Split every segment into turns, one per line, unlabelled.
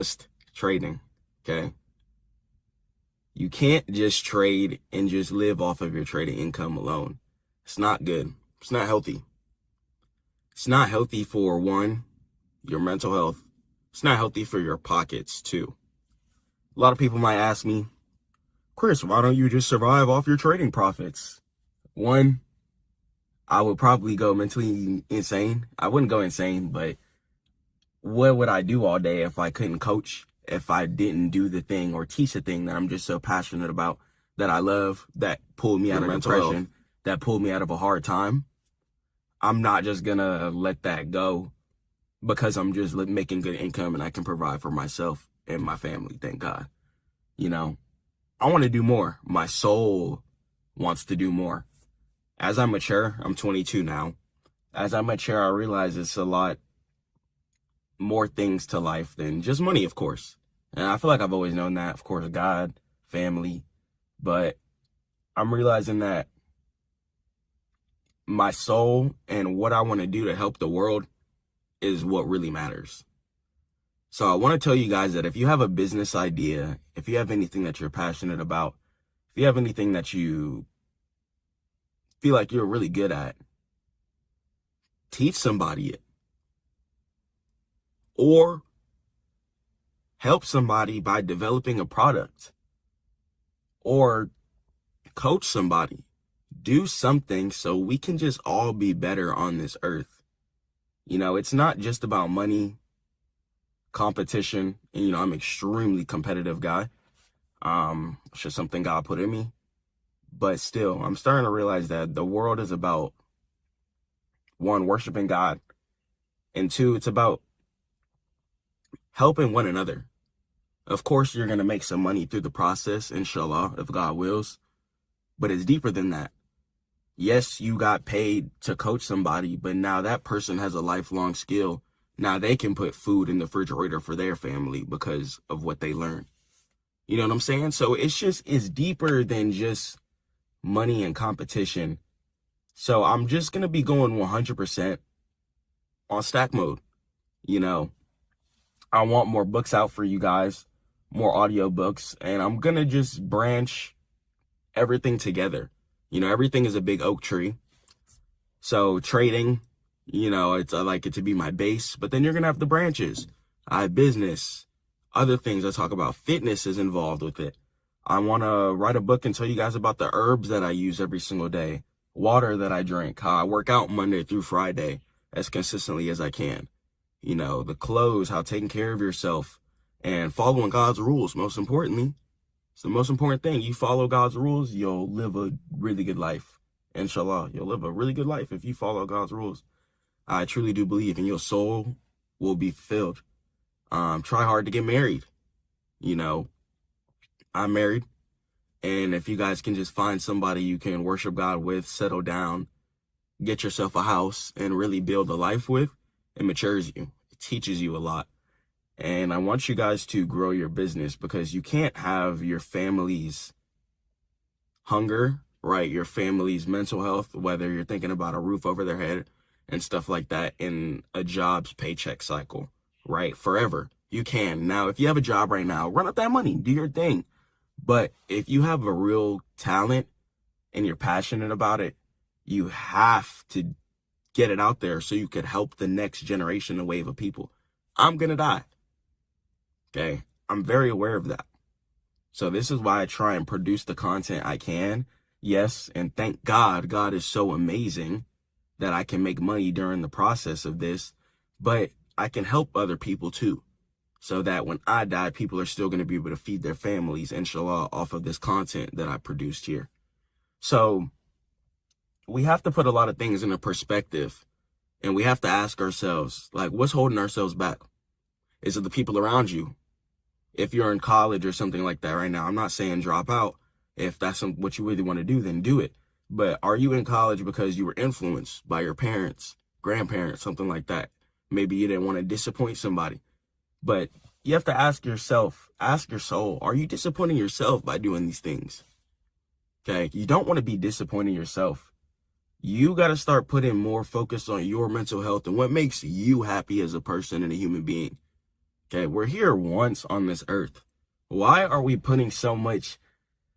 Just trading, okay? You can't just trade and just live off of your trading income alone. It's not good. It's not healthy. It's not healthy for, one, your mental health. It's not healthy for your pockets, too. A lot of people might ask me, Chris, why don't you just survive off your trading profits? One, I would probably go mentally insane. I wouldn't go insane, but what would I do all day if I couldn't coach, if I didn't do the thing or teach the thing that I'm just so passionate about, that I love, that pulled me out of depression, that pulled me out of a hard time? I'm not just gonna let that go because I'm just making good income and I can provide for myself and my family, thank God. You know, I want to do more. My soul wants to do more. As I mature, I'm 22 now. As I mature, I realize it's a lot more things to life than just money, of course. And I feel like I've always known that, of course, God, family, but I'm realizing that my soul and what I want to do to help the world is what really matters. So I want to tell you guys that if you have a business idea, if you have anything that you're passionate about, if you have anything that you feel like you're really good at, teach somebody it. Or help somebody by developing a product. Or coach somebody. Do something so we can just all be better on this earth. You know, it's not just about money, competition. And, you know, I'm an extremely competitive guy. It's just something God put in me. But still, I'm starting to realize that the world is about, one, worshiping God. And two, it's about helping one another. Of course, you're going to make some money through the process, inshallah, if God wills. But it's deeper than that. Yes, you got paid to coach somebody, but now that person has a lifelong skill. Now they can put food in the refrigerator for their family because of what they learned. You know what I'm saying? So it's deeper than just money and competition. So I'm just going to be going 100% on stack mode. You know, I want more books out for you guys, more audio books, and I'm going to just branch everything together. You know, everything is a big oak tree. So trading, you know, I like it to be my base, but then you're going to have the branches. I have business, other things I talk about. Fitness is involved with it. I want to write a book and tell you guys about the herbs that I use every single day, water that I drink, how I work out Monday through Friday as consistently as I can. You know, the clothes, how taking care of yourself and following God's rules, most importantly. It's the most important thing. You follow God's rules, you'll live a really good life. Inshallah, you'll live a really good life if you follow God's rules. I truly do believe, and your soul will be fulfilled. Try hard to get married. You know, I'm married. And if you guys can just find somebody you can worship God with, settle down, get yourself a house, and really build a life with, it matures you. It teaches you a lot. And I want you guys to grow your business because you can't have your family's hunger, right? Your family's mental health, whether you're thinking about a roof over their head and stuff like that in a job's paycheck cycle, right? Forever. You can. Now, if you have a job right now, run up that money, do your thing. But if you have a real talent and you're passionate about it, you have to get it out there so you could help the next generation, a wave of people. I'm going to die. Okay, I'm very aware of that. So this is why I try and produce the content I can. Yes, and thank God, God is so amazing that I can make money during the process of this, but I can help other people too. So that when I die, people are still going to be able to feed their families, inshallah, off of this content that I produced here. So we have to put a lot of things into perspective, and we have to ask ourselves, like, what's holding ourselves back? Is it the people around you? If you're in college or something like that right now, I'm not saying drop out. If that's what you really want to do, then do it. But are you in college because you were influenced by your parents, grandparents, something like that? Maybe you didn't want to disappoint somebody. But you have to ask yourself, ask your soul, are you disappointing yourself by doing these things? Okay, you don't want to be disappointing yourself. You got to start putting more focus on your mental health and what makes you happy as a person and a human being. Okay, we're here once on this earth. Why are we putting so much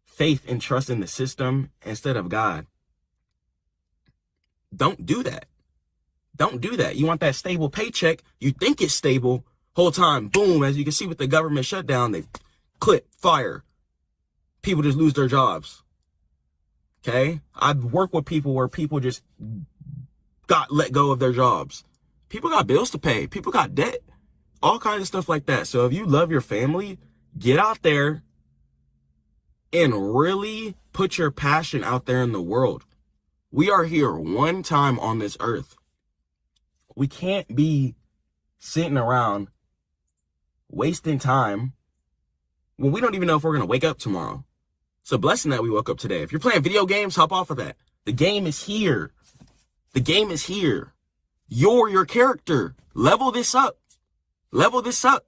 faith and trust in the system instead of God? Don't do that. Don't do that. You want that stable paycheck. You think it's stable. Whole time, boom, as you can see with the government shutdown, they clip, fire. People just lose their jobs. Okay? I've worked with people where people just got let go of their jobs. People got bills to pay. People got debt. All kinds of stuff like that. So if you love your family, get out there and really put your passion out there in the world. We are here one time on this earth. We can't be sitting around wasting time when we don't even know if we're going to wake up tomorrow. It's a blessing that we woke up today. If you're playing video games, hop off of that. The game is here. The game is here. You're your character. Level this up. Level this up.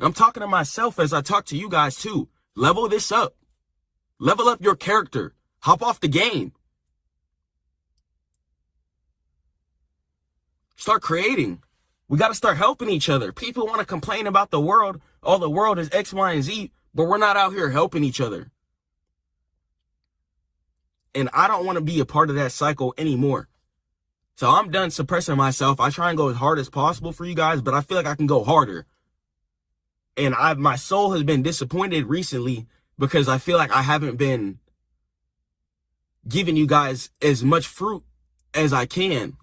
I'm talking to myself as I talk to you guys too. Level this up. Level up your character. Hop off the game. Start creating. We got to start helping each other. People want to complain about the world. Oh, the world is X, Y, and Z, but we're not out here helping each other. And I don't want to be a part of that cycle anymore. So I'm done suppressing myself. I try and go as hard as possible for you guys, but I feel like I can go harder. And my soul has been disappointed recently because I feel like I haven't been giving you guys as much fruit as I can.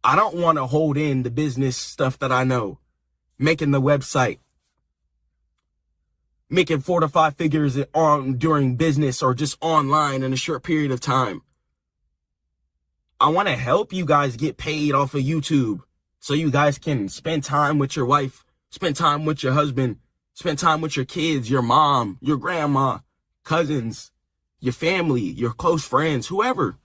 I don't want to hold in the business stuff that I know. Making the website. Making 4 to 5 figures during business or just online in a short period of time. I want to help you guys get paid off of YouTube so you guys can spend time with your wife, spend time with your husband, spend time with your kids, your mom, your grandma, cousins, your family, your close friends, whoever.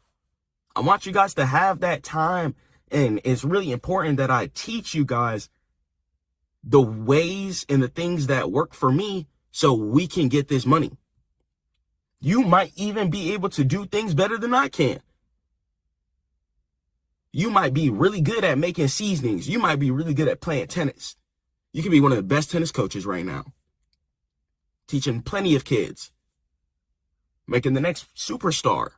I want you guys to have that time. And it's really important that I teach you guys the ways and the things that work for me so we can get this money. You might even be able to do things better than I can. You might be really good at making seasonings. You might be really good at playing tennis. You can be one of the best tennis coaches right now. Teaching plenty of kids. Making the next superstar.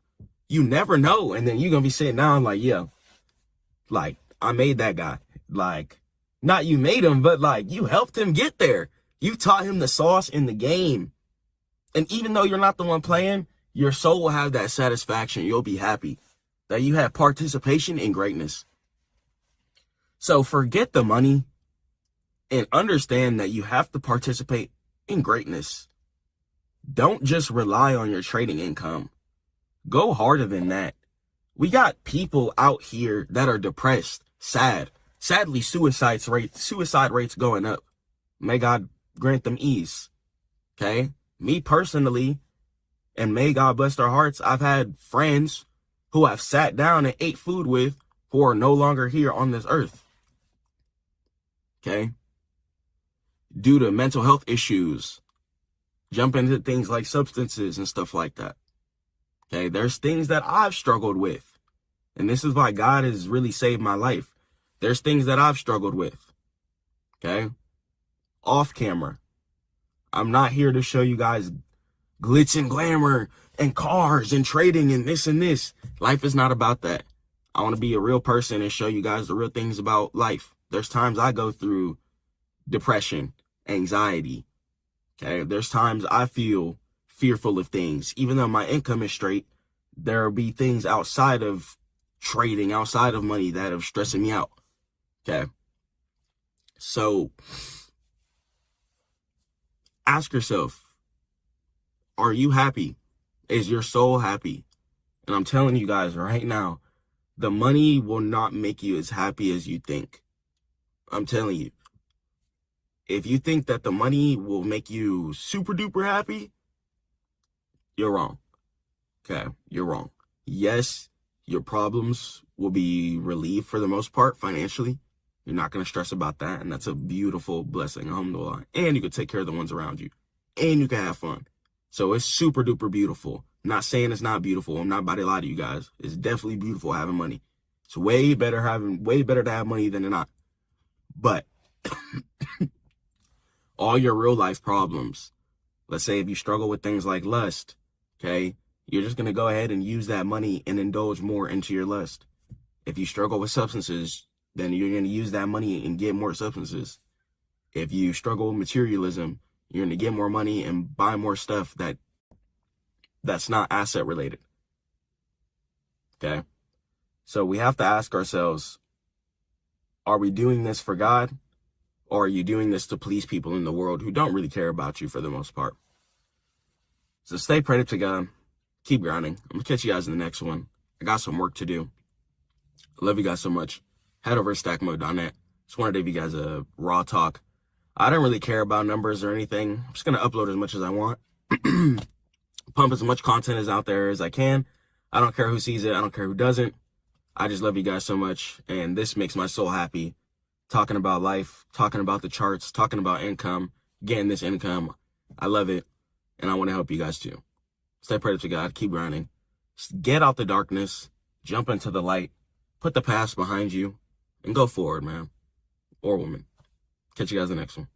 You never know. And then you're going to be sitting down like, yeah. Like, I made that guy. Like, not you made him, but like, you helped him get there. You taught him the sauce in the game. And even though you're not the one playing, your soul will have that satisfaction. You'll be happy that you have participation in greatness. So forget the money and understand that you have to participate in greatness. Don't just rely on your trading income. Go harder than that. We got people out here that are depressed, sad. Sadly, suicide rates going up. May God grant them ease. Okay? Me personally, and may God bless their hearts, I've had friends who I've sat down and ate food with who are no longer here on this earth. Okay? Due to mental health issues, jump into things like substances and stuff like that. Okay, there's things that I've struggled with. And this is why God has really saved my life. There's things that I've struggled with. Okay? Off camera. I'm not here to show you guys glitz and glamour and cars and trading and this and this. Life is not about that. I want to be a real person and show you guys the real things about life. There's times I go through depression, anxiety. Okay? There's times I feel fearful of things. Even though my income is straight, there'll be things outside of trading, outside of money that are stressing me out. Okay. So ask yourself, are you happy? Is your soul happy? And I'm telling you guys right now, the money will not make you as happy as you think. I'm telling you. If you think that the money will make you super duper happy, you're wrong. Okay, you're wrong. Yes, your problems will be relieved for the most part financially. You're not going to stress about that, and that's a beautiful blessing, alhamdulillah. And you can take care of the ones around you, and you can have fun. So it's super duper beautiful. I'm not saying it's not beautiful. I'm not about to lie to you guys. It's definitely beautiful having money. It's way better to have money than not. But All your real life problems. Let's say if you struggle with things like lust, okay, you're just going to go ahead and use that money and indulge more into your lust. If you struggle with substances, then you're going to use that money and get more substances. If you struggle with materialism, you're going to get more money and buy more stuff that's not asset related. Okay? So we have to ask ourselves, are we doing this for God? Or are you doing this to please people in the world who don't really care about you for the most part? So stay prayed to God. Keep grinding. I'm going to catch you guys in the next one. I got some work to do. I love you guys so much. Head over to stackmode.net. Just wanted to give you guys a raw talk. I don't really care about numbers or anything. I'm just going to upload as much as I want. Pump as much content as out there as I can. I don't care who sees it. I don't care who doesn't. I just love you guys so much. And this makes my soul happy. Talking about life, talking about the charts, talking about income, getting this income. I love it. And I want to help you guys too. Stay prayed to God. Keep grinding. Just get out the darkness. Jump into the light. Put the past behind you. And go forward, man. Or woman. Catch you guys in the next one.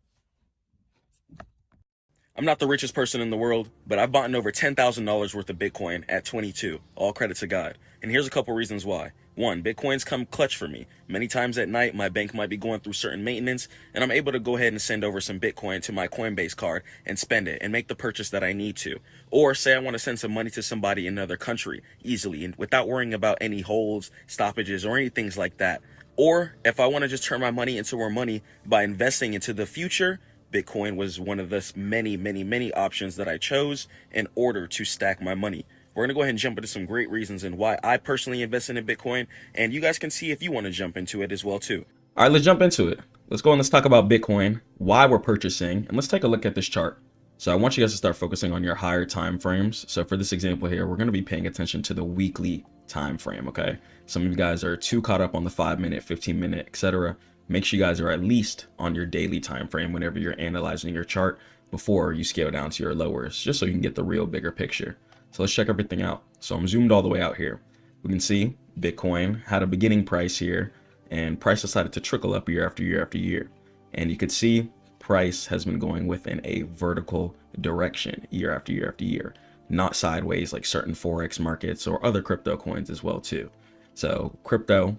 I'm not the richest person in the world, but I've bought over $10,000 worth of Bitcoin at 22. All credit to God. And here's a couple reasons why. One, Bitcoins come clutch for me. Many times at night, my bank might be going through certain maintenance, and I'm able to go ahead and send over some Bitcoin to my Coinbase card and spend it and make the purchase that I need to. Or say I want to send some money to somebody in another country easily and without worrying about any holds, stoppages, or anything like that. Or if I want to just turn my money into more money by investing into the future, Bitcoin was one of the many options that I chose in order to stack my money. We're going to go ahead and jump into some great reasons and why I personally invested in Bitcoin, and you guys can see if you want to jump into it as well too. All right, let's jump into it. Let's go and let's talk about Bitcoin, why we're purchasing, and let's take a look at this chart. So I want you guys to start focusing on your higher time frames. So for this example here, we're going to be paying attention to the weekly time frame, okay? Some of you guys are too caught up on the 5-minute, 15-minute, etc. Make sure you guys are at least on your daily time frame whenever you're analyzing your chart before you scale down to your lowers, just so you can get the real bigger picture. So let's check everything out. So I'm zoomed all the way out here. We can see Bitcoin had a beginning price here, and price decided to trickle up year after year after year. And you could see price has been going within a vertical direction year after year after year, not sideways like certain Forex markets or other crypto coins as well too. So crypto,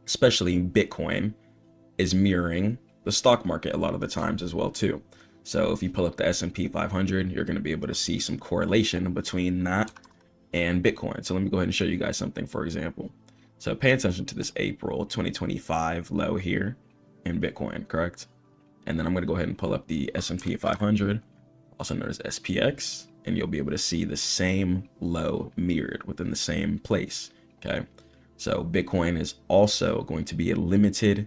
especially Bitcoin, is mirroring the stock market a lot of the times as well too. So if you pull up the S&P 500, you're going to be able to see some correlation between that and Bitcoin. So let me go ahead and show you guys something, for example. So pay attention to this April 2025 low here in Bitcoin, correct? And then I'm going to go ahead and pull up the S&P 500, also known as SPX, and you'll be able to see the same low mirrored within the same place, okay? So Bitcoin is also going to be a limited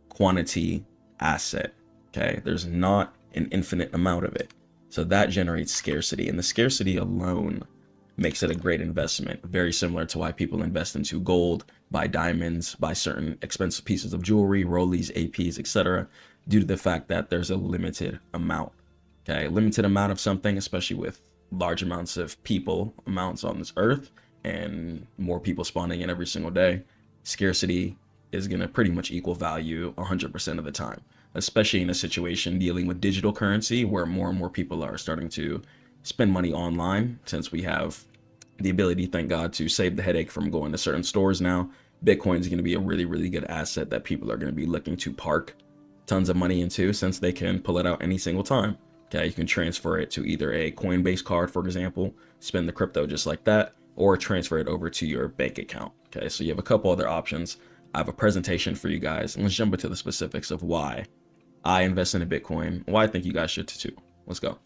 quantity asset. Okay, there's not an infinite amount of it. So that generates scarcity, and the scarcity alone makes it a great investment. Very similar to why people invest into gold, buy diamonds, buy certain expensive pieces of jewelry, rollies, APs, etc., due to the fact that there's a limited amount. Okay, limited amount of something, especially with large amounts of amounts on this earth, and more people spawning in every single day, scarcity is going to pretty much equal value 100% of the time, especially in a situation dealing with digital currency where more and more people are starting to spend money online. Since we have the ability, thank God, to save the headache from going to certain stores now, Bitcoin is going to be a really good asset that people are going to be looking to park tons of money into, since they can pull it out any single time. Okay, you can transfer it to either a Coinbase card, for example, spend the crypto just like that, or transfer it over to your bank account. Okay, so you have a couple other options. I have a presentation for you guys, and let's jump into the specifics of why I invest in a Bitcoin, why I think you guys should too. Let's go. All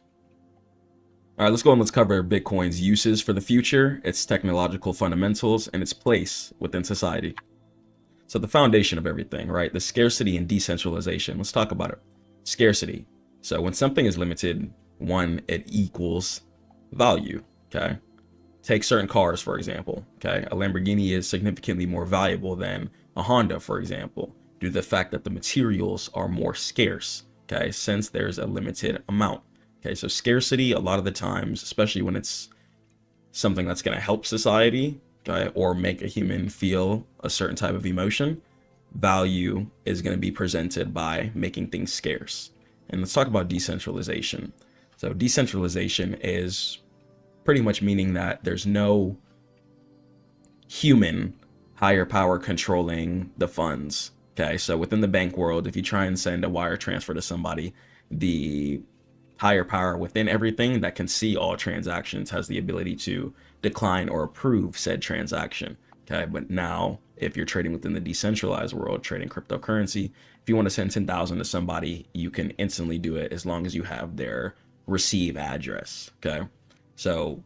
right, let's go and let's cover Bitcoin's uses for the future, its technological fundamentals, and its place within society. So the foundation of everything, right? The scarcity and decentralization. Let's talk about it. Scarcity. So when something is limited, one, it equals value, okay? Take certain cars, for example, okay? A Lamborghini is significantly more valuable than a Honda, for example, due to the fact that the materials are more scarce, okay? Since there's a limited amount, okay? So scarcity, a lot of the times, especially when it's something that's going to help society, okay, or make a human feel a certain type of emotion, value is going to be presented by making things scarce. And let's talk about decentralization. So decentralization is pretty much meaning that there's no human higher power controlling the funds. Okay, so within the bank world, if you try and send a wire transfer to somebody, the higher power within everything that can see all transactions has the ability to decline or approve said transaction. Okay, but now if you're trading within the decentralized world, trading cryptocurrency, if you want to send 10,000 to somebody, you can instantly do it as long as you have their receive address. Okay, so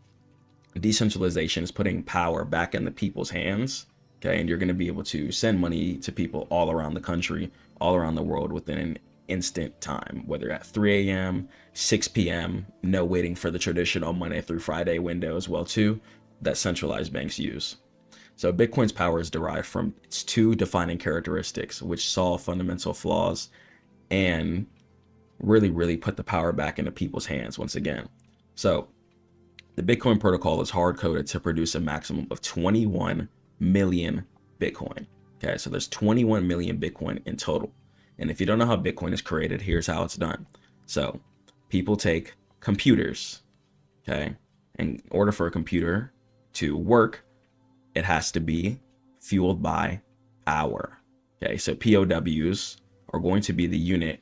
decentralization is putting power back in the people's hands. Okay, and you're going to be able to send money to people all around the country, all around the world within an instant time, whether at 3 a.m., 6 p.m., no waiting for the traditional Monday through Friday window as well too, that centralized banks use. So Bitcoin's power is derived from its two defining characteristics, which solve fundamental flaws and really put the power back into people's hands once again. So the Bitcoin protocol is hard-coded to produce a maximum of 21 million Bitcoin. Okay, so there's 21 million Bitcoin in total. And if you don't know how Bitcoin is created, here's how it's done. So people take computers, okay? In order for a computer to work, it has to be fueled by power. Okay, so POWs are going to be the unit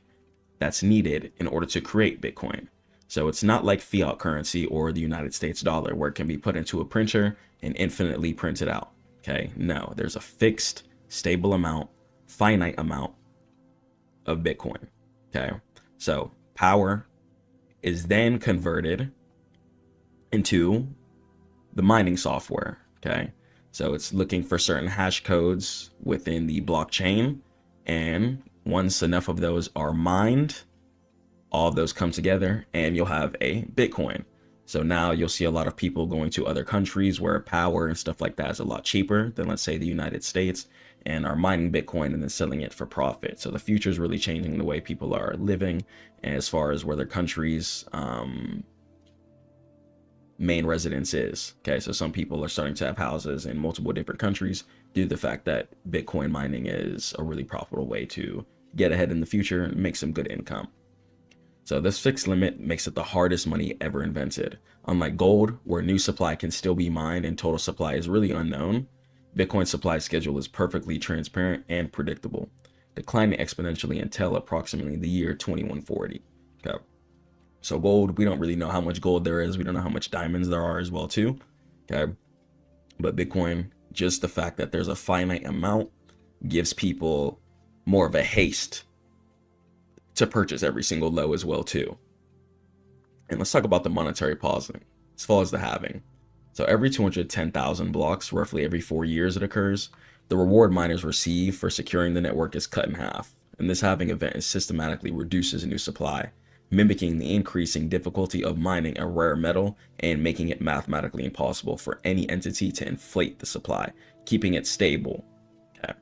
that's needed in order to create Bitcoin. So it's not like fiat currency or the United States dollar where it can be put into a printer and infinitely printed out. Okay, no, there's a fixed, stable amount, finite amount of Bitcoin. Okay, so power is then converted into the mining software. Okay, so it's looking for certain hash codes within the blockchain, and once enough of those are mined, all of those come together and you'll have a Bitcoin. So now you'll see a lot of people going to other countries where power and stuff like that is a lot cheaper than, let's say, the United States, and are mining Bitcoin and then selling it for profit. So the future is really changing the way people are living as far as where their country's main residence is. Okay, so some people are starting to have houses in multiple different countries due to the fact that Bitcoin mining is a really profitable way to get ahead in the future and make some good income. So this fixed limit makes it the hardest money ever invented. Unlike gold, where new supply can still be mined and total supply is really unknown, Bitcoin's supply schedule is perfectly transparent and predictable, declining exponentially until approximately the year 2140. Okay. So gold, we don't really know how much gold there is. We don't know how much diamonds there are as well too. Okay. But Bitcoin, just the fact that there's a finite amount gives people more of a haste to purchase every single low as well too. And let's talk about the monetary pausing as far as the halving. So every 210,000 blocks, roughly every 4 years it occurs, the reward miners receive for securing the network is cut in half. And this halving event systematically reduces new supply, mimicking the increasing difficulty of mining a rare metal and making it mathematically impossible for any entity to inflate the supply, keeping it stable. Okay.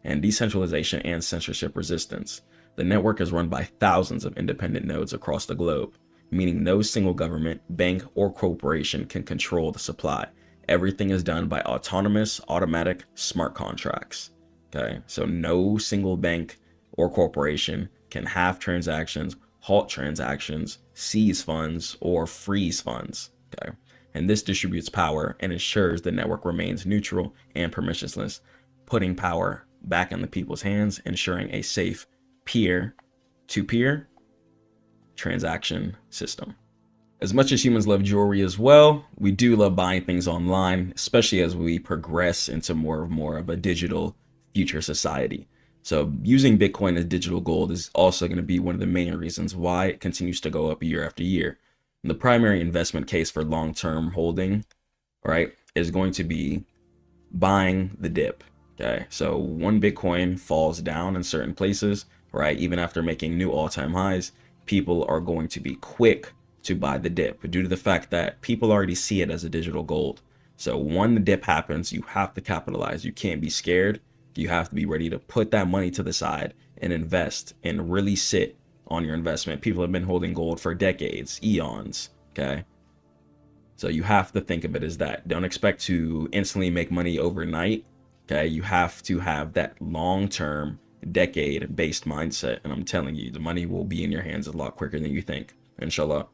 And decentralization and censorship resistance. The network is run by thousands of independent nodes across the globe, meaning no single government, bank, or corporation can control the supply. Everything is done by autonomous, automatic, smart contracts. Okay, so no single bank or corporation can halve transactions, halt transactions, seize funds, or freeze funds. Okay, and this distributes power and ensures the network remains neutral and permissionless, putting power back in the people's hands, ensuring a safe peer-to-peer transaction system. As much as humans love jewelry as well, we do love buying things online, especially as we progress into more of a digital future society. So using Bitcoin as digital gold is also going to be one of the main reasons why it continues to go up year after year. And the primary investment case for long-term holding, right, is going to be buying the dip. Okay, so one Bitcoin falls down in certain places, right, even after making new all-time highs, people are going to be quick to buy the dip due to the fact that people already see it as a digital gold. So when the dip happens, you have to capitalize. You can't be scared. You have to be ready to put that money to the side and invest and really sit on your investment. People have been holding gold for decades, eons. Okay, so you have to think of it as that. Don't expect to instantly make money overnight.
Okay, you have to have that long-term, decade-based mindset, and I'm telling you, the money will be in your hands a lot quicker than you think, inshallah.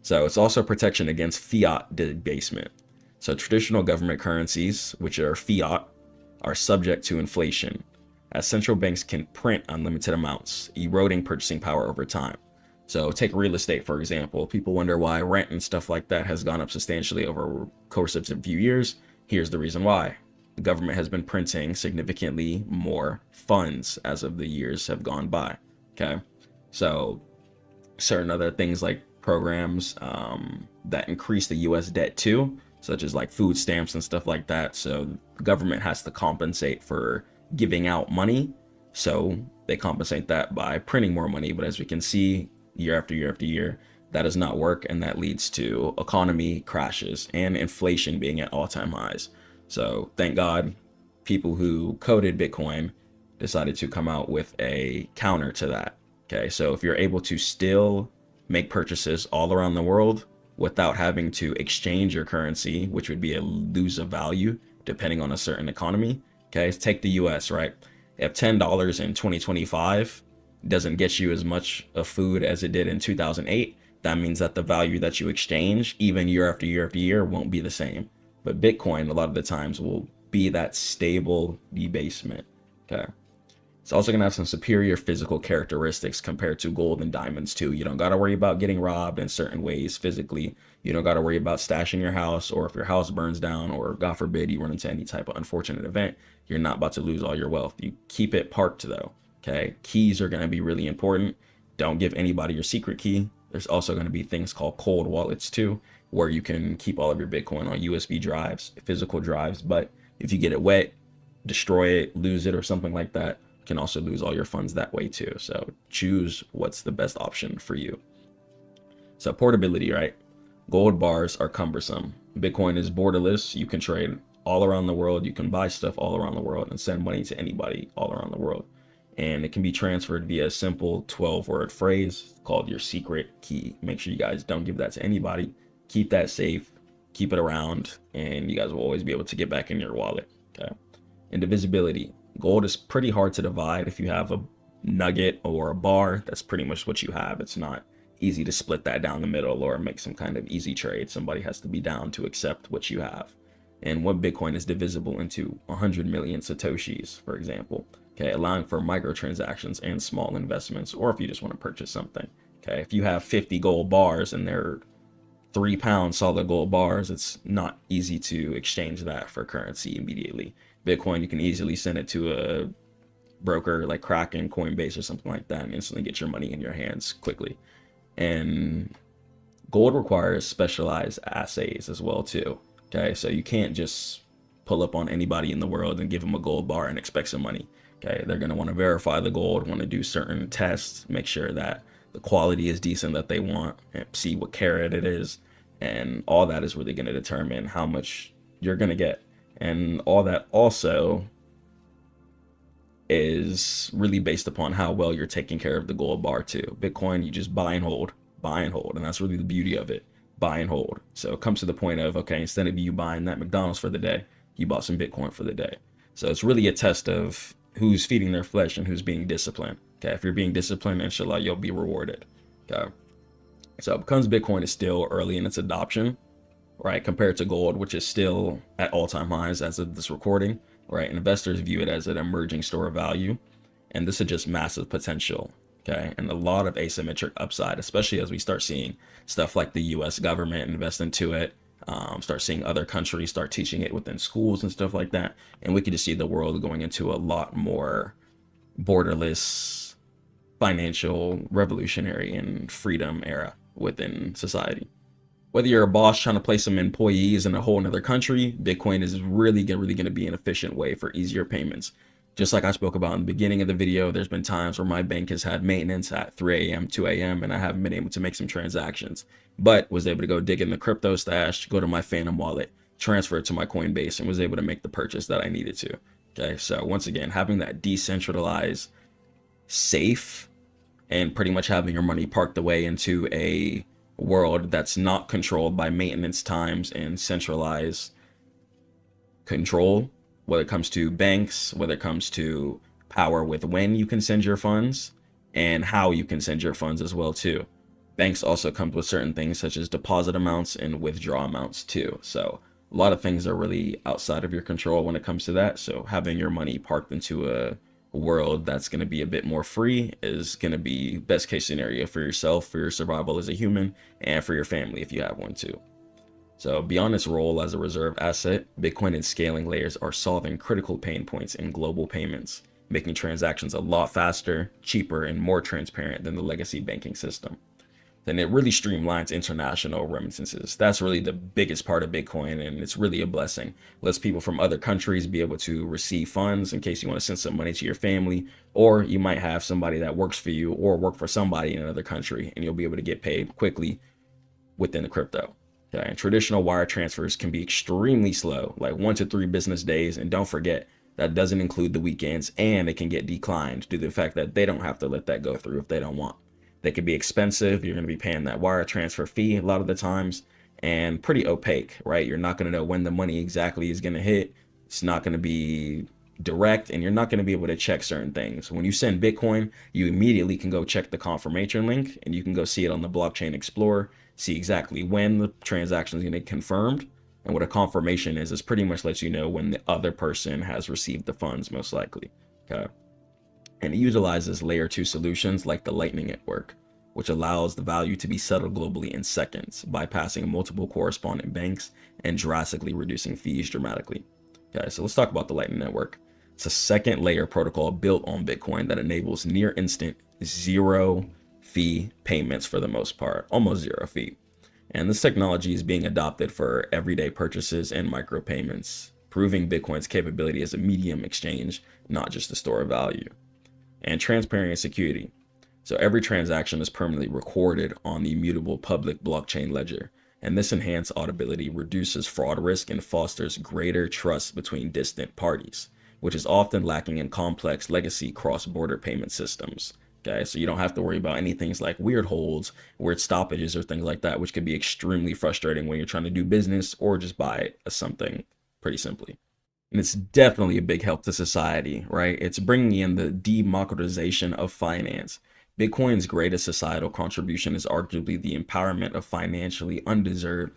So it's also protection against fiat debasement. So traditional government currencies, which are fiat, are subject to inflation, as central banks can print unlimited amounts, eroding purchasing power over time. So take real estate, for example. People wonder why rent and stuff like that has gone up substantially over the course of a few years. Here's the reason why. The government has been printing significantly more funds as of the years have gone by. Okay. So certain other things like programs that increase the US debt too, such as like food stamps and stuff like that. So the government has to compensate for giving out money. So they compensate that by printing more money. But as we can see, year after year after year, that does not work. And that leads to economy crashes and inflation being at all-time highs. So thank God people who coded Bitcoin decided to come out with a counter to that. Okay, so if you're able to still make purchases all around the world without having to exchange your currency, which would be a lose of value depending on a certain economy. Okay, take the US, right? If $10 in 2025 doesn't get you as much of food as it did in 2008, that means that the value that you exchange, even year after year after year, won't be the same. But Bitcoin, a lot of the times, will be that stable debasement. Okay. It's also going to have some superior physical characteristics compared to gold and diamonds too. You don't got to worry about getting robbed in certain ways physically. You don't got to worry about stashing your house, or if your house burns down, or God forbid you run into any type of unfortunate event, you're not about to lose all your wealth. You keep it parked though. Okay. Keys are going to be really important. Don't give anybody your secret key. There's also going to be things called cold wallets too, where you can keep all of your Bitcoin on USB drives, physical drives. But if you get it wet, destroy it, lose it, or something like that, can also lose all your funds that way too. So choose what's the best option for you. So portability, right? Gold bars are cumbersome. Bitcoin is borderless. You can trade all around the world. You can buy stuff all around the world and send money to anybody all around the world. And it can be transferred via a simple 12-word phrase called your secret key. Make sure you guys don't give that to anybody. Keep that safe, keep it around, and you guys will always be able to get back in your wallet. Okay. Indivisibility. Gold is pretty hard to divide. If you have a nugget or a bar, that's pretty much what you have. It's not easy to split that down the middle or make some kind of easy trade. Somebody has to be down to accept what you have. And one Bitcoin is divisible into 100 million Satoshis, for example, okay, allowing for microtransactions and small investments, or if you just want to purchase something. Okay, if you have 50 gold bars and they're 3 pound solid gold bars, it's not easy to exchange that for currency immediately. Bitcoin, you can easily send it to a broker like Kraken, Coinbase, or something like that and instantly get your money in your hands quickly. And gold requires specialized assays as well too. Okay, so you can't just pull up on anybody in the world and give them a gold bar and expect some money. Okay, they're going to want to verify the gold, want to do certain tests, make sure that the quality is decent that they want, and see what carat it is. And all that is really going to determine how much you're going to get. And all that also is really based upon how well you're taking care of the gold bar too. Bitcoin, you just buy and hold, buy and hold. And that's really the beauty of it, buy and hold. So it comes to the point of, okay, instead of you buying that McDonald's for the day, you bought some Bitcoin for the day. So it's really a test of who's feeding their flesh and who's being disciplined. Okay, if you're being disciplined, inshallah, you'll be rewarded. Okay, so because Bitcoin is still early in its adoption, right, compared to gold, which is still at all-time highs as of this recording, right, investors view it as an emerging store of value, and this is just massive potential. Okay, and a lot of asymmetric upside, especially as we start seeing stuff like the US government invest into it, start seeing other countries start teaching it within schools and stuff like that. And we could just see the world going into a lot more borderless, financial, revolutionary, and freedom era within society. Whether you're a boss trying to place some employees in a whole another country, Bitcoin is really going to be an efficient way for easier payments. Just like I spoke about in the beginning of the video, there's been times where my bank has had maintenance at 3 a.m., 2 a.m., and I haven't been able to make some transactions, but was able to go dig in the crypto stash, go to my Phantom wallet, transfer it to my Coinbase, and was able to make the purchase that I needed to. Okay, so once again, having that decentralized, safe, and pretty much having your money parked away into a world that's not controlled by maintenance times and centralized control whether it comes to banks, whether it comes to power with when you can send your funds and how you can send your funds as well too. Banks also come with certain things such as deposit amounts and withdraw amounts too. So a lot of things are really outside of your control when it comes to that. So having your money parked into a world that's going to be a bit more free is going to be best case scenario for yourself, for your survival as a human, and for your family if you have one too. So beyond its role as a reserve asset, Bitcoin and scaling layers are solving critical pain points in global payments, making transactions a lot faster, cheaper, and more transparent than the legacy banking system. Then it really streamlines international remittances. That's really the biggest part of Bitcoin, and it's really a blessing. Lets people from other countries be able to receive funds in case you want to send some money to your family, or you might have somebody that works for you or work for somebody in another country, and you'll be able to get paid quickly within the crypto. Okay. And traditional wire transfers can be extremely slow, like 1 to 3 business days, and don't forget, that doesn't include the weekends, and it can get declined due to the fact that they don't have to let that go through if they don't want. They can be expensive. You're going to be paying that wire transfer fee a lot of the times, and pretty opaque, right? You're not going to know when the money exactly is going to hit. It's not going to be direct, and you're not going to be able to check certain things. When you send Bitcoin, you immediately can go check the confirmation link, and you can go see it on the Blockchain Explorer, see exactly when the transaction is going to get confirmed. And what a confirmation is pretty much lets you know when the other person has received the funds, most likely. Okay. And it utilizes layer 2 solutions like the Lightning Network, which allows the value to be settled globally in seconds, bypassing multiple correspondent banks and drastically reducing fees dramatically. Okay, so let's talk about the Lightning Network. It's a second layer protocol built on Bitcoin that enables near instant zero fee payments for the most part, almost zero fee. And this technology is being adopted for everyday purchases and micropayments, proving Bitcoin's capability as a medium exchange, not just a store of value. And transparency and security. So every transaction is permanently recorded on the immutable public blockchain ledger. And this enhanced auditability reduces fraud risk and fosters greater trust between distant parties, which is often lacking in complex legacy cross-border payment systems. Okay, so you don't have to worry about any things like weird holds, weird stoppages, or things like that, which can be extremely frustrating when you're trying to do business or just buy something pretty simply. And it's definitely a big help to society, right? It's bringing in the democratization of finance. Bitcoin's greatest societal contribution is arguably the empowerment of financially undeserved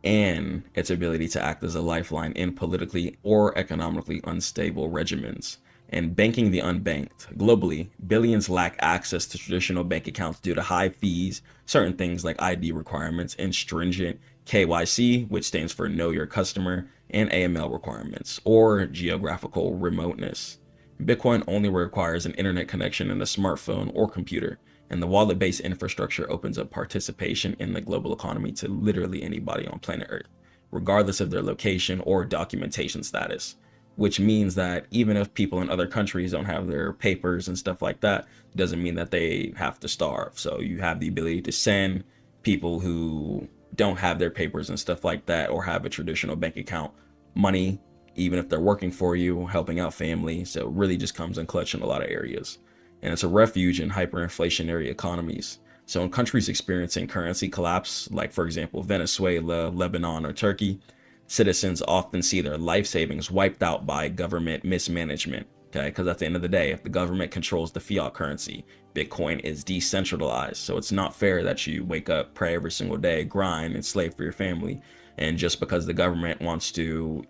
and its ability to act as a lifeline in politically or economically unstable regimens. And banking the unbanked. Globally, billions lack access to traditional bank accounts due to high fees, certain things like ID requirements, and stringent KYC, which stands for Know Your Customer, and AML requirements, or geographical remoteness. Bitcoin only requires an internet connection and a smartphone or computer, and the wallet-based infrastructure opens up participation in the global economy to literally anybody on planet Earth, regardless of their location or documentation status. Which means that even if people in other countries don't have their papers and stuff like that, doesn't mean that they have to starve. So you have the ability to send people who don't have their papers and stuff like that, or have a traditional bank account, money, even if they're working for you, helping out family. So it really just comes in clutch in a lot of areas. And it's a refuge in hyperinflationary economies. So in countries experiencing currency collapse, like for example, Venezuela, Lebanon, or Turkey, citizens often see their life savings wiped out by government mismanagement. Okay, because at the end of the day, if the government controls the fiat currency, Bitcoin is decentralized. So it's not fair that you wake up, pray every single day, grind, and slave for your family. And just because the government wants to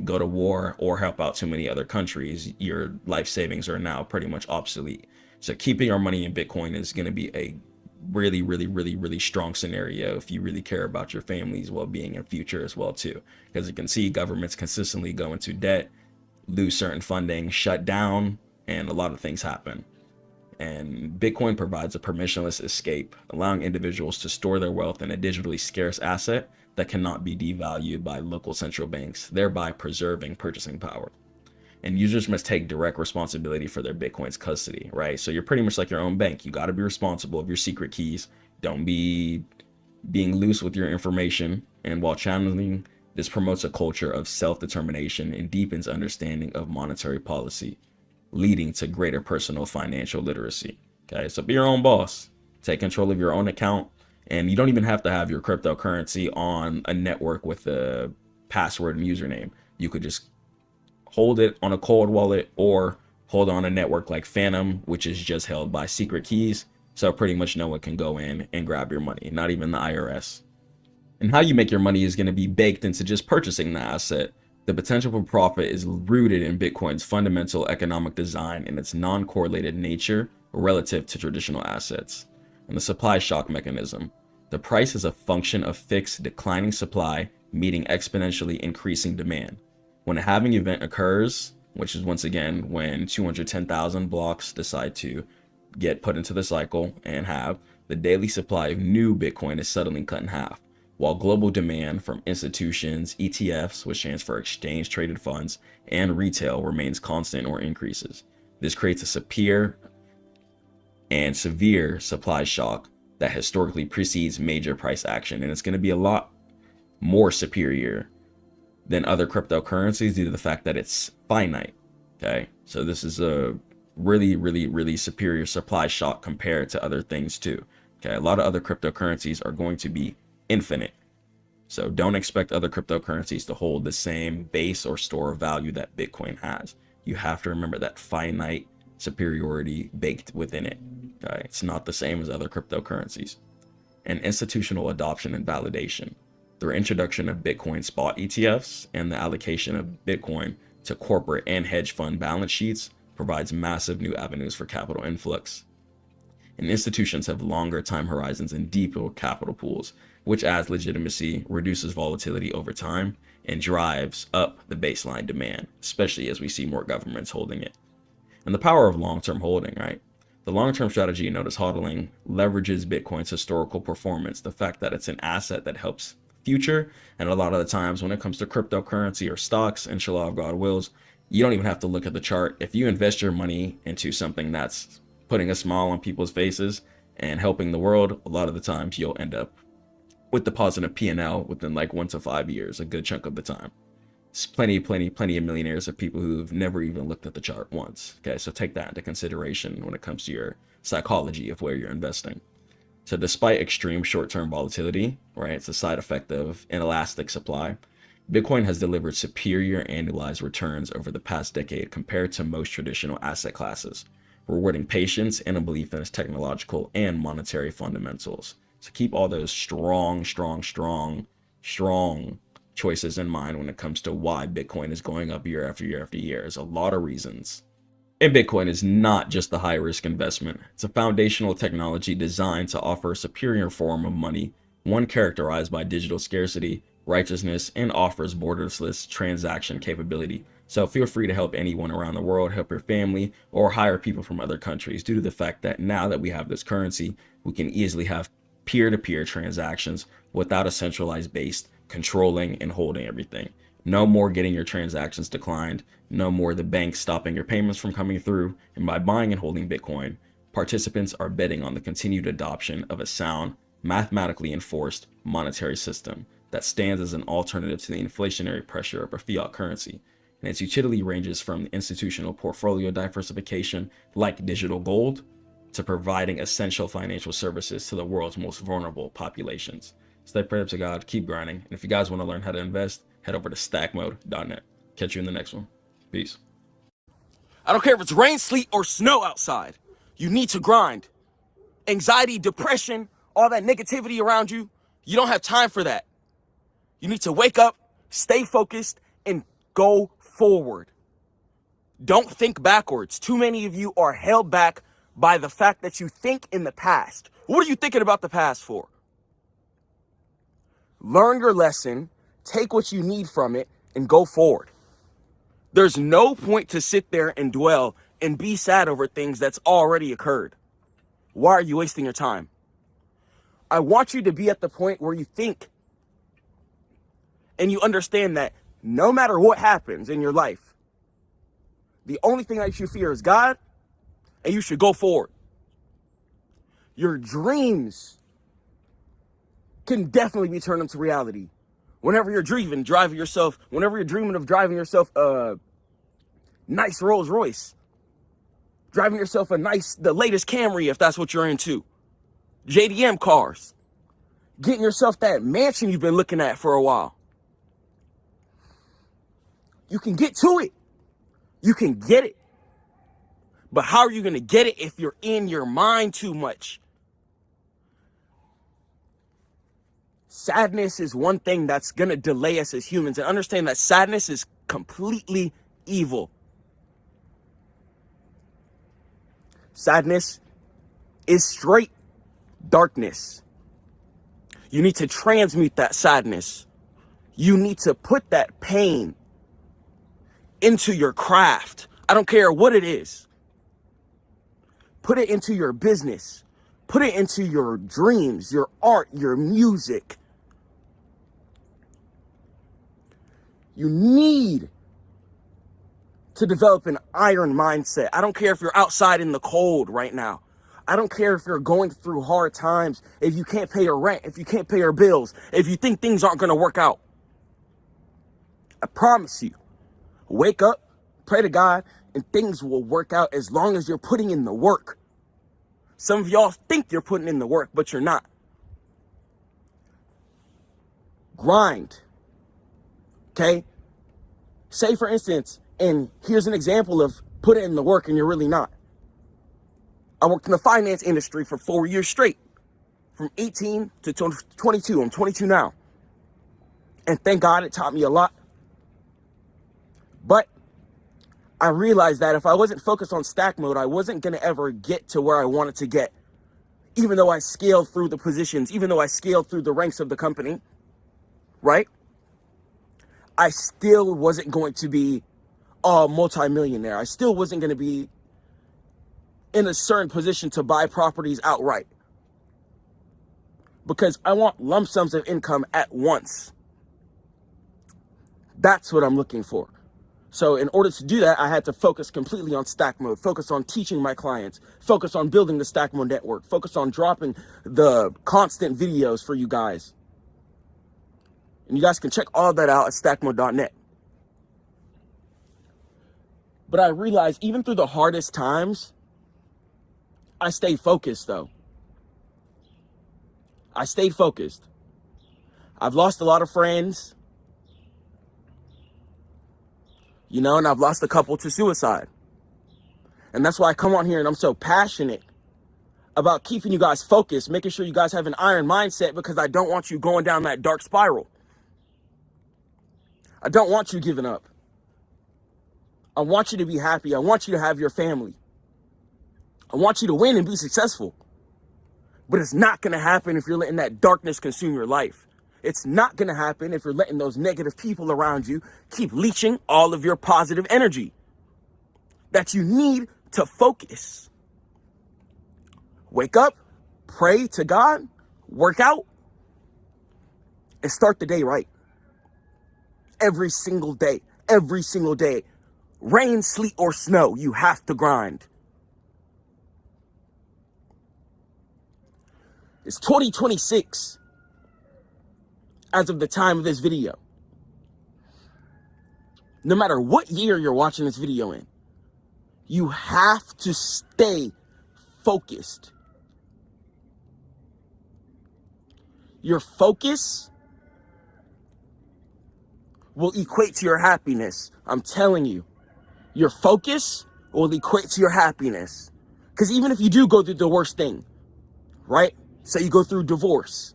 go to war or help out too many other countries, your life savings are now pretty much obsolete. So keeping your money in Bitcoin is going to be a really strong scenario if you really care about your family's well-being and future as well too. Because you can see governments consistently go into debt, lose certain funding, shut down, and a lot of things happen. And Bitcoin provides a permissionless escape, allowing individuals to store their wealth in a digitally scarce asset that cannot be devalued by local central banks, thereby preserving purchasing power. And users must take direct responsibility for their Bitcoin's custody, right? So you're pretty much like your own bank. You got to be responsible of your secret keys. Don't be being loose with your information. And while channeling, this promotes a culture of self-determination and deepens understanding of monetary policy, leading to greater personal financial literacy. Okay, so be your own boss. Take control of your own account. And you don't even have to have your cryptocurrency on a network with a password and username. You could just hold it on a cold wallet or hold on a network like Phantom, which is just held by secret keys. So pretty much no one can go in and grab your money, not even the IRS. And how you make your money is going to be baked into just purchasing the asset. The potential for profit is rooted in Bitcoin's fundamental economic design and its non-correlated nature relative to traditional assets. And the supply shock mechanism. The price is a function of fixed declining supply meeting exponentially increasing demand. When a halving event occurs, which is once again when 210,000 blocks decide to get put into the cycle and halve, the daily supply of new Bitcoin is suddenly cut in half, while global demand from institutions, ETFs, which stands for exchange traded funds, and retail remains constant or increases. This creates a severe supply shock that historically precedes major price action, and it's going to be a lot more superior than other cryptocurrencies due to the fact that it's finite. Okay, so this is a really superior supply shock compared to other things too. Okay, a lot of other cryptocurrencies are going to be infinite, so don't expect other cryptocurrencies to hold the same base or store of value that Bitcoin has. You have to remember that finite superiority baked within it. Okay, it's not the same as other cryptocurrencies. And institutional adoption and validation. The introduction of Bitcoin spot ETFs and the allocation of Bitcoin to corporate and hedge fund balance sheets provides massive new avenues for capital influx. And institutions have longer time horizons and deeper capital pools, which adds legitimacy, reduces volatility over time, and drives up the baseline demand, especially as we see more governments holding it. And the power of long-term holding, right? The long-term strategy known as hodling leverages Bitcoin's historical performance, the fact that it's an asset that helps future. And a lot of the times when it comes to cryptocurrency or stocks, inshallah, if God wills, you don't even have to look at the chart. If you invest your money into something that's putting a smile on people's faces and helping the world, a lot of the times you'll end up with the positive P&L within like 1 to 5 years, a good chunk of the time. It's plenty of millionaires of people who've never even looked at the chart once. Okay, so take that into consideration when it comes to your psychology of where you're investing. So despite extreme short-term volatility, right, it's a side effect of inelastic supply, Bitcoin has delivered superior annualized returns over the past decade compared to most traditional asset classes, rewarding patience and a belief in its technological and monetary fundamentals. So keep all those strong choices in mind when it comes to why Bitcoin is going up year after year after year. There's a lot of reasons. And Bitcoin is not just a high risk investment. It's a foundational technology designed to offer a superior form of money, one characterized by digital scarcity, righteousness, and offers borderless transaction capability. So feel free to help anyone around the world, help your family, or hire people from other countries due to the fact that now that we have this currency, we can easily have peer-to-peer transactions without a centralized base controlling and holding everything. No more getting your transactions declined. No more the bank stopping your payments from coming through. And by buying and holding Bitcoin, participants are betting on the continued adoption of a sound, mathematically enforced monetary system that stands as an alternative to the inflationary pressure of a fiat currency. And its utility ranges from institutional portfolio diversification like digital gold to providing essential financial services to the world's most vulnerable populations. Stay prayed up to God, keep grinding. And if you guys want to learn how to invest, head over to stackmode.net. Catch you in the next one. Peace.
I don't care if it's rain, sleet, or snow outside. You need to grind. Anxiety, depression, all that negativity around you, you don't have time for that. You need to wake up, stay focused, and go forward. Don't think backwards. Too many of you are held back by the fact that you think in the past. What are you thinking about the past for? Learn your lesson, take what you need from it, and go forward. There's no point to sit there and dwell and be sad over things that's already occurred. Why are you wasting your time? I want you to be at the point where you think and you understand that no matter what happens in your life, the only thing that you should fear is God, and you should go forward. Your dreams can definitely be turned into reality. Whenever you're dreaming of driving yourself a nice Rolls Royce, driving yourself the latest Camry if that's what you're into, JDM cars, getting yourself that mansion you've been looking at for a while. You can get to it. You can get it. But how are you going to get it if you're in your mind too much? Sadness is one thing that's going to delay us as humans. And understand that sadness is completely evil. Sadness is straight darkness. You need to transmute that sadness. You need to put that pain into your craft. I don't care what it is. Put it into your business. Put it into your dreams, your art, your music. You need to develop an iron mindset. I don't care if you're outside in the cold right now. I don't care if you're going through hard times, if you can't pay your rent, if you can't pay your bills, if you think things aren't going to work out. I promise you, wake up, pray to God, and things will work out as long as you're putting in the work. Some of y'all think you're putting in the work, but you're not. Grind. Okay? Say, for instance, and here's an example of put in the work and you're really not. I worked in the finance industry for 4 years straight, from 18 to 22. I'm 22 now. And thank God it taught me a lot. But I realized that if I wasn't focused on stack mode, I wasn't going to ever get to where I wanted to get. Even though I scaled through the positions, even though I scaled through the ranks of the company, right? I still wasn't going to be a multimillionaire. I still wasn't going to be in a certain position to buy properties outright. Because I want lump sums of income at once. That's what I'm looking for. So in order to do that, I had to focus completely on stack mode, focus on teaching my clients, focus on building the Stackmode Network, focus on dropping the constant videos for you guys. And you guys can check all that out at stackmode.net. But I realized even through the hardest times, I stayed focused though. I stayed focused. I've lost a lot of friends. You know, and I've lost a couple to suicide. And that's why I come on here and I'm so passionate about keeping you guys focused, making sure you guys have an iron mindset, because I don't want you going down that dark spiral. I don't want you giving up. I want you to be happy. I want you to have your family. I want you to win and be successful. But it's not going to happen if you're letting that darkness consume your life. It's not going to happen if you're letting those negative people around you keep leeching all of your positive energy that you need to focus. Wake up, pray to God, work out, and start the day right. Every single day, every single day. Rain, sleet, or snow, you have to grind. It's 2026 as of the time of this video. No matter what year you're watching this video in, you have to stay focused. Your focus will equate to your happiness. I'm telling you, your focus will equate to your happiness. Because even if you do go through the worst thing, right? Say you go through divorce.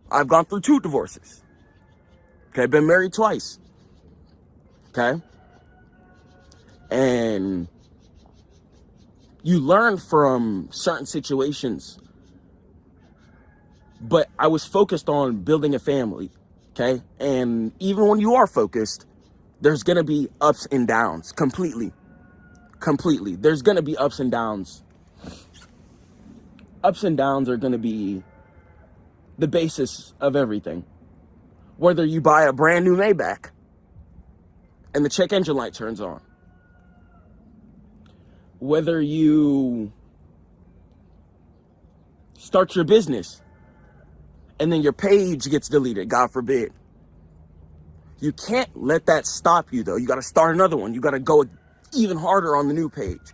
I've gone through 2 divorces. Okay, been married twice. Okay? And you learn from certain situations. But I was focused on building a family. Okay? And even when you are focused, there's going to be ups and downs. Completely. There's going to be ups and downs. Ups and downs are going to be the basis of everything. Whether you buy a brand new Maybach and the check engine light turns on. Whether you start your business and then your page gets deleted, God forbid. You can't let that stop you though. You got to start another one. You got to go even harder on the new page.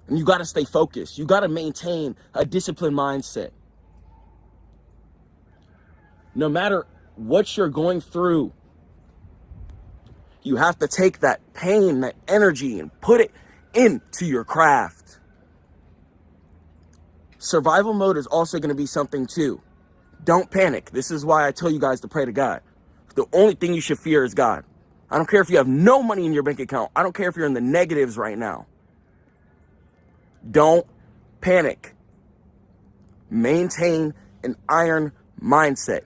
And you got to stay focused. You got to maintain a disciplined mindset. No matter what you're going through, You have to take that pain, that energy, and put it into your craft. Survival mode is also going to be something too. Don't panic. This is why I tell you guys to pray to God. The only thing you should fear is God. I don't care if you have no money in your bank account. I don't care if you're in the negatives right now. Don't panic. Maintain an iron mindset.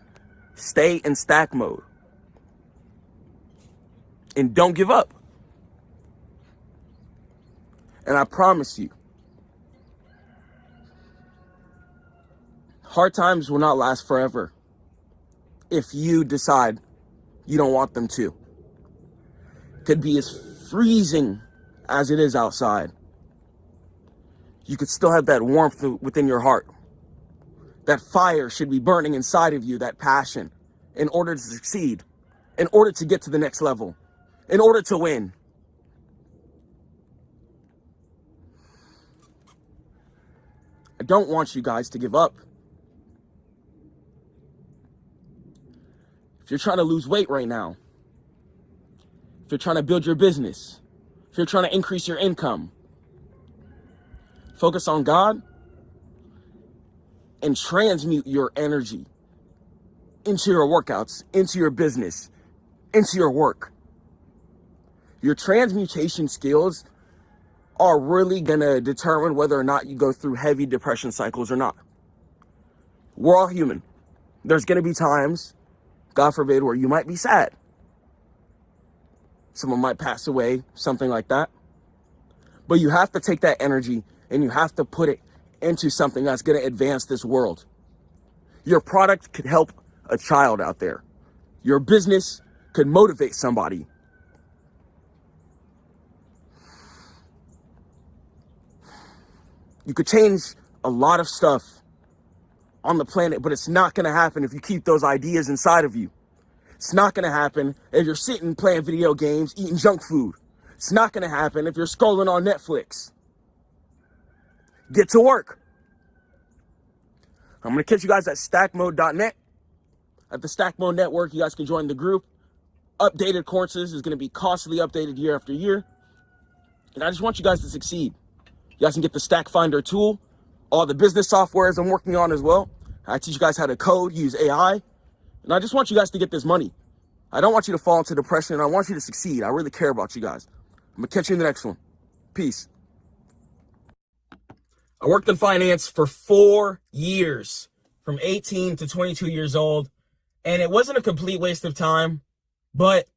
Stay in stack mode. And don't give up. And I promise you, hard times will not last forever if you decide you don't want them to. It could be as freezing as it is outside. You could still have that warmth within your heart. That fire should be burning inside of you, that passion, in order to succeed, in order to get to the next level, in order to win. I don't want you guys to give up. If you're trying to lose weight right now, if you're trying to build your business, if you're trying to increase your income, focus on God and transmute your energy into your workouts, into your business, into your work. Your transmutation skills are really gonna determine whether or not you go through heavy depression cycles or not. We're all human. There's gonna be times, God forbid, where you might be sad. Someone might pass away, something like that. But you have to take that energy and you have to put it into something that's gonna advance this world. Your product could help a child out there. Your business could motivate somebody. You could change a lot of stuff on the planet, but it's not going to happen if you keep those ideas inside of you. It's not going to happen if you're sitting playing video games, eating junk food. It's not going to happen if you're scrolling on Netflix. Get to work. I'm going to catch you guys at stackmode.net. At the Stackmode Network, you guys can join the group. Updated courses is going to be constantly updated year after year. And I just want you guys to succeed. You guys can get the Stack Finder tool, all the business softwares I'm working on as well. I teach you guys how to code, use AI. And I just want you guys to get this money. I don't want you to fall into depression. I want you to succeed. I really care about you guys. I'm going to catch you in the next one. Peace. I worked in finance for 4 years, from 18 to 22 years old. And it wasn't a complete waste of time, but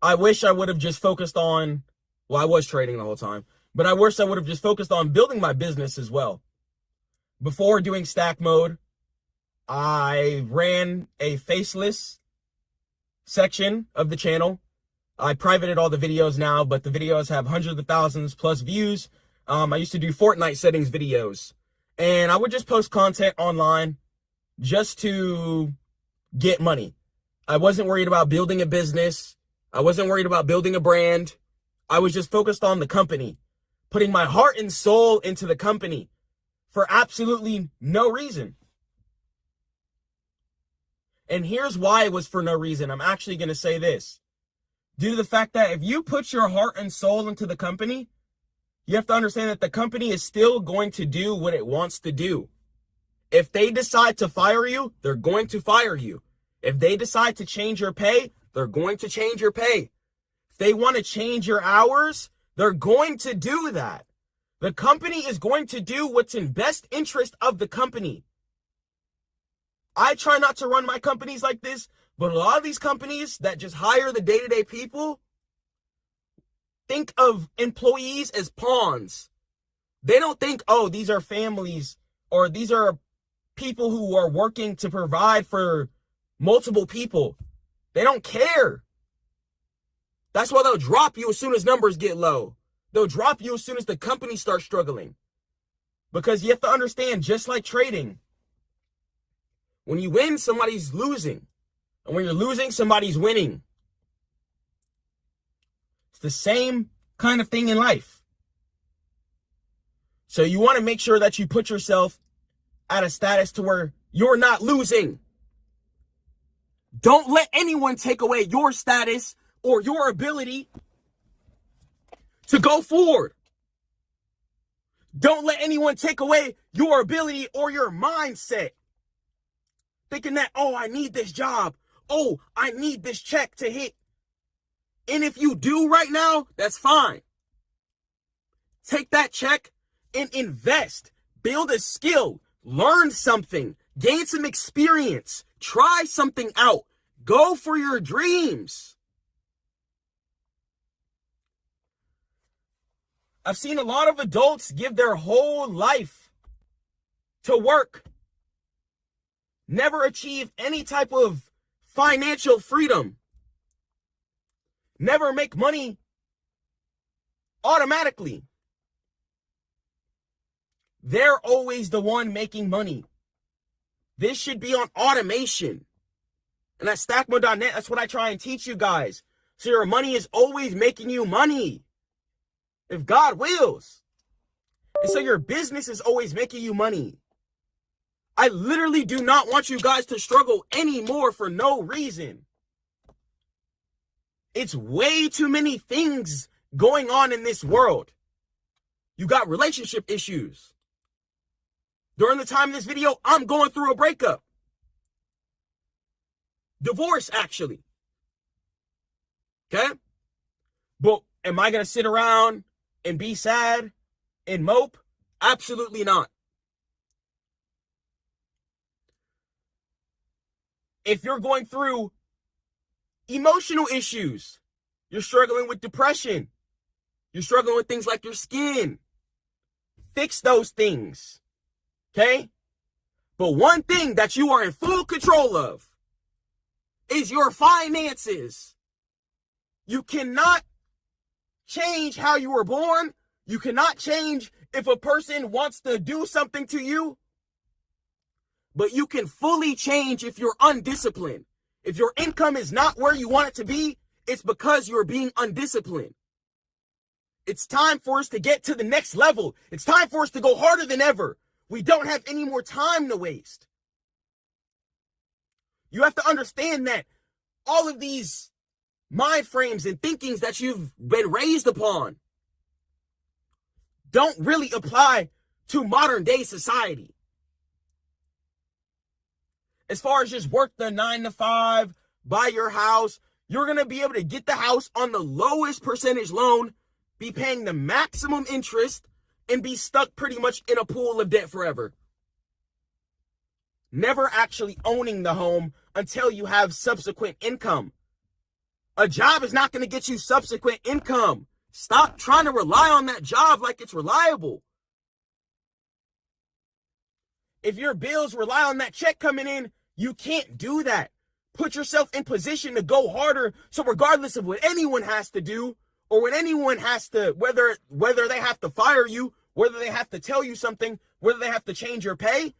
I wish I would have just focused on, well, I was trading the whole time, but I wish I would have just focused on building my business as well. Before doing stack mode, I ran a faceless section of the channel. I privated all the videos now, but the videos have hundreds of thousands plus views. I used to do Fortnite settings videos, and I would just post content online just to get money. I wasn't worried about building a business. I wasn't worried about building a brand. I was just focused on the company, putting my heart and soul into the company for absolutely no reason. And here's why it was for no reason. I'm actually going to say this. Due to the fact that if you put your heart and soul into the company, you have to understand that the company is still going to do what it wants to do. If they decide to fire you, they're going to fire you. If they decide to change your pay, they're going to change your pay. If they want to change your hours, they're going to do that. The company is going to do what's in best interest of the company. I try not to run my companies like this, but a lot of these companies that just hire the day-to-day people think of employees as pawns. They don't think, oh, these are families or these are people who are working to provide for multiple people. They don't care. That's why they'll drop you as soon as numbers get low. They'll drop you as soon as the company starts struggling. Because you have to understand, just like trading, when you win, somebody's losing. And when you're losing, somebody's winning. It's the same kind of thing in life. So you want to make sure that you put yourself at a status to where you're not losing. Don't let anyone take away your status or your ability to go forward. Don't let anyone take away your ability or your mindset. Thinking that, oh, I need this job. Oh, I need this check to hit. And if you do right now, that's fine. Take that check and invest. Build a skill. Learn something. Gain some experience. Try something out. Go for your dreams. I've seen a lot of adults give their whole life to work. Never achieve any type of financial freedom. Never make money automatically. They're always the one making money. This should be on automation. And at Stackmode.net, that's what I try and teach you guys. So your money is always making you money, if God wills. And so your business is always making you money. I literally do not want you guys to struggle anymore for no reason. It's way too many things going on in this world. You got relationship issues. During the time of this video, I'm going through a breakup. Divorce, actually. Okay? But am I going to sit around and be sad and mope? Absolutely not. If you're going through emotional issues, you're struggling with depression, you're struggling with things like your skin, fix those things. Okay? But one thing that you are in full control of is your finances. You cannot change how you were born. You cannot change if a person wants to do something to you. But you can fully change if you're undisciplined. If your income is not where you want it to be, it's because you're being undisciplined. It's time for us to get to the next level. It's time for us to go harder than ever. We don't have any more time to waste. You have to understand that all of these mind frames and thinkings that you've been raised upon don't really apply to modern day society. As far as just work the 9 to 5, buy your house, you're going to be able to get the house on the lowest percentage loan, be paying the maximum interest, and be stuck pretty much in a pool of debt forever. Never actually owning the home until you have subsequent income. A job is not going to get you subsequent income. Stop trying to rely on that job like it's reliable. If your bills rely on that check coming in, you can't do that. Put yourself in position to go harder. So regardless of what anyone has to do, or what anyone has to, whether they have to fire you, whether they have to tell you something, whether they have to change your pay,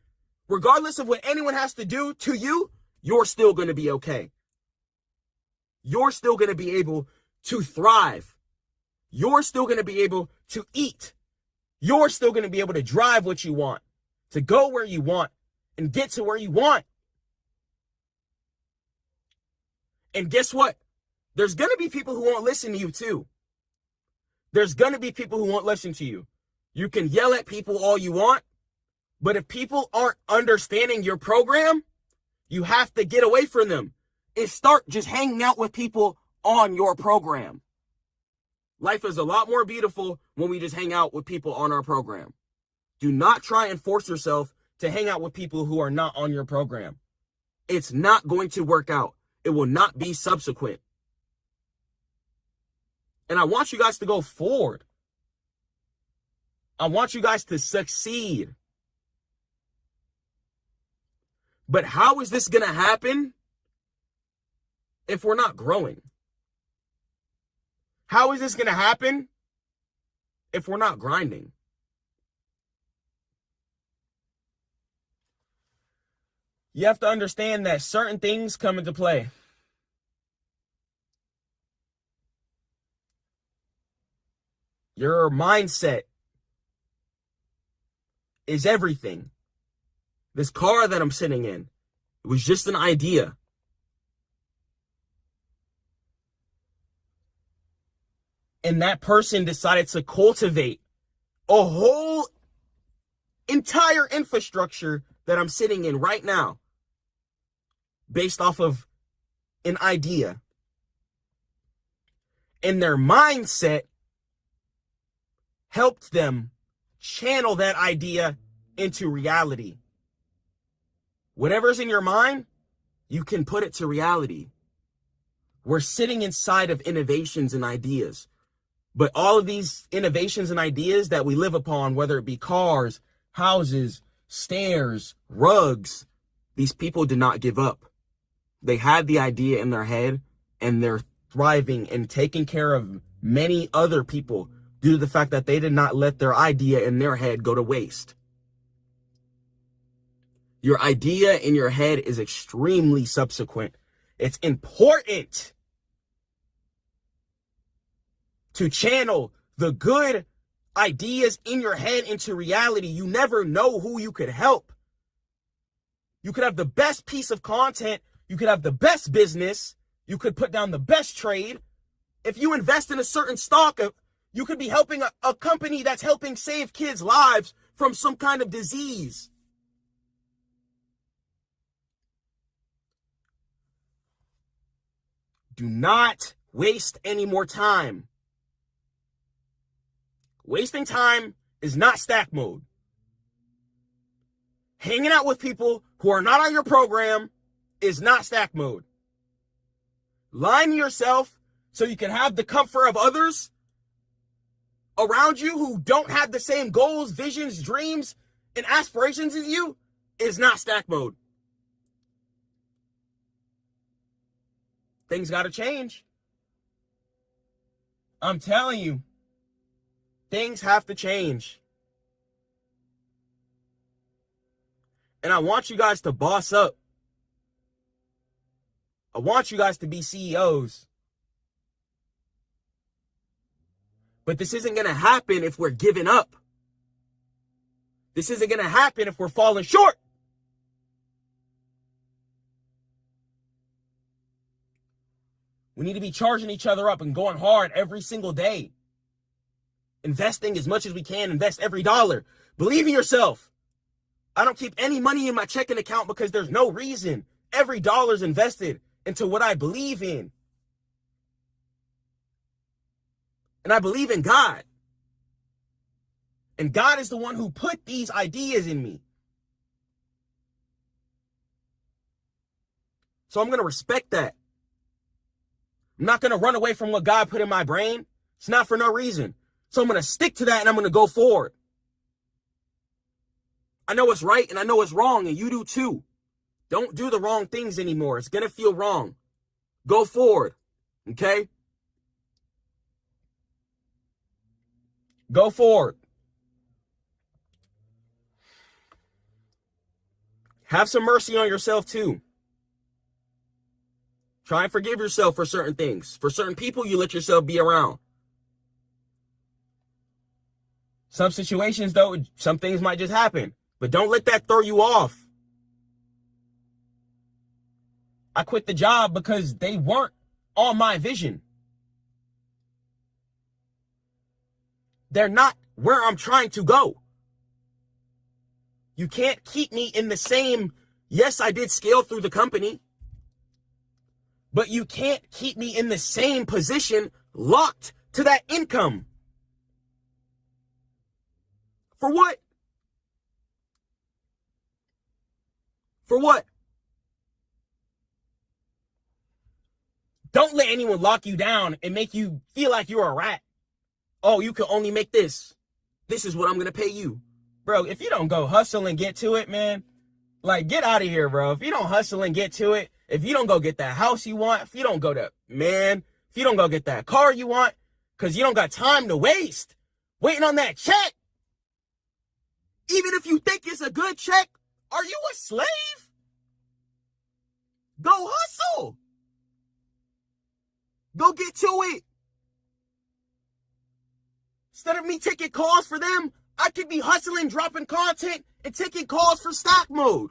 regardless of what anyone has to do to you, you're still going to be okay. You're still going to be able to thrive. You're still going to be able to eat. You're still going to be able to drive what you want, to go where you want, and get to where you want. And guess what? There's going to be people who won't listen to you too. There's going to be people who won't listen to you. You can yell at people all you want, but if people aren't understanding your program, you have to get away from them and start just hanging out with people on your program. Life is a lot more beautiful when we just hang out with people on our program. Do not try and force yourself to hang out with people who are not on your program. It's not going to work out. It will not be subsequent. And I want you guys to go forward. I want you guys to succeed. But how is this going to happen if we're not growing? How is this going to happen if we're not grinding? You have to understand that certain things come into play. Your mindset is everything. This car that I'm sitting in, it was just an idea. And that person decided to cultivate a whole entire infrastructure that I'm sitting in right now based off of an idea. And their mindset helped them channel that idea into reality. Whatever's in your mind, you can put it to reality. We're sitting inside of innovations and ideas. But all of these innovations and ideas that we live upon, whether it be cars, houses, stairs, rugs, these people did not give up. They had the idea in their head and they're thriving and taking care of many other people due to the fact that they did not let their idea in their head go to waste. Your idea in your head is extremely subsequent. It's important to channel the good ideas in your head into reality. You never know who you could help. You could have the best piece of content. You could have the best business. You could put down the best trade. If you invest in a certain stock, you could be helping a company that's helping save kids' lives from some kind of disease. Do not waste any more time. Wasting time is not stack mode. Hanging out with people who are not on your program is not stack mode. Lying to yourself so you can have the comfort of others around you who don't have the same goals, visions, dreams, and aspirations as you is not stack mode. Things got to change. I'm telling you, things have to change. And I want you guys to boss up. I want you guys to be CEOs. But this isn't going to happen if we're giving up. This isn't going to happen if we're falling short. We need to be charging each other up and going hard every single day. Investing as much as we can. Invest every dollar. Believe in yourself. I don't keep any money in my checking account because there's no reason. Every dollar's invested into what I believe in. And I believe in God. And God is the one who put these ideas in me. So I'm going to respect that. I'm not going to run away from what God put in my brain. It's not for no reason. So I'm going to stick to that and I'm going to go forward. I know what's right and I know what's wrong, and you do too. Don't do the wrong things anymore. It's going to feel wrong. Go forward. Okay? Go forward. Have some mercy on yourself too. Try and forgive yourself for certain things. For certain people you let yourself be around. Some situations, though, some things might just happen. But don't let that throw you off. I quit the job because they weren't on my vision. They're not where I'm trying to go. You can't keep me in the same, yes, I did scale through the company, but you can't keep me in the same position locked to that income. For what? For what? Don't let anyone lock you down and make you feel like you're a rat. Oh, you can only make this. This is what I'm going to pay you. Bro, if you don't go hustle and get to it, man, like, get out of here, bro. If you don't hustle and get to it, if you don't go get that house you want, if you don't go to, man, if you don't go get that car you want, because you don't got time to waste waiting on that check. Even if you think it's a good check, are you a slave? Go hustle. Go get to it. Instead of me taking calls for them, I could be hustling, dropping content, and taking calls for Stack Mode.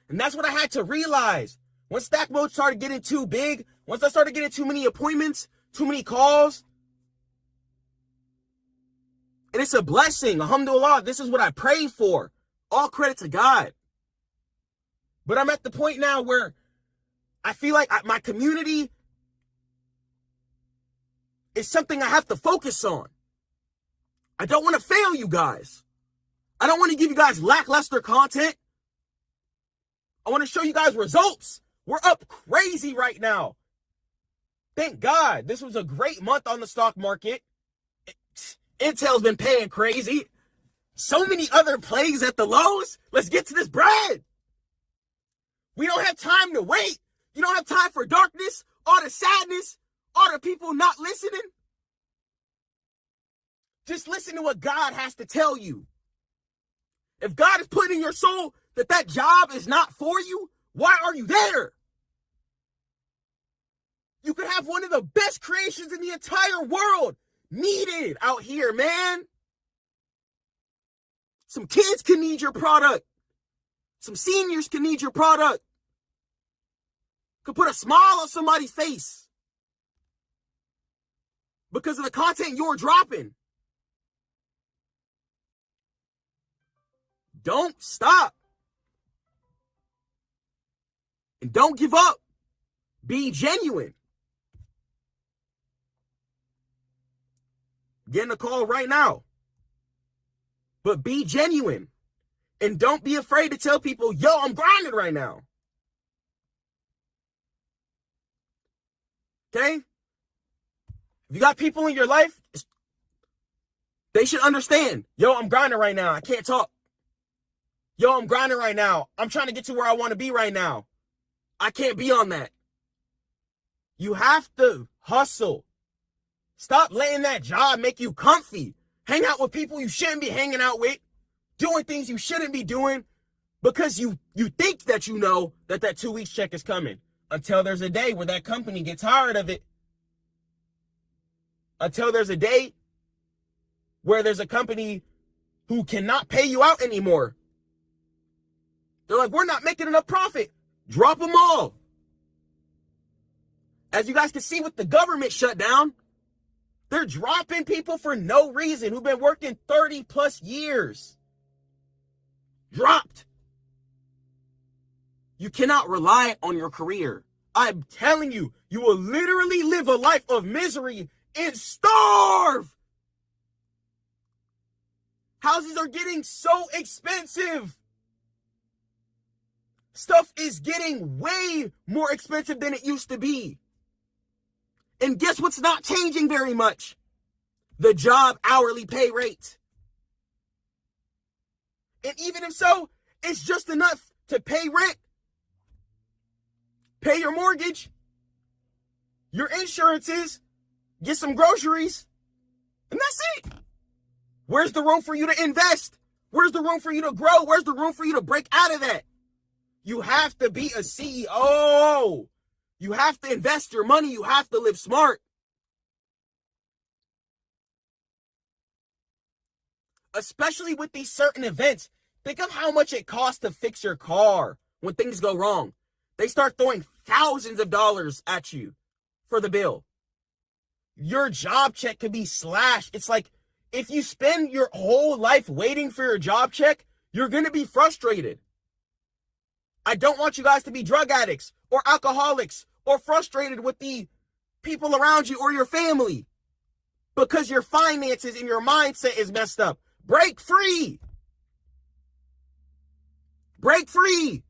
And that's what I had to realize. When Stack Mode started getting too big, once I started getting too many appointments, too many calls. And it's a blessing. Alhamdulillah, this is what I prayed for. All credit to God. But I'm at the point now where I feel like my community is something I have to focus on. I don't want to fail you guys. I don't want to give you guys lackluster content. I want to show you guys results. We're up crazy right now. Thank God. This was a great month on the stock market. Intel's been paying crazy. So many other plays at the lows. Let's get to this bread. We don't have time to wait. You don't have time for darkness, all the sadness, all the people not listening. Just listen to what God has to tell you. If God is putting in your soul that job is not for you, why are you there? You could have one of the best creations in the entire world needed out here, man. Some kids can need your product. Some seniors can need your product. Could put a smile on somebody's face because of the content you're dropping. Don't stop. And don't give up. Be genuine. Getting a call right now. But be genuine. And don't be afraid to tell people, yo, I'm grinding right now. Okay? If you got people in your life, they should understand. Yo, I'm grinding right now. I can't talk. Yo, I'm grinding right now. I'm trying to get to where I want to be right now. I can't be on that. You have to hustle. Stop letting that job make you comfy. Hang out with people you shouldn't be hanging out with. Doing things you shouldn't be doing because you think that you know that 2 weeks check is coming. Until there's a day where that company gets tired of it. Until there's a day where there's a company who cannot pay you out anymore. They're like, we're not making enough profit. Drop them all. As you guys can see with the government shutdown, they're dropping people for no reason who've been working 30 plus years. Dropped. You cannot rely on your career. I'm telling you, you will literally live a life of misery and starve. Houses are getting so expensive. Stuff is getting way more expensive than it used to be. And guess what's not changing very much? The job hourly pay rate. And even if so, it's just enough to pay rent, pay your mortgage, your insurances, get some groceries, and that's it. Where's the room for you to invest? Where's the room for you to grow? Where's the room for you to break out of that? You have to be a CEO. You have to invest your money. You have to live smart. Especially with these certain events. Think of how much it costs to fix your car when things go wrong. They start throwing thousands of dollars at you for the bill. Your job check could be slashed. It's like if you spend your whole life waiting for your job check, you're going to be frustrated. I don't want you guys to be drug addicts or alcoholics or frustrated with the people around you or your family because your finances and your mindset is messed up. Break free. Break free.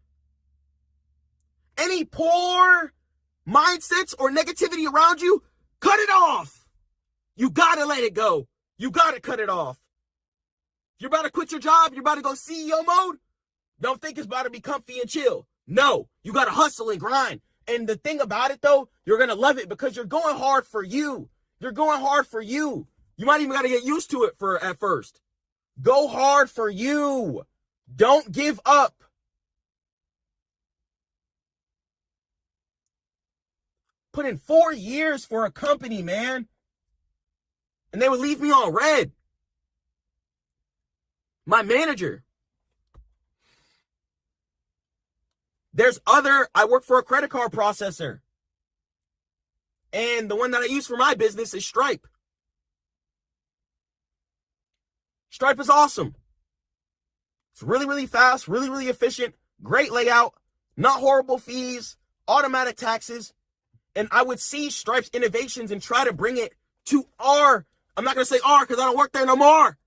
Any poor mindsets or negativity around you, cut it off. You gotta let it go. You gotta cut it off. You're about to quit your job, you're about to go CEO mode, don't think it's about to be comfy and chill. No, you gotta hustle and grind. And the thing about it though, you're gonna love it because you're going hard for you. You're going hard for you. You might even gotta get used to it at first. Go hard for you. Don't give up. Put in 4 years for a company, man. And they would leave me on red. My manager. I work for a credit card processor. And the one that I use for my business is Stripe. Stripe is awesome. It's really, really fast, really, really efficient, great layout, not horrible fees, automatic taxes. And I would see Stripe's innovations and try to bring it to I'm not going to say R because I don't work there no more.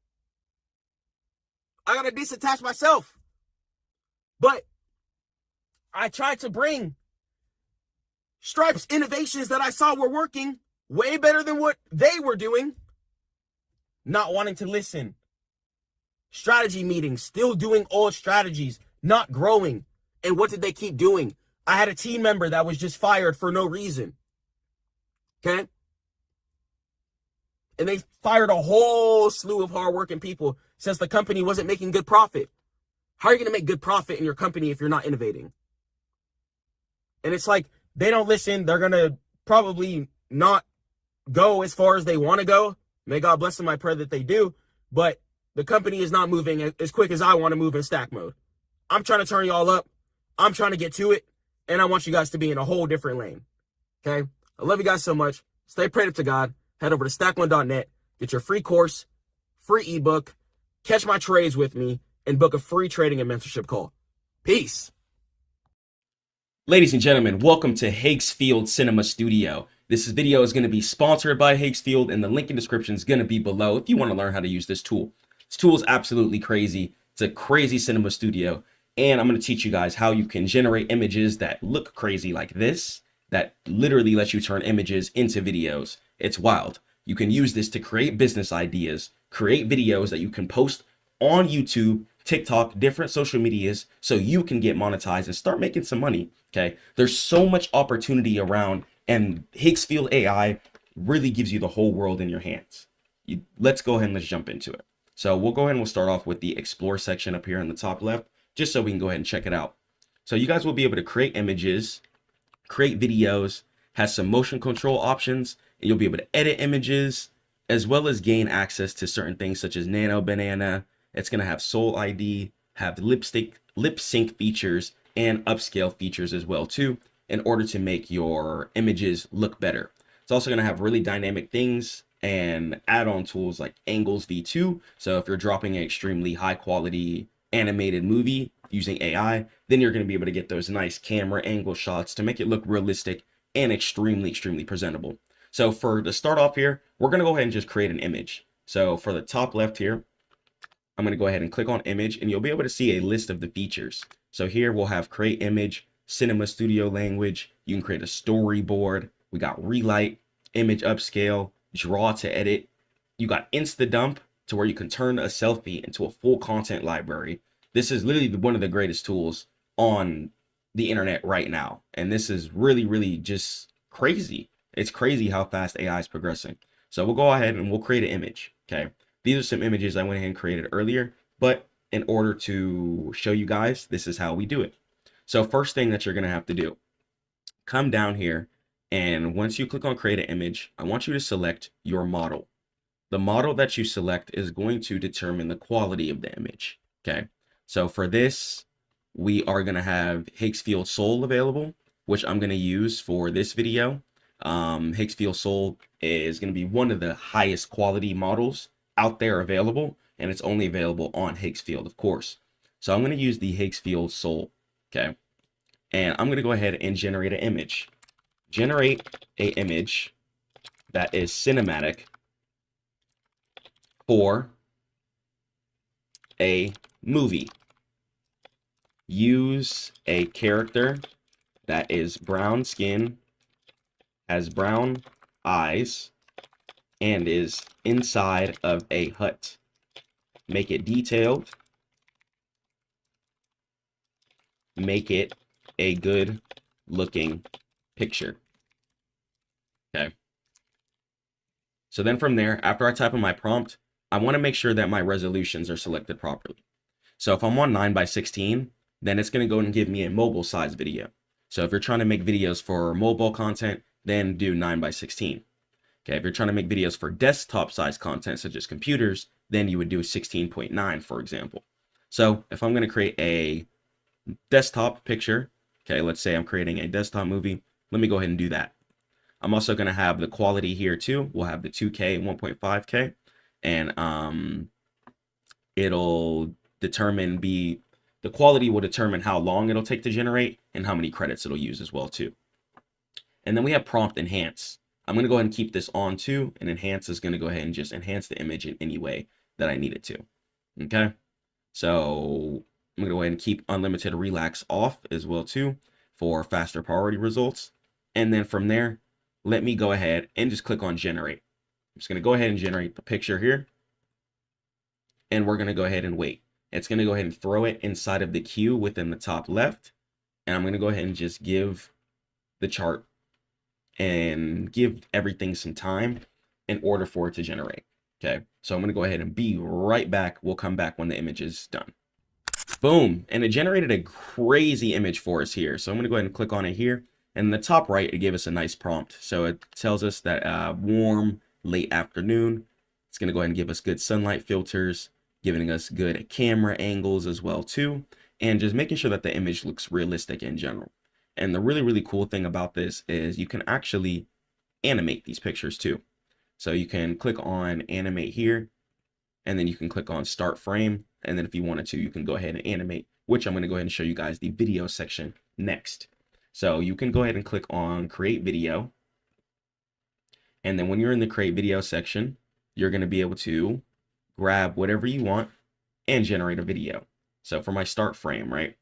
I got to disattach myself. But I tried to bring Stripe's innovations that I saw were working way better than what they were doing. Not wanting to listen. Strategy meetings, still doing old strategies, not growing. And what did they keep doing? I had a team member that was just fired for no reason. Okay? And they fired a whole slew of hardworking people since the company wasn't making good profit. How are you going to make good profit in your company if you're not innovating? And it's like, they don't listen. They're going to probably not go as far as they want to go. May God bless them. I pray that they do. But the company is not moving as quick as I want to move in stack mode. I'm trying to turn y'all up. I'm trying to get to it. And I want you guys to be in a whole different lane. Okay? I love you guys so much. Stay prayed up to God. Head over to stackmode.net. Get your free course, free ebook, catch my trades with me, and book a free trading and mentorship call. Peace.
Ladies and gentlemen, welcome to Hakesfield Cinema Studio. This video is going to be sponsored by Hakesfield, and the link in the description is going to be below if you want to learn how to use this tool. This tool is absolutely crazy. It's a crazy cinema studio, and I'm going to teach you guys how you can generate images that look crazy like this, that literally lets you turn images into videos. It's wild. You can use this to create business ideas, create videos that you can post on YouTube, TikTok, different social medias, so you can get monetized and start making some money. Okay, there's so much opportunity around, and Hakesfield AI really gives you the whole world in your hands. Let's go ahead and let's jump into it. So we'll go ahead and we'll start off with the explore section up here in the top left, just so we can go ahead and check it out. So you guys will be able to create images, create videos, has some motion control options, and you'll be able to edit images, as well as gain access to certain things such as Nano Banana. It's going to have Soul ID, have lip sync features, and upscale features as well too, in order to make your images look better. It's also going to have really dynamic things and add-on tools like Angles V2. So if you're dropping an extremely high quality animated movie using AI, then you're going to be able to get those nice camera angle shots to make it look realistic and extremely presentable. So to start off here, we're going to go ahead and just create an image. So for the top left here, I'm going to go ahead and click on image, and you'll be able to see a list of the features. So here we'll have create image, cinema studio language. You can create a storyboard. We got relight, image upscale, draw to edit. You got insta dump, to where you can turn a selfie into a full content library. This is literally one of the greatest tools on the internet right now. And this is really just crazy. It's crazy how fast AI is progressing. So we'll go ahead and we'll create an image. Okay. These are some images I went ahead and created earlier, but in order to show you guys, this is how we do it. So first thing that you're going to have to do, come down here, and once you click on create an image, I want you to select your model. The model that you select is going to determine the quality of the image. Okay. So for this, we are going to have Hakesfield Soul available, which I'm going to use for this video. Hakesfield Soul is going to be one of the highest quality models out there available, and it's only available on Hakesfield, of course. So I'm going to use the Hakesfield Soul. Okay. And I'm going to go ahead and generate an image. Generate a image that is cinematic for a movie. Use a character that is brown skin, has brown eyes, and is inside of a hut. Make it detailed. Make it a good looking picture. Okay. So then from there, after I type in my prompt, I want to make sure that my resolutions are selected properly. So if I'm on 9:16, then it's going to go and give me a mobile size video. So if you're trying to make videos for mobile content, then do 9:16. Okay, if you're trying to make videos for desktop size content, such as computers, then you would do 16.9, for example. So if I'm going to create a desktop picture, okay, let's say I'm creating a desktop movie, let me go ahead and do that. I'm also going to have the quality here too. We'll have the 2K and 1.5K, and it'll determine the quality will determine how long it'll take to generate and how many credits it'll use as well too. And then we have prompt enhance. I'm going to go ahead and keep this on too, and enhance is going to go ahead and just enhance the image in any way that I need it to. Okay, so I'm going to go ahead and keep unlimited relax off as well too for faster priority results. And then from there, let me go ahead and just click on generate. I'm just going to go ahead and generate the picture here, and we're going to go ahead and wait. It's going to go ahead and throw it inside of the queue within the top left, and I'm going to go ahead and just give the chart and give everything some time in order for it to generate. Okay, so I'm going to go ahead and be right back. We'll come back when the image is done. Boom, and it generated a crazy image for us here. So I'm going to go ahead and click on it here, and in the top right, it gave us a nice prompt. So it tells us that warm, late afternoon. It's going to go ahead and give us good sunlight filters, giving us good camera angles as well too, and just making sure that the image looks realistic in general. And the really, really cool thing about this is you can actually animate these pictures too. So you can click on animate here, and then you can click on start frame. And then if you wanted to, you can go ahead and animate, which I'm going to go ahead and show you guys the video section next. So you can go ahead and click on create video. And then when you're in the create video section, you're going to be able to grab whatever you want and generate a video. So for my start frame, right?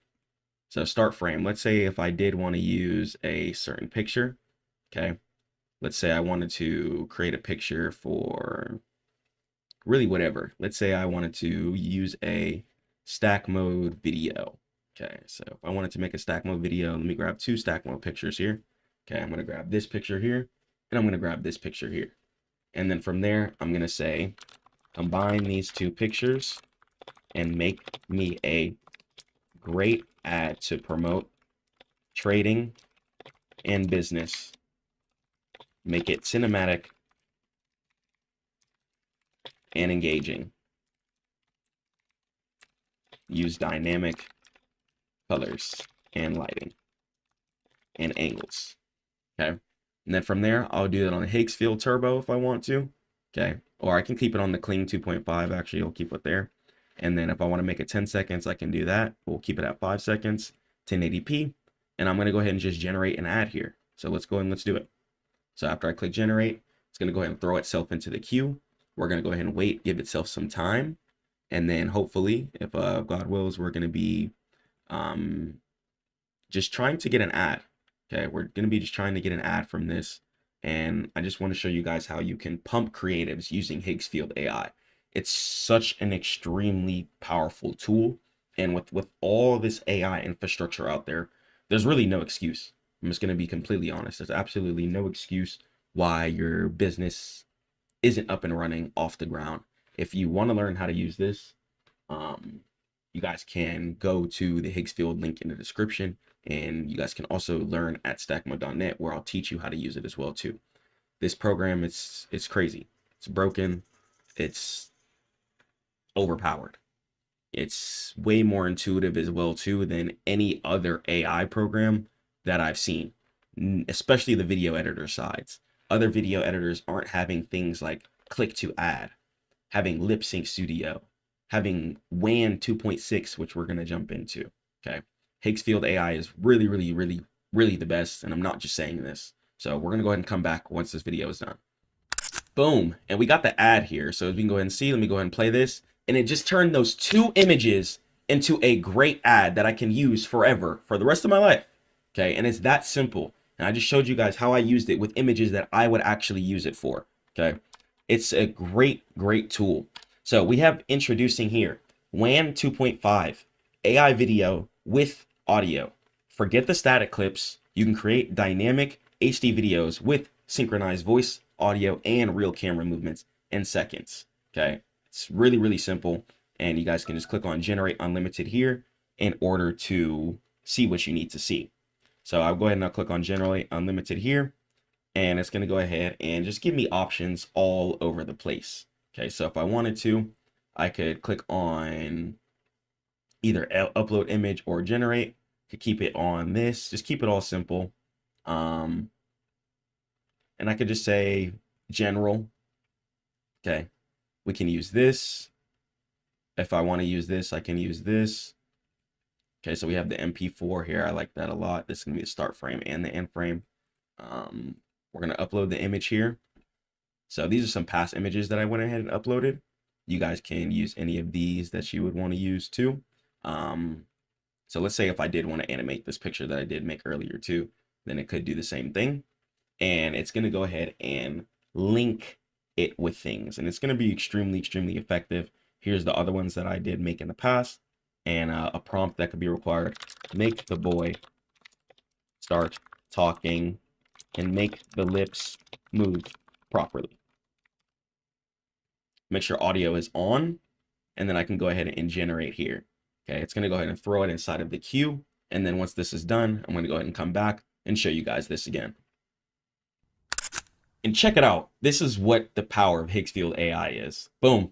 So start frame, let's say if I did want to use a certain picture, okay? Let's say I wanted to create a picture for really whatever. Let's say I wanted to use a stack mode video. Okay, so if I wanted to make a stack mode video, let me grab two stack mode pictures here. Okay, I'm going to grab this picture here, and I'm going to grab this picture here. And then from there, I'm going to say, combine these two pictures and make me a great ad to promote trading and business. Make it cinematic and engaging. Use dynamic colors and lighting and angles. Okay. And then from there, I'll do it on the Higgsfield Turbo if I want to. Okay. Or I can keep it on the Kling 2.5. Actually, I'll keep it there. And then if I want to make it 10 seconds, I can do that. We'll keep it at 5 seconds, 1080p. And I'm going to go ahead and just generate an ad here. So let's go and let's do it. So after I click generate, it's going to go ahead and throw itself into the queue. We're going to go ahead and wait, give itself some time. And then hopefully, if God wills, we're going to be just trying to get an ad. Okay, we're going to be just trying to get an ad from this. And I just want to show you guys how you can pump creatives using Higgsfield AI. It's such an extremely powerful tool. And with all this AI infrastructure out there, there's really no excuse. I'm just going to be completely honest. There's absolutely no excuse why your business isn't up and running off the ground. If you want to learn how to use this, you guys can go to the Higgsfield link in the description, and you guys can also learn at Stackmode.net, where I'll teach you how to use it as well too. This program, it's crazy. It's broken. It's overpowered. It's way more intuitive as well too than any other AI program that I've seen, especially the video editor sides. Other video editors aren't having things like click to add, having lip sync studio, having WAN 2.6, which we're going to jump into. Okay. Higgsfield AI is really, really, really, really the best. And I'm not just saying this. So we're going to go ahead and come back once this video is done. Boom. And we got the ad here. So as we can go ahead and see, let me go ahead and play this. And it just turned those two images into a great ad that I can use forever for the rest of my life. Okay. And it's that simple. And I just showed you guys how I used it with images that I would actually use it for. Okay. It's a great, great tool. So we have introducing here WAN 2.5 AI video with audio. Forget the static clips. You can create dynamic HD videos with synchronized voice, audio, and real camera movements in seconds. Okay. It's really, really simple. And you guys can just click on generate unlimited here in order to see what you need to see. So I'll go ahead and I'll click on generate unlimited here. And it's going to go ahead and just give me options all over the place. Okay, so if I wanted to, I could click on either upload image or generate. Could keep it on this. Just keep it all simple. and I could just say general. Okay, we can use this. If I want to use this, I can use this. Okay, so we have the MP4 here. I like that a lot. This is gonna be the start frame and the end frame. We're gonna upload the image here. So these are some past images that I went ahead and uploaded. You guys can use any of these that you would want to use too. So let's say if I did want to animate this picture that I did make earlier too, then it could do the same thing. And it's going to go ahead and link it with things. And it's going to be extremely, extremely effective. Here's the other ones that I did make in the past. And a prompt that could be required. Make the boy start talking and make the lips move properly. Make sure audio is on, and then I can go ahead and generate here. Okay, it's going to go ahead and throw it inside of the queue. And then once this is done, I'm going to go ahead and come back and show you guys this again. And check it out. This is what the power of Higgsfield AI is. Boom.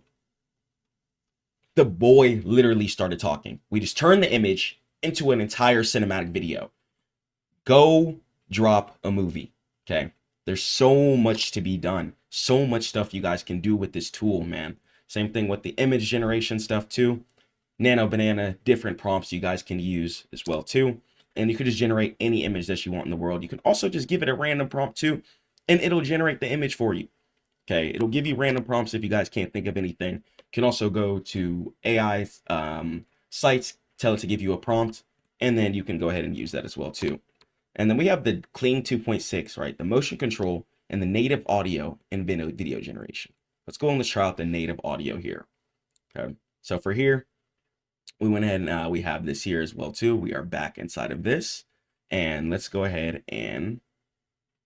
The boy literally started talking. We just turned the image into an entire cinematic video. Go drop a movie. Okay. There's so much to be done. So much stuff you guys can do with this tool, man. Same thing with the image generation stuff too. Nano Banana, different prompts you guys can use as well too. And you could just generate any image that you want in the world. You can also just give it a random prompt too, and it'll generate the image for you. Okay, it'll give you random prompts if you guys can't think of anything. You can also go to AI sites, tell it to give you a prompt, and then you can go ahead and use that as well too. And then we have the Clean 2.6, right? The motion control and the native audio and video generation. Let's go and let's try out the native audio here. Okay, so for here, we went ahead and we have this here as well too. We are back inside of this, and let's go ahead and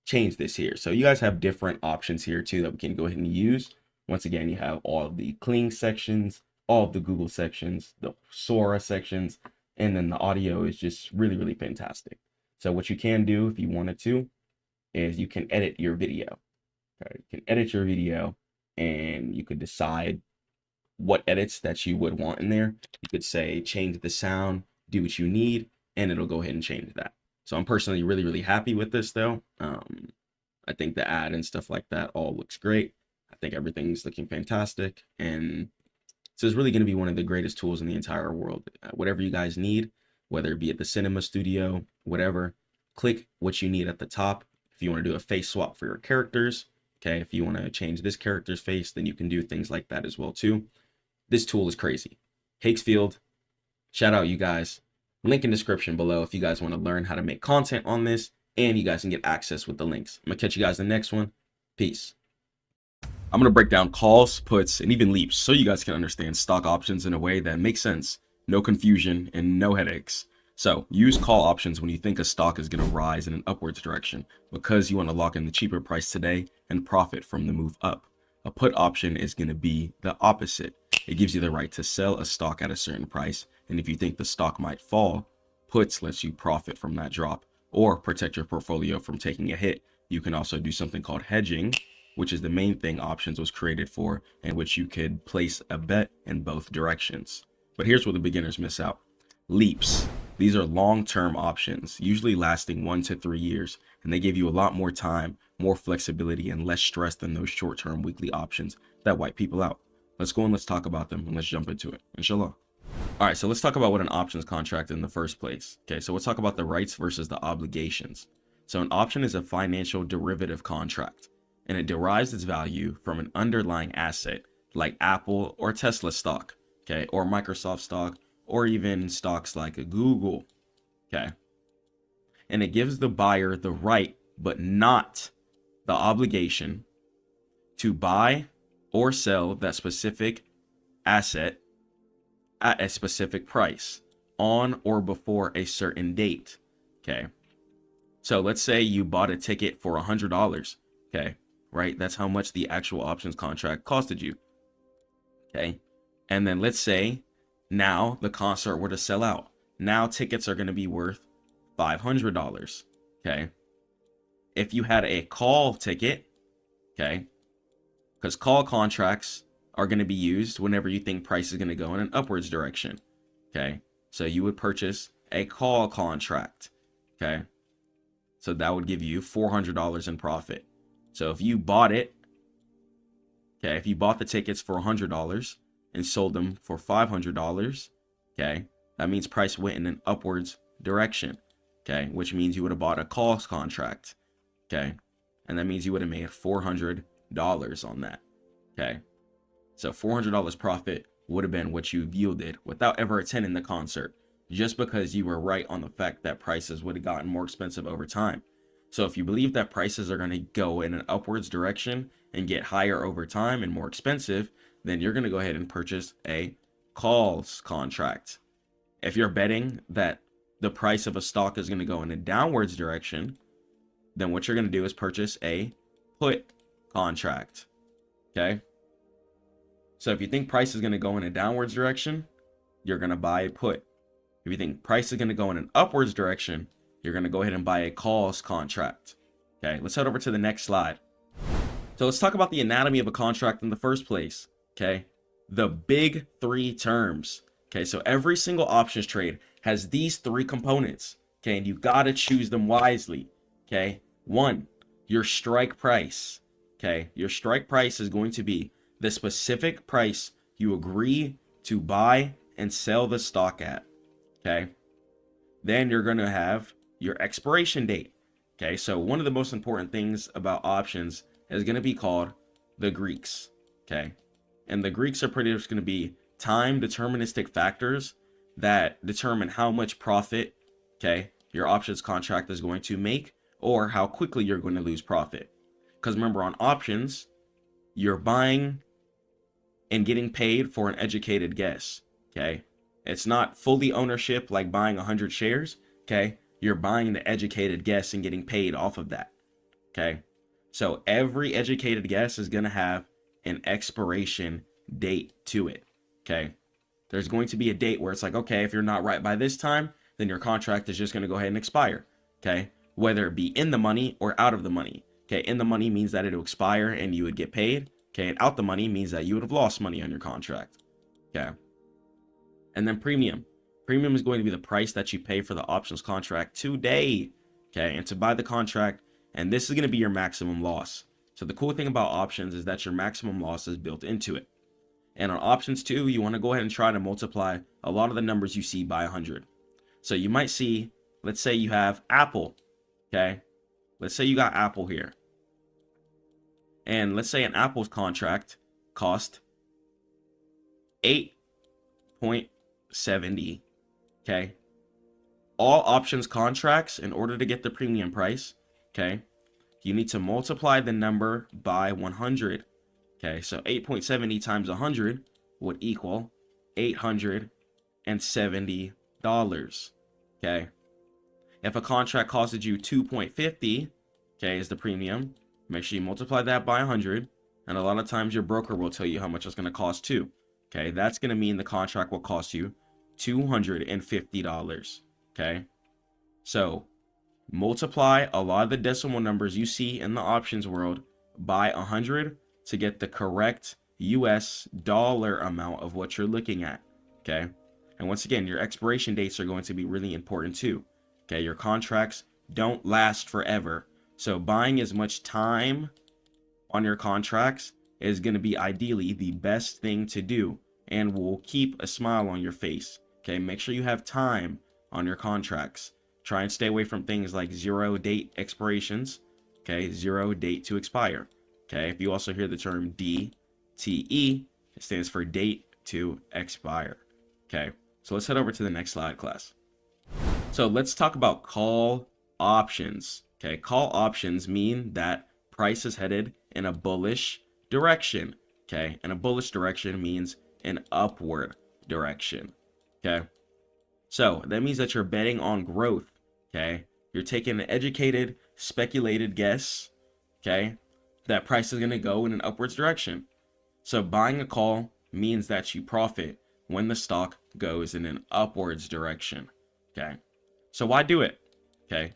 change this here. So you guys have different options here too that we can go ahead and use. Once again, you have all of the Kling sections, all of the Google sections, the Sora sections, and then the audio is just really, really fantastic. So what you can do if you wanted to is you can edit your video. Okay? You can edit your video, and you could decide what edits that you would want in there. You could say change the sound, do what you need, and it'll go ahead and change that. So I'm personally really, really happy with this though. I think the ad and stuff like that all looks great. I think everything's looking fantastic. And so it's really going to be one of the greatest tools in the entire world. Whatever you guys need, whether it be at the cinema studio, whatever, click what you need at the top. If you want to do a face swap for your characters, okay, if you want to change this character's face, then you can do things like that as well too. This tool is crazy. Higgsfield, shout out you guys. Link in description below if you guys want to learn how to make content on this, and you guys can get access with the links. I'm going to catch you guys in the next one. Peace. I'm going to break down calls, puts, and even leaps so you guys can understand stock options in a way that makes sense, no confusion, and no headaches. So use call options when you think a stock is going to rise in an upwards direction because you want to lock in the cheaper price today and profit from the move up. A put option is going to be the opposite. It gives you the right to sell a stock at a certain price, and if you think the stock might fall, puts lets you profit from that drop or protect your portfolio from taking a hit. You can also do something called hedging, which is the main thing options was created for, in which you could place a bet in both directions. But here's where the beginners miss out. Leaps. These are long-term options, usually lasting 1 to 3 years, and they give you a lot more time, more flexibility, and less stress than those short-term weekly options that wipe people out. Let's go and let's talk about them, and let's jump into it, inshallah. All right, so let's talk about what an options contract is in the first place. Okay, so we'll talk about the rights versus the obligations. So an option is a financial derivative contract, and it derives its value from an underlying asset like Apple or Tesla stock, okay, or Microsoft stock, or even stocks like Google, okay? And it gives the buyer the right, but not the obligation to buy or sell that specific asset at a specific price on or before a certain date, okay? So let's say you bought a ticket for $100, okay, right? That's how much the actual options contract costed you, okay? And then let's say now the concert were to sell out. Now tickets are going to be worth $500, okay? If you had a call ticket, okay, because call contracts are going to be used whenever you think price is going to go in an upwards direction, okay? So you would purchase a call contract, okay? So that would give you $400 in profit. So if you bought it, okay, if you bought the tickets for $100 and sold them for $500, okay, that means price went in an upwards direction, okay, which means you would have bought a call contract, okay, and that means you would have made $400 on that, okay. So $400 profit would have been what you yielded without ever attending the concert, just because you were right on the fact that prices would have gotten more expensive over time. So if you believe that prices are going to go in an upwards direction and get higher over time and more expensive, then you're going to go ahead and purchase a calls contract. If you're betting that the price of a stock is going to go in a downwards direction, then what you're going to do is purchase a put contract. Okay. So if you think price is going to go in a downwards direction, you're going to buy a put. If you think price is going to go in an upwards direction, you're going to go ahead and buy a calls contract. Okay, let's head over to the next slide. So let's talk about the anatomy of a contract in the first place. Okay, the big three terms. Okay, so every single options trade has these three components. Okay, and you got to choose them wisely. Okay, one, your strike price. Okay, your strike price is going to be the specific price you agree to buy and sell the stock at. Okay, then you're going to have your expiration date. Okay, so one of the most important things about options is going to be called the Greeks. Okay, and the Greeks are pretty much going to be time deterministic factors that determine how much profit, okay, your options contract is going to make, or how quickly you're going to lose profit. Because remember, on options, you're buying and getting paid for an educated guess. Okay, it's not fully ownership like buying 100 shares. Okay, you're buying the educated guess and getting paid off of that. Okay, so every educated guess is going to have an expiration date to it. Okay, there's going to be a date where it's like, okay, if you're not right by this time, then your contract is just going to go ahead and expire. Okay, whether it be in the money or out of the money. Okay, in the money means that it'll expire and you would get paid. Okay, and out the money means that you would have lost money on your contract. Okay, and then premium. Premium is going to be the price that you pay for the options contract today. Okay, and to buy the contract, and this is going to be your maximum loss. So the cool thing about options is that your maximum loss is built into it. And on options too, you want to go ahead and try to multiply a lot of the numbers you see by 100. So you might see, let's say you have Apple. Okay, let's say you got Apple here. And let's say an Apple's contract cost 8.70. Okay, all options contracts, in order to get the premium price, okay, you need to multiply the number by 100. Okay, so 8.70 times 100 would equal $870. Okay, if a contract costed you 2.50, okay, is the premium, make sure you multiply that by 100, and a lot of times your broker will tell you how much it's going to cost too. Okay, that's going to mean the contract will cost you $250. Okay, so multiply a lot of the decimal numbers you see in the options world by 100 to get the correct US dollar amount of what you're looking at. Okay, and once again, your expiration dates are going to be really important too. Okay, your contracts don't last forever, so buying as much time on your contracts is going to be ideally the best thing to do and will keep a smile on your face. Okay, make sure you have time on your contracts. Try and stay away from things like 0 date expirations. Okay, 0 date to expire. Okay, if you also hear the term DTE, it stands for date to expire. Okay, so let's head over to the next slide, class. So let's talk about call options. Okay, call options mean that price is headed in a bullish direction. Okay, and a bullish direction means an upward direction. Okay, so that means that you're betting on growth. Okay, you're taking an educated, speculated guess. Okay, that price is going to go in an upwards direction. So buying a call means that you profit when the stock goes in an upwards direction. Okay, so why do it? Okay,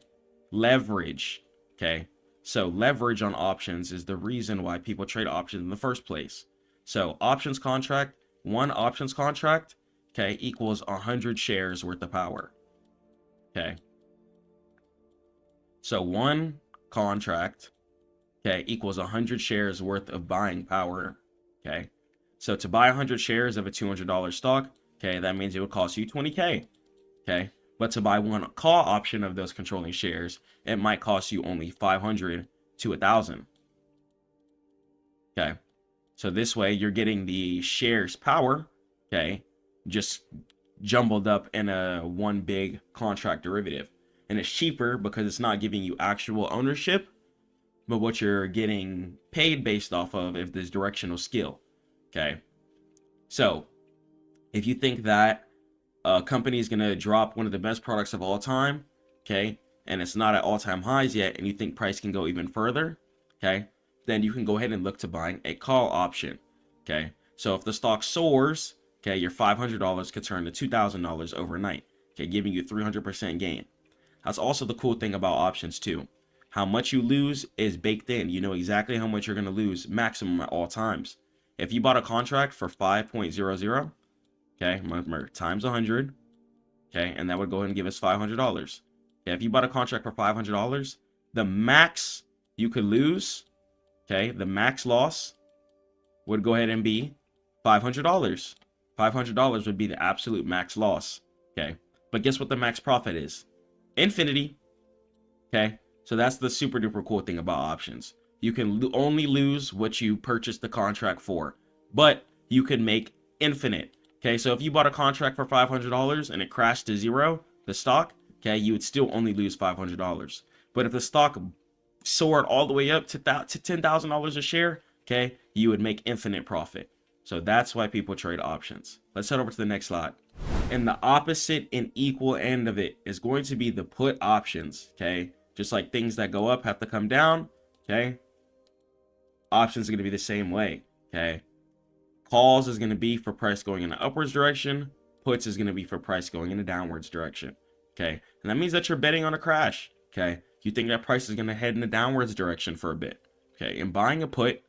leverage. Okay, so leverage on options is the reason why people trade options in the first place. So options contract, one options contract, okay, equals 100 shares worth of power. Okay, so one contract, okay, equals 100 shares worth of buying power, okay? So to buy 100 shares of a $200 stock, okay, that means it would cost you 20K, okay? But to buy one call option of those controlling shares, it might cost you only 500 to 1,000, okay? So this way you're getting the shares power, okay, just jumbled up in a one big contract derivative. And it's cheaper because it's not giving you actual ownership, but what you're getting paid based off of if this directional skill, okay? So if you think that a company is going to drop one of the best products of all time, okay, and it's not at all-time highs yet, and you think price can go even further, okay, then you can go ahead and look to buying a call option, okay? So if the stock soars, okay, your $500 could turn to $2,000 overnight, okay, giving you 300% gain. That's also the cool thing about options too. How much you lose is baked in. You know exactly how much you're going to lose maximum at all times. If you bought a contract for 5.00, okay, remember, times 100, okay, and that would go ahead and give us $500. Okay, if you bought a contract for $500, the max you could lose, okay, the max loss would go ahead and be $500. $500 would be the absolute max loss, okay? But guess what the max profit is? Infinity, okay? So that's the super duper cool thing about options. You can only lose what you purchased the contract for, but you can make infinite. Okay, so if you bought a contract for $500 and it crashed to zero, the stock, okay, you would still only lose $500. But if the stock soared all the way up to $10,000 a share, okay, you would make infinite profit. So that's why people trade options. Let's head over to the next slide. And the opposite and equal end of it is going to be the put options, okay? Just like things that go up have to come down, okay? Options are going to be the same way, okay? Calls is going to be for price going in the upwards direction. Puts is going to be for price going in the downwards direction. Okay. And that means that you're betting on a crash. Okay. You think that price is going to head in the downwards direction for a bit. Okay. And buying a put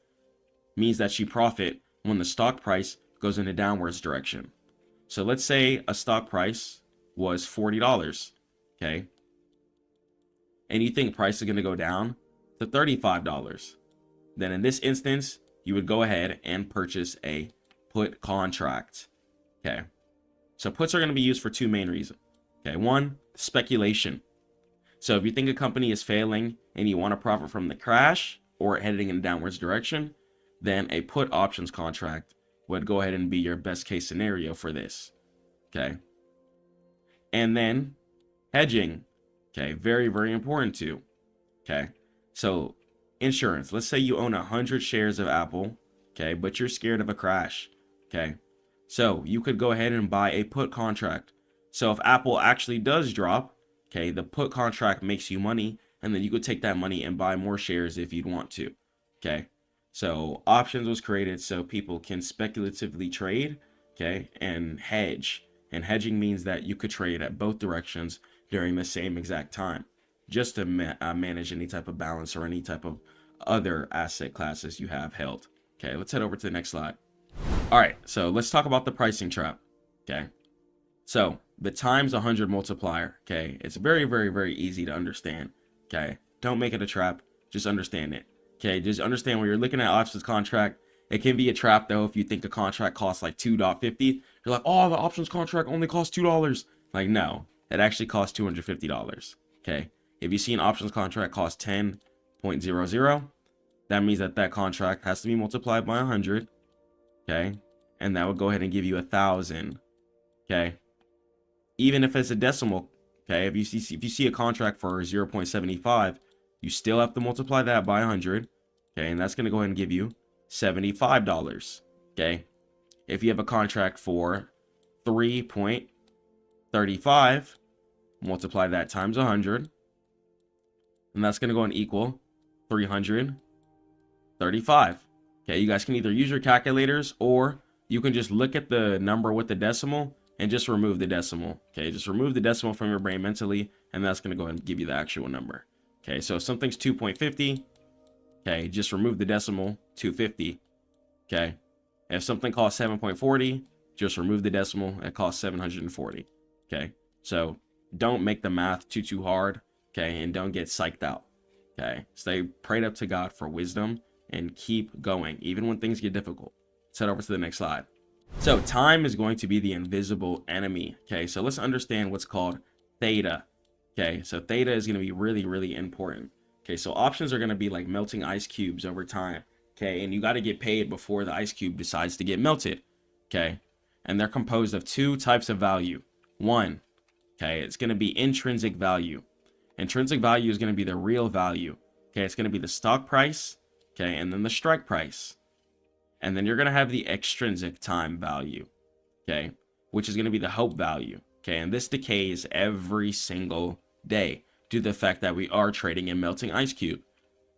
means that you profit when the stock price goes in the downwards direction. So let's say a stock price was $40. Okay. And you think price is going to go down to $35. Then in this instance, you would go ahead and purchase a put contract. Okay. So puts are going to be used for two main reasons. Okay. One, speculation. So if you think a company is failing and you want to profit from the crash or heading in a downwards direction, then a put options contract would go ahead and be your best case scenario for this. Okay. And then hedging. Okay. Very, very important too. Okay. So insurance. Let's say you own 100 shares of Apple, okay, but you're scared of a crash, okay? So you could go ahead and buy a put contract. So if Apple actually does drop, okay, the put contract makes you money, and then you could take that money and buy more shares if you'd want to, okay? So options was created so people can speculatively trade, okay, and hedge. And hedging means that you could trade at both directions during the same exact time, just to manage any type of balance or any type of other asset classes you have held. Okay, let's head over to the next slide. All right, so let's talk about the pricing trap. Okay, so the times 100 multiplier. Okay, it's very, very, very easy to understand. Okay, don't make it a trap, just understand it. Okay, just understand when you're looking at options contract, it can be a trap though if you think a contract costs like $2.50. You're like, oh, the options contract only costs $2. Like, no, it actually costs $250. Okay. If you see an options contract cost 10.00, that means that that contract has to be multiplied by 100, okay? And that would go ahead and give you 1,000, okay? Even if it's a decimal, okay? If you see a contract for 0.75, you still have to multiply that by 100, okay? And that's going to go ahead and give you $75, okay? If you have a contract for 3.35, multiply that times 100, and that's going to go and equal 335. Okay, you guys can either use your calculators or you can just look at the number with the decimal and just remove the decimal. Okay, just remove the decimal from your brain mentally, and that's going to go ahead and give you the actual number. Okay, so if something's 2.50, okay, just remove the decimal, 250. Okay, if something costs 7.40, just remove the decimal, it costs 740. Okay, so don't make the math too hard. Okay, and don't get psyched out. Okay, stay prayed up to God for wisdom and keep going, even when things get difficult. Let's head over to the next slide. So time is going to be the invisible enemy. Okay, so let's understand what's called theta. Okay, so theta is going to be really, really important. Okay, so options are going to be like melting ice cubes over time. Okay, and you got to get paid before the ice cube decides to get melted. Okay, and they're composed of two types of value. One, okay, it's going to be intrinsic value. Intrinsic value is going to be the real value. Okay, it's going to be the stock price. Okay, and then the strike price. And then you're going to have the extrinsic time value. Okay, which is going to be the hope value. Okay, and this decays every single day due to the fact that we are trading in melting ice cube.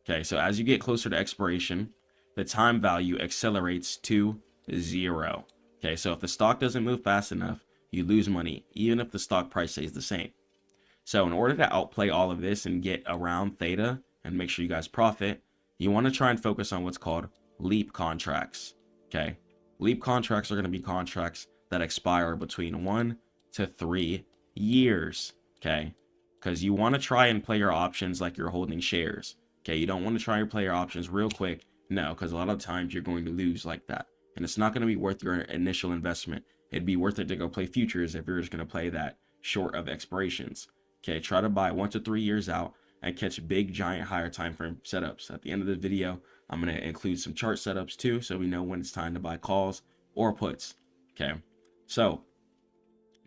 Okay, so as you get closer to expiration, the time value accelerates to 0. Okay, so if the stock doesn't move fast enough, you lose money, even if the stock price stays the same. So in order to outplay all of this and get around theta and make sure you guys profit, you want to try and focus on what's called leap contracts. Okay, leap contracts are going to be contracts that expire between 1 to 3 years. Okay, because you want to try and play your options like you're holding shares. Okay, you don't want to try and play your options real quick. No, because a lot of times you're going to lose like that, and it's not going to be worth your initial investment. It'd be worth it to go play futures if you're just going to play that short of expirations. Okay, try to buy 1 to 3 years out and catch big, giant, higher time frame setups. At the end of the video, I'm going to include some chart setups too, so we know when it's time to buy calls or puts. Okay, so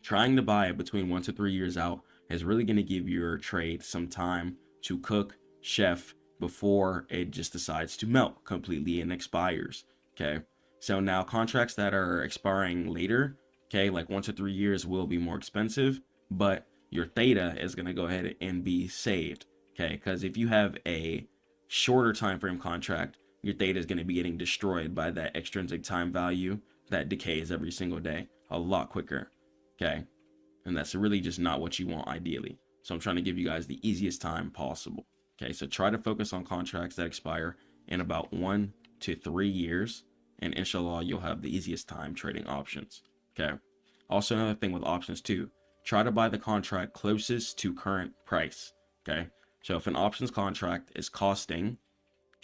trying to buy between 1 to 3 years out is really going to give your trade some time to cook, chef, before it just decides to melt completely and expires. Okay, so now contracts that are expiring later, okay, like 1 to 3 years will be more expensive, but your theta is going to go ahead and be saved. Okay, because if you have a shorter time frame contract, your theta is going to be getting destroyed by that extrinsic time value that decays every single day a lot quicker. Okay, and that's really just not what you want ideally. So I'm trying to give you guys the easiest time possible. Okay, so try to focus on contracts that expire in about 1 to 3 years, and inshallah you'll have the easiest time trading options. Okay, also another thing with options too, try to buy the contract closest to current price. Okay, so if an options contract is costing,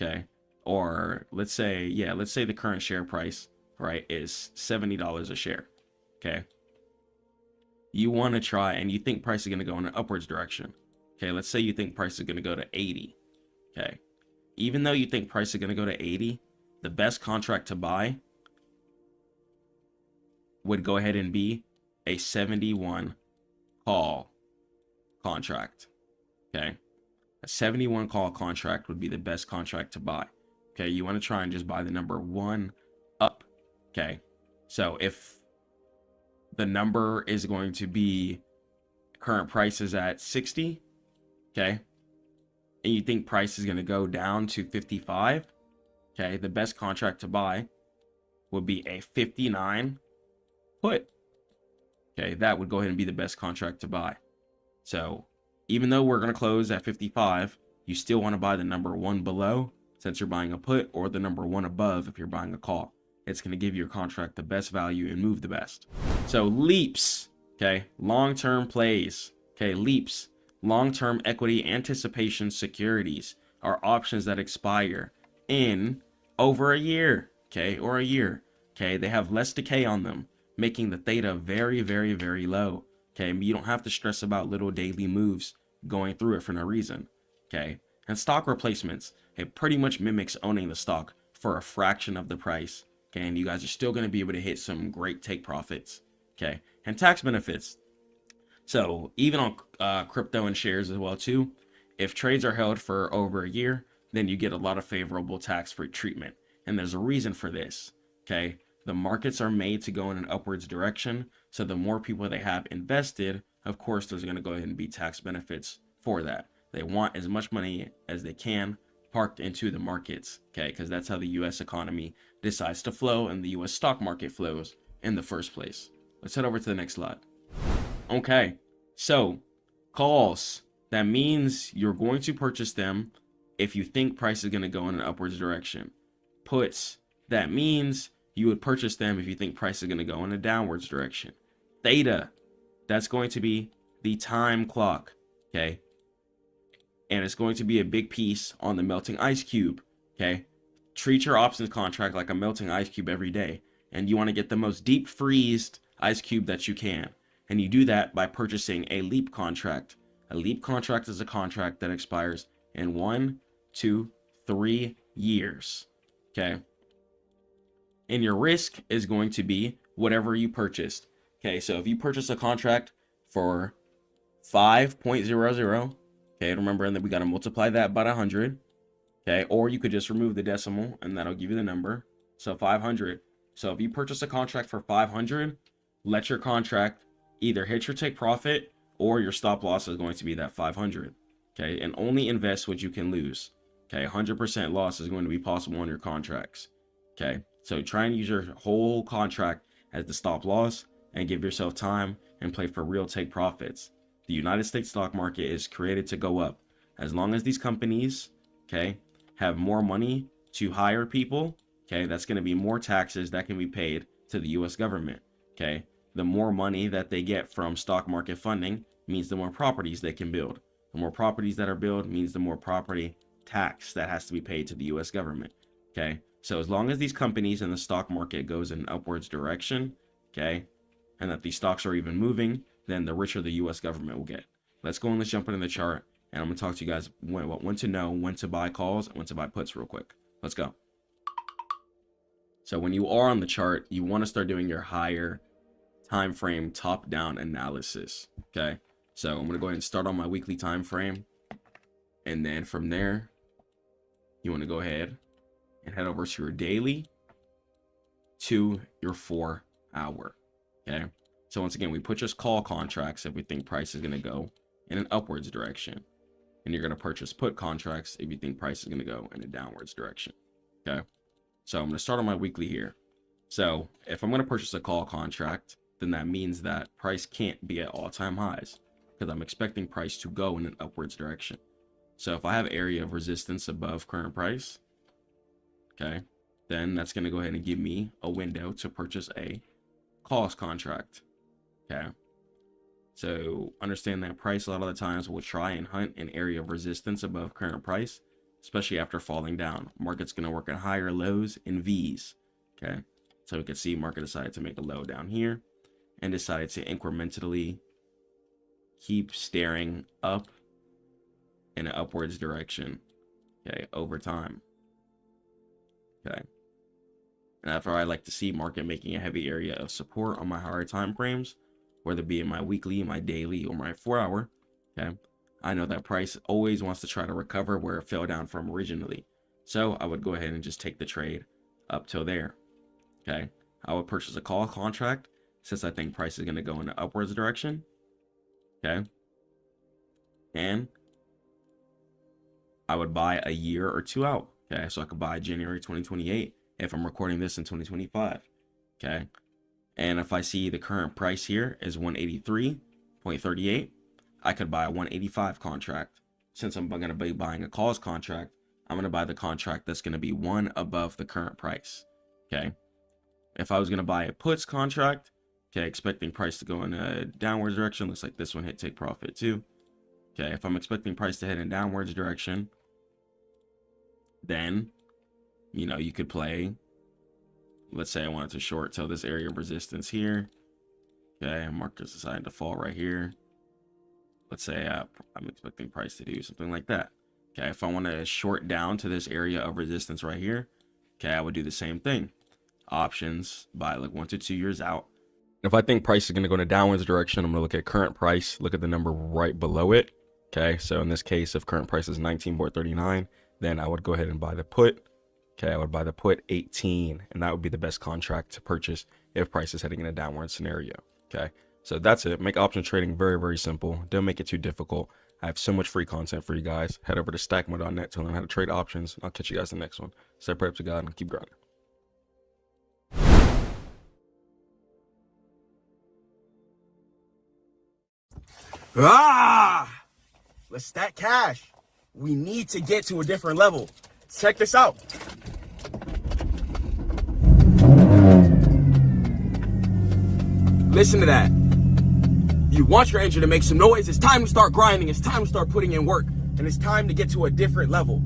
okay, or let's say the current share price, right, is $70 a share. Okay, you want to try, and you think price is going to go in an upwards direction. Okay, let's say you think price is going to go to 80. Okay, even though you think price is going to go to 80, the best contract to buy would go ahead and be a 71 call contract. Okay, a 71 call contract would be the best contract to buy. Okay, you want to try and just buy the number 1 up. Okay, so if the number is going to be current price is at 60, okay, and you think price is going to go down to 55, okay, the best contract to buy would be a 59 put. Okay, that would go ahead and be the best contract to buy. So even though we're going to close at 55, you still want to buy the number 1 below since you're buying a put, or the number 1 above if you're buying a call. It's going to give your contract the best value and move the best. So leaps, okay, long-term plays, okay, leaps, long-term equity anticipation securities are options that expire in over a year, okay, or a year. Okay, they have less decay on them, making the theta very, very, very low. Okay, you don't have to stress about little daily moves going through it for no reason. Okay, and stock replacements, it pretty much mimics owning the stock for a fraction of the price. Okay, and you guys are still going to be able to hit some great take profits. Okay, and tax benefits. So even on crypto and shares as well too, if trades are held for over a year, then you get a lot of favorable tax-free treatment. And there's a reason for this. Okay, the markets are made to go in an upwards direction. So the more people they have invested, of course, there's going to go ahead and be tax benefits for that. They want as much money as they can parked into the markets, okay, because that's how the U.S. economy decides to flow and the U.S. stock market flows in the first place. Let's head over to the next slide. Okay, so calls, that means you're going to purchase them if you think price is going to go in an upwards direction. Puts, that means you would purchase them if you think price is going to go in a downwards direction. Theta, that's going to be the time clock, okay? and it's going to be a big piece on the melting ice cube. Okay, treat your options contract like a melting ice cube every day, and you want to get the most deep freezed ice cube that you can, and you do that by purchasing a leap contract. A leap contract is a contract that expires in 1, 2, 3 years. Okay, and your risk is going to be whatever you purchased. Okay, so if you purchase a contract for 5.00, okay, remember, and then we got to multiply that by 100. Okay, or you could just remove the decimal and that'll give you the number. So 500. So if you purchase a contract for 500, let your contract either hit your take profit or your stop loss is going to be that 500. Okay, and only invest what you can lose. Okay, 100% loss is going to be possible on your contracts. Okay, so try and use your whole contract as the stop loss and give yourself time and play for real take profits. The United States stock market is created to go up. As long as these companies, okay, have more money to hire people, okay, that's going to be more taxes that can be paid to the US government. Okay, the more money that they get from stock market funding means the more properties they can build. The more properties that are built means the more property tax that has to be paid to the US government. Okay, so as long as these companies and the stock market goes in an upwards direction, okay, and that these stocks are even moving, then the richer the US government will get. Let's go and let's jump into the chart, and I'm going to talk to you guys when to know when to buy calls and when to buy puts real quick. Let's go. So when you are on the chart, you want to start doing your higher time frame top down analysis. Okay, so I'm going to go ahead and start on my weekly time frame, and then from there you want to go ahead and head over to your daily to your 4 hour. Okay, so once again, we put just call contracts if we think price is going to go in an upwards direction, and you're going to purchase put contracts if you think price is going to go in a downwards direction. Okay, so I'm going to start on my weekly here. So if I'm going to purchase a call contract, then that means that price can't be at all-time highs because I'm expecting price to go in an upwards direction. So if I have area of resistance above current price, okay, then that's going to go ahead and give me a window to purchase a calls contract. Okay, so understand that price a lot of the times will try and hunt an area of resistance above current price, especially after falling down. Market's going to work at higher lows and V's. Okay, so we can see market decided to make a low down here and decided to incrementally keep staring up in an upwards direction, okay, over time. Okay, and after I like to see market making a heavy area of support on my higher time frames, whether it be in my weekly, my daily, or my 4 hour, okay, I know that price always wants to try to recover where it fell down from originally. So I would go ahead and just take the trade up till there. Okay, I would purchase a call contract since I think price is going to go in the upwards direction. Okay, and I would buy a year or 2 out. Okay, so I could buy January 2028 if I'm recording this in 2025. Okay, and if I see the current price here is 183.38, I could buy a 185 contract. Since I'm going to be buying a calls contract, I'm going to buy the contract that's going to be one above the current price. Okay, if I was going to buy a puts contract, okay, expecting price to go in a downwards direction, looks like this one hit take profit too. Okay, if I'm expecting price to head in downwards direction, then, you know, you could play, let's say I wanted to short till this area of resistance here. Okay, market's decided to fall right here. Let's say I'm expecting price to do something like that. Okay, if I want to short down to this area of resistance right here, okay, I would do the same thing. Options by like 1 to 2 years out. If I think price is going to go in a downwards direction, I'm going to look at current price, look at the number right below it. Okay, so in this case, if current price is 19.39, then I would go ahead and buy the put. Okay, I would buy the put 18, and that would be the best contract to purchase if price is heading in a downward scenario. Okay, so that's it. Make option trading very, very simple. Don't make it too difficult. I have so much free content for you guys. Head over to Stackmode.net to learn how to trade options. I'll catch you guys in the next one. Stay prayed up to God and keep grinding.
Let's stack cash. We need to get to a different level. Check this out. Listen to that. You want your engine to make some noise. It's time to start grinding. It's time to start putting in work. and it's time to get to a different level.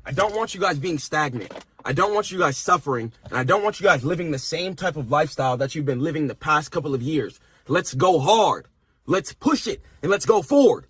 I don't want you guys being stagnant. I don't want you guys suffering, and I don't want you guys living the same type of lifestyle that you've been living the past couple of years. Let's go hard. Let's push it, and let's go forward.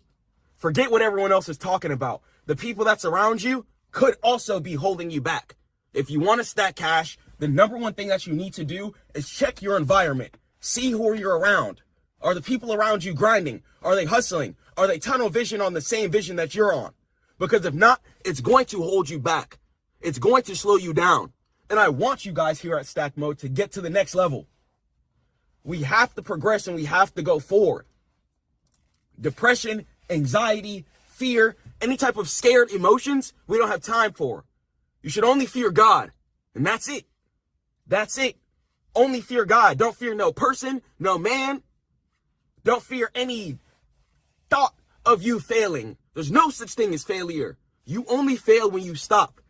Forget what everyone else is talking about. The people that's around you could also be holding you back. If you want to stack cash, the number one thing that you need to do is check your environment. See who you're around. Are the people around you grinding? Are they hustling? Are they tunnel vision on the same vision that you're on? Because if not, it's going to hold you back. It's going to slow you down. And I want you guys here at Stackmode to get to the next level. We have to progress and we have to go forward. Depression, anxiety, fear, any type of scared emotions, we don't have time for. You should only fear God. And that's it. That's it. Only fear God. Don't fear no person, no man. Don't fear any thought of you failing. There's no such thing as failure. You only fail when you stop.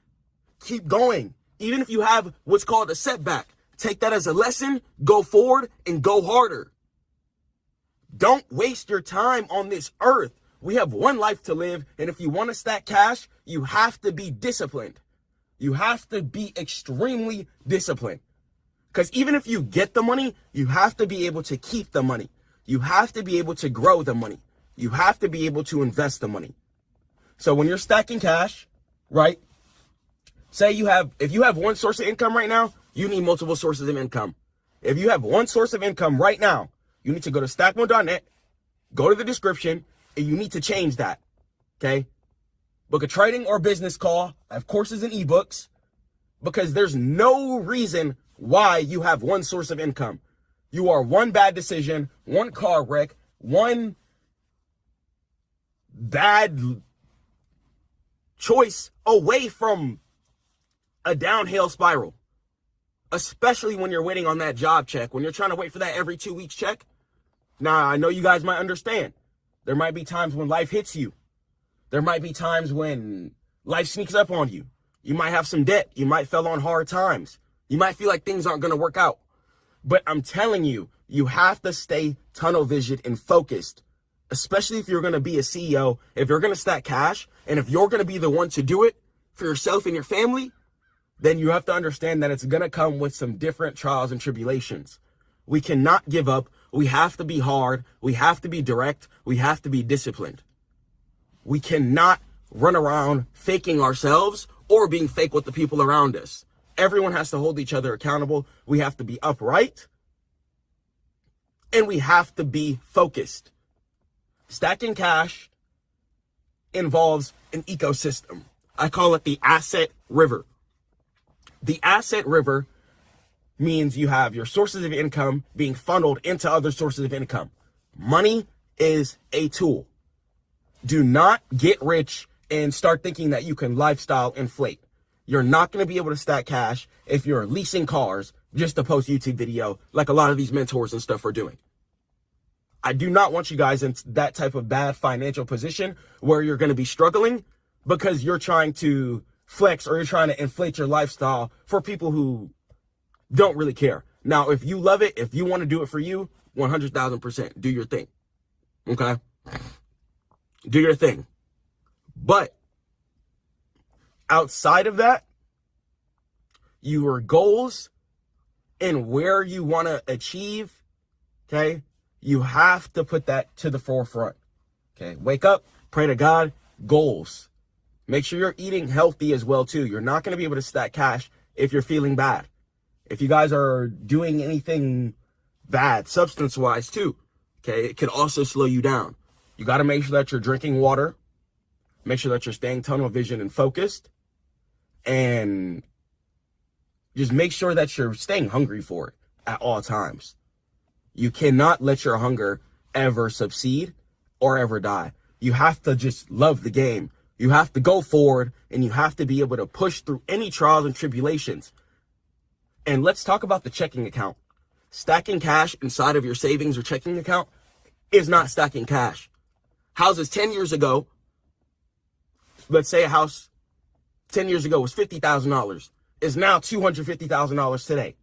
Keep going. Even if you have what's called a setback, take that as a lesson, go forward and go harder. Don't waste your time on this earth. We have one life to live, and if you want to stack cash, you have to be disciplined. You have to be extremely disciplined. Because even if you get the money, you have to be able to keep the money. You have to be able to grow the money. You have to be able to invest the money. So when you're stacking cash, right? Say if you have one source of income right now, you need multiple sources of income. If you have one source of income right now, you need to go to stackmode.net, go to the description, and you need to change that. Okay? Book a trading or business call. I have courses and ebooks, because there's no reason why you have one source of income. You are one bad decision, one car wreck, one bad choice away from a downhill spiral. Especially when you're waiting on that job check, when you're trying to wait for that every 2 weeks check. Now, I know you guys might understand. There might be times when life hits you. There might be times when life sneaks up on you. You might have some debt. You might fell on hard times. You might feel like things aren't going to work out. But I'm telling you, you have to stay tunnel visioned and focused, especially if you're going to be a CEO, if you're going to stack cash, and if you're going to be the one to do it for yourself and your family, then you have to understand that it's going to come with some different trials and tribulations. We cannot give up. We have to be hard. We have to be direct. We have to be disciplined. We cannot run around faking ourselves or being fake with the people around us. Everyone has to hold each other accountable. We have to be upright. And we have to be focused. Stacking cash involves an ecosystem. I call it the asset river. The asset river means you have your sources of income being funneled into other sources of income. Money is a tool. Do not get rich and start thinking that you can lifestyle inflate. You're not going to be able to stack cash if you're leasing cars just to post YouTube video like a lot of these mentors and stuff are doing. I do not want you guys in that type of bad financial position where you're going to be struggling because you're trying to flex or you're trying to inflate your lifestyle for people who don't really care. Now, if you love it, if you want to do it for you, 100,000%, do your thing. Okay? Do your thing. But outside of that, your goals and where you want to achieve, okay, you have to put that to the forefront. Okay? Wake up, pray to God, goals. Make sure you're eating healthy as well, too. You're not going to be able to stack cash if you're feeling bad. If you guys are doing anything bad, substance-wise, too, okay, it could also slow you down. You got to make sure that you're drinking water. Make sure that you're staying tunnel vision and focused. And just make sure that you're staying hungry for it at all times. You cannot let your hunger ever subside or ever die. You have to just love the game. You have to go forward, and you have to be able to push through any trials and tribulations. And let's talk about the checking account. Stacking cash inside of your savings or checking account is not stacking cash. Houses 10 years ago, let's say a house 10 years ago was $50,000, is now $250,000 today.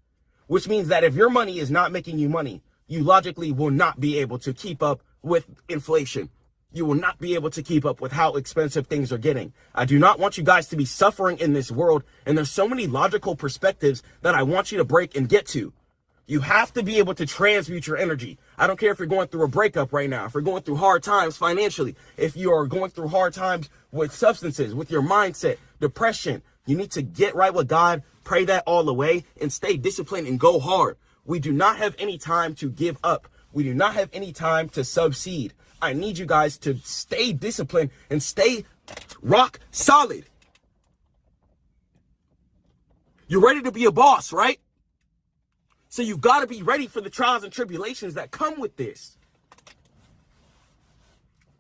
Which means that if your money is not making you money, you logically will not be able to keep up with inflation. You will not be able to keep up with how expensive things are getting. I do not want you guys to be suffering in this world, and there's so many logical perspectives that I want you to break and get to. You have to be able to transmute your energy. I don't care if you're going through a breakup right now, if you're going through hard times financially, if you are going through hard times with substances, with your mindset, depression. You need to get right with God, pray that all the way, and stay disciplined and go hard. We do not have any time to give up. We do not have any time to subside. I need you guys to stay disciplined and stay rock solid. You're ready to be a boss, right? So you got to be ready for the trials and tribulations that come with this.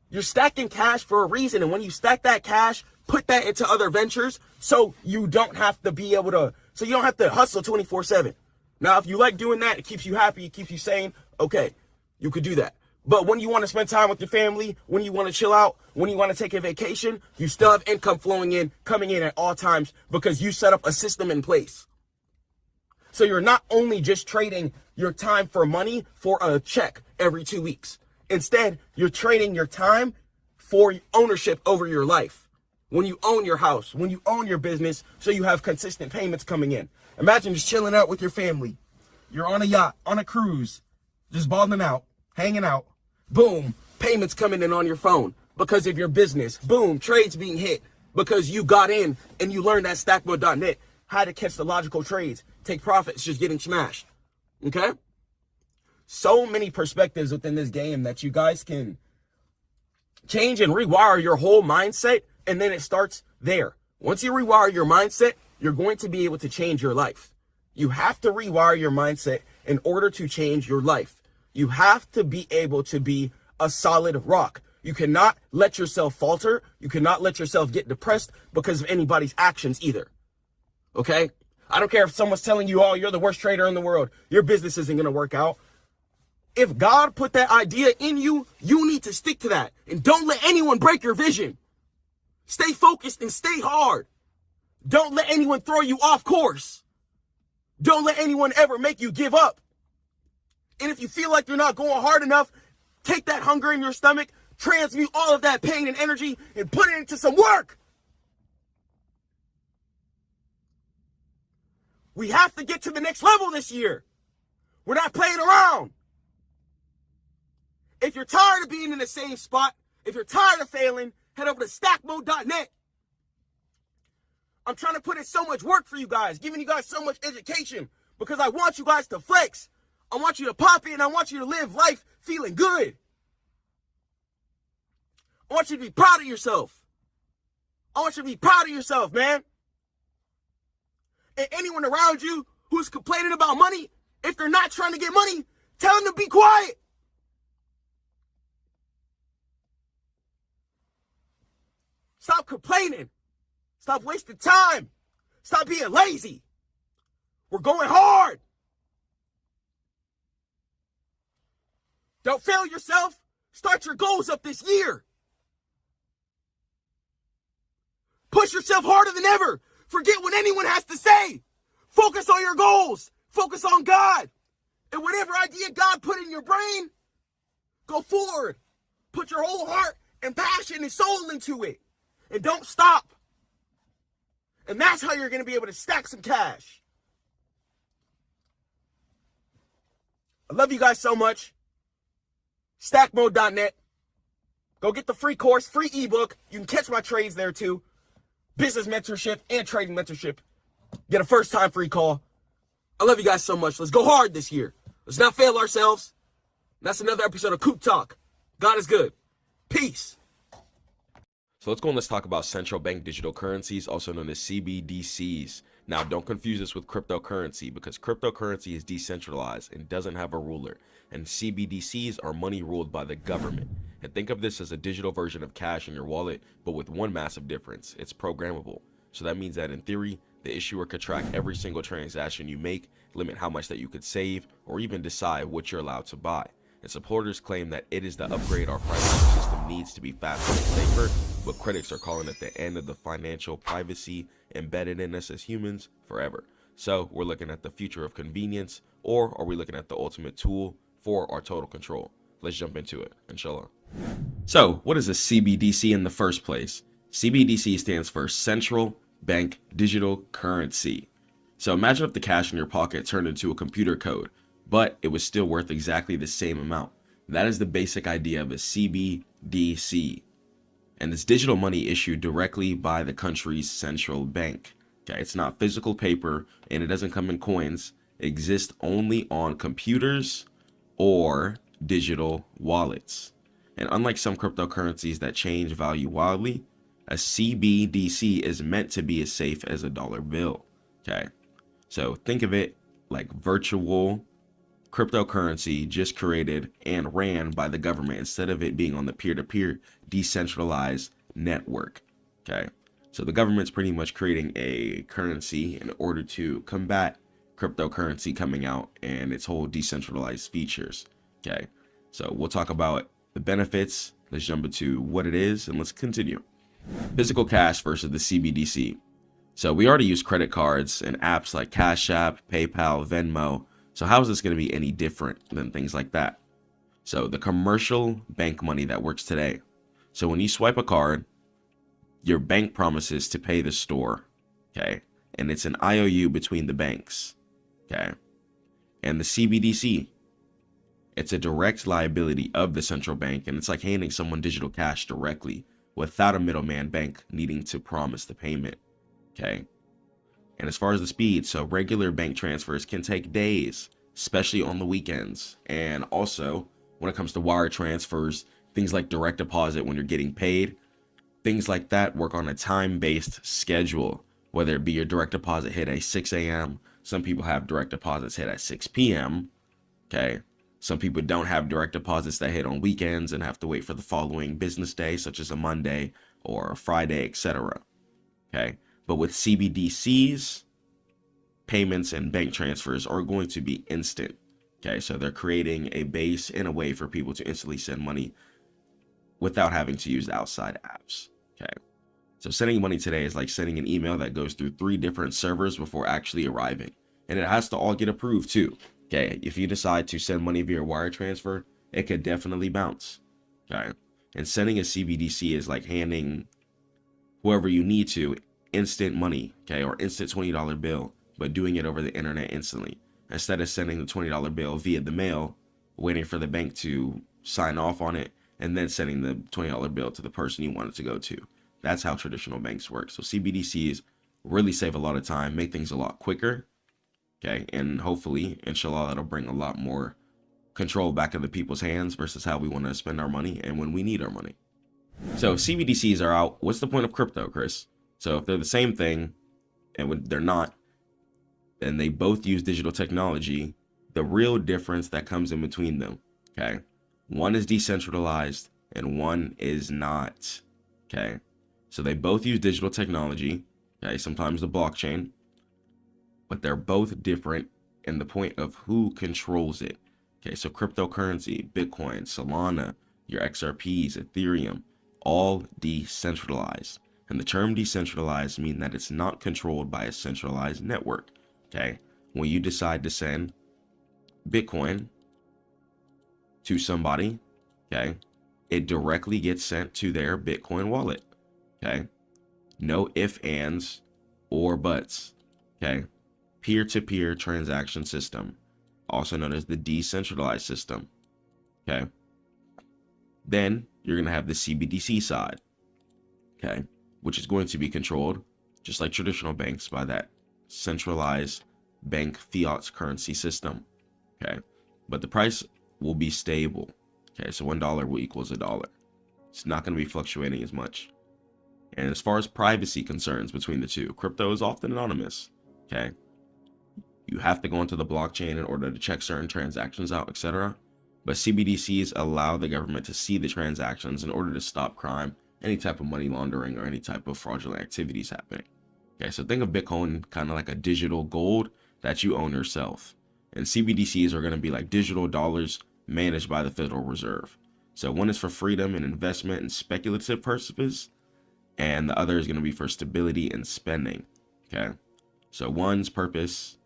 You're stacking cash for a reason. And when you stack that cash, put that into other ventures so you don't have to be able to, so you don't have to hustle 24/7. Now, if you like doing that, it keeps you happy, it keeps you sane, okay, you could do that. But when you want to spend time with your family, when you want to chill out, when you want to take a vacation, you still have income flowing in, coming in at all times because you set up a system in place. So you're not only just trading your time for money for a check every 2 weeks. Instead, you're trading your time for ownership over your life. When you own your house, when you own your business, so you have consistent payments coming in. Imagine just chilling out with your family. You're on a yacht, on a cruise, just balling out, hanging out. Boom, payments coming in on your phone because of your business. Boom, trades being hit because you got in and you learned at Stackmode.net how to catch the logical trades, take profits, just getting smashed. Okay? So many perspectives within this game that you guys can change and rewire your whole mindset, and then it starts there. Once you rewire your mindset, you're going to be able to change your life. You have to rewire your mindset in order to change your life. You have to be able to be a solid rock. You cannot let yourself falter. You cannot let yourself get depressed because of anybody's actions either. Okay? I don't care if someone's telling you, oh, you're the worst trader in the world. Your business isn't going to work out. If God put that idea in you, you need to stick to that. And don't let anyone break your vision. Stay focused and stay hard. Don't let anyone throw you off course. Don't let anyone ever make you give up. And if you feel like you're not going hard enough, take that hunger in your stomach, transmute all of that pain and energy, and put it into some work. We have to get to the next level this year. We're not playing around. If you're tired of being in the same spot, if you're tired of failing, head over to Stackmode.net. I'm trying to put in so much work for you guys, giving you guys so much education because I want you guys to flex. I want you to pop in. I want you to live life feeling good. I want you to be proud of yourself. I want you to be proud of yourself, man. And anyone around you who's complaining about money, if they're not trying to get money, tell them to be quiet. Stop complaining. Stop wasting time. Stop being lazy. We're going hard. Don't fail yourself. Start your goals up this year. Push yourself harder than ever. Forget what anyone has to say. Focus on your goals. Focus on God. And whatever idea God put in your brain, go forward. Put your whole heart and passion and soul into it. And don't stop. And that's how you're going to be able to stack some cash. I love you guys so much. Stackmode.net. Go get the free course, free ebook. You can catch my trades there too. Business mentorship and trading mentorship. Get a first time free call. I love you guys so much. Let's go hard this year. Let's not fail ourselves. That's another episode of Coop Talk. God is good. Peace.
So let's go and let's talk about central bank digital currencies, also known as CBDCs. Now, don't confuse this with cryptocurrency because cryptocurrency is decentralized and doesn't have a ruler. And CBDCs are money ruled by the government. And think of this as a digital version of cash in your wallet, but with one massive difference. It's programmable. So that means that in theory, the issuer could track every single transaction you make, limit how much that you could save, or even decide what you're allowed to buy. And supporters claim that it is the upgrade our financial system needs to be faster and safer, but critics are calling it the end of the financial privacy embedded in us as humans forever. So we're looking at the future of convenience, or are we looking at the ultimate tool for our total control? Let's jump into it, inshallah. So, what is a CBDC in the first place? CBDC stands for Central Bank Digital Currency. So, imagine if the cash in your pocket turned into a computer code, but it was still worth exactly the same amount. That is the basic idea of a CBDC. And it's digital money issued directly by the country's central bank. Okay, it's not physical paper and it doesn't come in coins. It exists only on computers or digital wallets. And unlike some cryptocurrencies that change value wildly, a CBDC is meant to be as safe as a dollar bill. Okay, so think of it like virtual cryptocurrency just created and ran by the government instead of it being on the peer-to-peer decentralized network. Okay, so the government's pretty much creating a currency in order to combat cryptocurrency coming out and its whole decentralized features. Okay, so we'll talk about the benefits. Let's jump into what it is and let's continue. Physical cash versus the CBDC. So we already use credit cards and apps like Cash App, PayPal, Venmo. So how is this going to be any different than things like that? So the commercial bank money that works today. So when you swipe a card, your bank promises to pay the store. Okay. And it's an IOU between the banks. Okay. And the CBDC, it's a direct liability of the central bank, and it's like handing someone digital cash directly without a middleman bank needing to promise the payment. Okay. And as far as the speed, so regular bank transfers can take days, especially on the weekends. And also, when it comes to wire transfers, things like direct deposit when you're getting paid, things like that work on a time-based schedule, whether it be your direct deposit hit at 6 a.m. Some people have direct deposits hit at 6 p.m. Okay. Some people don't have direct deposits that hit on weekends and have to wait for the following business day, such as a Monday or a Friday, etc. Okay. But with CBDCs, payments and bank transfers are going to be instant. Okay. So they're creating a base and a way for people to instantly send money without having to use outside apps. Okay. So sending money today is like sending an email that goes through 3 different servers before actually arriving. And it has to all get approved too. Okay, if you decide to send money via wire transfer, it could definitely bounce. Okay, and sending a CBDC is like handing whoever you need to instant money, okay, or instant $20 bill, but doing it over the internet instantly. Instead of sending the $20 bill via the mail, waiting for the bank to sign off on it, and then sending the $20 bill to the person you want it to go to. That's how traditional banks work. So CBDCs really save a lot of time, make things a lot quicker. Okay, and hopefully, inshallah, that'll bring a lot more control back into people's hands versus how we want to spend our money and when we need our money. So if CBDCs are out, what's the point of crypto, Chris? So if they're the same thing, and when they're not, and they both use digital technology, the real difference that comes in between them, okay? One is decentralized and one is not, okay? So they both use digital technology, okay? Sometimes the blockchain, but they're both different in the point of who controls it. Okay, so cryptocurrency, Bitcoin, Solana, your XRPs, Ethereum, all decentralized. And the term decentralized means that it's not controlled by a centralized network. Okay, when you decide to send Bitcoin to somebody, okay, it directly gets sent to their Bitcoin wallet. Okay, no ifs, ands, or buts. Okay. Peer-to-peer transaction system, also known as the decentralized system. Okay. Then you're going to have the CBDC side, okay, which is going to be controlled, just like traditional banks, by that centralized bank fiat currency system. Okay. But the price will be stable. Okay. So $1 will equals $1. It's not going to be fluctuating as much. And as far as privacy concerns between the two, crypto is often anonymous. Okay. You have to go into the blockchain in order to check certain transactions out, etc. But CBDCs allow the government to see the transactions in order to stop crime, any type of money laundering, or any type of fraudulent activities happening. Okay, so think of Bitcoin kind of like a digital gold that you own yourself. And CBDCs are going to be like digital dollars managed by the Federal Reserve. So one is for freedom and investment and speculative purposes, and the other is going to be for stability and spending. Okay, so one's purpose,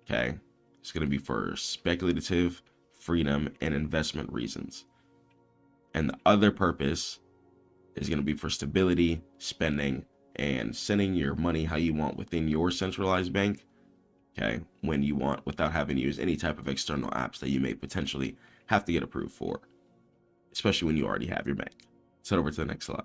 okay, it's going to be for speculative, freedom, and investment reasons.
And the other purpose is going to be for stability, spending, and sending your money how you want within your centralized bank, okay, when you want, without having to use any type of external apps that you may potentially have to get approved for, especially when you already have your bank. Let's head over to the next slide.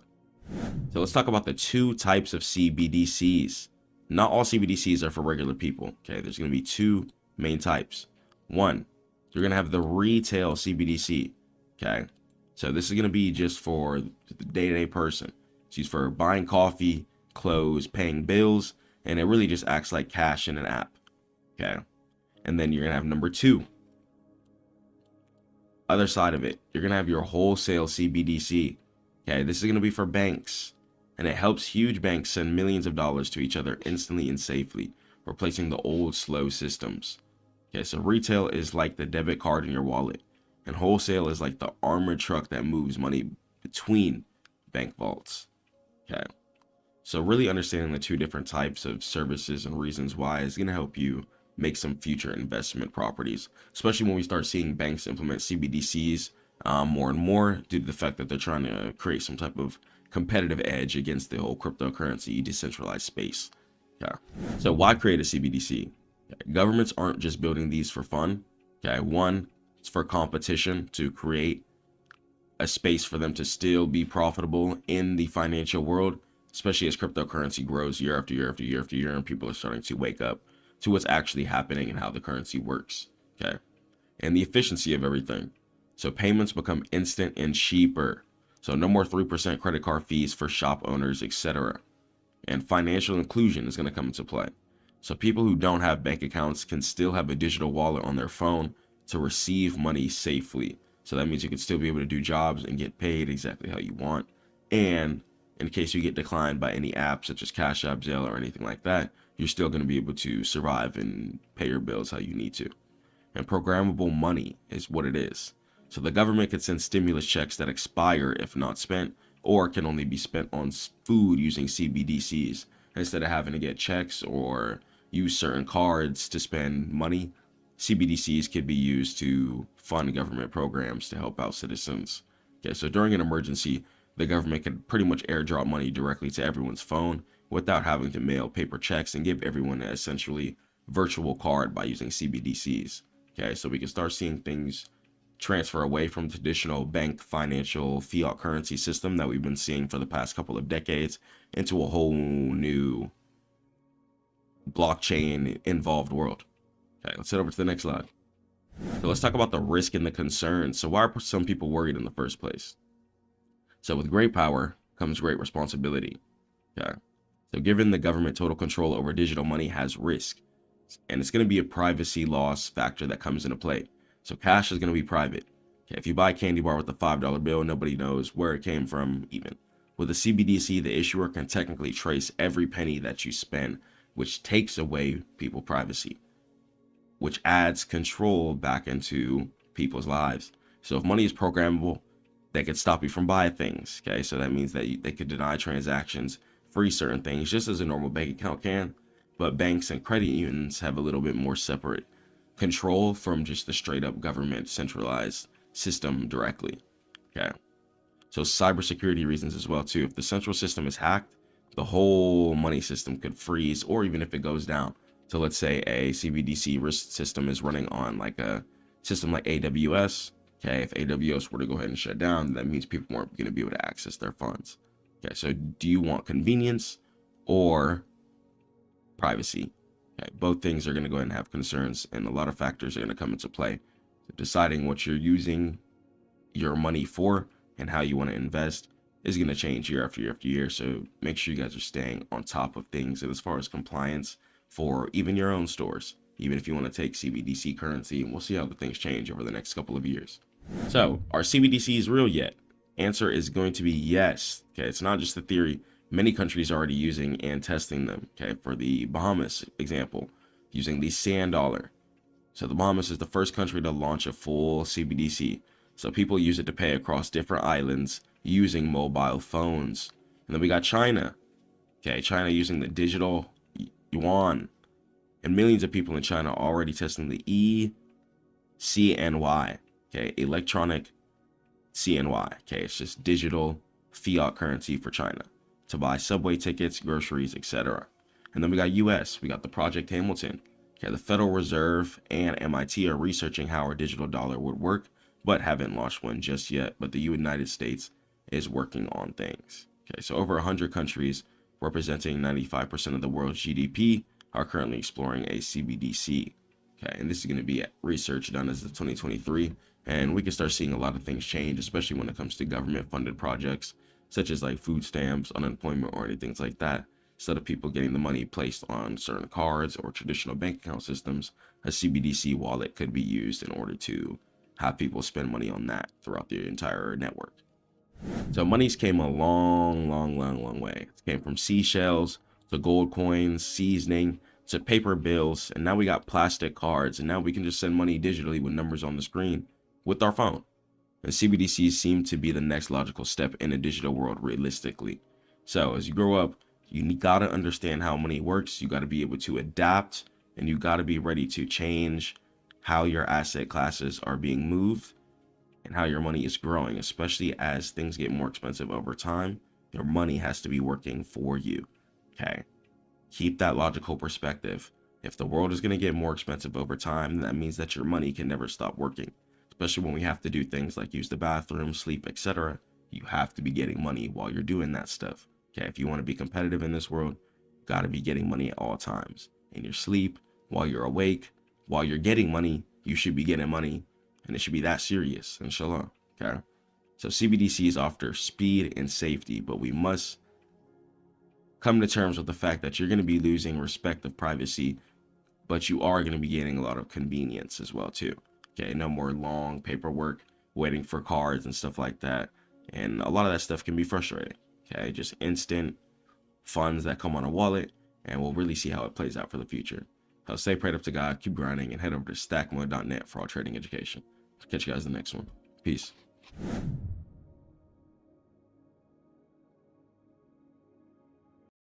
So let's talk about the two types of CBDCs. Not all CBDCs are for regular people, okay? There's going to be two main types. One, you're going to have the retail CBDC, okay? So this is going to be just for the day-to-day person. It's used for buying coffee, clothes, paying bills, and it really just acts like cash in an app, okay? And then you're going to have number two. Other side of it, you're going to have your wholesale CBDC, okay? This is going to be for banks, and it helps huge banks send millions of dollars to each other instantly and safely, replacing the old slow systems. Okay, so retail is like the debit card in your wallet, and wholesale is like the armored truck that moves money between bank vaults. Okay, so really understanding the two different types of services and reasons why is going to help you make some future investment properties, especially when we start seeing banks implement CBDCs more and more due to the fact that they're trying to create some type of competitive edge against the whole cryptocurrency decentralized space. Okay, so why create a CBDC? Governments aren't just building these for fun. Okay, one, it's for competition to create a space for them to still be profitable in the financial world, especially as cryptocurrency grows year after year after year after year, and people are starting to wake up to what's actually happening and how the currency works. Okay, and the efficiency of everything. So payments become instant and cheaper. So no more 3% credit card fees for shop owners, etc. And financial inclusion is going to come into play. So people who don't have bank accounts can still have a digital wallet on their phone to receive money safely. So that means you can still be able to do jobs and get paid exactly how you want. And in case you get declined by any app such as Cash App, Zelle, or anything like that, you're still going to be able to survive and pay your bills how you need to. And programmable money is what it is. So the government could send stimulus checks that expire if not spent, or can only be spent on food using CBDCs. Instead of having to get checks or use certain cards to spend money, CBDCs could be used to fund government programs to help out citizens. Okay, so during an emergency, the government could pretty much airdrop money directly to everyone's phone without having to mail paper checks and give everyone an essentially virtual card by using CBDCs. Okay, so we can start seeing things transfer away from traditional bank financial fiat currency system that we've been seeing for the past couple of decades into a whole new blockchain involved world. Okay, let's head over to the next slide. So let's talk about the risk and the concerns. So why are some people worried in the first place? So with great power comes great responsibility. Okay, so giving the government total control over digital money has risk, and it's going to be a privacy loss factor that comes into play. So cash is going to be private. Okay, if you buy a candy bar with a $5 bill, nobody knows where it came from even. With a CBDC, the issuer can technically trace every penny that you spend, which takes away people's privacy, which adds control back into people's lives. So if money is programmable, they could stop you from buying things. Okay, so that means that they could deny transactions, freeze certain things, just as a normal bank account can. But banks and credit unions have a little bit more separate control from just the straight up government centralized system directly. Okay, so cybersecurity reasons as well too. If the central system is hacked, the whole money system could freeze, or even if it goes down. So let's say a CBDC risk system is running on like a system like AWS. Okay, if AWS were to go ahead and shut down, that means people weren't going to be able to access their funds. Okay, so do you want convenience or privacy? Okay, both things are going to go ahead and have concerns, and a lot of factors are going to come into play. So deciding what you're using your money for and how you want to invest is going to change year after year after year. So make sure you guys are staying on top of things. And as far as compliance for even your own stores, even if you want to take CBDC currency, we'll see how the things change over the next couple of years. So are CBDCs real yet? Answer is going to be yes. Okay, it's not just a theory. Many countries are already using and testing them. Okay, for the Bahamas example, using the sand dollar. So the Bahamas is the first country to launch a full CBDC. So people use it to pay across different islands using mobile phones. And then we got China. Okay, China using the digital yuan. And millions of people in China are already testing the ECNY. Okay, electronic CNY. Okay, it's just digital fiat currency for China to buy subway tickets, groceries, etc. And then we got US. We got the Project Hamilton. Okay, the Federal Reserve and MIT are researching how our digital dollar would work, but haven't launched one just yet. But the United States is working on things. Okay, so over 100 countries representing 95% of the world's GDP are currently exploring a CBDC. Okay, and this is going to be research done as of 2023, and we can start seeing a lot of things change, especially when it comes to government-funded projects, such as like food stamps, unemployment, or anything like that. Instead of people getting the money placed on certain cards or traditional bank account systems, a CBDC wallet could be used in order to have people spend money on that throughout the entire network. So money's came a long way. It came from seashells to gold coins, seasoning, to paper bills, and now we got plastic cards, and now we can just send money digitally with numbers on the screen with our phone. And CBDCs seem to be the next logical step in a digital world realistically. So as you grow up, you gotta understand how money works, you gotta be able to adapt, and you gotta be ready to change how your asset classes are being moved and how your money is growing, especially as things get more expensive over time. Your money has to be working for you. Okay, keep that logical perspective. If the world is going to get more expensive over time, that means that your money can never stop working, especially when we have to do things like use the bathroom, sleep, etc. You have to be getting money while you're doing that stuff. Okay, if you want to be competitive in this world, you got to be getting money at all times. In your sleep, while you're awake, while you're getting money, you should be getting money, and it should be that serious, inshallah. Okay, so CBDCs offer speed and safety, but we must come to terms with the fact that you're going to be losing respect of privacy, but you are going to be getting a lot of convenience as well too. Okay, no more long paperwork waiting for cards and stuff like that, and a lot of that stuff can be frustrating. Okay, just instant funds that come on a wallet, and we'll really see how it plays out for the future. So stay prayed up to God, keep grinding, and head over to Stackmode.net for all trading education. Catch you guys in the next one. Peace.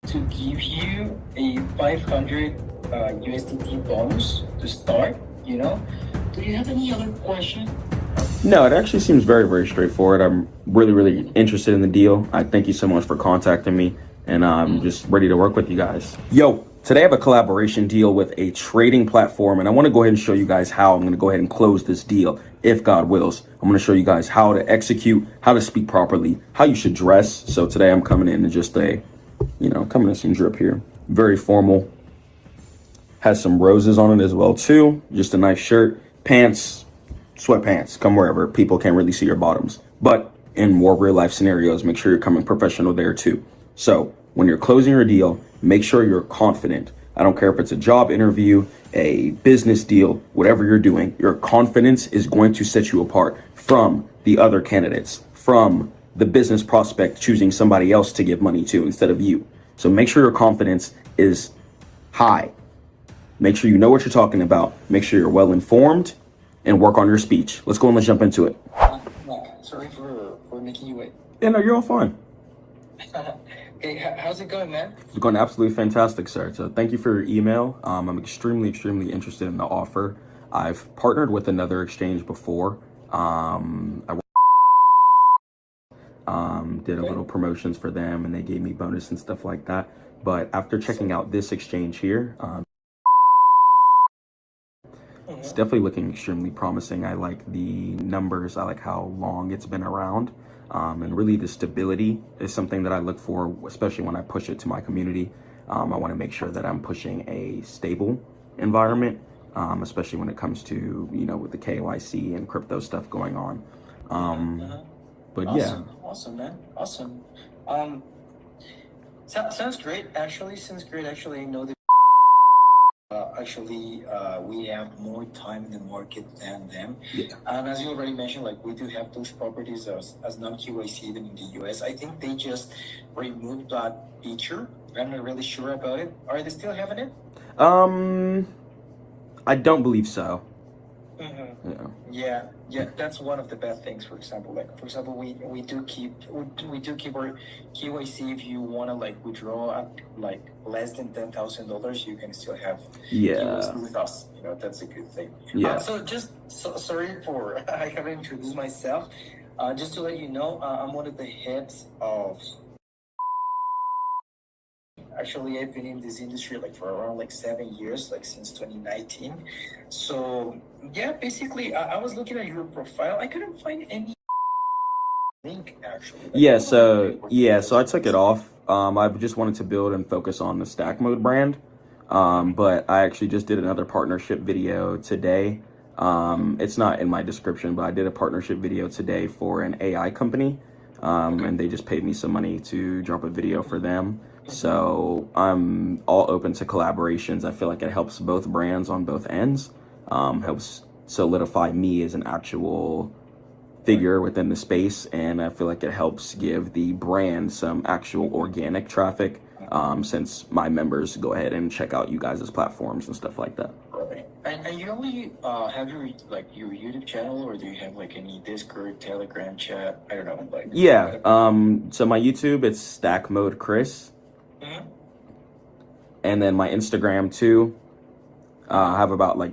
To give you a 500 USDT bonus to start, you know? Do you have any other question?
No, it actually seems very straightforward. I'm really interested in the deal. I thank you so much for contacting me, and I'm just ready to work with you guys. Yo, today I have a collaboration deal with a trading platform, and I want to go ahead and show you guys how I'm going to go ahead and close this deal, if God wills. I'm going to show you guys how to execute, how to speak properly, how you should dress. So today I'm coming in just coming in some drip here. Very formal. Has some roses on it as well too. Just a nice shirt, pants, sweatpants. Come wherever. People can't really see your bottoms. But in more real life scenarios, make sure you're coming professional there too. So when you're closing your deal, make sure you're confident. I don't care if it's a job interview, a business deal, whatever you're doing, your confidence is going to set you apart from the other candidates, from the business prospect choosing somebody else to give money to instead of you. So make sure your confidence is high. Make sure you know what you're talking about. Make sure you're well informed and work on your speech. Let's go and let's jump into it.
Sorry for making you wait.
Yeah, no, you're all fine.
Okay, how's it going, man?
It's going absolutely fantastic, sir. So thank you for your email. I'm extremely interested in the offer. I've partnered with another exchange before. I did a little promotions for them, and they gave me bonus and stuff like that. But after checking out this exchange here, it's definitely looking extremely promising. I like the numbers. I like how long it's been around. And really the stability is something that I look for, especially when I push it to my community. I want to make sure that I'm pushing a stable environment, especially when it comes to, with the KYC and crypto stuff going on. But yeah.
Awesome, man. Awesome. Sounds great. Actually, I know that we have more time in the market than them.
Yeah.
And as you already mentioned, like we do have those properties as non-KYC them in the US. I think they just removed that feature. I'm not really sure about it. Are they still having it?
I don't believe so.
Yeah, that's one of the bad things. For example, we do keep our KYC. If you want to withdraw at less than $10,000, you can still have KYC with us. That's a good thing.
Yeah.
Sorry for I haven't introduced myself. Just to let you know, I'm one of the heads of. Actually, I've been in this industry like for around like 7 years, like since 2019. So yeah, basically, I was looking at your profile. I couldn't find any link actually. Like,
Yeah,
I don't know why you
so
were
yeah, so I
posting
took it
this.
off. I just wanted to build and focus on the Stack Mode brand. But I actually just did another partnership video today. It's not in my description, but I did a partnership video today for an AI company.
Okay.
And they just paid me some money to drop a video for them. So I'm all open to collaborations. I feel like it helps both brands on both ends. Helps solidify me as an actual figure within the space, and I feel like it helps give the brand some actual organic traffic, since my members go ahead and check out you guys' platforms and stuff like that.
Right. And you only have your like your YouTube channel, or do you have like any Discord, Telegram chat? I don't know, like.
Yeah, so my YouTube, it's Stack Mode Chris,
Mhm.
and then my Instagram too. I have about like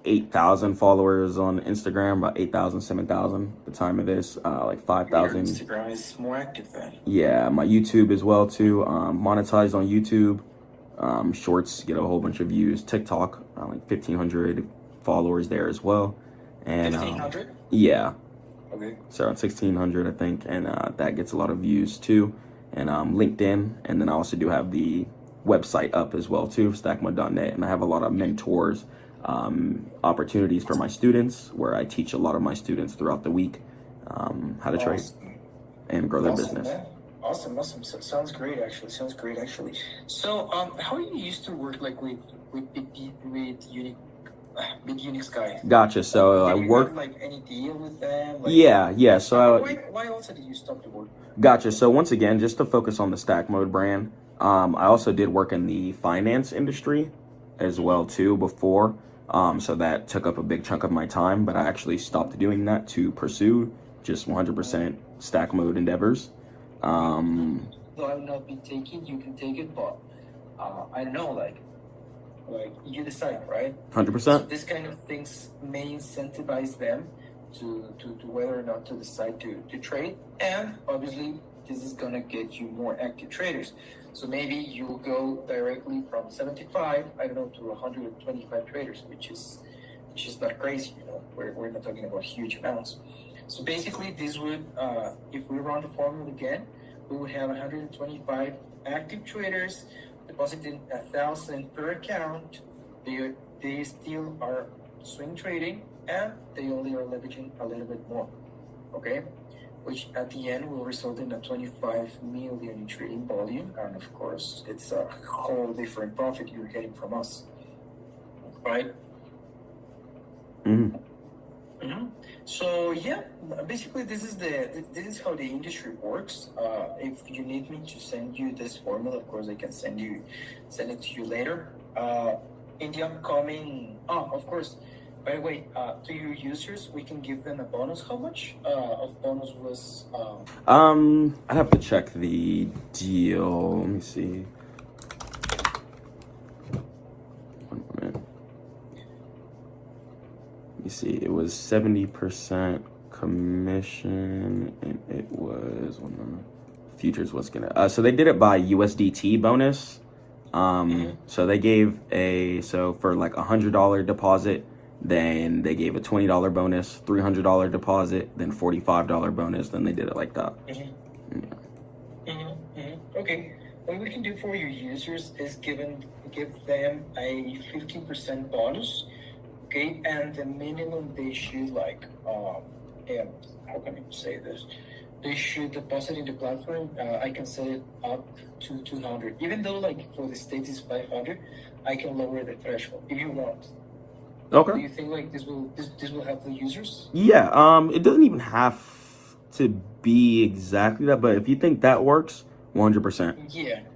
8,000 followers on Instagram, about 8,000, 7,000 at the time of this, like
Your
5,000.
Instagram is more active then.
Yeah, my YouTube as well too. Monetized on YouTube. Shorts get a whole bunch of views. TikTok, like 1,500 followers there as well. And
1,500.
yeah,
Okay.
so around 1,600 I think, and that gets a lot of views too. And LinkedIn, and then I also do have the website up as well too, stackmode.net, and I have a lot of mentors, opportunities for my students where I teach a lot of my students throughout the week how to trade
Awesome.
and grow their
Awesome,
business.
man. Awesome. So, sounds great, actually. Sounds great, actually. So, how you used to work like with big Unix guys?
Gotcha. So I
Did you
work.
have like any deal with them? Like,
Yeah. So
why also did you stop the work?
gotcha. So once again, just to focus on the Stack Mode brand, I also did work in the finance industry as well too before. So that took up a big chunk of my time, but I actually stopped doing that to pursue just 100% Stack Mode endeavors.
Though I will not be taking, you can take it, but I don't know, like you decide, right?
100%.
So this kind of things may incentivize them to whether or not to decide to trade, and obviously this is gonna get you more active traders. So maybe you'll go directly from 75, I don't know, to 125 traders, which is not crazy, you know. We're not talking about huge amounts. So basically, this would, if we run the formula again, we would have 125 active traders depositing 1,000 per account. They still are swing trading, and they only are leveraging a little bit more. Okay, which at the end will result in a 25 million in trading volume, and of course, it's a whole different profit you're getting from us, right?
Mm-hmm.
Mm-hmm. So yeah, basically this is how the industry works. If you need me to send you this formula, of course I can send it to you later. In the upcoming, of course. By the way, to your users, we can give them a bonus. How much of bonus was?
I'd have to check the deal. Let me see. One moment. Let me see. It was 70% commission, and it was one moment. Futures was gonna. So they did it by USDT bonus. So they gave for like $100 deposit. Then they gave a $20 bonus, $300 deposit, then $45 bonus. Then they did it like that.
Okay. What we can do for your users is give them a 15% bonus. Okay, and the minimum they should like and how can I say this? They should deposit in the platform. I can set it up to 200. Even though like for the States is 500, I can lower the threshold if you want.
Okay.
Do you think like this will help the users?
Yeah. It doesn't even have to be exactly that, but if you think that works, 100%.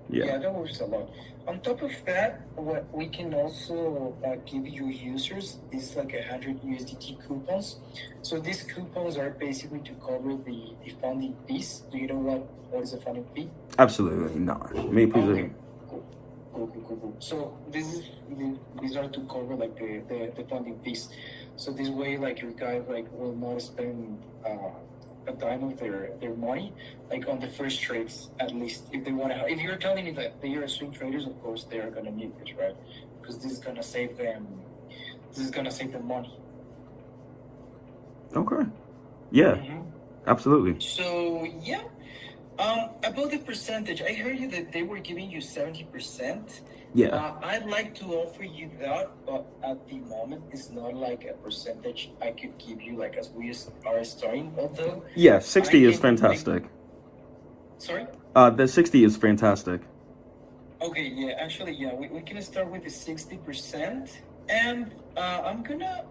Yeah, that works a lot. On top of that, what we can also give your users is like 100 USDT coupons. So these coupons are basically to cover the funding fees. Do you know what is a funding fee?
Absolutely not. Maybe please.
Okay. Cool. So these are to cover like the funding fees. So this way, like your guy like will not spend a dime of their money, like on the first trades at least. If they want to, if you're telling me that they are swing traders, of course they are gonna need this, right? Because this is gonna save them. This is gonna save them money.
Okay. Yeah.
Mm-hmm.
Absolutely.
So yeah. About the percentage, I heard you that they were giving you 70%.
Yeah.
I'd like to offer you that, but at the moment, it's not like a percentage I could give you, like as we are starting. Although,
Yeah. 60 is
can,
fantastic.
sorry.
The 60 is fantastic.
Okay, yeah, actually, yeah, we can start with the 60%, and I'm gonna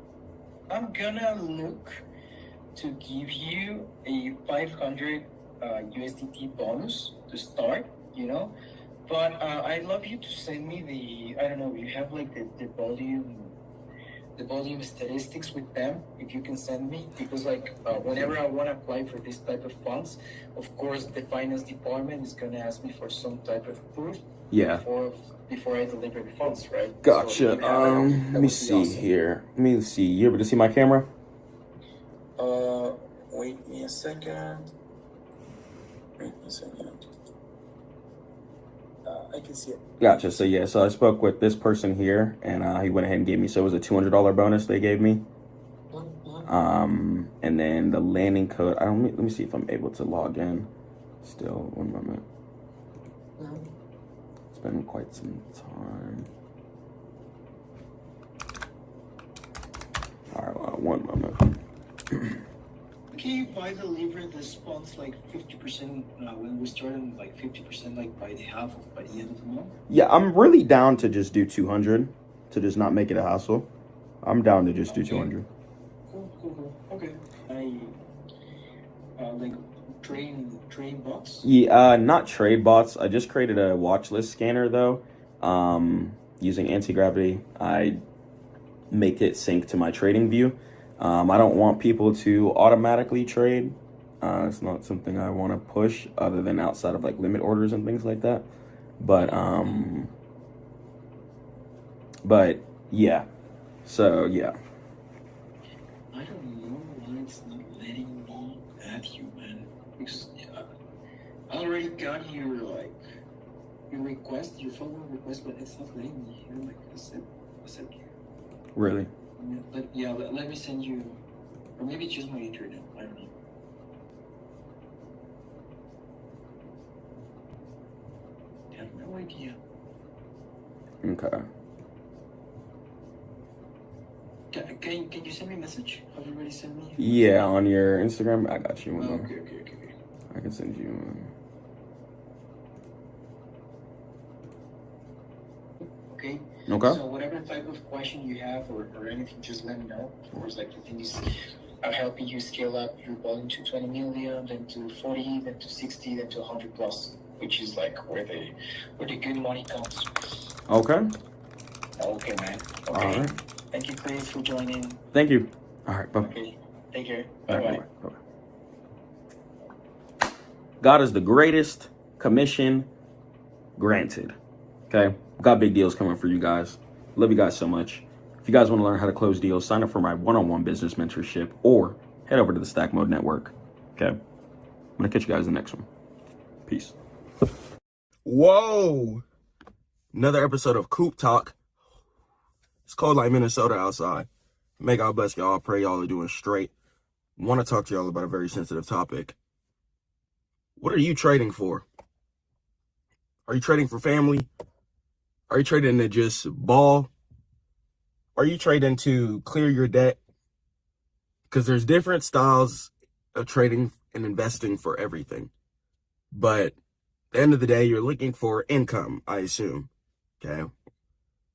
look to give you a 500 USDT bonus to start, you know. But I'd love you to send me the, I don't know, you have like the volume statistics with them, if you can send me, because like whenever I want to apply for this type of funds, of course the finance department is going to ask me for some type of proof.
Yeah.
Before I deliver the funds, right?
Gotcha.
So
Let me see
awesome.
here. Let me see. You able to see my camera?
Wait me a second. I can see it.
Gotcha. So yeah, so I spoke with this person here, and he went ahead and gave me. So it was a $200 bonus they gave me. And then the landing code. Let me see if I'm able to log in. Still, 1 moment. It's been quite some time. All right, 1 moment.
Okay, if I deliver the spots like 50% when we start, and like 50% like by the end of the month.
Yeah, I'm really down to just do 200 to just not make it a hassle. I'm down to just do 200.
Cool. Okay. Like trading bots?
Yeah, not trade bots. I just created a Watchlist scanner though. Using anti-gravity, I make it sync to my trading view. I don't want people to automatically trade. It's not something I want to push other than outside of like limit orders and things like that. But yeah. So yeah.
I don't know why it's not letting me add you, man. Because I already got your request, your follow request, but it's not letting me here. Like accept you.
Really?
Let me send you, or maybe it's just my internet. I don't know. I have no idea.
Okay.
Can you send me a message? Have you already sent me?
Yeah, on your Instagram, I got you.
Okay.
I can send you.
Okay.
Okay.
So whatever type of question you have or anything, just let me know. Of course, like the thing is, I'm helping you scale up your volume to 20 million, then to 40, then to 60, then to 100 plus, which is like where the good money comes.
Okay.
Okay, man. Okay.
All right.
Thank you, Chris, for joining.
Thank you. All right. Bye.
Okay. Take care.
All
Bye-bye.
right, bye-bye. God is the greatest. Commission granted. Okay. Got big deals coming for you guys. Love you guys so much. If you guys want to learn how to close deals, sign up for my one-on-one business mentorship or head over to the Stackmode Network. Okay. I'm going to catch you guys in the next one. Peace. Whoa. Another episode of Coop Talk. It's cold like Minnesota outside. May God bless y'all. Pray y'all are doing straight. Want to talk to y'all about a very sensitive topic. What are you trading for? Are you trading for family? Are you trading to just ball? Are you trading to clear your debt? Because there's different styles of trading and investing for everything. But at the end of the day, you're looking for income, I assume. Okay.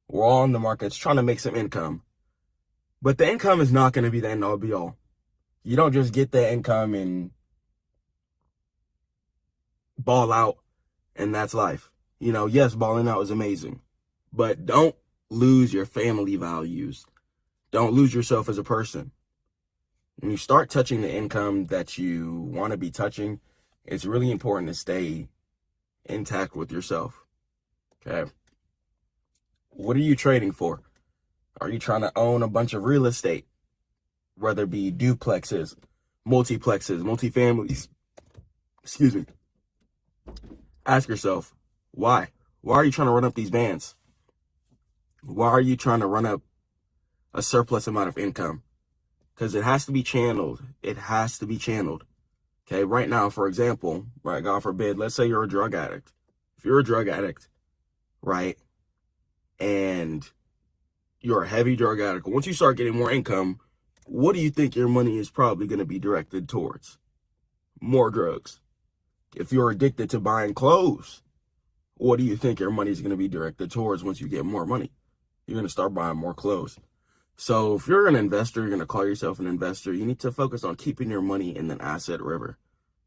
We're all in the markets trying to make some income. But the income is not going to be the end all be all. You don't just get the income and ball out and that's life. You know, yes, balling out is amazing, but don't lose your family values. Don't lose yourself as a person. When you start touching the income that you want to be touching, it's really important to stay intact with yourself. Okay. What are you trading for? Are you trying to own a bunch of real estate, whether it be duplexes, multiplexes, multifamilies. Excuse me. Ask yourself, why? Why are you trying to run up these bands? Why are you trying to run up a surplus amount of income? Because it has to be channeled. It has to be channeled. Okay, right now, for example, right, God forbid, let's say you're a drug addict. If you're a drug addict, right, and you're a heavy drug addict, once you start getting more income, what do you think your money is probably going to be directed towards? More drugs. If you're addicted to buying clothes, what do you think your money is going to be directed towards once you get more money? You're going to start buying more clothes. So if you're an investor, you're going to call yourself an investor, you need to focus on keeping your money in an asset river.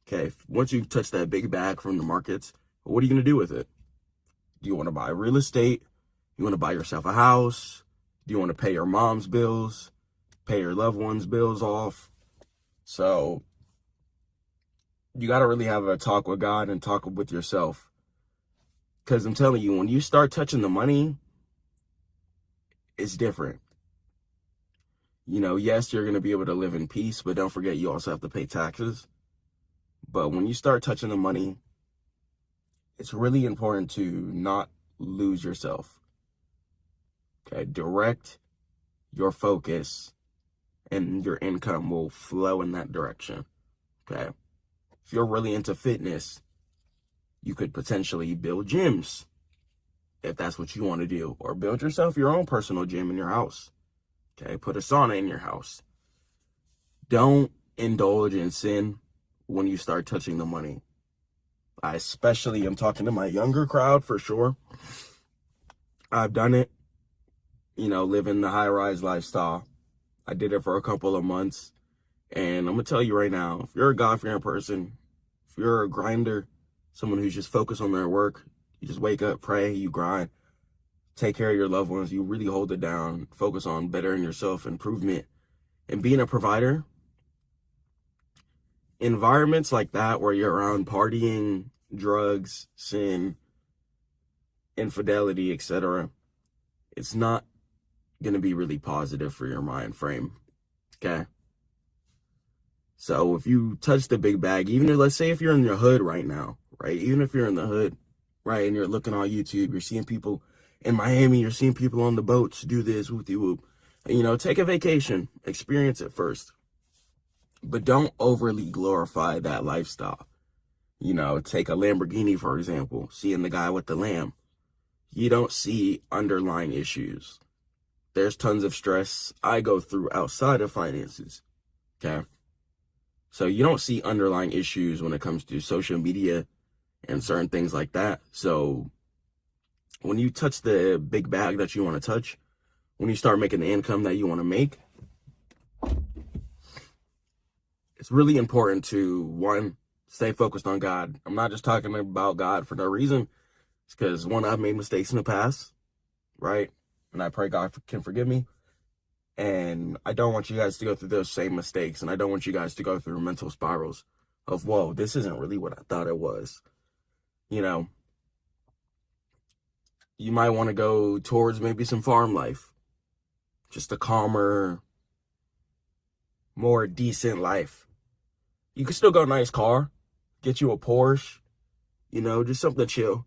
Okay, once you touch that big bag from the markets, what are you going to do with it? Do you want to buy real estate? You want to buy yourself a house? Do you want to pay your mom's bills? Pay your loved ones' bills off? So you got to really have a talk with God and talk with yourself. Because I'm telling you, when you start touching the money, it's different. You know, yes, you're going to be able to live in peace, but don't forget you also have to pay taxes. But when you start touching the money, it's really important to not lose yourself. Okay, direct your focus and your income will flow in that direction. Okay, if you're really into fitness, you could potentially build gyms if that's what you want to do, or build yourself your own personal gym in your house. Okay, put a sauna in your house. Don't indulge in sin when you start touching the money. I especially am talking to my younger crowd for sure. I've done it, you know, living the high-rise lifestyle. I did it for a couple of months. And I'm going to tell you right now, if you're a God-fearing person, if you're a grinder, someone who's just focused on their work, you just wake up, pray, you grind, take care of your loved ones, you really hold it down, focus on bettering yourself, improvement, and being a provider. Environments like that where you're around partying, drugs, sin, infidelity, etc., it's not going to be really positive for your mind frame. Okay? So if you touch the big bag, even if, let's say if you're in your hood right now, right? Even if you're in the hood, right, and you're looking on YouTube, you're seeing people in Miami, you're seeing people on the boats do this, whoopty whoop. And, you know, take a vacation, experience it first. But don't overly glorify that lifestyle. You know, take a Lamborghini, for example, seeing the guy with the lamb. You don't see underlying issues. There's tons of stress I go through outside of finances. Okay? So you don't see underlying issues when it comes to social media and certain things like that. So when you touch the big bag that you want to touch, when you start making the income that you want to make, it's really important to, one, stay focused on God. I'm not just talking about God for no reason. It's because, one, I've made mistakes in the past, right? And I pray God can forgive me. And I don't want you guys to go through those same mistakes. And I don't want you guys to go through mental spirals of, whoa, this isn't really what I thought it was. You know, you might want to go towards maybe some farm life. Just a calmer, more decent life. You can still go nice car, get you a Porsche, you know, just something chill.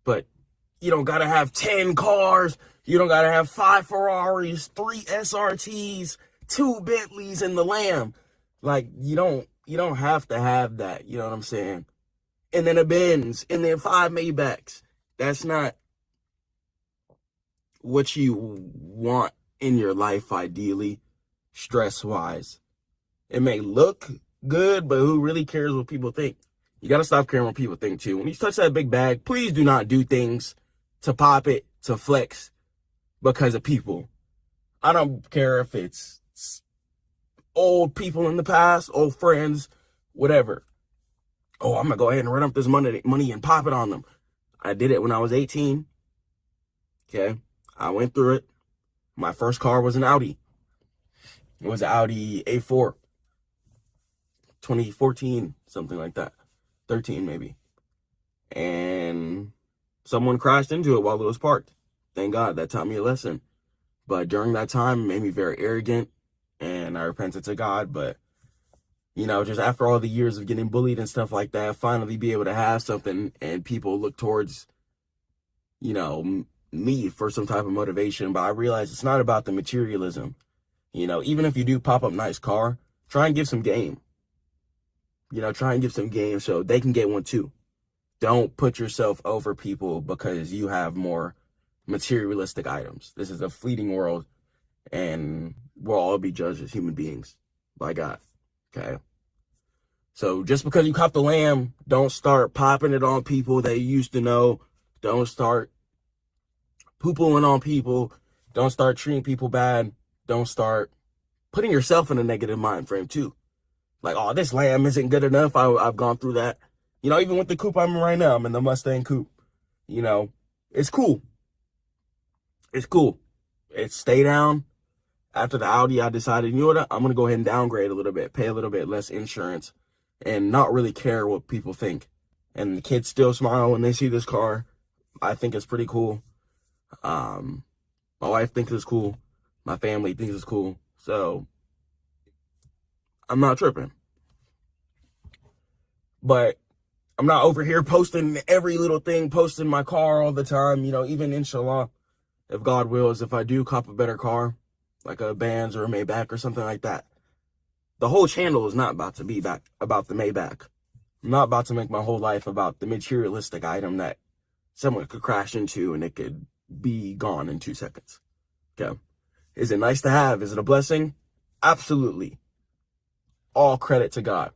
But you don't got to have 10 cars. You don't got to have 5 Ferraris, 3 SRTs, 2 Bentleys, and the Lamb. Like, you don't have to have that. You know what I'm saying? And then a Benz, and then 5 Maybachs. That's not what you want in your life, ideally, stress-wise. It may look good, but who really cares what people think? You got to stop caring what people think, too. When you touch that big bag, please do not do things to pop it, to flex, because of people. I don't care if it's old people in the past, old friends, whatever. Oh, I'm going to go ahead and run up this money and pop it on them. I did it when I was 18. Okay. I went through it. My first car was an Audi. It was an Audi A4. 2014, something like that. 13 maybe. And someone crashed into it while it was parked. Thank God, that taught me a lesson. But during that time, it made me very arrogant, and I repented to God. But You know, just after all the years of getting bullied and stuff like that, finally be able to have something and people look towards, you know, me for some type of motivation. But I realize it's not about the materialism. You know, even if you do pop up nice car, try and give some game. You know, try and give some game so they can get one too. Don't put yourself over people because you have more materialistic items. This is a fleeting world, and we'll all be judged as human beings by God. Okay? So just because you cop the lamb, don't start popping it on people that you used to know. Don't start poo-pooing on people. Don't start treating people bad. Don't start putting yourself in a negative mind frame too. Like, oh, this lamb isn't good enough. I've gone through that. You know, even with the coupe I'm in right now, I'm in the Mustang coupe. You know, it's cool. It's cool. It's stay down. After the Audi, I decided, you know what, I'm going to go ahead and downgrade a little bit, pay a little bit less insurance, and not really care what people think. And the kids still smile when they see this car. I think it's pretty cool. My wife thinks it's cool. My family thinks it's cool. So I'm not tripping. But I'm not over here posting every little thing, posting my car all the time. You know, even inshallah, if God wills, if I do cop a better car, like a Benz or a Maybach or something like that, the whole channel is not about to be back about the Maybach. I'm not about to make my whole life about the materialistic item that someone could crash into and it could be gone in 2 seconds. Okay. Is it nice to have? Is it a blessing? Absolutely. All credit to God.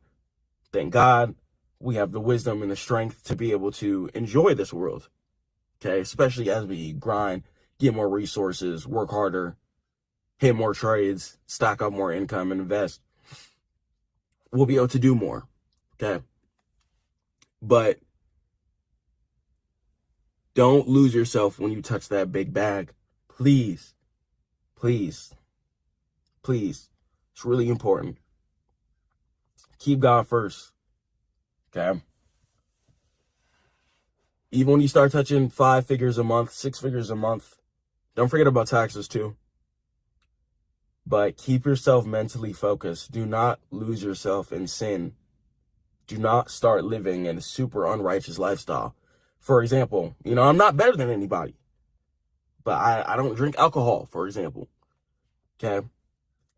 Thank God we have the wisdom and the strength to be able to enjoy this world. Okay. Especially as we grind, get more resources, work harder, hit more trades, stack up more income, and invest. We'll be able to do more. Okay. But don't lose yourself when you touch that big bag. Please. Please. Please. It's really important. Keep God first. Okay. Even when you start touching 5 figures a month, 6 figures a month, don't forget about taxes too. But keep yourself mentally focused. Do not lose yourself in sin. Do not start living in a super unrighteous lifestyle. For example, you know, I'm not better than anybody, but I don't drink alcohol, for example. Okay.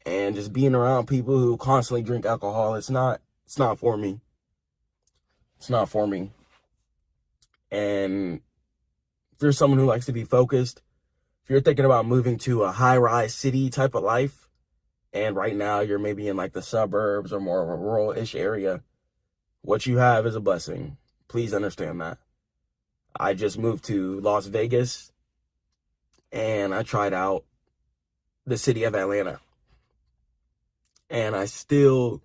And just being around people who constantly drink alcohol, it's not for me. It's not for me. And if you're someone who likes to be focused, if you're thinking about moving to a high-rise city type of life, and right now you're maybe in like the suburbs or more of a rural-ish area, what you have is a blessing. Please understand that. I just moved to Las Vegas, and I tried out the city of Atlanta. And I still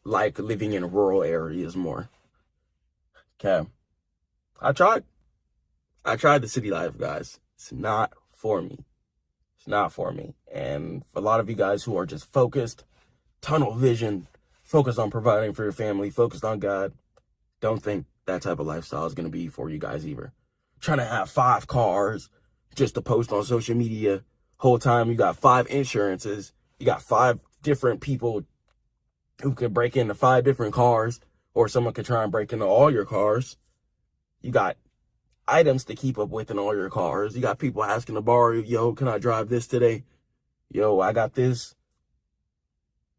like living in rural areas more. Okay. I tried the city life, guys. It's not for me. It's not for me. And for a lot of you guys who are just focused, tunnel vision, focused on providing for your family, focused on God, don't think that type of lifestyle is going to be for you guys either. Trying to have 5 cars just to post on social media. Whole time you got 5 insurances. You got 5 different people who could break into 5 different cars, or someone could try and break into all your cars. You got items to keep up with in all your cars. You got people asking to borrow, yo, can I drive this today? Yo, I got this.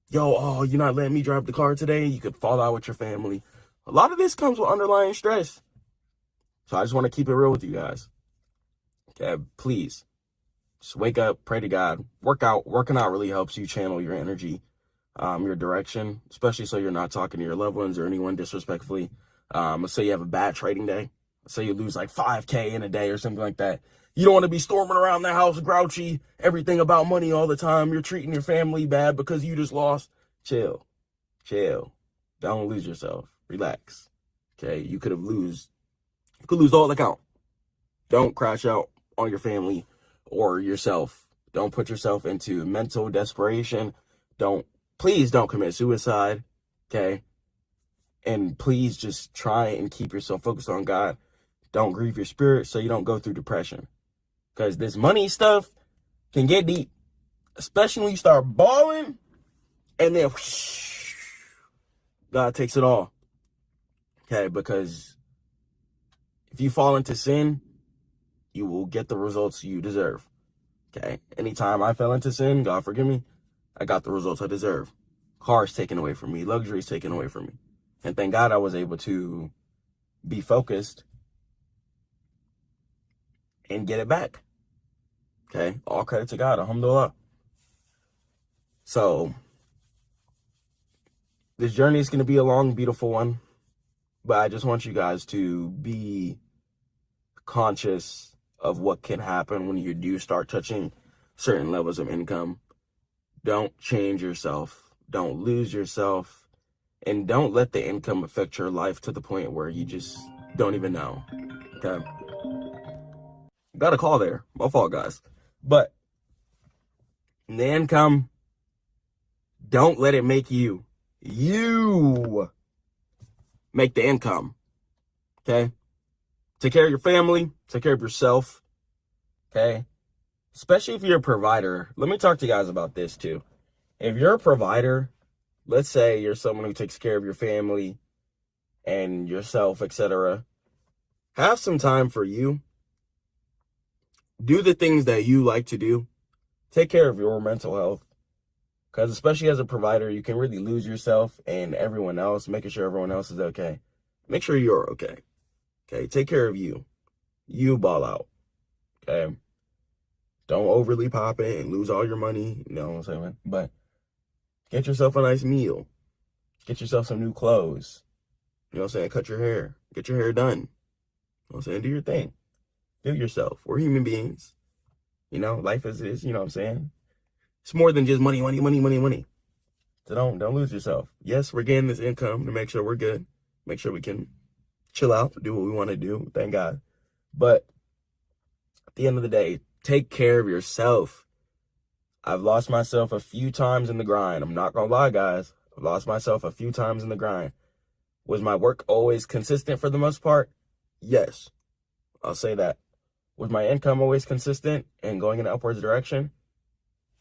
Yo, oh, you're not letting me drive the car today? You could fall out with your family. A lot of this comes with underlying stress. So I just want to keep it real with you guys. Okay, please. Just wake up, pray to God, work out. Working out really helps you channel your energy, your direction, especially so you're not talking to your loved ones or anyone disrespectfully. Let's say you have a bad trading day. Let's say you lose like 5K in a day or something like that. You don't want to be storming around the house grouchy, everything about money all the time. You're treating your family bad because you just lost. Chill. Don't lose yourself. Relax. Okay, you could lose all the count. Don't crash out on your family or yourself. Don't put yourself into mental desperation. Please don't commit suicide. Okay. And please just try and keep yourself focused on God. Don't grieve your spirit so you don't go through depression. Because this money stuff can get deep. Especially when you start balling and then whoosh, God takes it all. Okay, because if you fall into sin, you will get the results you deserve. Okay, anytime I fell into sin, God forgive me, I got the results I deserve. Cars taken away from me, luxuries taken away from me. And thank God I was able to be focused and get it back. Okay, all credit to God, alhamdulillah. So, this journey is going to be a long, beautiful one. But I just want you guys to be conscious of what can happen when you do start touching certain levels of income. Don't change yourself. Don't lose yourself. And don't let the income affect your life to the point where you just don't even know. Okay? Got a call there. My fault, guys. But the income, don't let it make you. You make the income. Okay? Take care of your family. Take care of yourself. Okay? Especially if you're a provider. Let me talk to you guys about this too. If you're a provider, let's say you're someone who takes care of your family and yourself, etc. Have some time for you. Do the things that you like to do. Take care of your mental health. Because especially as a provider, you can really lose yourself and everyone else, making sure everyone else is okay. Make sure you're okay. Okay, take care of you. You ball out. Okay? Don't overly pop it and lose all your money. You know what I'm saying? But get yourself a nice meal. Get yourself some new clothes. You know what I'm saying? Cut your hair. Get your hair done. You know what I'm saying? Do your thing. Do yourself. We're human beings. You know, life is, you know what I'm saying? It's more than just money, money, money, money, money. So don't lose yourself. Yes, we're getting this income to make sure we're good. Make sure we can chill out, do what we want to do. Thank God. But at the end of the day, take care of yourself. I've lost myself a few times in the grind. I'm not going to lie, guys. I've lost myself a few times in the grind. Was my work always consistent for the most part? Yes. I'll say that. Was my income always consistent and going in an upwards direction?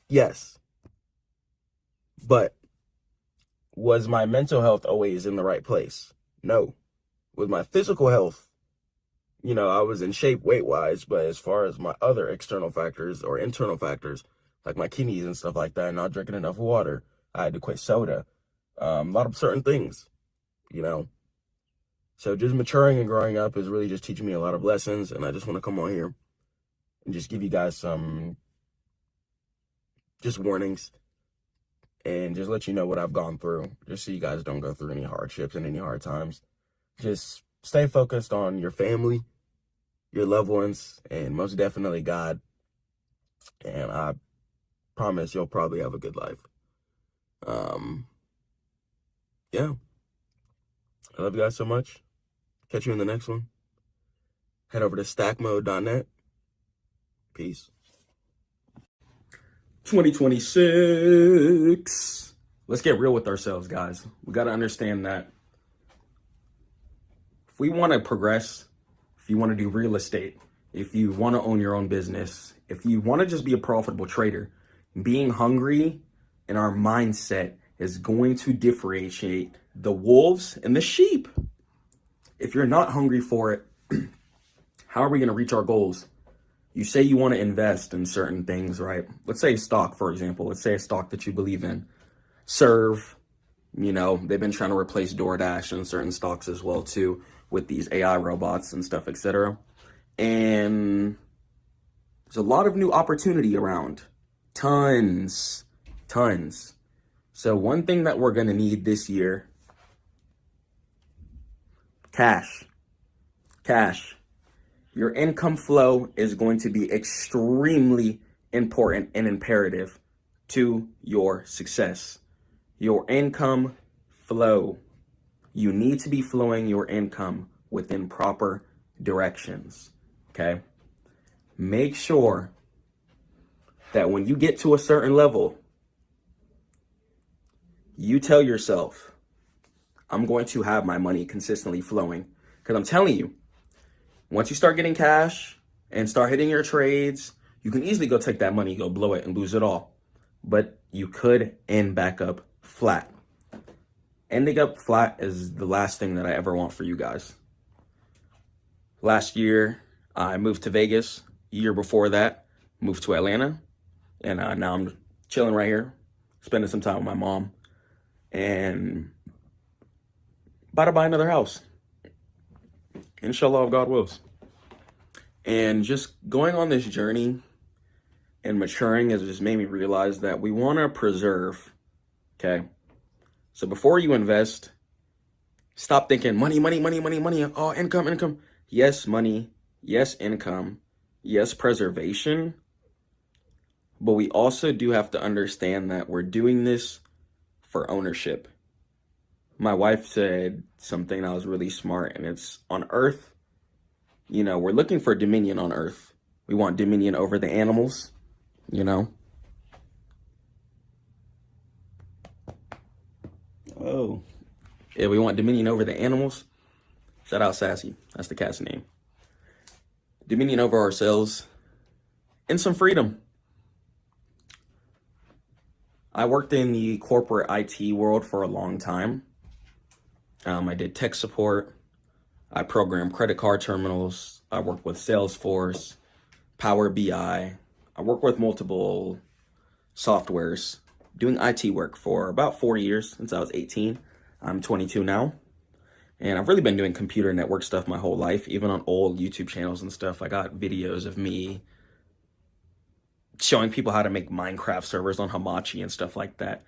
Yes. But was my mental health always in the right place? No. Was my physical health, you know, I was in shape weight-wise, but as far as my other external factors or internal factors, like my kidneys and stuff like that, not drinking enough water, I had to quit soda, a lot of certain things, you know. So just maturing and growing up is really just teaching me a lot of lessons, and I just want to come on here and just give you guys some just warnings and just let you know what I've gone through, just so you guys don't go through any hardships and any hard times. Just stay focused on your family, your loved ones, and most definitely God. And I promise you'll probably have a good life. Yeah. I love you guys so much. Catch you in the next one. Head over to stackmode.net. Peace. 2026. Let's get real with ourselves, guys. We got to understand that if we want to progress, if you want to do real estate, if you want to own your own business, if you want to just be a profitable trader, being hungry in our mindset is going to differentiate the wolves and the sheep. If you're not hungry for it, how are we going to reach our goals? You say you want to invest in certain things, right? Let's say stock, for example. Let's say a stock that you believe in. Serve, you know, they've been trying to replace DoorDash and certain stocks as well, too, with these AI robots and stuff, etc. And there's a lot of new opportunity around. Tons. So one thing that we're going to need this year, cash. Your income flow is going to be extremely important and imperative to your success. Your income flow. You need to be flowing your income within proper directions, okay? Make sure that when you get to a certain level, you tell yourself, I'm going to have my money consistently flowing. Because I'm telling you, once you start getting cash and start hitting your trades, you can easily go take that money, go blow it, and lose it all. But you could end back up flat. Ending up flat is the last thing that I ever want for you guys. Last year, I moved to Vegas. Year before that, moved to Atlanta. And now I'm chilling right here, spending some time with my mom. And about to buy another house. Inshallah, if God wills. And just going on this journey and maturing has just made me realize that we want to preserve, okay? So before you invest, stop thinking money, money, money, money, money. Oh, income, income. Yes, money. Yes, income. Yes, preservation. But we also do have to understand that we're doing this for ownership. My wife said something that was really smart, and it's on earth. You know, we're looking for dominion on earth. We want dominion over the animals, you know. Oh. Yeah, we want dominion over the animals. Shout out Sassy. That's the cat's name. Dominion over ourselves and some freedom. I worked in the corporate IT world for a long time. I did tech support. I programmed credit card terminals. I worked with Salesforce, Power BI. I worked with multiple softwares, doing IT work for about 4 years since I was 18. I'm 22 now. And I've really been doing computer network stuff my whole life, even on old YouTube channels and stuff. I got videos of me showing people how to make Minecraft servers on Hamachi and stuff like that.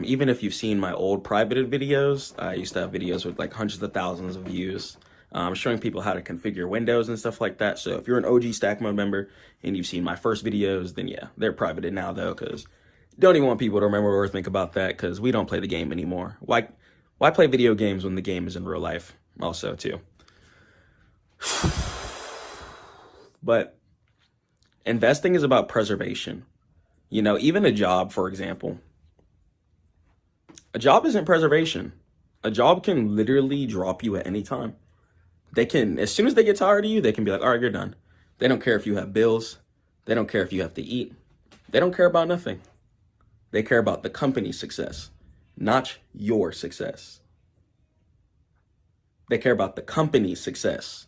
Even if you've seen my old private videos, I used to have videos with like hundreds of thousands of views. Showing people how to configure Windows and stuff like that. So if you're an OG Stackmode member and you've seen my first videos, then yeah, they're privated now though, because don't even want people to remember or think about that, because we don't play the game anymore. Why play video games when the game is in real life also too? But investing is about preservation. You know, even a job, for example. A job isn't preservation. A job can literally drop you at any time. They can, as soon as they get tired of you, they can be like, all right, you're done. They don't care if you have bills. They don't care if you have to eat. They don't care about nothing. They care about the company's success, not your success. They care about the company's success,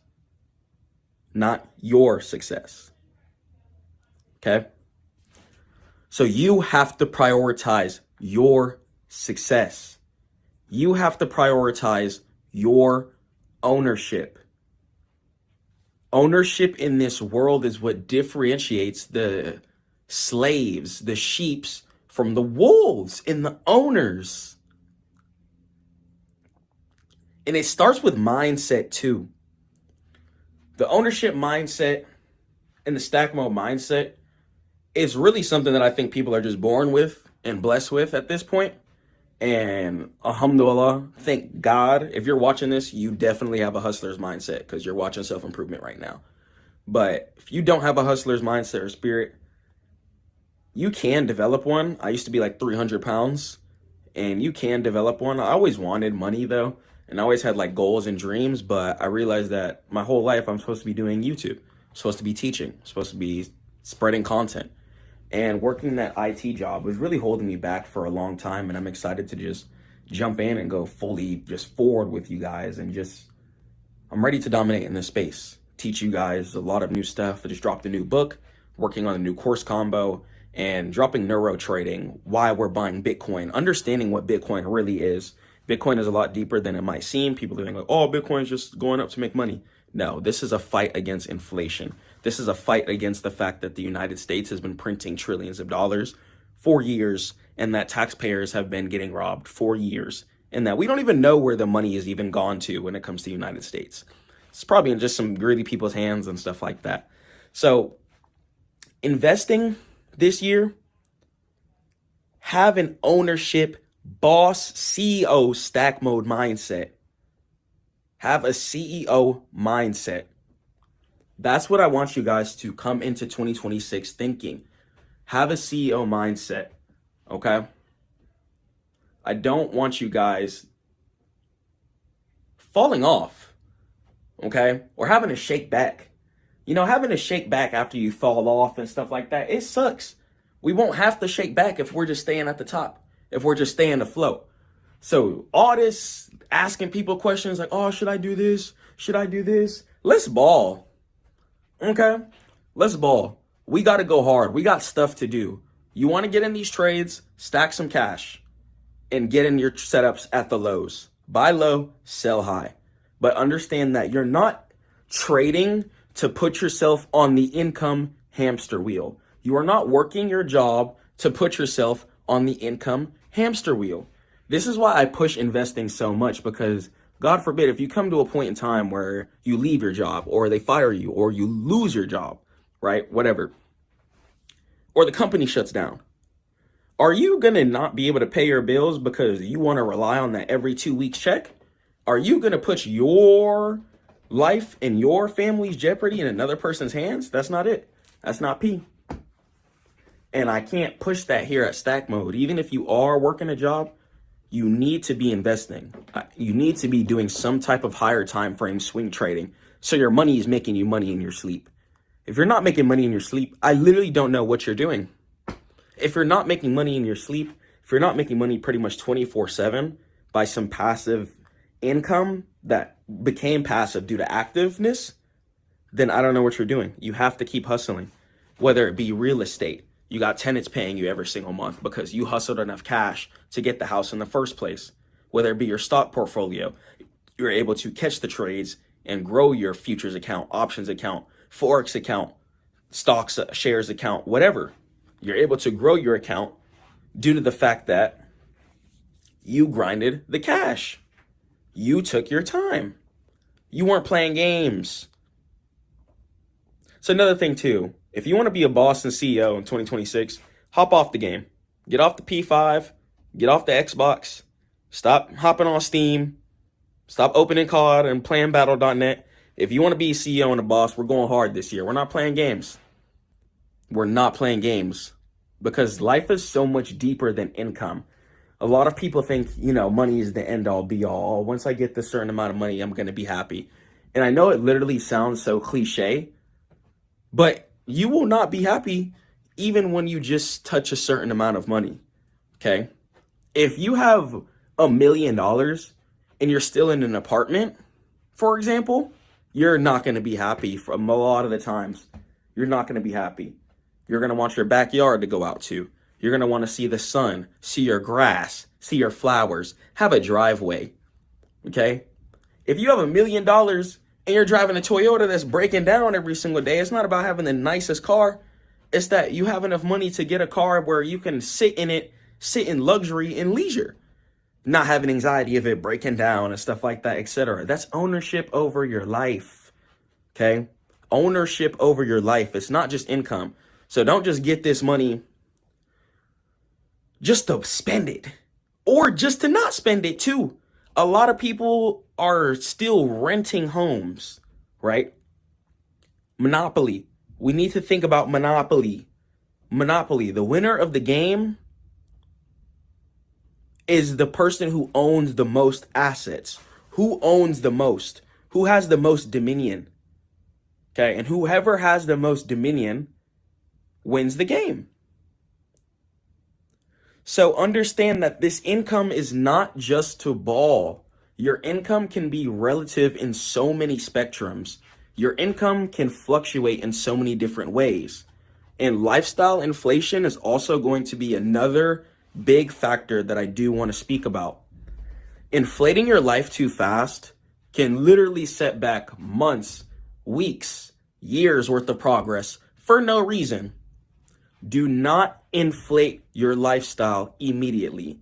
not your success. Okay? So you have to prioritize your success. You have to prioritize your ownership. Ownership in this world is what differentiates the slaves, the sheeps, from the wolves and the owners. And it starts with mindset too. The ownership mindset and the stack mode mindset is really something that I think people are just born with and blessed with at this point. And alhamdulillah, thank God, if you're watching this, you definitely have a hustler's mindset because you're watching self-improvement right now. But if you don't have a hustler's mindset or spirit, you can develop one. I used to be like 300 pounds and you can develop one. I always wanted money though. And I always had like goals and dreams, but I realized that my whole life I'm supposed to be doing YouTube. I'm supposed to be teaching. I'm supposed to be spreading content. And working that IT job was really holding me back for a long time. And I'm excited to just jump in and go fully just forward with you guys. And I'm ready to dominate in this space. Teach you guys a lot of new stuff. I just dropped a new book, working on a new course combo, and dropping neuro trading, why we're buying Bitcoin, understanding what Bitcoin really is. Bitcoin is a lot deeper than it might seem. People think like, oh, Bitcoin is just going up to make money. No, this is a fight against inflation. This is a fight against the fact that the United States has been printing trillions of dollars for years, and that taxpayers have been getting robbed for years, and that we don't even know where the money is even gone to when it comes to the United States. It's probably in just some greedy people's hands and stuff like that. So investing this year, have an ownership, boss, CEO stack mode mindset. Have a CEO mindset. That's what I want you guys to come into 2026 thinking. Have a CEO mindset, okay? I don't want you guys falling off, okay? Or having to shake back. You know, having to shake back after you fall off and stuff like that, it sucks. We won't have to shake back if we're just staying at the top, if we're just staying afloat. So all this asking people questions like, oh, should I do this? Should I do this? Let's ball. Okay? Let's ball. We got to go hard. We got stuff to do. You want to get in these trades, stack some cash, and get in your setups at the lows. Buy low, sell high. But understand that you're not trading to put yourself on the income hamster wheel. You are not working your job to put yourself on the income hamster wheel. This is why I push investing so much, because God forbid, if you come to a point in time where you leave your job or they fire you or you lose your job, right? Whatever. Or the company shuts down. Are you going to not be able to pay your bills because you want to rely on that every 2 weeks check? Are you going to put your life and your family's jeopardy in another person's hands? That's not it. That's not P. And I can't push that here at Stack Mode. Even if you are working a job, you need to be investing. You need to be doing some type of higher time frame swing trading so your money is making you money in your sleep. If you're not making money in your sleep, I literally don't know what you're doing. If you're not making money in your sleep, if you're not making money pretty much 24/7 by some passive income that became passive due to activeness, then I don't know what you're doing. You have to keep hustling, whether it be real estate. You got tenants paying you every single month because you hustled enough cash to get the house in the first place. Whether it be your stock portfolio, you're able to catch the trades and grow your futures account, options account, Forex account, stocks, shares account, whatever. You're able to grow your account due to the fact that you grinded the cash. You took your time. You weren't playing games. So another thing too, if you want to be a boss and CEO in 2026, hop off the game. Get off the P5, get off the Xbox, stop hopping on Steam, stop opening COD and playing Battle.net. If you want to be a CEO and a boss, we're going hard this year. We're not playing games. We're not playing games because life is so much deeper than income. A lot of people think, money is the end all be all. Once I get this certain amount of money, I'm going to be happy. And I know it literally sounds so cliche, but you will not be happy even when you just touch a certain amount of money. Okay? If you have $1 million and you're still in an apartment, for example, you're not going to be happy from a lot of the times. You're not going to be happy. You're going to want your backyard to go out to. You're going to want to see the sun, see your grass, see your flowers, have a driveway. Okay? If you have $1 million and you're driving a Toyota that's breaking down every single day, it's not about having the nicest car. It's that you have enough money to get a car where you can sit in it, sit in luxury and leisure, not having anxiety of it breaking down and stuff like that, etc. That's ownership over your life. Okay? Ownership over your life. It's not just income. So don't just get this money just to spend it or just to not spend it too. A lot of people are still renting homes, right? Monopoly. We need to think about Monopoly. Monopoly. The winner of the game is the person who owns the most assets. Who owns the most? Who has the most dominion? Okay, and whoever has the most dominion wins the game. So understand that this income is not just to ball. Your income can be relative in so many spectrums. Your income can fluctuate in so many different ways. And lifestyle inflation is also going to be another big factor that I do want to speak about. Inflating your life too fast can literally set back months, weeks, years worth of progress for no reason. Do not inflate your lifestyle immediately.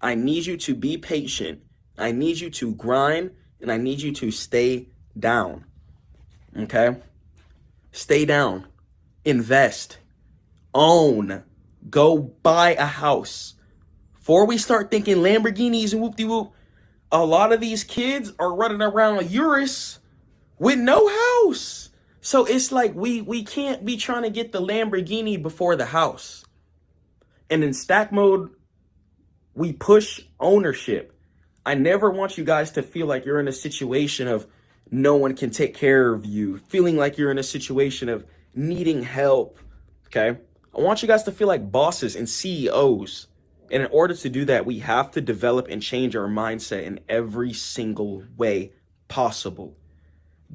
I need you to be patient. I need you to grind, and I need you to stay down. Okay? Stay down. Invest. Own. Go buy a house. Before we start thinking Lamborghinis and whoop-de-whoop, a lot of these kids are running around Urus with no house. So it's like we can't be trying to get the Lamborghini before the house. And in Stack Mode, we push ownership. I never want you guys to feel like you're in a situation of no one can take care of you, feeling like you're in a situation of needing help, okay? I want you guys to feel like bosses and CEOs And in order to do that, we have to develop and change our mindset in every single way possible.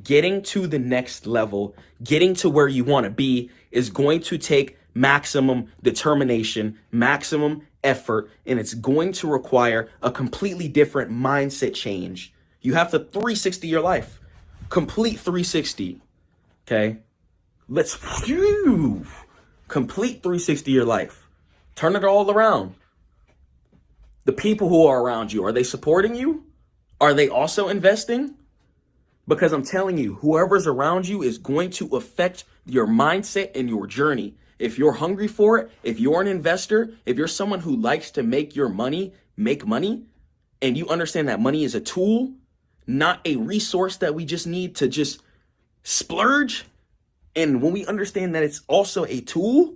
Getting to the next level, getting to where you want to be is going to take maximum determination, maximum effort, and it's going to require a completely different mindset change. You have to 360 your life. Complete 360. Okay? Let's complete 360 your life. Turn it all around. The people who are around you, are they supporting you? Are they also investing? Because I'm telling you, whoever's around you is going to affect your mindset and your journey. If you're hungry for it, if you're an investor, if you're someone who likes to make money, and you understand that money is a tool, not a resource that we just need to just splurge. And when we understand that it's also a tool,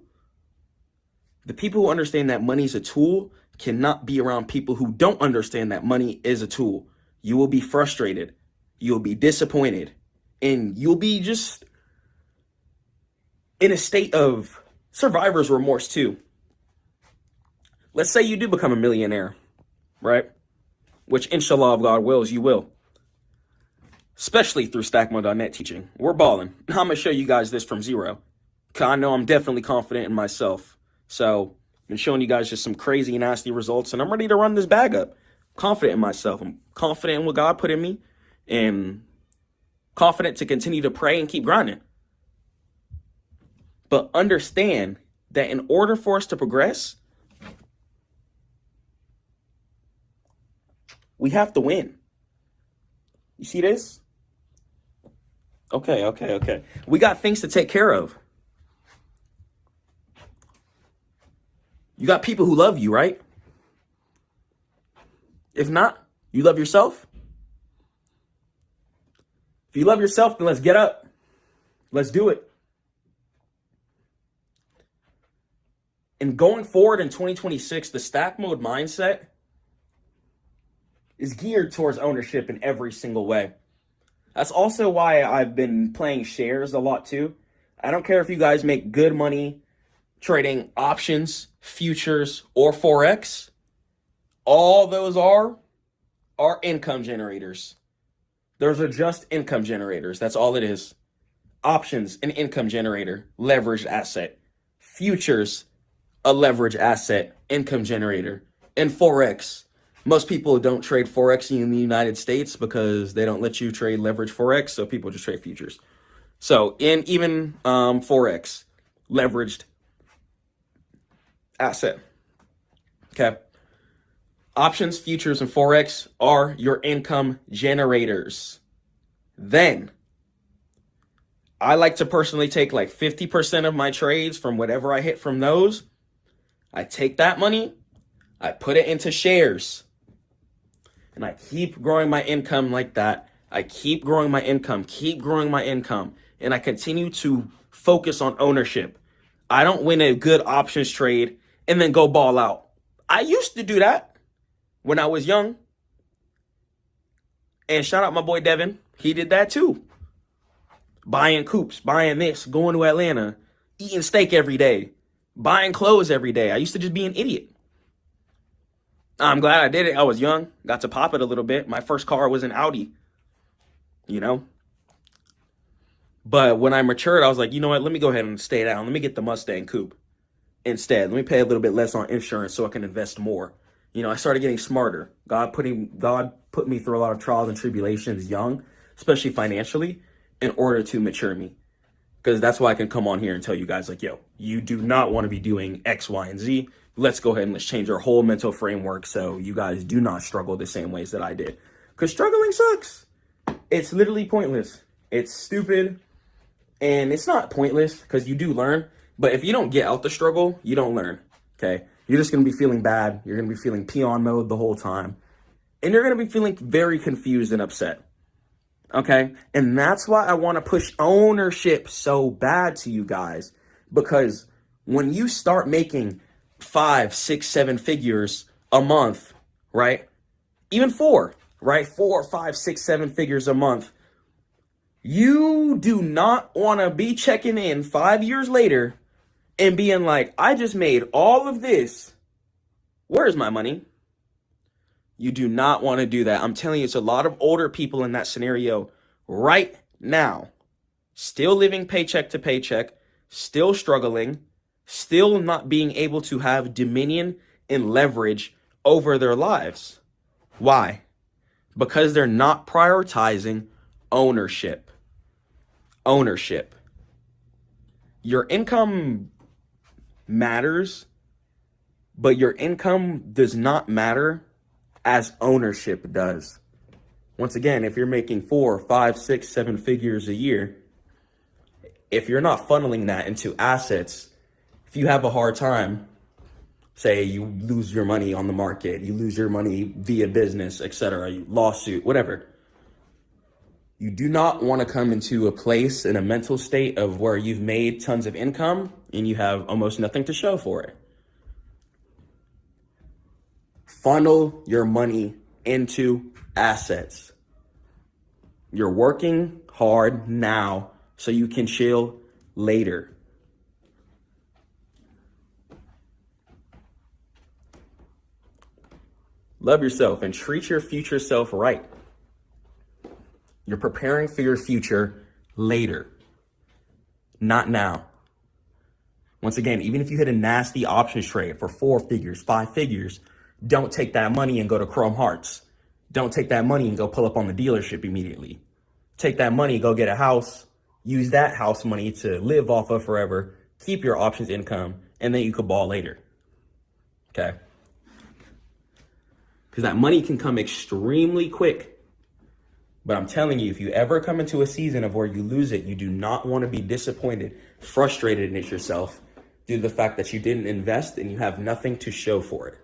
the people who understand that money is a tool cannot be around people who don't understand that money is a tool. You will be frustrated. You'll be disappointed. And you'll be just in a state of survivor's remorse too. Let's say you do become a millionaire, right? Which inshallah, if God wills, you will. Especially through Stackmode.net teaching. We're balling. I'm going to show you guys this from zero. Because I know I'm definitely confident in myself. So I've been showing you guys just some crazy, nasty results. And I'm ready to run this bag up. Confident in myself. I'm confident in what God put in me. And confident to continue to pray and keep grinding. But understand that in order for us to progress, we have to win. You see this? Okay. We got things to take care of. You got people who love you, right? If not, you love yourself. If you love yourself, then let's get up. Let's do it. And going forward in 2026, the stack mode mindset is geared towards ownership in every single way. That's also why I've been playing shares a lot too. I don't care if you guys make good money trading options, futures, or Forex. All those are income generators. Those are just income generators. That's all it is. Options, an income generator, leveraged asset. Futures, a leveraged asset, income generator. And Forex. Most people don't trade Forex in the United States because they don't let you trade leverage Forex, so people just trade futures. So in even Forex, leveraged asset. Okay. Options, futures, and Forex are your income generators. Then, I like to personally take like 50% of my trades from whatever I hit from those. I take that money, I put it into shares. And I keep growing my income like that. I keep growing my income, and I continue to focus on ownership. I don't win a good options trade and then go ball out. I used to do that when I was young. And shout out my boy Devin. He did that too. Buying coops, buying this, going to Atlanta, eating steak every day, buying clothes every day. I used to just be an idiot. I'm glad I did it. I was young, got to pop it a little bit. My first car was an Audi, But when I matured, I was like, you know what? Let me go ahead and stay down. Let me get the Mustang coupe instead. Let me pay a little bit less on insurance so I can invest more. I started getting smarter. God put me through a lot of trials and tribulations young, especially financially, in order to mature me. Because that's why I can come on here and tell you guys like, yo, you do not want to be doing X, Y, and Z. Let's go ahead and let's change our whole mental framework so you guys do not struggle the same ways that I did. Because struggling sucks. It's literally pointless. It's stupid. And it's not pointless because you do learn. But if you don't get out the struggle, you don't learn. Okay? You're just going to be feeling bad. You're going to be feeling peon mode the whole time. And you're going to be feeling very confused and upset. Okay? And that's why I want to push ownership so bad to you guys. Because when you start making 5, 6, 7 figures a month, right? Even 4, right? 4, 5, 6, 7 figures a month. You do not want to be checking in 5 years later and being like, I just made all of this Where's my money? You do not want to do that. I'm telling you, it's a lot of older people in that scenario right now, still living paycheck to paycheck, still struggling, still not being able to have dominion and leverage over their lives. Why? Because they're not prioritizing ownership. Ownership. Your income matters, but your income does not matter as ownership does. Once again, if you're making 4, 5, 6, 7 figures a year, if you're not funneling that into assets, if you have a hard time, say you lose your money on the market, you lose your money via business, etc., lawsuit, whatever, you do not want to come into a place in a mental state of where you've made tons of income and you have almost nothing to show for it. Funnel your money into assets. You're working hard now so you can chill later. Love yourself and treat your future self right. You're preparing for your future later, not now. Once again, even if you hit a nasty options trade for 4 figures, 5 figures, don't take that money and go to Chrome Hearts. Don't take that money and go pull up on the dealership immediately. Take that money, go get a house, use that house money to live off of forever, keep your options income, and then you could ball later. Okay? Because that money can come extremely quick. But I'm telling you, if you ever come into a season of where you lose it, you do not want to be disappointed, frustrated in yourself due to the fact that you didn't invest and you have nothing to show for it.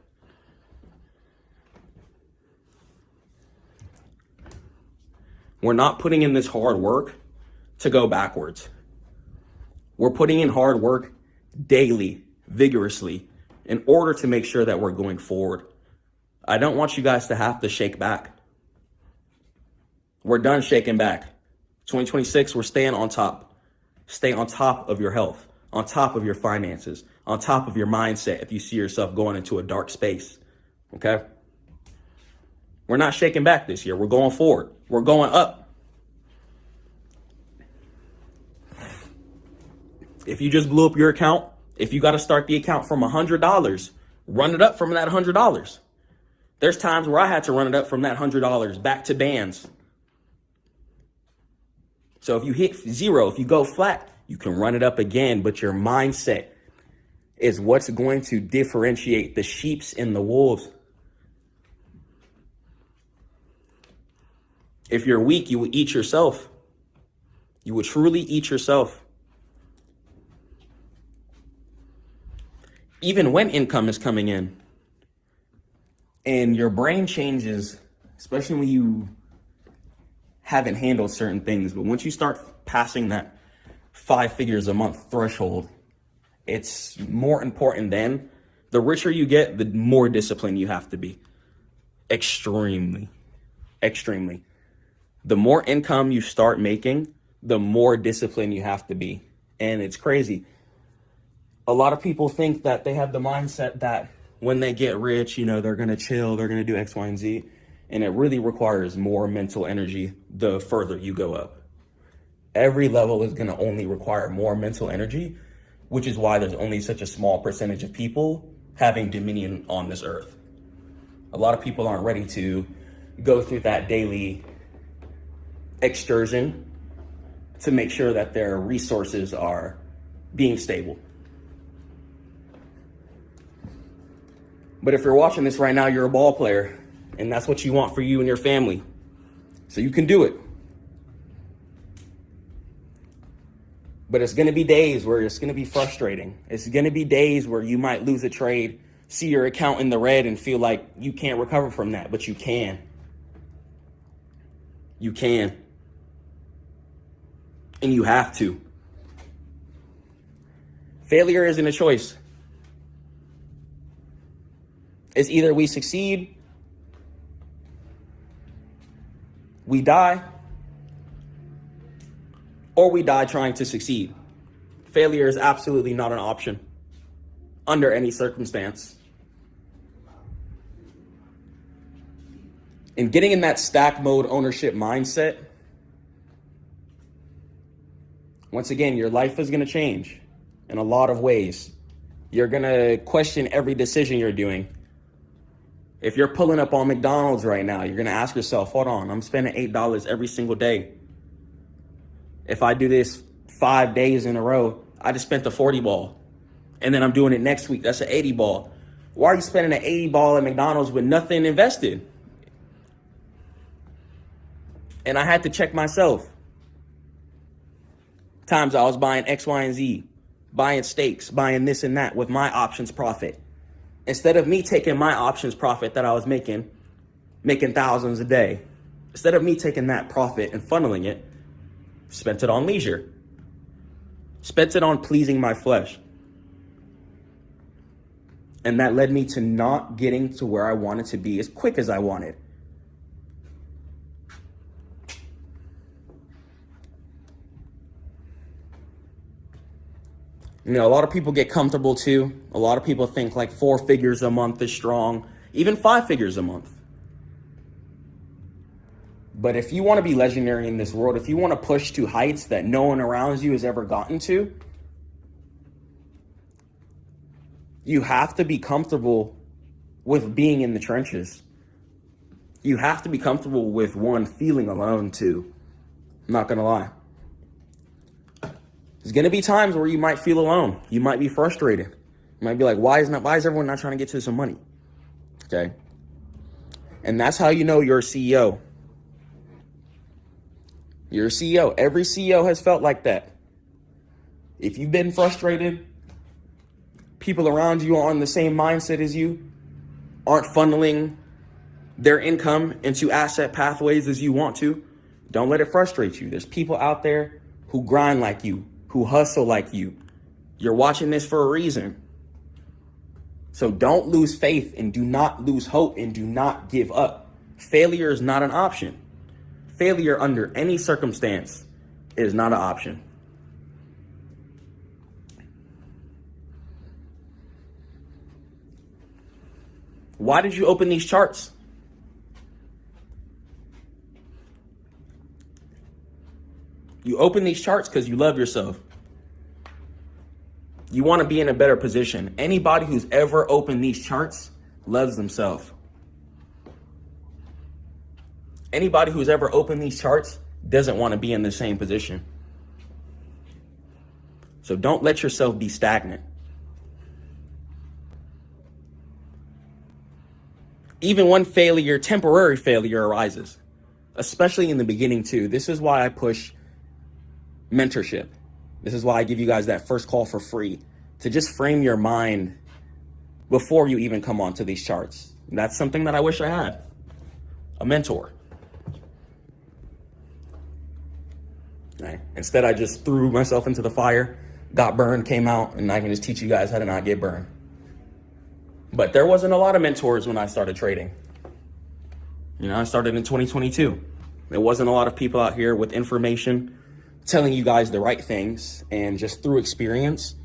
We're not putting in this hard work to go backwards. We're putting in hard work daily, vigorously, in order to make sure that we're going forward. I don't want you guys to have to shake back. We're done shaking back. 2026, we're staying on top. Stay on top of your health, on top of your finances, on top of your mindset if you see yourself going into a dark space. Okay? We're not shaking back this year. We're going forward. We're going up. If you just blew up your account, if you got to start the account from $100, run it up from that $100. There's times where I had to run it up from that $100 back to bands. So if you hit 0, if you go flat, you can run it up again, but your mindset is what's going to differentiate the sheeps and the wolves. If you're weak, you will eat yourself. You will truly eat yourself. Even when income is coming in and your brain changes, especially when you haven't handled certain things, but once you start passing that 5 figures a month threshold, it's more important then. The richer you get, the more disciplined you have to be. Extremely. The more income you start making, the more disciplined you have to be. And it's crazy. A lot of people think that they have the mindset that when they get rich, they're going to chill, they're going to do X, Y, and Z. And it really requires more mental energy the further you go up. Every level is going to only require more mental energy, which is why there's only such a small percentage of people having dominion on this earth. A lot of people aren't ready to go through that daily excursion to make sure that their resources are being stable. But if you're watching this right now, you're a ball player, and that's what you want for you and your family. So you can do it. But it's going to be days where it's going to be frustrating. It's going to be days where you might lose a trade, see your account in the red, and feel like you can't recover from that, but you can. You can. And you have to. Failure isn't a choice. It's either we succeed, we die, or we die trying to succeed. Failure is absolutely not an option under any circumstance.
And getting in that stack mode ownership mindset, once again, your life is going to change in a lot of ways. You're going to question every decision you're doing. If you're pulling up on McDonald's right now, you're going to ask yourself, hold on, I'm spending $8 every single day. If I do this 5 days in a row, I just spent the 40 ball. And then I'm doing it next week. That's an 80 ball. Why are you spending an 80 ball at McDonald's with nothing invested? And I had to check myself. Times I was buying X, Y, and Z, buying steaks, buying this and that with my options profit. Instead of me taking my options profit that I was making thousands a day, instead of me taking that profit and funneling it, spent it on leisure. Spent it on pleasing my flesh. And that led me to not getting to where I wanted to be as quick as I wanted. You know, a lot of people get comfortable too. A lot of people think like 4 figures a month is strong, even 5 figures a month. But if you want to be legendary in this world, if you want to push to heights that no one around you has ever gotten to, you have to be comfortable with being in the trenches. You have to be comfortable with, one, feeling alone too. I'm not going to lie. There's going to be times where you might feel alone. You might be frustrated. You might be like, why is everyone not trying to get to some money? Okay. And that's how you know you're a CEO. You're a CEO. Every CEO has felt like that. If you've been frustrated, people around you are on the same mindset as you, aren't funneling their income into asset pathways as you want to, don't let it frustrate you. There's people out there who grind like you, who hustle like you. You're watching this for a reason. So don't lose faith and do not lose hope and do not give up. Failure is not an option. Failure under any circumstance is not an option. Why did you open these charts? You open these charts because you love yourself. You want to be in a better position. Anybody who's ever opened these charts loves themselves. Anybody who's ever opened these charts doesn't want to be in the same position. So don't let yourself be stagnant. Even when temporary failure arises, especially in the beginning too. This is why I push mentorship. This is why I give you guys that first call for free, to just frame your mind before you even come onto these charts. And that's something that I wish I had, a mentor. Right. Instead, I just threw myself into the fire, got burned, came out, and I can just teach you guys how to not get burned. But there wasn't a lot of mentors when I started trading. You know, I started in 2022. There wasn't a lot of people out here with information telling you guys the right things, and just through experience,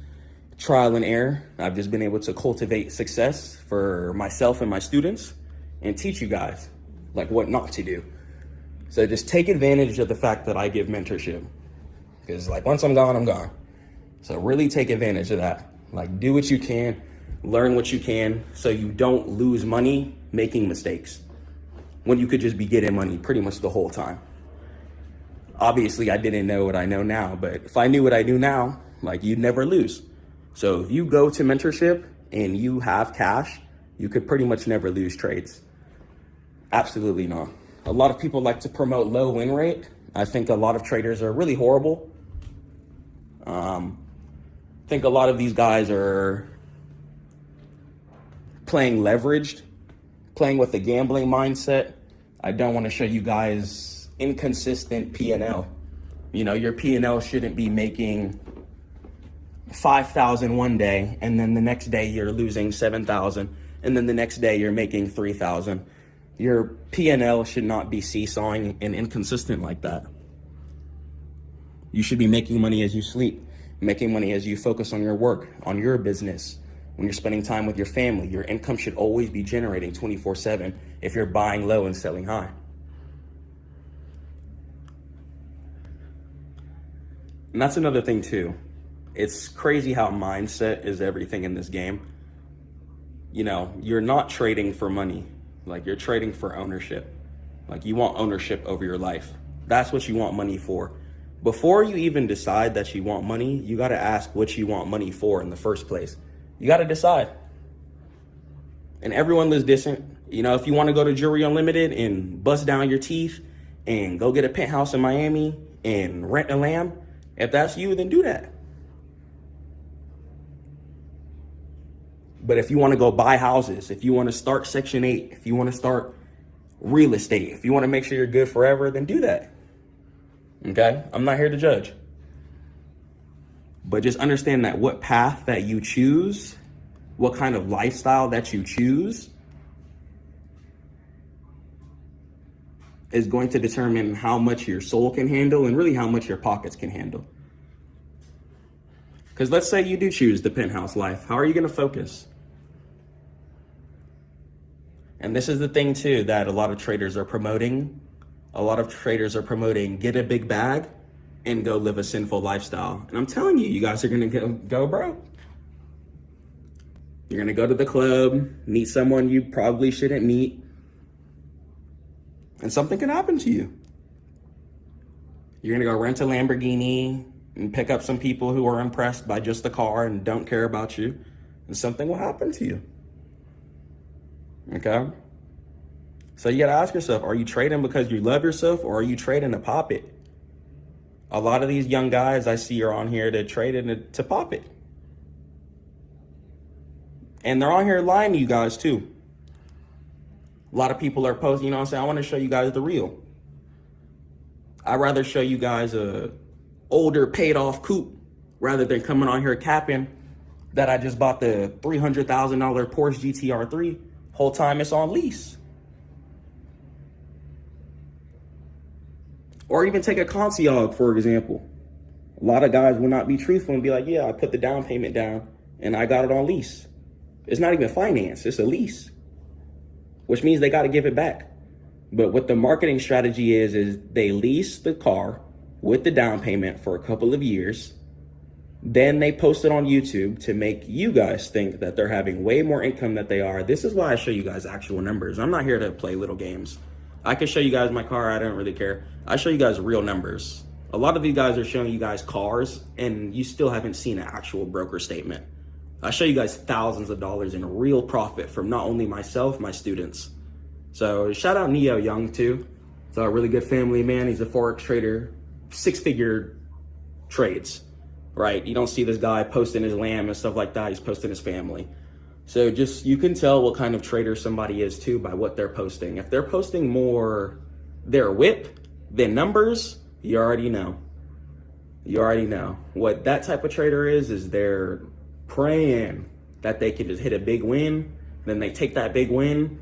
trial and error, I've just been able to cultivate success for myself and my students and teach you guys like what not to do. So just take advantage of the fact that I give mentorship, because like once I'm gone, I'm gone. So really take advantage of that. Like do what you can, learn what you can, so you don't lose money making mistakes when you could just be getting money pretty much the whole time. Obviously, I didn't know what I know now, but if I knew what I do now, like you'd never lose. So if you go to mentorship and you have cash, you could pretty much never lose trades. Absolutely not. A lot of people like to promote low win rate. I think a lot of traders are really horrible. I think a lot of these guys are playing leveraged, playing with a gambling mindset. I don't want to show you guys inconsistent P&L. You know, your P&L shouldn't be making 5,000 one day, and then the next day you're losing 7,000, and then the next day you're making 3,000. Your P&L should not be seesawing and inconsistent like that. You should be making money as you sleep, making money as you focus on your work, on your business,
when you're spending time with your family. Your income should always be generating 24/7 if you're buying low and selling high. And that's another thing too. It's crazy how mindset is everything in this game. You know, you're not trading for money. Like, you're trading for ownership. Like, you want ownership over your life. That's what you want money for. Before you even decide that you want money, you got to ask what you want money for in the first place. You got to decide. And everyone lives different. You know, if you want to go to Jewelry Unlimited and bust down your teeth and go get a penthouse in Miami and rent a lamb, if that's you, then do that. But if you want to go buy houses, if you want to start Section 8, if you want to start real estate, if you want to make sure you're good forever, then do that. Okay? I'm not here to judge. But just understand that what path that you choose, what kind of lifestyle that you choose, is going to determine how much your soul can handle and really how much your pockets can handle. Because let's say you do choose the penthouse life. How are you going to focus? And this is the thing too that a lot of traders are promoting. A lot of traders are promoting get a big bag and go live a sinful lifestyle. And I'm telling you, you guys are going to go broke. You're going to go to the club, meet someone you probably shouldn't meet, and something can happen to you. You're going to go rent a Lamborghini and pick up some people who are impressed by just the car and don't care about you, and something will happen to you. Okay? So you got to ask yourself, are you trading because you love yourself, or are you trading to pop it? A lot of these young guys I see are on here to trade it to pop it. And they're on here lying to you guys too. A lot of people are posting, you know what I'm saying? I want to show you guys the real. I'd rather show you guys a older paid off coupe rather than coming on here capping that I just bought the $300,000 Porsche GTR 3. Whole time it's on lease. Or even take a concierge, for example. A lot of guys will not be truthful and be like, yeah, I put the down payment down and I got it on lease. It's not even finance, it's a lease, which means they got to give it back. But what the marketing strategy is they lease the car with the down payment for a couple of years. Then they post it on YouTube to make you guys think that they're having way more income than they are. This is why I show you guys actual numbers. I'm not here to play little games. I can show you guys my car, I don't really care. I show you guys real numbers. A lot of these guys are showing you guys cars and you still haven't seen an actual broker statement. I show you guys thousands of dollars in real profit from not only myself, my students. So shout out Neo Young too. It's a really good family man. He's a Forex trader, 6-figure trades, right? You don't see this guy posting his lamb and stuff like that. He's posting his family. So just, you can tell what kind of trader somebody is too by what they're posting. If they're posting more their whip than numbers, you already know. You already know. What that type of trader is they're praying that they can just hit a big win. Then they take that big win,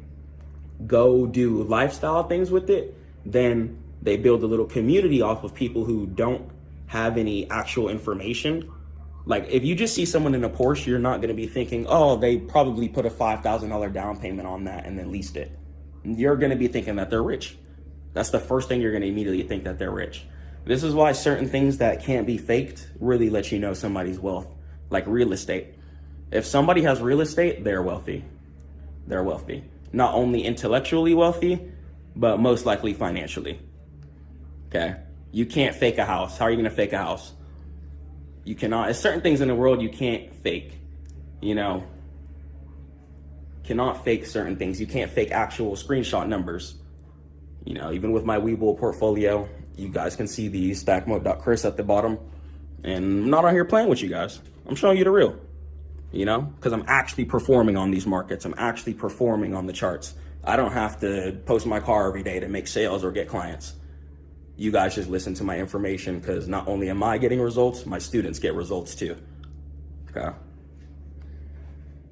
go do lifestyle things with it. Then they build a little community off of people who don't have any actual information. Like, if you just see someone in a Porsche, you're not going to be thinking, oh, they probably put a $5,000 down payment on that and then leased it. You're going to be thinking that they're rich. That's the first thing you're going to immediately think, that they're rich. This is why certain things that can't be faked really let you know somebody's wealth, like real estate. If somebody has real estate, they're wealthy. They're wealthy. Not only intellectually wealthy, but most likely financially. Okay? You can't fake a house. How are you going to fake a house? You cannot. There's certain things in the world you can't fake. You know, cannot fake certain things. You can't fake actual screenshot numbers. You know, even with my Webull portfolio, you guys can see the Stackmode.Chris at the bottom. And I'm not on here playing with you guys. I'm showing you the real. You know, because I'm actually performing on these markets. I'm actually performing on the charts. I don't have to post my car every day to make sales or get clients. You guys just listen to my information, because not only am I getting results, my students get results too. Okay.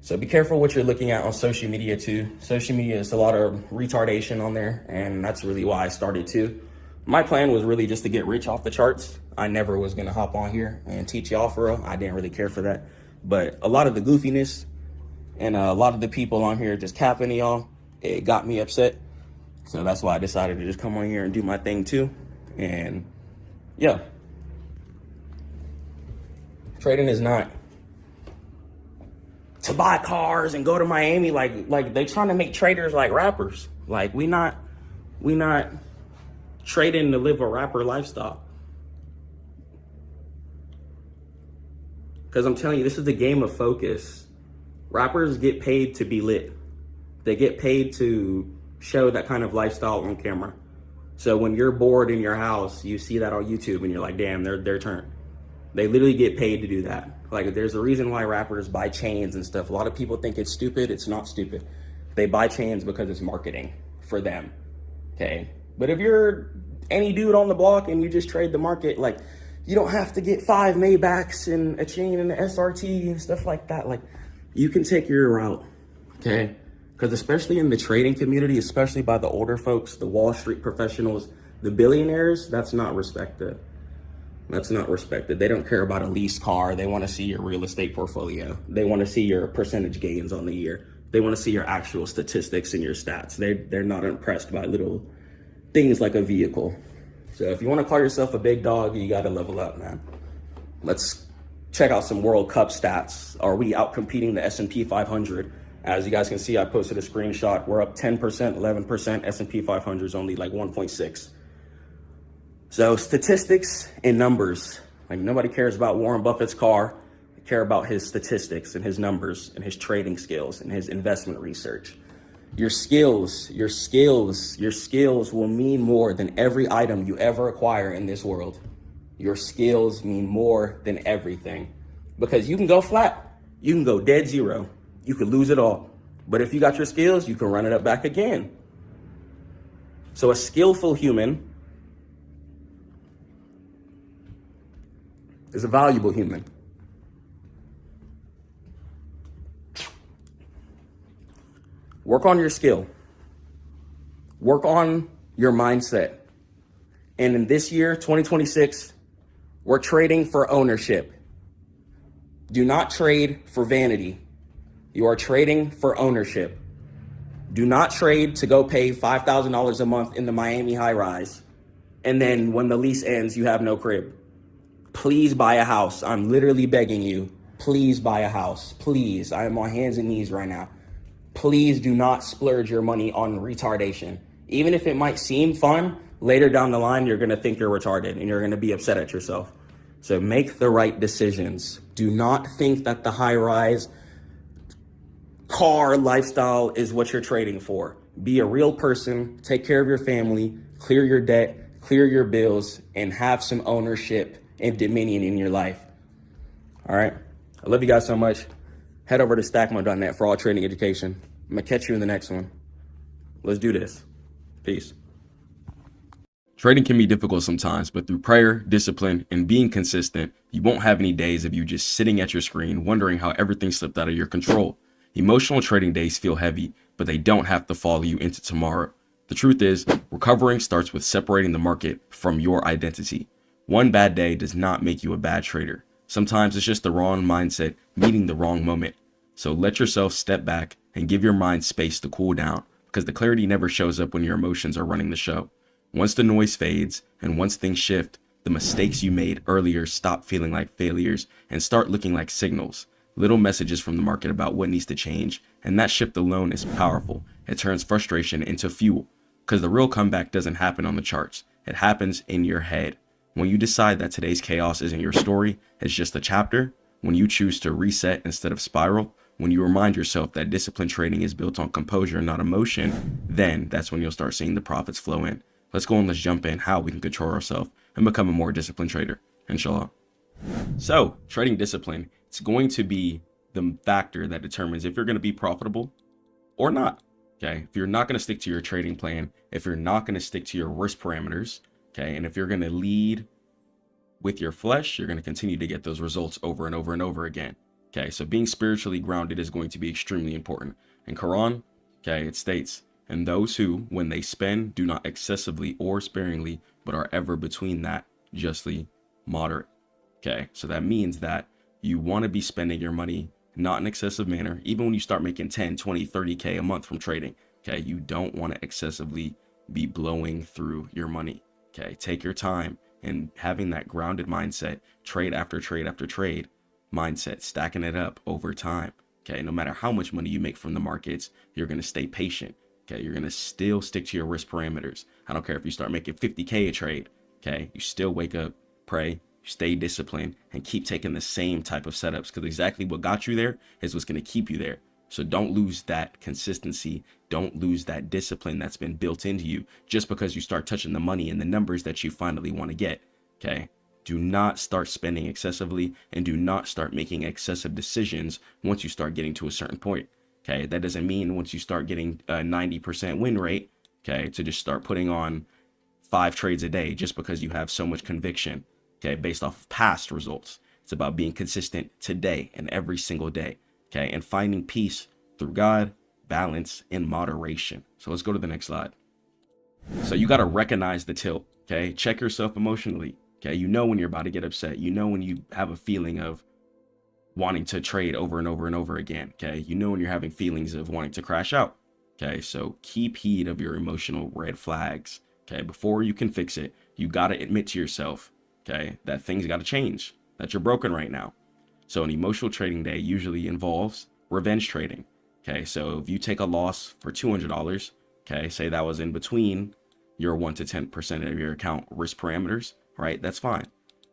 So be careful what you're looking at on social media too. Social media is a lot of retardation on there, and that's really why I started too. My plan was really just to get rich off the charts. I never was gonna hop on here and teach y'all for real. I didn't really care for that. But a lot of the goofiness And a lot of the people on here just capping y'all. It got me upset. So that's why I decided to just come on here and do my thing too. And yeah, trading is not to buy cars and go to Miami. Like they trying to make traders like rappers. Like we not trading to live a rapper lifestyle. Because I'm telling you, this is the game of focus. Rappers get paid to be lit. They get paid to show that kind of lifestyle on camera. So when you're bored in your house, you see that on YouTube and you're like, damn, their turn. They literally get paid to do that. Like there's a reason why rappers buy chains and stuff. A lot of people think it's stupid. It's not stupid. They buy chains because it's marketing for them. Okay. But if you're any dude on the block and you just trade the market, like you don't have to get 5 Maybachs and a chain and an SRT and stuff like that. Like you can take your route. Okay. Because especially in the trading community, especially by the older folks, the Wall Street professionals, the billionaires, that's not respected. That's not respected. They don't care about a leased car. They want to see your real estate portfolio. They want to see your percentage gains on the year. They want to see your actual statistics and your stats. They're not impressed by little things like a vehicle. So if you want to call yourself a big dog, you got to level up, man. Let's check out some World Cup stats. Are we out competing the S&P 500? As you guys can see, I posted a screenshot. We're up 10%, 11%. S&P 500 is only like 1.6. So statistics and numbers. Like nobody cares about Warren Buffett's car. They care about his statistics and his numbers and his trading skills and his investment research. Your skills will mean more than every item you ever acquire in this world. Your skills mean more than everything. Because you can go flat. You can go dead zero. You could lose it all. But if you got your skills, you can run it up back again. So a skillful human is a valuable human. Work on your skill. Work on your mindset. And in this year, 2026, we're trading for ownership. Do not trade for vanity. You are trading for ownership. Do not trade to go pay $5,000 a month in the Miami high rise. And then when the lease ends, you have no crib. Please buy a house. I'm literally begging you. Please buy a house. Please. I am on hands and knees right now. Please do not splurge your money on retardation. Even if it might seem fun, later down the line, you're going to think you're retarded and you're going to be upset at yourself. So make the right decisions. Do not think that the high rise car lifestyle is what you're trading for. Be a real person, take care of your family, clear your debt, clear your bills, and have some ownership and dominion in your life. All right. I love you guys so much. Head over to Stackmode.net for all trading education. I'm going to catch you in the next one. Let's do this. Peace.
Trading can be difficult sometimes, but through prayer, discipline, and being consistent, you won't have any days of you just sitting at your screen wondering how everything slipped out of your control. Emotional trading days feel heavy, but they don't have to follow you into tomorrow. The truth is, recovering starts with separating the market from your identity. One bad day does not make you a bad trader. Sometimes it's just the wrong mindset meeting the wrong moment. So let yourself step back and give your mind space to cool down, because the clarity never shows up when your emotions are running the show. Once the noise fades and once things shift, the mistakes you made earlier stop feeling like failures and start looking like signals. Little messages from the market about what needs to change, and that shift alone is powerful. It turns frustration into fuel, because the real comeback doesn't happen on the charts. It happens in your head. When you decide that today's chaos isn't your story, it's just a chapter, when you choose to reset instead of spiral, when you remind yourself that disciplined trading is built on composure, not emotion, then that's when you'll start seeing the profits flow in. Let's go and let's jump in how we can control ourselves and become a more disciplined trader, inshallah. So, trading discipline, it's going to be the factor that determines if you're going to be profitable or not. Okay, if you're not going to stick to your trading plan, if you're not going to stick to your risk parameters, okay, and if you're going to lead with your flesh, you're going to continue to get those results over and over and over again. Okay, so being spiritually grounded is going to be extremely important. In Quran, okay, it states, and those who, when they spend, do not excessively or sparingly, but are ever between that, justly moderate. Okay, so that means that you want to be spending your money not in excessive manner. Even when you start making 10, 20, 30K a month from trading, okay, you don't want to excessively be blowing through your money. Okay, take your time and having that grounded mindset, trade after trade after trade mindset, stacking it up over time. Okay, no matter how much money you make from the markets, you're going to stay patient. Okay, you're going to still stick to your risk parameters. I don't care if you start making 50K a trade. Okay, you still wake up, pray, stay disciplined, and keep taking the same type of setups, because exactly what got you there is what's going to keep you there. So don't lose that consistency. Don't lose that discipline that's been built into you just because you start touching the money and the numbers that you finally want to get. Okay. Do not start spending excessively, and do not start making excessive decisions once you start getting to a certain point. Okay. That doesn't mean once you start getting a 90% win rate, okay, to just start putting on 5 trades a day just because you have so much conviction, okay, based off of past results. It's about being consistent today and every single day. Okay, and finding peace through God, balance, and moderation. So let's go to the next slide. So you got to recognize the tilt. Okay, check yourself emotionally. Okay, you know when you're about to get upset. You know when you have a feeling of wanting to trade over and over and over again. Okay, you know when you're having feelings of wanting to crash out. Okay, so keep heed of your emotional red flags. Okay, before you can fix it, you got to admit to yourself, okay, that things got to change, that you're broken right now. So an emotional trading day usually involves revenge trading. Okay, so if you take a loss for $200, okay, say that was in between your 1 to 10% of your account risk parameters, right? That's fine.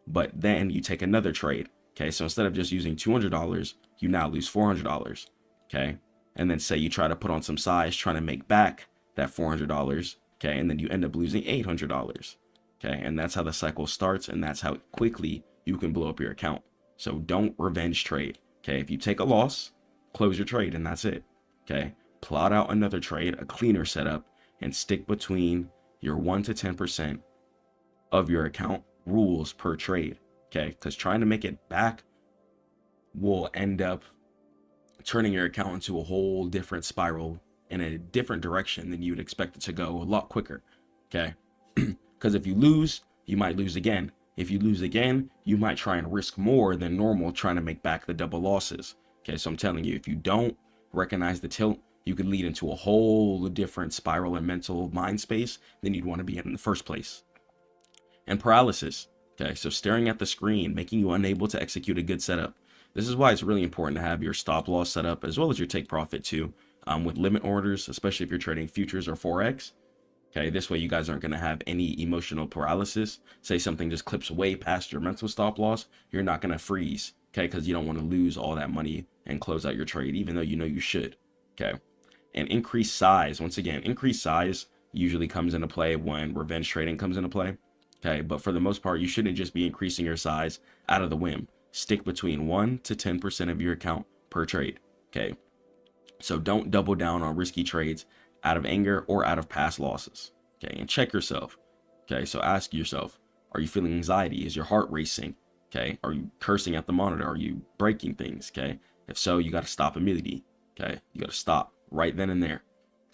But then you take another trade. Okay, so instead of just using $200, you now lose $400. Okay, and then say you try to put on some size trying to make back that $400. Okay, and then you end up losing $800. Okay, and that's how the cycle starts, and that's how quickly you can blow up your account. So don't revenge trade. Okay, if you take a loss, close your trade and that's it. Okay, plot out another trade, a cleaner setup, and stick between your 1 to 10% of your account rules per trade. Okay, because trying to make it back will end up turning your account into a whole different spiral in a different direction than you'd expect it to go, a lot quicker. Okay, because if you lose, you might lose again. If you lose again, you might try and risk more than normal trying to make back the double losses. Okay, so I'm telling you, if you don't recognize the tilt, you could lead into a whole different spiral and mental mind space than you'd want to be in the first place. And paralysis. Okay, so staring at the screen, making you unable to execute a good setup. This is why it's really important to have your stop loss set up as well as your take profit too, with limit orders, especially if you're trading futures or Forex. Okay, this way you guys aren't going to have any emotional paralysis. Say something just clips way past your mental stop loss, you're not going to freeze, okay, because you don't want to lose all that money and close out your trade, even though you know you should, okay. And increased size, once again, increased size usually comes into play when revenge trading comes into play, okay, but for the most part, you shouldn't just be increasing your size out of the whim. Stick between 1 to 10% of your account per trade, okay. So don't double down on risky trades out of anger or out of past losses. Okay, and check yourself. Okay, so ask yourself, are you feeling anxiety? Is your heart racing? Okay, are you cursing at the monitor? Are you breaking things? Okay, if so, you got to stop immediately. Okay, you got to stop right then and there.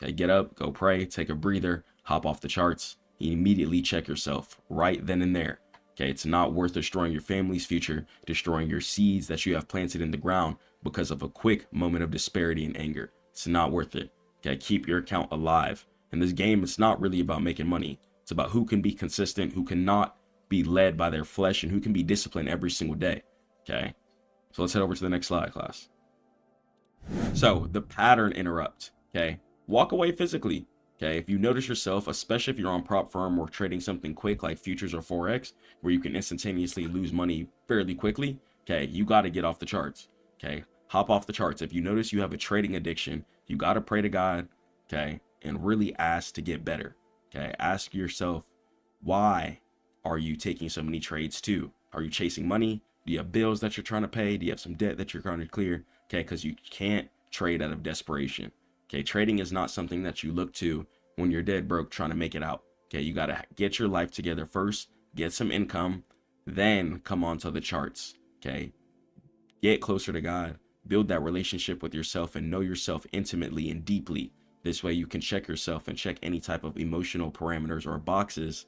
Okay, get up, go pray, take a breather, hop off the charts, immediately check yourself right then and there. Okay, it's not worth destroying your family's future, destroying your seeds that you have planted in the ground because of a quick moment of disparity and anger. It's not worth it. Okay, keep your account alive. In this game, it's not really about making money. It's about who can be consistent, who cannot be led by their flesh, and who can be disciplined every single day. Okay, so let's head over to the next slide, class. So the pattern interrupt. Okay, walk away physically. Okay, if you notice yourself, especially if you're on prop firm or trading something quick like futures or Forex, where you can instantaneously lose money fairly quickly, okay, you got to get off the charts. Okay, hop off the charts. If you notice you have a trading addiction, you got to pray to God, okay, and really ask to get better. Okay, ask yourself, why are you taking so many trades too? Are you chasing money? Do you have bills that you're trying to pay? Do you have some debt that you're trying to clear? Okay, because you can't trade out of desperation. Okay, trading is not something that you look to when you're dead broke trying to make it out. Okay, you got to get your life together first, get some income, then come onto the charts. Okay, get closer to God, build that relationship with yourself and know yourself intimately and deeply. This way you can check yourself and check any type of emotional parameters or boxes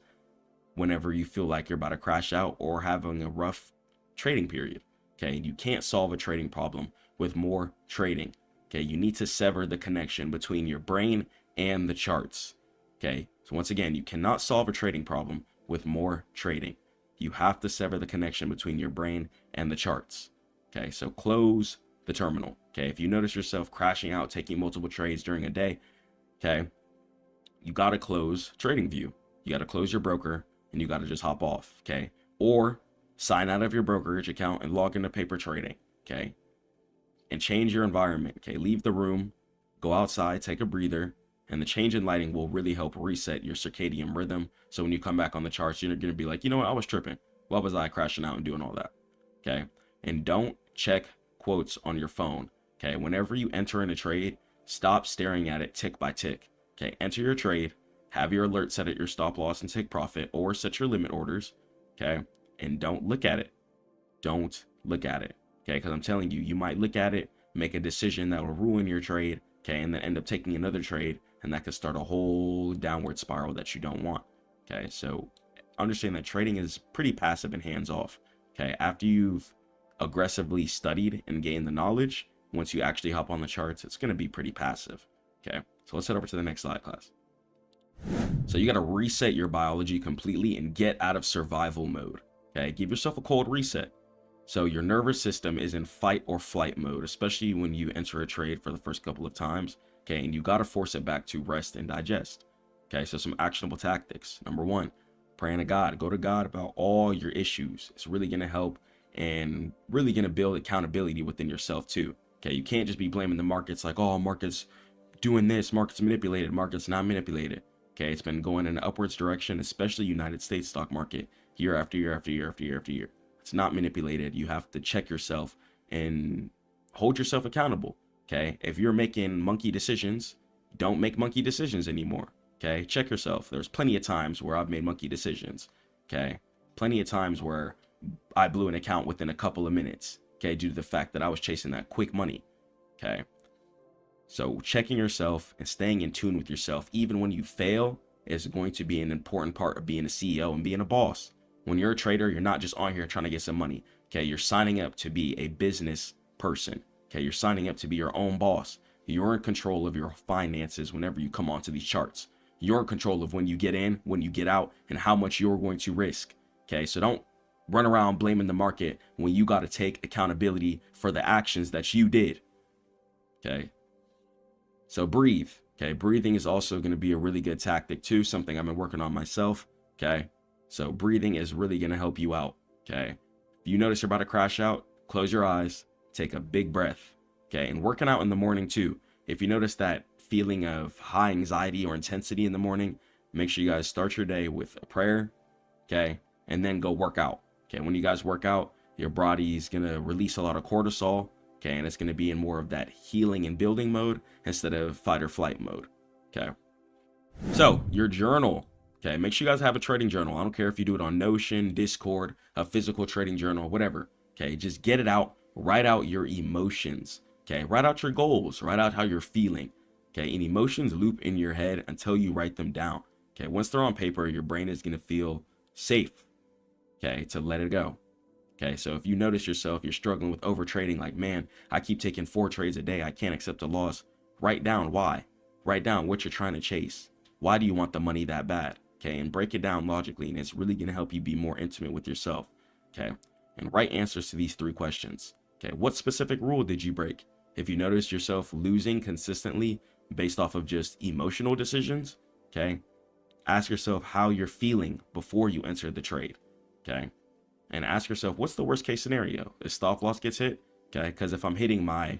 whenever you feel like you're about to crash out or having a rough trading period. Okay, you can't solve a trading problem with more trading. Okay, you need to sever the connection between your brain and the charts. Okay, so once again, you cannot solve a trading problem with more trading. You have to sever the connection between your brain and the charts. Okay, so close the terminal. Okay, if you notice yourself crashing out, taking multiple trades during a day, okay, you got to close TradingView. You got to close your broker and you got to just hop off. Okay, or sign out of your brokerage account and log into paper trading. Okay, and change your environment. Okay, leave the room, go outside, take a breather, and the change in lighting will really help reset your circadian rhythm. So when you come back on the charts, you're going to be like, you know what, I was tripping. Why was I crashing out and doing all that? Okay, and don't check quotes on your phone. Okay, whenever you enter in a trade, stop staring at it tick by tick. Okay, enter your trade, have your alert set at your stop loss and take profit, or set your limit orders. Okay, and don't look at it. Don't look at it. Okay, because I'm telling you, you might look at it, make a decision that will ruin your trade. Okay, and then end up taking another trade, and that could start a whole downward spiral that you don't want. Okay, so understand that trading is pretty passive and hands off. Okay, after you've aggressively studied and gained the knowledge, once you actually hop on the charts, it's going to be pretty passive. Okay, so let's head over to the next slide, class. So you got to reset your biology completely and get out of survival mode. Okay, give yourself a cold reset. So your nervous system is in fight or flight mode, especially when you enter a trade for the first couple of times. Okay, and you got to force it back to rest and digest. Okay, so some actionable tactics. Number one, praying to God. Go to God about all your issues. It's really going to help and really going to build accountability within yourself too. Okay, you can't just be blaming the markets like, oh, market's doing this, market's manipulated, market's not manipulated. Okay, it's been going in an upwards direction, especially United States stock market, year after year after year after year after year. It's not manipulated. You have to check yourself and hold yourself accountable. Okay, if you're making monkey decisions, don't make monkey decisions anymore. Okay, check yourself. There's plenty of times where I've made monkey decisions. Okay, plenty of times where I blew an account within a couple of minutes. Okay, due to the fact that I was chasing that quick money. Okay, so checking yourself and staying in tune with yourself, even when you fail, is going to be an important part of being a CEO and being a boss. When you're a trader, you're not just on here trying to get some money. Okay, you're signing up to be a business person. Okay, you're signing up to be your own boss. You're in control of your finances whenever you come onto these charts. You're in control of when you get in, when you get out, and how much you're going to risk. Okay, so don't run around blaming the market when you got to take accountability for the actions that you did. Okay, so breathe. Okay, breathing is also going to be a really good tactic too, something I've been working on myself. Okay, so breathing is really going to help you out. Okay, if you notice you're about to crash out, close your eyes, take a big breath. Okay, and working out in the morning too. If you notice that feeling of high anxiety or intensity in the morning, make sure you guys start your day with a prayer. Okay, and then go work out. Okay, when you guys work out, your body's going to release a lot of cortisol. Okay, and it's going to be in more of that healing and building mode instead of fight or flight mode. Okay, so your journal. Okay, make sure you guys have a trading journal. I don't care if you do it on Notion, Discord, a physical trading journal, whatever. Okay, just get it out. Write out your emotions. Okay, write out your goals. Write out how you're feeling. Okay, and emotions loop in your head until you write them down. Okay, once they're on paper, your brain is going to feel safe. Okay, to let it go. Okay, so if you notice yourself, you're struggling with over trading, like, man, I keep taking 4 trades a day. I can't accept a loss. Write down why. Write down what you're trying to chase. Why do you want the money that bad? Okay, and break it down logically, and it's really going to help you be more intimate with yourself. Okay, and write answers to these 3 questions. Okay, what specific rule did you break? If you notice yourself losing consistently based off of just emotional decisions, okay, ask yourself how you're feeling before you enter the trade. Okay, and ask yourself, what's the worst case scenario? If stop loss gets hit, okay, because if I'm hitting my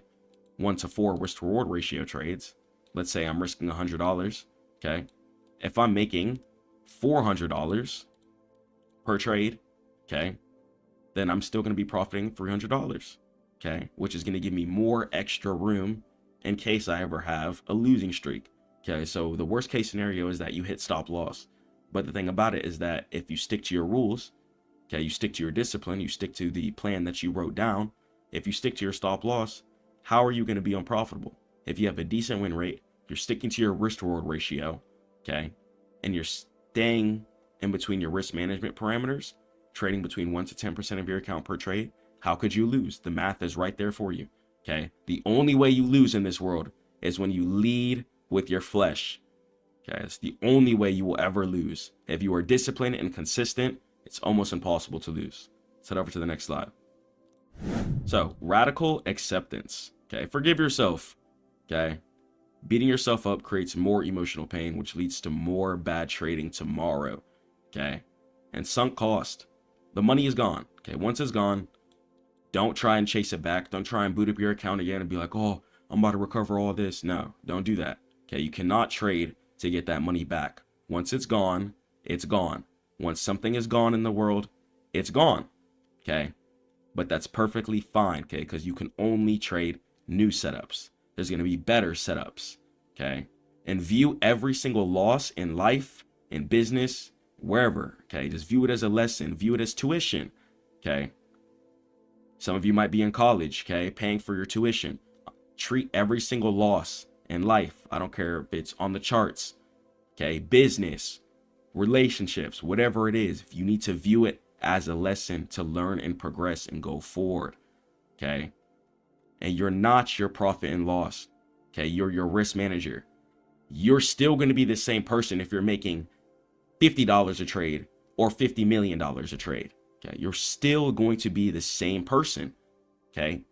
1-to-4 risk to reward ratio trades, let's say I'm risking $100, okay, if I'm making $400 per trade, okay, then I'm still going to be profiting $300, okay, which is going to give me more extra room in case I ever have a losing streak. Okay, so the worst case scenario is that you hit stop loss, but the thing about it is that if you stick to your rules, okay, you stick to your discipline, you stick to the plan that you wrote down, if you stick to your stop loss, how are you going to be unprofitable? If you have a decent win rate, you're sticking to your risk to reward ratio, okay, and you're staying in between your risk management parameters, trading between 1 to 10% of your account per trade, how could you lose? The math is right there for you. Okay. The only way you lose in this world is when you lead with your flesh. Okay. It's the only way you will ever lose. If you are disciplined and consistent, it's almost impossible to lose. Let's head over to the next slide. So, radical acceptance. Okay. Forgive yourself. Okay. Beating yourself up creates more emotional pain, which leads to more bad trading tomorrow. Okay. And sunk cost. The money is gone. Okay. Once it's gone, don't try and chase it back. Don't try and boot up your account again and be like, oh, I'm about to recover all this. No, don't do that. Okay. You cannot trade to get that money back. Once it's gone, it's gone. Once something is gone in the world, it's gone. Okay. But that's perfectly fine. Okay. Because you can only trade new setups. There's going to be better setups. Okay. And view every single loss in life, in business, wherever. Okay. Just view it as a lesson. View it as tuition. Okay. Some of you might be in college. Okay. Paying for your tuition. Treat every single loss in life. I don't care if it's on the charts. Okay. Business, relationships, whatever it is. If you need to view it as a lesson to learn and progress and go forward. Okay. And you're not your profit and loss. Okay. You're your risk manager. You're still going to be the same person if you're making $50 a trade or $50 million a trade. Okay. You're still going to be the same person. Okay.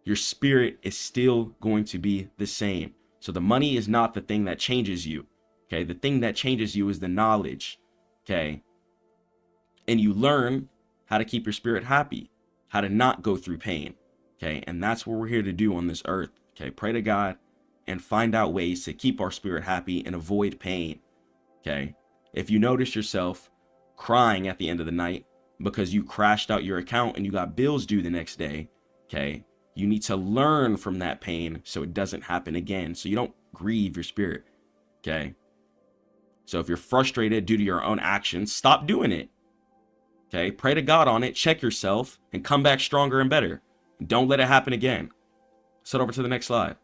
Your spirit is still going to be the same. So the money is not the thing that changes you. Okay. The thing that changes you is the knowledge. Okay. And you learn how to keep your spirit happy, how to not go through pain. Okay. And that's what we're here to do on this earth. Okay. Pray to God and find out ways to keep our spirit happy and avoid pain. Okay. If you notice yourself crying at the end of the night because you crashed out your account and you got bills due the next day. Okay. You need to learn from that pain so it doesn't happen again. So you don't grieve your spirit. Okay. So if you're frustrated due to your own actions, stop doing it. Okay. Pray to God on it. Check yourself and come back stronger and better. Don't let it happen again. Let's head over to the next slide.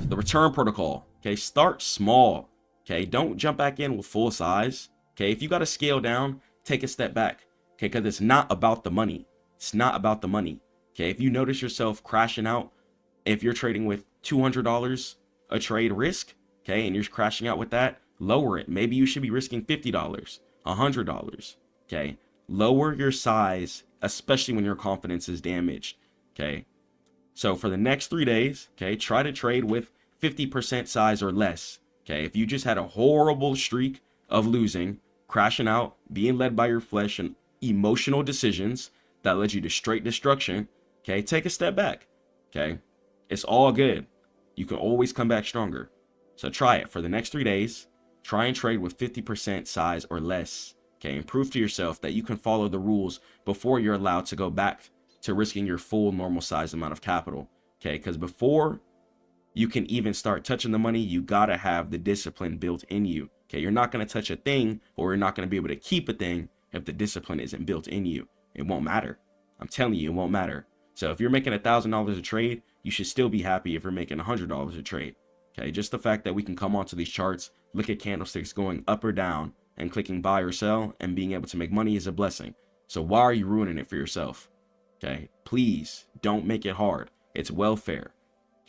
The return protocol. Okay. Start small. Okay. Don't jump back in with full size. Okay. If you got to scale down, take a step back. Okay. Because it's not about the money. It's not about the money. Okay. If you notice yourself crashing out, if you're trading with $200 a trade risk, okay, and you're crashing out with that, lower it. Maybe you should be risking $50, $100. Okay. Lower your size, especially when your confidence is damaged. Okay. So for the next 3 days, okay, try to trade with 50% size or less. Okay. If you just had a horrible streak of losing, crashing out, being led by your flesh and emotional decisions that led you to straight destruction, okay, take a step back. Okay. It's all good. You can always come back stronger. So try it for the next 3 days. Try and trade with 50% size or less. Okay. And prove to yourself that you can follow the rules before you're allowed to go back to risking your full normal size amount of capital. Okay. Because before you can even start touching the money, you got to have the discipline built in you. Okay. You're not going to touch a thing, or you're not going to be able to keep a thing if the discipline isn't built in you. It won't matter. I'm telling you, it won't matter. So if you're making $1,000 a trade, you should still be happy if you're making $100 a trade. Okay. Just the fact that we can come onto these charts, look at candlesticks going up or down and clicking buy or sell and being able to make money is a blessing. So why are you ruining it for yourself? Okay. Please don't make it hard. It's welfare.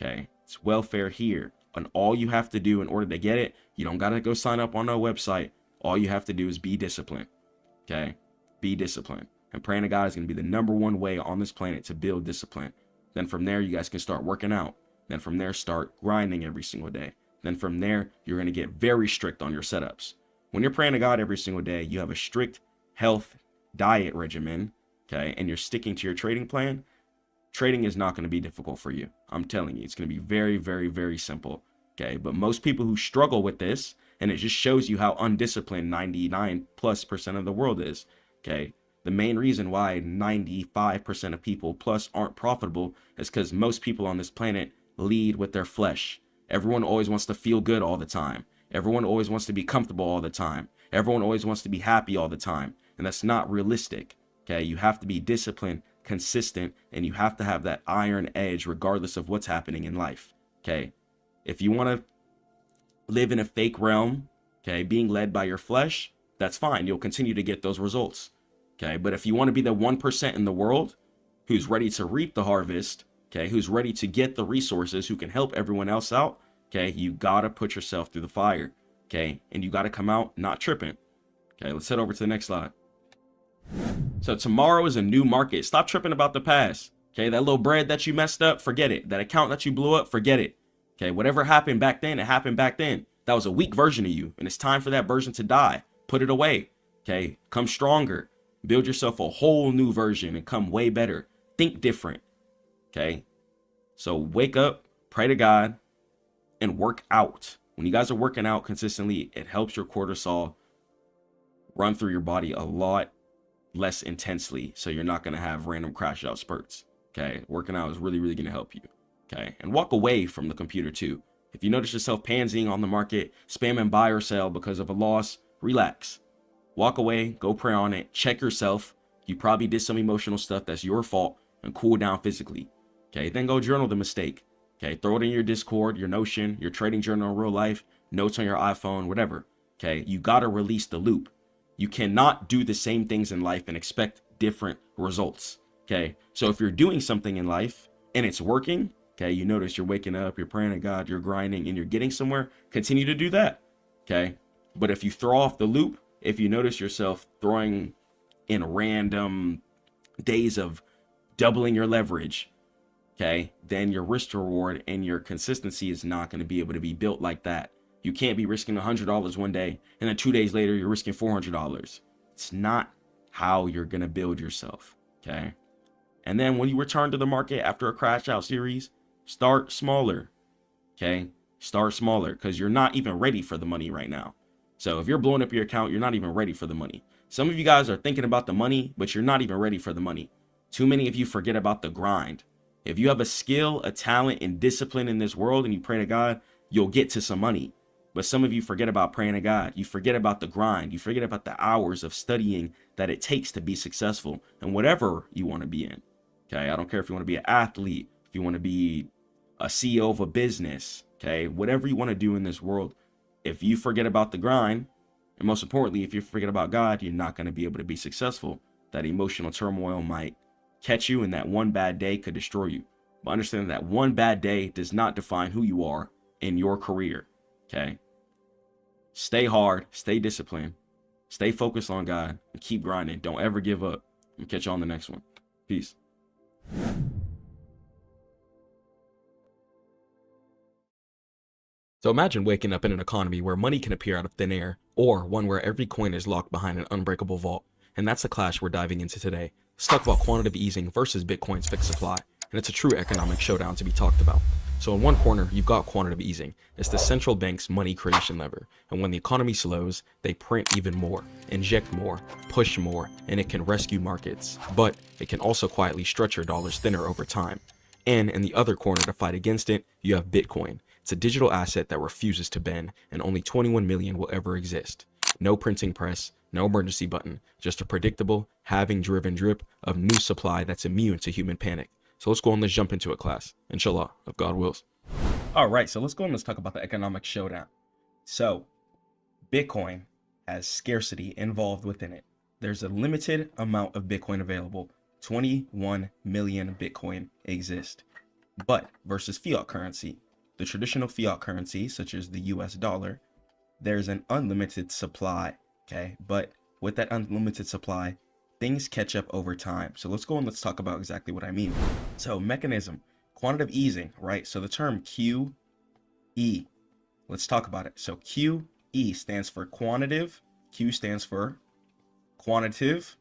Okay. It's welfare here. And all you have to do in order to get it, you don't got to go sign up on no website. All you have to do is be disciplined. Okay. Be disciplined. And praying to God is going to be the #1 way on this planet to build discipline. Then from there, you guys can start working out. Then from there, start grinding every single day. Then from there, you're going to get very strict on your setups. When you're praying to God every single day, you have a strict health diet regimen. Okay. And you're sticking to your trading plan. Trading is not going to be difficult for you. I'm telling you, it's going to be very, very, very simple. Okay. But most people who struggle with this, and it just shows you how undisciplined 99+% of the world is. Okay. The main reason why 95% of people plus aren't profitable is because most people on this planet lead with their flesh. Everyone always wants to feel good all the time. Everyone always wants to be comfortable all the time. Everyone always wants to be happy all the time. And that's not realistic. Okay. You have to be disciplined, consistent, and you have to have that iron edge regardless of what's happening in life. Okay. If you want to live in a fake realm, okay, being led by your flesh, that's fine. You'll continue to get those results. Okay. But if you want to be the 1% in the world who's ready to reap the harvest, okay, who's ready to get the resources, who can help everyone else out, okay, you gotta put yourself through the fire, okay, and you gotta come out not tripping. Okay, let's head over to the next slide. So tomorrow is a new market. Stop tripping about the past. Okay, that little bread that you messed up, forget it. That account that you blew up, forget it. Okay, whatever happened back then, it happened back then. That was a weak version of you, and it's time for that version to die. Put it away. Okay, come stronger. Build yourself a whole new version and come way better. Think different. Okay, so wake up, pray to God, and work out. When you guys are working out consistently, it helps your cortisol run through your body a lot less intensely, so you're not going to have random crash out spurts. Okay, working out is really going to help you. Okay, and walk away from the computer too. If you notice yourself pansying on the market, spamming buy or sell because of a loss, relax. Walk away, go pray on it, check yourself. You probably did some emotional stuff that's your fault, and cool down physically. Okay, then go journal the mistake. Okay, throw it in your Discord, your Notion, your trading journal in real life, notes on your iPhone, whatever. Okay, you gotta release the loop. You cannot do the same things in life and expect different results. Okay, so if you're doing something in life and it's working, okay, you notice you're waking up, you're praying to God, you're grinding, and you're getting somewhere, continue to do that. Okay, but if you throw off the loop, if you notice yourself throwing in random days of doubling your leverage, okay, then your risk to reward and your consistency is not going to be able to be built like that. You can't be risking $100 one day and then 2 days later you're risking $400. It's not how you're going to build yourself. Okay, and then when you return to the market after a crash out series, start smaller. Okay, start smaller, because you're not even ready for the money right now. So if you're blowing up your account, you're not even ready for the money. Some of you guys are thinking about the money, but you're not even ready for the money. Too many of you forget about the grind. If you have a skill, a talent, and discipline in this world and you pray to God, you'll get to some money. But some of you forget about praying to God. You forget about the grind. You forget about the hours of studying that it takes to be successful in whatever you want to be in. Okay, I don't care if you want to be an athlete, if you want to be a CEO of a business, okay, whatever you want to do in this world. If you forget about the grind, and most importantly, if you forget about God, you're not going to be able to be successful. That emotional turmoil might catch you, and that one bad day could destroy you. But understand that one bad day does not define who you are in your career. Okay, stay hard, stay disciplined, stay focused on God, and keep grinding. Don't ever give up. I'll catch you on the next one. Peace. So imagine waking up in an economy where money can appear out of thin air, or one where every coin is locked behind an unbreakable vault. And that's the clash we're diving into today. Let's talk about quantitative easing versus Bitcoin's fixed supply. And it's a true economic showdown to be talked about. So in one corner, you've got quantitative easing. It's the central bank's money creation lever. And when the economy slows, they print even more, inject more, push more, and it can rescue markets. But it can also quietly stretch your dollars thinner over time. And in the other corner to fight against it, you have Bitcoin. It's a digital asset that refuses to bend, and only 21 million will ever exist. No printing press, no emergency button, just a predictable, halving-driven drip of new supply that's immune to human panic. So let's go and let's jump into it, class. Inshallah, if God wills. All right, so let's go and let's talk about the economic showdown. So, Bitcoin has scarcity involved within it. There's a limited amount of Bitcoin available. 21 million Bitcoin exist. But versus fiat currency, the traditional fiat currency, such as the US dollar, there's an unlimited supply, okay? But with that unlimited supply, things catch up over time. So let's go and let's talk about exactly what I mean. So mechanism, quantitative easing, right? So the term QE, let's talk about it. So QE stands for quantitative, Q stands for quantitative,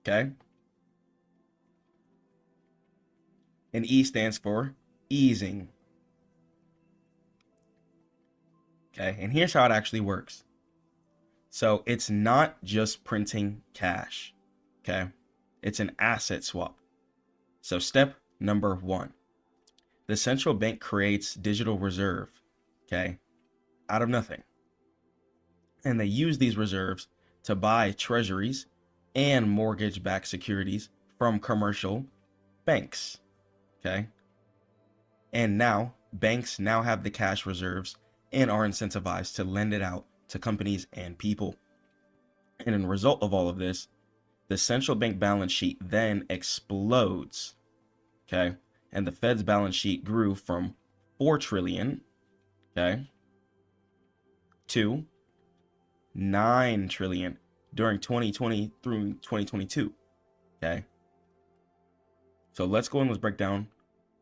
okay? And E stands for easing. Okay, and here's how it actually works. So it's not just printing cash, okay? It's an asset swap. So step number 1, the central bank creates digital reserve, okay, out of nothing. And they use these reserves to buy treasuries and mortgage-backed securities from commercial banks, okay? And now banks now have the cash reserves and are incentivized to lend it out to companies and people. And in result of all of this, the central bank balance sheet then explodes, okay? And the Fed's balance sheet grew from 4 trillion, okay, to 9 trillion during 2020 through 2022, okay? So let's go and let's break down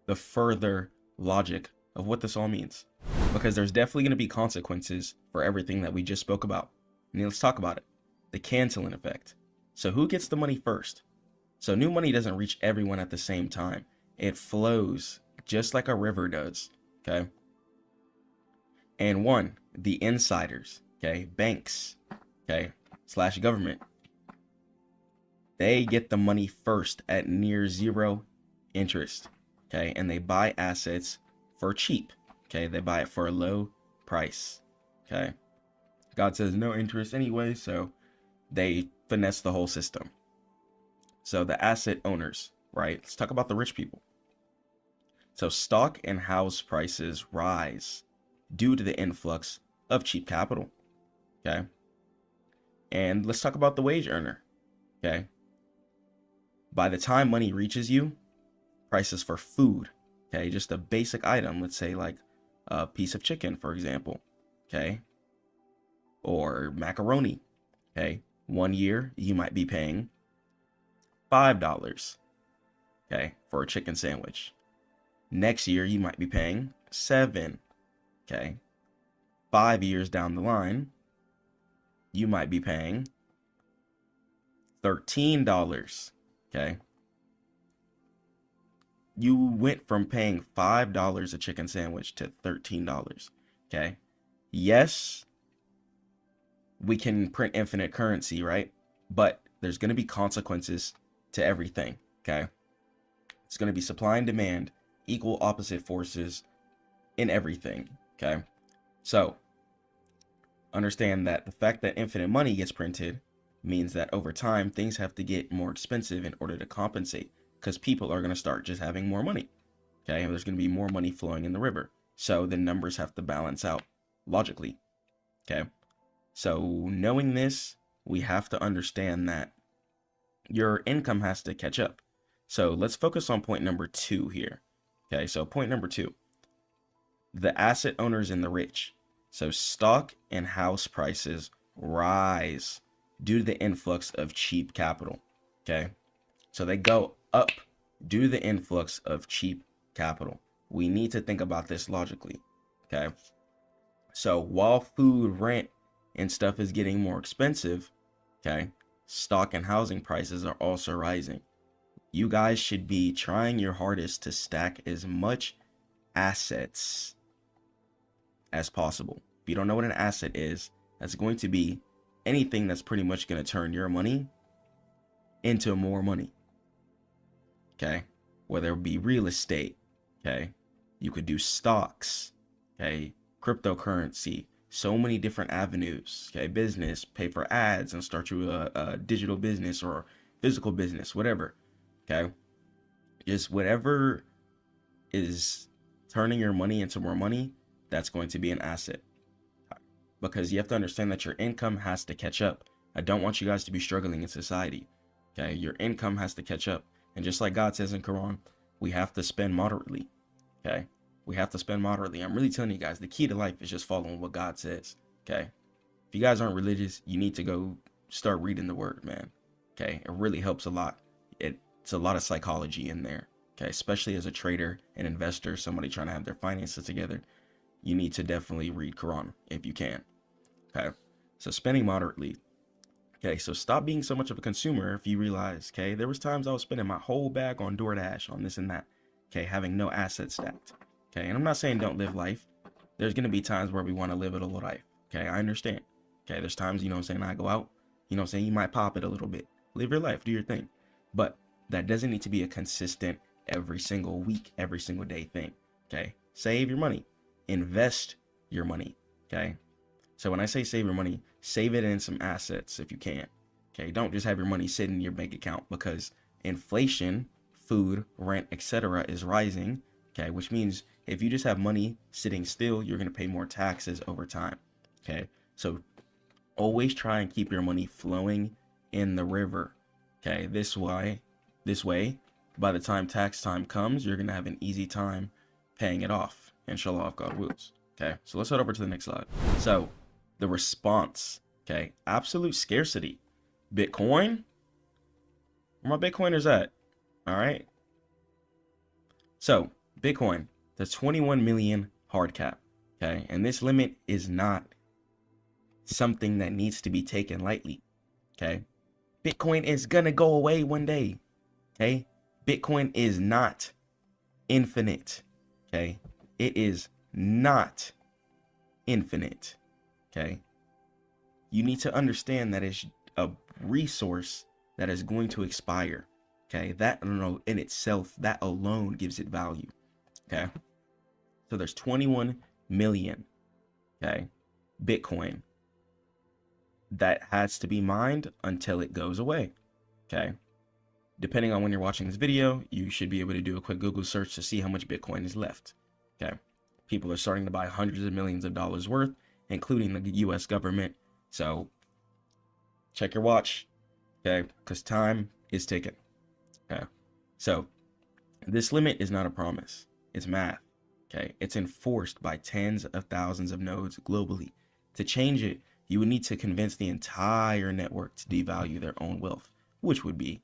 the further logic of what this all means, because there's definitely going to be consequences for everything that we just spoke about. And let's talk about it. The canceling effect. So who gets the money first? So new money doesn't reach everyone at the same time. It flows just like a river does, okay? And one, the insiders, okay, banks, okay, / government, they get the money first at near zero interest, okay? And they buy assets for cheap, okay? They buy it for a low price, okay? God says no interest anyway, so they finesse the whole system. So the asset owners, right? Let's talk about the rich people. So stock and house prices rise due to the influx of cheap capital, okay? And let's talk about the wage earner, okay? By the time money reaches you, prices for food, okay, just a basic item, let's say like a piece of chicken, for example, okay, or macaroni, okay, 1 year you might be paying $5, okay, for a chicken sandwich. Next year you might be paying $7, okay. 5 years down the line, you might be paying $13, okay. You went from paying $5 a chicken sandwich to $13, okay. Yes, we can print infinite currency, right? But there's going to be consequences to everything, okay? It's going to be supply and demand, equal opposite forces in everything, okay? So understand that the fact that infinite money gets printed means that over time things have to get more expensive in order to compensate, because people are going to start just having more money, okay? There's going to be more money flowing in the river, so the numbers have to balance out logically, okay? So knowing this, we have to understand that your income has to catch up. So let's focus on point number 2 here, okay? So point number 2, the asset owners and the rich. So stock and house prices rise due to the influx of cheap capital, okay? So they go up due to the influx of cheap capital. We need to think about this logically, okay? So while food, rent, and stuff is getting more expensive, okay, stock and housing prices are also rising. You guys should be trying your hardest to stack as much assets as possible. If you don't know what an asset is, that's going to be anything that's pretty much going to turn your money into more money, okay? Whether it be real estate, okay? You could do stocks, okay? Cryptocurrency, so many different avenues, okay? Business, pay for ads and start you a digital business or physical business, whatever, okay? Just whatever is turning your money into more money, that's going to be an asset. Because you have to understand that your income has to catch up. I don't want you guys to be struggling in society, okay? Your income has to catch up. And just like God says in Quran, we have to spend moderately, okay? We have to spend moderately. I'm really telling you guys, the key to life is just following what God says, okay? If you guys aren't religious, you need to go start reading the word, man, okay? It really helps a lot. It's a lot of psychology in there, okay? Especially as a trader, an investor, somebody trying to have their finances together, you need to definitely read Quran if you can, okay? So spending moderately. Okay, so stop being so much of a consumer if you realize, okay, there was times I was spending my whole bag on DoorDash, on this and that, okay, having no assets stacked, okay? And I'm not saying don't live life. There's going to be times where we want to live it a little life, okay? I understand, okay? There's times, you know what I'm saying, I go out, you know what I'm saying, you might pop it a little bit. Live your life, do your thing. But that doesn't need to be a consistent every single week, every single day thing, okay? Save your money. Invest your money, okay? So when I say save your money, save it in some assets if you can, okay? Don't just have your money sitting in your bank account, because inflation, food, rent, etc. is rising, okay? Which means if you just have money sitting still, you're going to pay more taxes over time, okay? So always try and keep your money flowing in the river, okay? This way,
by the time tax time comes, you're going to have an easy time paying it off, inshallah, if God wills. Okay, so let's head over to the next slide. So the response, okay, absolute scarcity. Bitcoin, where my Bitcoiners at? All right. So Bitcoin, the 21 million hard cap, okay, and this limit is not something that needs to be taken lightly, okay. Bitcoin is gonna go away one day, okay. Bitcoin is not infinite, okay. It is not infinite, okay. You need to understand that it's a resource that is going to expire, okay. That in itself, that alone gives it value, okay. So there's 21 million, okay, Bitcoin that has to be mined until it goes away, okay. Depending on when you're watching this video, you should be able to do a quick Google search to see how much Bitcoin is left, okay. People are starting to buy hundreds of millions of dollars worth, including the US government. So check your watch, okay, because time is ticking, okay. So this limit is not a promise, it's math, okay. It's enforced by tens of thousands of nodes globally. To change it, you would need to convince the entire network to devalue their own wealth, which would be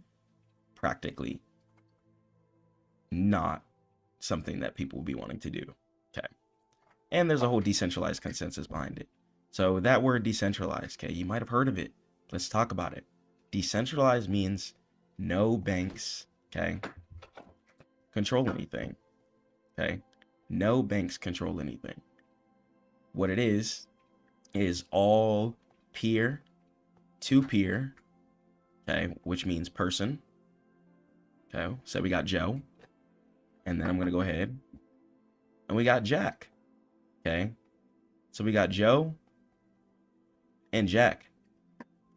practically not something that people would be wanting to do, okay. And there's a whole decentralized consensus behind it. So that word decentralized, okay, you might have heard of it. Let's talk about it. Decentralized means no banks, okay, control anything, okay. No banks control anything. What it is all peer to peer, okay, which means person, okay. So we got Joe, and then I'm gonna go ahead and we got Jack, okay. So we got Joe and Jack,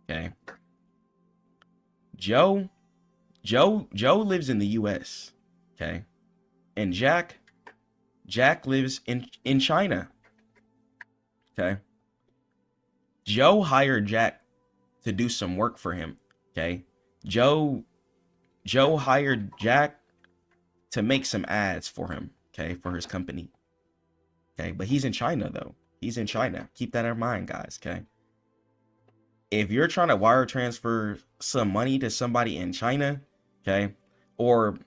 okay. Joe lives in the US, okay, and Jack lives in China, okay. Joe hired Jack to do some work for him, okay. Joe hired Jack to make some ads for him, okay, for his company, okay. But he's in China though. He's in China. Keep that in mind, guys, okay. If you're trying to wire transfer some money to somebody in China, okay, or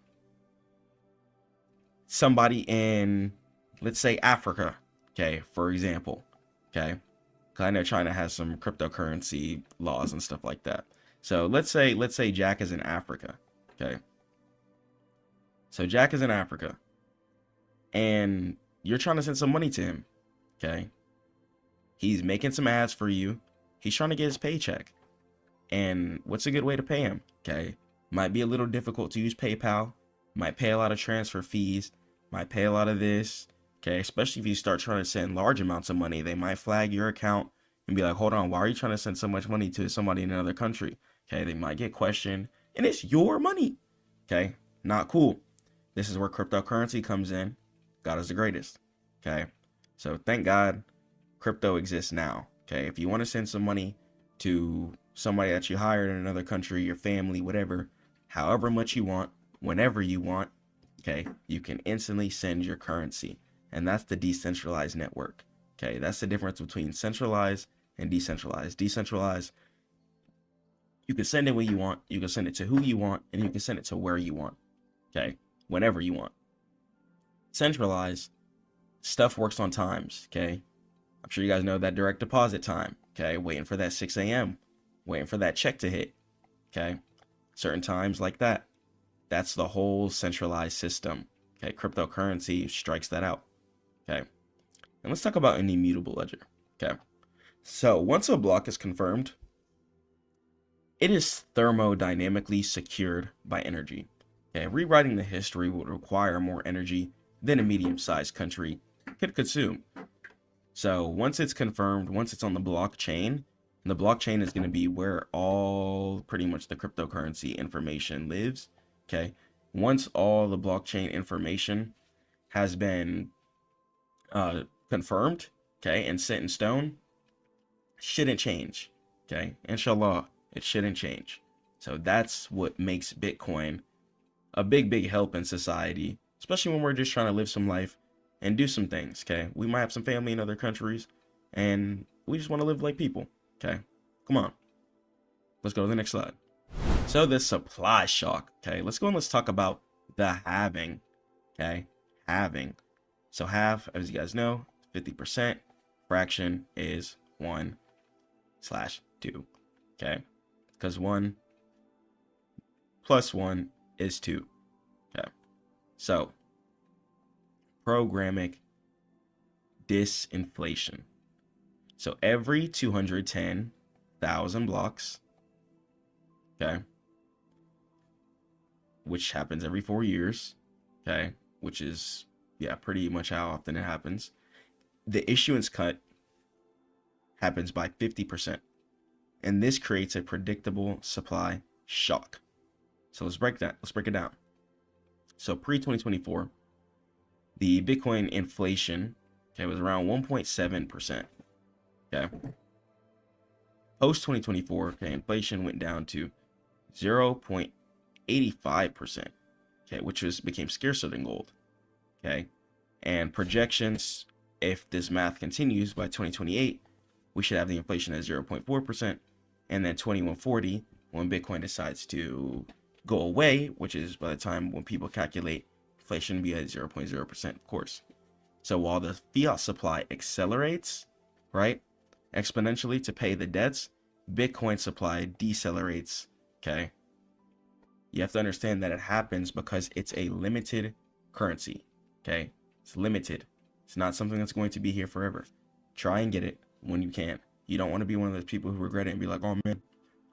somebody in, let's say, Africa, okay, for example, okay, because I know China has some cryptocurrency laws and stuff like that. So let's say Jack is in Africa, okay. So Jack is in Africa, and you're trying to send some money to him, okay. He's making some ads for you. He's trying to get his paycheck. And what's a good way to pay him? Okay. Might be a little difficult to use PayPal. Might pay a lot of transfer fees. Might pay a lot of this. Okay. Especially if you start trying to send large amounts of money, they might flag your account and be like, hold on, why are you trying to send so much money to somebody in another country? Okay. They might get questioned, and it's your money. Okay. Not cool. This is where cryptocurrency comes in. God is the greatest. Okay. So thank God crypto exists now. Okay, if you want to send some money to somebody that you hired in another country, your family, whatever, however much you want, whenever you want, okay, you can instantly send your currency. And that's the decentralized network. Okay, that's the difference between centralized and decentralized. Decentralized, you can send it when you want, you can send it to who you want, and you can send it to where you want. Okay, whenever you want. Centralized, stuff works on times, okay? I'm sure you guys know that direct deposit time, okay? Waiting for that 6 a.m., waiting for that check to hit, okay? Certain times like that. That's the whole centralized system, okay? Cryptocurrency strikes that out, okay? And let's talk about an immutable ledger, okay? So once a block is confirmed, it is thermodynamically secured by energy, okay? Rewriting the history would require more energy than a medium-sized country could consume. So once it's confirmed, once it's on the blockchain, the blockchain is going to be where all pretty much the cryptocurrency information lives, okay? Once all the blockchain information has been confirmed, okay, and set in stone, shouldn't change, okay? Inshallah, it shouldn't change. So that's what makes Bitcoin a big help in society, especially when we're just trying to live some life and do some things, okay? We might have some family in other countries, and we just want to live like people, okay? Come on. Let's go to the next slide. So the supply shock, okay? Let's go and let's talk about the halving, okay? Halving. So half, as you guys know, 50%. Fraction is 1/2, okay? Because 1 plus 1 is 2, okay? So programmatic disinflation. So every 210,000 blocks, okay, which happens every 4 years, okay, which is, yeah, pretty much how often it happens, the issuance cut happens by 50%. And this creates a predictable supply shock. So let's break it down. So pre-2024, the Bitcoin inflation, okay, was around 1.7%. Okay. Post-2024, okay, inflation went down to 0.85%, okay, which became scarcer than gold. Okay. And projections, if this math continues, by 2028, we should have the inflation at 0.4%. And then 2140, when Bitcoin decides to go away, which is by the time when people calculate, inflation will be at 0.0%, of course. So while the fiat supply accelerates, right, exponentially to pay the debts, Bitcoin supply decelerates, okay? You have to understand that it happens because it's a limited currency, okay? It's limited. It's not something that's going to be here forever. Try and get it when you can. You don't want to be one of those people who regret it and be like, oh man,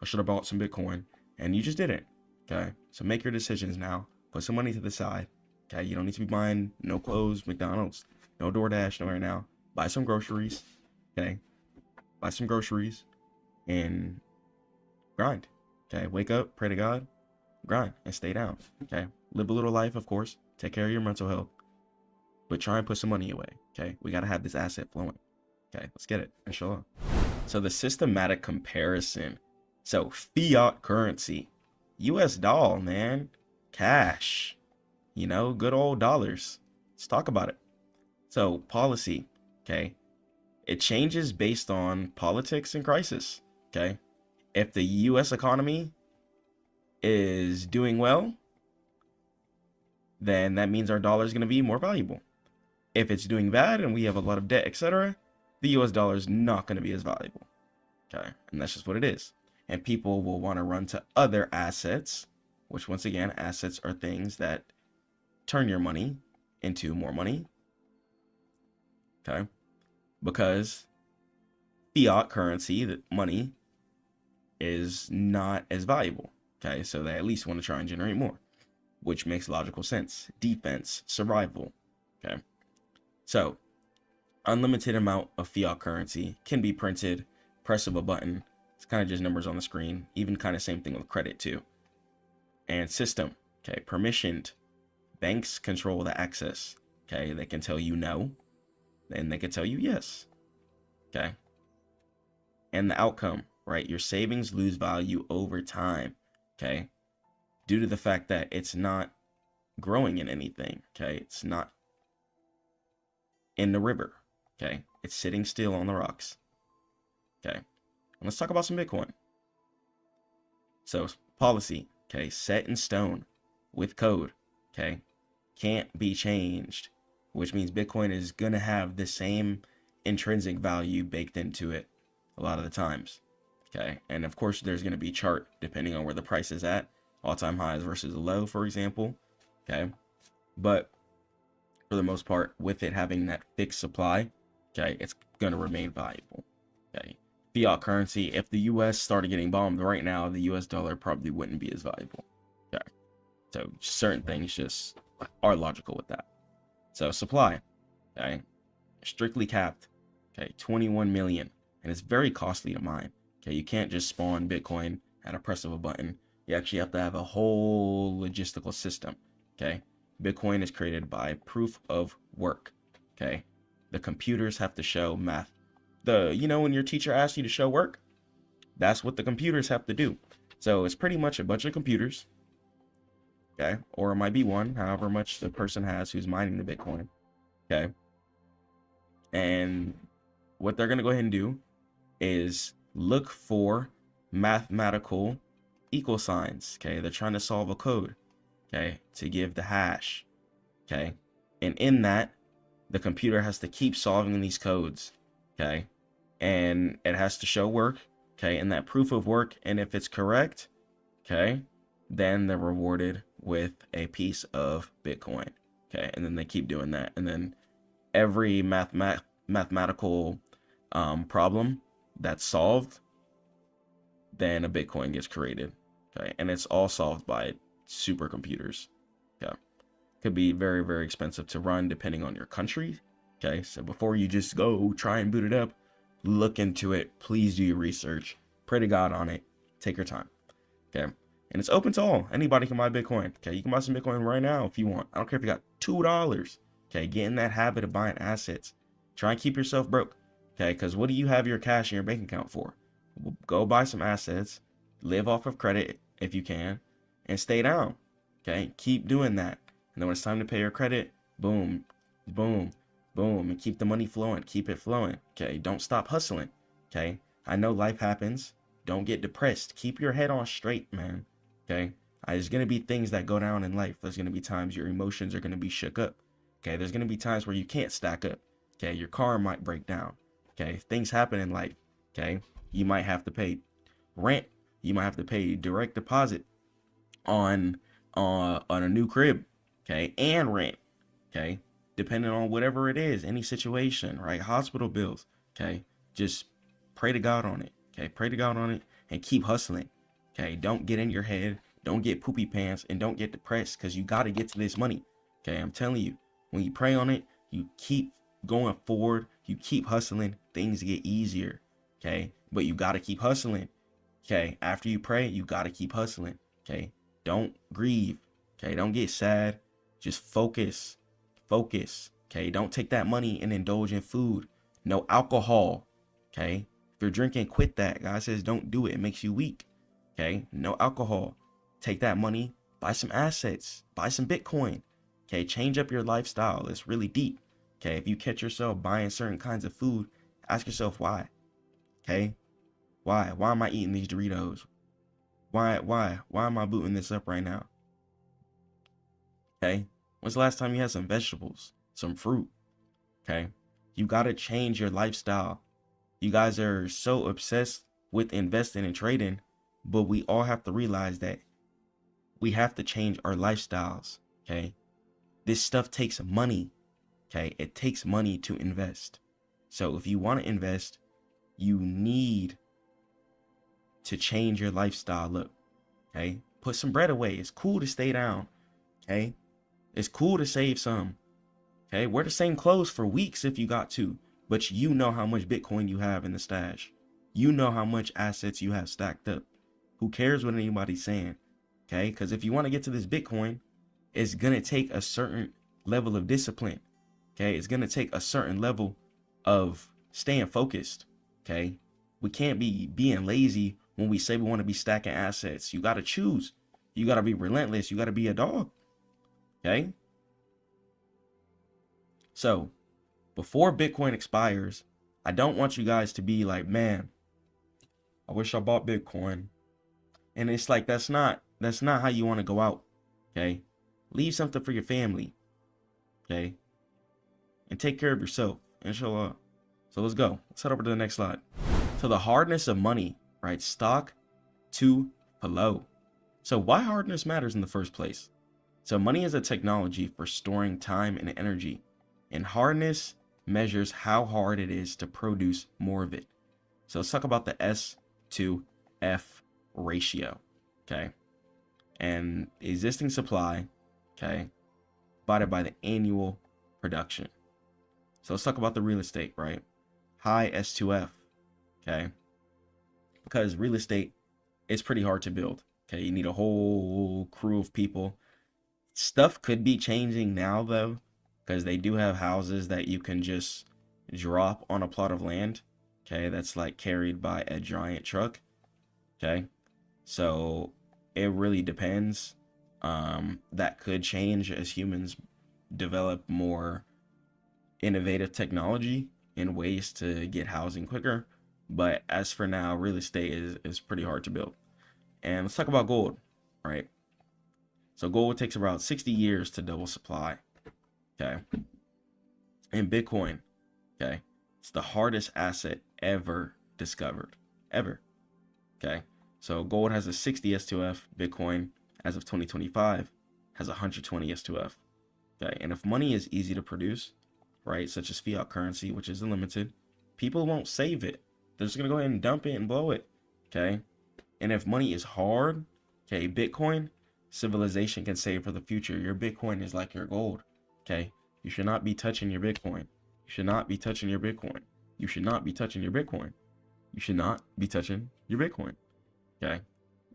I should have bought some Bitcoin. And you just didn't, okay? So make your decisions now. Put some money to the side, okay? You don't need to be buying no clothes, McDonald's, no DoorDash, no right now. Buy some groceries, okay? Buy some groceries and grind, okay? Wake up, pray to God, grind, and stay down, okay? Live a little life, of course. Take care of your mental health. But try and put some money away, okay? We got to have this asset flowing. Okay, let's get it, inshallah. So the systematic comparison. So fiat currency, US dollar, man, cash, you know, good old dollars. Let's talk about it. So policy, okay, it changes based on politics and crisis, okay? If the US economy is doing well, then that means our dollar is going to be more valuable. If it's doing bad and we have a lot of debt, etc., the US dollar is not going to be as valuable. Okay, and that's just what it is. And people will want to run to other assets, which once again, assets are things that turn your money into more money. Okay, because fiat currency, the money, is not as valuable. Okay, so they at least want to try and generate more, which makes logical sense. Defense, survival. Okay, so unlimited amount of fiat currency can be printed, press of a button. It's kind of just numbers on the screen. Even kind of same thing with credit too. And system, okay, permissioned. Banks control the access, okay? They can tell you no, and they can tell you yes, okay? And the outcome, right? Your savings lose value over time, okay? Due to the fact that it's not growing in anything, okay? It's not in the river, okay? It's sitting still on the rocks, okay? And let's talk about some Bitcoin. So policy, okay, set in stone with code, okay? Can't be changed, which means Bitcoin is going to have the same intrinsic value baked into it a lot of the times, okay? And of course, there's going to be chart depending on where the price is at, all-time highs versus low, for example, okay? But for the most part, with it having that fixed supply, okay, it's going to remain valuable, okay? Fiat currency, if the US started getting bombed right now, the US dollar probably wouldn't be as valuable, okay? So certain things just are logical with that. So supply, okay, strictly capped, okay, 21 million, and it's very costly to mine, okay? You can't just spawn Bitcoin at a press of a button. You actually have to have a whole logistical system, okay? Bitcoin is created by proof of work, okay? The computers have to show math. You know, when your teacher asks you to show work, that's what the computers have to do. So it's pretty much a bunch of computers,
Okay. Or it might be one, however much the person has who's mining the Bitcoin. Okay. And what they're going to go ahead and do is look for mathematical equal signs. Okay. They're trying to solve a code. Okay. To give the hash. Okay. And in that, the computer has to keep solving these codes. Okay. And it has to show work. Okay. And that proof of work. And if it's correct, okay, then they're rewarded with a piece of Bitcoin. Okay. And then they keep doing that. And then every mathematical problem that's solved, then a Bitcoin gets created. Okay. And it's all solved by supercomputers. Okay. Could be very, very expensive to run depending on your country. Okay. So before you just go try and boot it up, look into it. Please do your research. Pray to God on it. Take your time. Okay. And it's open to all. Anybody can buy Bitcoin. Okay. You can buy some Bitcoin right now if you want. I don't care if you got $2. Okay. Get in that habit of buying assets. Try and keep yourself broke. Okay. Because what do you have your cash in your bank account for? Go buy some assets. Live off of credit if you can. And stay down. Okay. Keep doing that. And then when it's time to pay your credit, boom, boom, boom. And keep the money flowing. Keep it flowing. Okay. Don't stop hustling. Okay. I know life happens. Don't get depressed. Keep your head on straight, man. Okay. There's going to be things that go down in life. There's going to be times your emotions are going to be shook up. Okay. There's going to be times where you can't stack up. Okay. Your car might break down. Okay. Things happen in life. Okay. You might have to pay rent. You might have to pay direct deposit on a new crib. Okay. And rent. Okay. Depending on whatever it is, any situation, right? Hospital bills. Okay. Just pray to God on it. Okay. Pray to God on it and keep hustling. Okay. Don't get in your head. Don't get poopy pants and don't get depressed because you got to get to this money. Okay. I'm telling you, when you pray on it, you keep going forward. You keep hustling. Things get easier. Okay. But you got to keep hustling. Okay. After you pray, you got to keep hustling. Okay. Don't grieve. Okay. Don't get sad. Just focus. Focus. Okay. Don't take that money and indulge in food. No alcohol. Okay. If you're drinking, quit that. God says don't do it. It makes you weak. Okay. No alcohol. Take that money. Buy some assets. Buy some Bitcoin. Okay. Change up your lifestyle. It's really deep. Okay. If you catch yourself buying certain kinds of food, ask yourself why. Okay. Why? Why am I eating these Doritos? Why am I booting this up right now? Okay. When's the last time you had some vegetables, some fruit? Okay. You got to change your lifestyle. You guys are so obsessed with investing and trading, but we all have to realize that we have to change our lifestyles. Okay. This stuff takes money. Okay. It takes money to invest. So if you want to invest, you need to change your lifestyle up. Okay. Put some bread away. It's cool to stay down. Okay. It's cool to save some. Okay. Wear the same clothes for weeks if you got to, but you know how much Bitcoin you have in the stash. You know how much assets you have stacked up. Who cares what anybody's saying? Okay. Because if you want to get to this Bitcoin, it's going to take a certain level of discipline. Okay. It's going to take a certain level of staying focused. Okay. We can't be being lazy when we say we want to be stacking assets. You got to choose. You got to be relentless. You got to be a dog. Okay. So before Bitcoin expires, I don't want you guys to be like, man, I wish I bought Bitcoin. And it's like, that's not how you want to go out. Okay. Leave something for your family. Okay. And take care of yourself. Inshallah. So let's go. Let's head over to the next slide. So the hardness of money, right? Stock to flow. So why hardness matters in the first place? So money is a technology for storing time and energy, and hardness measures how hard it is to produce more of it. So let's talk about the S to F ratio, okay? And existing supply, okay, divided by the annual production. So let's talk about the real estate, right? High S to F, okay? Because real estate is pretty hard to build, okay? You need a whole crew of people. Stuff could be changing now though, because they do have houses that you can just drop on a plot of land, okay? That's like carried by a giant truck, okay? So it really depends that could change as humans develop more innovative technology and ways to get housing quicker. But as for now, real estate is pretty hard to build. And let's talk about gold, right? So gold takes about 60 years to double supply, okay? And Bitcoin, okay, it's the hardest asset ever discovered, ever, okay? So gold has a 60 S2F, Bitcoin, as of 2025, has 120 S2F, okay? And if money is easy to produce, right, such as fiat currency, which is unlimited, people won't save it. They're just gonna go ahead and dump it and blow it, okay? And if money is hard, okay, Bitcoin, civilization can save for the future. Your Bitcoin is like your gold, okay? You should not be touching your Bitcoin. You should not be touching your Bitcoin. You should not be touching your Bitcoin. You should not be touching your Bitcoin, okay?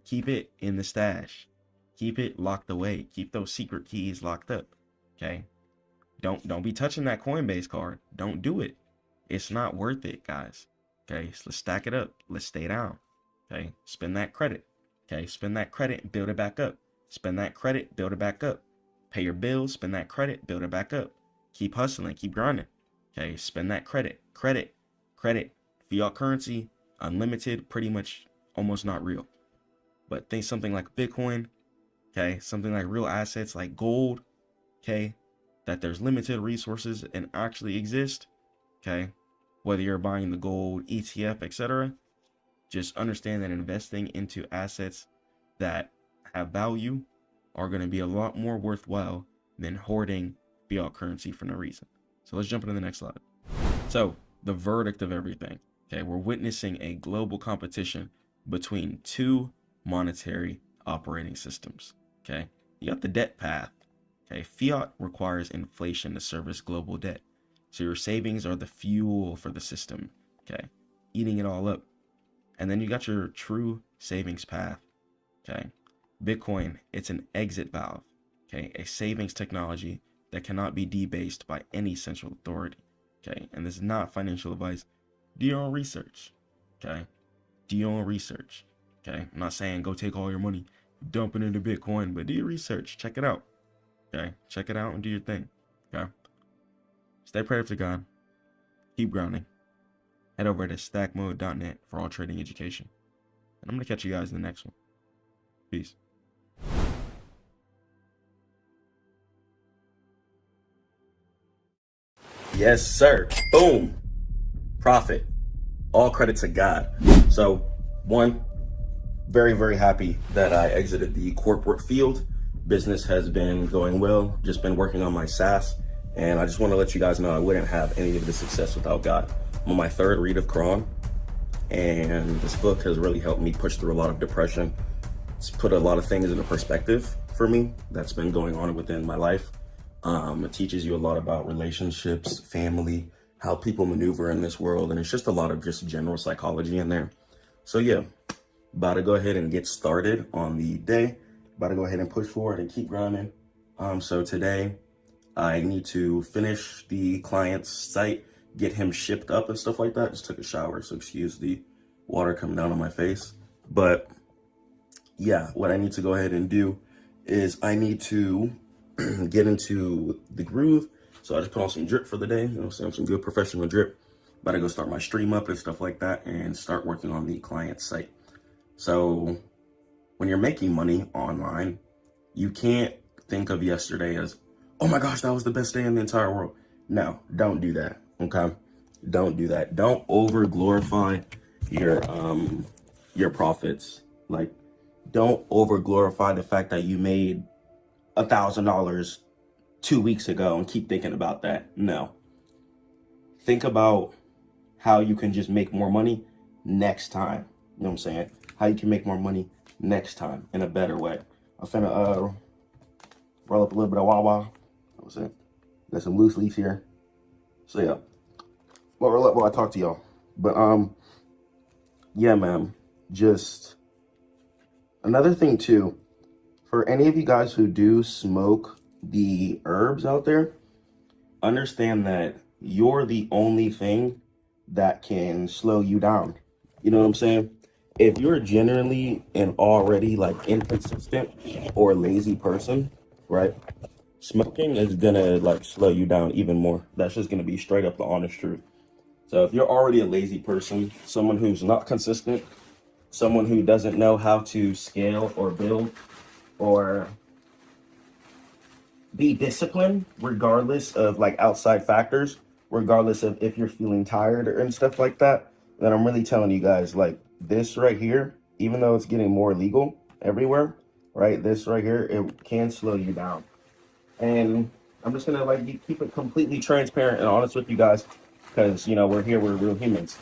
Keep it in the stash. Keep it locked away. Keep those secret keys locked up, okay? Don't be touching that Coinbase card. Don't do it. It's not worth it, guys. Okay, so let's stack it up. Let's stay down. Okay, spend that credit. Okay, spend that credit and build it back up. Spend that credit, build it back up. Pay your bills, spend that credit, build it back up. Keep hustling, keep grinding. Okay, spend that credit. Credit. Fiat currency, unlimited, pretty much almost not real. But think something like Bitcoin, okay, something like real assets like gold, okay, that there's limited resources and actually exist, okay, whether you're buying the gold, ETF, etc., just understand that investing into assets that have value are going to be a lot more worthwhile than hoarding fiat currency for no reason. So let's jump into the next slide. So the verdict of everything, okay, we're witnessing a global competition between two monetary operating systems, okay? You got the debt path, okay? Fiat requires inflation to service global debt. So your savings are the fuel for the system, okay? Eating it all up. And then you got your true savings path, okay? Bitcoin, it's an exit valve, okay? A savings technology that cannot be debased by any central authority, okay? And this is not financial advice. Do your own research, okay? Do your own research, okay? I'm not saying go take all your money, dump it into Bitcoin, but do your research. Check it out, okay? Check it out and do your thing, okay? Stay prayed to God. Keep grounding. Head over to stackmode.net for all trading education. And I'm going to catch you guys in the next one. Peace.
Yes, sir. Boom. Profit. All credit to God. So, one, very, very happy that I exited the corporate field. Business has been going well. Just been working on my SaaS. And I just want to let you guys know I wouldn't have any of the success without God. I'm on my third read of Quran, and this book has really helped me push through a lot of depression. It's put a lot of things into perspective for me that's been going on within my life. It teaches you a lot about relationships, family, how people maneuver in this world, and it's just a lot of just general psychology in there. So yeah, about to go ahead and get started on the day. About to go ahead and push forward and keep grinding. So today, I need to finish the client's site, get him shipped up and stuff like that. Just took a shower, so excuse the water coming down on my face. But yeah, what I need to go ahead and do is I need to get into the groove. So I just put on some drip for the day, you know, some good professional drip. About to go start my stream up and stuff like that and start working on the client site. So when you're making money online, you can't think of yesterday as, oh my gosh, that was the best day in the entire world. No, don't do that, okay? Don't do that. Don't over glorify your profits. Like, don't over glorify the fact that you made $1,000 2 weeks ago and keep thinking about that. No. Think about how you can just make more money next time. You know what I'm saying? How you can make more money next time in a better way. I'm finna roll up a little bit of Wawa. That was it. Got some loose leaf here. So yeah, well, roll up while I talk to y'all. But yeah, man. Just another thing too, for any of you guys who do smoke the herbs out there, understand that you're the only thing that can slow you down. You know what I'm saying? if you're generally an already like inconsistent or lazy person, right? Smoking is gonna like slow you down even more. That's just gonna be straight up the honest truth. So if you're already a lazy person, someone who's not consistent, someone who doesn't know how to scale or build or be disciplined regardless of like outside factors, regardless of if you're feeling tired or and stuff like that, then I'm really telling you guys, like, this right here, even though it's getting more legal everywhere, right? This right here, it can slow you down. And I'm just gonna like keep it completely transparent and honest with you guys, because we're here, we're real humans.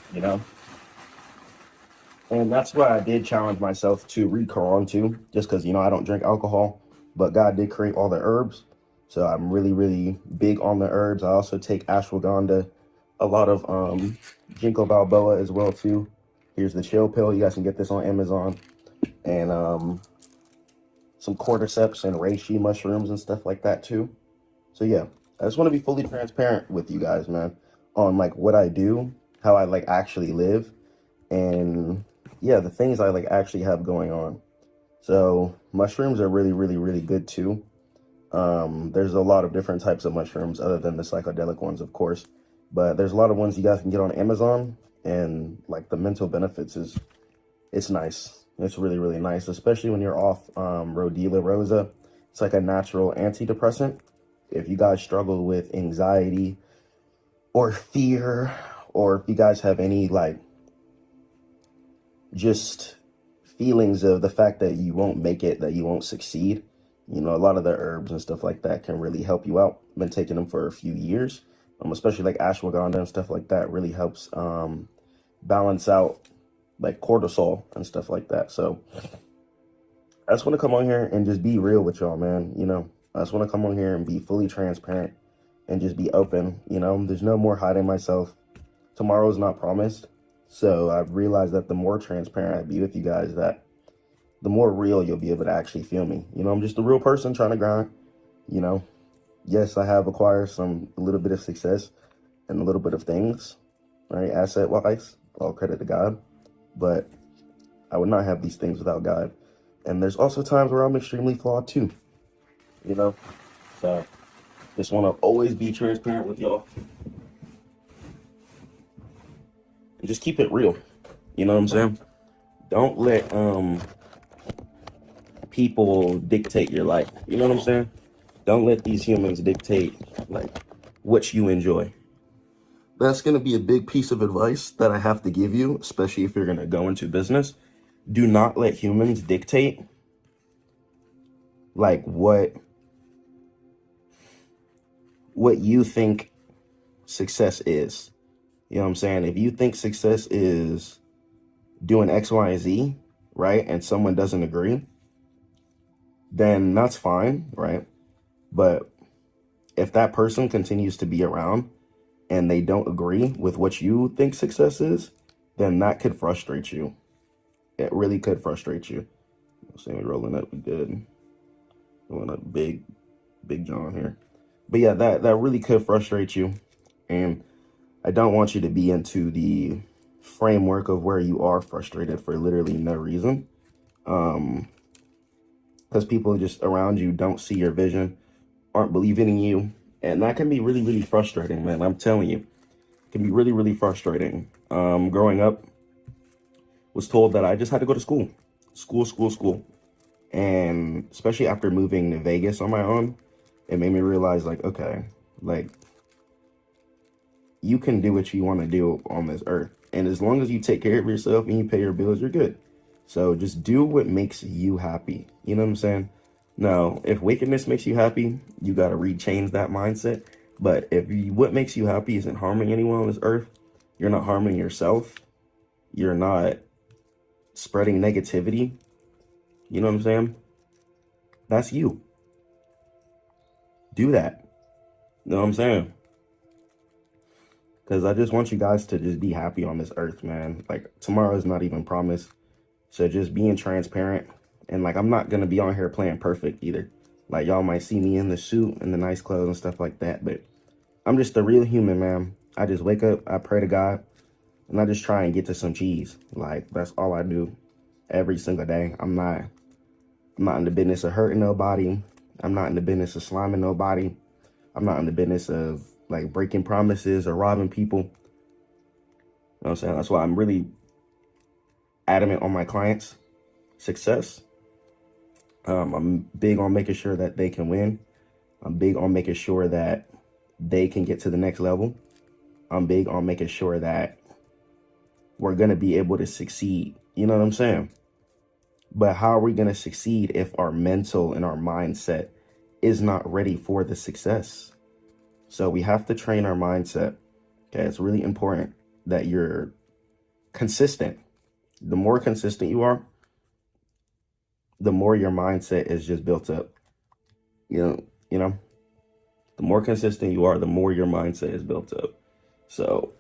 And that's why I did challenge myself to read Quran too, just because I don't drink alcohol, but God did create all the herbs. So I'm really, really big on the herbs. I also take ashwagandha, a lot of ginkgo biloba as well too. Here's the chill pill. You guys can get this on Amazon. And some cordyceps and reishi mushrooms and stuff like that too. So yeah, I just want to be fully transparent with you guys, man, on like what I do, how I like actually live, and yeah, the things I like actually have going on. So mushrooms are really, really, really good too. There's a lot of different types of mushrooms other than the psychedelic ones, of course, but there's a lot of ones you guys can get on Amazon, and like the mental benefits it's nice. It's really, really nice, especially when you're off Rodila Rosa. It's like a natural antidepressant. If you guys struggle with anxiety or fear, or if you guys have any like just feelings of the fact that you won't make it, that you won't succeed, a lot of the herbs and stuff like that can really help you out. I've been taking them for a few years, especially like ashwagandha and stuff like that really helps balance out like cortisol and stuff like that. So I just want to come on here and just be real with y'all, man. I just want to come on here and be fully transparent and just be open. There's no more hiding myself. Tomorrow is not promised. So I've realized that the more transparent I be with you guys, that the more real you'll be able to actually feel me. I'm just a real person trying to grind. Yes, I have acquired a little bit of success and a little bit of things, right? Asset wise, all credit to God. But I would not have these things without God. And there's also times where I'm extremely flawed too. So just want to always be transparent with y'all. And just keep it real. You know what I'm saying? Don't let people dictate your life. You know what I'm saying? Don't let these humans dictate like what you enjoy. That's going to be a big piece of advice that I have to give you, especially if you're going to go into business. Do not let humans dictate like what you think success is. You know what I'm saying? If you think success is doing X, Y, and Z, right, and someone doesn't agree, then that's fine, right? But if that person continues to be around and they don't agree with what you think success is, then that could frustrate you. It really could frustrate you. See me rolling up, we good. Rolling up big John here. But yeah, that really could frustrate you. And I don't want you to be into the framework of where you are frustrated for literally no reason. Because people just around you don't see your vision, aren't believing in you. And that can be really, really frustrating, man. I'm telling you, it can be really, really frustrating. Growing up, was told that I just had to go to school. And especially after moving to Vegas on my own, it made me realize like, okay, like you can do what you want to do on this earth. And as long as you take care of yourself and you pay your bills, you're good. So just do what makes you happy. You know what I'm saying? Now, if wickedness makes you happy, you got to rechange that mindset. But if what makes you happy isn't harming anyone on this earth, you're not harming yourself. You're not spreading negativity. You know what I'm saying? That's you. Do that. You know what I'm saying? Because I just want you guys to just be happy on this earth, man. Like, tomorrow is not even promised. So just being transparent. And, like, I'm not going to be on here playing perfect either. Like, y'all might see me in the suit and the nice clothes and stuff like that. But I'm just a real human, man. I just wake up, I pray to God, and I just try and get to some cheese. Like, that's all I do. every single day. I'm not in the business of hurting nobody. I'm not in the business of sliming nobody. I'm not in the business of like breaking promises or robbing people. You know what I'm saying? That's why I'm really adamant on my clients' success. I'm big on making sure that they can win. I'm big on making sure that they can get to the next level. I'm big on making sure that we're going to be able to succeed. You know what I'm saying? But how are we going to succeed if our mental and our mindset is not ready for the success? So we have to train our mindset. Okay, it's really important that you're consistent. The more consistent you are, the more your mindset is just built up. You know, the more consistent you are, the more your mindset is built up. So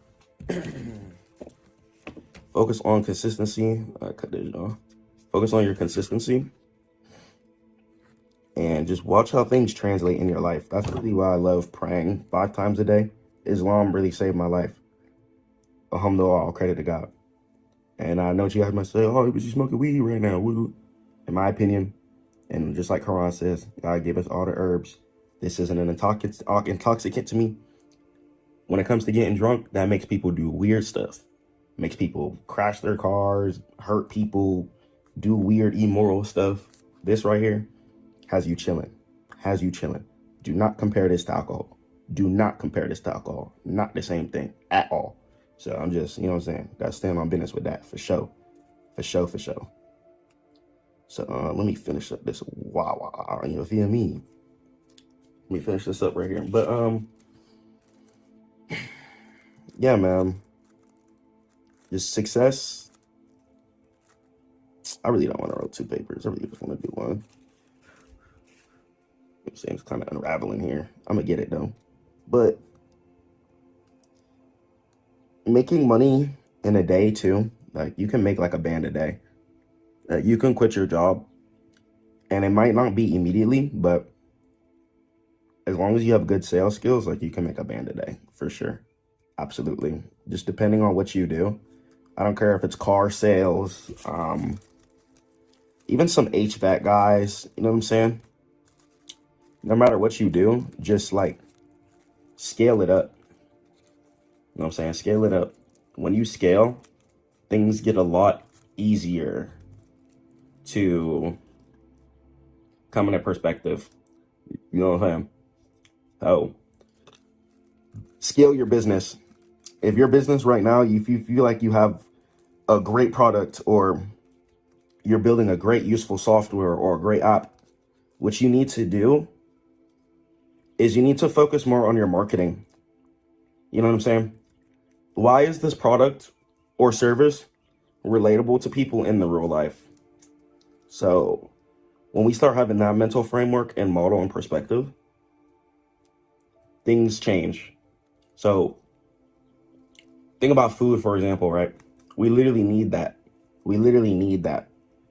focus on consistency. Cut this off. Focus on your consistency and just watch how things translate in your life. That's really why I love praying 5 times a day. Islam really saved my life. Alhamdulillah, all credit to God. And I know what you guys might say, oh, was you smoking weed right now? Woo. In my opinion, and just like Quran says, God gave us all the herbs. This isn't an intoxicant to me. When it comes to getting drunk, that makes people do weird stuff. Makes people crash their cars, hurt people, do weird, immoral stuff. This right here has you chilling. Do not compare this to alcohol. Not the same thing at all. So I'm just, you know what I'm saying? Got to stand on business with that for sure. So let me finish up this. Wow. You feel me? Let me finish this up right here. But yeah, man. Just success. I really don't want to write 2 papers. I really just want to do one. You know what I'm saying? It's kind of unraveling here. I'm gonna get it though. But making money in a day too, like you can make like a band a day. You can quit your job, and it might not be immediately, but as long as you have good sales skills, like you can make a band a day for sure. Absolutely. Just depending on what you do. I don't care if it's car sales, even some HVAC guys, you know what I'm saying? No matter what you do, just like scale it up. You know what I'm saying? Scale it up. When you scale, things get a lot easier to come into perspective. You know what I'm saying? So, scale your business. If your business right now, if you feel like you have a great product or you're building a great useful software or a great app, what you need to do is you need to focus more on your marketing. You know what I'm saying? Why is this product or service relatable to people in the real life? So when we start having that mental framework and model and perspective, things change. So think about food, for example, right? We literally need that.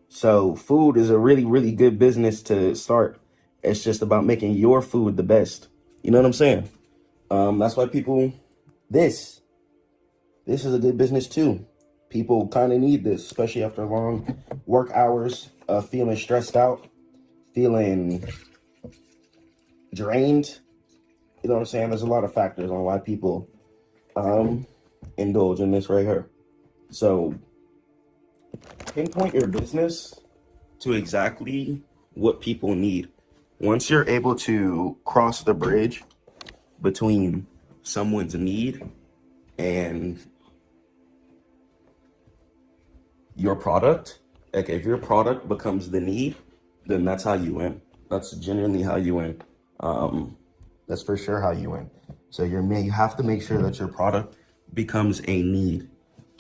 So food is a really, really good business to start. It's just about making your food the best. You know what I'm saying? That's why people, this is a good business too. People kind of need this, especially after long work hours, feeling stressed out, feeling drained. You know what I'm saying? There's a lot of factors on why people indulge in this right here. So pinpoint your business to exactly what people need. Once you're able to cross the bridge between someone's need and your product, like if your product becomes the need, then that's how you win. That's genuinely how you win. That's for sure how you win. So you have to make sure that your product becomes a need.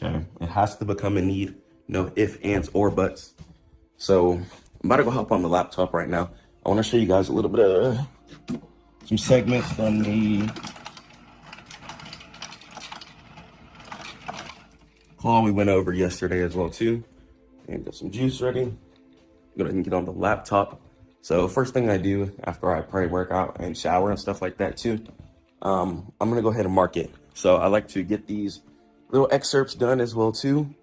Okay, it has to become a need. No ifs, ands, or buts. So I'm about to go hop on the laptop right now. I want to show you guys a little bit of some segments from the call we went over yesterday as well too. And got some juice ready. Go ahead and get on the laptop. So first thing I do after I pray, work out, and shower and stuff like that too, I'm gonna go ahead and mark it. So I like to get these little excerpts done as well too.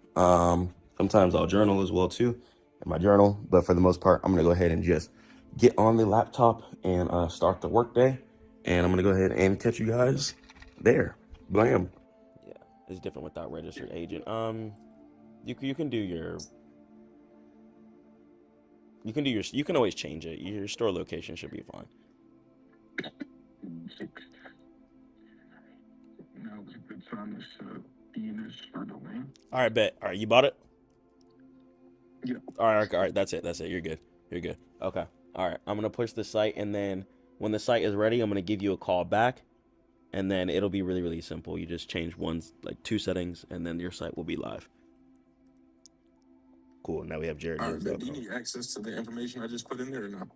Sometimes I'll journal as well too in my journal, but for the most part, I'm gonna go ahead and just get on the laptop and start the workday, and I'm gonna go ahead and catch you guys there. Blam. Yeah, it's different without registered agent. You can do your you can always change it. Your store location should be fine.
Now is a good time to DNS for domain.
All right, bet. All right, you bought it?
Yeah.
All right. That's it. You're good. Okay. All right, I'm gonna push the site, and then when the site is ready, I'm gonna give you a call back, and then it'll be really, really simple. You just change two settings, and then your site will be live. Cool. Now we have Jared.
All right, but do you need access to the information I just put in there or not?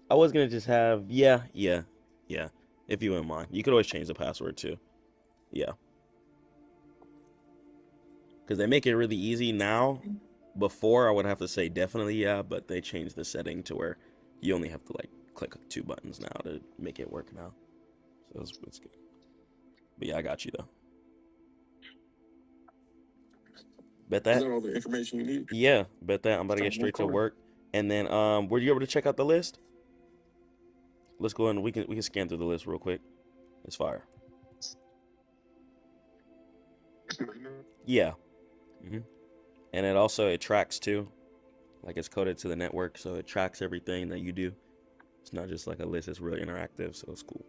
I was gonna just have yeah. If you wouldn't mind, you could always change the password too. Yeah. Because they make it really easy now. Before, I would have to say definitely yeah, but they changed the setting to where you only have to click 2 buttons now to make it work now. So it's good. But yeah, I got you though. Bet that.
Is that all the information you need?
Yeah, bet that. I'm about to get straight to work. And then were you able to check out the list? Let's go and we can scan through the list real quick. It's fire. Yeah. And it tracks too. Like it's coded to the network, so it tracks everything that you do. It's not just like a list, it's really interactive, so it's cool.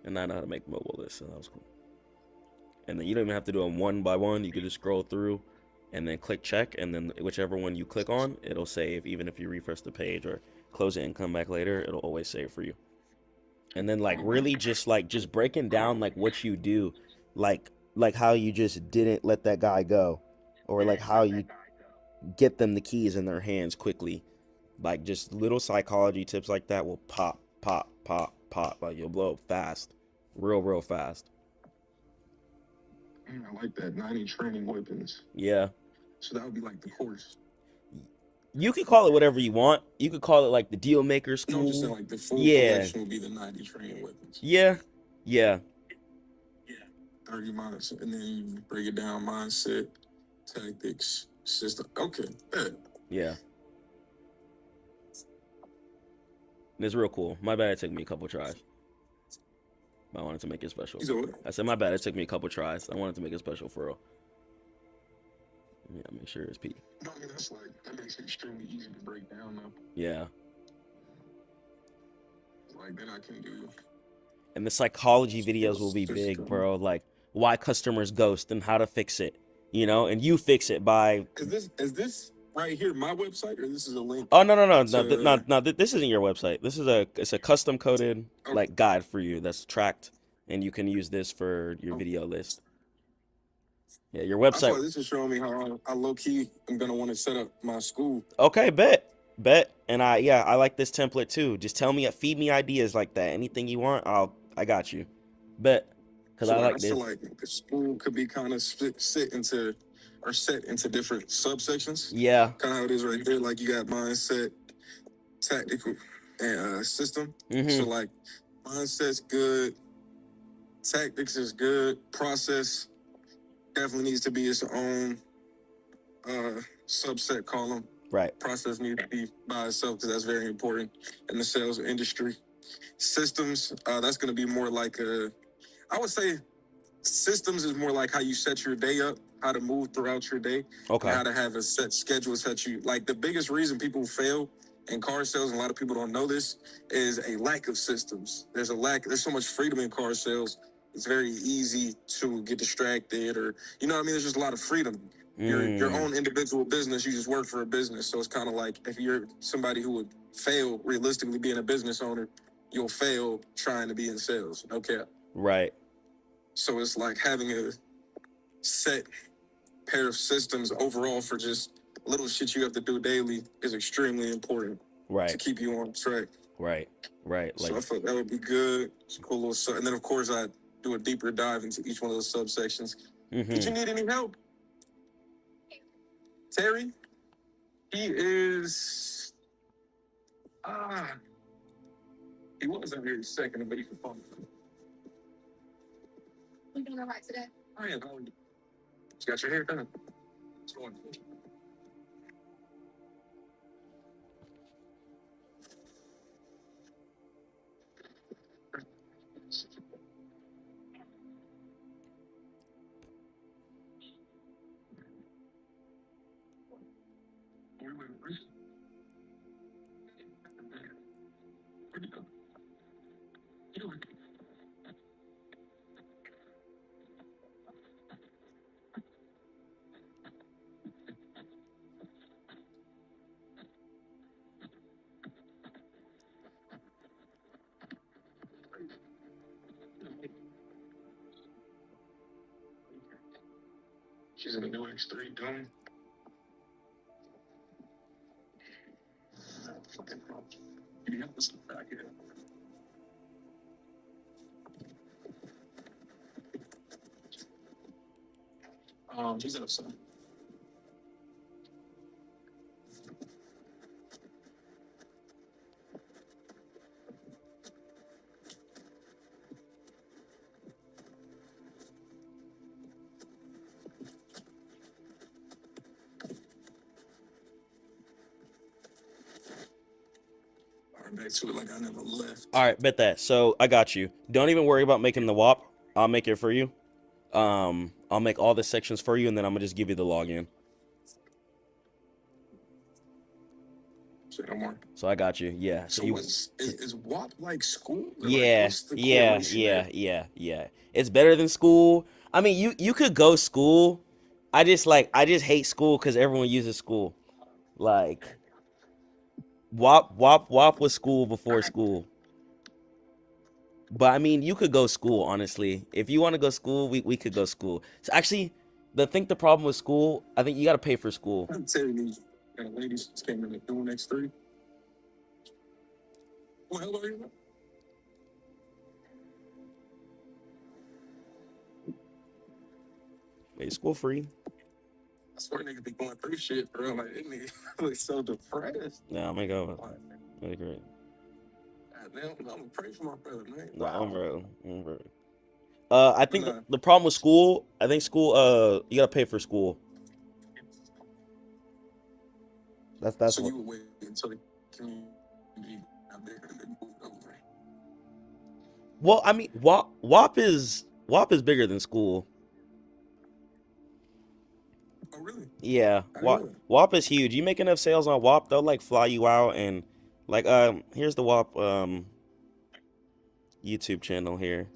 And I know how to make mobile lists, so that was cool. And then you don't even have to do them one by one. You can just scroll through and then click check, and then whichever one you click on, it'll save. Even if you refresh the page or close it and come back later, it'll always save for you. And then really just breaking down what you do, like how you just didn't let that guy go, or how you get them the keys in their hands quickly. Just little psychology tips like that will pop. You'll blow up fast, real fast.
I like that. 90 training weapons.
Yeah.
So that would be like the course.
You could call it whatever you want. You could call it the deal maker school.
No, I'm just saying the full collection would be the 90 training weapons.
Yeah.
30 mindset, and then you break it down: mindset, tactics, system. Okay.
Yeah. It's real cool. My bad, it took me a couple tries. I wanted to make it special. I said my bad, it took me a couple tries. I wanted to make it special for real. Yeah, make sure it's P.
No, I mean, that makes it extremely easy to break down though.
Yeah.
Then I can do.
And the psychology videos will be big, bro. Why customers ghost and how to fix it. And you fix it by.
Is this right here my website, or this is a link?
Oh no. This isn't your website. This is it's a custom coded guide for you that's tracked, and you can use this for your video list. Yeah, your website.
I thought this is showing me how low key I'm gonna want to set up my school.
Okay, bet. And I like this template too. Just tell me, feed me ideas like that. Anything you want, I got you. Bet. Because I like this.
So the school could be kind of set into different subsections.
Yeah.
Kind of how it is right here. You got mindset, tactical, and system. So mindset's good, tactics is good, process definitely needs to be its own subset column.
Right.
Process needs to be by itself because that's very important in the sales industry. Systems, that's going to be more I would say systems is more like how you set your day up, how to move throughout your day.
Okay.
How to have a set schedule set you. The biggest reason people fail in car sales, and a lot of people don't know this, is a lack of systems. There's so much freedom in car sales. It's very easy to get distracted, or there's just a lot of freedom. Your own individual business, you just work for a business. So it's kind of if you're somebody who would fail realistically being a business owner, you'll fail trying to be in sales. Okay.
Right.
So it's having a set pair of systems overall for just little shit you have to do daily is extremely important.
Right.
To keep you on track.
Right.
So I thought that would be good. It's a cool little and then of course I do a deeper dive into each one of those subsections. Did you need any help? Terry? He is he was out here a second, but he can phone.
We gonna go right today?
Oh, yeah, no, you got your hair done. What's going on? She's in a new X3 dome. You have this back here. She's outside. Back to it like I never left.
All right, bet that. So I got you. Don't even worry about making the WAP. I'll make it for you. I'll make all the sections for you, and then I'm gonna just give you the login.
Say no more.
So I got you. Yeah.
So is WAP like school? Or
yeah,
what's the
yeah,
correlation
yeah,
there?
yeah. It's better than school. I mean, you could go school. I just hate school because everyone uses school. Like WAP was school before school. But I mean, you could go school, honestly. If you want to go school, we could go school. So actually, the problem with school, I think you got to pay for school.
I'm telling you, ladies just came in the new X3. What the hell are you?
Wait, school free?
I swear niggas be going through shit, bro. Like, it nigga looks so depressed.
Yeah, I'm gonna go. Really great.
I'm gonna pray for my brother, man.
No,
Wow.
bro. I think the problem with school, I think school, you gotta pay for school. That's
so
what.
you would wait until the community got bigger and then moved over.
Well, I mean, WAP is bigger than school.
Oh, really?
Yeah, WAP is huge. You make enough sales on WAP, they'll like fly you out and like here's the WAP YouTube channel here.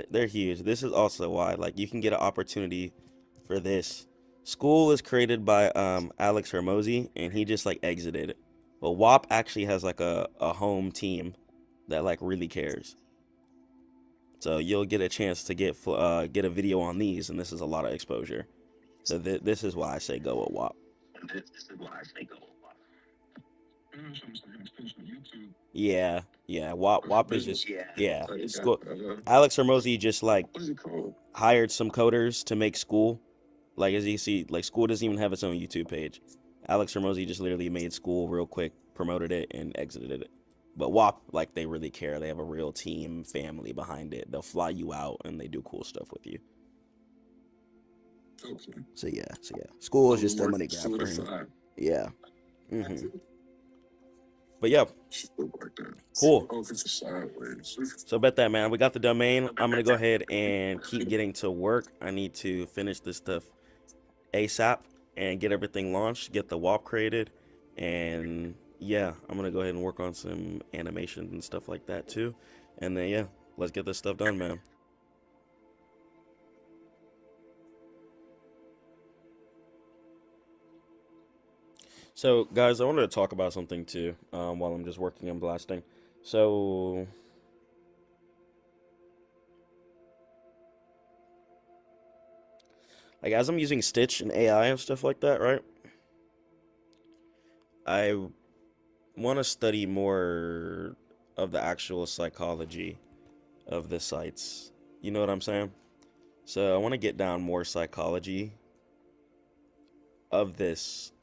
They're huge. This is also why like you can get an opportunity for this. School is created by Alex Hermosi, and he just like exited. Well, WAP actually has like a home team that like really cares. So you'll get a chance to get a video on these, and this is a lot of exposure. So this is why I say go with WAP. Yeah, WAP is just School. Alex Hermosi just like hired some coders to make school. Like as you see, like school doesn't even have its own YouTube page. Alex Hermosi just literally made school real quick, promoted it, and exited it. But WAP, like they really care. They have a real team, family behind it. They'll fly you out and they do cool stuff with you.
Okay.
So yeah. School is just a money grab for him. Yeah. But yeah. Cool. So bet that, man. We got the domain. I'm gonna go ahead and keep getting to work. I need to finish this stuff ASAP and get everything launched, get the WAP created, and yeah, I'm gonna go ahead and work on some animations and stuff like that too. And then yeah, let's get this stuff done, man. So guys, I wanted to talk about something too while I'm just working and blasting. So like as I'm using Stitch and AI and stuff like that, right? I want to study more of the actual psychology of the sites. You know what I'm saying? So I want to get down more psychology of this.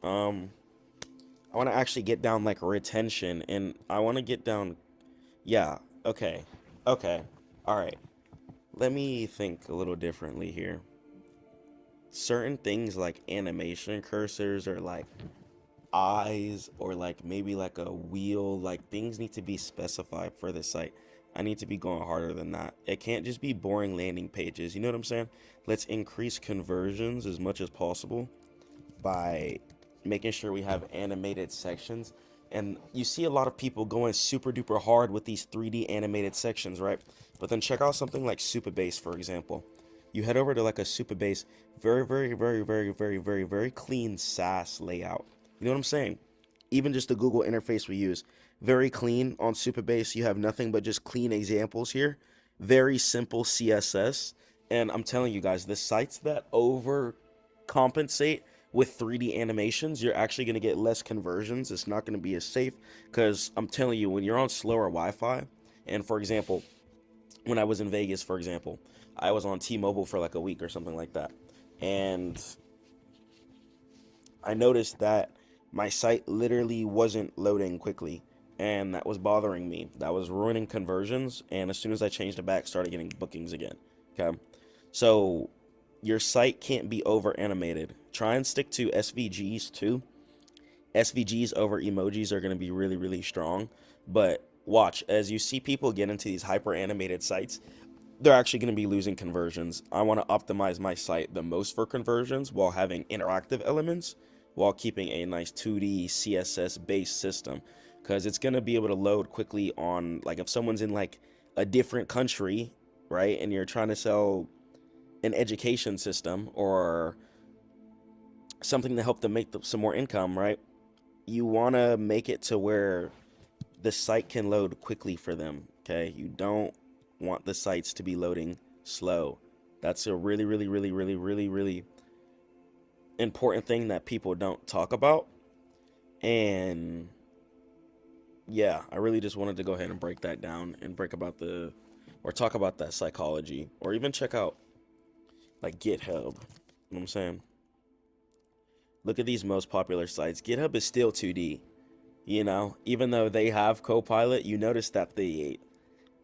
I want to actually get down like retention, and I want to get down. Yeah. Okay. All right.
let me think a little differently here. Certain things like animation cursors or like eyes or like maybe like a wheel, like things need to be specified for the site. I need to be going harder than that. It can't just be boring landing pages. You know what I'm saying? Let's increase conversions as much as possible by making sure we have animated sections. And you see a lot of people going super duper hard with these 3D animated sections, right? But then check out something like Supabase, for example. You head over to like a Supabase, very clean SaaS layout. You know what I'm saying? Even just the Google interface we use, very clean on Supabase. You have nothing but just clean examples here. Very simple CSS. And I'm telling you guys, the sites that overcompensate with 3D animations, you're actually going to get less conversions. It's not going to be as safe because I'm telling you, when you're on slower Wi-Fi, and for example, when I was in Vegas, for example, I was on T-Mobile for like a week or something like that. And I noticed that my site literally wasn't loading quickly. And that was bothering me. That was ruining conversions. And as soon as I changed it back, started getting bookings again. Okay. So your site can't be over animated. Try and stick to SVGs too. SVGs over emojis are going to be really strong. But watch, as you see people get into these hyper animated sites, they're actually going to be losing conversions. I want to optimize my site the most for conversions while having interactive elements, while keeping a nice 2D CSS based system, because it's going to be able to load quickly on, like, if someone's in like a different country, right, and you're trying to sell an education system or something to help them make some more income, right, you want to make it to where the site can load quickly for them. Okay, you don't want the sites to be loading slow. That's a really important thing that people don't talk about. And yeah, I really just wanted to go ahead and break that down and talk about that psychology, or even check out like GitHub. You know what I'm saying? Look at these most popular sites. GitHub is still 2D. You know, even though they have Copilot, you notice that the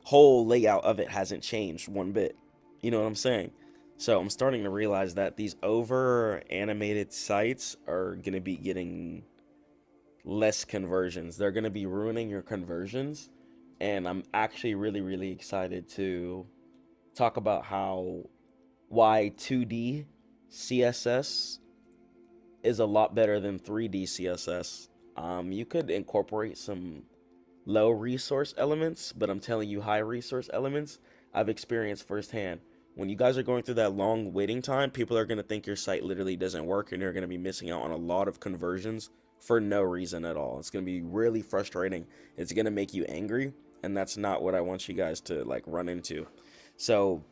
whole layout of it hasn't changed one bit. You know what I'm saying? So I'm starting to realize that these over animated sites are going to be getting less conversions. They're going to be ruining your conversions. And I'm actually really excited to talk about why 2D CSS is a lot better than 3D CSS. You could incorporate some low resource elements, but I'm telling you, high resource elements, I've experienced firsthand. When you guys are going through that long waiting time, people are going to think your site literally doesn't work, and you're going to be missing out on a lot of conversions for no reason at all. It's going to be really frustrating. It's going to make you angry, and that's not what I want you guys to like run into. So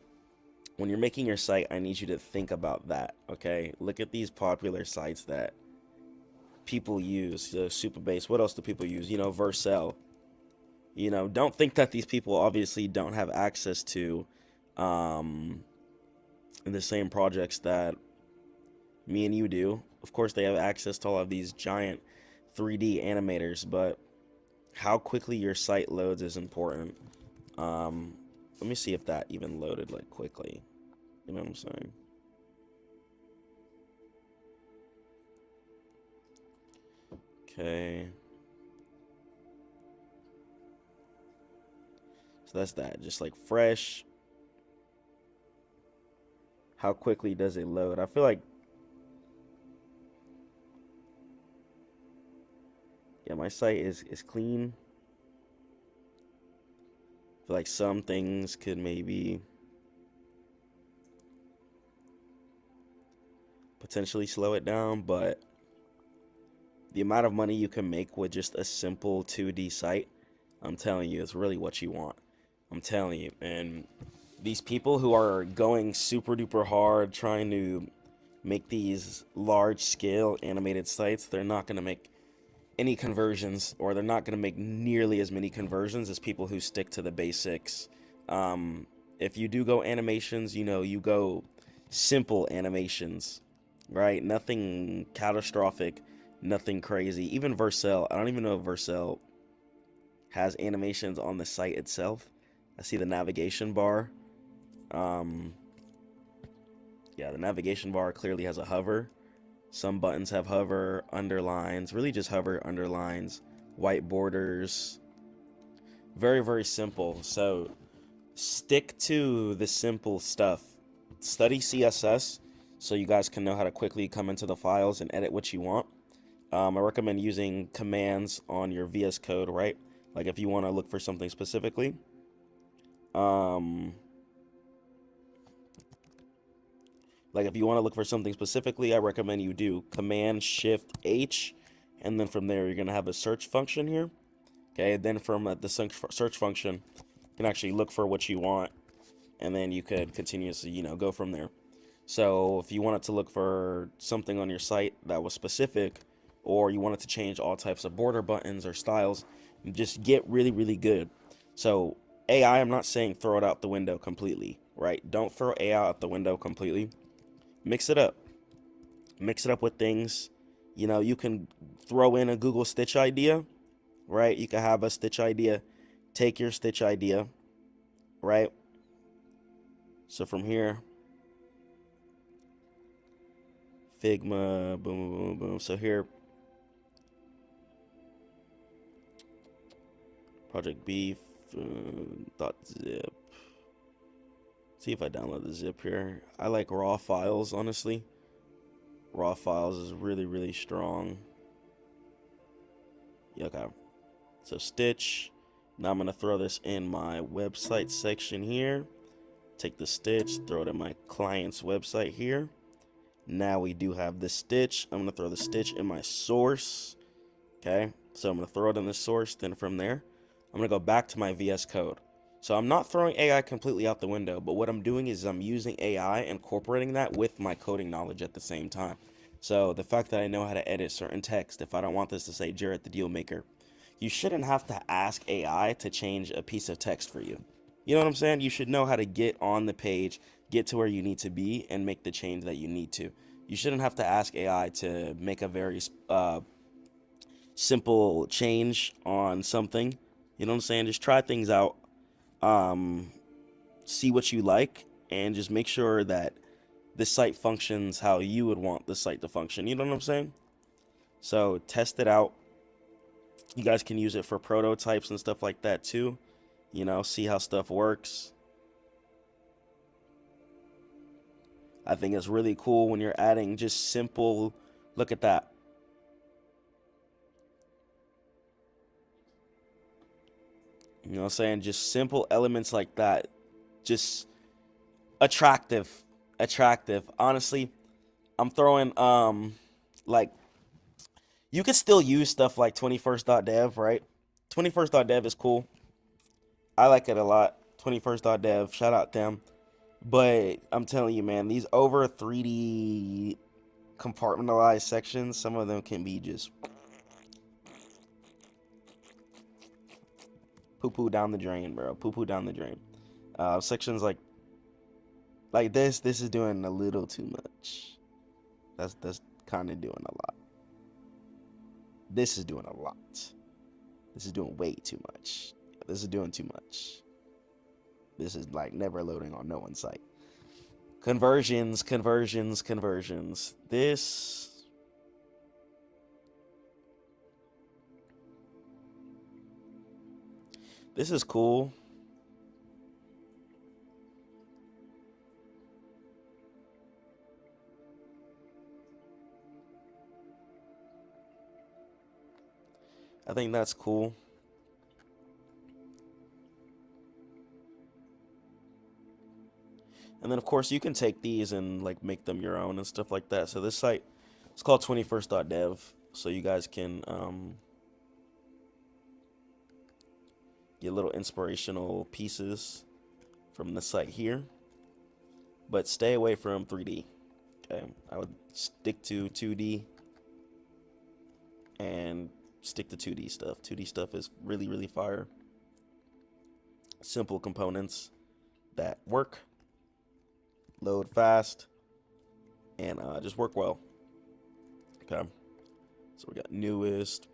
when you're making your site, I need you to think about that. Okay, look at these popular sites that people use. Supabase. What else do people use? You know, Vercel. You know, don't think that these people obviously don't have access to the same projects that me and you do. Of course, they have access to all of these giant 3D animators, but how quickly your site loads is important. Let me see if that even loaded like quickly. You know what I'm saying? Okay. So that's that. Just like fresh. How quickly does it load? I feel like, yeah, my site is clean. I feel like some things could maybe potentially slow it down, but the amount of money you can make with just a simple 2D site, I'm telling you, it's really what you want. I'm telling you. And these people who are going super duper hard trying to make these large scale animated sites, they're not going to make any conversions, or they're not going to make nearly as many conversions as people who stick to the basics. If you do go animations, you know, you go simple animations, right? Nothing catastrophic, nothing crazy. Even Vercel, I don't even know if Vercel has animations on the site itself. I see the navigation bar.
Yeah, the navigation bar clearly has a hover. Some buttons have hover, underlines, really just hover, underlines, white borders. Very, very simple. So stick to the simple stuff. Study CSS so you guys can know how to quickly come into the files and edit what you want. I recommend using commands on your VS Code, right? Like if you want to look for something specifically. Like if you want to look for something specifically, I recommend you do Command Shift H, and then from there you're gonna have a search function here. Okay, then from the search function, you can actually look for what you want, and then you could continuously, go from there. So if you wanted to look for something on your site that was specific, or you wanted to change all types of border buttons or styles, you just get really, really good. So AI, I'm not saying throw it out the window completely, right? Don't throw AI out the window completely. Mix it up. Mix it up with things. You can throw in a Google Stitch idea, right? You can have a Stitch idea. Take your Stitch idea, right? So from here, Figma, boom, boom, boom. So here, Project Beef, .zip. See if I download the zip here. I like raw files, honestly. Raw files is really, really strong. Yeah, okay. So Stitch. Now I'm going to throw this in my website section here. Take the Stitch, throw it in my client's website here. Now we do have the Stitch. I'm going to throw the Stitch in my source. Okay, so I'm going to throw it in the source. Then from there, I'm going to go back to my VS Code. So I'm not throwing AI completely out the window, but what I'm doing is I'm using AI, incorporating that with my coding knowledge at the same time. So the fact that I know how to edit certain text, if I don't want this to say Jarrett the Deal Maker, you shouldn't have to ask AI to change a piece of text for you. You know what I'm saying? You should know how to get on the page, get to where you need to be, and make the change that you need to. You shouldn't have to ask AI to make a very simple change on something. You know what I'm saying? Just try things out. See what you like, and just make sure that the site functions how you would want the site to function. You know what I'm saying? So test it out. You guys can use it for prototypes and stuff like that too. See how stuff works. I think it's really cool when you're adding just simple, look at that. You know what I'm saying? Just simple elements like that. Just attractive. Honestly, I'm throwing like you could still use stuff like 21st.dev, right? 21st.dev is cool. I like it a lot. 21st.dev, shout out them. But I'm telling you, man, these over 3D compartmentalized sections, some of them can be just poo-poo down the drain, bro. Poo-poo down the drain. Sections like this is doing a little too much. That's kind of doing a lot. This is doing a lot. This is doing way too much. This is doing too much. This is like never loading on no one's site. Conversions. This is cool. I think that's cool. And then of course you can take these and like make them your own and stuff like that. So this site, it's called 21st.dev. So you guys can get little inspirational pieces from the site here. But stay away from 3D. Okay, I would stick to 2D and stick to 2D stuff. 2D stuff is really, really fire. Simple components that work, load fast, and just work well. Okay, so we got newest,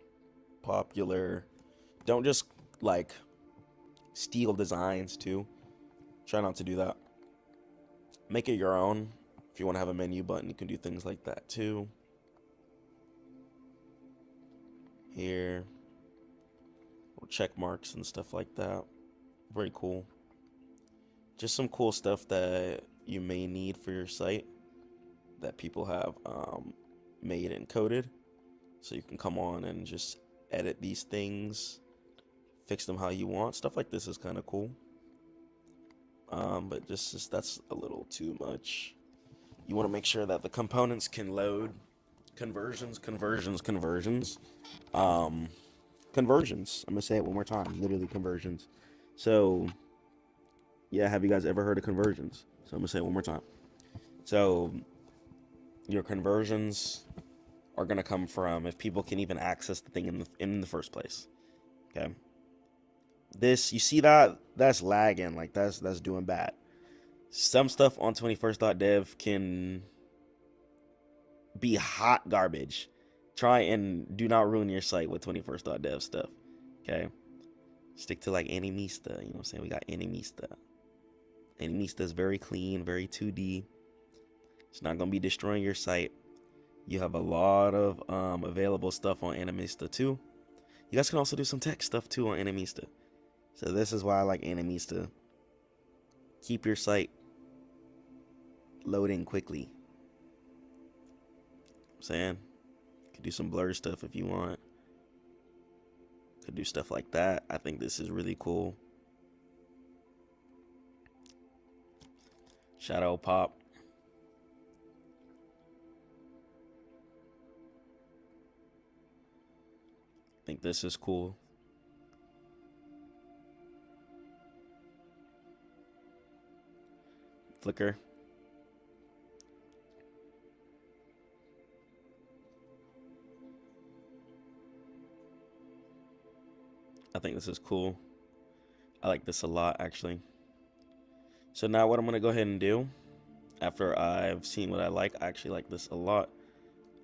popular. Don't just like steal designs too. Try not to do that. make it your own. If you want to have a menu button, you can do things like that too. Here, check marks and stuff like that. Very cool. Just some cool stuff that you may need for your site that people have made and coded. So you can come on and just edit these things, fix them how you want. Stuff like this is kind of cool. But just that's a little too much. You want to make sure that the components can load. Conversions. Conversions. I'm gonna say it one more time. Literally conversions. So, yeah, have you guys ever heard of conversions? So I'm gonna say it one more time. So, your conversions are gonna come from if people can even access the thing in the first place. Okay. This, you see that's lagging, like that's doing bad. Some stuff on 21st.dev can be hot garbage. Try and do not ruin your site with 21st.dev stuff. Okay. Stick to like Animista. You know what I'm saying? We got Animista. Animista is very clean, very 2D. It's not gonna be destroying your site. You have a lot of available stuff on Animista too. You guys can also do some tech stuff too on Animista. So this is why I like Animista. Keep your site loading quickly. I'm saying, you could do some blur stuff if you want. Could do stuff like that. I think this is really cool. Shadow pop. I think this is cool. Flicker. I think this is cool. I like this a lot, actually. So now what I'm going to go ahead and do, after I've seen what I actually like this a lot.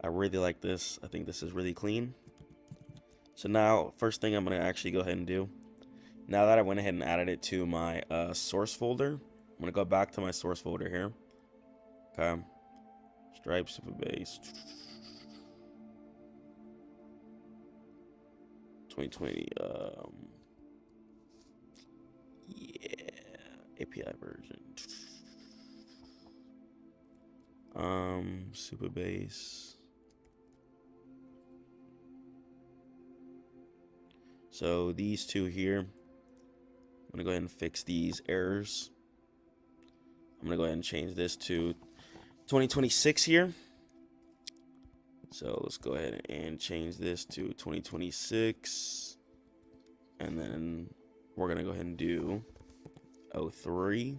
I really like this. I think this is really clean. So now, first thing I'm going to actually go ahead and do, now that I went ahead and added it to my source folder, I'm going to go back to my source folder here. Okay. Stripe, super base. 2020, yeah, API version. Super base. So these two here, I'm gonna go ahead and fix these errors. I'm gonna go ahead and change this to 2026 here. So let's go ahead and change this to 2026. And then we're gonna go ahead and do 03.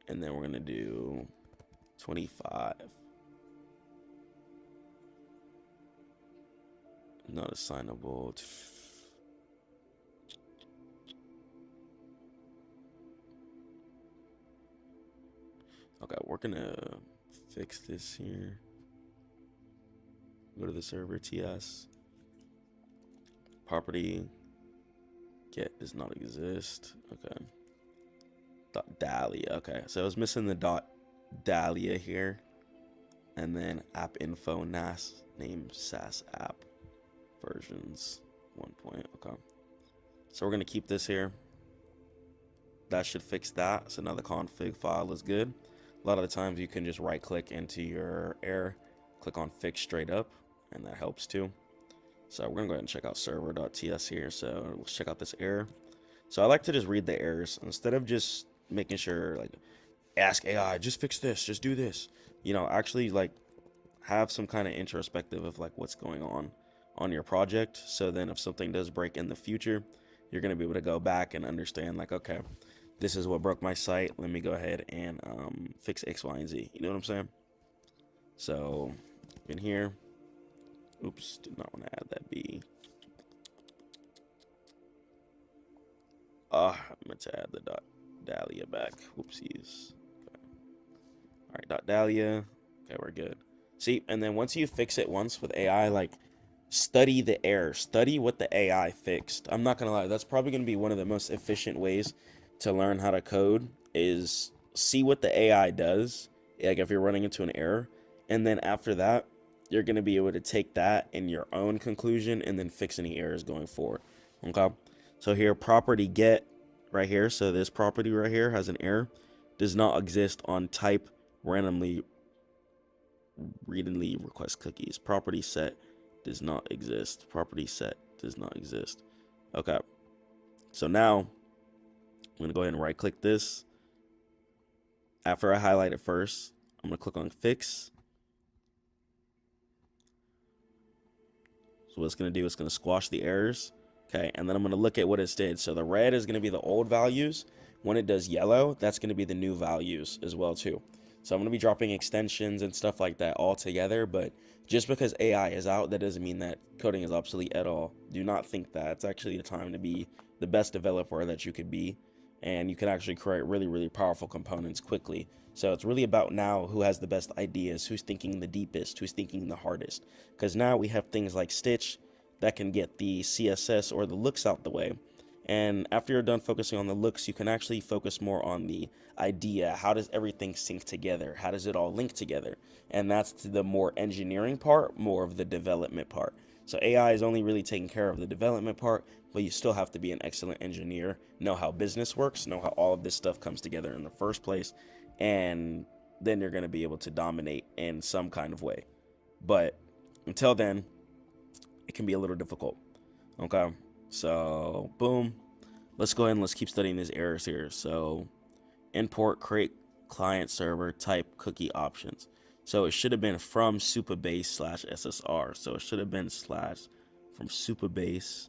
And then we're gonna do 25. Not assignable. Okay, we're gonna fix this here. Go to the server TS. Property get does not exist. Okay. .dahlia. Okay, so I was missing the .dahlia here. And then app info nas name SaaS app versions 1. Okay. So we're gonna keep this here. That should fix that. So now the config file is good. A lot of the times you can just right click into your error, click on fix straight up, and that helps too. So we're gonna go ahead and check out server.ts here. So let's check out this error. So I like to just read the errors instead of just making sure like ask AI, just fix this, just do this. You know, actually like have some kind of introspective of like what's going on your project. So then if something does break in the future, you're gonna be able to go back and understand like, okay, this is what broke my site. Let me go ahead and fix X, Y, and Z. You know what I'm saying? So in here, oops, did not want to add that B. I meant to add the .dahlia back. Whoopsies. Okay. All right, .dahlia. Okay, we're good. See, and then once you fix it once with AI, like study the error, study what the AI fixed. I'm not gonna lie, that's probably gonna be one of the most efficient ways to learn how to code is see what the AI does, like if you're running into an error, and then after that, you're going to be able to take that in your own conclusion and then fix any errors going forward. Okay. So here, property get right here. So this property right here has an error, does not exist on type randomly readily request cookies. Property set does not exist. Property set does not exist. Okay. So now I'm going to go ahead and right click this. After I highlight it first, I'm going to click on fix. So what it's going to do is going to squash the errors. Okay. And then I'm going to look at what it did. So the red is going to be the old values. When it does yellow, that's going to be the new values as well too. So I'm going to be dropping extensions and stuff like that all together. But just because AI is out, that doesn't mean that coding is obsolete at all. Do not think that. It's actually the time to be the best developer that you could be. And you can actually create really, really powerful components quickly. So it's really about now who has the best ideas, who's thinking the deepest, who's thinking the hardest. Because now we have things like Stitch that can get the CSS or the looks out the way. And after you're done focusing on the looks, you can actually focus more on the idea. How does everything sync together? How does it all link together? And that's the more engineering part, more of the development part. So AI is only really taking care of the development part, but you still have to be an excellent engineer, know how business works, know how all of this stuff comes together in the first place, and then you're going to be able to dominate in some kind of way. But until then, it can be a little difficult. Okay, so boom. Let's go ahead and let's keep studying these errors here. So import, create client server, type cookie options. So it should have been from Supabase/SSR. So it should have been from Supabase/SSR.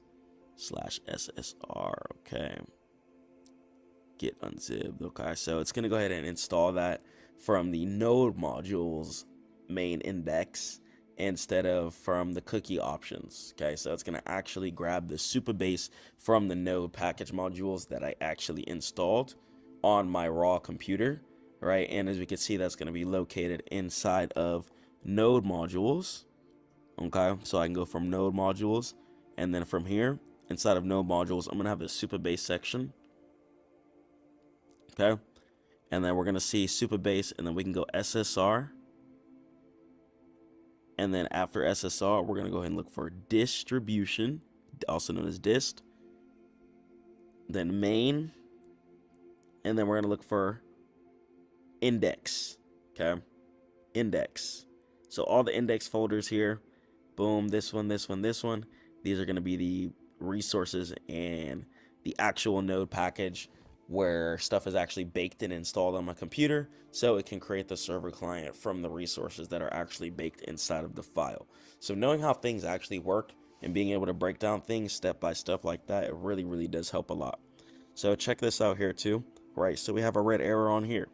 Okay. Get unzipped. Okay. So it's going to go ahead and install that from the node module's main index instead of from the cookie options. Okay. So it's going to actually grab the Supabase from the node package modules that I actually installed on my raw computer. Right, and as we can see, that's going to be located inside of node modules. Okay, so I can go from node modules, and then from here, inside of node modules, I'm going to have the Supabase section. Okay, and then we're going to see Supabase, and then we can go SSR. And then after SSR, we're going to go ahead and look for distribution, also known as dist. Then main, and then we're going to look for index. Okay, index. So all the index folders here, boom, this one, this one, this one, these are going to be the resources and the actual node package where stuff is actually baked and installed on my computer, so it can create the server client from the resources that are actually baked inside of the file. So knowing how things actually work and being able to break down things step by step like that, it really, really does help a lot. So check this out here too. Right, so we have a red arrow on here.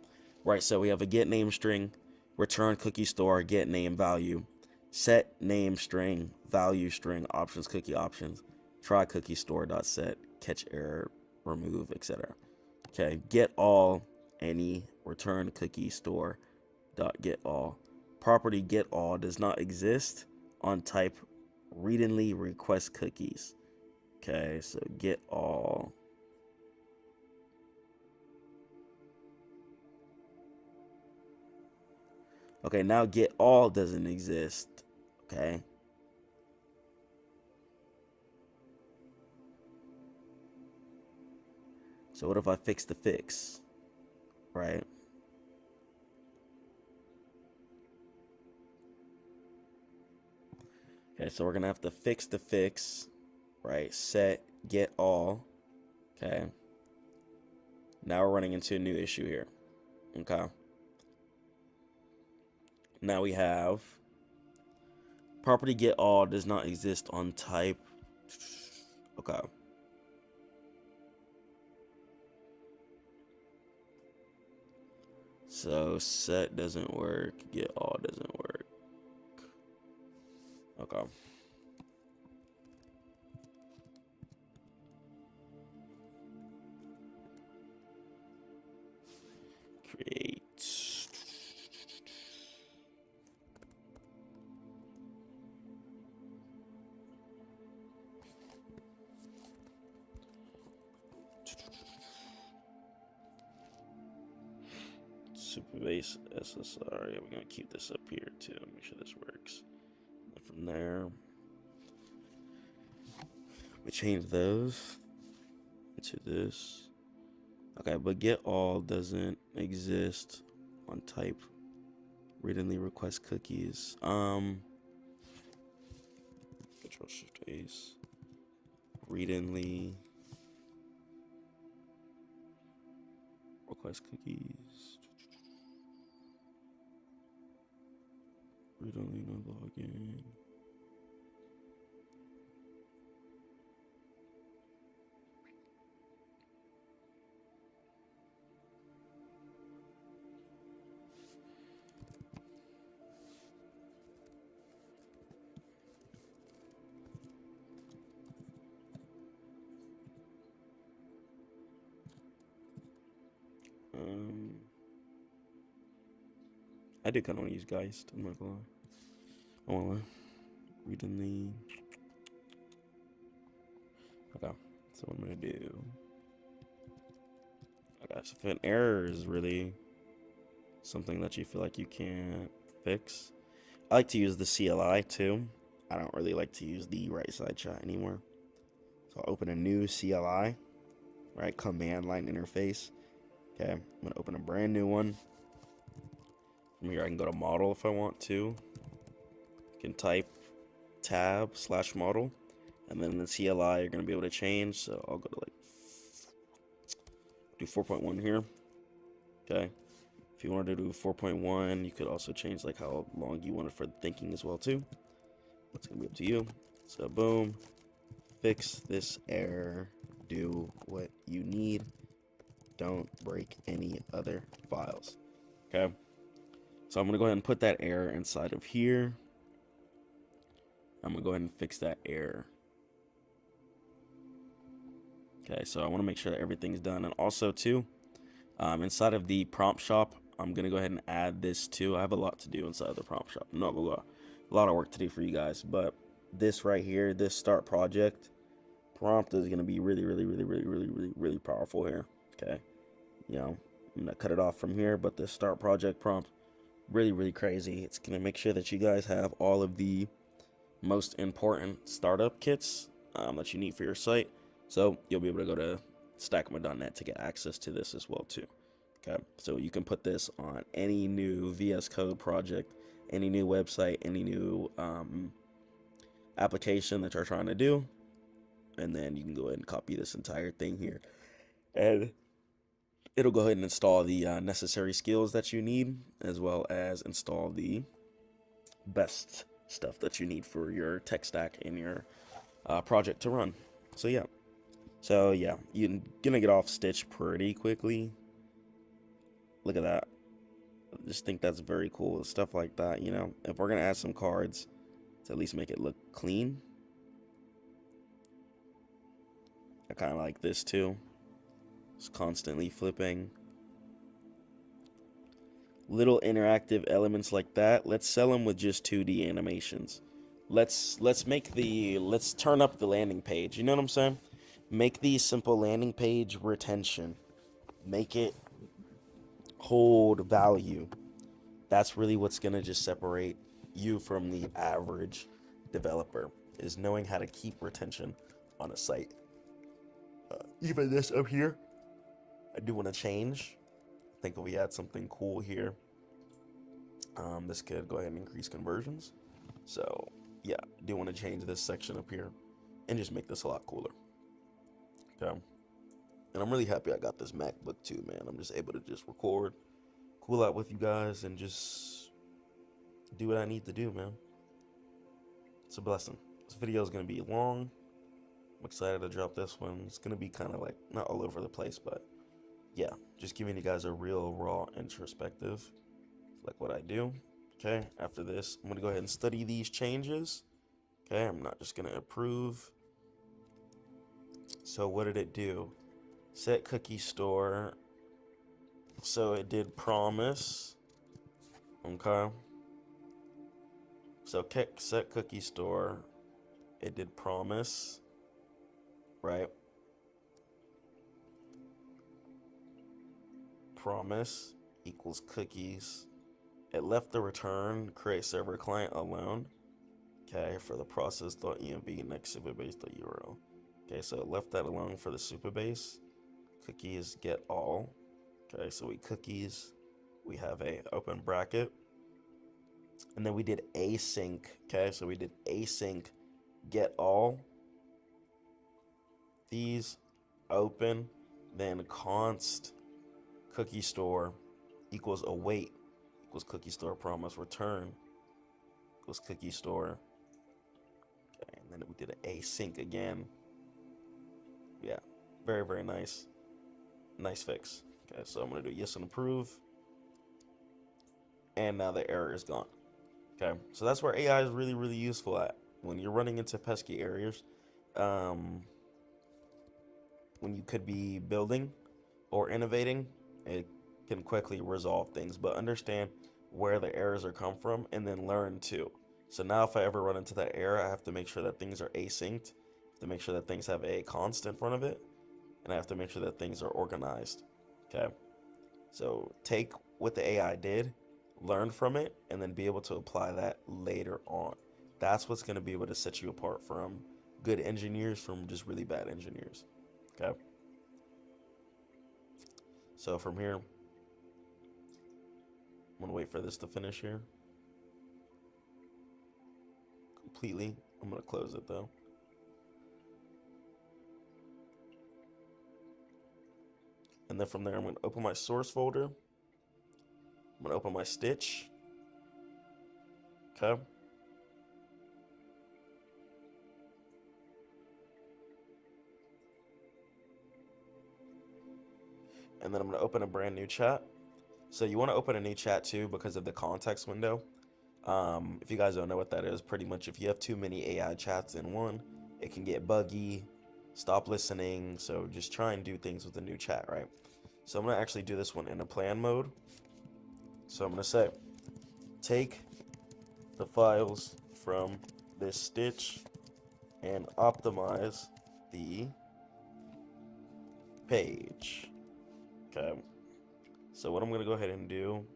Right, so we have a get name string, return cookie store, get name value, set name string, value string, options cookie options, try cookie store dot set, catch error, remove, etc. Okay, get all, any, return cookie store dot get all. Property get all does not exist on type readily request cookies. Okay, so get all. Okay, now get all doesn't exist. Okay. So what if I fix the fix? Right? Okay, so we're going to have to fix the fix. Right? Set get all. Okay. Now we're running into a new issue here. Okay. Now we have property get all does not exist on type. Okay. So set doesn't work, get all doesn't work. Okay. Create. super base SSR. Yeah, we're gonna keep this up here too. Make sure this works. And from there, we change those to this. Okay, but get all doesn't exist on type. Read-only request cookies. Control Shift Ace. Read-only request cookies. Read-only no login. I do kind of want to use Geist. I'm not gonna lie. I want to read in the. Okay, so what I'm gonna do. Okay, so if an error is really something that you feel like you can't fix, I like to use the CLI too. I don't really like to use the right side chat anymore. So I'll open a new CLI, right? Command line interface. Okay, I'm gonna open a brand new one. From here, I can go to model if I want to. You can type tab/model, and then in the CLI, you're gonna be able to change. So I'll go to like do 4.1 here. Okay. If you wanted to do 4.1, you could also change like how long you want it for the thinking as well too. That's gonna be up to you. So boom, fix this error. Do what you need. Don't break any other files. Okay. So I'm gonna go ahead and put that error inside of here. I'm gonna go ahead and fix that error. Okay, so I want to make sure that everything's done, and also too, inside of the prompt shop, I'm gonna go ahead and add this too. I have a lot to do inside of the prompt shop. I'm not gonna lie, a lot of work to do for you guys, but this right here, this start project prompt is gonna be really powerful here. Okay, you know, I'm gonna cut it off from here, but this start project prompt, really crazy. It's gonna make sure that you guys have all of the most important startup kits that you need for your site. So you'll be able to go to Stackmode.net to get access to this as well too. Okay, so you can put this on any new VS Code project, any new website, any new application that you're trying to do, and then you can go ahead and copy this entire thing here, and it'll go ahead and install the necessary skills that you need, as well as install the best stuff that you need for your tech stack and your project to run. So yeah, you're gonna get off Stitch pretty quickly. Look at that. I just think that's very cool. Stuff like that, you know, if we're gonna add some cards to at least make it look clean. I kind of like this too. It's constantly flipping. Little interactive elements like that. Let's sell them with just 2D animations. Let's turn up the landing page. You know what I'm saying? Make the simple landing page retention. Make it hold value. That's really what's gonna just separate you from the average developer, is knowing how to keep retention on a site. Even this up here, I do want to change. I think if we add something cool here, this could go ahead and increase conversions. So yeah, I do want to change this section up here and just make this a lot cooler. Okay, and I'm really happy I got this MacBook too, man. I'm just able to just record, cool out with you guys, and just do what I need to do, man. It's a blessing. This video is gonna be long. I'm excited to drop this one. It's gonna be kind of like not all over the place, but yeah, just giving you guys a real raw introspective, like what I do. Okay, after this, I'm gonna go ahead and study these changes. Okay, I'm not just gonna approve. So what did it do? Set cookie store. So it did promise. Okay. So set cookie store. It did promise. Right? Promise
equals cookies. It left the return create server client alone. Okay, for the process.env next supabase.url. Okay, so it left that alone for the supabase. Cookies get all. Okay, so we cookies. We have a open bracket. And then we did async. Okay, so we did async get all. These open. Then const cookie store equals await equals cookie store promise return equals cookie store. Okay, and then we did an async again. Yeah, very, very nice. Nice fix. Okay, so I'm gonna do yes and approve. And now the error is gone. Okay, so that's where AI is really, really useful at. When you're running into pesky areas, when you could be building or innovating, it can quickly resolve things. But understand where the errors are come from and then learn too. So now if I ever run into that error, I have to make sure that things are asynced. I have to make sure that things have a const in front of it. And I have to make sure that things are organized. Okay, so take what the AI did, learn from it, and then be able to apply that later on. That's what's going to be able to set you apart from good engineers from just really bad engineers. Okay, so from here, I'm going to wait for this to finish here completely. I'm going to close it though. And then from there, I'm going to open my source folder. I'm going to open my stitch. Okay. And then I'm going to open a brand new chat. So you want to open a new chat too because of the context window. If you guys don't know what that is, pretty much if you have too many AI chats in one, it can get buggy, stop listening. So just try and do things with a new chat, right? So I'm going to actually do this one in a plan mode. So I'm going to say, take the files from this stitch and optimize the page. Okay. So what I'm going to go ahead and do,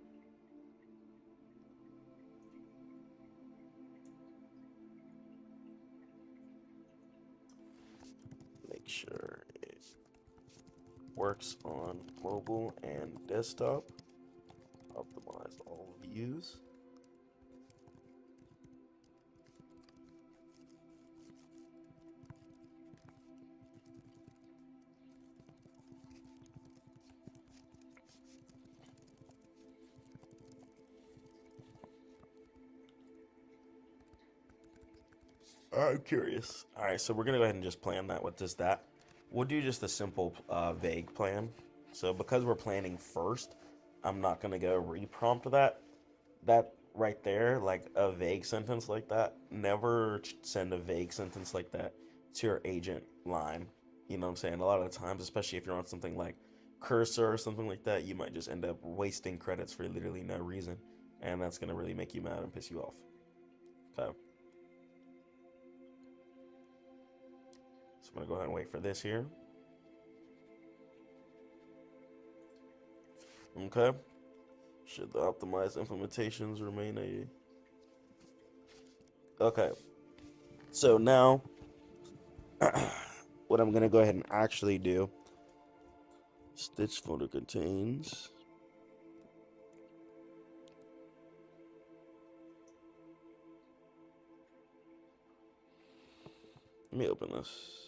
make sure it works on mobile and desktop. Optimize all views. I'm curious. All right, so we're gonna go ahead and just plan that with just that. We'll do just a simple vague plan. So because we're planning first, I'm not gonna go reprompt that. That right there, like a vague sentence like that, never send a vague sentence like that to your agent line. You know what I'm saying? A lot of the times, especially if you're on something like Cursor or something like that, you might just end up wasting credits for literally no reason. And that's gonna really make you mad and piss you off. Okay. So I'm gonna go ahead and wait for this here. Okay. Should the optimized implementations remain a... Okay. So now, what I'm gonna go ahead and actually do, stitch folder contains... Let me open this.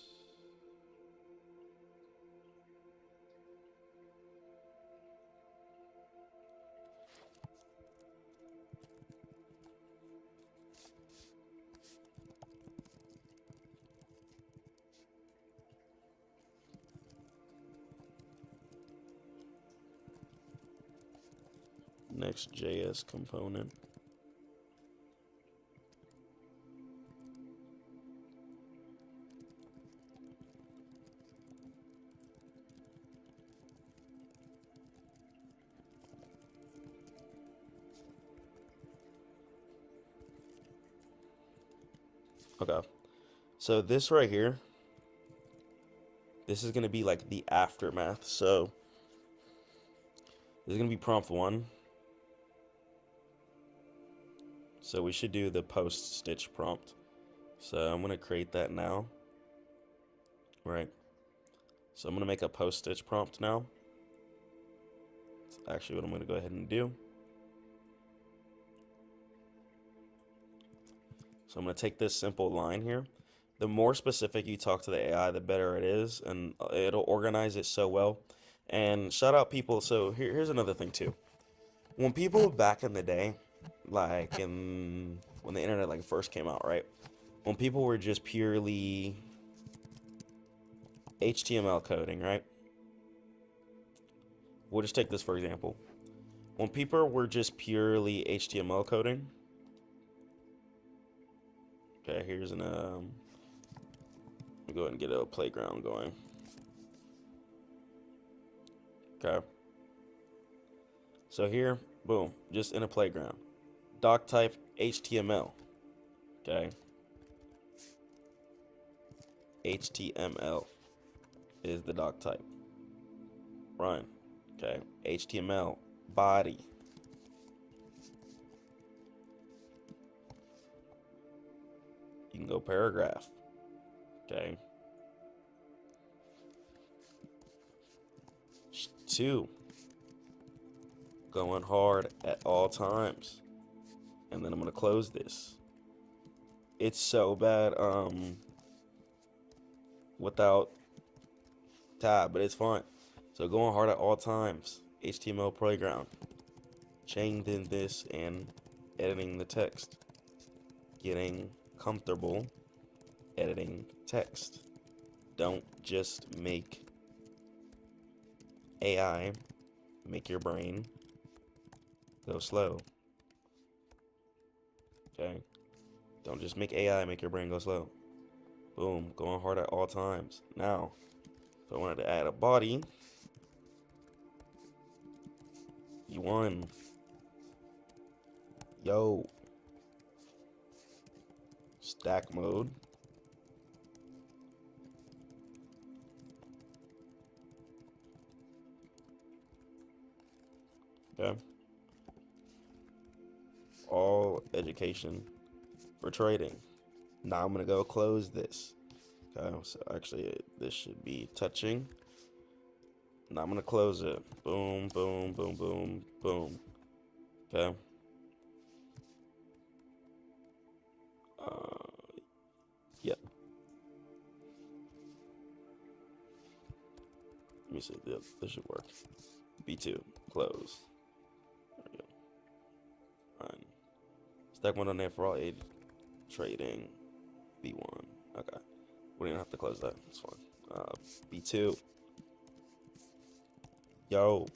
Next.js component. Okay. So this right here, this is going to be like the aftermath. So This is going to be prompt 1. So we should do the post stitch prompt. So I'm going to create that now. Right. So I'm going to make a post stitch prompt now. That's actually what I'm going to go ahead and do. So I'm going to take this simple line here. The more specific you talk to the AI, the better it is, and it'll organize it so well. And shout out people. So here's another thing too. When people back in the day, like when the internet like first came out, right? When people were just purely HTML coding, right? We'll just take this for example. When people were just purely HTML coding. Okay, here's an let me go ahead and get a playground going. Okay. So here, boom, just in a playground. Doc type HTML. Okay. HTML is the doc type. Run. Okay. HTML body. You can go paragraph. Okay. 2. Going hard at all times. And then I'm gonna close this. It's so bad without tab, but it's fine. So going hard at all times. HTML playground. Changing this and editing the text. Getting comfortable editing text. Don't just make AI make your brain go slow. Okay? Don't just make AI make your brain go slow. Boom, going hard at all times. Now, if I wanted to add a body, E1. Yo. Stack mode. Okay. All education for trading. Now I'm gonna go close this. Okay, so actually this should be touching. Now I'm gonna close it. Boom, boom, boom, boom, boom. Okay. Yep. Let me see. This should work. B2. Close. There we go. Run. Stackmode Network for all aid trading. B1. Okay. We don't have to close that. It's fine. B2. Yo.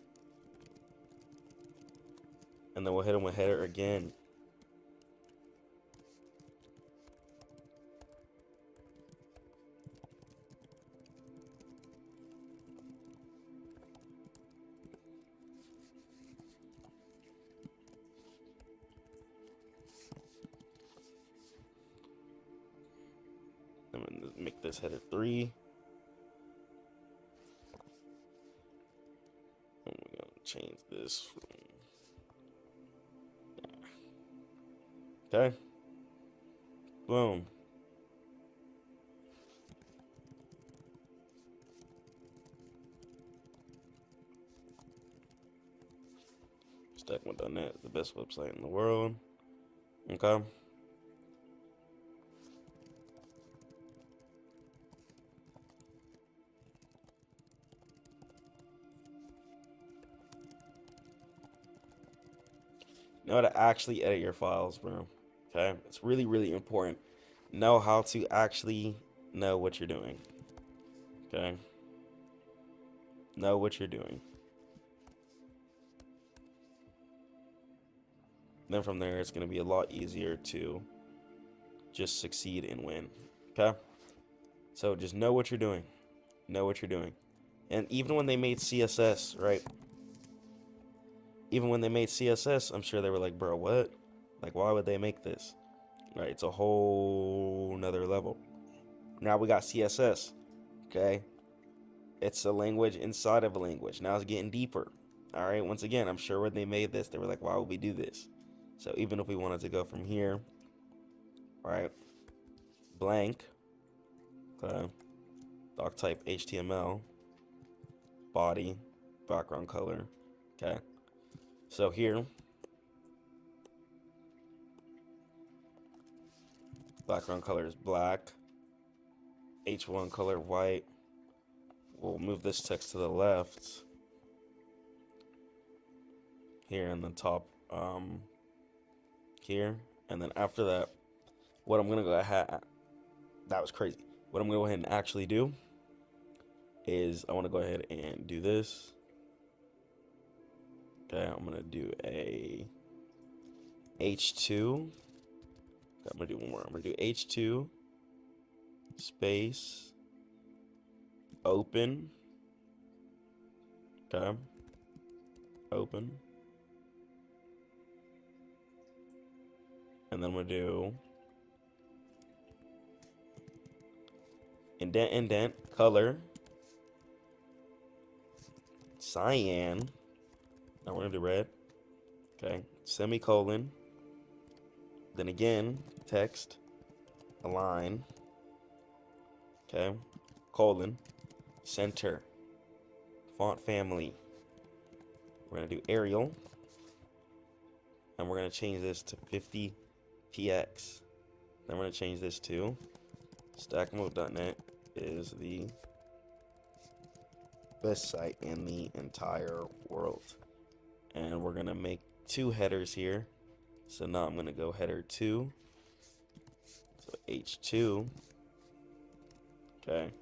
And then we'll hit him with header again. I'm gonna make this header 3. I'm gonna change this. Okay. Boom. Stackmode.net is the best website in the world. Okay. Know how to actually edit your files, bro. Okay, it's really, really important. Know how to actually know what you're doing. Okay, know what you're doing. Then from there, it's gonna be a lot easier to just succeed and win. Okay, so just know what you're doing. Know what you're doing. And even when they made CSS, right? Even when they made CSS, I'm sure they were like, bro, what? Like, why would they make this? Right, it's a whole nother level. Now we got CSS, okay? It's a language inside of a language. Now it's getting deeper. All right, once again, I'm sure when they made this, they were like, why would we do this? So even if we wanted to go from here, right, blank, okay, doc type HTML, body, background color, okay. So here, background color is black, H1 color white. We'll move this text to the left here in the top here, and then after that, what I'm gonna go ahead, that was crazy. What I'm gonna go ahead and actually do is I want to go ahead and do this. Okay, I'm gonna do a H2. Okay, I'm gonna do one more. I'm gonna do H2 space open. Okay, open. And then I'm gonna do indent, color, cyan. Now we're gonna do red. Okay, semicolon. Then again, text, align. Okay, colon, center, font family. We're gonna do Arial, and we're gonna change this to 50px. Then we're gonna change this to Stackmode.net is the best site in the entire world. And we're gonna make 2 headers here. So now I'm gonna go header 2. So H2. Okay.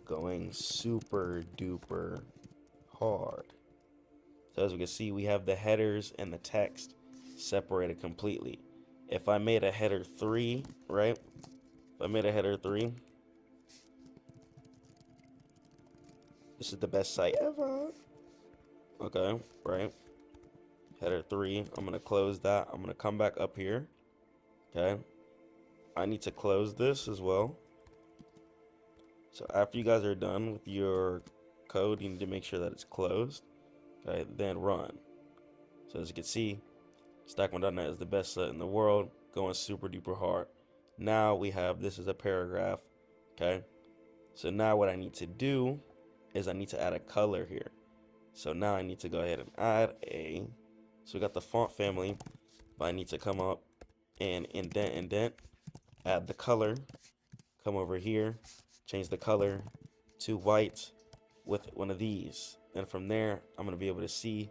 Going super duper hard. So as we can see, we have the headers and the text separated completely. If I made a header 3, right? If I made a header 3, this is the best site ever. Okay, right? Header 3, I'm gonna close that. I'm gonna come back up here. Okay. I need to close this as well. So after you guys are done with your code, you need to make sure that it's closed. Okay, then run. So as you can see, Stackmode.net is the best site in the world, going super duper hard. Now we have, this is a paragraph. Okay. So now what I need to do is I need to add a color here. So now I need to go ahead and add a, so we got the font family, but I need to come up and indent, add the color, come over here, change the color to white with one of these. And from there, I'm gonna be able to see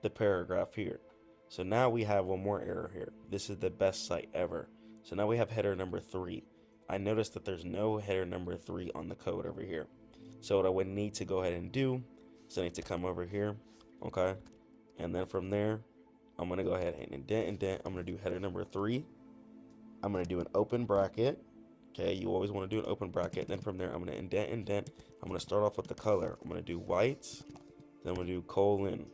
the paragraph here. So now we have one more error here. This is the best site ever. So now we have header number 3. I noticed that there's no header number 3 on the code over here. So what I would need to go ahead and do is I need to come over here, okay? And then from there, I'm gonna go ahead and indent. I'm gonna do header number 3. I'm gonna do an open bracket. Okay, you always wanna do an open bracket. Then from there, I'm gonna indent. I'm gonna start off with the color. I'm gonna do white, then I'm gonna do colon,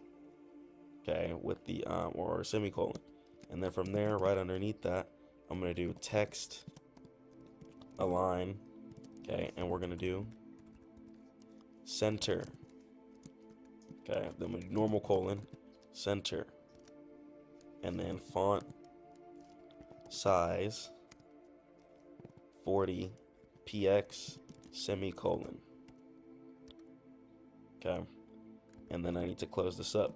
okay, with the, or semicolon. And then from there, right underneath that, I'm gonna do text, align, okay, and we're gonna do center. Okay, then we do normal colon, center, and then font size 40px semicolon. Okay, and then I need to close this up.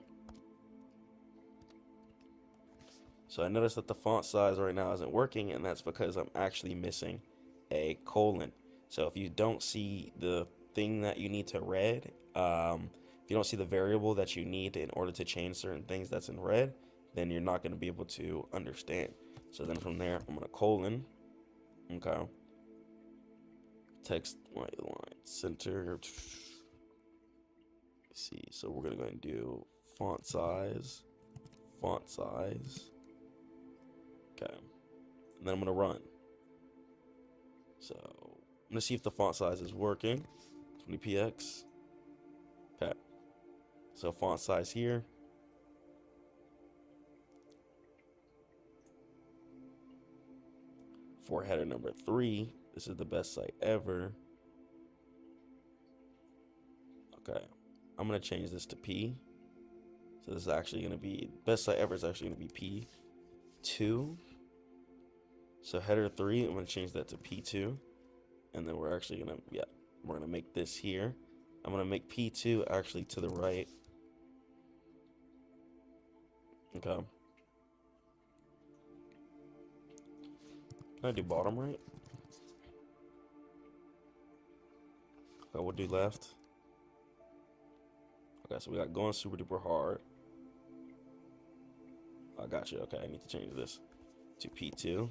So I noticed that the font size right now isn't working, and that's because I'm actually missing a colon. So if you don't see the thing that you need to red, if you don't see the variable that you need in order to change certain things that's in red, then you're not going to be able to understand. So then from there, I'm going to colon, okay, text white line center. Let's see, so we're going to go ahead and do font size, okay, and then I'm going to run. So I'm going to see if the font size is working. 20px. Okay. So font size here. For header number 3, this is the best site ever. Okay. I'm going to change this to P. So this is actually going to be, best site ever is actually going to be P2. So header 3, I'm going to change that to P2. And then we're actually going to, we're going to make this here. I'm going to make P2 actually to the right. Okay. Can I do bottom right? Okay, we'll do left. Okay, so we got going super duper hard. I got you. Okay, I need to change this to P2.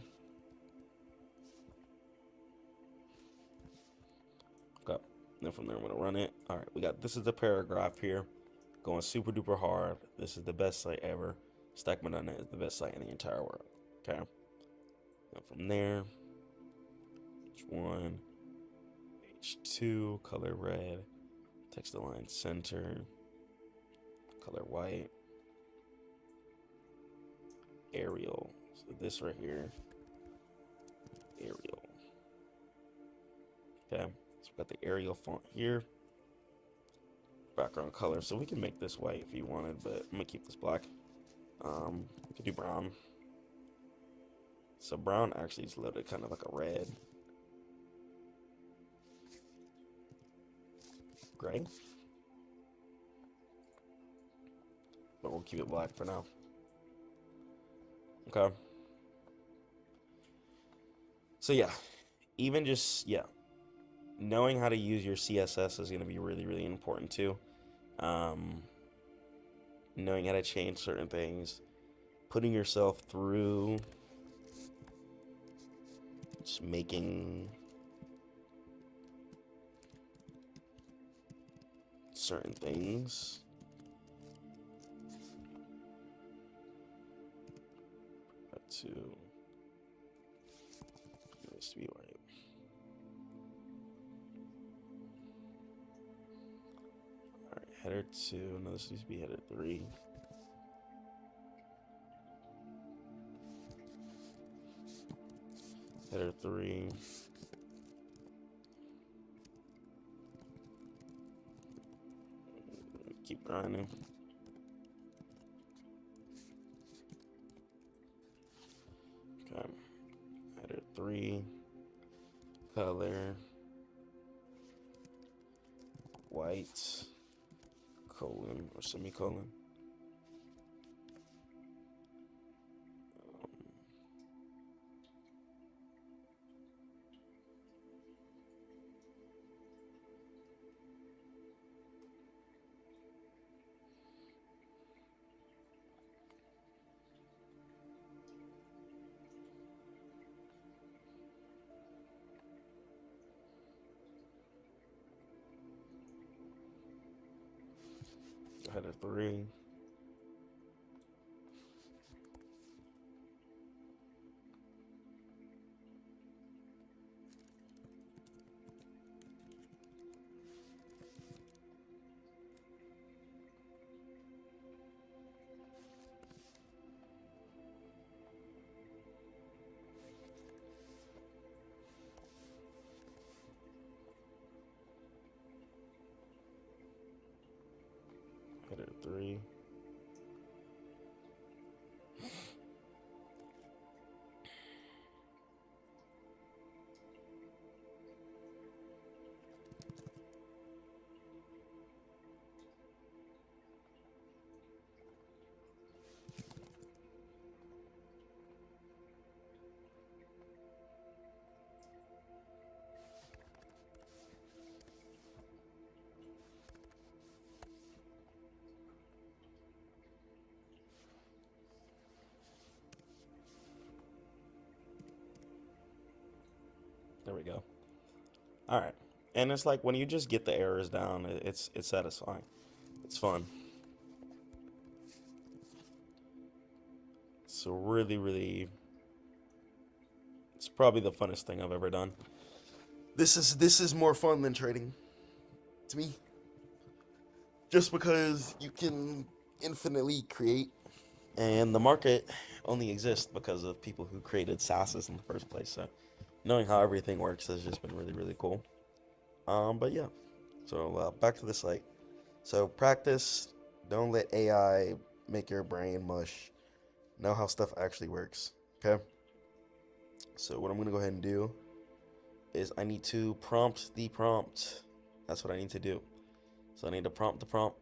Okay, then from there I'm gonna run it. All right, we got, this is the paragraph here. Going super duper hard. This is the best site ever. Stackmode.net is the best site in the entire world. Okay. And from there, H1, H2, color red, text align center, color white, Arial. So this right here, Arial. Okay, so we got the Arial font here. Background color, so we can make this white if you wanted, but I'm gonna keep this black. We could do brown. So brown actually is loaded kind of like a red. Gray. But we'll keep it black for now. Okay. So yeah, even just, knowing how to use your CSS is going to be really, really important too. Knowing how to change certain things, putting yourself through just making certain things. To this to be right. All right, header 2. No, this needs to be header 3. Header 3. Keep grinding. Okay. Header 3. Color. White. Colon or semicolon. Header 3. Header 3. There we go. All right. And it's like when you just get the errors down, it's satisfying. It's fun. It's really, really, it's probably the funnest thing I've ever done. This is more fun than trading to me. Just because you can infinitely create, and the market only exists because of people who created SaaSes in the first place. So knowing how everything works has just been really, really cool. But yeah, so back to the site. So practice Don't let AI make your brain mush. Know how stuff actually works. Okay? So what I'm going to go ahead and do is I need to prompt the prompt. That's what I need to do. So I need to prompt the prompt.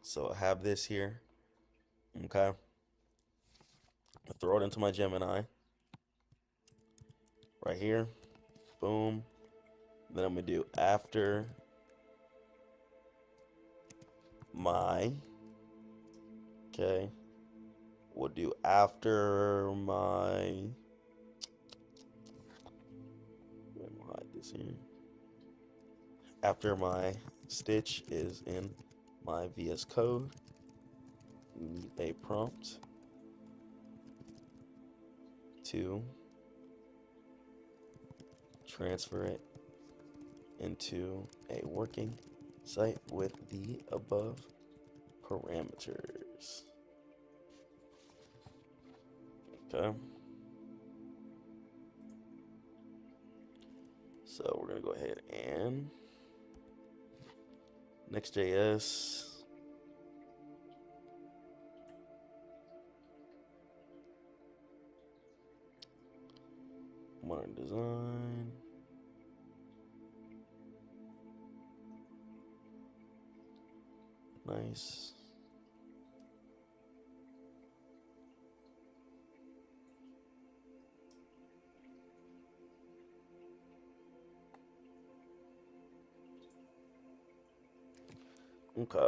So I have this here. Okay? I throw it into my Gemini. Right here. Boom. Then I'm going to do after my. Okay. We'll do after my. Let me hide this here. After my stitch is in my VS Code, we need a prompt to transfer it into a working site with the above parameters. Okay. So we're gonna go ahead and Next.js. Modern design. Nice. Okay.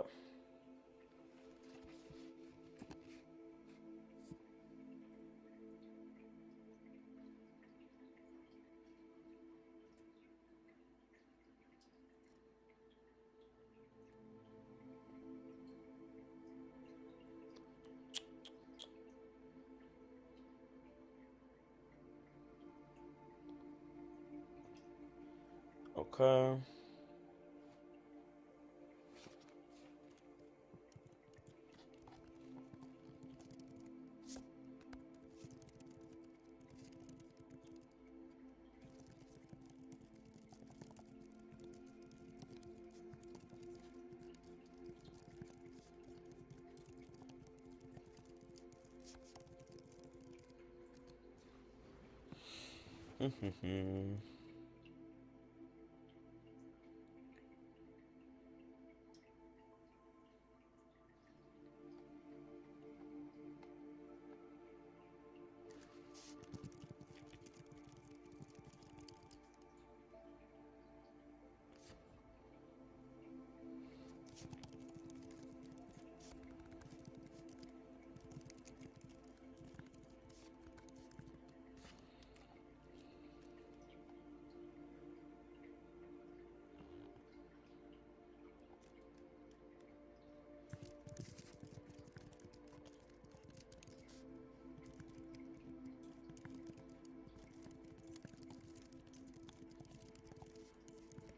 Okay.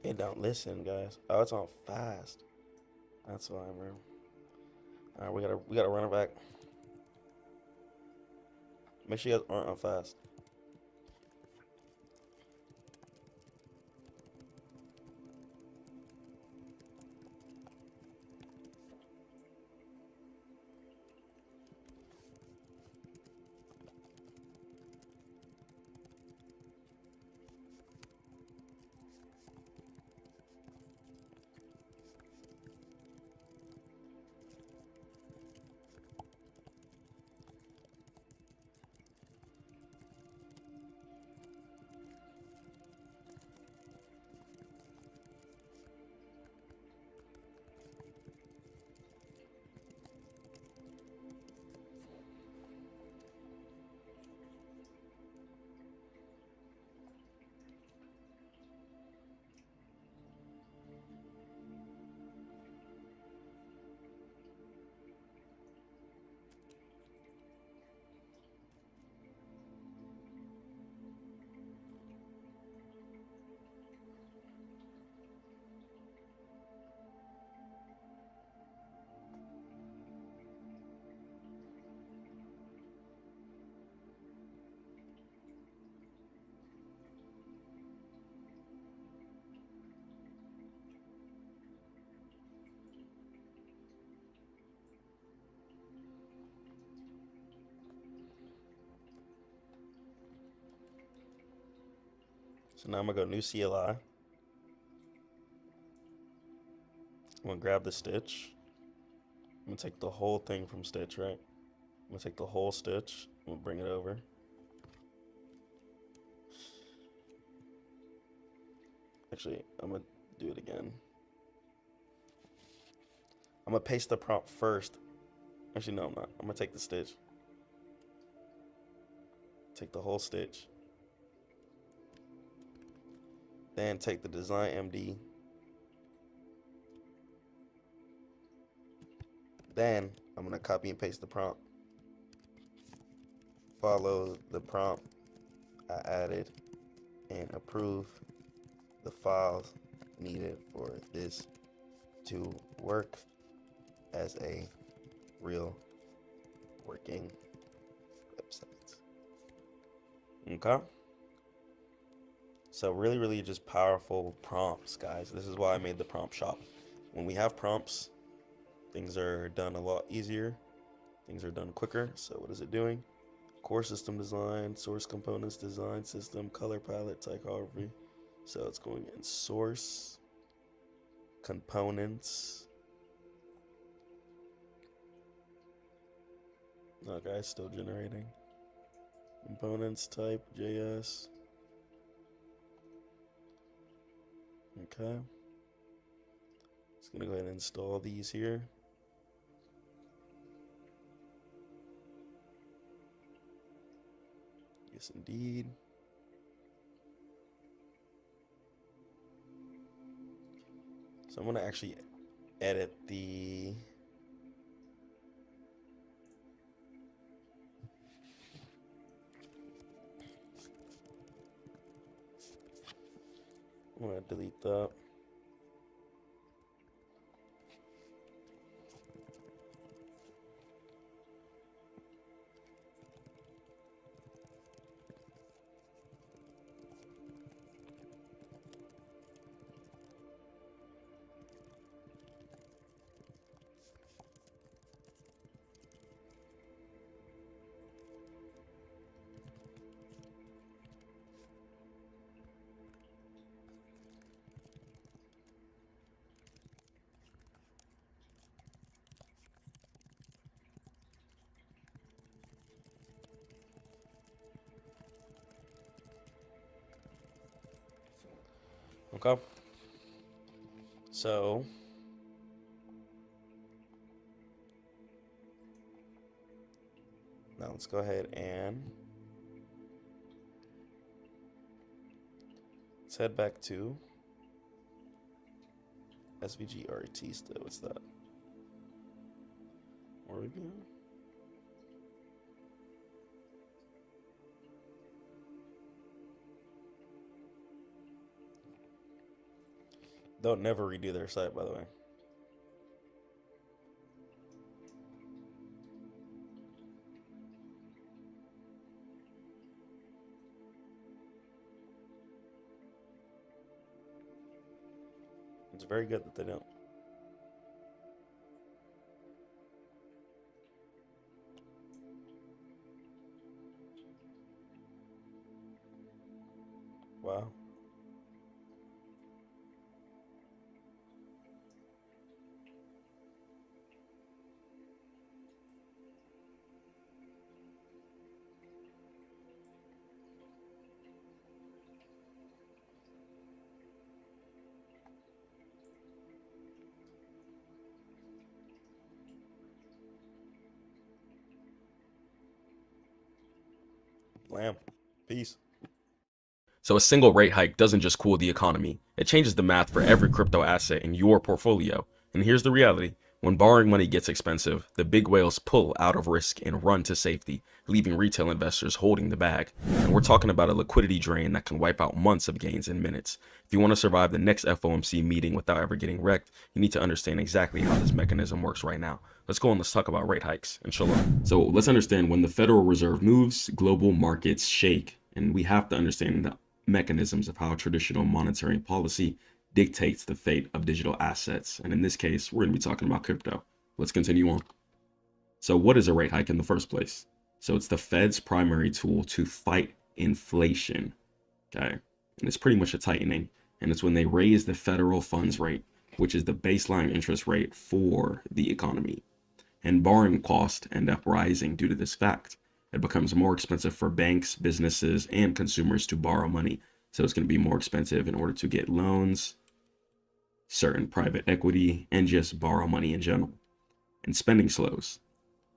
It don't listen, guys. Oh, it's on fast. That's why, bro. All right, we gotta run it back. Make sure you guys aren't on fast. So now I'm gonna go new CLI. I'm gonna grab the stitch. I'm gonna take the whole thing from stitch, right? I'm gonna take the whole stitch. I'm gonna bring it over. Actually, I'm gonna do it again. I'm gonna paste the prompt first. Actually, no, I'm not. I'm gonna take the stitch. Take the whole stitch. Then take the design MD. Then I'm gonna copy and paste the prompt. Follow the prompt I added and approve the files needed for this to work as a real working website. Okay. So really just powerful prompts, guys. This is why I made the prompt shop. When we have prompts, things are done a lot easier. Things are done quicker. So what is it doing? Core system design, source components design system, color palette, typography. So it's going in source, components. Okay, still generating. Components, type, JS. Okay. Just gonna go ahead and install these here. Yes, indeed. So I'm gonna actually edit the I'm gonna delete that. Okay. So now let's go ahead and let's head back to SVG RT still. What's that? Where are we going? They'll never redo their site, by the way. It's very good that they don't. Wow. Lamb. Peace.
So a single rate hike doesn't just cool the economy, it changes the math for every crypto asset in your portfolio. And here's the reality. When borrowing money gets expensive, the big whales pull out of risk and run to safety, leaving retail investors holding the bag. And we're talking about a liquidity drain that can wipe out months of gains in minutes. If you want to survive the next FOMC meeting without ever getting wrecked, you need to understand exactly how this mechanism works right now. Let's go and let's talk about rate hikes, inshallah. So let's understand when the Federal Reserve moves, global markets shake. And we have to understand the mechanisms of how traditional monetary policy dictates the fate of digital assets. And in this case, we're going to be talking about crypto. Let's continue on. So what is a rate hike in the first place? So it's the Fed's primary tool to fight inflation. Okay. And it's pretty much a tightening. And it's when they raise the federal funds rate, which is the baseline interest rate for the economy. And borrowing costs end up rising due to this fact. It becomes more expensive for banks, businesses, and consumers to borrow money. So it's going to be more expensive in order to get loans, certain private equity, and just borrow money in general. And spending slows.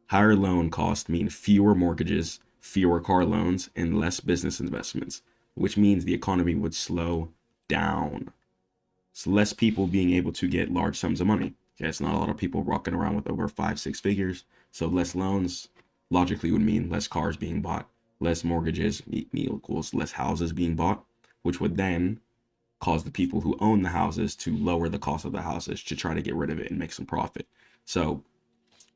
Higher loan costs mean fewer mortgages, fewer car loans, and less business investments, which means the economy would slow down. It's less people being able to get large sums of money. Okay, it's not a lot of people walking around with over 5-6 figures. So less loans logically would mean less cars being bought, less mortgages equals less houses being bought, which would then cause the people who own the houses to lower the cost of the houses to try to get rid of it and make some profit. So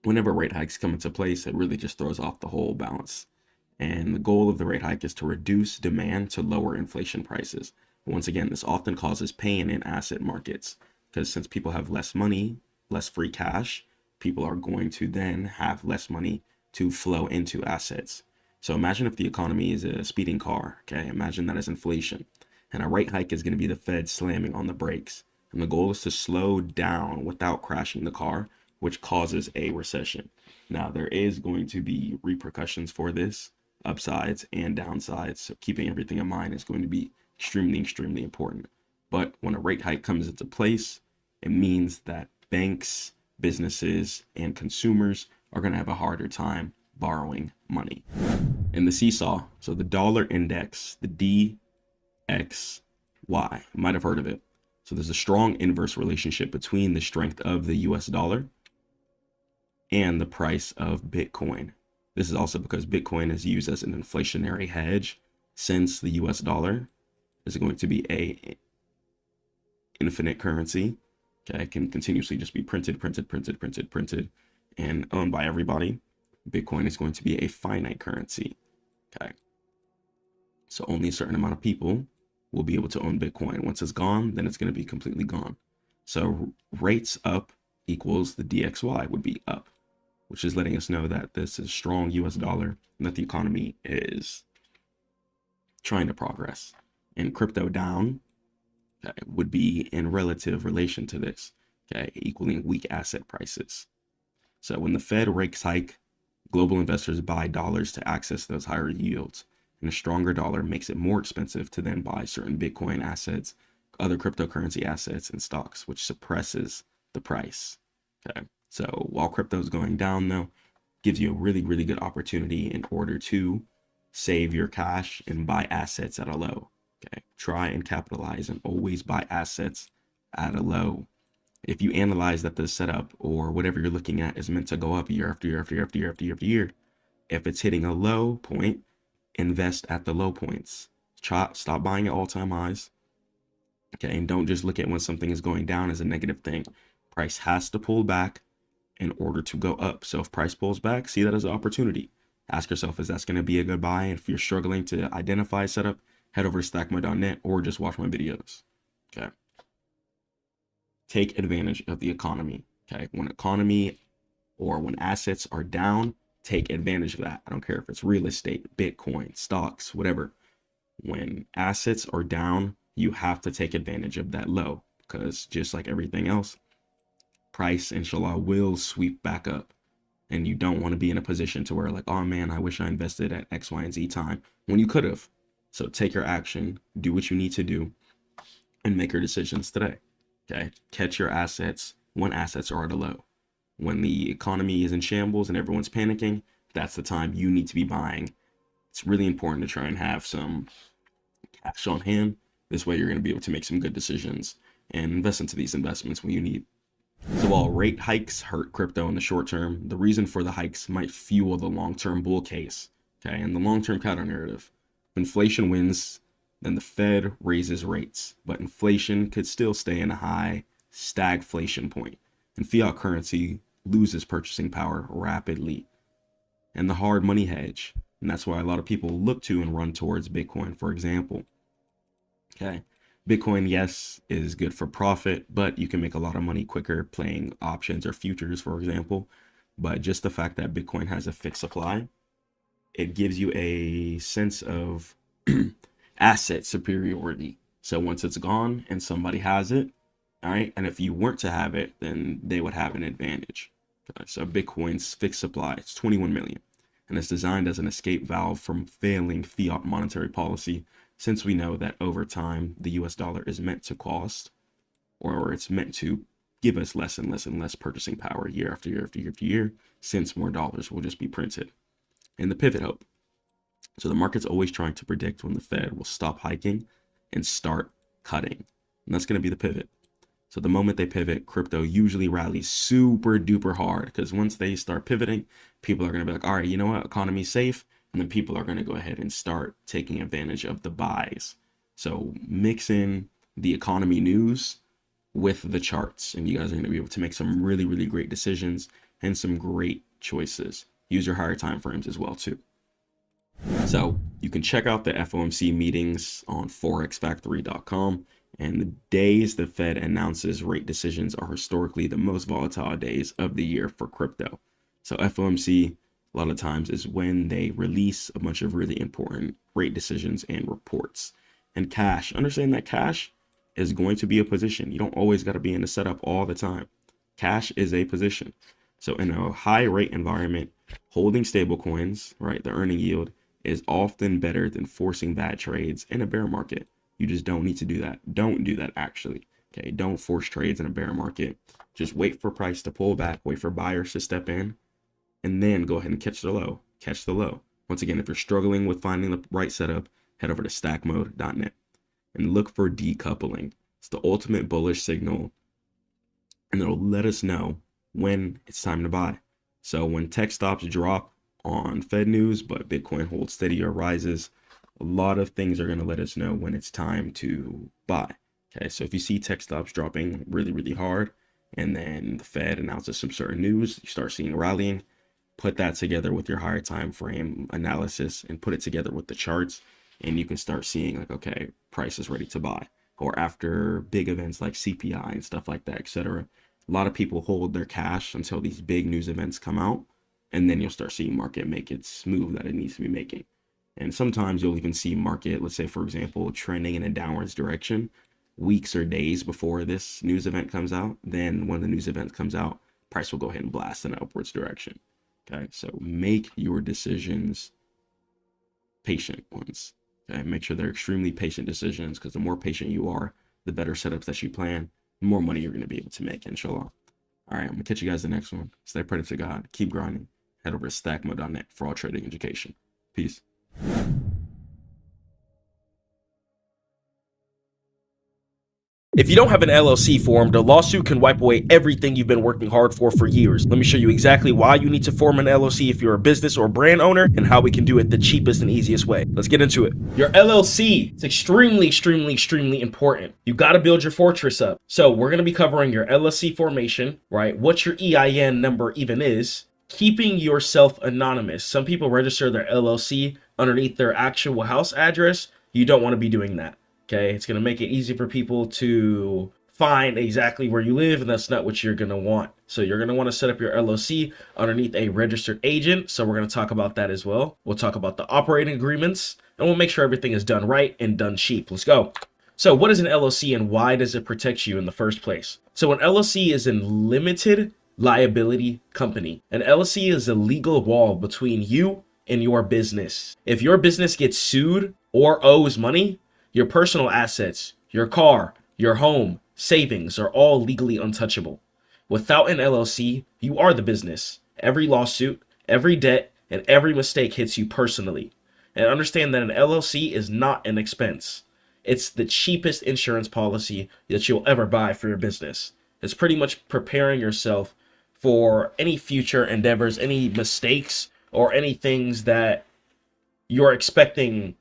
whenever rate hikes come into place, it really just throws off the whole balance. And the goal of the rate hike is to reduce demand to lower inflation prices. But once again, this often causes pain in asset markets because since people have less money, less free cash, people are going to then have less money to flow into assets. So imagine if the economy is a speeding car, okay? Imagine that as inflation. And a rate hike is going to be the Fed slamming on the brakes. And the goal is to slow down without crashing the car, which causes a recession. Now, there is going to be repercussions for this, upsides and downsides. So keeping everything in mind is going to be extremely, extremely important. But when a rate hike comes into place, it means that banks, businesses, and consumers are going to have a harder time borrowing money. And the seesaw, so the dollar index, the DXY, you might have heard of it. So there's a strong inverse relationship between the strength of the US dollar and the price of Bitcoin. This is also because Bitcoin is used as an inflationary hedge since the US dollar is going to be a infinite currency. Okay, it can continuously just be printed, and owned by everybody. Bitcoin is going to be a finite currency. Okay, so only a certain amount of people will be able to own Bitcoin. Once it's gone, then it's going to be completely gone. So rates up equals the DXY would be up, which is letting us know that this is strong US dollar and that the economy is trying to progress. And crypto down, okay, would be in relative relation to this, okay, equaling weak asset prices. So when the Fed rates hike, global investors buy dollars to access those higher yields. And a stronger dollar makes it more expensive to then buy certain Bitcoin assets, other cryptocurrency assets, and stocks, which suppresses the price. Okay. So while crypto is going down, though, gives you a really, really good opportunity in order to save your cash and buy assets at a low. Okay. Try and capitalize and always buy assets at a low. If you analyze that the setup or whatever you're looking at is meant to go up year after year after year after year after year after year, if it's hitting a low point, invest at the low points. Stop buying at all-time highs. Okay, and don't just look at when something is going down as a negative thing. Price has to pull back in order to go up. So if price pulls back, see that as an opportunity. Ask yourself, is that going to be a good buy? And if you're struggling to identify a setup, head over to stackmode.net or just watch my videos. Okay. Take advantage of the economy. Okay. When economy or when assets are down, take advantage of that. I don't care if it's real estate, Bitcoin, stocks, whatever. When assets are down, you have to take advantage of that low because just like everything else, price, inshallah, will sweep back up. And you don't want to be in a position to where like, oh man, I wish I invested at X, Y, and Z time when you could have. So take your action, do what you need to do, and make your decisions today. Okay. Catch your assets when assets are at a low. When the economy is in shambles and everyone's panicking, that's the time you need to be buying. It's really important to try and have some cash on hand. This way you're going to be able to make some good decisions and invest into these investments when you need. So while rate hikes hurt crypto in the short term, the reason for the hikes might fuel the long-term bull case, okay, and the long-term counter narrative. If inflation wins, then the Fed raises rates, but inflation could still stay in a high stagflation point, and fiat currency loses purchasing power rapidly. And the hard money hedge, and that's why a lot of people look to and run towards Bitcoin, for example. Okay. Bitcoin, yes, is good for profit, but you can make a lot of money quicker playing options or futures, for example. But just the fact that Bitcoin has a fixed supply, it gives you a sense of, it asset superiority. So once it's gone and somebody has it, all right, and if you weren't to have it, then they would have an advantage. Okay, so Bitcoin's fixed supply, it's 21 million, and it's designed as an escape valve from failing fiat monetary policy, since we know that over time, the US dollar is meant to cost, or it's meant to give us less and less and less purchasing power year after year after year after year, since more dollars will just be printed. And the pivot hope. So the market's always trying to predict when the Fed will stop hiking and start cutting. And that's going to be the pivot. So the moment they pivot, crypto usually rallies super duper hard, because once they start pivoting, people are going to be like, all right, you know what, economy's safe. And then people are going to go ahead and start taking advantage of the buys. So mix in the economy news with the charts, and you guys are going to be able to make some really, really great decisions and some great choices. Use your higher time frames as well too. So you can check out the FOMC meetings on forexfactory.com, and the days the Fed announces rate decisions are historically the most volatile days of the year for crypto. So FOMC a lot of times is when they release a bunch of really important rate decisions and reports. And cash, understand that cash is going to be a position. You don't always got to be in the setup all the time. Cash is a position. So in a high rate environment, holding stable coins, right, the earning yield is often better than forcing bad trades in a bear market. You just don't need to do that. Don't do that actually. Okay, don't force trades in a bear market. Just wait for price to pull back, wait for buyers to step in, and then go ahead and catch the low. Catch the low. Once again, if you're struggling with finding the right setup, head over to stackmode.net and look for decoupling. It's the ultimate bullish signal, and it'll let us know when it's time to buy. So when tech stocks drop on Fed news, but Bitcoin holds steady or rises, a lot of things are going to let us know when it's time to buy. Okay, so if you see tech stocks dropping really, really hard, and then the Fed announces some certain news, you start seeing rallying, put that together with your higher time frame analysis and put it together with the charts, and you can start seeing like, okay, price is ready to buy. Or after big events like CPI and stuff like that, etc. A lot of people hold their cash until these big news events come out, and then you'll start seeing market make its move that it needs to be making. And sometimes you'll even see market, let's say for example, trending in a downwards direction weeks or days before this news event comes out. Then when the news event comes out, price will go ahead and blast in an upwards direction. Okay, so make your decisions patient ones. Okay, make sure they're extremely patient decisions, because the more patient you are, the better setups that you plan, the more money you're going to be able to make, inshallah. All right, I'm going to catch you guys in the next one. Stay prayed to God. Keep grinding. Head over to stackmode.net for all trading education. Peace.
If you don't have an LLC formed, a lawsuit can wipe away everything you've been working hard for years. Let me show you exactly why you need to form an LLC if you're a business or brand owner, and how we can do it the cheapest and easiest way. Let's get into it. Your LLC, it's extremely important. You got to build your fortress up. So we're going to be covering your LLC formation, right? What your EIN number even is, keeping yourself anonymous. Some people register their LLC underneath their actual house address. You don't want to be doing that. Okay, it's going to make it easy for people to find exactly where you live, and that's not what you're going to want. So you're going to want to set up your LLC underneath a registered agent. So we're going to talk about that as well. We'll talk about the operating agreements, and we'll make sure everything is done right and done cheap. Let's go. So what is an LLC, and why does it protect you in the first place? So an LLC is a limited liability company. An LLC is a legal wall between you and your business. If your business gets sued or owes money, your personal assets, your car, your home, savings are all legally untouchable. Without an LLC, you are the business. Every lawsuit, every debt, and every mistake hits you personally. And understand that an LLC is not an expense. It's the cheapest insurance policy that you'll ever buy for your business. It's pretty much preparing yourself for any future endeavors, any mistakes, or any things that you're expecting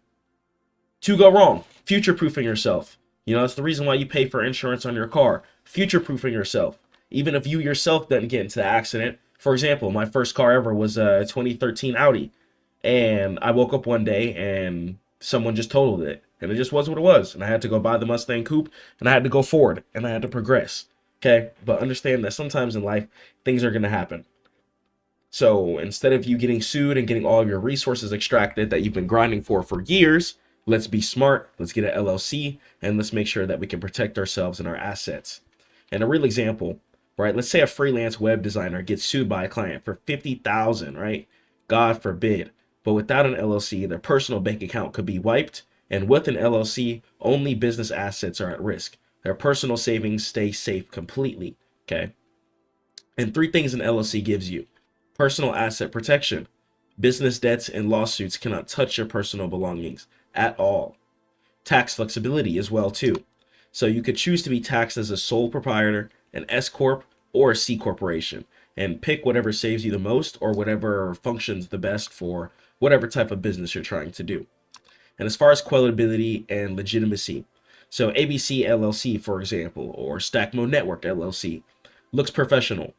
to go wrong. Future-proofing yourself. You know, that's the reason why you pay for insurance on your car. Future-proofing yourself. Even if you yourself didn't get into the accident. For example, my first car ever was a 2013 Audi. And I woke up one day and someone just totaled it. And it just was what it was. And I had to go buy the Mustang Coupe. And I had to go forward. And I had to progress. Okay? But understand that sometimes in life, things are going to happen. So instead of you getting sued and getting all of your resources extracted that you've been grinding for years, Let's be smart. Let's get an LLC, and let's make sure that we can protect ourselves and our assets. And a real example, right? Let's say a freelance web designer gets sued by a client for $50,000, right? God forbid. But without an LLC, their personal bank account could be wiped. And with an LLC, only business assets are at risk. Their personal savings stay safe completely. Okay. And three things an LLC gives you: personal asset protection. Business debts and lawsuits cannot touch your personal belongings at all. Tax flexibility as well too. So you could choose to be taxed as a sole proprietor, an S corp, or a C corporation, and pick whatever saves you the most or whatever functions the best for whatever type of business you're trying to do. And as far as credibility and legitimacy, so ABC LLC, for example, or Stackmode Network LLC, looks professional.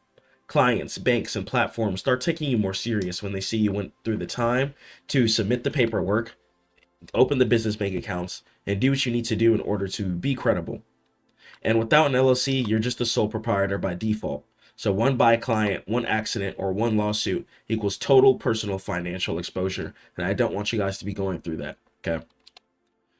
Clients, banks, and platforms start taking you more serious when they see you went through the time to submit the paperwork, open the business bank accounts, and do what you need to do in order to be credible. And without an LLC, you're just a sole proprietor by default. So one bad client, one accident, or one lawsuit equals total personal financial exposure. And I don't want you guys to be going through that. Okay.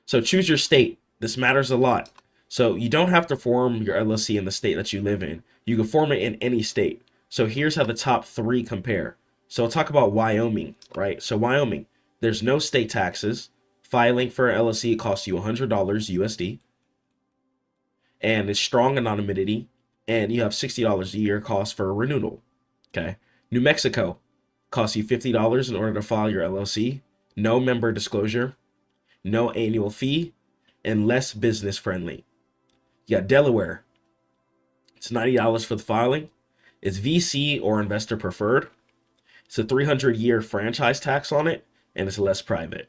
So choose your state. This matters a lot. So you don't have to form your LLC in the state that you live in. You can form it in any state. So here's how the top three compare. So I'll talk about Wyoming, right? So Wyoming, there's no state taxes. Filing for an LLC costs you $100 USD. And it's strong anonymity. And you have $60 a year cost for a renewal. Okay. New Mexico costs you $50 in order to file your LLC. No member disclosure. No annual fee. And less business friendly. You got Delaware. It's $90 for the filing. It's VC or investor preferred. It's a 300-year franchise tax on it, and it's less private.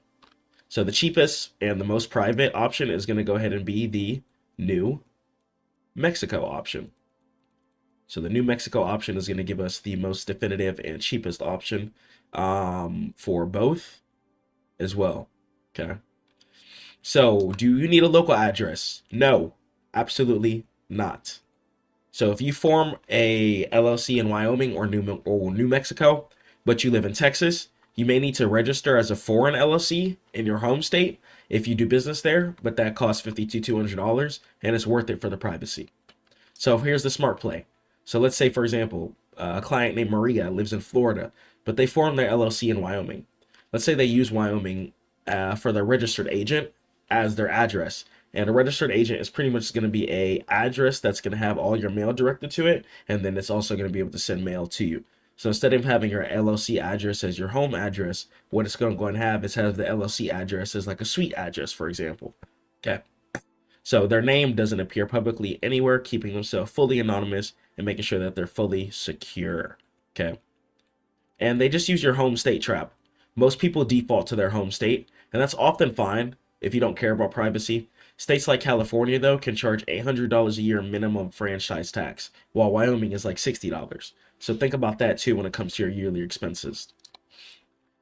So the cheapest and the most private option is going to go ahead and be the New Mexico option. So the New Mexico option is going to give us the most definitive and cheapest option for both as well. Okay. So do you need a local address? No, absolutely not. So if you form a LLC in Wyoming or New Mexico, but you live in Texas, you may need to register as a foreign LLC in your home state if you do business there, but that costs $50 to $200 and it's worth it for the privacy. So here's the smart play. So let's say, for example, a client named Maria lives in Florida, but they form their LLC in Wyoming. Let's say they use Wyoming for their registered agent as their address. And a registered agent is pretty much going to be a address that's going to have all your mail directed to it. And then it's also going to be able to send mail to you. So instead of having your LLC address as your home address, what it's going to go and have is have the LLC address as like a suite address, for example. Okay. So their name doesn't appear publicly anywhere, keeping themselves fully anonymous and making sure that they're fully secure. Okay. And they just use your home state trap. Most people default to their home state, and that's often fine if you don't care about privacy. States like California, though, can charge $800 a year minimum franchise tax, while Wyoming is like $60. So think about that, too, when it comes to your yearly expenses.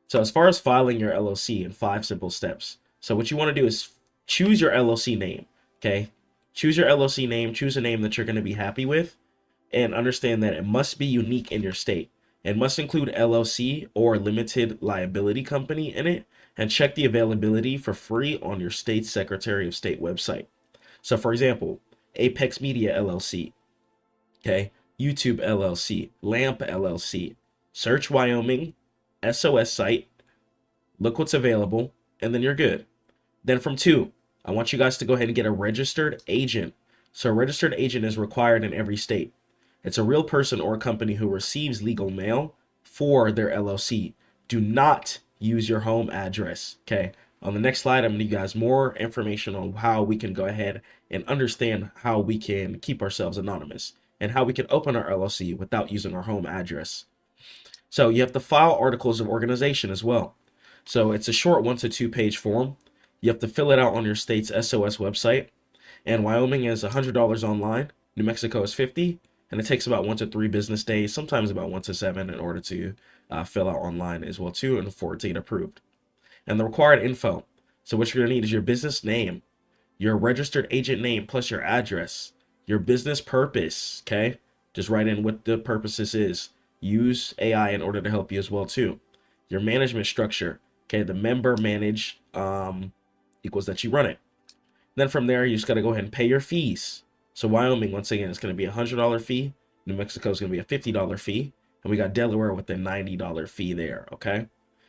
So as far as filing your LLC in 5 simple steps. So what you want to do is choose your LLC name, okay? Choose your LLC name, choose a name that you're going to be happy with, and understand that it must be unique in your state. It must include LLC or limited liability company in it, and check the availability for free on your state's Secretary of State website. So for example, Apex Media LLC, okay, YouTube LLC, Lamp LLC, search Wyoming, SOS site, look what's available, and then you're good. Then from 2, I want you guys to go ahead and get a registered agent. So a registered agent is required in every state. It's a real person or company who receives legal mail for their LLC. Do not use your home address. Okay. On the next slide, I'm going to give you guys more information on how we can go ahead and understand how we can keep ourselves anonymous and how we can open our LLC without using our home address. So you have to file articles of organization as well. So it's a short 1 to 2 page form. You have to fill it out on your state's SOS website. And Wyoming is $100 online. New Mexico is $50. And it takes about 1 to 3 business days, sometimes about 1 to 7 in order to fill out online as well too, and for it to get approved. And the required info. So what you're gonna need is your business name, your registered agent name plus your address, your business purpose, okay? Just write in what the purpose this is. Use AI in order to help you as well too. Your management structure, okay? The member manage equals that you run it. Then from there, you just got to go ahead and pay your fees. So Wyoming, once again, is going to be a $100 fee. New Mexico is going to be a $50 fee. And we got Delaware with a $90 fee there, okay?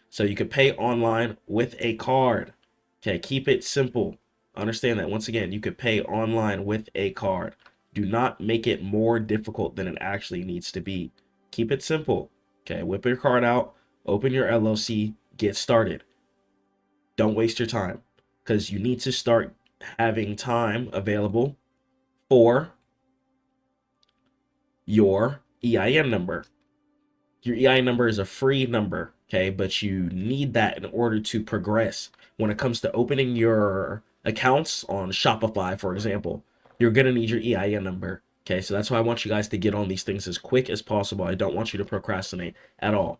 So you can pay online with a card. Okay, keep it simple. Understand that, once again, you could pay online with a card. Do not make it more difficult than it actually needs to be. Keep it simple. Okay, whip your card out, open your LLC, get started. Don't waste your time, because you need to start having time available for your EIN number. Your EIN number is a free number, okay? But you need that in order to progress. When it comes to opening your accounts on Shopify, for example, you're going to need your EIN number, okay? So that's why I want you guys to get on these things as quick as possible. I don't want you to procrastinate at all.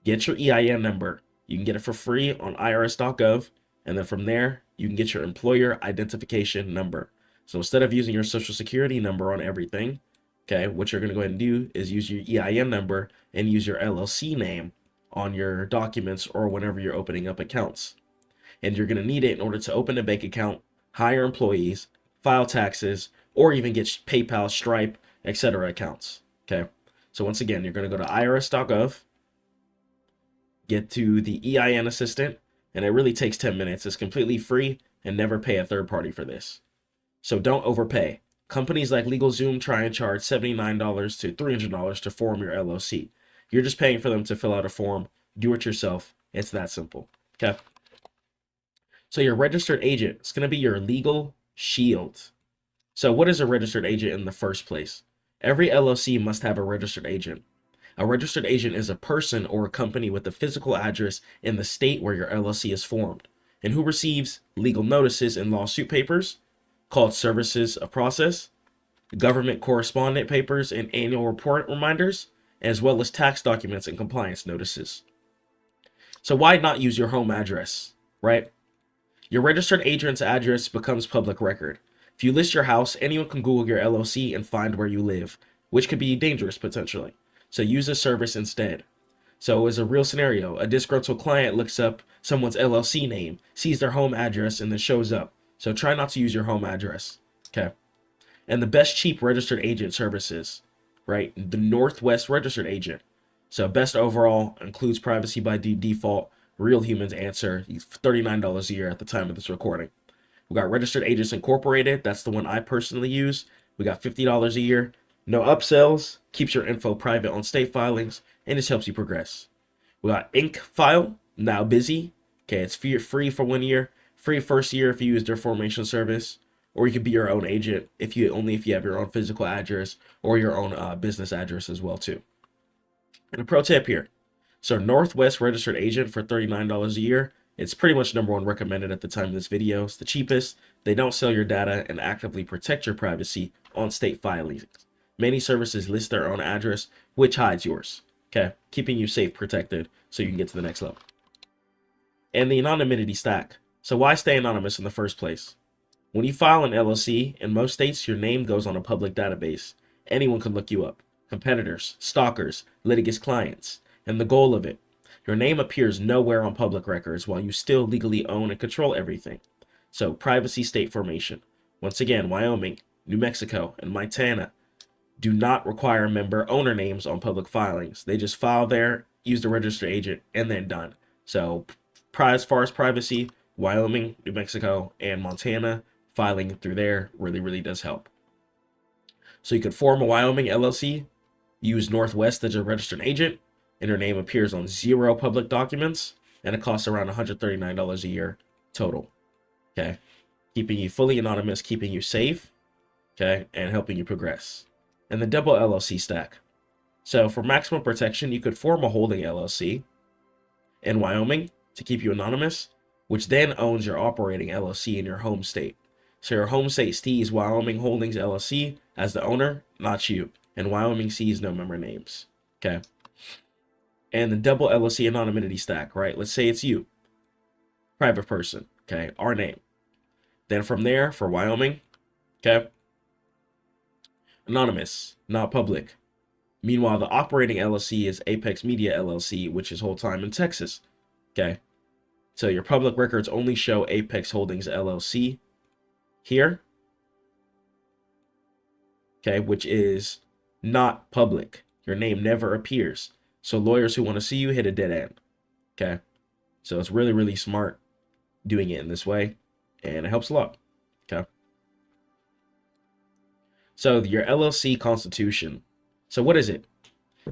Get your EIN number. You can get it for free on irs.gov. And then from there, you can get your employer identification number. So instead of using your social security number on everything, okay, what you're going to go ahead and do is use your EIN number and use your LLC name on your documents or whenever you're opening up accounts. And you're going to need it in order to open a bank account, hire employees, file taxes, or even get PayPal, Stripe, etc. accounts. Okay. So once again, you're going to go to irs.gov, get to the EIN assistant, and it really takes 10 minutes. It's completely free and never pay a third party for this. So don't overpay. Companies like LegalZoom try and charge $79 to $300 to form your LLC. You're just paying for them to fill out a form. Do it yourself. It's that simple. Okay. So your registered agent is going to be your legal shield. So what is a registered agent in the first place? Every LLC must have a registered agent. A registered agent is a person or a company with a physical address in the state where your LLC is formed, and who receives legal notices and lawsuit papers called services of process, government correspondent papers and annual report reminders, as well as tax documents and compliance notices. So why not use your home address, right? Your registered agent's address becomes public record. If you list your house, anyone can Google your LLC and find where you live, which could be dangerous potentially. So use a service instead. So as a real scenario, a disgruntled client looks up someone's LLC name, sees their home address, and then shows up. So try not to use your home address, okay? And the best cheap registered agent services, right? The Northwest registered agent. So best overall, includes privacy by default, Real Humans Answer, $39 a year at the time of this recording. We got Registered Agents Incorporated. That's the one I personally use. We got $50 a year. No upsells, keeps your info private on state filings, and just helps you progress. We got Inc. File, now busy. Okay, it's free for 1 year. Free first year if you use their formation service, or you could be your own agent if you have your own physical address or your own business address as well too. And a pro tip here. So Northwest registered agent for $39 a year. It's pretty much #1 recommended at the time of this video. It's the cheapest. They don't sell your data and actively protect your privacy on state filings. Many services list their own address, which hides yours. Okay, keeping you safe, protected, so you can get to the next level. And the anonymity stack. So why stay anonymous in the first place? When you file an LLC, in most states, your name goes on a public database. Anyone can look you up. Competitors, stalkers, litigious clients. And the goal of it, your name appears nowhere on public records while you still legally own and control everything. So privacy state formation. Once again, Wyoming, New Mexico, and Montana do not require member owner names on public filings. They just file there, use the registered agent, and then done. So as far as privacy, Wyoming, New Mexico, and Montana, filing through there really does help. So you could form a Wyoming LLC, use Northwest as a registered agent, and your name appears on 0 public documents, and it costs around $139 a year total. Okay, keeping you fully anonymous, keeping you safe, okay, and helping you progress. And the double LLC stack. So for maximum protection, you could form a holding LLC in Wyoming to keep you anonymous, which then owns your operating LLC in your home state. So your home state sees Wyoming Holdings LLC as the owner, not you. And Wyoming sees no member names. Okay. And the double LLC anonymity stack, right? Let's say it's you, private person. Okay, our name. Then from there, for Wyoming, okay, anonymous, not public. Meanwhile, the operating LLC is Apex Media LLC, which is whole time in Texas. Okay. So your public records only show Apex Holdings LLC here, okay, which is not public. Your name never appears. So lawyers who want to see you hit a dead end, okay? So it's really, really smart doing it in this way, and it helps a lot, okay? So your LLC constitution. So what is it?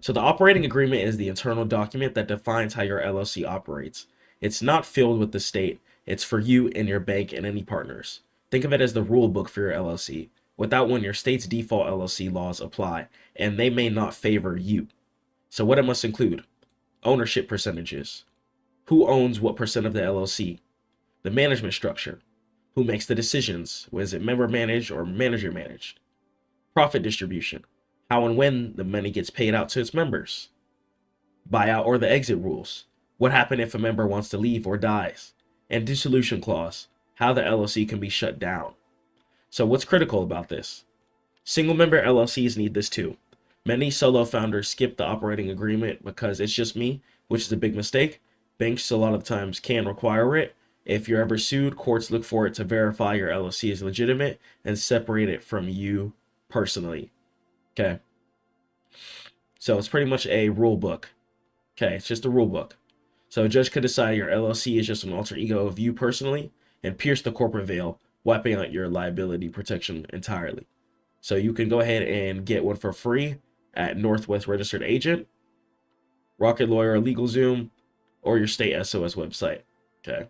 So the operating agreement is the internal document that defines how your LLC operates. It's not filled with the state. It's for you and your bank and any partners. Think of it as the rule book for your LLC. Without one, your state's default LLC laws apply, and they may not favor you. So what it must include: ownership percentages. Who owns what percent of the LLC? The management structure. Who makes the decisions? Was it member managed or manager managed? Profit distribution. How and when the money gets paid out to its members. Buyout or the exit rules. What happens if a member wants to leave or dies? And dissolution clause. How the LLC can be shut down. So what's critical about this? Single member LLCs need this too. Many solo founders skip the operating agreement because it's just me, which is a big mistake. Banks a lot of times can require it. If you're ever sued, courts look for it to verify your LLC is legitimate and separate it from you personally. Okay. So it's pretty much a rule book. Okay, it's just a rule book. So a judge could decide your LLC is just an alter ego of you personally and pierce the corporate veil, wiping out your liability protection entirely. So you can go ahead and get one for free at Northwest Registered Agent, Rocket Lawyer, LegalZoom, or your state SOS website. Okay.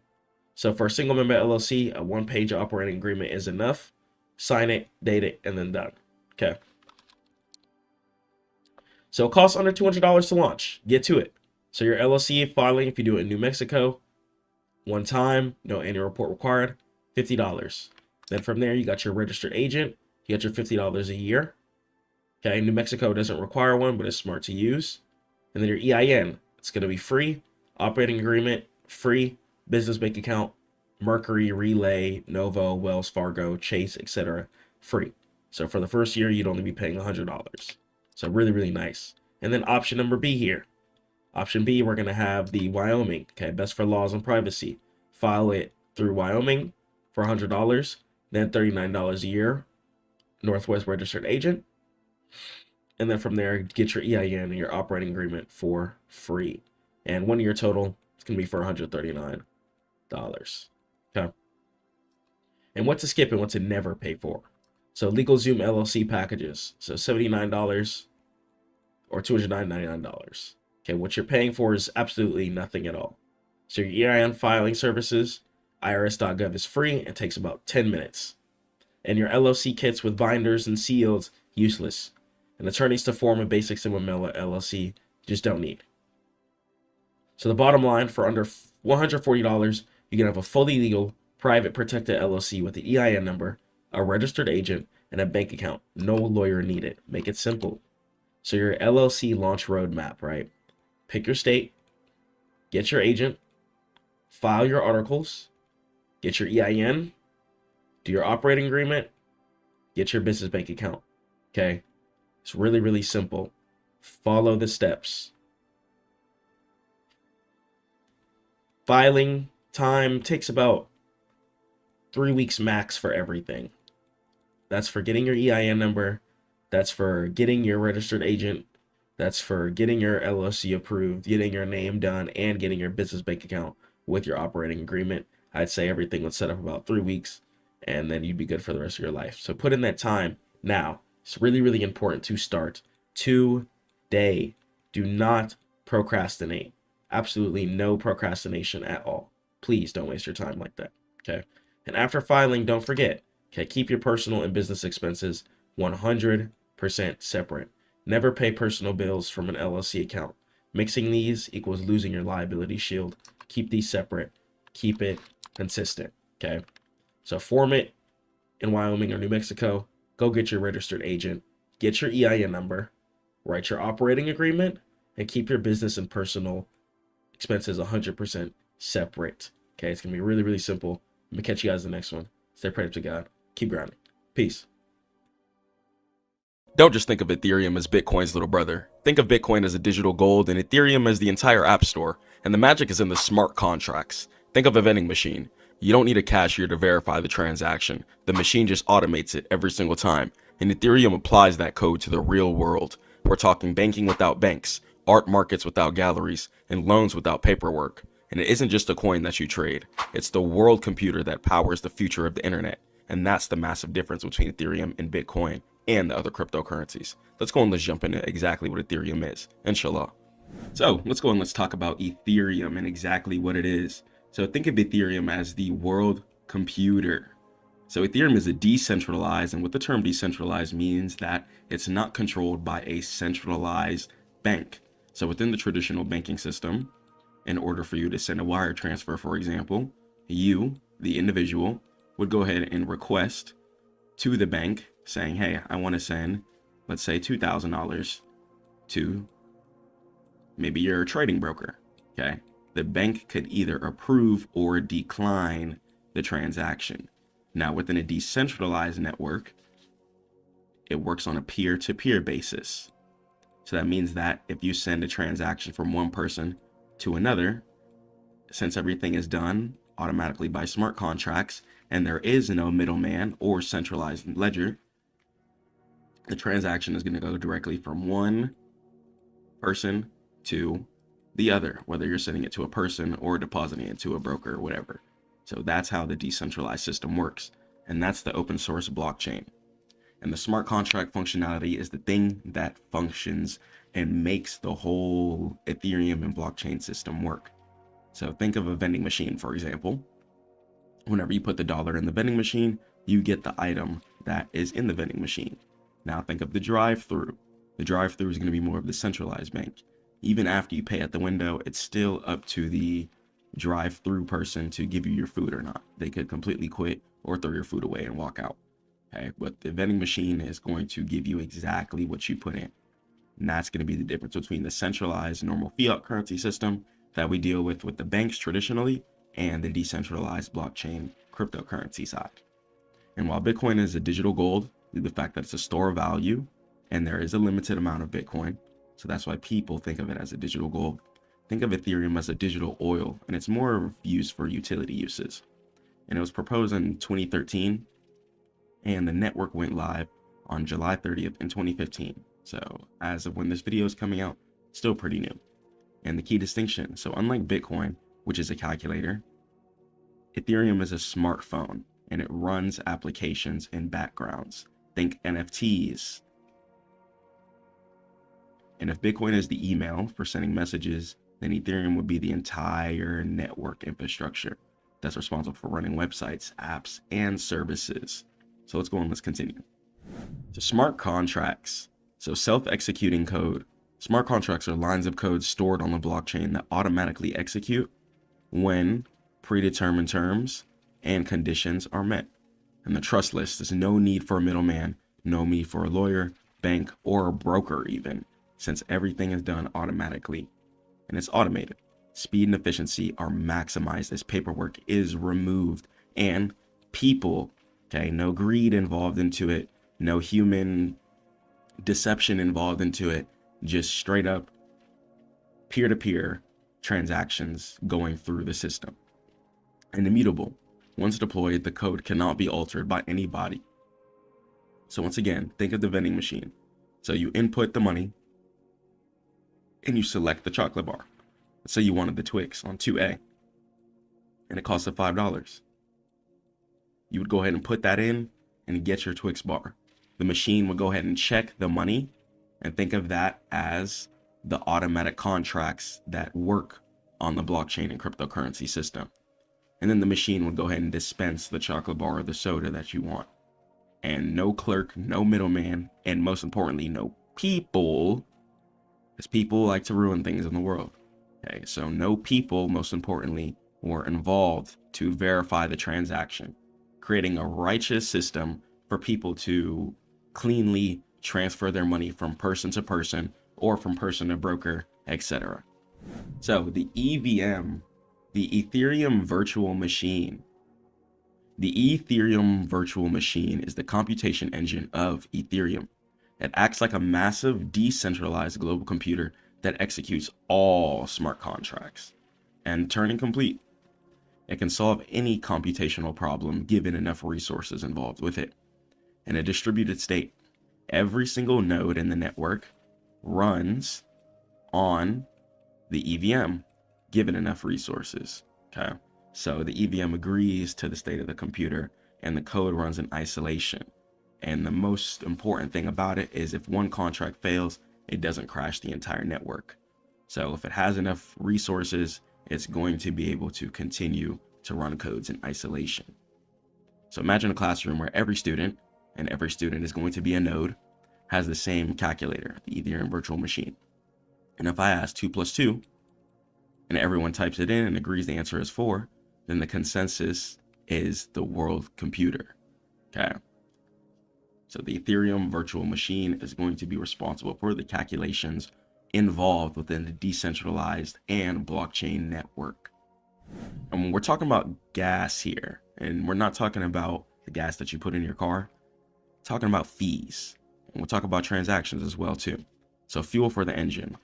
So for a single member LLC, a one-page operating agreement is enough. Sign it, date it, and then done. Okay. So it costs under $200 to launch. Get to it. So your LLC filing, if you do it in New Mexico, one time, no annual report required, $50. Then from there, you got your registered agent. You got your $50 a year. Okay, New Mexico doesn't require one, but it's smart to use. And then your EIN, it's going to be free. Operating agreement, free. Business bank account, Mercury, Relay, Novo, Wells Fargo, Chase, etc. free. So for the first year, you'd only be paying $100. So really, really nice. And then option number B here. Option B, we're going to have the Wyoming. Okay, best for laws and privacy. File it through Wyoming for $100, then $39 a year. Northwest Registered Agent. And then from there, get your EIN and your operating agreement for free. And 1 year total, it's going to be for $139. Okay. And what to skip and what to never pay for. So LegalZoom LLC packages. So $79 or $299. Okay, what you're paying for is absolutely nothing at all. So your EIN filing services, irs.gov is free and takes about 10 minutes. And your LLC kits with binders and seals, useless. And attorneys to form a basic single member LLC, just don't need. So the bottom line, for under $140, you can have a fully legal, private, protected LLC with the EIN number, a registered agent, and a bank account. No lawyer needed. Make it simple. So your LLC launch roadmap, right? Pick your state, get your agent, file your articles, get your EIN, do your operating agreement, get your business bank account. Okay? It's really, really simple. Follow the steps. Filing time takes about 3 weeks max for everything. That's for getting your EIN number. That's for getting your registered agent. That's for getting your LLC approved, getting your name done, and getting your business bank account with your operating agreement. I'd say everything would set up about 3 weeks, and then you'd be good for the rest of your life. So put in that time now. It's really, really important to start today. Do not procrastinate. Absolutely no procrastination at all. Please don't waste your time like that. Okay. And after filing, don't forget, okay, keep your personal and business expenses 100% separate. Never pay personal bills from an LLC account. Mixing these equals losing your liability shield. Keep these separate. Keep it consistent. Okay. So form it in Wyoming or New Mexico. Go get your registered agent. Get your EIN number. Write your operating agreement. And keep your business and personal expenses 100% separate. Okay. It's going to be really, really simple. I'm going to catch you guys in the next one. Stay prayed up to God. Keep grinding. Peace.
Don't just think of Ethereum as Bitcoin's little brother. Think of Bitcoin as a digital gold and Ethereum as the entire app store. And the magic is in the smart contracts.
Think of a vending machine. You don't need a cashier to verify the transaction. The machine just automates it every single time. And Ethereum applies that code to the real world. We're talking banking without banks, art markets without galleries, and loans without paperwork. And it isn't just a coin that you trade. It's the world computer that powers the future of the internet. And that's the massive difference between Ethereum and Bitcoin and the other cryptocurrencies. Let's go and let's jump into exactly what Ethereum is, inshallah. So let's go and let's talk about Ethereum and exactly what it is. So think of Ethereum as the world computer. So Ethereum is a decentralized, and what the term decentralized means that it's not controlled by a centralized bank. So within the traditional banking system, in order for you to send a wire transfer, for example, you, the individual, would go ahead and request to the bank saying, hey, I want to send, let's say $2,000 to maybe you're a trading broker, okay? The bank could either approve or decline the transaction. Now, within a decentralized network, it works on a peer-to-peer basis. So that means that if you send a transaction from one person to another, since everything is done automatically by smart contracts and there is no middleman or centralized ledger, the transaction is going to go directly from one person to the other, whether you're sending it to a person or depositing it to a broker or whatever. So that's how the decentralized system works. And that's the open source blockchain. And the smart contract functionality is the thing that functions and makes the whole Ethereum and blockchain system work. So think of a vending machine, for example. Whenever you put the dollar in the vending machine, you get the item that is in the vending machine. Now think of the drive-through. The drive-through is going to be more of the centralized bank. Even after you pay at the window, it's still up to the drive-through person to give you your food or not. They could completely quit or throw your food away and walk out. Okay, but the vending machine is going to give you exactly what you put in. And that's going to be the difference between the centralized normal fiat currency system that we deal with the banks traditionally and the decentralized blockchain cryptocurrency side. And while Bitcoin is a digital gold, the fact that it's a store of value and there is a limited amount of Bitcoin, so that's why people think of it as a digital gold. Think of Ethereum as a digital oil, and it's more used for utility uses. And it was proposed in 2013, and the network went live on July 30th in 2015. So as of when this video is coming out, still pretty new. And the key distinction, so unlike Bitcoin, which is a calculator, Ethereum is a smartphone, and it runs applications in backgrounds. Think NFTs. And if Bitcoin is the email for sending messages, then Ethereum would be the entire network infrastructure that's responsible for running websites, apps, and services. So let's go on, let's continue. So smart contracts. So self-executing code. Smart contracts are lines of code stored on the blockchain that automatically execute when predetermined terms and conditions are met. And the trust list is no need for a middleman, no need for a lawyer, bank, or a broker even, since everything is done automatically and it's automated. Speed and efficiency are maximized as paperwork is removed and people, okay, no greed involved into it, no human deception involved into it, just straight up peer-to-peer transactions going through the system. And immutable. Once deployed, the code cannot be altered by anybody. So once again, think of the vending machine. So you input the money and you select the chocolate bar. Let's say you wanted the Twix on 2A and it costs $5. You would go ahead and put that in and get your Twix bar. The machine would go ahead and check the money, and think of that as the automatic contracts that work on the blockchain and cryptocurrency system. And then the machine would go ahead and dispense the chocolate bar or the soda that you want. And no clerk, no middleman, and most importantly, no people, because people like to ruin things in the world. Okay, so no people, most importantly, were involved to verify the transaction, creating a righteous system for people to cleanly transfer their money from person to person or from person to broker, etc. So the EVM, the Ethereum virtual machine. The Ethereum virtual machine is the computation engine of Ethereum. It acts like a massive decentralized global computer that executes all smart contracts and Turing complete.
It can solve any computational problem given enough resources involved with it. In a distributed state, every single node in the network runs on the EVM given enough resources. Okay, so the EVM agrees to the state of the computer and the code runs in isolation. And the most important thing about it is if one contract fails, it doesn't crash the entire network. So if it has enough resources, it's going to be able to continue to run codes in isolation. So imagine a classroom where every student, and every student is going to be a node, has the same calculator, the Ethereum virtual machine. And if I ask 2 + 2, and everyone types it in and agrees the answer is 4, then the consensus is the world computer. Okay. So the Ethereum virtual machine is going to be responsible for the calculations involved within the decentralized and blockchain network. And when we're talking about gas here, and we're not talking about the gas that you put in your car, we're talking about fees. And we'll talk about transactions as well too. So fuel for the engine,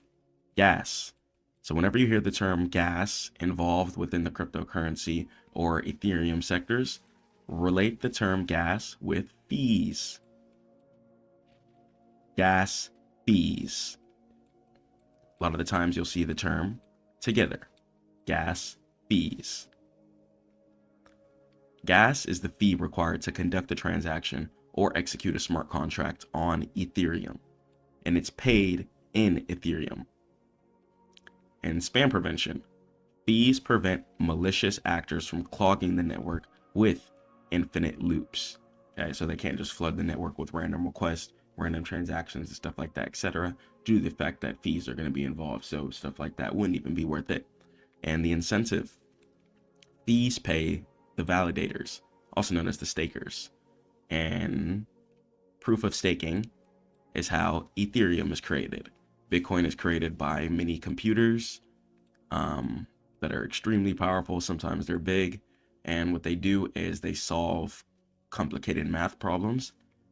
gas. So whenever you hear the term gas involved within the cryptocurrency or Ethereum sectors, relate the term gas with fees. Gas fees. A lot of the times you'll see the term together. Gas fees. Gas is the fee required to conduct a transaction or execute a smart contract on Ethereum, and it's paid in Ethereum. And spam prevention. Fees prevent malicious actors from clogging the network with infinite loops. Okay, so they can't just flood the network with random requests, random transactions and stuff like that, etc., due to the fact that fees are going to be involved. So stuff like that wouldn't even be worth it. And the incentive. Fees pay the validators, also known as the stakers. And proof of staking is how Ethereum is created. Bitcoin is created by many computers that are extremely powerful. Sometimes they're big. And what they do is they solve complicated math problems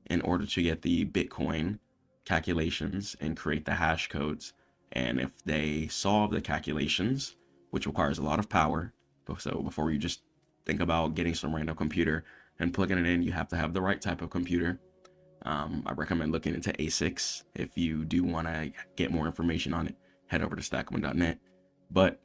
in order to get the Bitcoin calculations and create the hash codes. And if they solve the calculations, which requires a lot of power, so before you just think about getting some random computer and plugging it in, you have to have the right type of computer. I recommend looking into ASICs. If you do want to get more information on it, head over to Stackmode.net. But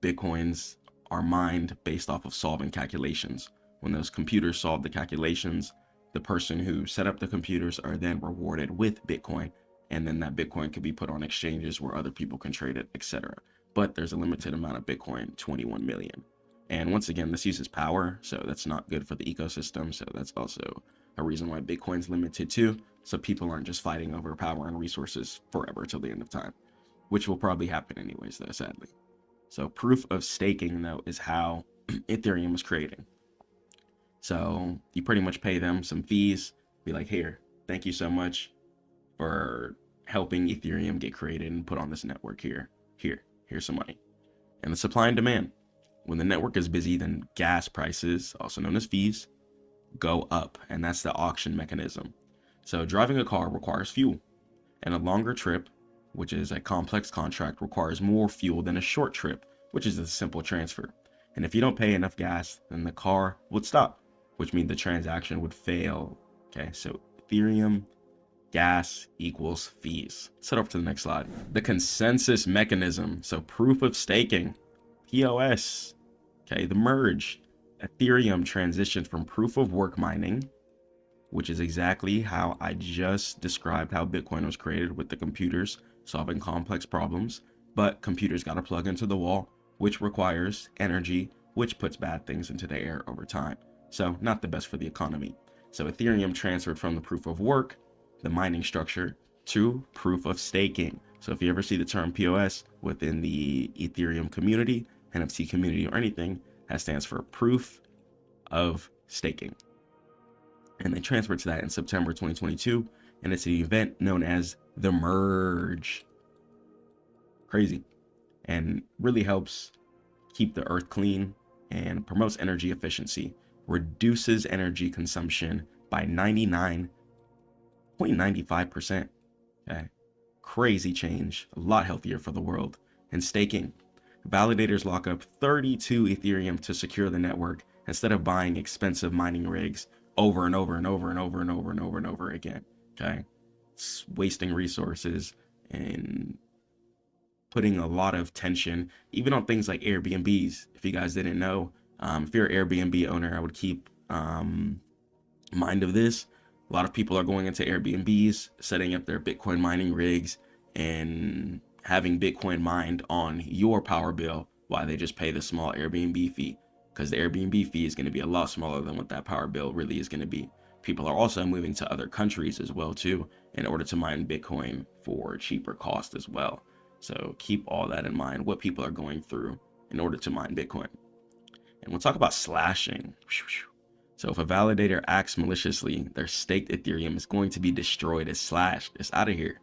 Bitcoins are mined based off of solving calculations. When those computers solve the calculations, the person who set up the computers are then rewarded with Bitcoin, and then that Bitcoin could be put on exchanges where other people can trade it, etc. But there's a limited amount of Bitcoin, 21 million. And once again, this uses power, so that's not good for the ecosystem. So that's also a reason why Bitcoin's limited too. So people aren't just fighting over power and resources forever till the end of time, which will probably happen anyways, though, sadly. So proof of staking, though, is how Ethereum was created. So you pretty much pay them some fees, be like, here, thank you so much for helping Ethereum get created and put on this network here. Here's some money. And the supply and demand. When the network is busy, then gas prices, also known as fees, go up. And that's the auction mechanism. So driving a car requires fuel. And a longer trip, which is a complex contract, requires more fuel than a short trip, which is a simple transfer. And if you don't pay enough gas, then the car would stop, which means the transaction would fail. Okay, so Ethereum, gas equals fees. Let's head over to the next slide. The consensus mechanism. So proof of staking, POS, okay, the merge. Ethereum transitioned from proof of work mining, which is exactly how I just described how Bitcoin was created with the computers solving complex problems, but computers got to plug into the wall, which requires energy, which puts bad things into the air over time. So not the best for the economy. So Ethereum transferred from the proof of work, the mining structure, to proof of staking. So if you ever see the term POS within the Ethereum community, NFT community, or anything, that stands for proof of staking. And they transferred to that in September 2022, and it's an event known as the merge. Crazy. And really helps keep the earth clean and promotes energy efficiency, reduces energy consumption by 99.95%. Okay. Crazy change, a lot healthier for the world. And staking. Validators lock up 32 Ethereum to secure the network instead of buying expensive mining rigs over and over and over and over and over and over and over again. Okay, it's wasting resources and putting a lot of tension, even on things like Airbnbs. If you guys didn't know, if you're an Airbnb owner, I would keep mind of this. A lot of people are going into Airbnbs, setting up their Bitcoin mining rigs and having Bitcoin mined on your power bill while they just pay the small Airbnb fee, because the Airbnb fee is going to be a lot smaller than what that power bill really is going to be. People are also moving to other countries as well too in order to mine Bitcoin for cheaper cost as well. So keep all that in mind, what people are going through in order to mine Bitcoin. And we'll talk about slashing. So if a validator acts maliciously, their staked Ethereum is going to be destroyed. It's slashed. It's out of here.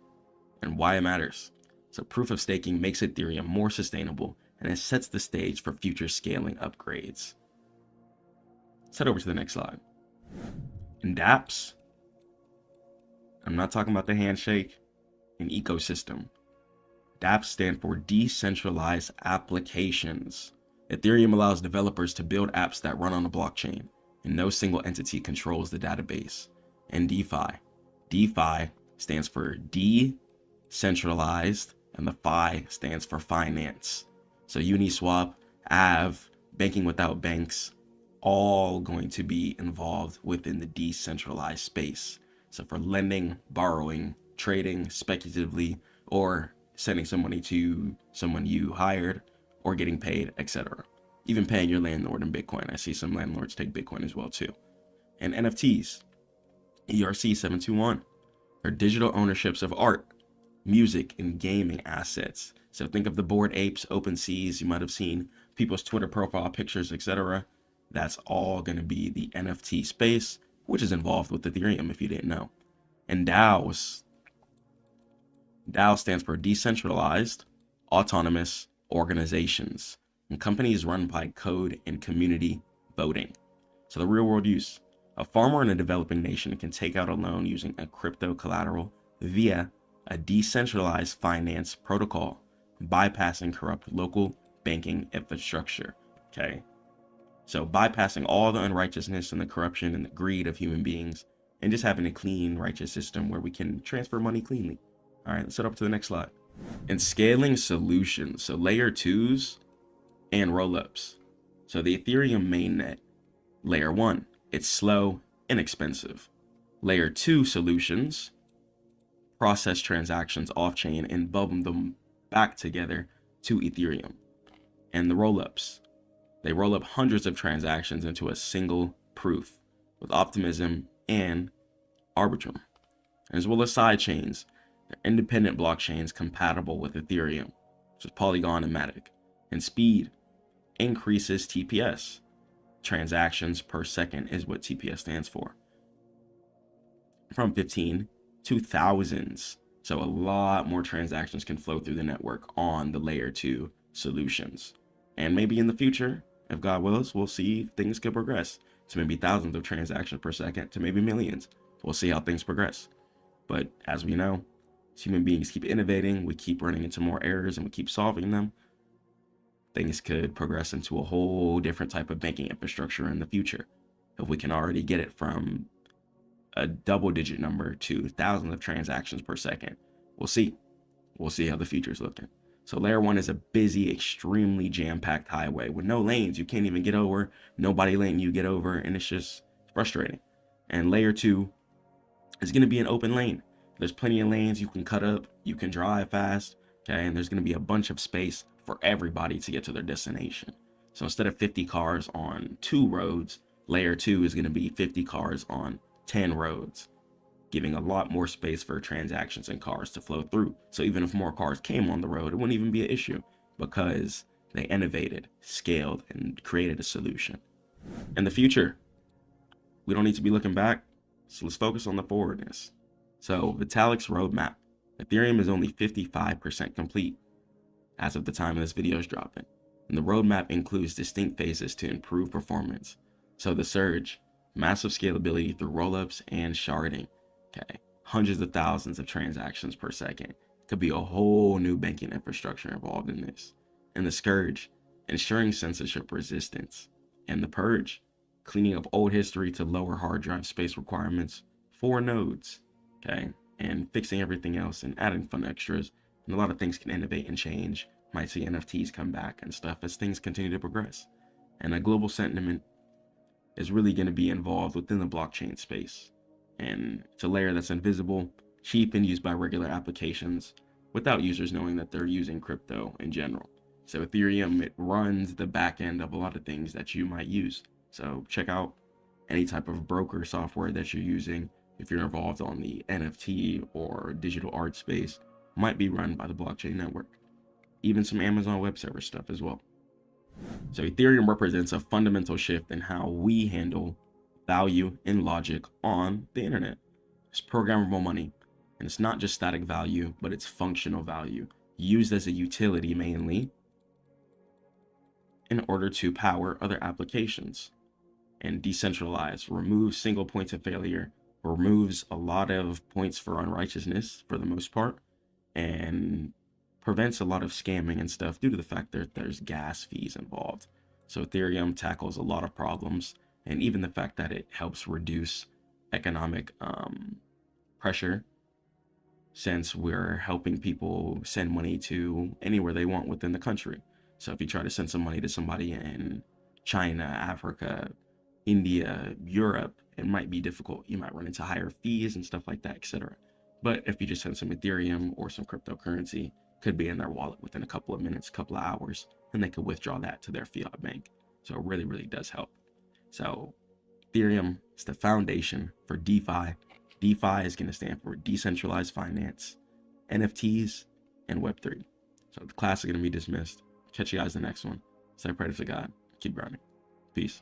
And why it matters. So proof of staking makes Ethereum more sustainable, and it sets the stage for future scaling upgrades. Let's head over to the next slide. In dApps, I'm not talking about the handshake and ecosystem. dApps stand for decentralized applications. Ethereum allows developers to build apps that run on a blockchain, and no single entity controls the database. And DeFi stands for decentralized, and the Phi stands for finance. So Uniswap, Aave, banking without banks, all going to be involved within the decentralized space. So for lending, borrowing, trading speculatively, or sending some money to someone you hired, or getting paid, etc. Even paying your landlord in Bitcoin. I see some landlords take Bitcoin as well too. And NFTs, ERC-721, are digital ownerships of art, music, and gaming assets. So think of the Bored Apes, OpenSeas. You might have seen people's Twitter profile pictures, etc. That's all going to be the NFT space, which is involved with Ethereum if you didn't know. And DAOs. DAO stands for decentralized, autonomous organizations, and companies run by code and community voting. So the real world use. A farmer in a developing nation can take out a loan using a crypto collateral via a decentralized finance protocol, bypassing corrupt local banking infrastructure. Okay. So bypassing all the unrighteousness and the corruption and the greed of human beings, and just having a clean, righteous system where we can transfer money cleanly. All right, let's head up to the next slide. And scaling solutions. So layer 2s and rollups. So the Ethereum mainnet, layer 1, it's slow, inexpensive. Layer 2 solutions process transactions off-chain and bubble them back together to Ethereum. And the rollups, they roll up hundreds of transactions into a single proof with optimism and Arbitrum, as well as side chains. They're independent blockchains compatible with Ethereum, which is Polygon and Matic. And speed increases TPS. Transactions per second is what TPS stands for. From 15 to thousands. So a lot more transactions can flow through the network on the layer 2 solutions. And maybe in the future, if God wills, we'll see things could progress to maybe thousands of transactions per second to maybe millions. We'll see how things progress. But as we know, as human beings keep innovating, we keep running into more errors and we keep solving them, things could progress into a whole different type of banking infrastructure in the future. If we can already get it from a double-digit number to thousands of transactions per second, we'll see. We'll see how the future is looking. So layer 1 is a busy, extremely jam-packed highway with no lanes. You can't even get over. Nobody letting you get over, and it's just frustrating. And layer 2 is going to be an open lane. There's plenty of lanes you can cut up. You can drive fast. Okay, and there's going to be a bunch of space for everybody to get to their destination. So instead of 50 cars on 2 roads, layer 2 is going to be 50 cars on 10 roads, giving a lot more space for transactions and cars to flow through. So even if more cars came on the road, it wouldn't even be an issue because they innovated, scaled, and created a solution. In the future, we don't need to be looking back, so let's focus on the forwardness. So Vitalik's roadmap, Ethereum is only 55% complete as of the time this video is dropping. And the roadmap includes distinct phases to improve performance. So the surge, massive scalability through rollups and sharding. Okay, hundreds of thousands of transactions per second. Could be a whole new banking infrastructure involved in this.
and the Scourge, ensuring censorship resistance, and the Purge, cleaning up old history to lower hard drive space requirements, 4 nodes, okay, and fixing everything else and adding fun extras. And a lot of things can innovate and change. Might see NFTs come back and stuff as things continue to progress. And a global sentiment is really going to be involved within the blockchain space. And it's a layer that's invisible, cheap, and used by regular applications without users knowing that they're using crypto in general. So Ethereum, it runs the back end of a lot of things that you might use. So check out any type of broker software that you're using. If you're involved on the NFT or digital art space, might be run by the blockchain network. Even some Amazon Web Service stuff as well. So Ethereum represents a fundamental shift in how we handle value and logic on the internet. It's programmable money, and it's not just static value, but it's functional value, used as a utility mainly in order to power other applications. And decentralized, removes single points of failure, removes a lot of points for unrighteousness for the most part, and prevents a lot of scamming and stuff due to the fact that there's gas fees involved. So Ethereum tackles a lot of problems, and even the fact that it helps reduce economic pressure, since we're helping people send money to anywhere they want within the country. So if you try to send some money to somebody in China, Africa, India, Europe, it might be difficult. You might run into higher fees and stuff like that, etc. But if you just send some Ethereum or some cryptocurrency, could be in their wallet within a couple of minutes, couple of hours, and they could withdraw that to their fiat bank. So it really, really does help. So Ethereum is the foundation for DeFi. DeFi is going to stand for decentralized finance, NFTs, and Web3. So the class is going to be dismissed. Catch you guys in the next one. Say prayer to God. Keep grinding. Peace.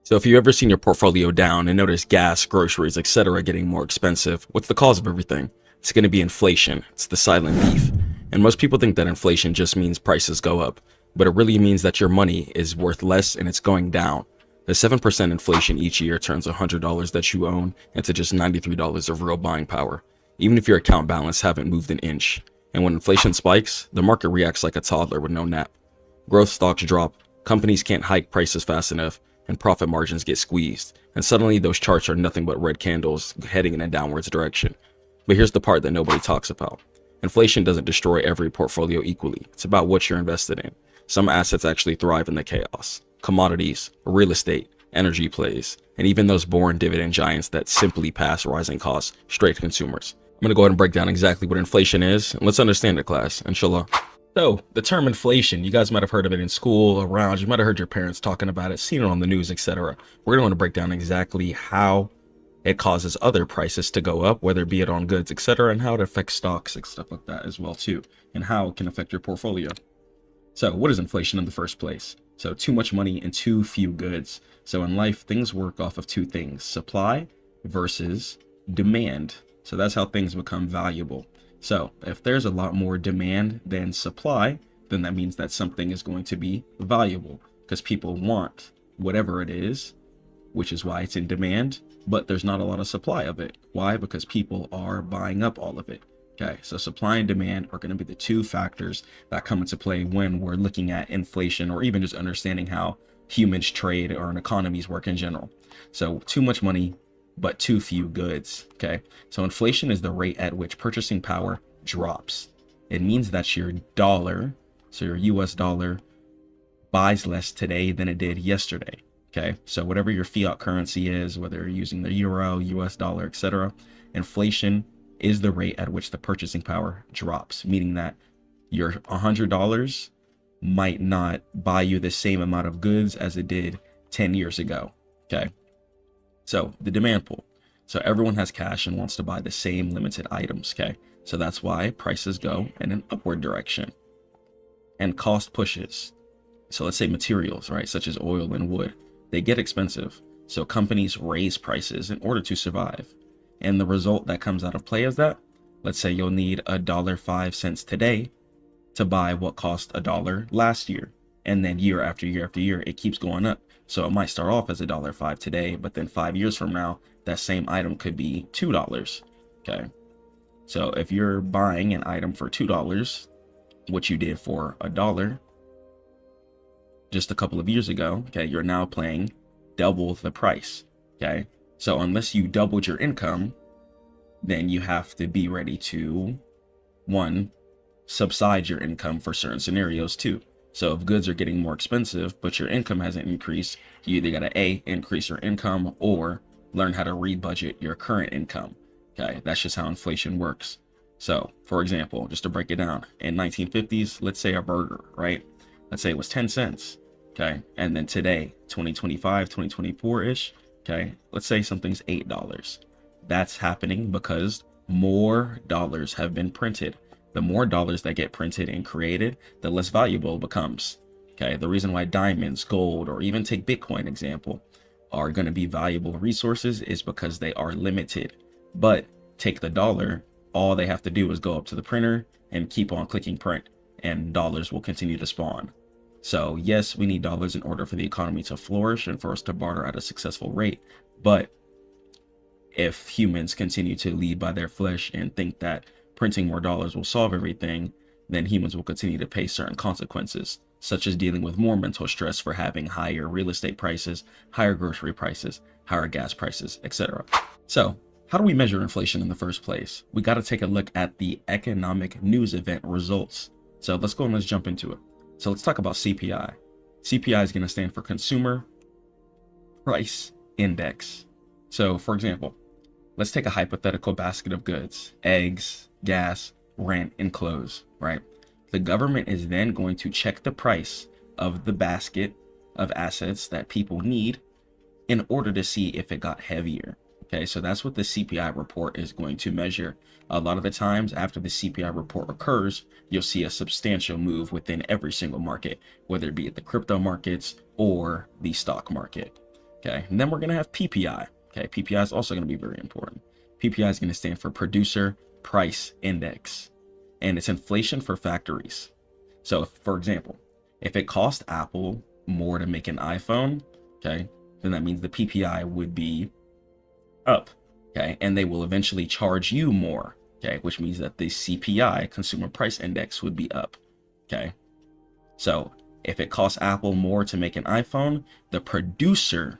So if you've ever seen your portfolio down and noticed gas, groceries, etc. getting more expensive, what's the cause of everything? It's going to be inflation. It's the silent thief. And most people think that inflation just means prices go up, but it really means that your money is worth less and it's going down. The 7% inflation each year turns $100 that you own into just $93 of real buying power, even if your account balance haven't moved an inch. And when inflation spikes, the market reacts like a toddler with no nap. Growth stocks drop, companies can't hike prices fast enough, and profit margins get squeezed. And suddenly those charts are nothing but red candles heading in a downwards direction. But here's the part that nobody talks about. Inflation doesn't destroy every portfolio equally. It's about what you're invested in. Some assets actually thrive in the chaos. Commodities, real estate, energy plays, and even those boring dividend giants that simply pass rising costs straight to consumers. I'm going to go ahead and break down exactly what inflation is, and let's understand it, class, inshallah. So, the term inflation, you guys might have heard of it in school, around, you might have heard your parents talking about it, seen it on the news, etc. We're going to want to break down exactly how it causes other prices to go up, whether it be it on goods, etc., and how it affects stocks and stuff like that as well too, and how it can affect your portfolio. So, what is inflation in the first place? So, too much money and too few goods. So, in life, things work off of two things: supply versus demand. So, that's how things become valuable. So, if there's a lot more demand than supply, then that means that something is going to be valuable because people want whatever it is, which is why it's in demand, but there's not a lot of supply of it. Why? Because people are buying up all of it. Okay, so supply and demand are going to be the two factors that come into play when we're looking at inflation, or even just understanding how humans trade or an economies work in general. So too much money, but too few goods. Okay, so inflation is the rate at which purchasing power drops. It means that your dollar, so your US dollar, buys less today than it did yesterday. Okay, so whatever your fiat currency is, whether you're using the euro, US dollar, etc., inflation is the rate at which the purchasing power drops, meaning that your $100 might not buy you the same amount of goods as it did 10 years ago. Okay, so the demand pool. So everyone has cash and wants to buy the same limited items. Okay, so that's why prices go in an upward direction and cost pushes. So let's say materials, right, such as oil and wood, they get expensive. So companies raise prices in order to survive. And the result that comes out of play is that, let's say you'll need $1.05 today to buy what cost $1 last year. And then year after year after year, it keeps going up. So it might start off as $1.05 today, but then 5 years from now, that same item could be $2. Okay. So if you're buying an item for $2, which you did for $1 just a couple of years ago, okay, you're now paying double the price. Okay. So unless you doubled your income, then you have to be ready to, one, subside your income for certain scenarios too. So if goods are getting more expensive, but your income hasn't increased, you either got to increase your income or learn how to rebudget your current income. Okay, that's just how inflation works. So for example, just to break it down, in 1950s, let's say a burger, right? Let's say it was 10 cents. Okay. And then today, 2025, 2024-ish, okay, let's say something's $8. That's happening because more dollars have been printed. The more dollars that get printed and created, the less valuable it becomes. Okay, the reason why diamonds, gold, or even take Bitcoin example, are going to be valuable resources is because they are limited. But take the dollar, all they have to do is go up to the printer and keep on clicking print, and dollars will continue to spawn. So yes, we need dollars in order for the economy to flourish and for us to barter at a successful rate. But if humans continue to lead by their flesh and think that printing more dollars will solve everything, then humans will continue to pay certain consequences, such as dealing with more mental stress for having higher real estate prices, higher grocery prices, higher gas prices, etc. So how do we measure inflation in the first place? We got to take a look at the economic news event results. So let's go and let's jump into it. So let's talk about CPI. CPI is going to stand for Consumer Price Index. So for example, let's take a hypothetical basket of goods: eggs, gas, rent, and clothes, right? The government is then going to check the price of the basket of assets that people need in order to see if it got heavier. Okay, so that's what the CPI report is going to measure. A lot of the times after the CPI report occurs, you'll see a substantial move within every single market, whether it be at the crypto markets or the stock market. Okay, and then we're going to have PPI. Okay, PPI is also going to be very important. PPI is going to stand for Producer Price Index, and it's inflation for factories. So for example, if it cost Apple more to make an iPhone, okay, then that means the PPI would be up. Okay, and they will eventually charge you more. Okay, which means that the CPI, Consumer Price Index, would be up. Okay, so if it costs Apple more to make an iPhone, the Producer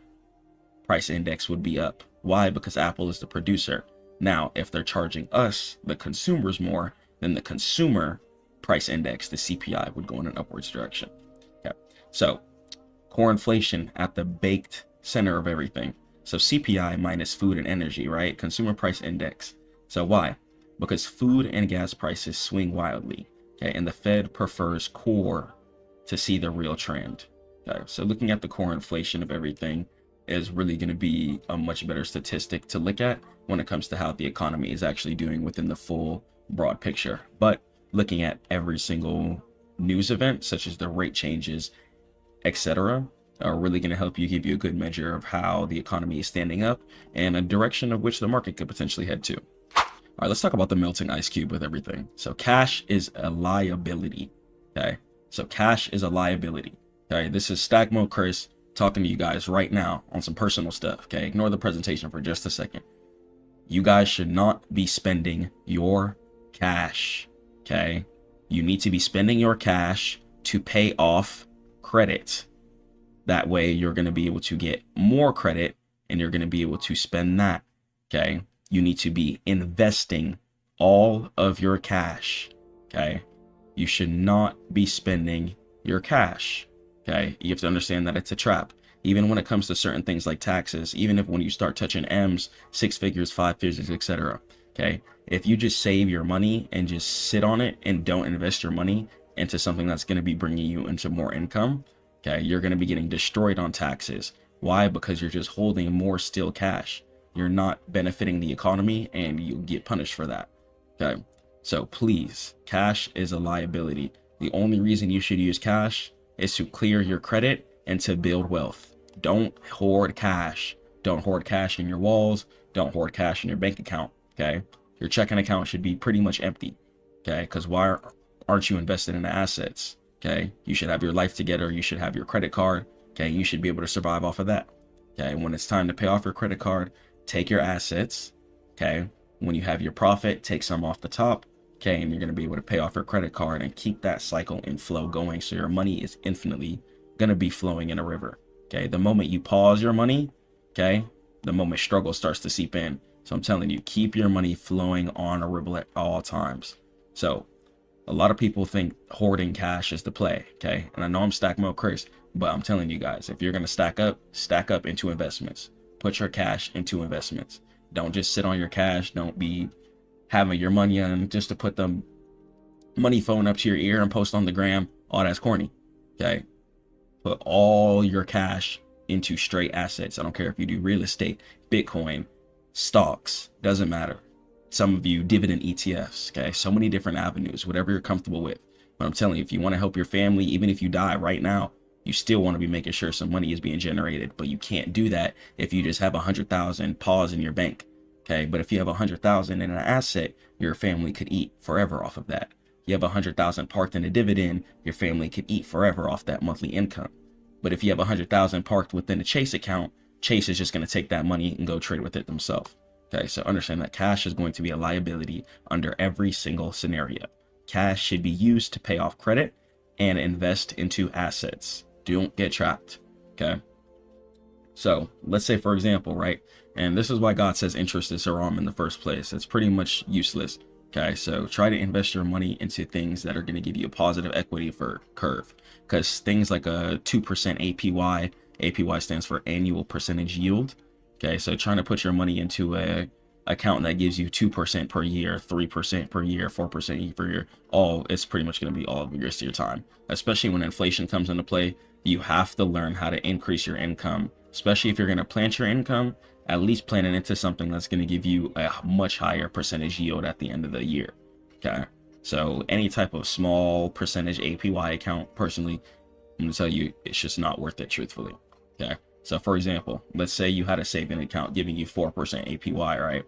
Price Index would be up. Why? Because Apple is the producer. Now, if they're charging us, the consumers, more, then the Consumer Price Index, the CPI, would go in an upwards direction. Okay, so core inflation at the baked center of everything. So CPI minus food and energy, right? Consumer Price Index. So why? Because food and gas prices swing wildly. Okay, and the Fed prefers core to see the real trend. Okay, so looking at the core inflation of everything is really going to be a much better statistic to look at when it comes to how the economy is actually doing within the full broad picture. But looking at every single news event, such as the rate changes, etc., are really going to help you, give you a good measure of how the economy is standing up and a direction of which the market could potentially head to. All right, let's talk about the melting ice cube with everything. So cash is a liability. Okay, so cash is a liability. Okay, this is Stackmode Chris talking to you guys right now on some personal stuff. Okay, ignore the presentation for just a second. You guys should not be spending your cash. Okay, you need to be spending your cash to pay off credit. That way you're going to be able to get more credit and you're going to be able to spend that. Okay, you need to be investing all of your cash. Okay, you should not be spending your cash. Okay, you have to understand that it's a trap. Even when it comes to certain things like taxes, even if when you start touching M's, 6 figures, 5 figures, etc. Okay, if you just save your money and just sit on it and don't invest your money into something that's going to be bringing you into more income, okay, you're going to be getting destroyed on taxes. Why? Because you're just holding more still cash. You're not benefiting the economy and you'll get punished for that. Okay, so please, cash is a liability. The only reason you should use cash is to clear your credit and to build wealth. Don't hoard cash. Don't hoard cash in your walls. Don't hoard cash in your bank account. Okay, your checking account should be pretty much empty. Okay, because why aren't you invested in assets? Okay, you should have your life together. You should have your credit card. Okay, you should be able to survive off of that. Okay, when it's time to pay off your credit card, take your assets. Okay,
When you have your profit, take some off the top, okay, and you're going to be able to pay off your credit card and keep that cycle and flow going, so your money is infinitely going to be flowing in a river. Okay, the moment you pause your money, okay, the moment struggle starts to seep in. So I'm telling you, keep your money flowing on a river at all times. So a lot of people think hoarding cash is the play, okay? And I know I'm stack mode Chris, but I'm telling you guys, if you're going to stack up into investments. Put your cash into investments. Don't just sit on your cash. Don't be having your money on just to put the money phone up to your ear and post on the gram. Oh, that's corny, okay? Put all your cash into straight assets. I don't care if you do real estate, Bitcoin, stocks, doesn't matter. Some of you dividend ETFs, okay? So many different avenues, whatever you're comfortable with. But I'm telling you, if you want to help your family, even if you die right now, you still want to be making sure some money is being generated. But you can't do that if you just have 100,000 pause in your bank, okay? But if you have 100,000 in an asset, your family could eat forever off of that. You have 100,000 parked in a dividend, your family could eat forever off that monthly income. But if you have 100,000 parked within a Chase account, Chase is just going to take that money and go trade with it themselves. Okay, so understand that cash is going to be a liability under every single scenario. Cash should be used to pay off credit and invest into assets. Don't get trapped. Okay. So let's say, for example, right? And this is why God says interest is haram in the first place. It's pretty much useless. Okay, so try to invest your money into things that are going to give you a positive equity for curve, because things like a 2% APY, APY stands for annual percentage yield. Okay, so trying to put your money into a account that gives you 2% per year, 3% per year, 4% per year, it's pretty much going to be all of your time. Especially when inflation comes into play, you have to learn how to increase your income. Especially if you're going to plant your income, at least plan it into something that's going to give you a much higher percentage yield at the end of the year. Okay, so any type of small percentage APY account, personally, I'm going to tell you, it's just not worth it, truthfully. Okay, so for example, let's say you had a saving account giving you 4% APY, right?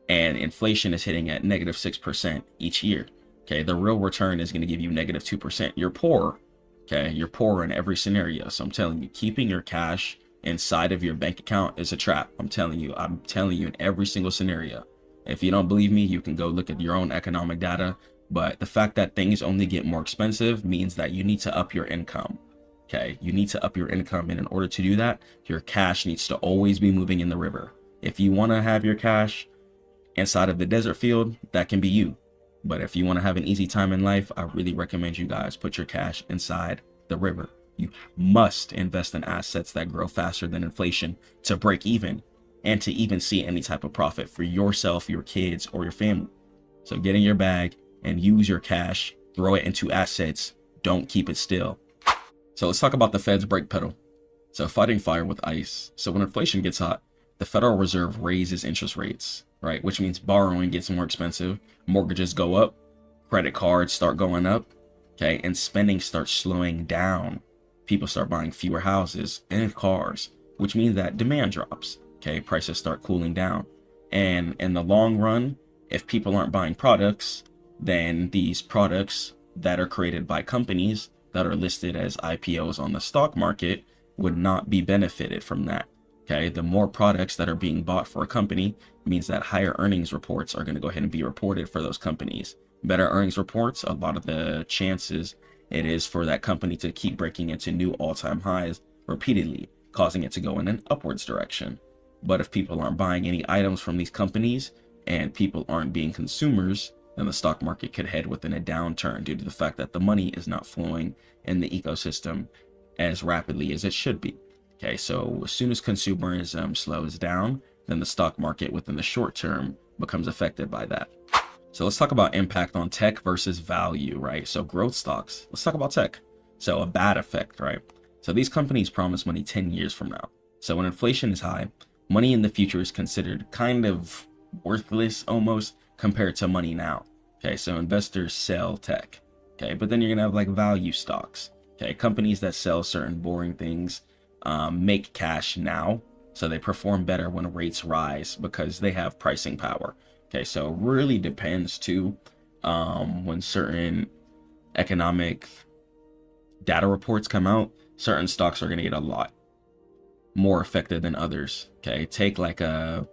And inflation is hitting at -6% each year. Okay, the real return is going to give you -2%. You're poor. Okay, you're poor in every scenario. So I'm telling you, keeping your cash inside of your bank account is a trap. I'm telling you in every single scenario. If you don't believe me, you can go look at your own economic data. But the fact that things only get more expensive means that you need to up your income. Okay, you need to up your income, and in order to do that, your cash needs to always be moving in the river. If you want to have your cash inside of the desert field, that can be you. But if you want to have an easy time in life, I really recommend you guys put your cash inside the river. You must invest in assets that grow faster than inflation to break even and to even see any type of profit for yourself, your kids, or your family. So get in your bag and use your cash, throw it into assets. Don't keep it still. So let's talk about the Fed's brake pedal. So fighting fire with ice. So when inflation gets hot, the Federal Reserve raises interest rates, right? Which means borrowing gets more expensive, mortgages go up, credit cards start going up, okay, and spending starts slowing down. People start buying fewer houses and cars, which means that demand drops, okay, prices start cooling down. And in the long run, if people aren't buying products, then these products that are created by companies that are listed as IPOs on the stock market would not be benefited from that. Okay, the more products that are being bought for a company means that higher earnings reports are going to go ahead and be reported for those companies. Better earnings reports, a lot of the chances it is for that company to keep breaking into new all-time highs repeatedly, causing it to go in an upwards direction. But if people aren't buying any items from these companies and people aren't being consumers, then the stock market could head within a downturn due to the fact that the money is not flowing in the ecosystem as rapidly as it should be. Okay, so as soon as consumerism slows down, then the stock market within the short term becomes affected by that. So let's talk about impact on tech versus value, right? So growth stocks, let's talk about tech. So a bad effect, right? So these companies promise money 10 years from now. So when inflation is high, money in the future is considered kind of worthless almost compared to money now. Okay, so investors sell tech. Okay, but then you're gonna have like value stocks. Okay, companies that sell certain boring things make cash now, so they perform better when rates rise because they have pricing power. Okay, so it really depends too. When certain economic data reports come out, certain stocks are going to get a lot more affected than others. Okay, take like a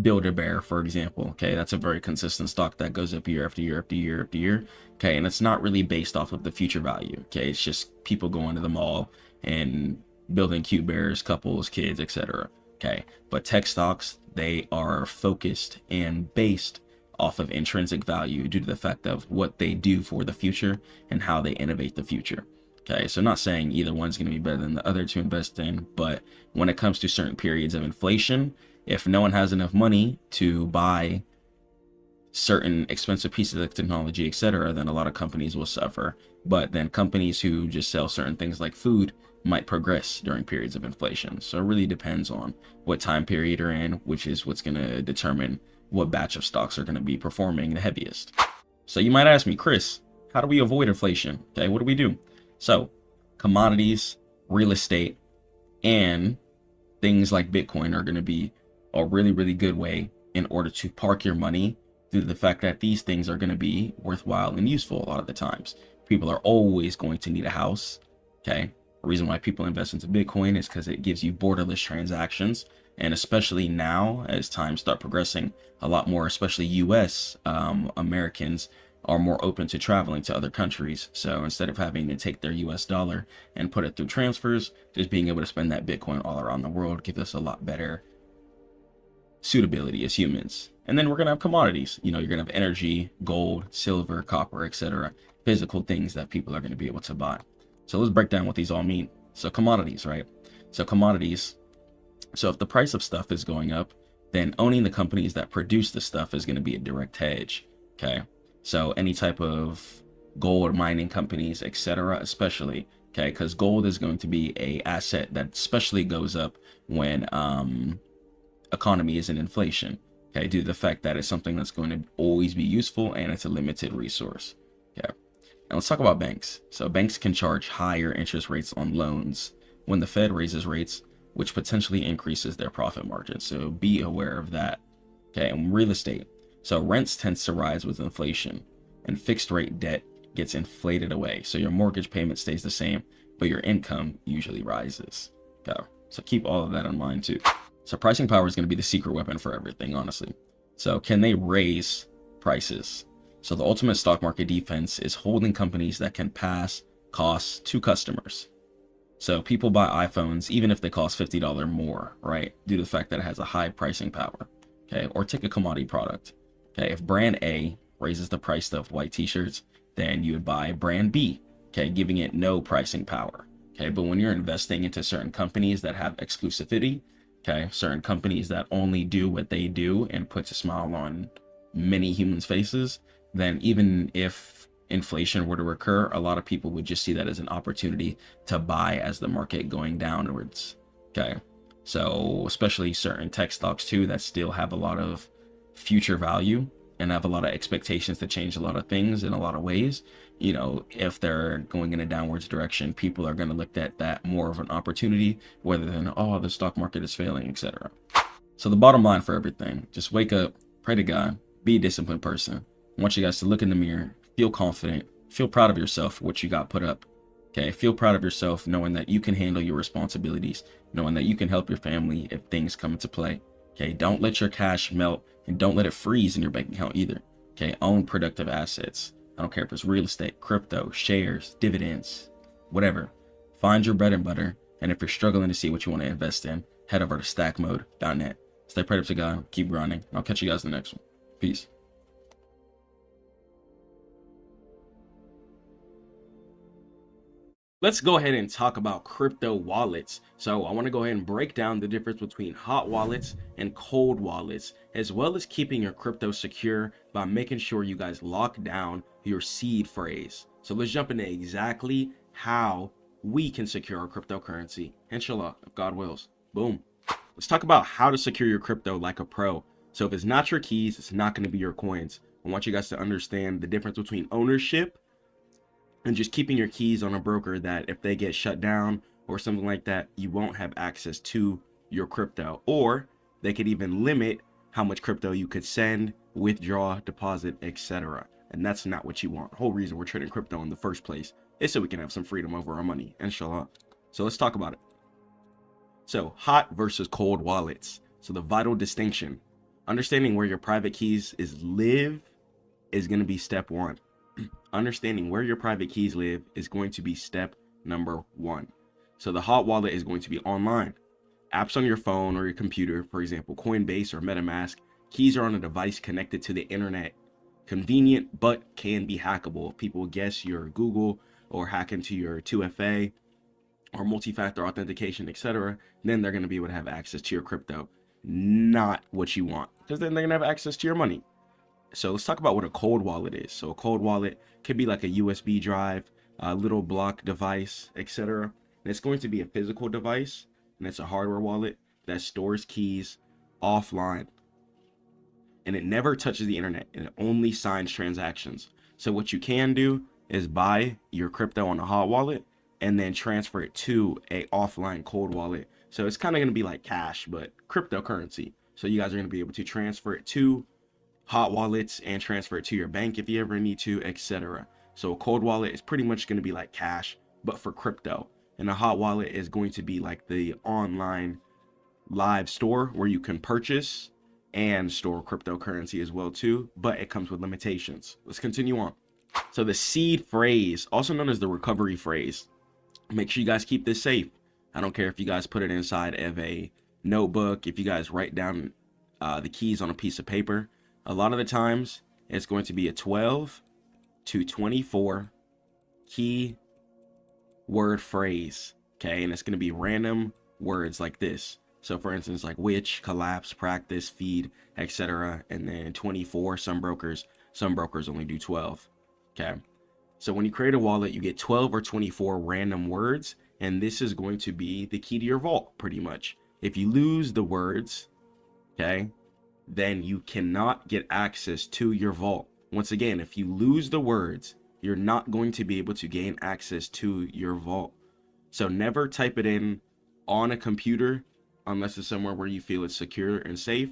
Build-A-Bear, for example. Okay, that's a very consistent stock that goes up year after year after year after year. Okay, and it's not really based off of the future value. Okay, it's just people going to the mall and building cute bears, couples, kids, etc. Okay, but tech stocks, they are focused and based off of intrinsic value due to the fact of what they do for the future and how they innovate the future. Okay, so not saying either one's going to be better than the other to invest in, but when it comes to certain periods of inflation, if no one has enough money to buy certain expensive pieces of technology, etc., then a lot of companies will suffer. But then companies who just sell certain things like food might progress during periods of inflation. So it really depends on what time period you're in, which is what's going to determine what batch of stocks are going to be performing the heaviest. So you might ask me, Chris, how do we avoid inflation? Okay, what do we do? So commodities, real estate, and things like Bitcoin are going to be a really, really good way in order to park your money due to the fact that these things are going to be worthwhile and useful a lot of the times. People are always going to need a house. Okay. The reason why people invest into Bitcoin is because it gives you borderless transactions. And especially now, as times start progressing a lot more, especially US Americans are more open to traveling to other countries. So instead of having to take their US dollar and put it through transfers, just being able to spend that Bitcoin all around the world gives us a lot better suitability as humans. And then we're going to have commodities. You know, you're going to have energy, gold, silver, copper, etc. Physical things that people are going to be able to buy. So let's break down what these all mean. So commodities, right? So commodities. So if the price of stuff is going up, then owning the companies that produce the stuff is going to be a direct hedge. Okay. So any type of gold mining companies, etc., especially, okay, because gold is going to be a asset that especially goes up when economy is in inflation. Okay, due to the fact that it's something that's going to always be useful and it's a limited resource. Okay, now let's talk about banks. So banks can charge higher interest rates on loans when the Fed raises rates, which potentially increases their profit margin. So be aware of that. Okay, and real estate. So rents tends to rise with inflation, and fixed rate debt gets inflated away. So your mortgage payment stays the same, but your income usually rises. Okay, so keep all of that in mind too. So pricing power is going to be the secret weapon for everything, honestly. So can they raise prices? So the ultimate stock market defense is holding companies that can pass costs to customers. So people buy iPhones even if they cost $50 more, right? Due to the fact that it has a high pricing power. Okay, or take a commodity product. Okay, if brand A raises the price of white t-shirts, then you would buy brand B, okay, giving it no pricing power. Okay, but when you're investing into certain companies that have exclusivity, okay, certain companies that only do what they do and puts a smile on many humans' faces, then even if inflation were to occur, a lot of people would just see that as an opportunity to buy as the market going downwards. Okay, so especially certain tech stocks too that still have a lot of future value and have a lot of expectations to change a lot of things in a lot of ways. You know, if they're going in a downwards direction, people are going to look at that more of an opportunity rather than, oh, the stock market is failing, etc. So the bottom line for everything, just wake up, pray to God, be a disciplined person. I want you guys to look in the mirror, feel confident, feel proud of yourself for what you got put up. Okay, feel proud of yourself knowing that you can handle your responsibilities, knowing that you can help your family if things come into play. Okay, don't let your cash melt and don't let it freeze in your bank account either. Okay, own productive assets. I don't care if it's real estate, crypto, shares, dividends, whatever. Find your bread and butter. And if you're struggling to see what you want to invest in, head over to stackmode.net. Stay prayed up to God, keep grinding, and I'll catch you guys in the next one. Peace.
Let's go ahead and talk about crypto wallets. So I want to go ahead and break down the difference between hot wallets and cold wallets, as well as keeping your crypto secure by making sure you guys lock down your seed phrase. So let's jump into exactly how we can secure our cryptocurrency. Inshallah, if God wills. Boom. Let's talk about how to secure your crypto like a pro. So if it's not your keys, it's not going to be your coins. I want you guys to understand the difference between ownership and just keeping your keys on a broker that if they get shut down or something like that, you won't have access to your crypto, or they could even limit how much crypto you could send, withdraw, deposit, etc. And that's not what you want. The whole reason we're trading crypto in the first place is so we can have some freedom over our money, inshallah. So let's talk about it. So hot versus cold wallets. So the vital distinction.
Understanding where your private keys live is going to be step one. Understanding where your private keys live is going to be step number one. So the hot wallet is going to be online. Apps on your phone or your computer, for example, Coinbase or MetaMask, keys are on a device connected to the internet. Convenient, but can be hackable. If people guess your Google or hack into your 2FA or multi-factor authentication, etc., then they're going to be able to have access to your crypto. Not what you want, because then they're going to have access to your money. So let's talk about what a cold wallet is. So a cold wallet could be like a USB drive, a little block device, etc. And it's going to be a physical device, and it's a hardware wallet that stores keys offline. And it never touches the internet, and it only signs transactions. So what you can do is buy your crypto on a hot wallet and then transfer it to a offline cold wallet. So it's kind of going to be like cash, but cryptocurrency. So you guys are going to be able to transfer it to hot wallets and transfer it to your bank if you ever need to, etc. So a cold wallet is pretty much going to be like cash, but for crypto. And a hot wallet is going to be like the online live store where you can purchase and store cryptocurrency as well too, but it comes with limitations. Let's continue on. So the seed phrase, also known as the recovery phrase, make sure you guys keep this safe. I don't care if you guys put it inside of a notebook, if you guys write down the keys on a piece of paper. A lot of the times it's going to be a 12 to 24 key word phrase, okay? And it's going to be random words like this. So for instance, like which, collapse, practice, feed, etc. And then 24, some brokers only do 12, okay? So when you create a wallet, you get 12 or 24 random words, and this is going to be the key to your vault, pretty much. If you lose the words, okay, then you cannot get access to your vault. Once again, if you lose the words, you're not going to be able to gain access to your vault. So never type it in on a computer unless it's somewhere where you feel it's secure and safe.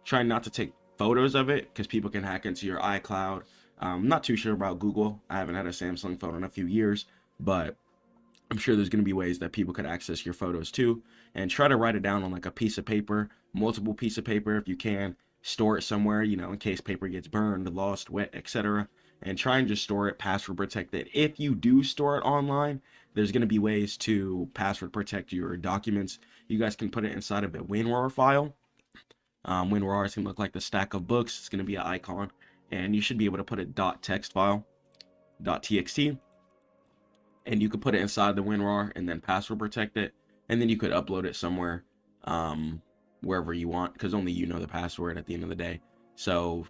Try not to take photos of it because people can hack into your iCloud. I'm not too sure about Google. I haven't had a Samsung phone in a few years, but I'm sure there's going to be ways that people could access your photos too. And try to write it down on like a piece of paper, multiple piece of paper if you can. Store it somewhere, you know, in case paper gets burned, lost, wet, etc. And try and just store it, password protect it. If you do store it online, there's going to be ways to password protect your documents. You guys can put it inside of a WinRAR file. WinRAR is going to look like the stack of books. It's going to be an icon. And you should be able to put a .text file, .txt. And you could put it inside the WinRAR and then password protect it. And then you could upload it somewhere, wherever you want, because only you know the password at the end of the day. So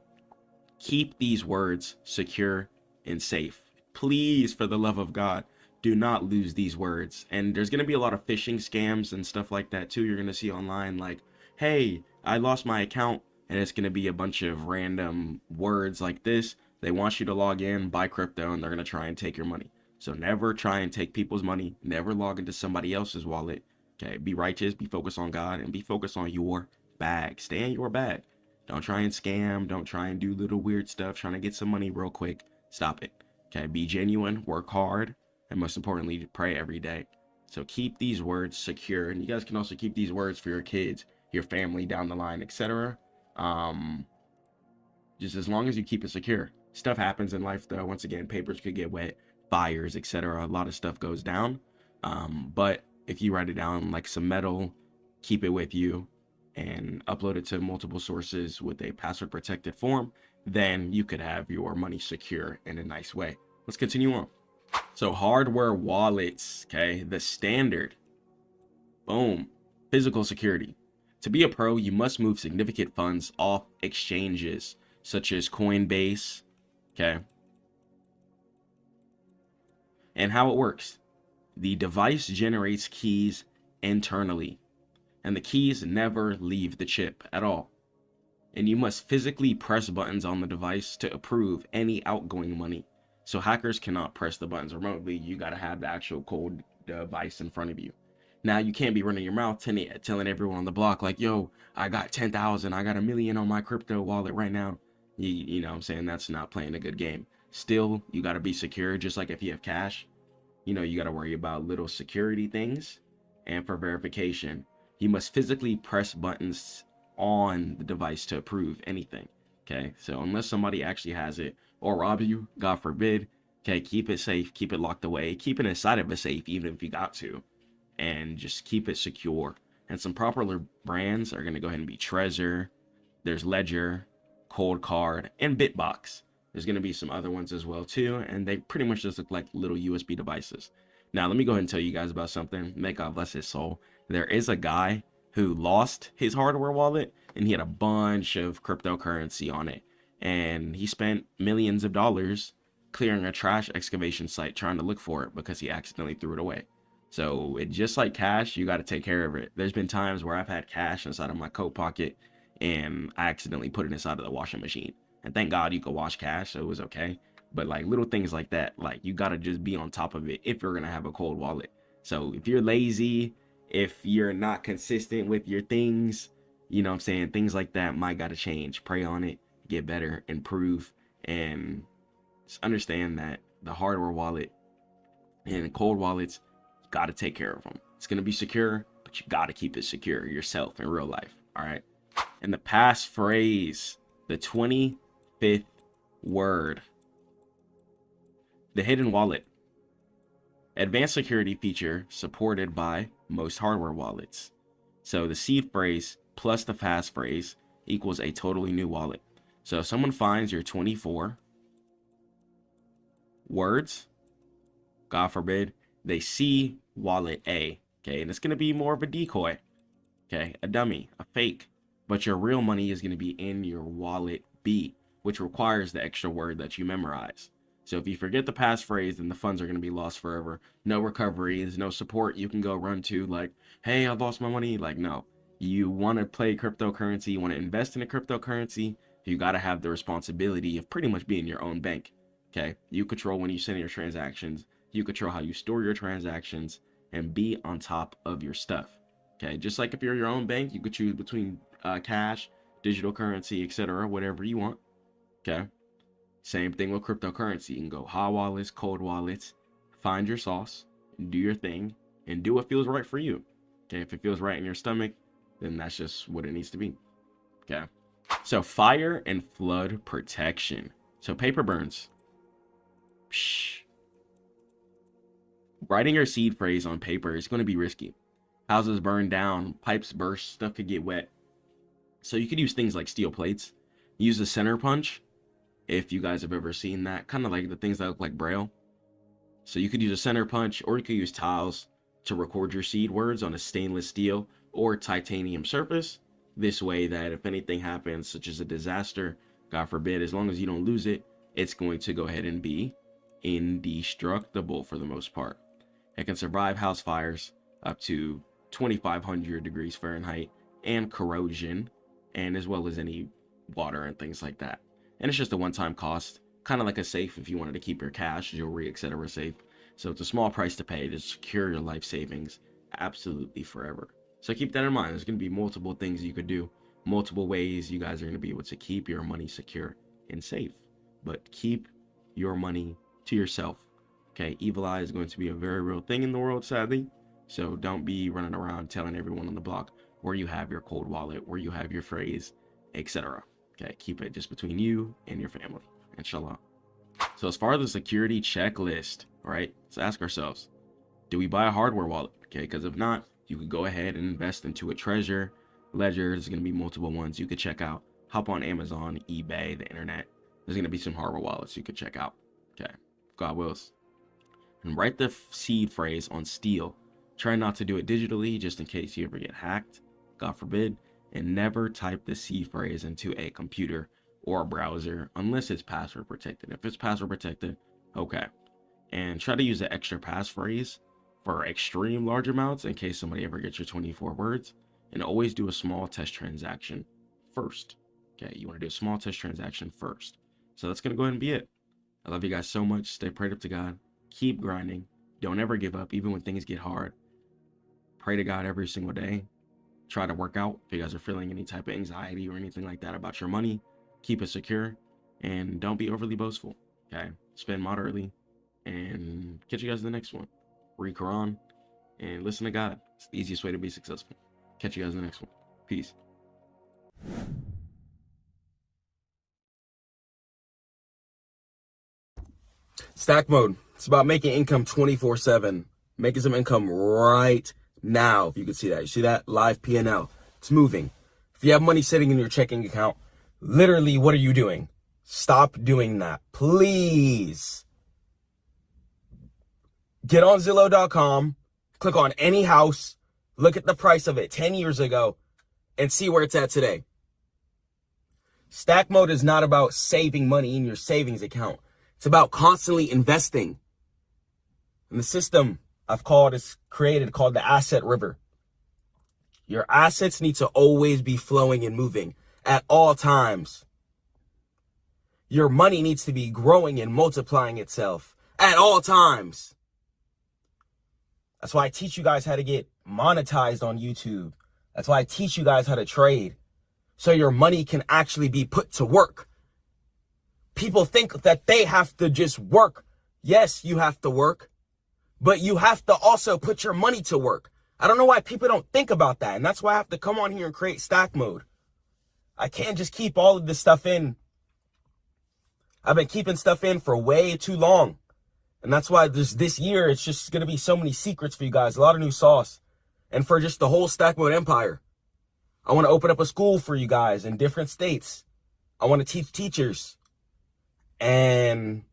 keep these words secure and safe. Please, for the love of God, do not lose these words. And there's going to be a lot of phishing scams and stuff like that too. You're going to see online like, hey, I lost my account, and it's going to be a bunch of random words like this. They want you to log in, buy crypto, and they're going to try and take your money. So never try and take people's money. Never log into somebody else's wallet. Okay, be righteous, be focused on God, and be focused on your bag. Stay in your bag. Don't try and scam. Don't try and do little weird stuff trying to get some money real quick. Stop it. Okay, be genuine, work hard, and most importantly, pray every day. So keep these words secure, and you guys can also keep these words for your kids, your family down the line, etc. Just as long as you keep it secure. Stuff happens in life though. Once again, papers could get wet, fires, etc. A lot of stuff goes down. But if you write it down like some metal, keep it with you, and upload it to multiple sources with a password protected form, then you could have your money secure in a nice way. Let's continue on. So hardware wallets, okay, the standard. Boom. Physical security. To be a pro, you must move significant funds off exchanges such as Coinbase, okay? And how it works. The device generates keys internally, and the keys never leave the chip at all. And you must physically press buttons on the device to approve any outgoing money. So hackers cannot press the buttons remotely. You got to have the actual cold device in front of you. Now, you can't be running your mouth telling everyone on the block like, yo, I got 10,000, I got $1 million on my crypto wallet right now. You know what I'm saying? That's not playing a good game. Still, you got to be secure, just like if you have cash. You know, you got to worry about little security things. And for verification, you must physically press buttons
on the device to approve anything. Okay, so unless somebody actually has it or rob you, God forbid, okay, keep it safe, keep it locked away, keep it inside of a safe, even if you got to, and just keep it secure. And some popular brands are going to go ahead and be Trezor, there's Ledger, Cold Card, and Bitbox. There's going to be some other ones as well too, and they pretty much just look like little USB devices. Now, let me go ahead and tell you guys about something. May God bless his soul. There is a guy who lost his hardware wallet, and he had a bunch of cryptocurrency on it. And he spent millions of dollars clearing a trash excavation site trying to look for it because he accidentally threw it away. So it just like cash, you got to take care of it. There's been times where I've had cash inside of my coat pocket and I accidentally put it inside of the washing machine. And thank God you could wash cash, so it was okay. But like little things like that, like you got to just be on top of it if you're going to have a cold wallet. So if you're lazy, if you're not consistent with your things, you know what I'm saying, things like that might got to change. Pray on it, get better, improve, and just understand that the hardware wallet and cold wallets, you got to take care of them. It's going to be secure, but you got to keep it secure yourself in real life. All right. And the passphrase, the 25th word, the hidden wallet, advanced security feature supported by most hardware wallets. So the seed phrase plus the passphrase equals a totally new wallet. So if someone finds your 24 words, God forbid, they see wallet A, okay, and it's going to be more of a decoy, okay, a dummy, a fake, but your real money is going to be in your wallet B, which requires the extra word that you memorize. So if you forget the passphrase, then the funds are going to be lost forever. No recoveries, no support you can go run to like, hey, I lost my money. Like, no, you want to play cryptocurrency, you want to invest in a cryptocurrency, you got to have the responsibility of pretty much being your own bank. Okay, you control when you send your transactions, you control how you store your transactions, and be on top of your stuff. Okay, just like if you're your own bank, you could choose between cash, digital currency, etc., whatever you want. Okay, same thing with cryptocurrency. You can go hot wallets, cold wallets, find your sauce, do your thing, and do what feels right for you. Okay, if it feels right in your stomach, then that's just what it needs to be. Okay, so fire and flood protection. So paper burns. Psh. Writing your seed phrase on paper is going to be risky. Houses burn down, pipes burst, stuff could get wet. So you could use things like steel plates. Use a center punch, if you guys have ever seen that, kind of like the things that look like Braille. So you could use a center punch, or you could use tiles to record your seed words on a stainless steel or titanium surface. This way that if anything happens, such as a disaster, God forbid, as long as you don't lose it, it's going to go ahead and be indestructible for the most part. It can survive house fires up to 2,500 degrees Fahrenheit and corrosion, and as well as any water and things like that. And it's just a one-time cost, kind of like a safe if you wanted to keep your cash, jewelry, etc. safe. So it's a small price to pay to secure your life savings absolutely forever. So keep that in mind. There's going to be multiple things you could do, multiple ways you guys are going to be able to keep your money secure and safe. But keep your money to yourself. Okay, evil eye is going to be a very real thing in the world, sadly. So don't be running around telling everyone on the block where you have your cold wallet, where you have your phrase, etc. Okay, keep it just between you and your family, inshallah. So as far as the security checklist, right, let's ask ourselves, do we buy a hardware wallet? Okay, because if not, you could go ahead and invest into a Trezor, Ledger. There's going to be multiple ones you could check out. Hop on Amazon, eBay, the internet. There's going to be some hardware wallets you could check out. Okay, God wills. And write the seed phrase on steel. Try not to do it digitally just in case you ever get hacked, God forbid. And never type the seed phrase into a computer or a browser unless it's password protected. If it's password protected, okay. And try to use the extra passphrase for extreme large amounts in case somebody ever gets your 24 words. And always do a small test transaction first. Okay, you want to do a small test transaction first. So that's going to go ahead and be it. I love you guys so much. Stay prayed up to God. Keep grinding. Don't ever give up, even when things get hard. Pray to God every single day. Try to work out if you guys are feeling any type of anxiety or anything like that about your money. Keep it secure and don't be overly boastful. Okay, spend moderately and catch you guys in the next one. Read Quran and listen to God. It's the easiest way to be successful. Catch you guys in the next one. Peace.
Stack mode. It's about making income 24/7. Making some income right now. If you can see that. You see that? Live P&L. It's moving. If you have money sitting in your checking account, literally, what are you doing? Stop doing that. Please. Get on Zillow.com. Click on any house. Look at the price of it 10 years ago and see where it's at today. Stack mode is not about saving money in your savings account. It's about constantly investing. And the system I've created called the asset river. Your assets need to always be flowing and moving at all times. Your money needs to be growing and multiplying itself at all times. That's why I teach you guys how to get monetized on YouTube. That's why I teach you guys how to trade, so your money can actually be put to work. People think that they have to just work. Yes, you have to work, but you have to also put your money to work. I don't know why people don't think about that. And that's why I have to come on here and create Stack Mode. I can't just keep all of this stuff in. I've been keeping stuff in for way too long. And that's why this year, it's just going to be so many secrets for you guys. A lot of new sauce. And for just the whole Stack Mode empire. I want to open up a school for you guys in different states. I want to teach teachers. And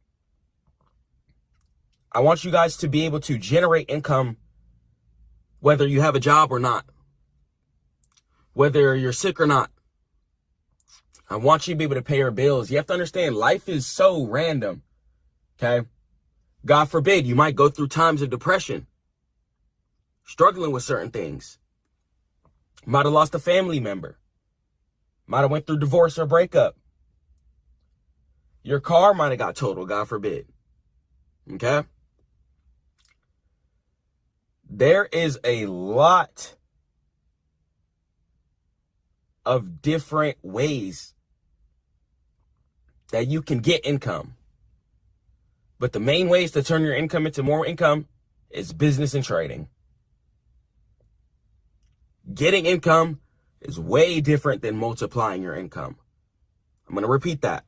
I want you guys to be able to generate income whether you have a job or not. Whether you're sick or not. I want you to be able to pay your bills. You have to understand, life is so random. Okay? God forbid, you might go through times of depression. Struggling with certain things. Might have lost a family member. Might have went through divorce or breakup. Your car might have got totaled, God forbid. Okay? There is a lot of different ways that you can get income. But the main ways to turn your income into more income is business and trading. Getting income is way different than multiplying your income. I'm going to repeat that.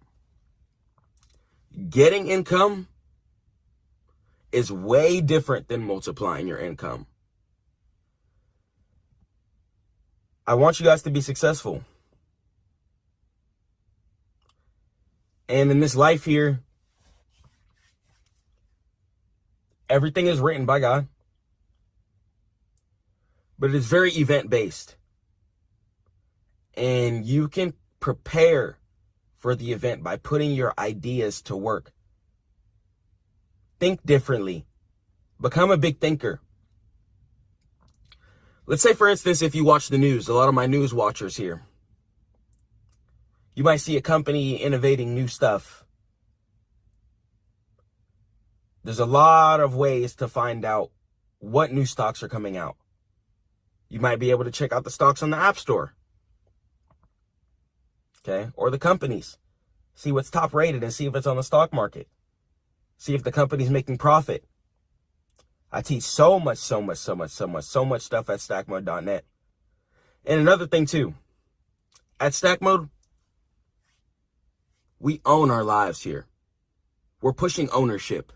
Getting income is way different than multiplying your income. I want you guys to be successful. And in this life here, everything is written by God. But it is very event-based. And you can prepare for the event by putting your ideas to work. Think differently. Become a big thinker. Let's say, for instance, if you watch the news, a lot of my news watchers here, you might see a company innovating new stuff. There's a lot of ways to find out what new stocks are coming out. You might be able to check out the stocks on the App Store. Okay? Or the companies. See what's top rated and see if it's on the stock market. See if the company's making profit. I teach so much stuff at Stackmode.net. And another thing too, at Stackmode, we own our lives here. We're pushing ownership.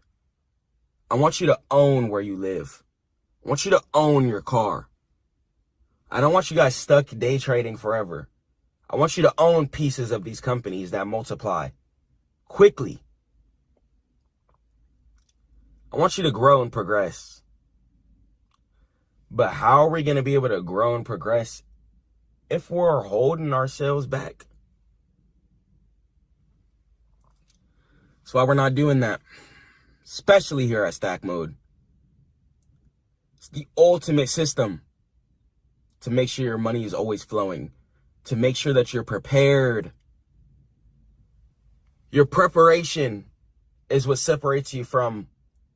I want you to own where you live. I want you to own your car. I don't want you guys stuck day trading forever. I want you to own pieces of these companies that multiply quickly. I want you to grow and progress. But how are we going to be able to grow and progress if we're holding ourselves back? That's why we're not doing that. Especially here at Stack Mode. It's the ultimate system to make sure your money is always flowing. To make sure that you're prepared. Your preparation is what separates you from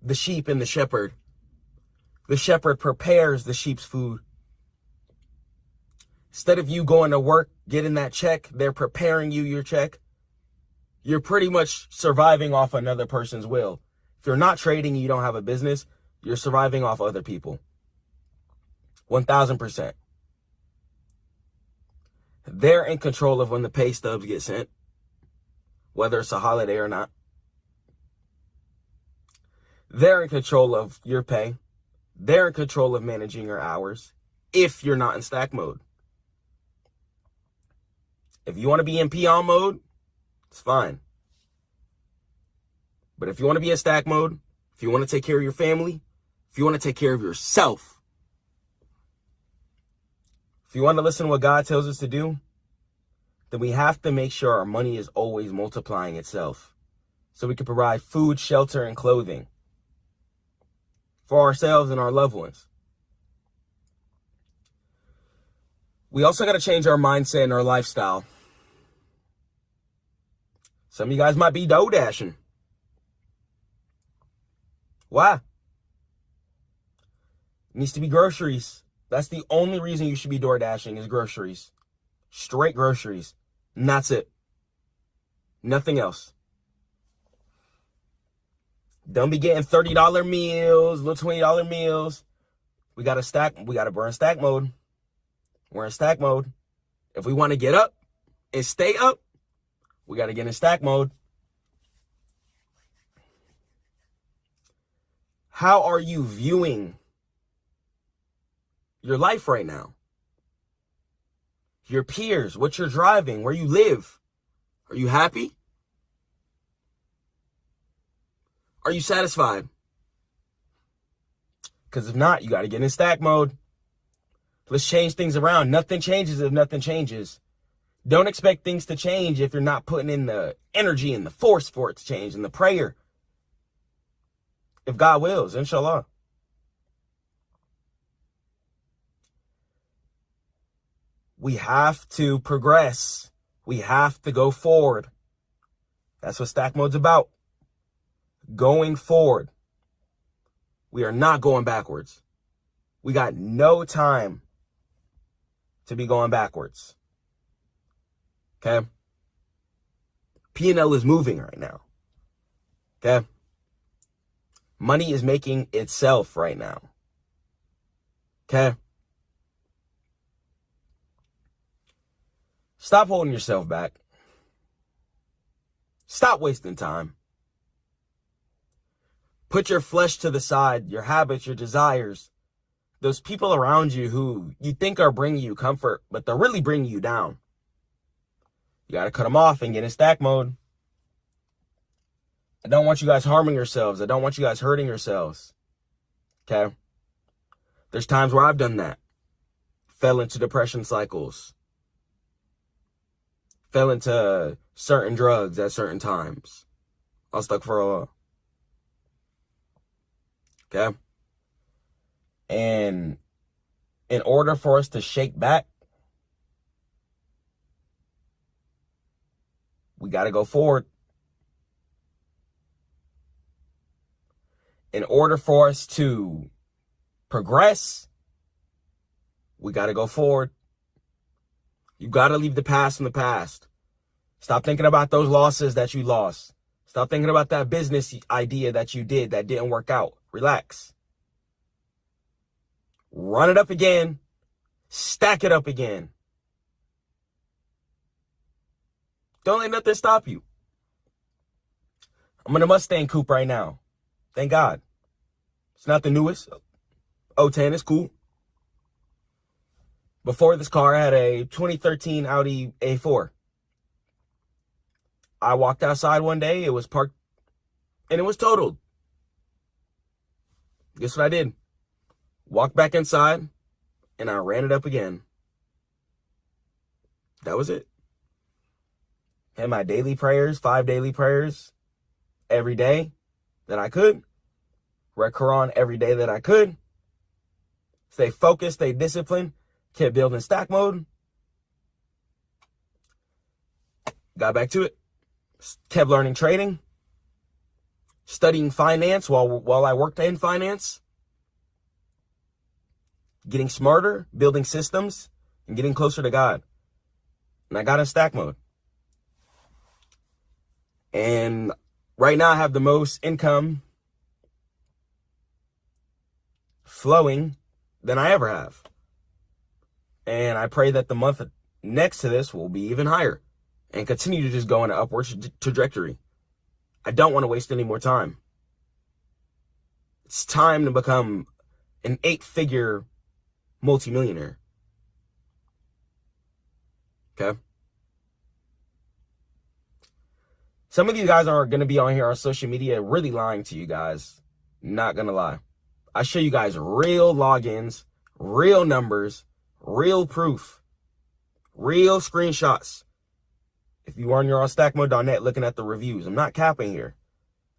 the sheep and the shepherd. The shepherd prepares the sheep's food. Instead of you going to work, getting that check, they're preparing you your check. You're pretty much surviving off another person's will. If you're not trading and you don't have a business, you're surviving off other people. 1000%. They're in control of when the pay stubs get sent, whether it's a holiday or not. They're in control of your pay. They're in control of managing your hours if you're not in stack mode. If you want to be in peon mode, it's fine. But if you want to be in stack mode, if you want to take care of your family, if you want to take care of yourself, if you want to listen to what God tells us to do, then we have to make sure our money is always multiplying itself so we can provide food, shelter, and clothing for ourselves and our loved ones. We also got to change our mindset and our lifestyle. Some of you guys might be dough dashing. Why? It needs to be groceries. That's the only reason you should be door dashing is groceries. Straight groceries. And that's it. Nothing else. Don't be getting $30 meals, little $20 meals. We got to burn stack mode. We're in stack mode. If we want to get up and stay up, we got to get in stack mode. How are you viewing your life right now? Your peers, what you're driving, where you live. Are you happy? Are you satisfied? Because if not, you got to get in stack mode. Let's change things around. Nothing changes if nothing changes. Don't expect things to change if you're not putting in the energy and the force for it to change and the prayer. If God wills, inshallah. We have to progress. We have to go forward. That's what stack mode's about. Going forward. We are not going backwards. We got no time to be going backwards. Okay? P&L is moving right now. Okay? Money is making itself right now. Okay? Stop holding yourself back. Stop wasting time. Put your flesh to the side, your habits, your desires. Those people around you who you think are bringing you comfort, but they're really bringing you down. You got to cut them off and get in stack mode. I don't want you guys harming yourselves. I don't want you guys hurting yourselves. Okay? There's times where I've done that. Fell into depression cycles. Fell into certain drugs at certain times. I was stuck for a while. Okay? And in order for us to shake back, we got to go forward. In order for us to progress, we got to go forward. You got to leave the past in the past. Stop thinking about those losses that you lost. Stop thinking about that business idea that you did that didn't work out. Relax. Run it up again. Stack it up again. Don't let nothing stop you. I'm in a Mustang coupe right now. Thank God. It's not the newest. 010 is cool. Before this car, I had a 2013 Audi A4. I walked outside one day. It was parked and it was totaled. Guess what I did? Walked back inside and I ran it up again. That was it. Had my daily prayers, 5 daily prayers every day that I could. Read Quran every day that I could. Stay focused, stay disciplined. Kept building stack mode. Got back to it. Kept learning trading. Studying finance while I worked in finance. Getting smarter, building systems, and getting closer to God. And I got in stack mode. And right now I have the most income flowing than I ever have. And I pray that the month next to this will be even higher and continue to just go in an upward trajectory. I don't want to waste any more time. It's time to become an 8-figure multimillionaire. Okay? Some of you guys are going to be on here on social media really lying to you guys. Not going to lie. I show you guys real logins, real numbers, real proof, real screenshots. If you are on Stackmode.net looking at the reviews, I'm not capping here.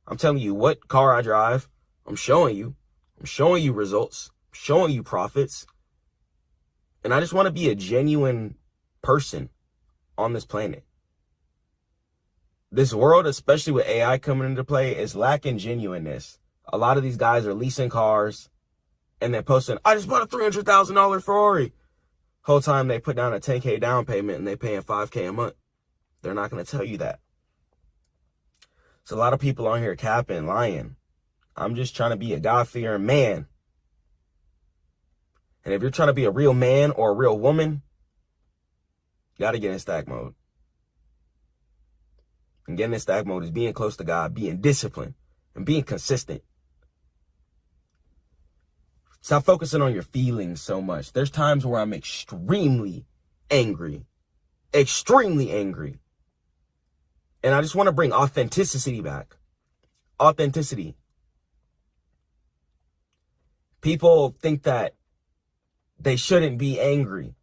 I'm telling you what car I drive. I'm showing you results, I'm showing you profits. And I just want to be a genuine person on this planet. This world, especially with AI coming into play, is lacking genuineness. A lot of these guys are leasing cars and they're posting, I just bought a $300,000 Ferrari. Whole time they put down a $10K down payment and they paying $5K a month. They're not going to tell you that. So a lot of people on here capping, lying. I'm just trying to be a God-fearing man. And if you're trying to be a real man or a real woman, you got to get in stack mode. And getting in stack mode is being close to God, being disciplined, and being consistent. Stop focusing on your feelings so much. There's times where I'm extremely angry. Extremely angry. And I just want to bring authenticity back. Authenticity. People think that they shouldn't be angry.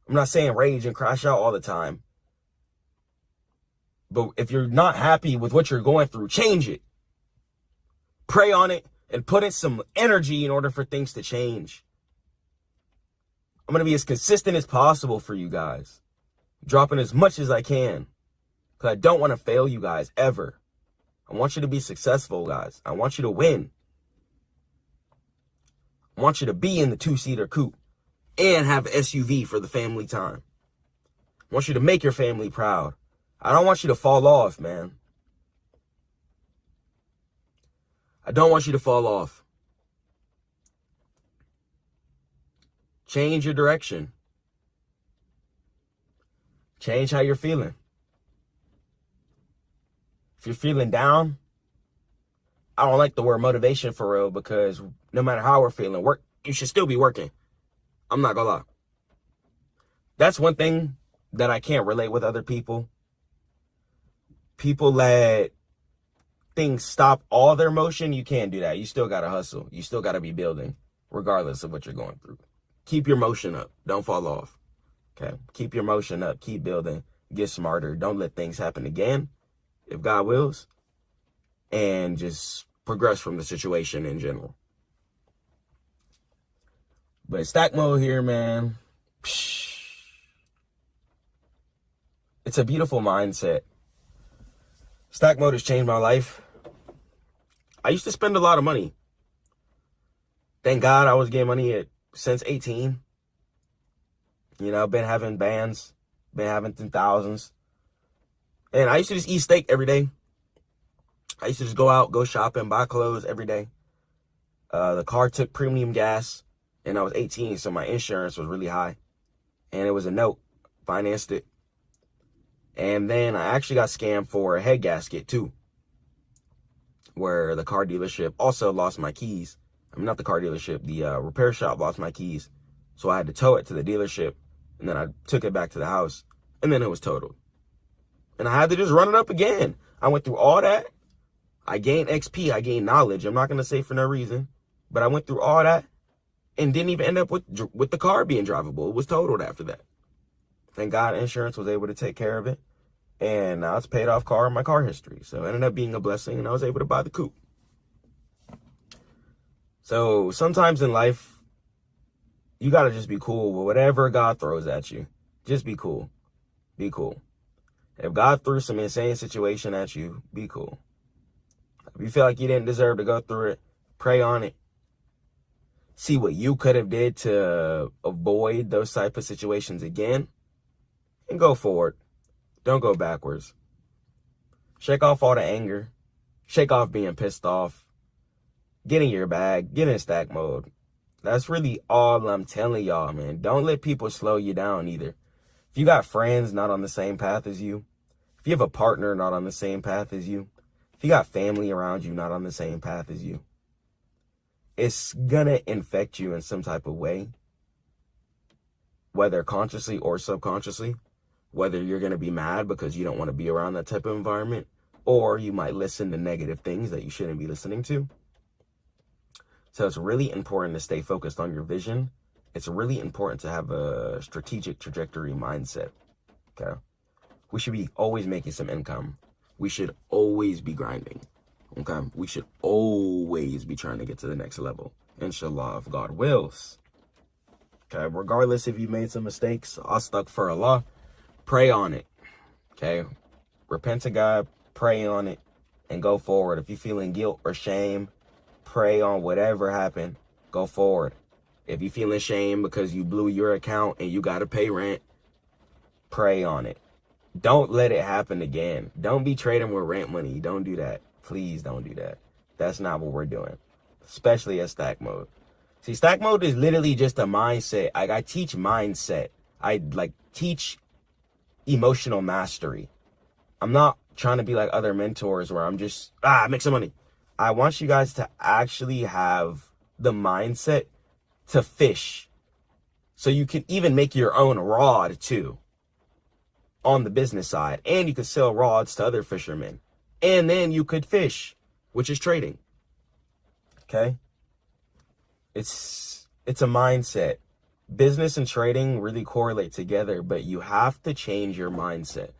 I'm not saying rage and crash out all the time. But if you're not happy with what you're going through, change it. Pray on it and put in some energy in order for things to change. I'm going to be as consistent as possible for you guys. Dropping as much as I can. Because I don't want to fail you guys ever. I want you to be successful, guys. I want you to win. I want you to be in the 2-seater coupe and have an SUV for the family time. I want you to make your family proud. I don't want you to fall off, man. I don't want you to fall off. Change your direction. Change how you're feeling. If you're feeling down, I don't like the word motivation for real, because no matter how we're feeling, you should still be working. I'm not gonna lie. That's one thing that I can't relate with other people. People let things stop all their motion. You can't do that. You still gotta hustle. You still gotta be building, regardless of what you're going through. Keep your motion up. Don't fall off. Okay? Keep your motion up. Keep building. Get smarter. Don't let things happen again, if God wills. And just progress from the situation in general. But stack mode here, man. It's a beautiful mindset. Stack mode has changed my life. I used to spend a lot of money. Thank God I was getting money since 18. You know, been having bands, been having thousands. And I used to just eat steak every day. I used to just go out, go shopping, buy clothes every day. The car took premium gas, and I was 18, so my insurance was really high. And it was a note, financed it. And then I actually got scammed for a head gasket too, where the car dealership also lost my keys. I mean, not the car dealership, the repair shop lost my keys. So I had to tow it to the dealership, and then I took it back to the house, and then it was totaled. And I had to just run it up again. I went through all that. I gained XP, I gained knowledge. I'm not going to say for no reason, but I went through all that and didn't even end up with the car being drivable. It was totaled after that. Thank God insurance was able to take care of it. And now it's paid off car in my car history. So it ended up being a blessing, and I was able to buy the coupe. So sometimes in life, you got to just be cool with whatever God throws at you. Just be cool. Be cool. If God threw some insane situation at you, be cool. If you feel like you didn't deserve to go through it, pray on it. See what you could have did to avoid those type of situations again, and go forward. Don't go backwards. Shake off all the anger. Shake off being pissed off. Get in your bag. Get in stack mode. That's really all I'm telling y'all, man. Don't let people slow you down either. If you got friends not on the same path as you, if you have a partner not on the same path as you, if you got family around you not on the same path as you, it's gonna infect you in some type of way, whether consciously or subconsciously, whether you're gonna be mad because you don't want to be around that type of environment, or you might listen to negative things that you shouldn't be listening to. So it's really important to stay focused on your vision. It's really important to have a strategic trajectory mindset, okay? We should be always making some income. We should always be grinding, okay? We should always be trying to get to the next level, inshallah, if God wills. Okay, regardless if you made some mistakes, astaghfirullah, pray on it, okay? Repent to God, pray on it, and go forward. If you're feeling guilt or shame, pray on whatever happened, go forward. If you're feeling shame because you blew your account and you got to pay rent, pray on it. Don't let it happen again. Don't be trading with rent money. Don't do that. Please don't do that. That's not what we're doing, especially at Stack Mode. See, Stack Mode is literally just a mindset. I teach mindset. I teach emotional mastery. I'm not trying to be like other mentors where I'm just, make some money. I want you guys to actually have the mindset to fish. So you can even make your own rod too on the business side. And you could sell rods to other fishermen. And then you could fish, which is trading. Okay? It's a mindset. Business and trading really correlate together, but you have to change your mindset.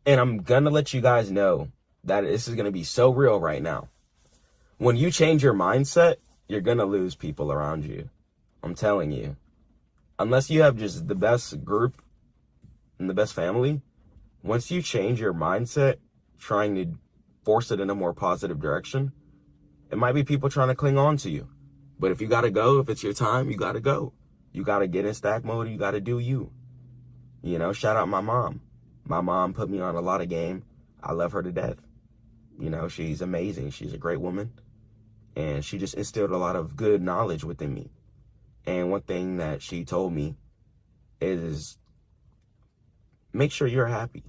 And I'm going to let you guys know that this is going to be so real right now. When you change your mindset, you're going to lose people around you. I'm telling you. Unless you have just the best group and the best family, once you change your mindset, trying to force it in a more positive direction, it might be people trying to cling on to you. But if you got to go, if it's your time, you got to go. You got to get in Stack Mode. You got to do you. You know, shout out my mom. My mom put me on a lot of game. I love her to death. You know, she's amazing. She's a great woman. And she just instilled a lot of good knowledge within me. And one thing that she told me is make sure you're happy.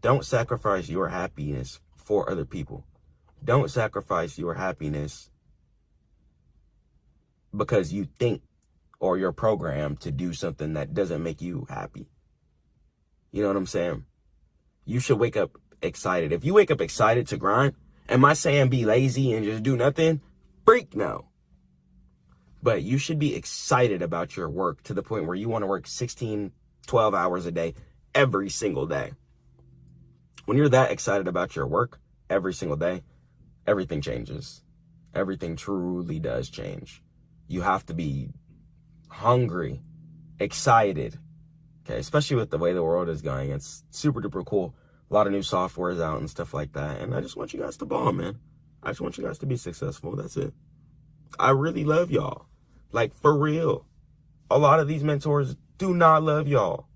Don't sacrifice your happiness for other people. Don't sacrifice your happiness because you think or you're programmed to do something that doesn't make you happy. You know what I'm saying? You should wake up excited. If you wake up excited to grind, am I saying be lazy and just do nothing? Freak no. But you should be excited about your work to the point where you want to work 16, 12 hours a day, every single day. When you're that excited about your work every single day, everything changes. Everything truly does change. You have to be hungry, excited, okay? Especially with the way the world is going. It's super duper cool. A lot of new software is out and stuff like that. And I just want you guys to bomb, man. I just want you guys to be successful. That's it. I really love y'all. Like, for real. A lot of these mentors do not love y'all.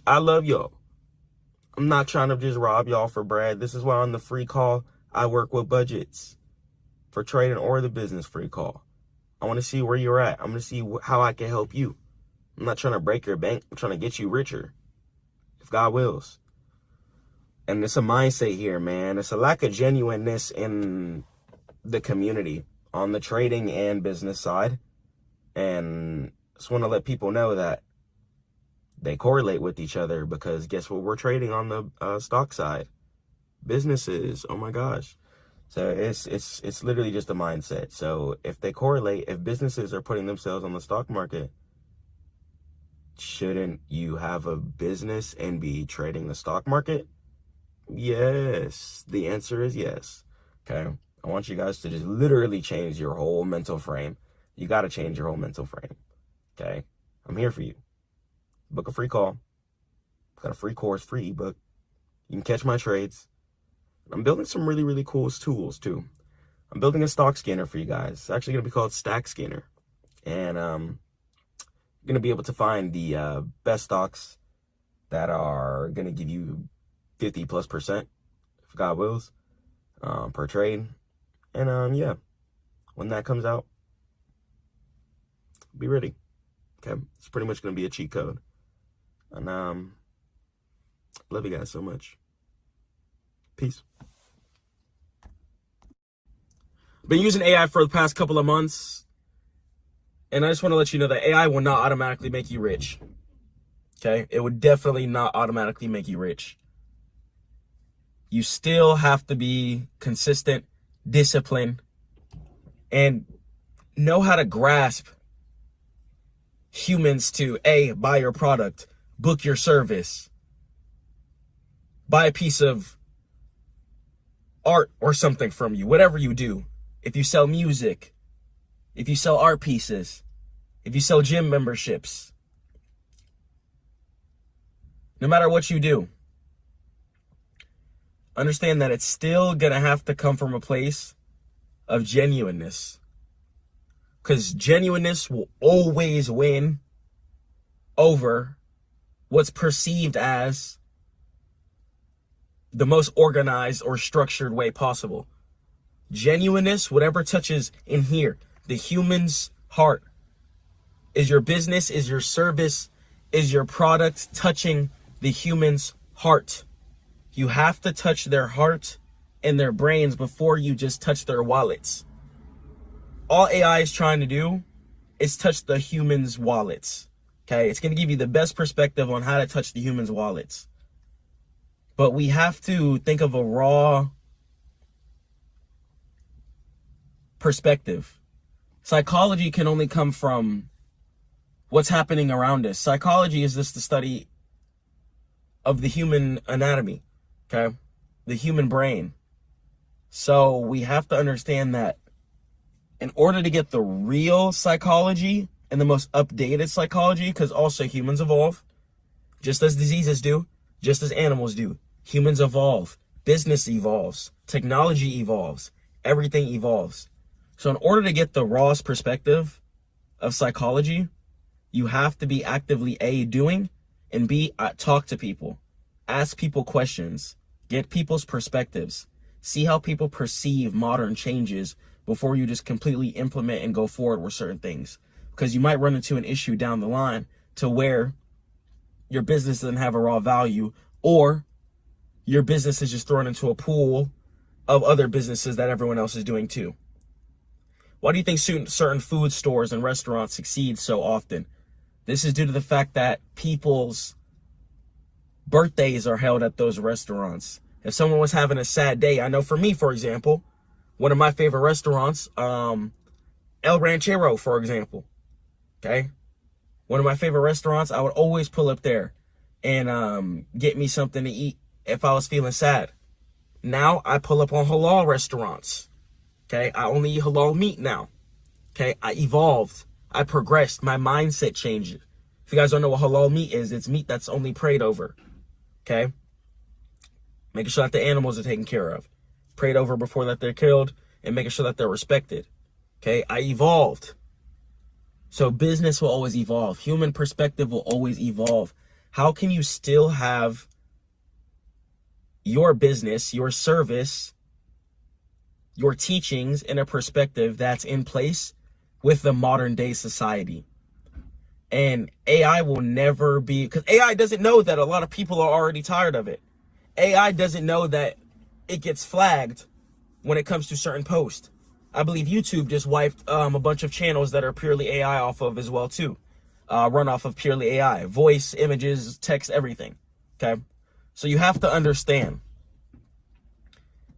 I love y'all. I'm not trying to just rob y'all for bread. This is why on the free call, I work with budgets for trading or the business free call. I want to see where you're at. I'm going to see how I can help you. I'm not trying to break your bank. I'm trying to get you richer, if God wills. And it's a mindset here, man. It's a lack of genuineness in the community on the trading and business side. And just want to let people know that they correlate with each other, because guess what? We're trading on the stock side. Businesses, oh my gosh. So it's literally just a mindset. So if they correlate, if businesses are putting themselves on the stock market, shouldn't you have a business and be trading the stock market? Yes. The answer is yes. Okay. I want you guys to just literally change your whole mental frame. You got to change your whole mental frame. Okay. I'm here for you. Book a free call. Got a free course, free ebook. You can catch my trades. I'm building some really, really cool tools too. I'm building a stock scanner for you guys. It's actually going to be called Stack Scanner. And you're going to be able to find the best stocks that are going to give you 50+%, if God wills, per trade. And yeah, when that comes out, be ready. Okay, it's pretty much going to be a cheat code. And love you guys so much. Peace.
Been using AI for the past couple of months, and I just want to let you know that AI will not automatically make you rich. Okay? It would definitely not automatically make you rich. You still have to be consistent, disciplined, and know how to grasp humans to buy your product, book your service, buy a piece of art or something from you, whatever you do. If you sell music, if you sell art pieces, if you sell gym memberships, no matter what you do, understand that it's still gonna have to come from a place of genuineness. Because genuineness will always win over what's perceived as the most organized or structured way possible. Genuineness, whatever touches in here, the human's heart, is your business, is your service, is your product touching the human's heart. You have to touch their heart and their brains before you just touch their wallets. All AI is trying to do is touch the humans' wallets. Okay, it's going to give you the best perspective on how to touch the humans' wallets. But we have to think of a raw perspective. Psychology can only come from what's happening around us. Psychology is just the study of the human anatomy, okay? The human brain. So we have to understand that in order to get the real psychology and the most updated psychology, because also humans evolve, just as diseases do, just as animals do. Humans evolve, business evolves, technology evolves, everything evolves. So in order to get the rawest perspective of psychology, you have to be actively A, doing, and B, talk to people, ask people questions, get people's perspectives, see how people perceive modern changes before you just completely implement and go forward with certain things. Because you might run into an issue down the line to where your business doesn't have a raw value, or your business is just thrown into a pool of other businesses that everyone else is doing too. Why do you think certain food stores and restaurants succeed so often? This is due to the fact that people's birthdays are held at those restaurants. If someone was having a sad day, I know for me, for example, one of my favorite restaurants, El Ranchero, for example, okay? One of my favorite restaurants, I would always pull up there and get me something to eat if I was feeling sad. Now I pull up on halal restaurants, okay? I only eat halal meat now, okay? I evolved. I progressed. My mindset changed. If you guys don't know what halal meat is, it's meat that's only prayed over, okay? Making sure that the animals are taken care of, prayed over before that they're killed, and making sure that they're respected, okay? I evolved. So business will always evolve. Human perspective will always evolve. How can you still have your business, your service, your teachings in a perspective that's in place with the modern day society? And AI will never be, because AI doesn't know that a lot of people are already tired of it. AI doesn't know that it gets flagged when it comes to certain posts. I believe YouTube just wiped a bunch of channels that are purely AI off of as well too. Run off of purely AI, voice, images, text, everything. Okay. So you have to understand,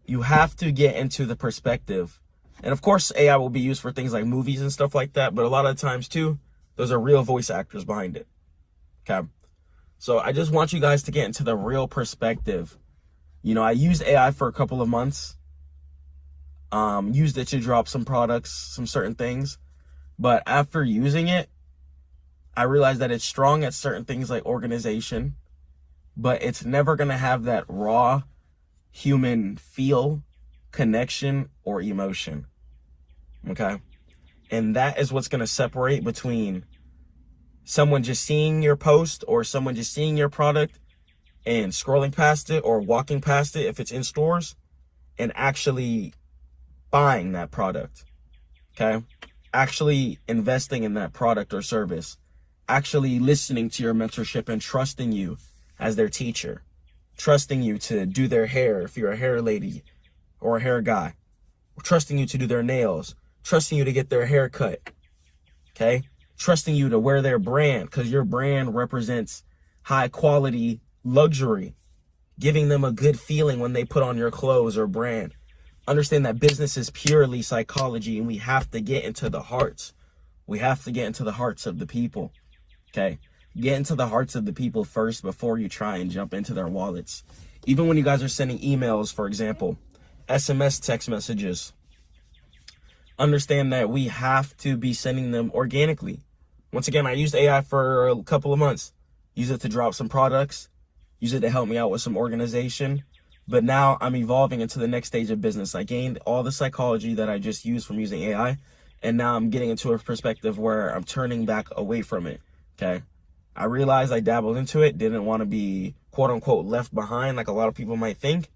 you have to get into the perspective. And of course, AI will be used for things like movies and stuff like that. But a lot of the times too, those are real voice actors behind it. Okay. So I just want you guys to get into the real perspective. You know, I used AI for a couple of months. Used it to drop some products, some certain things. But after using it, I realized that it's strong at certain things like organization, but it's never going to have that raw human feel, connection, or emotion. Okay? And that is what's going to separate between someone just seeing your post or someone just seeing your product and scrolling past it or walking past it if it's in stores and actually buying that product. Okay? Actually investing in that product or service
actually listening to your mentorship and trusting you as their teacher, trusting you to do their hair if you're a hair lady or a hair guy, trusting you to do their nails, trusting you to get their hair cut, okay? Trusting you to wear their brand because your brand represents high quality luxury, giving them a good feeling when they put on your clothes or brand. Understand that business is purely psychology, and we have to get into the hearts. We have to get into the hearts of the people, okay? Get into the hearts of the people first before you try and jump into their wallets. Even when you guys are sending emails, for example, SMS text messages, understand that we have to be sending them organically. Once again, I used AI for a couple of months. Use it to drop some products, use it to help me out with some organization. But now I'm evolving into the next stage of business. I gained all the psychology that I just used from using AI, and now I'm getting into a perspective where I'm turning back away from it, okay? I realized I dabbled into it, didn't want to be quote unquote left behind like a lot of people might think,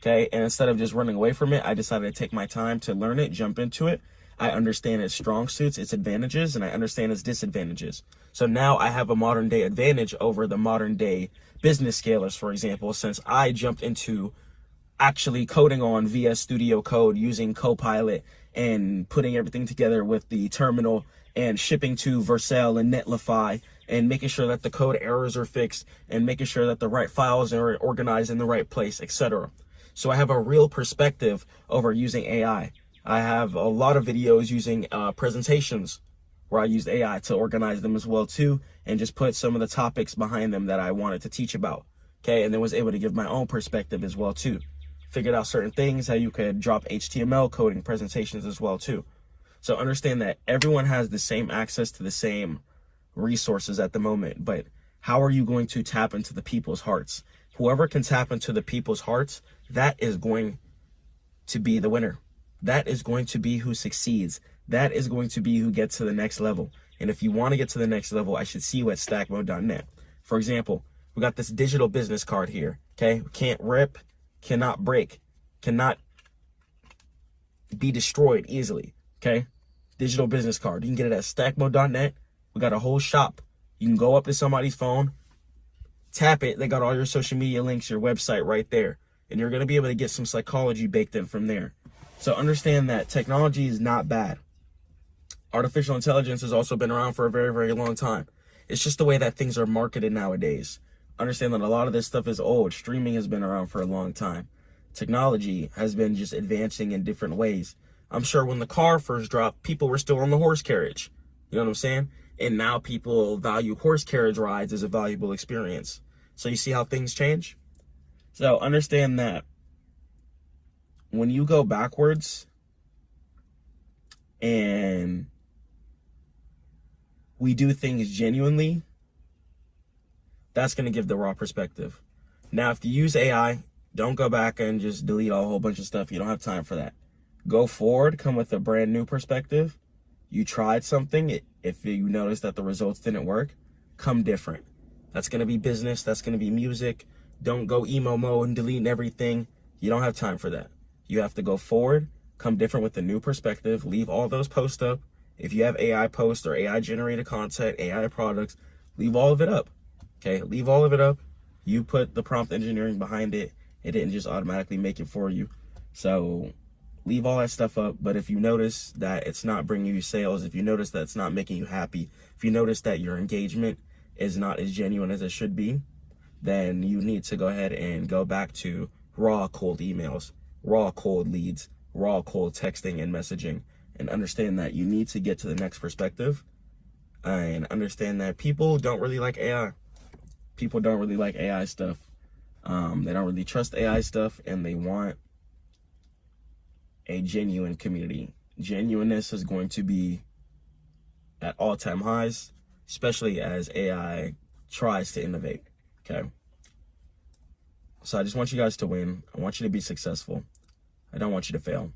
okay? And instead of just running away from it, I decided to take my time to learn it, jump into it. I understand its strong suits, its advantages, and I understand its disadvantages. So now I have a modern day advantage over the modern day business scalers, for example, since I jumped into actually coding on VS Studio Code using Copilot and putting everything together with the terminal and shipping to Vercel and Netlify and making sure that the code errors are fixed and making sure that the right files are organized in the right place, etc. So I have a real perspective over using AI. I have a lot of videos using presentations where I used AI to organize them as well too, and just put some of the topics behind them that I wanted to teach about, okay? And then was able to give my own perspective as well too. Figured out certain things, how you could drop HTML coding presentations as well too. So understand that everyone has the same access to the same resources at the moment, but how are you going to tap into the people's hearts? Whoever can tap into the people's hearts, that is going to be the winner. That is going to be who succeeds. That is going to be who gets to the next level. And if you want to get to the next level, I should see you at stackmode.net. For example, we got this digital business card here, okay? Can't rip, cannot break, cannot be destroyed easily, okay? Digital business card. You can get it at stackmode.net. We got a whole shop. You can go up to somebody's phone, tap it. They got all your social media links, your website right there. And you're going to be able to get some psychology baked in from there. So understand that technology is not bad. Artificial intelligence has also been around for a very, very long time. It's just the way that things are marketed nowadays. Understand that a lot of this stuff is old. Streaming has been around for a long time. Technology has been just advancing in different ways. I'm sure when the car first dropped, people were still on the horse carriage. You know what I'm saying? And now people value horse carriage rides as a valuable experience. So you see how things change? So understand that when you go backwards and we do things genuinely, that's going to give the raw perspective. Now, if you use AI, don't go back and just delete a whole bunch of stuff. You don't have time for that. Go forward, come with a brand new perspective. You tried something. If you notice that the results didn't work, come different. That's going to be business. That's going to be music. Don't go emo mode and deleting everything. You don't have time for that. You have to go forward, come different with a new perspective, leave all those posts up. If you have AI posts or AI generated content, AI products, leave all of it up. Okay, leave all of it up. You put the prompt engineering behind it. It didn't just automatically make it for you. So leave all that stuff up. But if you notice that it's not bringing you sales, if you notice that it's not making you happy, if you notice that your engagement is not as genuine as it should be, then you need to go ahead and go back to raw cold emails, raw cold leads, raw cold texting and messaging, and understand that you need to get to the next perspective and understand that people don't really like AI. People don't really like AI stuff. They don't really trust AI stuff, and they want a genuine community. Genuineness is going to be at all-time highs, especially as AI tries to innovate, okay? So I just want you guys to win. I want you to be successful. I don't want you to fail.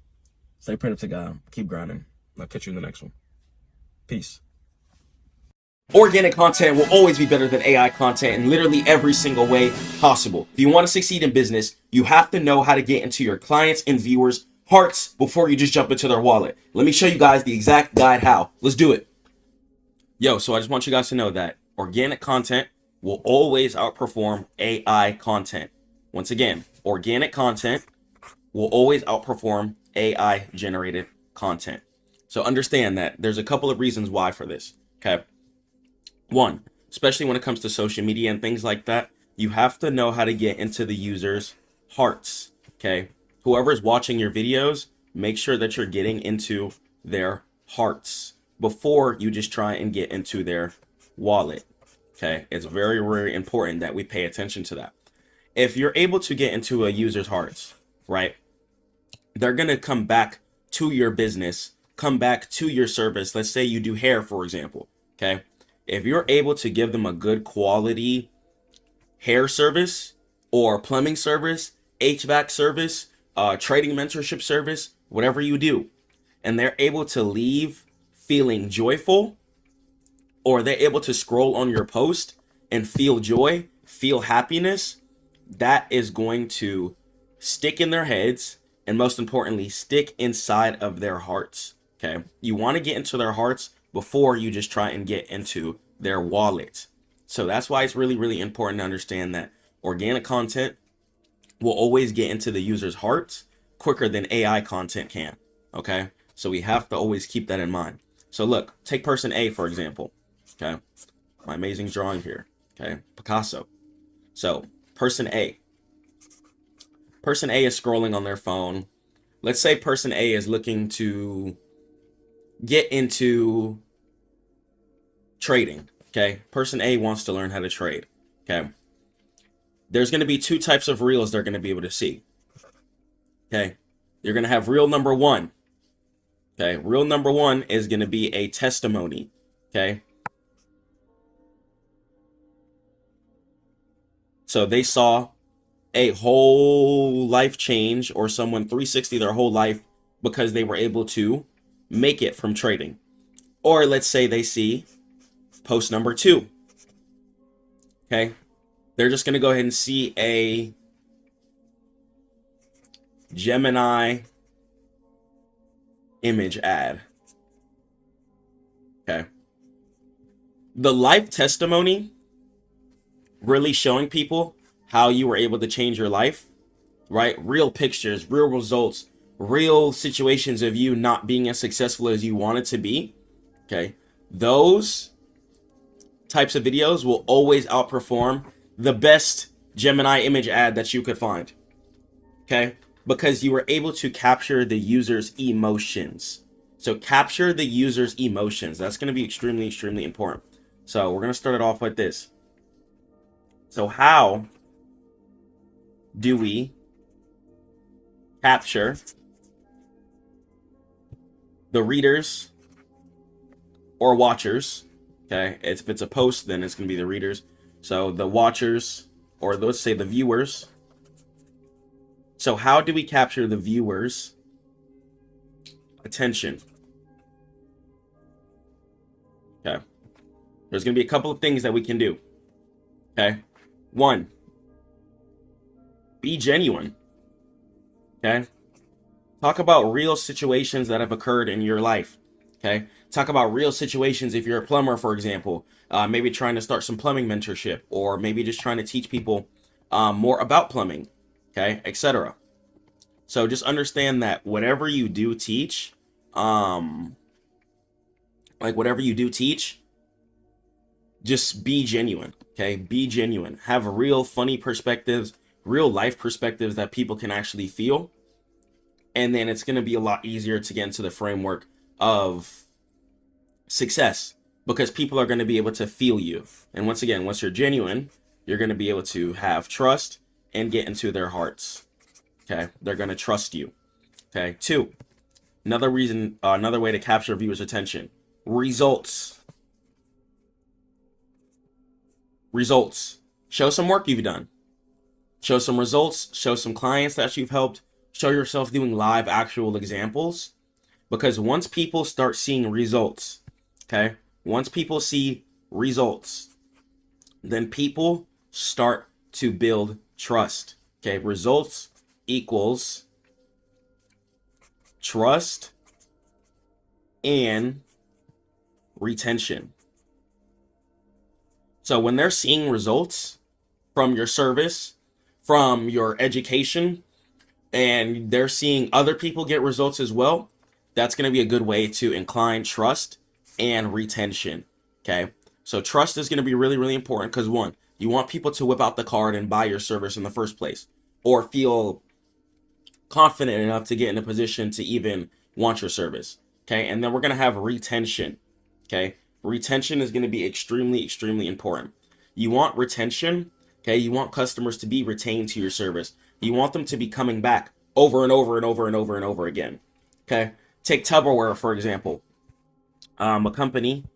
Stay prayed up to God. Keep grinding. I'll catch you in the next one. Peace.
Organic content will always be better than AI content in literally every single way possible. If you want to succeed in business, you have to know how to get into your clients' and viewers' hearts before you just jump into their wallet. Let me show you guys the exact guide how. Let's do it.
Yo, so I just want you guys to know that organic content will always outperform AI content. Once again, organic content will always outperform AI generated content. So understand that there's a couple of reasons why for this. Okay. One, especially when it comes to social media and things like that, you have to know how to get into the user's hearts. Okay. Whoever's watching your videos, make sure that you're getting into their hearts before you just try and get into their wallet. Okay. It's very, very important that we pay attention to that. If you're able to get into a user's hearts, right, they're going to come back to your business, come back to your service. Let's say you do hair, for example. Okay. If you're able to give them a good quality hair service or plumbing service, HVAC service, trading mentorship service, whatever you do, and they're able to leave feeling joyful, or they're able to scroll on your post and feel joy, feel happiness, that is going to stick in their heads, and most importantly, stick inside of their hearts. Okay. You want to get into their hearts before you just try and get into their wallet. So that's why it's really, really important to understand that organic content will always get into the user's hearts quicker than AI content can. Okay. So we have to always keep that in mind. So look, take person A, for example. Okay. My amazing drawing here. Okay. Picasso. So person A. Person A is scrolling on their phone. Let's say person A is looking to get into trading. Okay. Person A wants to learn how to trade. Okay. There's going to be two types of reels they're going to be able to see. Okay. You're going to have reel number one. Okay. Reel number one is going to be a testimony. Okay. So they saw a whole life change, or someone 360 their whole life because they were able to make it from trading. Or let's say they see post number two. Okay. They're just going to go ahead and see a Gemini image ad. Okay. The life testimony really showing people how you were able to change your life, right? Real pictures, real results, real situations of you not being as successful as you wanted to be. Okay. Those types of videos will always outperform the best Gemini image ad that you could find. Okay. Because you were able to capture the user's emotions. So capture the user's emotions. That's going to be extremely, extremely important. So we're going to start it off with this. So how do we capture the readers or watchers? Okay, if it's a post, then it's going to be the readers. So the watchers, or let's say the viewers. So how do we capture the viewers' attention? Okay, there's going to be a couple of things that we can do. Okay, one, be genuine. Okay, talk about real situations that have occurred in your life. Okay, talk about real situations. If you're a plumber, for example, maybe trying to start some plumbing mentorship, or maybe just trying to teach people more about plumbing, okay, etc. So just understand that whatever you do teach, just be genuine. Okay, be genuine. Have real funny perspectives, real life perspectives that people can actually feel. And then it's going to be a lot easier to get into the framework of success, because people are going to be able to feel you. And once again, once you're genuine, you're going to be able to have trust and get into their hearts. Okay, they're going to trust you. Okay, two, another way to capture viewers' attention: results. Results. Show some work you've done. Show some results. Show some clients that you've helped. Show yourself doing live actual examples. Because once people start seeing results, okay, once people see results, then people start to build trust. Okay, results equals trust and retention.
So when they're seeing results from your service, from your education, and they're seeing other people get results as well, that's going to be a good way to incline trust and retention. Okay. So trust is going to be really, really important because one, you want people to whip out the card and buy your service in the first place, or feel confident enough to get in a position to even want your service. Okay. And then we're going to have retention. Okay. Retention is going to be extremely, extremely important. You want retention. Okay. You want customers to be retained to your service. You want them to be coming back over and over and over and over and over again. Okay. Take Tupperware, for example. A company,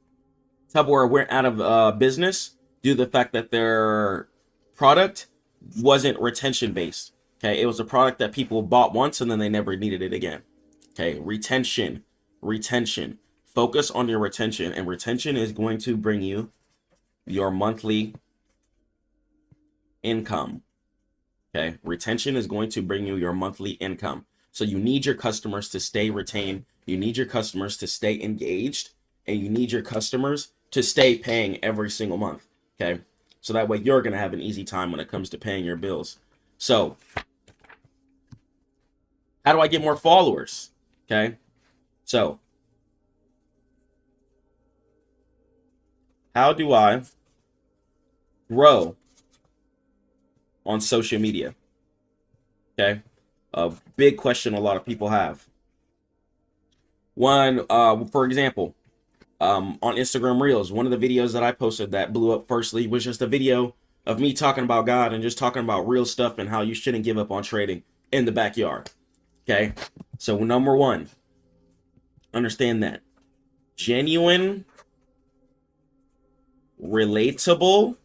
Tupperware went out of business due to the fact that their product wasn't retention based. Okay. It was a product that people bought once and then they never needed it again. Okay. Retention. Focus on your retention, and retention is going to bring you your monthly income. Okay. Retention is going to bring you your monthly income. So you need your customers to stay retained. You need your customers to stay engaged, and you need your customers to stay paying every single month. Okay. So that way you're going to have an easy time when it comes to paying your bills. So how do I get more followers? Okay. So how do I grow on social media? Okay. A big question a lot of people have. One, for example, on Instagram Reels, one of the videos that I posted that blew up firstly was just a video of me talking about God and just talking about real stuff and how you shouldn't give up on trading in the backyard. Okay. So number one, understand that genuine, relatable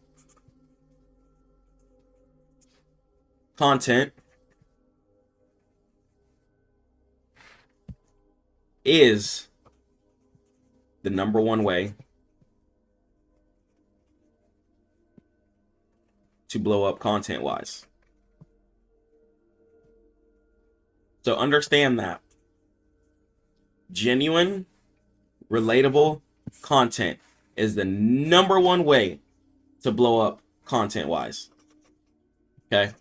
content is the number one way to blow up content wise. So understand that genuine, relatable content is the number one way to blow up content wise. Okay.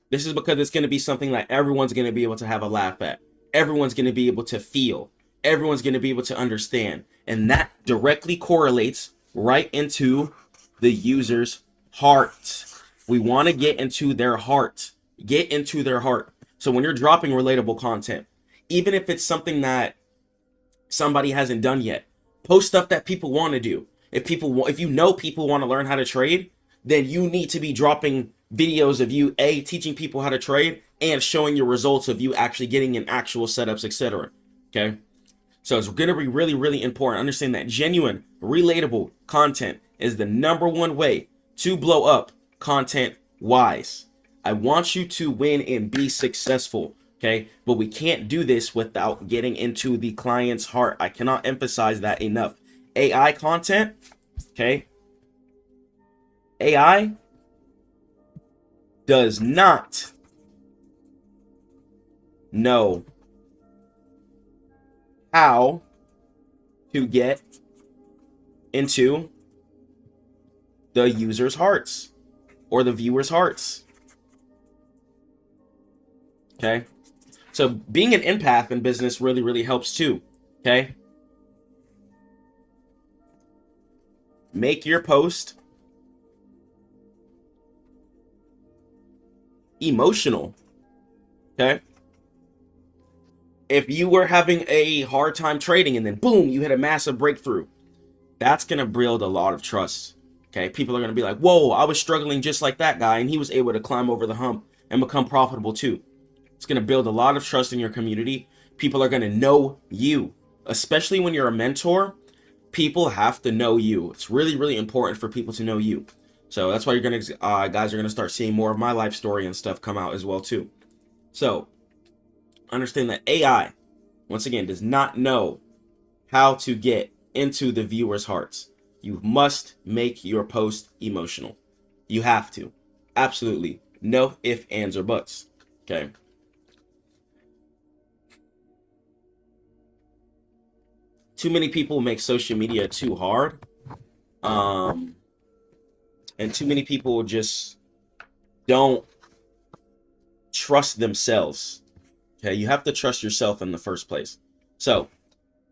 This is because it's going to be something that everyone's going to be able to have a laugh at. Everyone's going to be able to feel. Everyone's going to be able to understand. And that directly correlates right into the user's heart. We want to get into their heart. Get into their heart. So when you're dropping relatable content, even if it's something that somebody hasn't done yet, post stuff that people want to do. If you know people want to learn how to trade, then you need to be dropping videos of you teaching people how to trade and showing your results of you actually getting in actual setups, etc. Okay. So it's going to be really, really important. Understand that genuine, relatable content is the number one way to blow up content wise. I want you to win and be successful. Okay. But we can't do this without getting into the client's heart. I cannot emphasize that enough. AI content. Okay. AI does not know how to get into the user's hearts or the viewer's hearts. Okay. So being an empath in business really, really helps too. Okay. Make your post emotional. Okay. If you were having a hard time trading and then boom, you hit a massive breakthrough, that's going to build a lot of trust. Okay. People are going to be like, whoa, I was struggling just like that guy and he was able to climb over the hump and become profitable too. It's going to build a lot of trust in your community. People are going to know you, especially when you're a mentor. People have to know you. It's really, really important for people to know you. So that's why you're going to, guys are going to start seeing more of my life story and stuff come out as well too. So understand that AI, once again, does not know how to get into the viewer's hearts. You must make your post emotional. You have to. Absolutely. No ifs, ands, or buts. Okay. Too many people make social media too hard. And too many people just don't trust themselves. Okay, you have to trust yourself in the first place. So,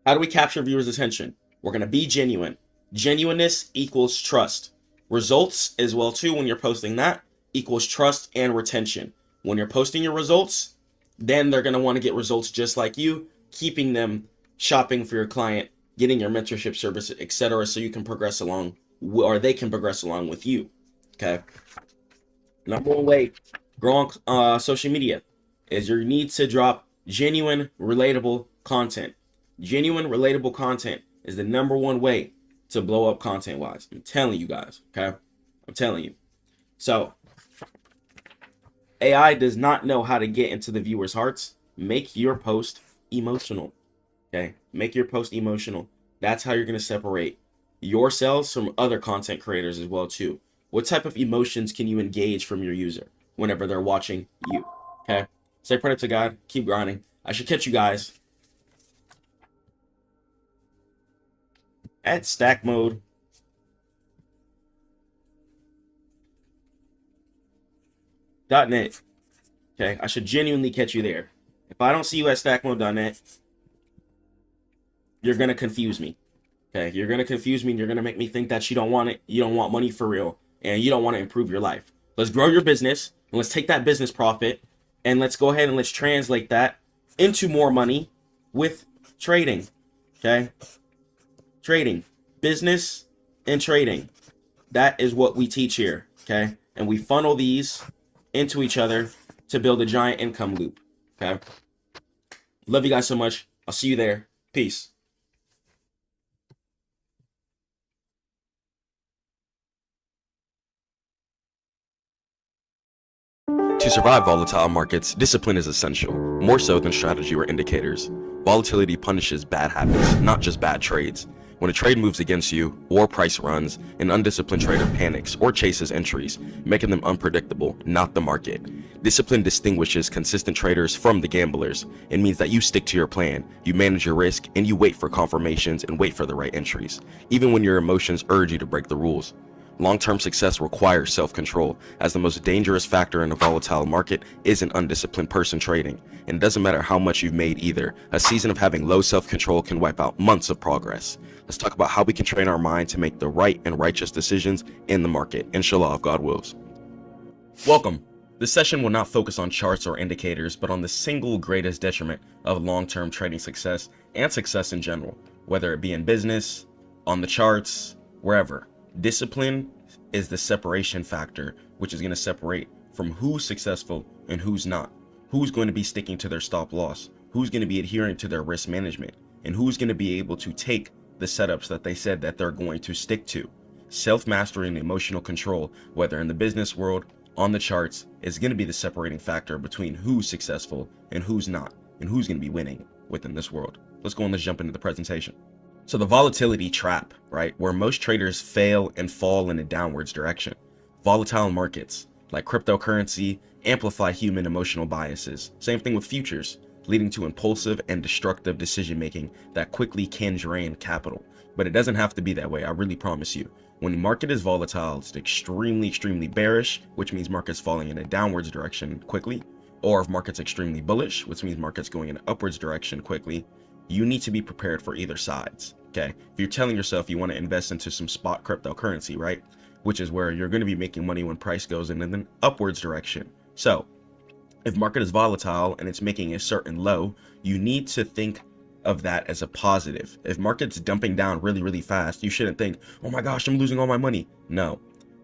how do we capture viewers' attention? We're going to be genuine. Genuineness equals trust. Results as well too, when you're posting that, equals trust and retention. When you're posting your results, then they're going to want to get results just like you, keeping them shopping for your client, getting your mentorship service, etc., so you can progress along, or they can progress along with you. Okay. Number one way, grow on social media, is you need to drop genuine, relatable content. Genuine, relatable content is the number one way to blow up content-wise. I'm telling you guys, okay? I'm telling you. So, AI does not know how to get into the viewers' hearts. Make your post emotional, okay? Make your post emotional. That's how you're going to separate yourselves from other content creators as well, too. What type of emotions can you engage from your user whenever they're watching you, okay? Stay prayed to God. Keep grinding. I should catch you guys at Stackmode. .net. Okay, I should genuinely catch you there. If I don't see you at Stackmode.net, you're gonna confuse me. Okay, you're gonna confuse me and you're gonna make me think that you don't want it, you don't want money for real, and you don't want to improve your life. Let's grow your business, and let's take that business profit, and let's go ahead and let's translate that into more money with trading. Okay? Trading. Business and trading. That is what we teach here. Okay? And we funnel these into each other to build a giant income loop. Okay? Love you guys so much. I'll see you there. Peace.
To survive volatile markets, discipline is essential, more so than strategy or indicators. Volatility punishes bad habits, not just bad trades. When a trade moves against you, or price runs, an undisciplined trader panics or chases entries, making them unpredictable, not the market. Discipline distinguishes consistent traders from the gamblers. It means that you stick to your plan, you manage your risk, and you wait for confirmations and wait for the right entries, even when your emotions urge you to break the rules. Long-term success requires self-control, as the most dangerous factor in a volatile market is an undisciplined person trading. And it doesn't matter how much you've made either. A season of having low self-control can wipe out months of progress. Let's talk about how we can train our mind to make the right and righteous decisions in the market, inshallah, if God wills. Welcome. This session will not focus on charts or indicators, but on the single greatest detriment of long-term trading success and success in general, whether it be in business, on the charts, wherever. Discipline is the separation factor, which is going to separate from who's successful and who's not, who's going to be sticking to their stop loss, who's going to be adhering to their risk management, and who's going to be able to take the setups that they said that they're going to stick to. Self-mastery and emotional control, whether in the business world, on the charts, is going to be the separating factor between who's successful and who's not, and who's going to be winning within this world. Let's go and let's jump into the presentation. So the volatility trap, right, where most traders fail and fall in a downwards direction. Volatile markets, like cryptocurrency, amplify human emotional biases. Same thing with futures, leading to impulsive and destructive decision-making that quickly can drain capital. But it doesn't have to be that way, I really promise you. When the market is volatile, it's extremely bearish, which means markets falling in a downwards direction quickly. Or if market's extremely bullish, which means markets going in an upwards direction quickly, you need to be prepared for either sides. Okay, if you're telling yourself you want to invest into some spot cryptocurrency, right, which is where you're going to be making money when price goes in an upwards direction. So if market is volatile and it's making a certain low, you need to think of that as a positive. If market's dumping down really fast, you shouldn't think, oh my gosh, I'm losing all my money. No,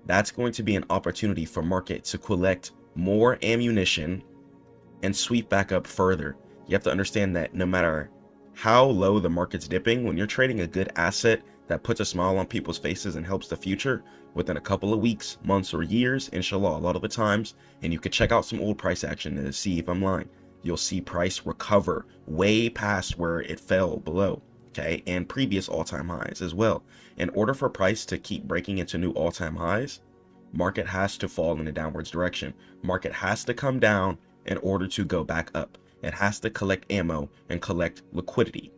that's going to be an opportunity for market to collect more ammunition and sweep back up further. You have to understand that no matter how low the market's dipping, when you're trading a good asset that puts a smile on people's faces and helps the future, within a couple of weeks, months, or years, inshallah, a lot of the times, and you could check out some old price action to see if I'm lying, you'll see price recover way past where it fell below, okay, and previous all-time highs as well. In order for price to keep breaking into new all-time highs, market has to fall in a downwards direction. Market has to come down in order to go back up. It has to collect ammo and collect liquidity.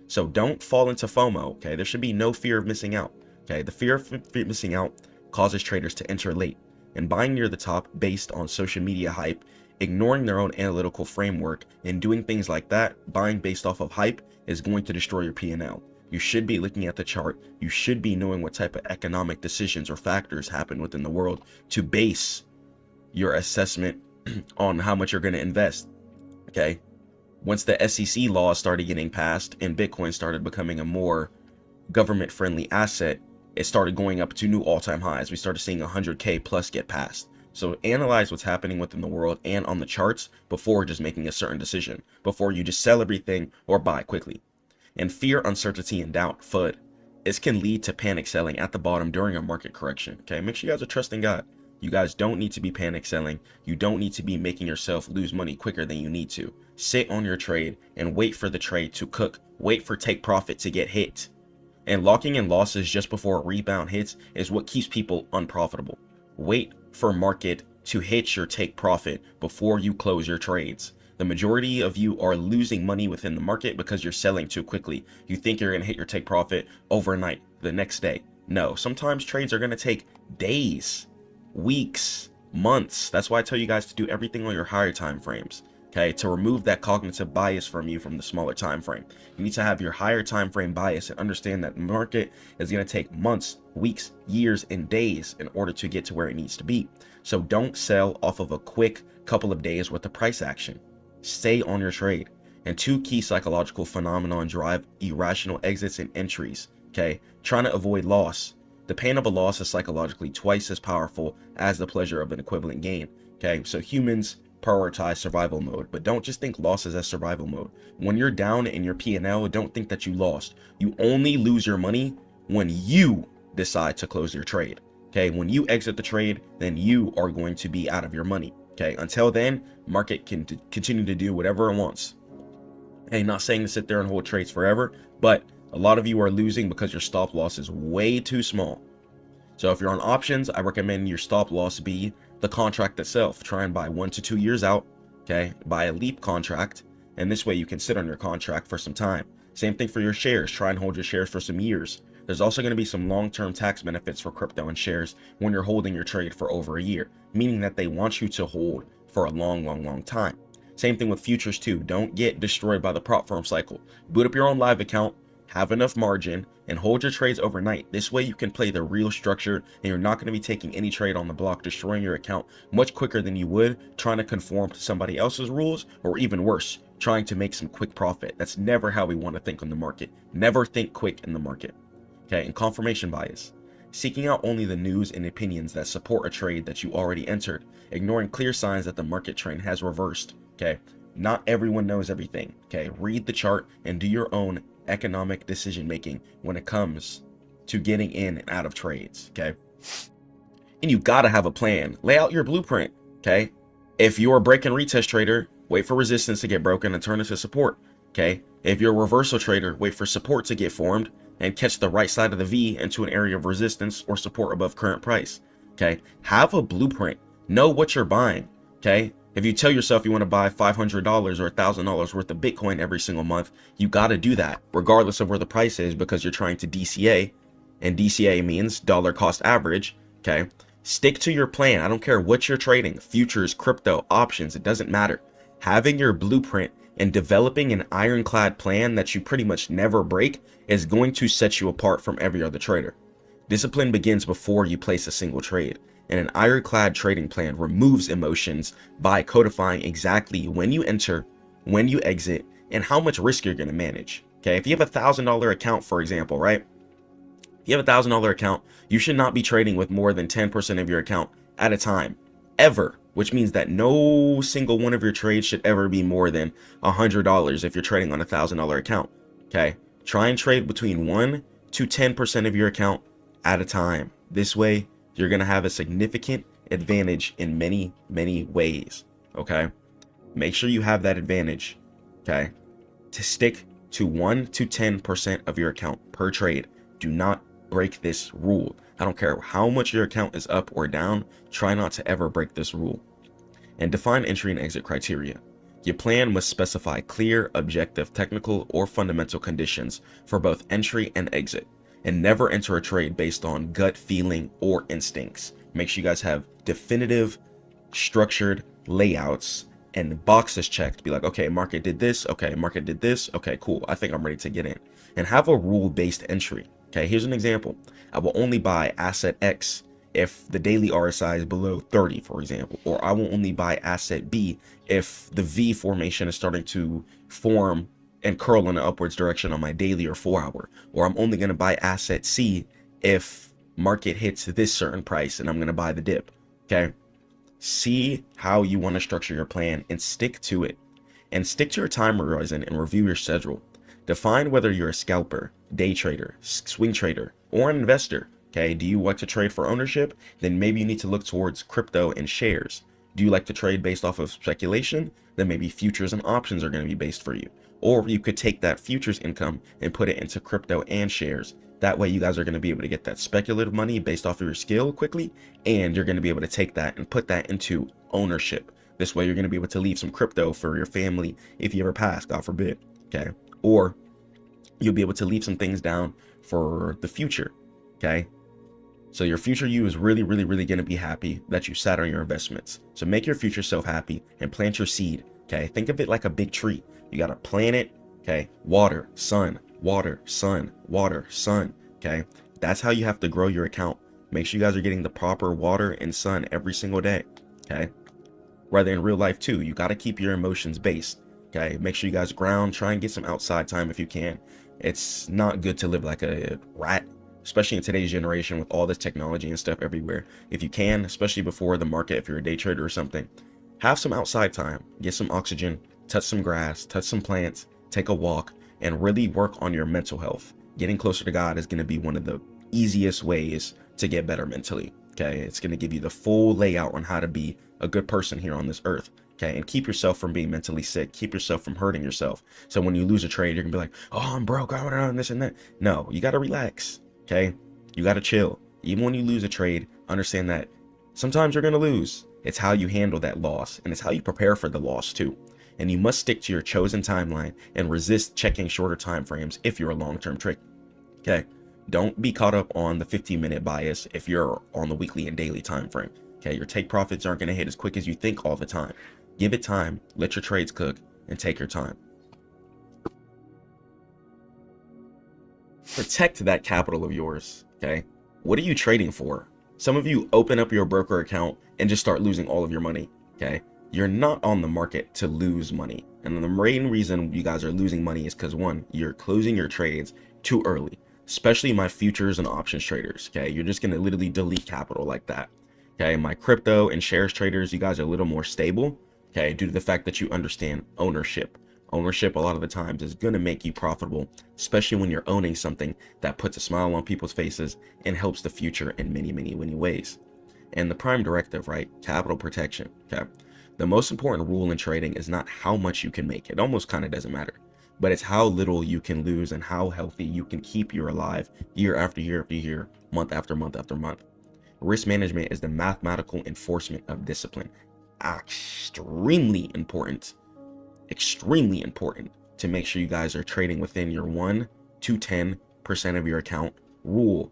So don't fall into FOMO, okay? There should be no fear of missing out, okay? The fear of missing out
causes traders to enter late and buying near the top based on social media hype, ignoring their own analytical framework, and doing things like that. Buying based off of hype is going to destroy your P&L. You should be looking at the chart. You should be knowing what type of economic decisions or factors happen within the world to base your assessment on how much you're going to invest. Okay. Once the SEC laws started getting passed and Bitcoin started becoming a more government friendly asset, it started going up to new all-time highs. We started seeing 100K plus get passed. So analyze what's happening within the world and on the charts before just making a certain decision, before you just sell everything or buy quickly. And fear, uncertainty, and doubt, FUD. This can lead to panic selling at the bottom during a market correction. Okay, make sure you guys are trusting God. You guys don't need to be panic selling. You don't need to be making yourself lose money quicker than you need to. Sit on your trade and wait for the trade to cook. Wait for take profit to get hit. And locking in losses just before a rebound hits is what keeps people unprofitable. Wait for market to hit your take profit before you close your trades. The majority of you are losing money within the market because you're selling too quickly. You think you're going to hit your take profit overnight, the next day. No, sometimes trades are going to take days, weeks, months. That's why I tell you guys to do everything on your higher time frames. Okay, to remove that cognitive bias from you from the smaller time frame. You need to have your higher time frame bias and understand that the market is going to take months, weeks, years, and days in order to get to where it needs to be. So don't sell off of a quick couple of days worth of price action. Stay on your trade. And 2 key psychological phenomena drive irrational exits and entries. Okay, trying to avoid loss. The pain of a loss is psychologically twice as powerful as the pleasure of an equivalent gain. Okay, so humans prioritize survival mode, but don't just think losses as survival mode. When you're down in your P&L, don't think that you lost. You only lose your money when you decide to close your trade. Okay, when you exit the trade, then you are going to be out of your money. Okay, until then, market can continue to do whatever it wants. Hey, not saying to sit there and hold trades forever, but a lot of you are losing because your stop loss is way too small. So if you're on options, I recommend your stop loss be the contract itself. Try and buy 1 to 2 years out. Okay, buy a leap contract, and this way you can sit on your contract for some time. Same thing for your shares. Try and hold your shares for some years. There's also going to be some long-term tax benefits for crypto and shares when you're holding your trade for over a year, meaning that they want you to hold for a long time. Same thing with futures too. Don't get destroyed by the prop firm cycle. Boot up your own live account, have enough margin, and hold your trades overnight. This way you can play the real structure, and you're not going to be taking any trade on the block, destroying your account much quicker than you would trying to conform to somebody else's rules, or even worse, trying to make some quick profit. That's never how we want to think on the market. Never think quick in the market. Okay, and confirmation bias. Seeking out only the news and opinions that support a trade that you already entered, ignoring clear signs that the market trend has reversed. Okay, not everyone knows everything. Okay, read the chart and do your own economic decision making when it comes to getting in and out of trades. Okay, and you gotta have a plan. Lay out your blueprint. Okay, if you're a break and retest trader, wait for resistance to get broken and turn into support. Okay, if you're a reversal trader, wait for support to get formed and catch the right side of the V into an area of resistance or support above current price. Okay, have a blueprint. Know what you're buying. Okay, if you tell yourself you want to buy $500 or $1,000 worth of Bitcoin every single month, you got to do that regardless of where the price is, because you're trying to DCA, and DCA means dollar cost average. Okay, stick to your plan. I don't care what you're trading, futures, crypto, options, it doesn't matter. Having your blueprint and developing an ironclad plan that you pretty much never break is going to set you apart from every other trader. Discipline begins before you place a single trade, and an ironclad trading plan removes emotions by codifying exactly when you enter, when you exit, and how much risk you're going to manage. Okay, if you have $1,000 account, for example, right? If you have $1,000 account, you should not be trading with more than 10% of your account at a time, ever. Which means that no single one of your trades should ever be more than $100 if you're trading on $1,000 account. Okay, try and trade between 1 to 10% of your account at a time. This way, you're gonna have a significant advantage in many ways. Okay, make sure you have that advantage. Okay, to stick to 1 to 10% of your account per trade. Do not break this rule. I don't care how much your account is up or down, try not to ever break this rule. And define entry and exit criteria. Your plan must specify clear, objective, technical, or fundamental conditions for both entry and exit.
And never enter a trade based on gut feeling or instincts. Make sure you guys have definitive, structured layouts and boxes checked. Be like, okay, market did this. Okay, market did this. Okay, cool. I think I'm ready to get in. And have a rule-based entry. Okay, here's an example. I will only buy asset X if the daily RSI is below 30, for example. Or I will only buy asset B if the V formation is starting to form and curl in an upwards direction on my daily or 4-hour. Or I'm only going to buy asset C if market hits this certain price and I'm going to buy the dip. Okay, see how you want to structure your plan and stick to it. And stick to your time horizon and review your schedule. Define whether you're a scalper, day trader, swing trader, or an investor. Okay, do you like to trade for ownership? Then maybe you need to look towards crypto and shares. Do you like to trade based off of speculation? Then maybe futures and options are going to be based for you. Or you could take that futures income and put it into crypto and shares. That way you guys are going to be able to get that speculative money based off of your skill quickly, and you're going to be able to take that and put that into ownership. This way you're going to be able to leave some crypto for your family if you ever pass, God forbid. Okay, or you'll be able to leave some things down for the future. Okay, so your future you is really going to be happy that you sat on your investments. So make your future self happy and plant your seed. Okay, think of it like a big tree. You got to plant it. Okay, water, sun, water, sun, water, sun. Okay, that's how you have to grow your account. Make sure you guys are getting the proper water and sun every single day. Okay, rather in real life too, you got to keep your emotions based. Okay, make sure you guys ground, try and get some outside time if you can. It's not good to live like a rat, especially in today's generation with all this technology and stuff everywhere. If you can, especially before the market, if you're a day trader or something, have some outside time, get some oxygen, touch some grass, touch some plants, take a walk, and really work on your mental health. Getting closer to God is going to be one of the easiest ways to get better mentally. Okay, it's going to give you the full layout on how to be a good person here on this earth. Okay, and keep yourself from being mentally sick. Keep yourself from hurting yourself. So when you lose a trade, you're gonna be like, oh, I'm broke, I want this and that. No, you gotta relax. Okay, you gotta chill. Even when you lose a trade, understand that sometimes you're gonna lose. It's how you handle that loss, and it's how you prepare for the loss too. And you must stick to your chosen timeline and resist checking shorter time frames if you're a long-term trader. Okay, don't be caught up on the 15-minute bias if you're on the weekly and daily time frame. Okay, your take profits aren't gonna hit as quick as you think all the time. Give it time, let your trades cook, and take your time. Protect that capital of yours, okay? What are you trading for? Some of you open up your broker account and just start losing all of your money, okay? You're not on the market to lose money. And the main reason you guys are losing money is because, one, you're closing your trades too early, especially my futures and options traders, okay? You're just gonna literally delete capital like that, okay? My crypto and shares traders, you guys are a little more stable. Okay, due to the fact that you understand ownership. Ownership a lot of the times is going to make you profitable, especially when you're owning something that puts a smile on people's faces and helps the future in many ways. And the prime directive, right? Capital protection. Okay, the most important rule in trading is not how much you can make. It almost kind of doesn't matter, but it's how little you can lose and how healthy you can keep you alive year after year after year, month after month after month. Risk management is the mathematical enforcement of discipline. Extremely important to make sure you guys are trading within your 1 to 10% of your account rule.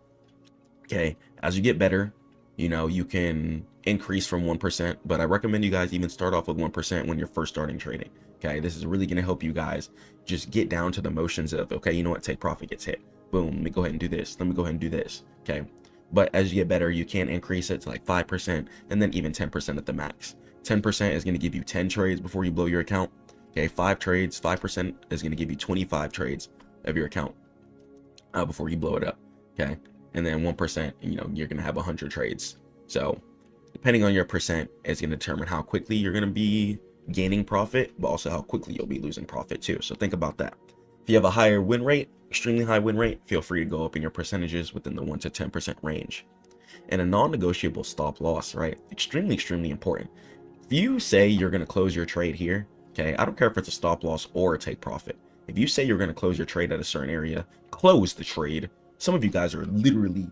Okay, as you get better, you know, you can increase from 1%, but I recommend you guys even start off with 1% when you're first starting trading. Okay, this is really going to help you guys just get down to the motions of, okay, you know what, take profit gets hit, boom, let me go ahead and do this, let me go ahead and do this. Okay, but as you get better, you can increase it to like 5% and then even 10% at the max. 10% is going to give you 10 trades before you blow your account. Okay, 5 trades, 5% is going to give you 25 trades of your account before you blow it up. Okay, and then 1%, you know, you're going to have 100 trades. So depending on your percent is going to determine how quickly you're going to be gaining profit, but also how quickly you'll be losing profit too. So think about that. If you have a higher win rate, extremely high win rate, feel free to go up in your percentages within the 1 to 10% range. And a non-negotiable stop loss, right? Extremely important. If you say you're going to close your trade here, okay, I don't care if it's a stop loss or a take profit. If you say you're going to close your trade at a certain area, close the trade. Some of you guys are literally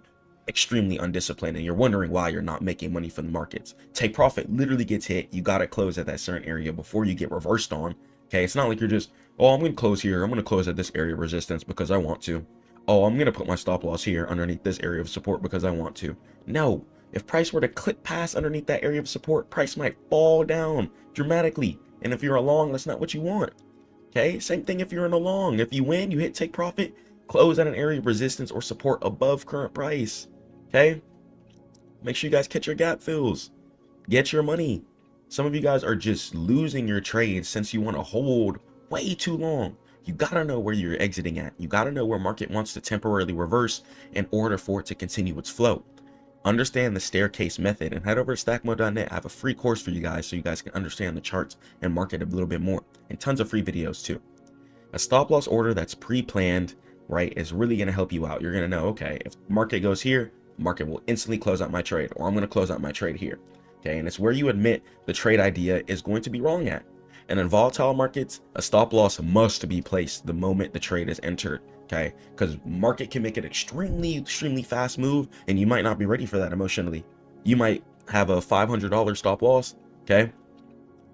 extremely undisciplined and you're wondering why you're not making money from the markets. Take profit literally gets hit. You got to close at that certain area before you get reversed on. Okay, it's not like you're just, oh, I'm going to close here. I'm going to close at this area of resistance because I want to. oh, I'm going to put my stop loss here underneath this area of support because I want to. No, if price were to clip past underneath that area of support, price might fall down dramatically. And if you're a long, that's not what you want. Okay, same thing if you're in a long. If you win, you hit take profit, close at an area of resistance or support above current price. Okay, make sure you guys catch your gap fills. Get your money. Some of you guys are just losing your trades since you want to hold way too long. You gotta know where you're exiting at. You gotta know where market wants to temporarily reverse in order for it to continue its flow. Understand the staircase method and head over to Stackmode.net. I have a free course for you guys so you guys can understand the charts and market a little bit more, and tons of free videos too. A stop loss order that's pre-planned, right, is really going to help you out. You're going to know, okay, if market goes here, market will instantly close out my trade, or I'm going to close out my trade here. Okay, and it's where you admit the trade idea is going to be wrong at. And in volatile markets, a stop loss must be placed the moment the trade is entered. Okay, because market can make an extremely fast move, and you might not be ready for that emotionally. You might have a $500 stop loss. Okay,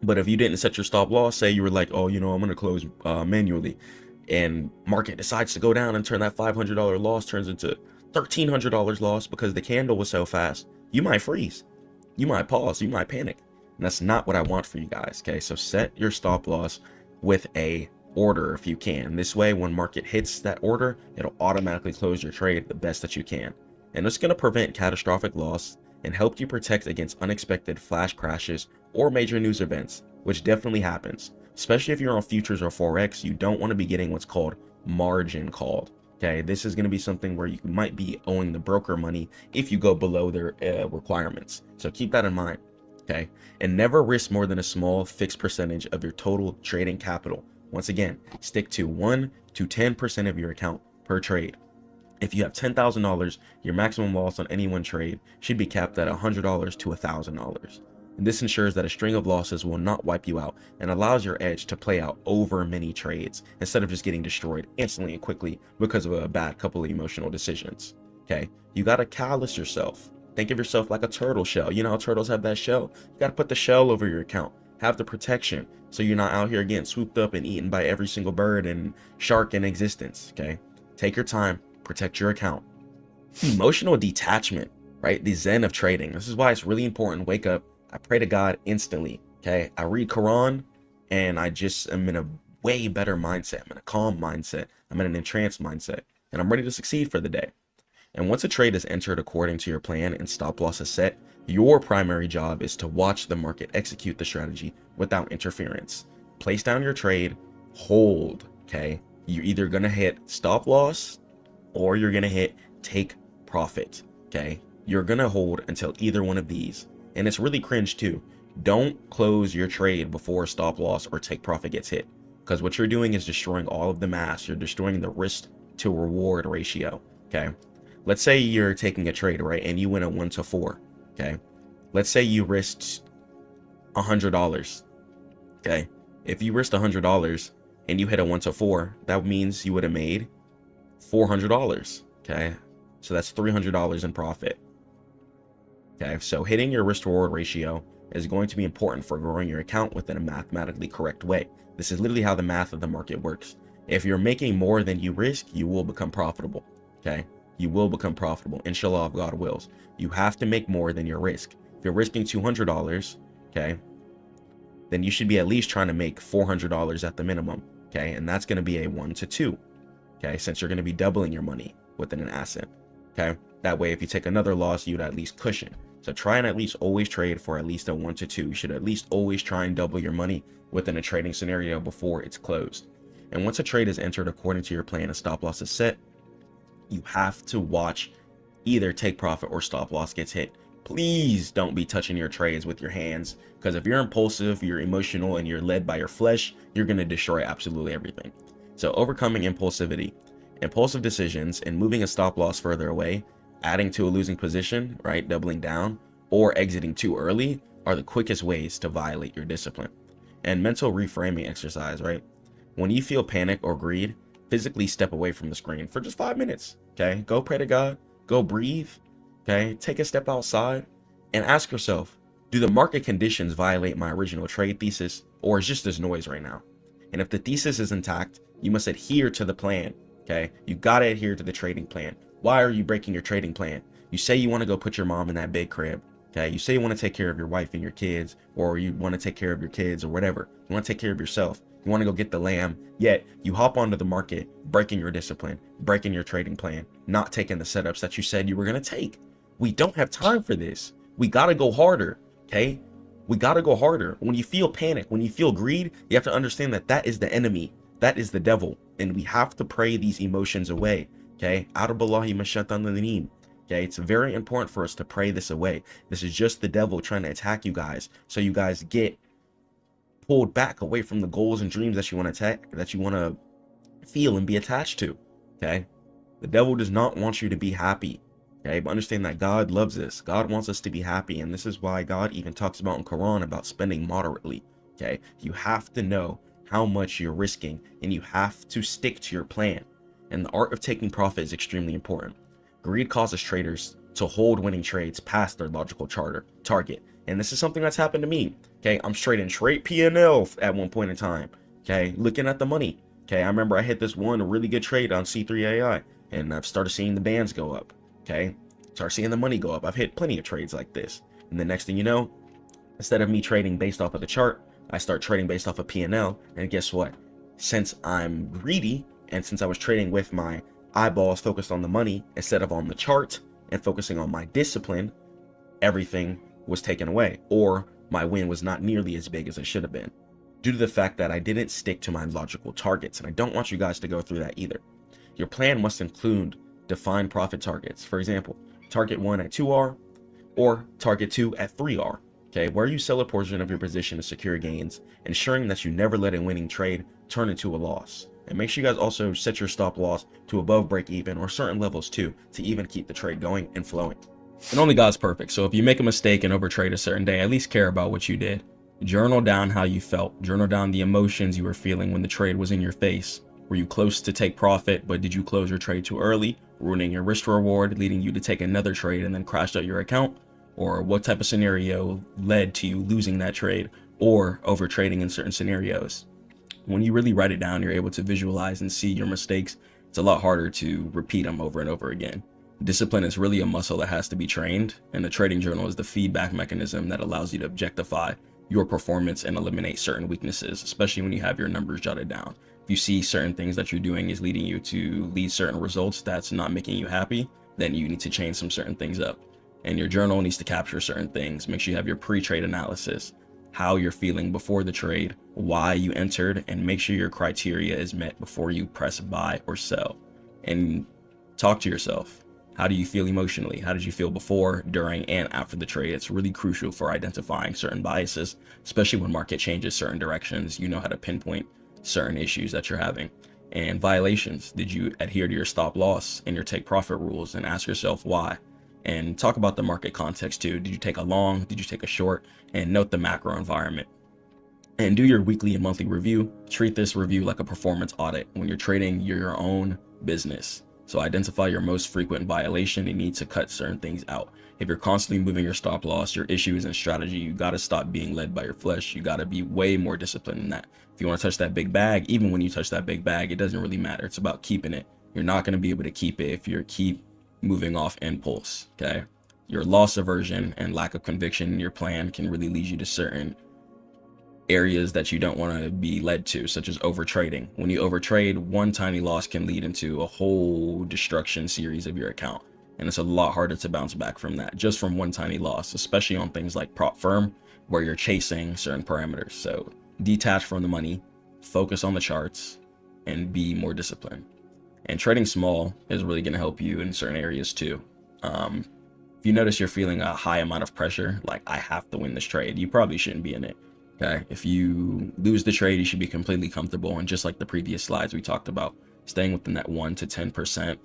but if you didn't set your stop loss, say you were like, oh, you know, I'm going to close manually, and market decides to go down and turn that $500 loss turns into $1,300 loss because the candle was so fast, you might freeze, you might pause, you might panic. And that's not what I want for you guys. Okay, so set your stop loss with a order if you can. This way, when market hits that order, it'll automatically close your trade the best that you can. And it's going to prevent catastrophic loss and help you protect against unexpected flash crashes or major news events, which definitely happens. Especially if you're on futures or Forex, you don't want to be getting what's called margin called. Okay, this is going to be something where you might be owing the broker money if you go below their requirements. So keep that in mind. Okay, and never risk more than a small fixed percentage of your total trading capital. Once again, stick to 1 to 10% of your account per trade. If you have $10,000, your maximum loss on any one trade should be capped at $100 to $1,000. And this ensures that a string of losses will not wipe you out and allows your edge to play out over many trades instead of just getting destroyed instantly and quickly because of a bad couple of emotional decisions. Okay, you got to callous yourself. Think of yourself like a turtle shell. You know how turtles have that shell? You got to put the shell over your account. Have the protection so you're not out here getting swooped up and eaten by every single bird and shark in existence. Okay, take your time, protect your account. Emotional detachment, right? The zen of trading. This is why it's really important. Wake up. I pray to God instantly. Okay, I read Quran and I just am in a way better mindset. I'm in a calm mindset. I'm in an entranced mindset, and I'm ready to succeed for the day. And once a trade is entered according to your plan and stop loss is set, your primary job is to watch the market execute the strategy without interference. Place down your trade, hold, okay? You're either going to hit stop loss or you're going to hit take profit, okay? You're going to hold until either one of these. And it's really cringe too. Don't close your trade before stop loss or take profit gets hit, because what you're doing is destroying all of the math. You're destroying the risk to reward ratio, okay? Let's say you're taking a trade, right? And you win a 1 to 4, okay? Let's say you risked $100, okay? If you risked $100 and you hit a 1 to 4, that means you would have made $400, okay? So that's $300 in profit, okay? So hitting your risk to reward ratio is going to be important for growing your account within a mathematically correct way. This is literally how the math of the market works. If you're making more than you risk, you will become profitable, okay? You will become profitable, inshallah, if God wills. You have to make more than your risk. If you're risking $200, okay, then you should be at least trying to make $400 at the minimum, okay? And that's going to be a 1 to 2, okay, since you're going to be doubling your money within an asset, okay? That way, if you take another loss, you'd at least cushion. So try and at least always trade for at least a 1 to 2. You should at least always try and double your money within a trading scenario before it's closed. And once a trade is entered according to your plan and stop loss is set, you have to watch either take profit or stop loss gets hit. Please don't be touching your trades with your hands, because if you're impulsive, you're emotional, and you're led by your flesh, you're going to destroy absolutely everything. So overcoming impulsivity, impulsive decisions, and moving a stop loss further away, adding to a losing position, right, doubling down, or exiting too early are the quickest ways to violate your discipline. And mental reframing exercise, right? When you feel panic or greed, physically step away from the screen for just 5 minutes, okay? Go pray to God, go breathe, okay? Take a step outside and ask yourself, do the market conditions violate my original trade thesis, or is just this noise right now? And if the thesis is intact, you must adhere to the plan,
Okay, you got to adhere to the trading plan. Why are you breaking your trading plan? You say you want to go put your mom in that big crib. Okay, you say you want to take care of your wife and your kids, or you want to take care of your kids or whatever. You want to take care of yourself. You want to go get the lamb, yet you hop onto the market, breaking your discipline, breaking your trading plan, not taking the setups that you said you were going to take. We don't have time for this. We got to go harder. Okay, we got to go harder. When you feel panic, when you feel greed, you have to understand that that is the enemy. That is the devil. And we have to pray these emotions away. Okay, A'udhu minash-shaytanir rajeem. Okay, it's very important for us to pray this away. This is just the devil trying to attack you guys, so you guys get pulled back away from the goals and dreams that you want to attack, that you want to feel and be attached to. Okay, the devil does not want you to be happy. Okay, but understand that God loves us. God wants us to be happy, and this is why God even talks about in Quran about spending moderately. Okay, you have to know how much you're risking, and you have to stick to your plan. And the art of taking profit is extremely important. Greed causes traders to hold winning trades past their logical target. And this is something that's happened to me. Okay, I'm trading straight P&L at one point in time. Okay, looking at the money. Okay, I remember I hit this one really good trade on C3AI, and I've started seeing the bands go up. Okay, start seeing the money go up. I've hit plenty of trades like this. And the next thing you know, instead of me trading based off of the chart, I start trading based off of P&L. And guess what? Since I'm greedy, and since I was trading with my eyeballs focused on the money instead of on the chart and focusing on my discipline, everything was taken away, or my win was not nearly as big as it should have been, due to the fact that I didn't stick to my logical targets. And I don't want you guys to go through that either. Your plan must include defined profit targets. For example, target 1 at 2R or target 2 at 3R. Okay, where you sell a portion of your position to secure gains, ensuring that you never let a winning trade turn into a loss. And make sure you guys also set your stop loss to above break even or certain levels too, to even keep the trade going and flowing.
And only God's perfect. So if you make a mistake and overtrade a certain day, at least care about what you did. Journal down how you felt. Journal down the emotions you were feeling when the trade was in your face. Were you close to take profit, but did you close your trade too early, ruining your risk to reward, leading you to take another trade and then crash out your account? Or what type of scenario led to you losing that trade or overtrading in certain scenarios? When you really write it down, you're able to visualize and see your mistakes. It's a lot harder to repeat them over and over again. Discipline is really a muscle that has to be trained, and the trading journal is the feedback mechanism that allows you to objectify your performance and eliminate certain weaknesses, especially when you have your numbers jotted down. If you see certain things that you're doing is leading you to lead certain results that's not making you happy, then you need to change some certain things up. And your journal needs to capture certain things. Make sure you have your pre-trade analysis, how you're feeling before the trade, why you entered, and make sure your criteria is met before you press buy or sell. And talk to yourself. How do you feel emotionally? How did you feel before, during, and after the trade? It's really crucial for identifying certain biases, especially when market changes certain directions. You know how to pinpoint certain issues that you're having. And violations. Did you adhere to your stop loss and your take profit rules? And ask yourself why. And talk about the market context too. Did you take a long? Did you take a short? And note the macro environment. And do your weekly and monthly review. Treat this review like a performance audit. When you're trading, you're your own business. So identify your most frequent violation and need to cut certain things out. If you're constantly moving your stop loss, your issues and strategy, you got to stop being led by your flesh. You got to be way more disciplined than that. If you want to touch that big bag, even when you touch that big bag, it doesn't really matter. It's about keeping it. You're not going to be able to keep it if you keep moving off impulse. Okay, your loss aversion and lack of conviction in your plan can really lead you to certain areas that you don't want to be led to, such as overtrading. When you overtrade, one tiny loss can lead into a whole destruction series of your account, and it's a lot harder to bounce back from that just from one tiny loss, especially on things like prop firm where you're chasing certain parameters. So detach from the money, focus on the charts, and be more disciplined. And trading small is really going to help you in certain areas too. If you notice you're feeling a high amount of pressure, like I have to win this trade, you probably shouldn't be in it. Okay, if you lose the trade, you should be completely comfortable. And just like the previous slides we talked about, staying within that 1 to 10%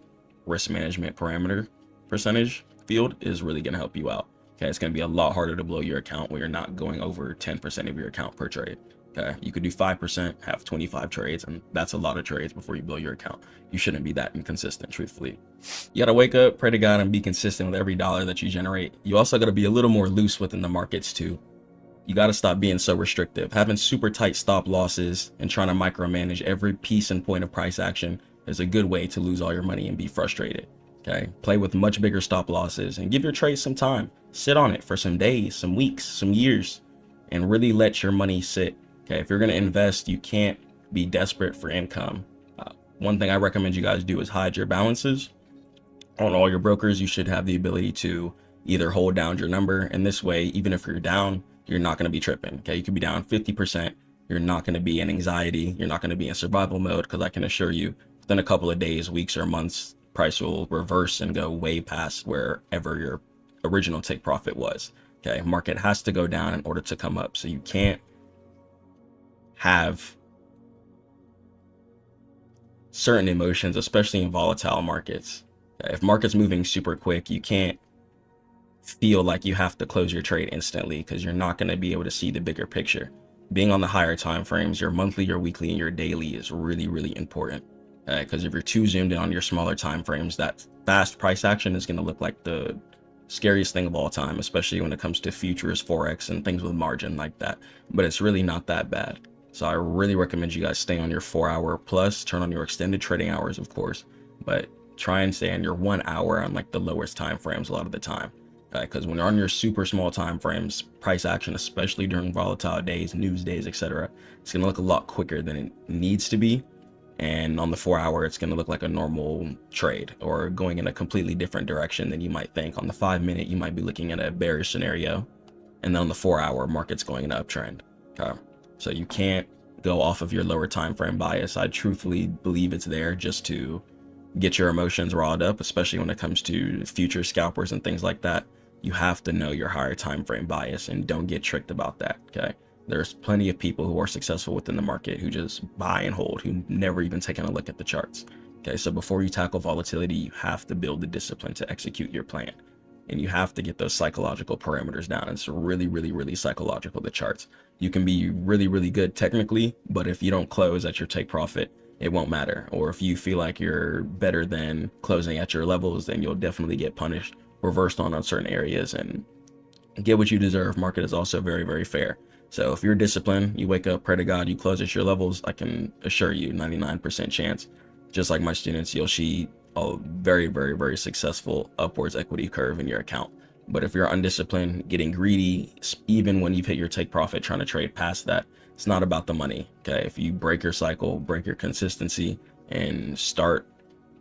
risk management parameter percentage field is really going to help you out. Okay, it's going to be a lot harder to blow your account when you're not going over 10% of your account per trade. Okay, you could do 5%, have 25 trades, and that's a lot of trades before you blow your account. You shouldn't be that inconsistent, truthfully. You got to wake up, pray to God, and be consistent with every dollar that you generate. You also got to be a little more loose within the markets too. You got to stop being so restrictive. Having super tight stop losses and trying to micromanage every piece and point of price action is a good way to lose all your money and be frustrated. Okay, play with much bigger stop losses and give your trade some time. Sit on it for some days, some weeks, some years, and really let your money sit. Okay, if you're going to invest, you can't be desperate for income. One thing I recommend you guys do is hide your balances. On all your brokers, you should have the ability to either hold down your number, and this way, even if you're down, you're not going to be tripping. Okay, you could be down 50%. You're not going to be in anxiety. You're not going to be in survival mode, because I can assure you, within a couple of days, weeks, or months, price will reverse and go way past wherever your original take profit was. Okay, market has to go down in order to come up. So you can't have certain emotions, especially in volatile markets. Okay, if market's moving super quick, you can't feel like you have to close your trade instantly, because you're not going to be able to see the bigger picture. Being on the higher time frames, your monthly, your weekly, and your daily is really, really important. Because if you're too zoomed in on your smaller time frames, that fast price action is going to look like the scariest thing of all time, especially when it comes to futures, forex, and things with margin like that. But it's really not that bad. So I really recommend you guys stay on your 4 hour plus, turn on your extended trading hours, of course, but try and stay on your 1 hour on like the lowest time frames a lot of the time. Because when you're on your super small time frames, price action, especially during volatile days, news days, etc., it's going to look a lot quicker than it needs to be. And on the 4 hour, it's going to look like a normal trade, or going in a completely different direction than you might think. On the 5 minute, you might be looking at a bearish scenario, and then on the 4 hour, market's going in an uptrend. Okay, so you can't go off of your lower time frame bias. I truthfully believe it's there just to get your emotions riled up, especially when it comes to future scalpers and things like that. You have to know your higher time frame bias, and don't get tricked about that. Okay, there's plenty of people who are successful within the market who just buy and hold, who never even taken a look at the charts. Okay, so before you tackle volatility, you have to build the discipline to execute your plan, and you have to get those psychological parameters down. It's really, really, really psychological, the charts. You can be really, really good technically, but if you don't close at your take profit, it won't matter. Or if you feel like you're better than closing at your levels, then you'll definitely get punished, reversed on certain areas, and get what you deserve. Market is also very, very fair. So if you're disciplined, you wake up, pray to God, you close at your levels, I can assure you 99% chance, just like my students, you'll see a very, very, very successful upwards equity curve in your account. But if you're undisciplined, getting greedy, even when you've hit your take profit, trying to trade past that, it's not about the money. Okay, if you break your cycle, break your consistency, and start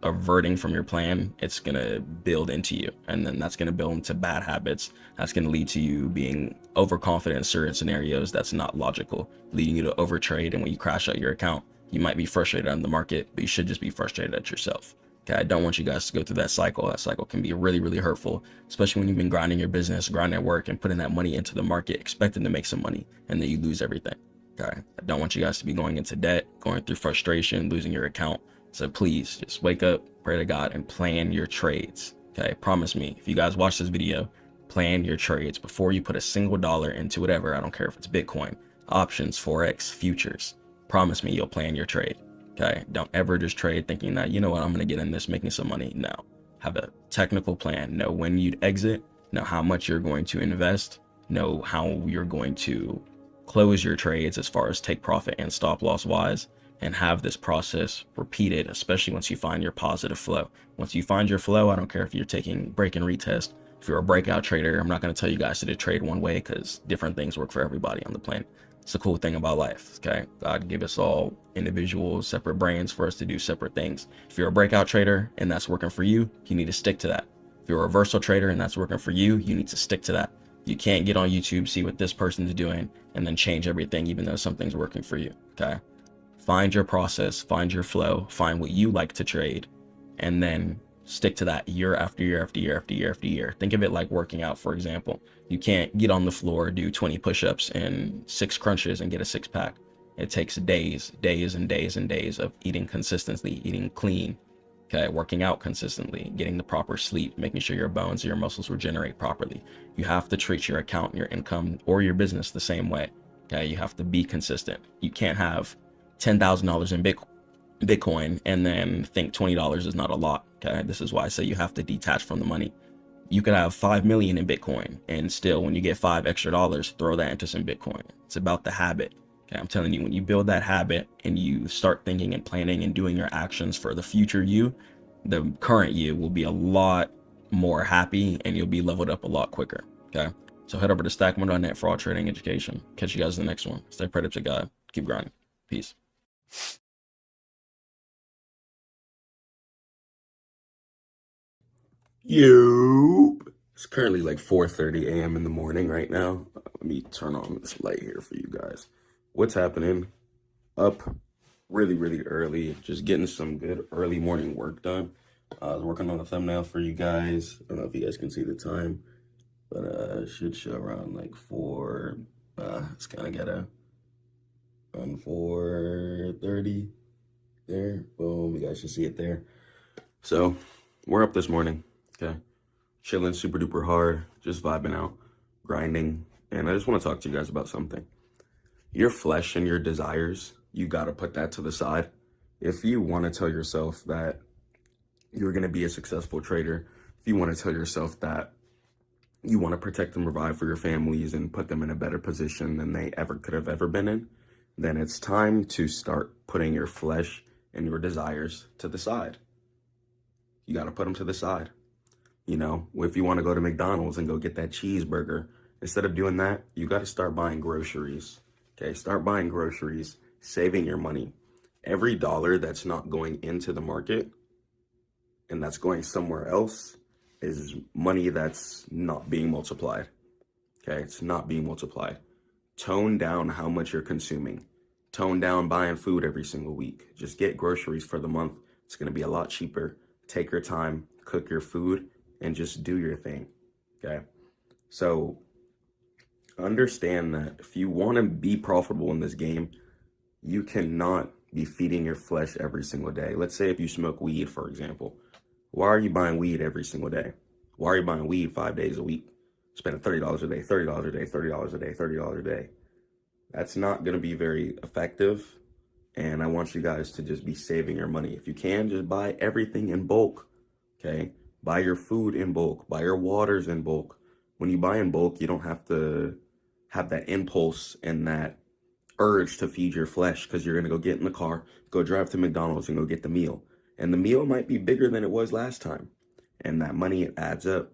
averting from your plan, it's going to build into you, and then that's going to build into bad habits. That's going to lead to you being overconfident in certain scenarios that's not logical, leading you to overtrade. And when you crash out your account, you might be frustrated on the market, but you should just be frustrated at yourself. Okay, I don't want you guys to go through that cycle. That cycle can be really, really hurtful, especially when you've been grinding your business, grinding at work, and putting that money into the market, expecting to make some money, and then you lose everything. Okay, I don't want you guys to be going into debt, going through frustration, losing your account. So please just wake up, pray to God, and plan your trades. Okay, promise me, if you guys watch this video, plan your trades before you put a single dollar into whatever. I don't care if it's Bitcoin, options, forex, futures. Promise me you'll plan your trade. Okay, don't ever just trade thinking that, you know what, I'm gonna get in this making some money. No, have a technical plan. Know when you'd exit, know how much you're going to invest, know how you're going to close your trades as far as take profit and stop loss wise, and have this process repeated, especially once you find your positive flow. Once you find your flow, I don't care if you're taking break and retest. If you're a breakout trader, I'm not going to tell you guys to trade one way, because different things work for everybody on the planet. It's the cool thing about life. Okay, God gave us all individual separate brains for us to do separate things. If you're a breakout trader and that's working for you, you need to stick to that. If you're a reversal trader and that's working for you, you need to stick to that. You can't get on YouTube, see what this person's doing, and then change everything even though something's working for you. Okay, find your process, find your flow, find what you like to trade, and then stick to that year after year after year after year after year. Think of it like working out, for example. You can't get on the floor, do 20 push-ups and 6 crunches and get a six-pack. It takes days and days and days of eating consistently, eating clean, okay, working out consistently, getting the proper sleep, making sure your bones and your muscles regenerate properly. You have to treat your account and your income or your business the same way. Okay, you have to be consistent. You can't have $10,000 in Bitcoin and then think $20 is not a lot. Okay, this is why I say you have to detach from the money. You could have 5 million in Bitcoin and still, when you get $5 extra, throw that into some Bitcoin. It's about the habit. Okay, I'm telling you, when you build that habit and you start thinking and planning and doing your actions for the future you, the current you will be a lot more happy and you'll be leveled up a lot quicker. Okay, so head over to Stackmode.net for all trading education. Catch you guys in the next one. Stay prayed up to God. Keep grinding. Peace.
Yo, it's currently like 4:30 a.m. in the morning right now. Let me turn on this light here for you guys. What's happening? Up really early, just getting some good early morning work done. I was working on a thumbnail for you guys. I don't know if you guys can see the time, but it should show around like 4. It's kind of got a around 4:30 there. Boom, you guys should see it there. So we're up this morning. Okay, chilling super duper hard, just vibing out, grinding. And I just want to talk to you guys about something. Your flesh and your desires, you got to put that to the side. If you want to tell yourself that you're going to be a successful trader, if you want to tell yourself that you want to protect and provide for your families and put them in a better position than they ever could have ever been in, then it's time to start putting your flesh and your desires to the side. You got to put them to the side. You know, if you want to go to McDonald's and go get that cheeseburger, instead of doing that, you got to start buying groceries. Okay, start buying groceries, saving your money. Every dollar that's not going into the market and that's going somewhere else is money that's not being multiplied. Okay, it's not being multiplied. Tone down how much you're consuming. Tone down buying food every single week. Just get groceries for the month. It's going to be a lot cheaper. Take your time, cook your food, and just do your thing. Okay, so understand that if you want to be profitable in this game, you cannot be feeding your flesh every single day. Let's say if you smoke weed, for example, why are you buying weed every single day? Why are you buying weed 5 days a week? Spending $30 a day, $30 a day, $30 a day, $30 a day. That's not going to be very effective. And I want you guys to just be saving your money. If you can, just buy everything in bulk. Okay, buy your food in bulk, buy your waters in bulk. When you buy in bulk, you don't have to have that impulse and that urge to feed your flesh, because you're going to go get in the car, go drive to McDonald's and go get the meal. And the meal might be bigger than it was last time. And that money adds up,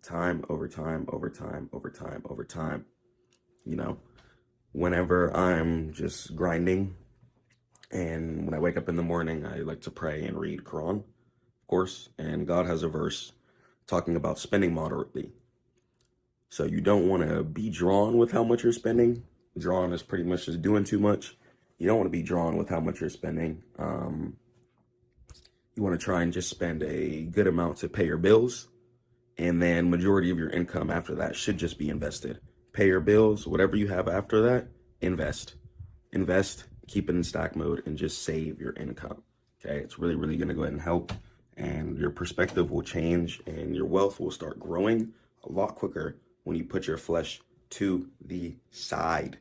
time over time, over time, over time, over time. You know, whenever I'm just grinding and when I wake up in the morning, I like to pray and read Quran, of course. And God has a verse talking about spending moderately. So you don't want to be drawn with how much you're spending. Drawn is pretty much just doing too much. You don't want to be drawn with how much you're spending. You want to try and just spend a good amount to pay your bills. And then majority of your income after that should just be invested. Pay your bills, whatever you have after that, invest. Invest, keep it in stack mode, and just save your income. Okay, it's really going to go ahead and help. And your perspective will change and your wealth will start growing a lot quicker when you put your flesh to the side.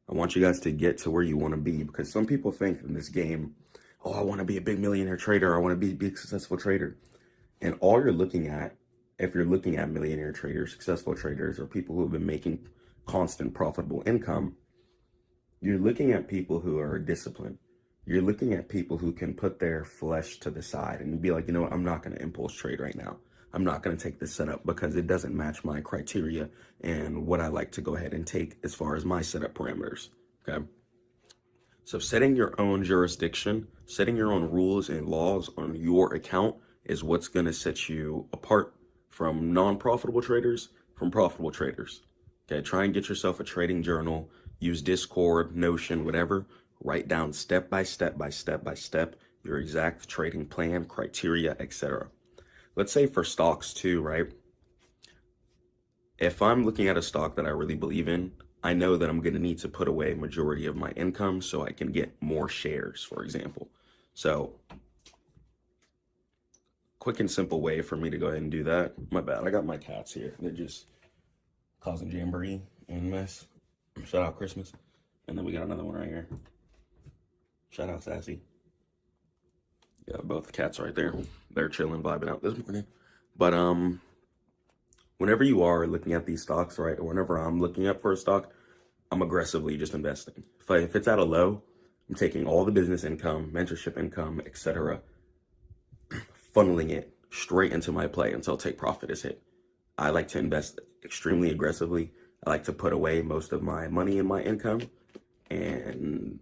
I want you guys to get to where you want to be, because some people think in this game, oh, I want to be a big millionaire trader. I want to be a big successful trader. And all you're looking at, if you're looking at millionaire traders, successful traders, or people who have been making constant profitable income, you're looking at people who are disciplined. You're looking at people who can put their flesh to the side and be like, you know what, I'm not going to impulse trade right now. I'm not going to take this setup because it doesn't match my criteria and what I like to go ahead and take as far as my setup parameters. Okay. So setting your own jurisdiction, setting your own rules and laws on your account is what's going to set you apart from non-profitable traders, from profitable traders. Okay. Try and get yourself a trading journal, use Discord, Notion, whatever. Write down step by step your exact trading plan, criteria, etc. Let's say for stocks too, right? If I'm looking at a stock that I really believe in, I know that I'm going to need to put away majority of my income so I can get more shares, for example. So quick and simple way for me to go ahead and do that. My bad, I got my cats here. They're just causing jamboree and mess. Shout out Christmas. And then we got another one right here. Shout out Sassy. Yeah, both cats right there. They're chilling, vibing out this morning. But whenever you are looking at these stocks, right, or whenever I'm looking up for a stock, I'm aggressively just investing. If it's at a low, I'm taking all the business income, mentorship income, etc., funneling it straight into my play until take profit is hit. I like to invest extremely aggressively. I like to put away most of my money in my income, and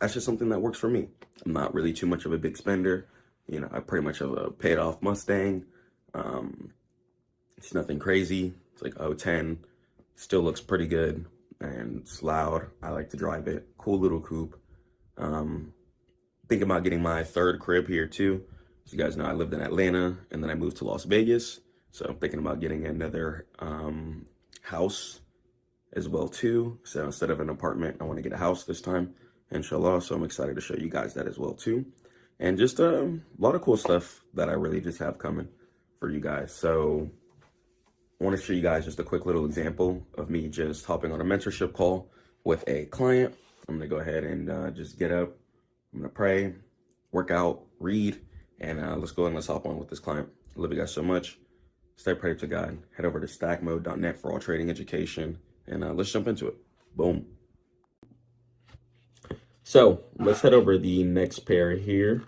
that's just something that works for me. I'm not really too much of a big spender. You know, I pretty much have a paid off Mustang. It's nothing crazy. It's like 010, still looks pretty good, and it's loud. I like to drive it. Cool little coupe. Thinking about getting my third crib here too. As you guys know, I lived in Atlanta and then I moved to Las Vegas. So I'm thinking about getting another house as well too. So instead of an apartment, I want to get a house this time, inshallah. So I'm excited to show you guys that as well too. And just a lot of cool stuff that I really just have coming for you guys. So I want to show you guys just a quick little example of me just hopping on a mentorship call with a client. I'm going to go ahead and just get up. I'm going to pray, work out, read, and let's go and let's hop on with this client. I love you guys so much. Stay prayed to God. Head over to Stackmode.net for all trading education, and let's jump into it. Boom. So let's head over the next pair here.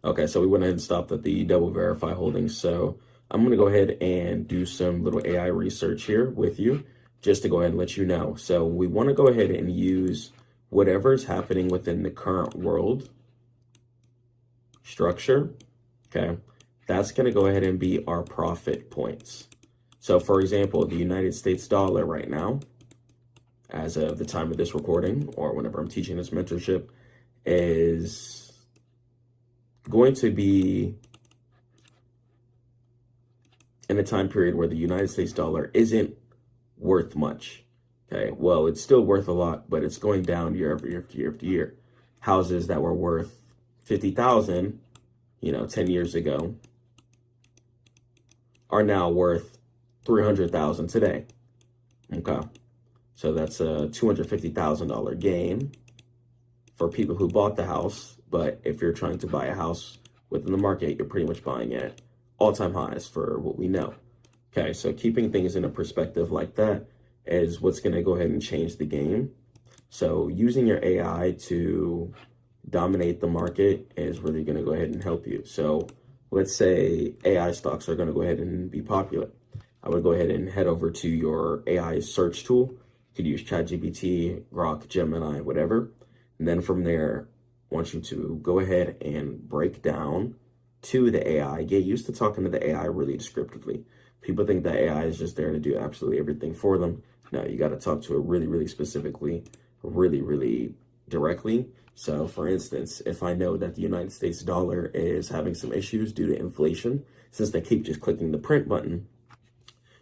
Okay, so we went ahead and stopped at the double verify holdings. So I'm going to go ahead and do some little AI research here with you just to go ahead and let you know. So we want to go ahead and use whatever's happening within the current world structure. Okay, that's going to go ahead and be our profit points. So for example, the United States dollar right now, as of the time of this recording or whenever I'm teaching this mentorship, is going to be in a time period where the United States dollar isn't worth much. Okay, well, it's still worth a lot, but it's going down year after year after year after year. Houses that were worth 50,000, 10 years ago, are now worth 300,000 today. Okay, so that's a $250,000 gain for people who bought the house. But if you're trying to buy a house within the market, you're pretty much buying at all-time highs for what we know. Okay, so keeping things in a perspective like that is what's going to go ahead and change the game. So using your AI to dominate the market is really going to go ahead and help you. So let's say AI stocks are going to go ahead and be popular. I would go ahead and head over to your AI search tool. You could use ChatGPT, Grok, Gemini, whatever. And then from there, I want you to go ahead and break down to the AI. Get used to talking to the AI really descriptively. People think that AI is just there to do absolutely everything for them. No, you got to talk to it really, really specifically, really, really directly. So for instance, if I know that the United States dollar is having some issues due to inflation, since they keep just clicking the print button,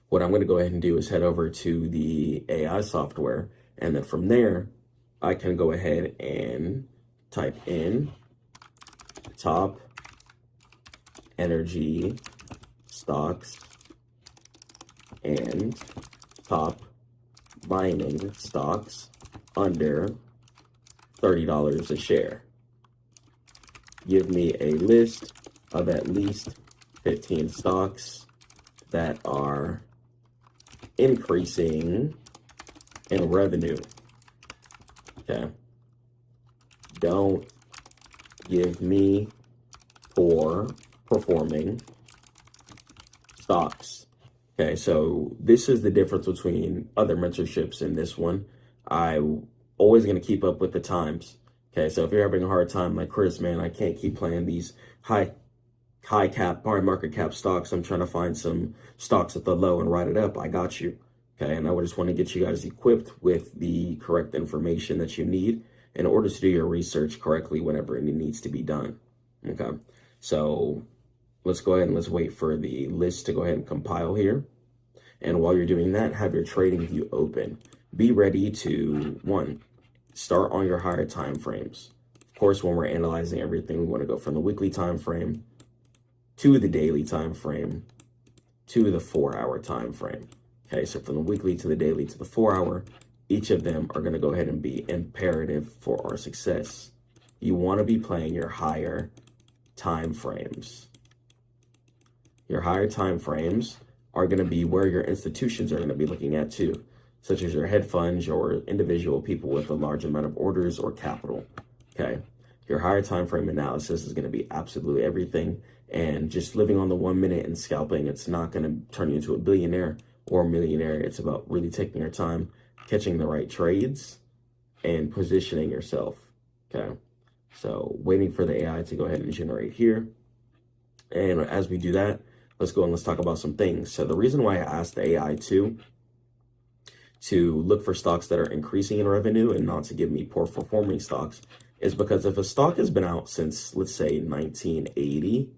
what I'm going to go ahead and do is head over to the AI software. And then from there, I can go ahead and type in top energy stocks and top mining stocks under $30 a share. Give me a list of at least 15 stocks that are increasing in revenue. Okay. Don't give me poor performing stocks. Okay, so this is the difference between other mentorships and this one. I'm always going to keep up with the times. Okay, so if you're having a hard time like Chris, man, I can't keep playing these high market cap stocks. I'm trying to find some stocks at the low and write it up. I got you. Okay, and I just want to get you guys equipped with the correct information that you need in order to do your research correctly whenever it needs to be done. Okay, so let's go ahead and let's wait for the list to go ahead and compile here. And while you're doing that, have your trading view open. Be ready to, one, start on your higher time frames. Of course, when we're analyzing everything, we want to go from the weekly time frame to the daily time frame to the 4-hour time frame. Okay, so from the weekly to the daily to the 4-hour, each of them are going to go ahead and be imperative for our success. You want to be playing your higher time frames. Your higher time frames are going to be where your institutions are going to be looking at too, such as your hedge funds or individual people with a large amount of orders or capital. Okay. Your higher time frame analysis is going to be absolutely everything. And just living on the 1 minute and scalping, it's not going to turn you into a billionaire or a millionaire. It's about really taking your time, catching the right trades, and positioning yourself. Okay. So waiting for the AI to go ahead and generate here. And as we do that, let's go and let's talk about some things. So the reason why I asked the AI to look for stocks that are increasing in revenue and not to give me poor performing stocks is because if a stock has been out since, let's say, 1980,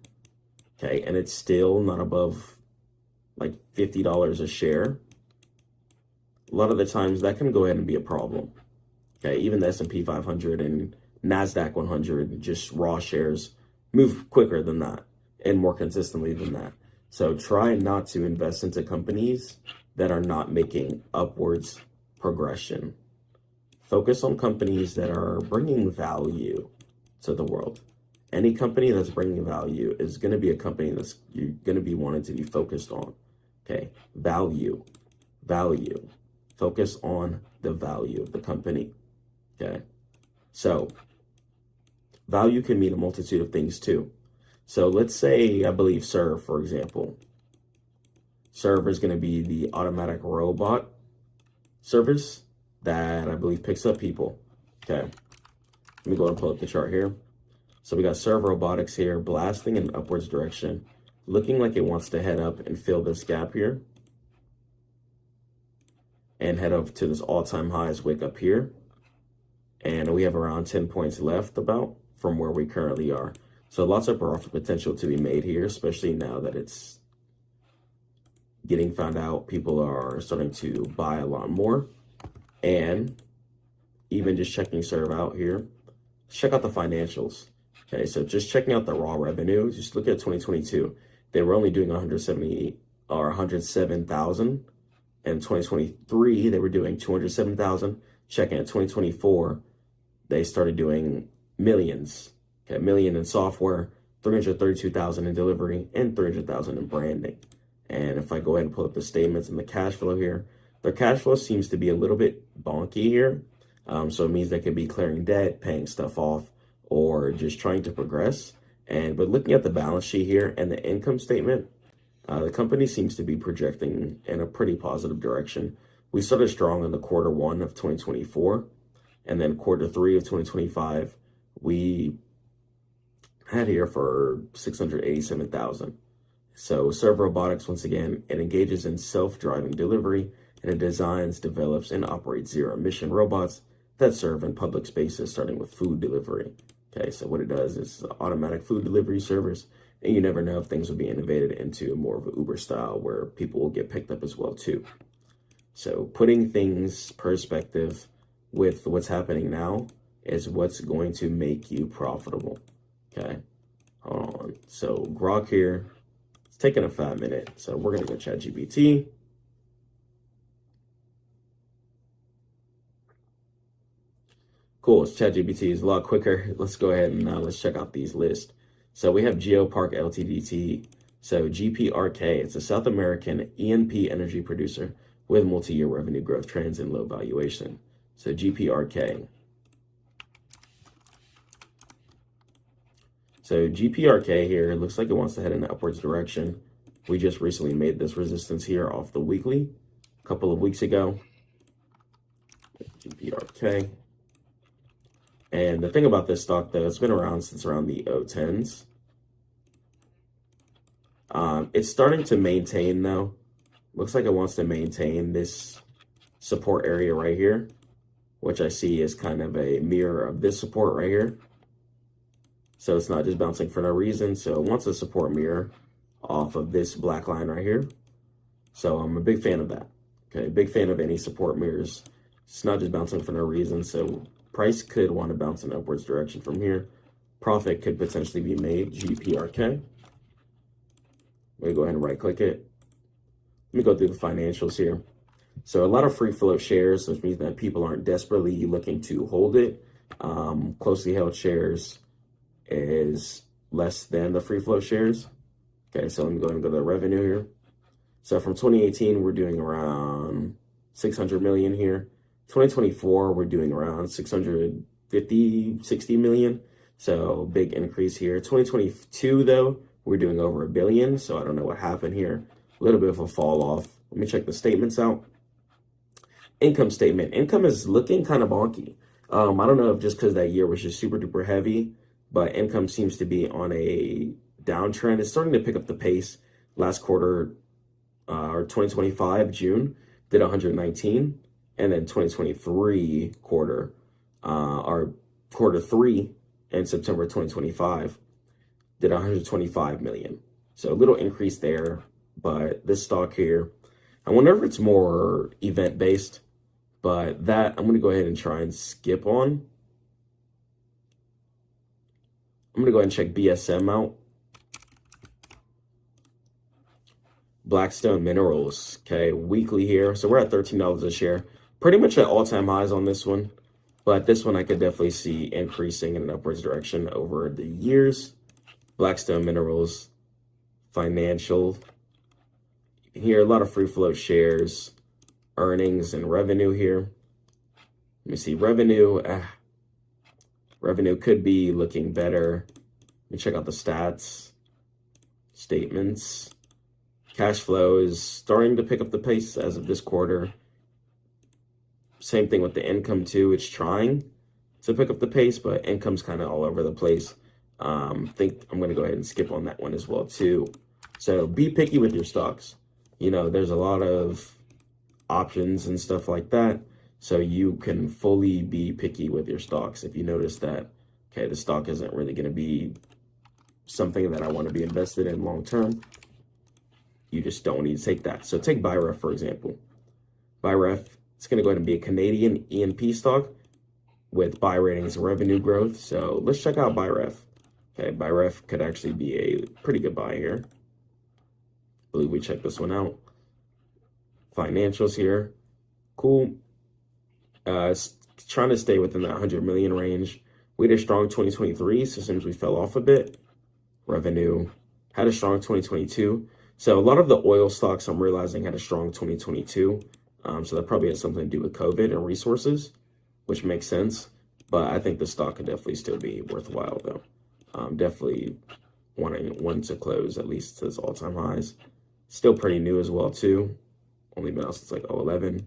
okay, and it's still not above like $50 a share, a lot of the times that can go ahead and be a problem. Okay, even the S&P 500 and NASDAQ 100, just raw shares, move quicker than that and more consistently than that. So try not to invest into companies that are not making upwards progression. Focus on companies that are bringing value to the world. Any company that's bringing value is going to be a company that's you're going to be wanting to be focused on. Okay, value. Focus on the value of the company. Okay, so value can mean a multitude of things too. So let's say, I believe Serve, for example. Serve is going to be the automatic robot service that I believe picks up people. Okay, let me go ahead and pull up the chart here. So we got Serve Robotics here, blasting in an upwards direction, looking like it wants to head up and fill this gap here and head up to this all-time highs wick up here. And we have around 10 points left about from where we currently are. So lots of profit potential to be made here, especially now that it's getting found out. People are starting to buy a lot more. And even just checking Serve out here, check out the financials. Okay, so just checking out the raw revenue, just look at 2022. They were only doing 170 or 107,000. In 2023, they were doing 207,000. Checking at 2024, they started doing millions. Okay, million in software, 332,000 in delivery, and 300,000 in branding. And if I go ahead and pull up the statements and the cash flow here, their cash flow seems to be a little bit bonky here. So it means they could be clearing debt, paying stuff off, or just trying to progress. But looking at the balance sheet here and the income statement, the company seems to be projecting in a pretty positive direction. We started strong in the Q1 of 2024, and then Q3 of 2025, we had here for 687,000. So Serve Robotics, once again, it engages in self-driving delivery, and it designs, develops, and operates zero-emission robots that serve in public spaces, starting with food delivery. Okay, so what it does is automatic food delivery service, and you never know if things will be innovated into more of an Uber style where people will get picked up as well too. So putting things perspective with what's happening now is what's going to make you profitable. Okay, hold on. So Grok here, it's taking a 5 minute. So we're gonna go ChatGPT. Cool, ChatGPT is a lot quicker. Let's go ahead and let's check out these lists. So we have GeoPark Ltd. So GPRK, it's a South American E&P energy producer with multi-year revenue growth trends and low valuation. So GPRK. So GPRK here, it looks like it wants to head in an upwards direction. We just recently made this resistance here off the weekly a couple of weeks ago. GPRK. And the thing about this stock, though, it's been around since around the 010s. It's starting to maintain, though. Looks like it wants to maintain this support area right here, which I see is kind of a mirror of this support right here. So it's not just bouncing for no reason. So it wants a support mirror off of this black line right here. So I'm a big fan of that. Okay, big fan of any support mirrors. It's not just bouncing for no reason. So price could want to bounce in upwards direction from here. Profit could potentially be made. GPRK. Let me go ahead and right click it. Let me go through the financials here. So a lot of free float shares, which means that people aren't desperately looking to hold it. Closely held shares is less than the free float shares. Okay, so let me go ahead and go to the revenue here. So from 2018, we're doing around 600 million here. 2024, we're doing around 650, 60 million. So big increase here. 2022, though, we're doing over $1 billion. So I don't know what happened here. A little bit of a fall off. Let me check the statements out. Income statement. Income is looking kind of bonky. I don't know if just because that year was just super duper heavy, but income seems to be on a downtrend. It's starting to pick up the pace. Last quarter, or 2025 June, did 119, and then 2023 quarter, or quarter 3 in September 2025, did 125 million. So a little increase there, but this stock here, I wonder if it's more event based, but that I'm gonna go ahead and try and skip on. I'm gonna go ahead and check BSM out. Blackstone Minerals, okay, weekly here. So we're at $13 a share. Pretty much at all-time highs on this one. But this one I could definitely see increasing in an upwards direction over the years. Blackstone Minerals, financial. Here, a lot of free float shares, earnings and revenue here. Let me see, revenue. Revenue could be looking better. Let me check out the stats, statements. Cash flow is starting to pick up the pace as of this quarter. Same thing with the income too. It's trying to pick up the pace, but income's kind of all over the place. Think I'm going to go ahead and skip on that one as well too. So be picky with your stocks. You know, there's a lot of options and stuff like that. So you can fully be picky with your stocks. If you notice that, okay, the stock isn't really going to be something that I want to be invested in long term, you just don't need to take that. So take BuyRef, for example. BuyRef, it's going to go ahead and be a Canadian E&P stock with buy ratings and revenue growth. So let's check out BuyRef. Okay, BuyRef could actually be a pretty good buy here. I believe we checked this one out. Financials here. Cool. It's trying to stay within that 100 million range. We had a strong 2023, so it seems we fell off a bit. Revenue had a strong 2022. So a lot of the oil stocks I'm realizing had a strong 2022. So that probably has something to do with COVID and resources, which makes sense. But I think the stock could definitely still be worthwhile though. Definitely wanting to close at least to its all-time highs. Still pretty new as well too. Only been out since like 2011.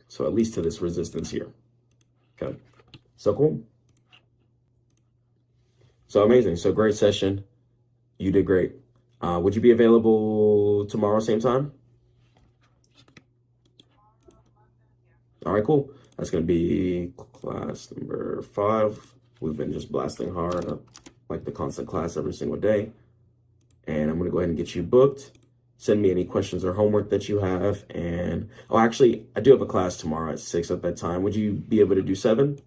So at least to this resistance here. Okay, so cool. So amazing. So great session. You did great. Would you be available tomorrow, same time? All right, cool. That's going to be class number 5. We've been just blasting hard, like the constant class every single day. And I'm going to go ahead and get you booked. Send me any questions or homework that you have. And, oh, actually, I do have a class tomorrow at 6 at that time. Would you be able to do 7?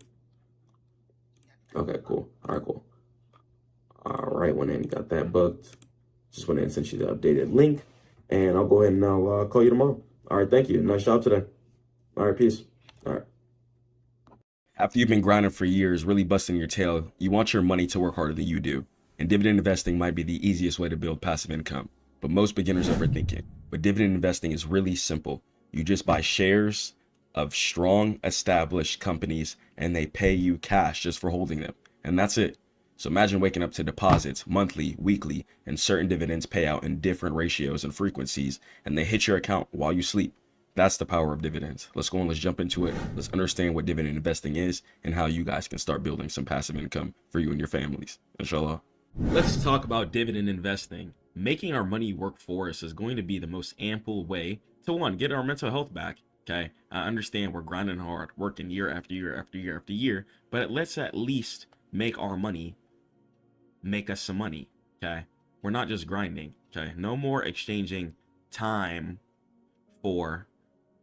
Okay, cool. All right, cool. All right, went in and got that booked. Just went in and sent you the updated link. And I'll go ahead and I'll call you tomorrow. All right, thank you. Nice job today. All right, peace. All right.
After you've been grinding for years, really busting your tail, you want your money to work harder than you do. And dividend investing might be the easiest way to build passive income. But most beginners overthink it. But dividend investing is really simple. You just buy shares of strong, established companies, and they pay you cash just for holding them. And that's it. So imagine waking up to deposits, monthly, weekly, and certain dividends pay out in different ratios and frequencies, and they hit your account while you sleep. That's the power of dividends. Let's go and let's jump into it. Let's understand what dividend investing is and how you guys can start building some passive income for you and your families. Inshallah.
Let's talk about dividend investing. Making our money work for us is going to be the most ample way to, one, get our mental health back. Okay, I understand we're grinding hard, working year after year after year after year, but let's at least make our money make us some money. Okay, we're not just grinding. Okay, no more exchanging time for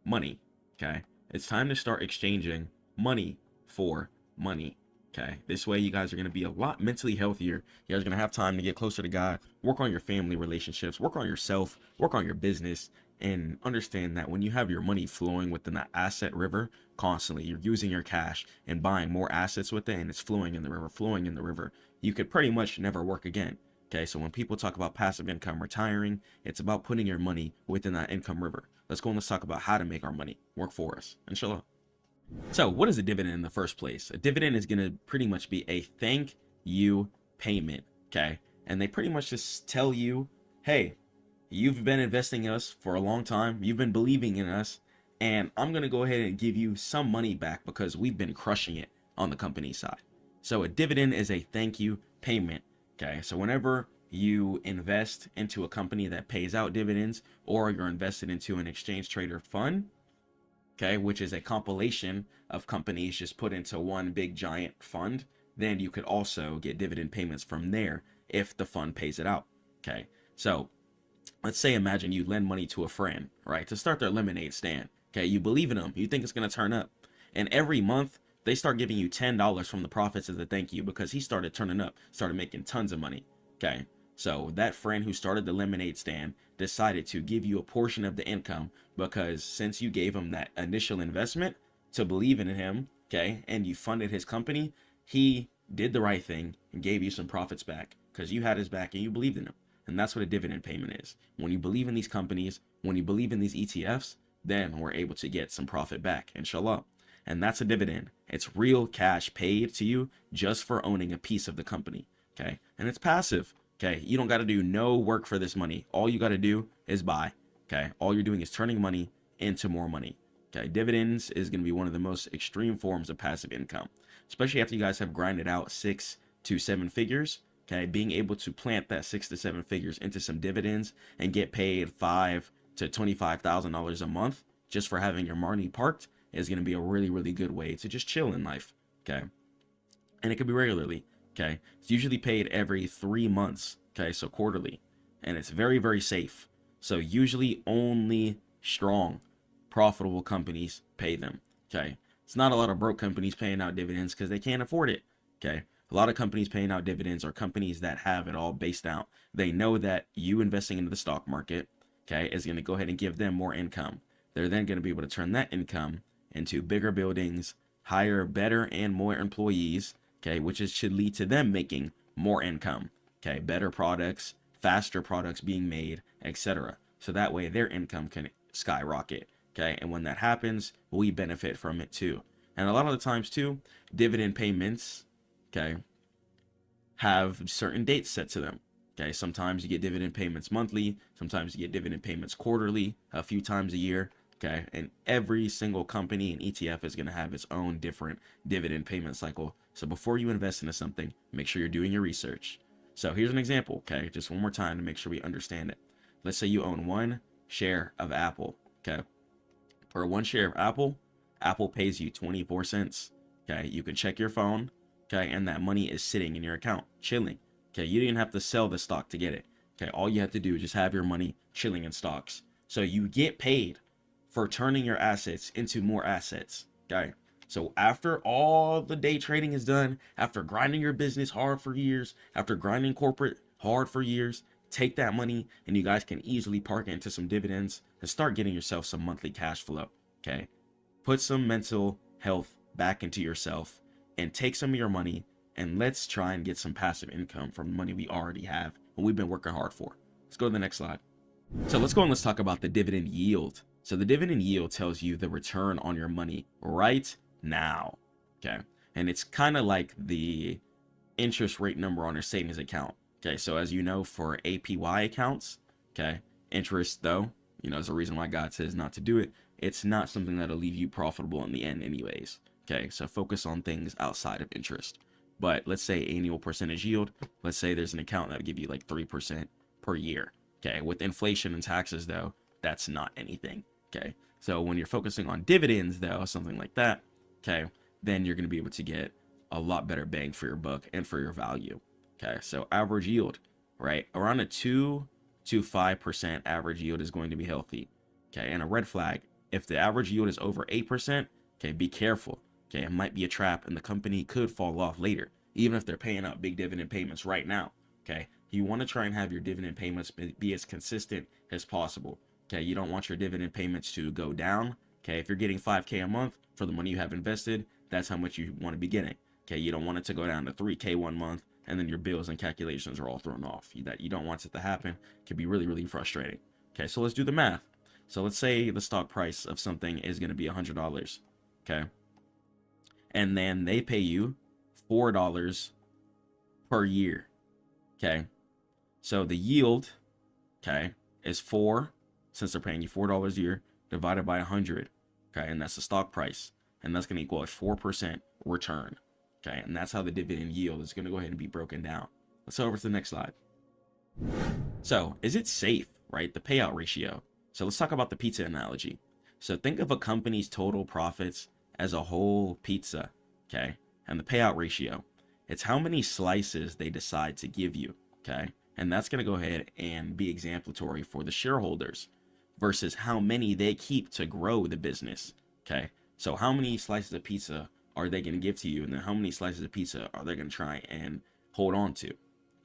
money. Okay, it's time to start exchanging money for money. Okay, this way you guys are going to be a lot mentally healthier. You guys are going to have time to get closer to God, work on your family relationships, work on yourself, work on your business, and understand that when you have your money flowing within that asset river constantly, you're using your cash and buying more assets with it, and it's flowing in the river, you could pretty much never work again.
Okay, so when people talk about passive income retiring, it's about putting your money within that income river. Let's go and let's talk about how to make our money work for us, inshallah. So what is a dividend in the first place? A dividend is going to pretty much be a thank you payment, okay? And they pretty much just tell you, hey, you've been investing in us for a long time, you've been believing in us, and I'm going to go ahead and give you some money back because we've been crushing it on the company side. So a dividend is a thank you payment. Okay, so whenever you invest into a company that pays out dividends, or you're invested into an exchange trader fund, okay, which is a compilation of companies just put into one big giant fund, then you could also get dividend payments from there if the fund pays it out. Okay, so let's say imagine you lend money to a friend, right, to start their lemonade stand. Okay, you believe in them, you think it's going to turn up, and every month they start giving you $10 from the profits as a thank you because he started turning up, started making tons of money. Okay, so that friend who started the lemonade stand decided to give you a portion of the income because since you gave him that initial investment to believe in him, okay, and you funded his company, he did the right thing and gave you some profits back because you had his back and you believed in him. And that's what a dividend payment is. When you believe in these companies, when you believe in these ETFs, then we're able to get some profit back, inshallah. And that's a dividend. It's real cash paid to you just for owning a piece of the company. Okay, and it's passive. Okay, you don't got to do no work for this money. All you got to do is buy. Okay, all you're doing is turning money into more money. Okay, dividends is going to be one of the most extreme forms of passive income, especially after you guys have grinded out 6 to 7 figures. Okay, being able to plant that 6 to 7 figures into some dividends and get paid $5,000 to $25,000 a month just for having your money parked is going to be a really, really good way to just chill in life. Okay, and it could be regularly. Okay, it's usually paid every 3 months. Okay, so quarterly, and it's very, very safe. So usually only strong, profitable companies pay them. Okay, it's not a lot of broke companies paying out dividends because they can't afford it. Okay, a lot of companies paying out dividends are companies that have it all based out. They know that you investing into the stock market, okay, is going to go ahead and give them more income. They're then going to be able to turn that income into bigger buildings, hire better and more employees, okay, which should lead to them making more income, okay, better products, faster products being made, etc. So that way their income can skyrocket, okay, and when that happens, we benefit from it too. And a lot of the times too, dividend payments, okay, have certain dates set to them. Okay, sometimes you get dividend payments monthly, sometimes you get dividend payments quarterly, a few times a year. Okay, and every single company and ETF is going to have its own different dividend payment cycle. So before you invest into something, make sure you're doing your research. So here's an example, okay, just one more time to make sure we understand it. Let's say you own 1 share of Apple, okay? For 1 share of Apple, Apple pays you 24 cents, okay? You can check your phone, okay, and that money is sitting in your account, chilling, okay? You didn't have to sell the stock to get it, okay? All you have to do is just have your money chilling in stocks. So you get paid for turning your assets into more assets, okay? So after all the day trading is done, after grinding your business hard for years, after grinding corporate hard for years, take that money and you guys can easily park it into some dividends and start getting yourself some monthly cash flow, okay? Put some mental health back into yourself and take some of your money and let's try and get some passive income from money we already have and we've been working hard for. Let's go to the next slide. So let's go and let's talk about the dividend yield. So the dividend yield tells you the return on your money right now, okay? And it's kind of like the interest rate number on your savings account, okay? So as you know, for APY accounts, okay, interest though, you know, is a reason why God says not to do it. It's not something that'll leave you profitable in the end anyways, okay? So focus on things outside of interest. But let's say annual percentage yield, let's say there's an account that would give you like 3% per year, okay? With inflation and taxes though, that's not anything. Okay, so when you're focusing on dividends though, something like that, okay, then you're going to be able to get a lot better bang for your buck and for your value. Okay, so average yield, right, around a 2 to 5% average yield is going to be healthy. Okay, and a red flag, if the average yield is over 8%, okay, be careful. Okay, it might be a trap and the company could fall off later, even if they're paying out big dividend payments right now. Okay, you want to try and have your dividend payments be as consistent as possible. Okay, you don't want your dividend payments to go down. Okay, if you're getting $5K a month for the money you have invested, that's how much you want to be getting. Okay, you don't want it to go down to $3K one month and then your bills and calculations are all thrown off. That you don't want it to happen. It can be really, really frustrating. Okay, so let's do the math. So let's say the stock price of something is going to be $100. Okay, and then they pay you $4 per year. Okay, so the yield, okay, is 4, since they're paying you $4 a year, divided by 100. Okay, and that's the stock price, and that's going to equal a 4% return. Okay, and that's how the dividend yield is going to go ahead and be broken down. Let's go over to the next slide. So, is it safe, right? The payout ratio. So let's talk about the pizza analogy. So think of a company's total profits as a whole pizza, okay? And the payout ratio, it's how many slices they decide to give you, okay? And that's going to go ahead and be exemplary for the shareholders versus how many they keep to grow the business, okay? So how many slices of pizza are they going to give to you, and then how many slices of pizza are they going to try and hold on to,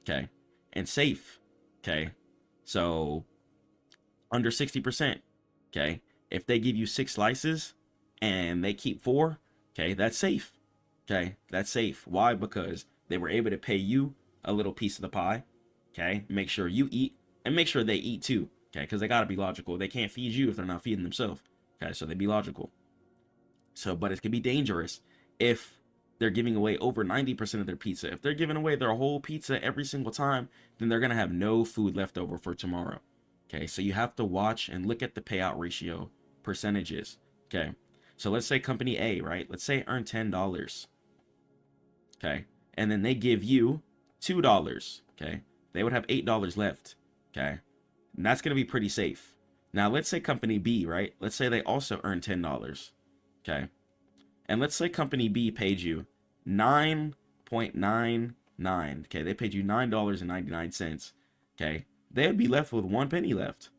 okay? And safe, okay? So under 60%, okay? If they give you 6 slices and they keep 4, okay, that's safe, okay? That's safe. Why? Because they were able to pay you a little piece of the pie, okay? Make sure you eat, and make sure they eat too, okay? Because they got to be logical. They can't feed you if they're not feeding themselves, okay? So they be logical. So, but it can be dangerous if they're giving away over 90% of their pizza. If they're giving away their whole pizza every single time, then they're going to have no food left over for tomorrow. Okay, so you have to watch and look at the payout ratio percentages. Okay, so let's say company A, right? Let's say earn $10. Okay, and then they give you $2. Okay, they would have $8 left. Okay, and that's going to be pretty safe. Now, let's say company B, right? Let's say they also earn $10. Okay, and let's say company B paid you $9.99. Okay, they paid you $9.99. Okay, they would be left with 1 penny left.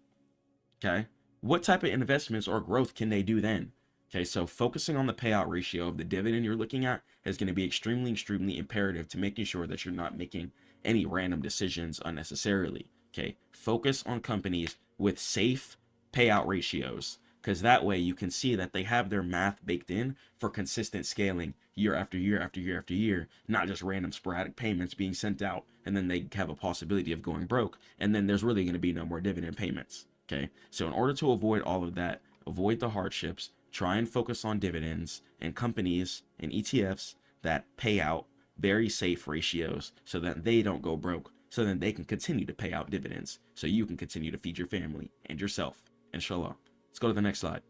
Okay, what type of investments or growth can they do then? Okay, so focusing on the payout ratio of the dividend you're looking at is going to be extremely, extremely imperative to making sure that you're not making any random decisions unnecessarily. Okay, focus on companies with safe payout ratios, because that way you can see that they have their math baked in for consistent scaling year after year after year after year, not just random sporadic payments being sent out and then they have a possibility of going broke, and then there's really going to be no more dividend payments. Okay, so in order to avoid all of that, avoid the hardships, try and focus on dividends and companies and ETFs that pay out very safe ratios so that they don't go broke, so then they can continue to pay out dividends so you can continue to feed your family and yourself, inshallah. Let's go to the next slide.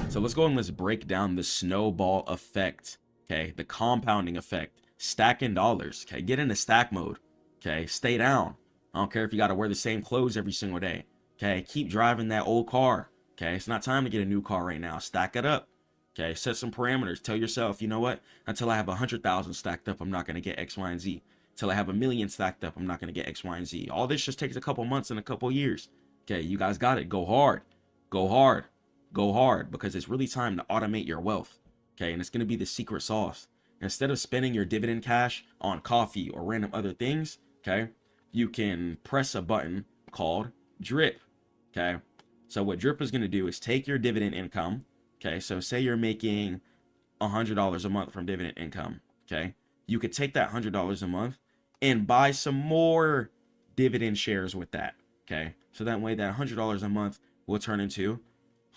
So let's go and let's break down the snowball effect, okay? The compounding effect, stacking dollars, okay? Get into stack mode, okay? Stay down. I don't care if you got to wear the same clothes every single day, okay? Keep driving that old car, okay? It's not time to get a new car right now. Stack it up, okay? Set some parameters. Tell yourself, you know what? Until I have 100,000 stacked up, I'm not going to get X, Y, and Z. Until I have 1 million stacked up, I'm not going to get X, Y, and Z. All this just takes a couple months and a couple years, okay? You guys got it. Go hard. Go hard. Go hard, because it's really time to automate your wealth, okay? And it's going to be the secret sauce. Instead of spending your dividend cash on coffee or random other things, okay, you can press a button called drip, okay? So what drip is going to do is take your dividend income, okay? So say you're making $100 a month from dividend income, okay? You could take that $100 a month and buy some more dividend shares with that, okay? So that way that $100 a month will turn into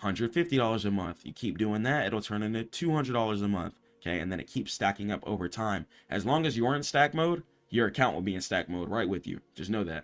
$150 a month. You keep doing that, it'll turn into $200 a month, okay? And then it keeps stacking up over time. As long as you're in stack mode, your account will be in stack mode right with you. Just know that,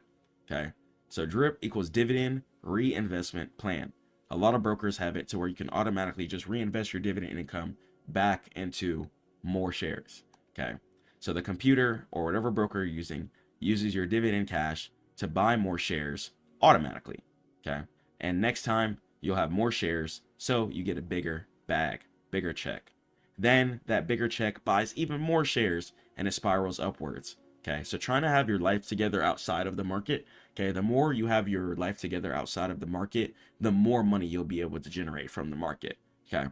okay? So drip equals dividend reinvestment plan. A lot of brokers have it to where you can automatically just reinvest your dividend income back into more shares, okay? So the computer or whatever broker you're using uses your dividend cash to buy more shares automatically, okay? And next time you'll have more shares, so you get a bigger bag, bigger check. Then that bigger check buys even more shares and it spirals upwards, okay? So trying to have your life together outside of the market, okay? The more you have your life together outside of the market, the more money you'll be able to generate from the market, okay?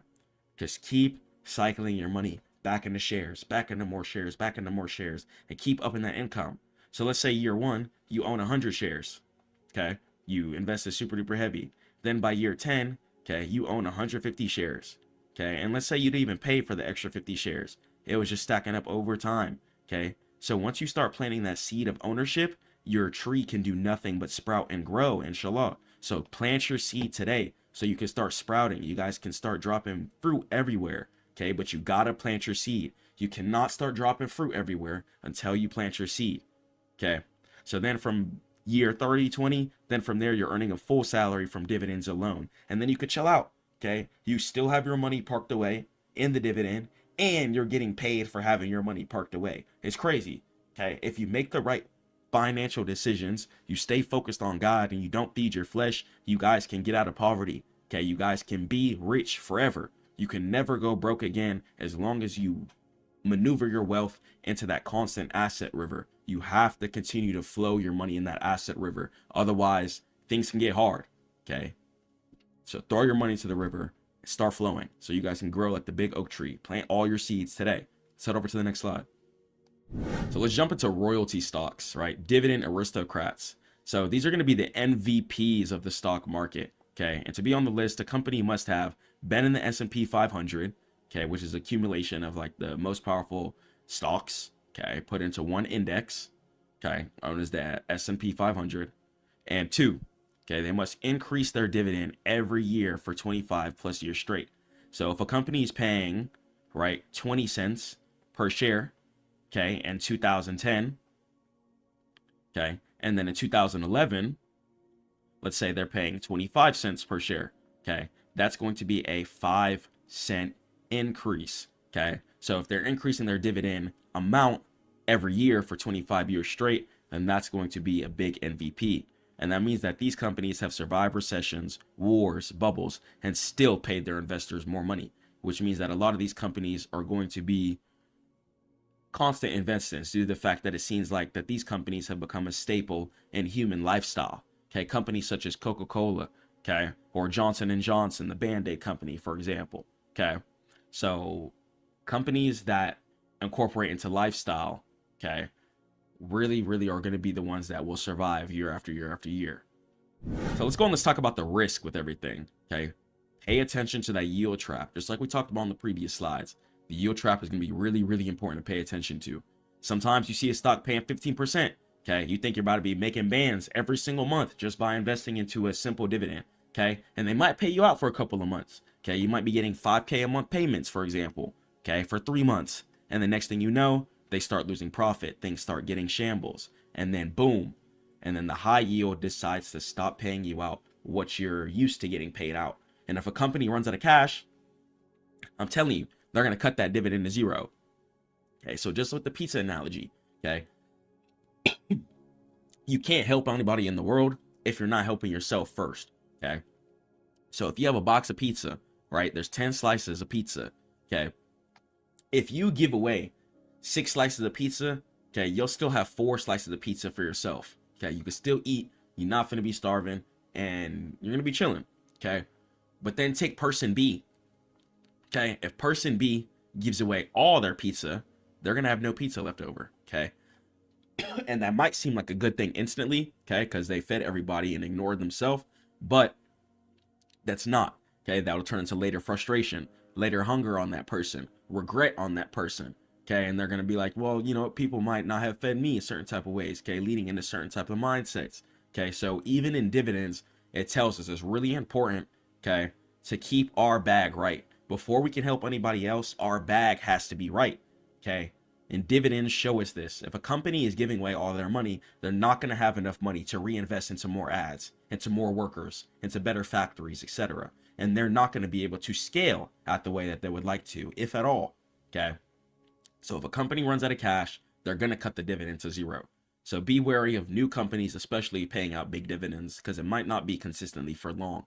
Just keep cycling your money back into shares, back into more shares, back into more shares, and keep upping that income. So let's say year 1, you own 100 shares, okay? You invested super duper heavy. Then by year 10, okay, you own 150 shares, okay? And let's say you didn't even pay for the extra 50 shares. It was just stacking up over time, okay?
So once you start planting that seed of ownership, your tree can do nothing but sprout and grow, inshallah. So plant your seed today so you can start sprouting. You guys can start dropping fruit everywhere, okay? But you gotta plant your seed. You cannot start dropping fruit everywhere until you plant your seed, okay? So then from year 30, 20, then from there, you're earning a full salary from dividends alone. And then you could chill out, okay? You still have your money parked away in the dividend, and you're getting paid for having your money parked away. It's crazy, okay? If you make the right financial decisions, you stay focused on God, and you don't feed your flesh, you guys can get out of poverty, okay? You guys can be rich forever. You can never go broke again as long as you maneuver your wealth into that constant asset river. You have to continue to flow your money in that asset river. Otherwise, things can get hard, okay? So throw your money into the river and start flowing so you guys can grow like the big oak tree. Plant all your seeds today. Let's head over to the next slide. So let's jump into royalty stocks, right? Dividend aristocrats. So these are going to be the MVPs of the stock market, okay? And to be on the list, a company must have been in the S&P 500, okay, which is accumulation of like the most powerful stocks, okay, put into one index, okay, known as the S&P 500. And two, okay, they must increase their dividend every year for 25 plus years straight. So if a company is paying, right, 20 cents per share, okay, in 2010, okay, and then in 2011, let's say they're paying 25 cents per share, okay, that's going to be a 5-cent increase, okay? So if they're increasing their dividend amount every year for 25 years straight, then that's going to be a big MVP. And that means that these companies have survived recessions, wars, bubbles, and still paid their investors more money, which means that a lot of these companies are going to be constant investments due to the fact that it seems like that these companies have become a staple in human lifestyle, okay? Companies such as Coca-Cola, okay, or Johnson & Johnson, the Band-Aid company, for example, okay? So companies that incorporate into lifestyle, okay, really are going to be the ones that will survive year after year after year. So let's go and let's talk about the risk with everything, okay? Pay attention to that yield trap. Just like we talked about on the previous slides, the yield trap is going to be really important to pay attention to. Sometimes you see a stock paying 15%, okay? You think you're about to be making bands every single month just by investing into a simple dividend, okay? And they might pay you out for a couple of months, okay? You might be getting 5K a month payments, for example, okay, for 3 months. And the next thing you know, they start losing profit. Things start getting shambles. And then boom. And then the high yield decides to stop paying you out what you're used to getting paid out. And if a company runs out of cash, I'm telling you, they're going to cut that dividend to zero. Okay, so just with the pizza analogy, okay, you can't help anybody in the world if you're not helping yourself first, okay? So if you have a box of pizza, right, there's 10 slices of pizza, okay? If you give away 6 slices of pizza, okay, you'll still have 4 slices of pizza for yourself, okay? You can still eat, you're not going to be starving, and you're going to be chilling, okay? But then take person B, okay? If person B gives away all their pizza, they're going to have no pizza left over, okay? And that might seem like a good thing instantly, okay, because they fed everybody and ignored themselves, but that's not, okay? That'll turn into later frustration, later hunger on that person, regret on that person, okay? And they're going to be like, well, you know, people might not have fed me a certain type of ways, okay, leading into certain type of mindsets, okay? So even in dividends, it tells us it's really important, okay, to keep our bag right. Before we can help anybody else, our bag has to be right, okay? And dividends show us this. If a company is giving away all their money, they're not going to have enough money to reinvest into more ads, into more workers, into better factories, etc. And they're not going to be able to scale at the way that they would like to, if at all, okay? So if a company runs out of cash, they're going to cut the dividend to zero. So be wary of new companies, especially paying out big dividends, because it might not be consistently for long.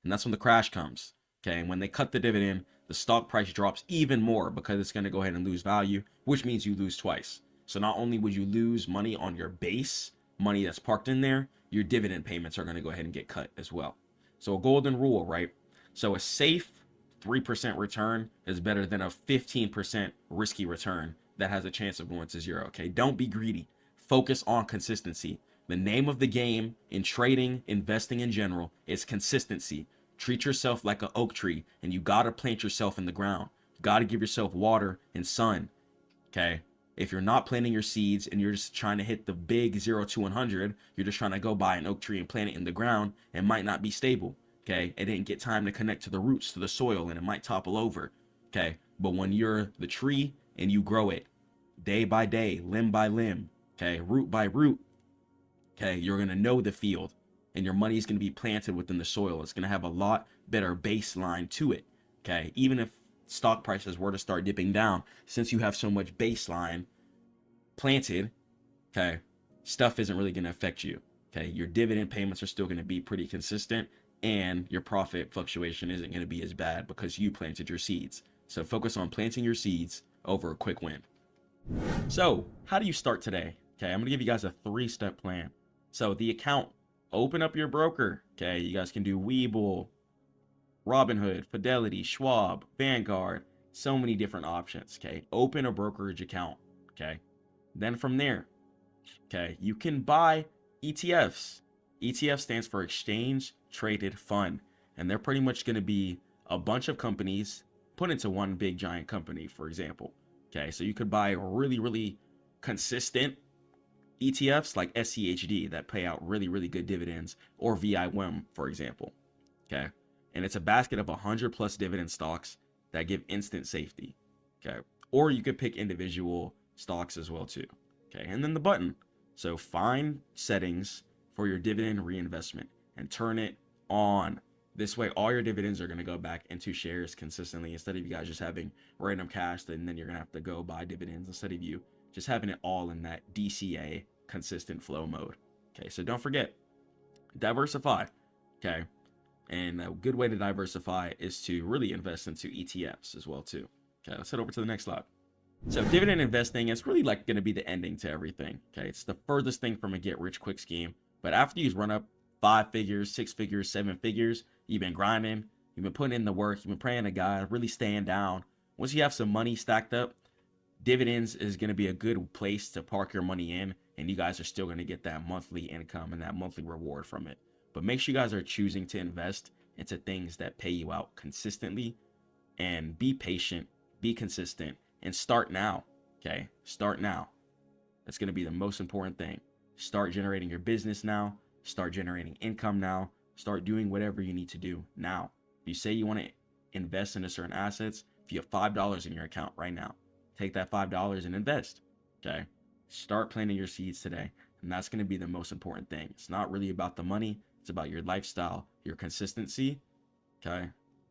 And that's when the crash comes, okay? And when they cut the dividend, the stock price drops even more because it's going to go ahead and lose value, which means you lose twice. So not only would you lose money on your base, money that's parked in there, your dividend payments are going to go ahead and get cut as well. So a golden rule, right? So a safe 3% return is better than a 15% risky return that has a chance of going to zero, okay? Don't be greedy. Focus on consistency. The name of the game in trading, investing in general, is consistency. Treat yourself like an oak tree, and you got to plant yourself in the ground. You got to give yourself water and sun, okay? if you're not planting your seeds and you're just trying to hit the big 0 to 100, you're just trying to go buy an oak tree and plant it in the ground, it might not be stable. Okay, it didn't get time to connect to the roots, to the soil, and it might topple over. Okay, but when you're the tree and you grow it day by day, limb by limb, okay, root by root, okay, you're going to know the field, and your money is going to be planted within the soil. It's going to have a lot better baseline to it. Okay, even if stock prices were to start dipping down, since you have so much baseline planted, okay, stuff isn't really going to affect you. Okay, your dividend payments are still going to be pretty consistent, and your profit fluctuation isn't going to be as bad because you planted your seeds. So focus on planting your seeds over a quick win. So how do you start today? Okay, I'm going to give you guys a 3-step plan. So the account, open up your broker. Okay, you guys can do Webull, Robinhood, Fidelity, Schwab, Vanguard, so many different options. Okay, open a brokerage account. Okay, then from there, okay, you can buy ETFs. ETF stands for Exchange Traded Fund, and they're pretty much going to be a bunch of companies put into one big giant company, for example. Okay, so you could buy really consistent ETFs like SCHD that pay out really good dividends, or VIWM, for example. Okay, and it's a basket of 100+ dividend stocks that give instant safety. Okay, or you could pick individual stocks as well too. Okay, and then the button. So find settings for your dividend reinvestment and turn it on. This way, all your dividends are going to go back into shares consistently, instead of you guys just having random cash, and then you're going to have to go buy dividends, instead of you just having it all in that DCA consistent flow mode. Okay, so don't forget, diversify. Okay, and a good way to diversify is to really invest into ETFs as well too. Okay, let's head over to the next slide. So dividend investing is really like going to be the ending to everything. Okay, it's the furthest thing from a get rich quick scheme. But after you run up 5 figures, 6 figures, 7 figures, you've been grinding, you've been putting in the work, you've been praying to God, really staying down. Once you have some money stacked up, dividends is going to be a good place to park your money in, and you guys are still going to get that monthly income and that monthly reward from it. But make sure you guys are choosing to invest into things that pay you out consistently, and be patient, be consistent, and start now. Okay, start now. That's going to be the most important thing. Start generating your business now. Start generating income now. Start doing whatever you need to do now. If you say you want to invest into certain assets, if you have $5 in your account right now, take that $5 and invest. Okay, start planting your seeds today, and that's going to be the most important thing. It's not really about the money. It's about your lifestyle, your consistency, okay,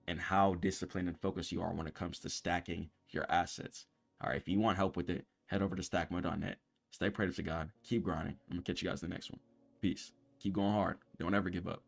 and how disciplined and focused you are when it comes to stacking your assets. All right, if you want help with it, head over to Stackmode.net. Stay prayed to God. Keep grinding. I'm going to catch you guys in the next one. Peace. Keep going hard. Don't ever give up.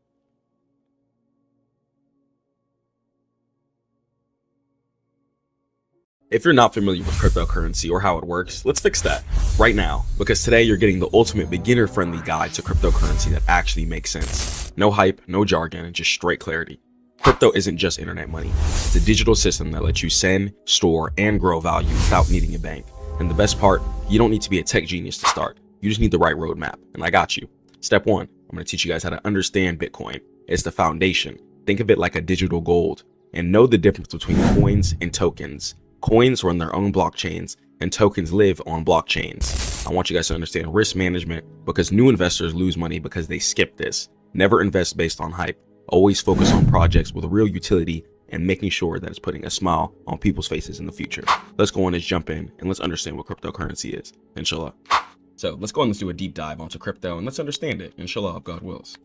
If you're not familiar with cryptocurrency or how it works, let's fix that right now, because today you're getting the ultimate beginner-friendly guide to cryptocurrency that actually makes sense. No hype, no jargon, and just straight clarity. Crypto isn't just internet money. It's a digital system that lets you send, store, and grow value without needing a bank. And the best part, you don't need to be a tech genius to start. You just need the right roadmap, and I got you. Step 1, I'm going to teach you guys how to understand Bitcoin. It's the foundation. Think of it like a digital gold, and know the difference between coins and tokens. Coins run their own blockchains, and tokens live on blockchains. I want you guys to understand risk management, because new investors lose money because they skip this. Never invest based on hype. Always focus on projects with real utility and making sure that it's putting a smile on people's faces in the future. Let's go on, let's jump in, and let's understand what cryptocurrency is, inshallah. So let's go and let's do a deep dive onto crypto, and let's understand it, inshallah, if God wills.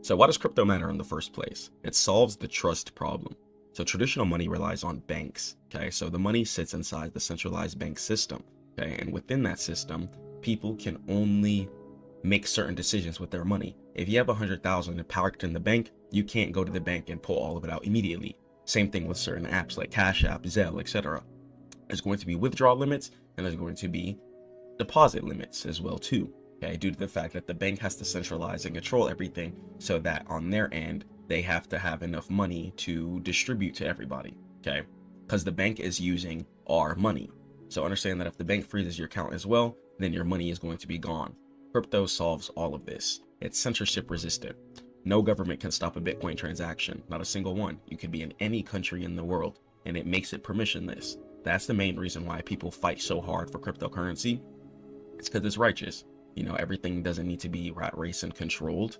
So why does crypto matter in the first place? It solves the trust problem. So traditional money relies on banks, okay? So the money sits inside the centralized bank system, okay? And within that system, people can only make certain decisions with their money. If you have 100,000 parked in the bank, you can't go to the bank and pull all of it out immediately. Same thing with certain apps like Cash App, Zelle, etc. There's going to be withdrawal limits, and there's going to be deposit limits as well too, okay? Due to the fact that the bank has to centralize and control everything, so that on their end, they have to have enough money to distribute to everybody, okay? Because the bank is using our money. So understand that if the bank freezes your account as well, then your money is going to be gone. Crypto solves all of this. It's censorship resistant. No government can stop a Bitcoin transaction, not a single one. You could be in any country in the world, and it makes it permissionless.
That's the main reason why people fight so hard for cryptocurrency. It's because it's righteous. You know, everything doesn't need to be rat race and controlled,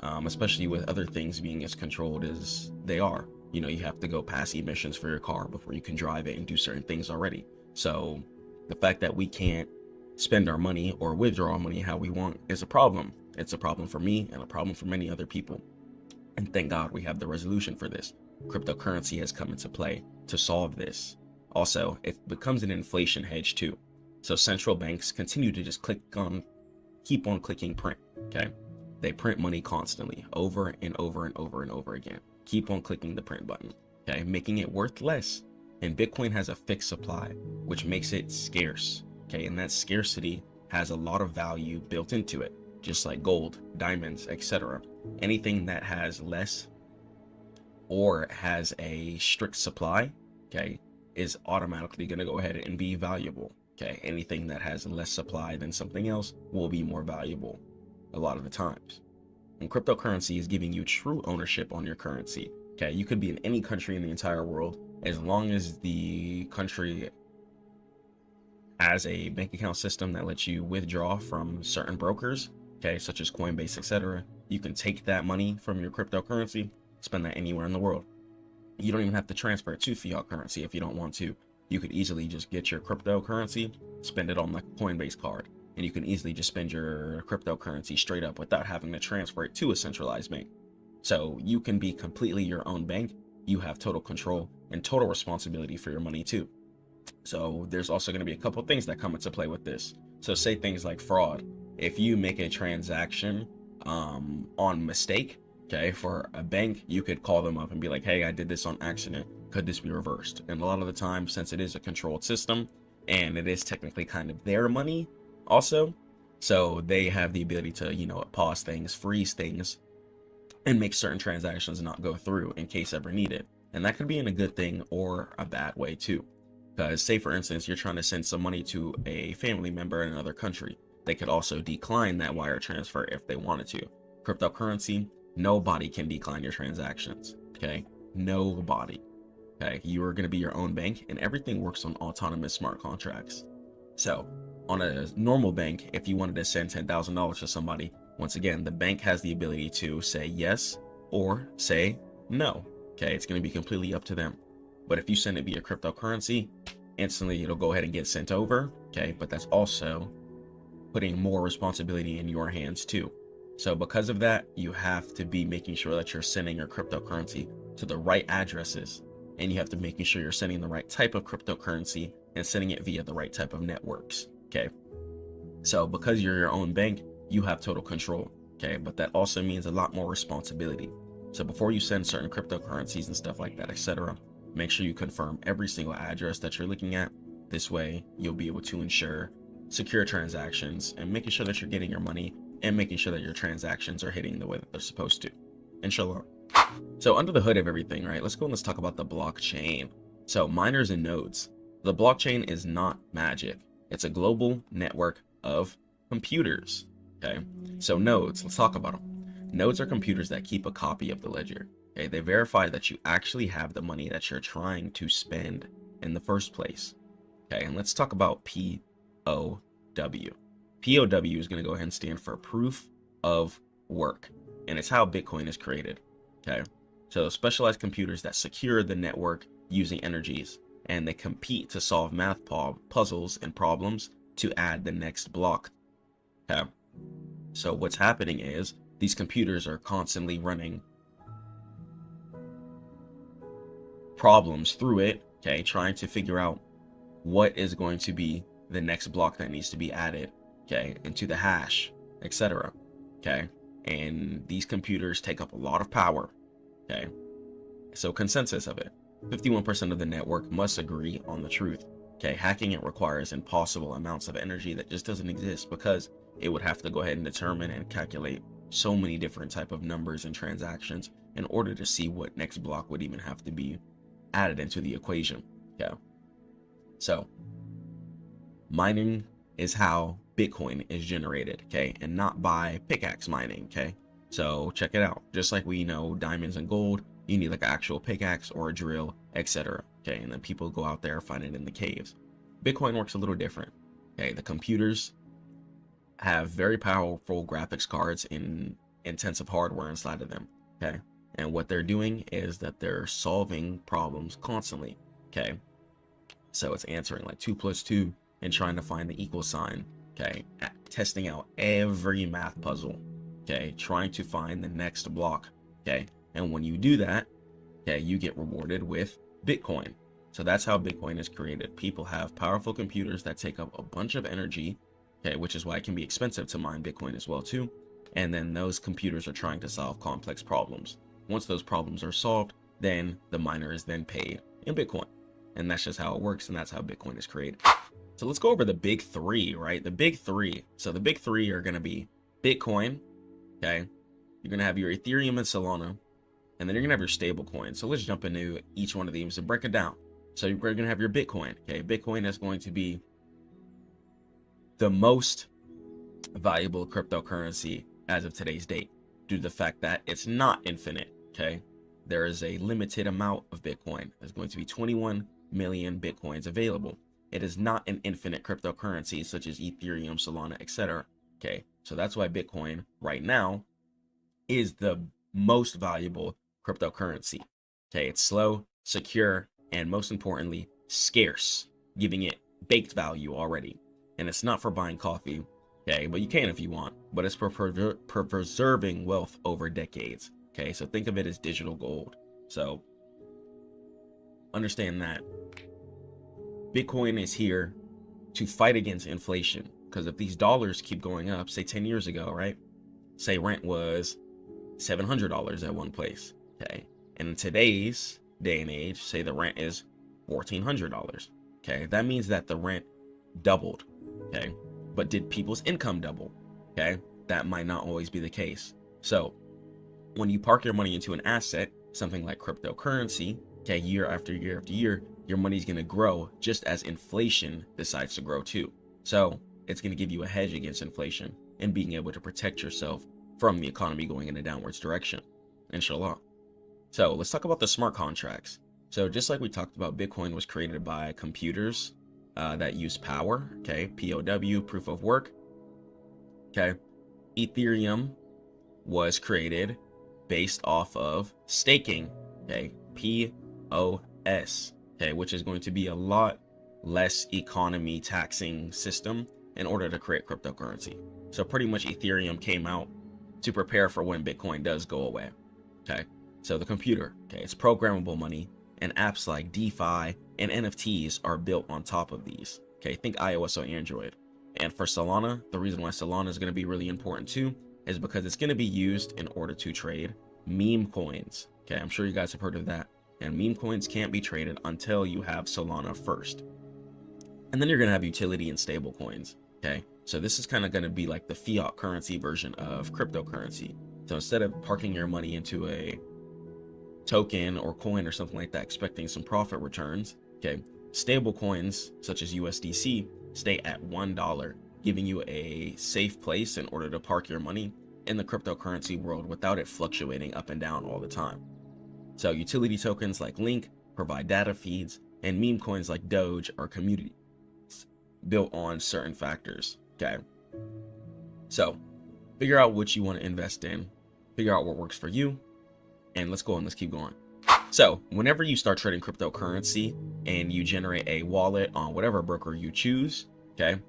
especially with other things being as controlled as they are. You know, you have to go pass emissions for your car before you can drive it and do certain things already. So the fact that we can't spend our money or withdraw our money how we want is a problem. It's a problem for me and a problem for many other people. And thank God we have the resolution for this. Cryptocurrency has come into play to solve this. Also, it becomes an inflation hedge too. So central banks continue to just keep on clicking print, okay? They print money constantly, over and over and over and over again. Keep on clicking the print button, okay? Making it worth less. And Bitcoin has a fixed supply, which makes it scarce, okay? And that scarcity has a lot of value built into it, just like gold, diamonds, etc. Anything that has less or has a strict supply, okay, is automatically going to go ahead and be valuable. Okay, anything that has less supply than something else will be more valuable a lot of the times. And cryptocurrency is giving you true ownership on your currency. Okay, you could be in any country in the entire world, as long as the country has a bank account system that lets you withdraw from certain brokers, okay, such as Coinbase, etc. You can take that money from your cryptocurrency, spend that anywhere in the world. You don't even have to transfer it to fiat currency if you don't want to. You could easily just get your cryptocurrency, spend it on the Coinbase card, and you can easily just spend your cryptocurrency straight up without having to transfer it to a centralized bank. So you can be completely your own bank. You have total control and total responsibility for your money too. So there's also going to be a couple things that come into play with this. So say things like fraud. If you make a transaction on mistake, okay, for a bank, you could call them up and be like, hey, I did this on accident. Could this be reversed? And a lot of the time, since it is a controlled system and it is technically kind of their money also, so they have the ability to, you know, pause things, freeze things, and make certain transactions not go through in case ever needed. And that could be in a good thing or a bad way too. Because say, for instance, you're trying to send some money to a family member in another country. They could also decline that wire transfer if they wanted to. Cryptocurrency, nobody can decline your transactions, okay? Nobody. Okay, you are going to be your own bank, and everything works on autonomous smart contracts. So on a normal bank, if you wanted to send $10,000 to somebody, once again, the bank has the ability to say yes or say no. Okay, it's going to be completely up to them. But if you send it via cryptocurrency, instantly it'll go ahead and get sent over. Okay, but that's also putting more responsibility in your hands too. So because of that, you have to be making sure that you're sending your cryptocurrency to the right addresses. And you have to making sure you're sending the right type of cryptocurrency and sending it via the right type of networks. Okay. So because you're your own bank, you have total control. Okay. But that also means a lot more responsibility. So before you send certain cryptocurrencies and stuff like that, etc., make sure you confirm every single address that you're looking at. This way you'll be able to ensure secure transactions and making sure that you're getting your money and making sure that your transactions are hitting the way that they're supposed to. Inshallah. So under the hood of everything, right, let's go and let's talk about the blockchain. So miners and nodes. The blockchain is not magic. It's a global network of computers. Okay, so nodes, let's talk about them. Nodes are computers that keep a copy of the ledger. Okay, they verify that you actually have the money that you're trying to spend in the first place. Okay, and let's talk about POW. POW is going to go ahead and stand for proof of work, and it's how Bitcoin is created. Okay, so specialized computers that secure the network using energies, and they compete to solve math puzzles and problems to add the next block. Okay, so what's happening is these computers are constantly running problems through it, okay, trying to figure out what is going to be the next block that needs to be added, okay, into the hash, etc. Okay, and these computers take up a lot of power. Okay, so consensus of it, 51% of the network must agree on the truth. Okay, hacking it requires impossible amounts of energy that just doesn't exist, because it would have to go ahead and determine and calculate so many different type of numbers and transactions in order to see what next block would even have to be added into the equation. Okay, so mining is how Bitcoin is generated, okay, and not by pickaxe mining. Okay, so check it out. Just like we know diamonds and gold, you need like an actual pickaxe or a drill, etc. Okay, and then people go out there find it in the caves. Bitcoin works a little different. Okay, the computers have very powerful graphics cards and intensive hardware inside of them. Okay, and what they're doing is that they're solving problems constantly. Okay, so it's answering like 2 + 2 and trying to find the equal sign. Okay, testing out every math puzzle. Okay, trying to find the next block. Okay, and when you do that, okay, you get rewarded with Bitcoin. So that's how Bitcoin is created. People have powerful computers that take up a bunch of energy, okay, which is why it can be expensive to mine Bitcoin as well too. And then those computers are trying to solve complex problems. Once those problems are solved, then the miner is then paid in Bitcoin. And that's just how it works, and that's how Bitcoin is created. So let's go over the big three, right? The big three. So the big three are going to be Bitcoin, okay? You're going to have your Ethereum and Solana, and then you're going to have your stable coins. So let's jump into each one of these and break it down. So you're going to have your Bitcoin, okay? Bitcoin is going to be the most valuable cryptocurrency as of today's date, due to the fact that it's not infinite, okay? There is a limited amount of Bitcoin. There's going to be 21 million Bitcoins available. It is not an infinite cryptocurrency such as Ethereum, Solana, etc. Okay, so that's why Bitcoin right now is the most valuable cryptocurrency. Okay, it's slow, secure, and most importantly, scarce, giving it baked value already. And it's not for buying coffee, okay, but you can if you want, but it's for preserving wealth over decades. Okay, so think of it as digital gold. So understand that Bitcoin is here to fight against inflation, because if these dollars keep going up, say 10 years ago, right? Say rent was $700 at one place, okay? And in today's day and age, say the rent is $1,400, okay? That means that the rent doubled, okay? But did people's income double, okay? That might not always be the case. So when you park your money into an asset, something like cryptocurrency, okay, year after year after year, your money's going to grow just as inflation decides to grow too. So it's going to give you a hedge against inflation and being able to protect yourself from the economy going in a downwards direction, inshallah. So let's talk about the smart contracts. So just like we talked about, Bitcoin was created by computers that use power, okay, POW, proof of work, okay. Ethereum was created based off of staking, okay, POS, okay, which is going to be a lot less economy taxing system in order to create cryptocurrency. So pretty much Ethereum came out to prepare for when Bitcoin does go away, okay. So the computer, okay, it's programmable money, and apps like DeFi and NFTs are built on top of these, okay. Think iOS or Android. And for Solana, the reason why Solana is going to be really important too is because it's going to be used in order to trade meme coins, okay. I'm sure you guys have heard of that. And meme coins can't be traded until you have Solana first. And then you're going to have utility and stable coins, okay. So this is kind of going to be like the fiat currency version of cryptocurrency. So instead of parking your money into a token or coin or something like that expecting some profit returns, okay, stable coins such as USDC stay at $1, giving you a safe place in order to park your money in the cryptocurrency world without it fluctuating up and down all the time. So utility tokens like Link provide data feeds, and meme coins like Doge are communities built on certain factors, okay. So figure out what you want to invest in, figure out what works for you, and let's go and let's keep going. So whenever you start trading cryptocurrency and you generate a wallet on whatever broker you choose, okay,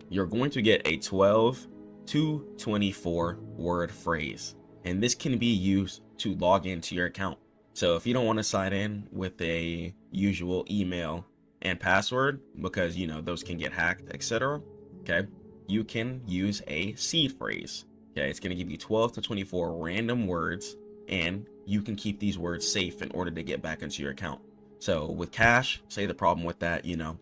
you're going to get a 12 to 24 word phrase, and this can be used to log into your account. So if you don't want to sign in with a usual email and password because you know those can get hacked, etc., okay, you can use a seed phrase. Okay, it's going to give you 12 to 24 random words, and you can keep these words safe in order to get back into your account. So with cash, say the problem with that, you know,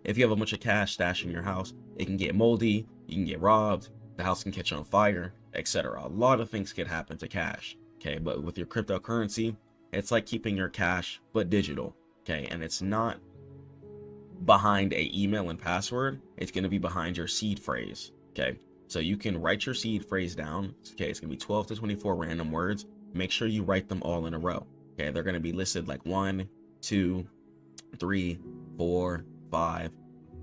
if you have a bunch of cash stashed in your house, it can get moldy, you can get robbed, the house can catch on fire, etc. A lot of things could happen to cash, okay? But with your cryptocurrency, it's like keeping your cash, but digital, okay? And it's not behind a email and password, it's gonna be behind your seed phrase, okay? So you can write your seed phrase down, okay? It's gonna be 12 to 24 random words. Make sure you write them all in a row, okay? They're gonna be listed like 1, 2, 3, 4, 5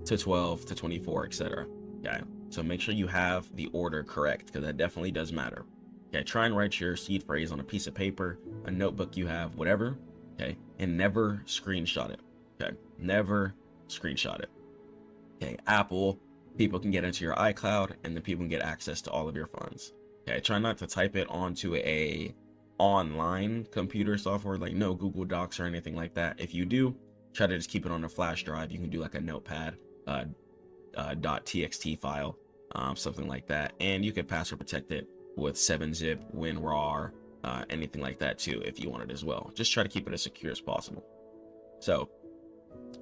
to 12 to 24, etc. Okay, so make sure you have the order correct, because that definitely does matter. Okay, try and write your seed phrase on a piece of paper, a notebook you have, whatever. Okay, and never screenshot it. Okay, never screenshot it. Okay, Apple, people can get into your iCloud, and then people can get access to all of your funds. Okay, try not to type it onto a online computer software, like no Google Docs or anything like that. If you do, try to just keep it on a flash drive. You can do like a notepad .txt file, something like that, and you can password protect it with 7-zip, WinRAR, anything like that too, if you want it as well. Just try to keep it as secure as possible. So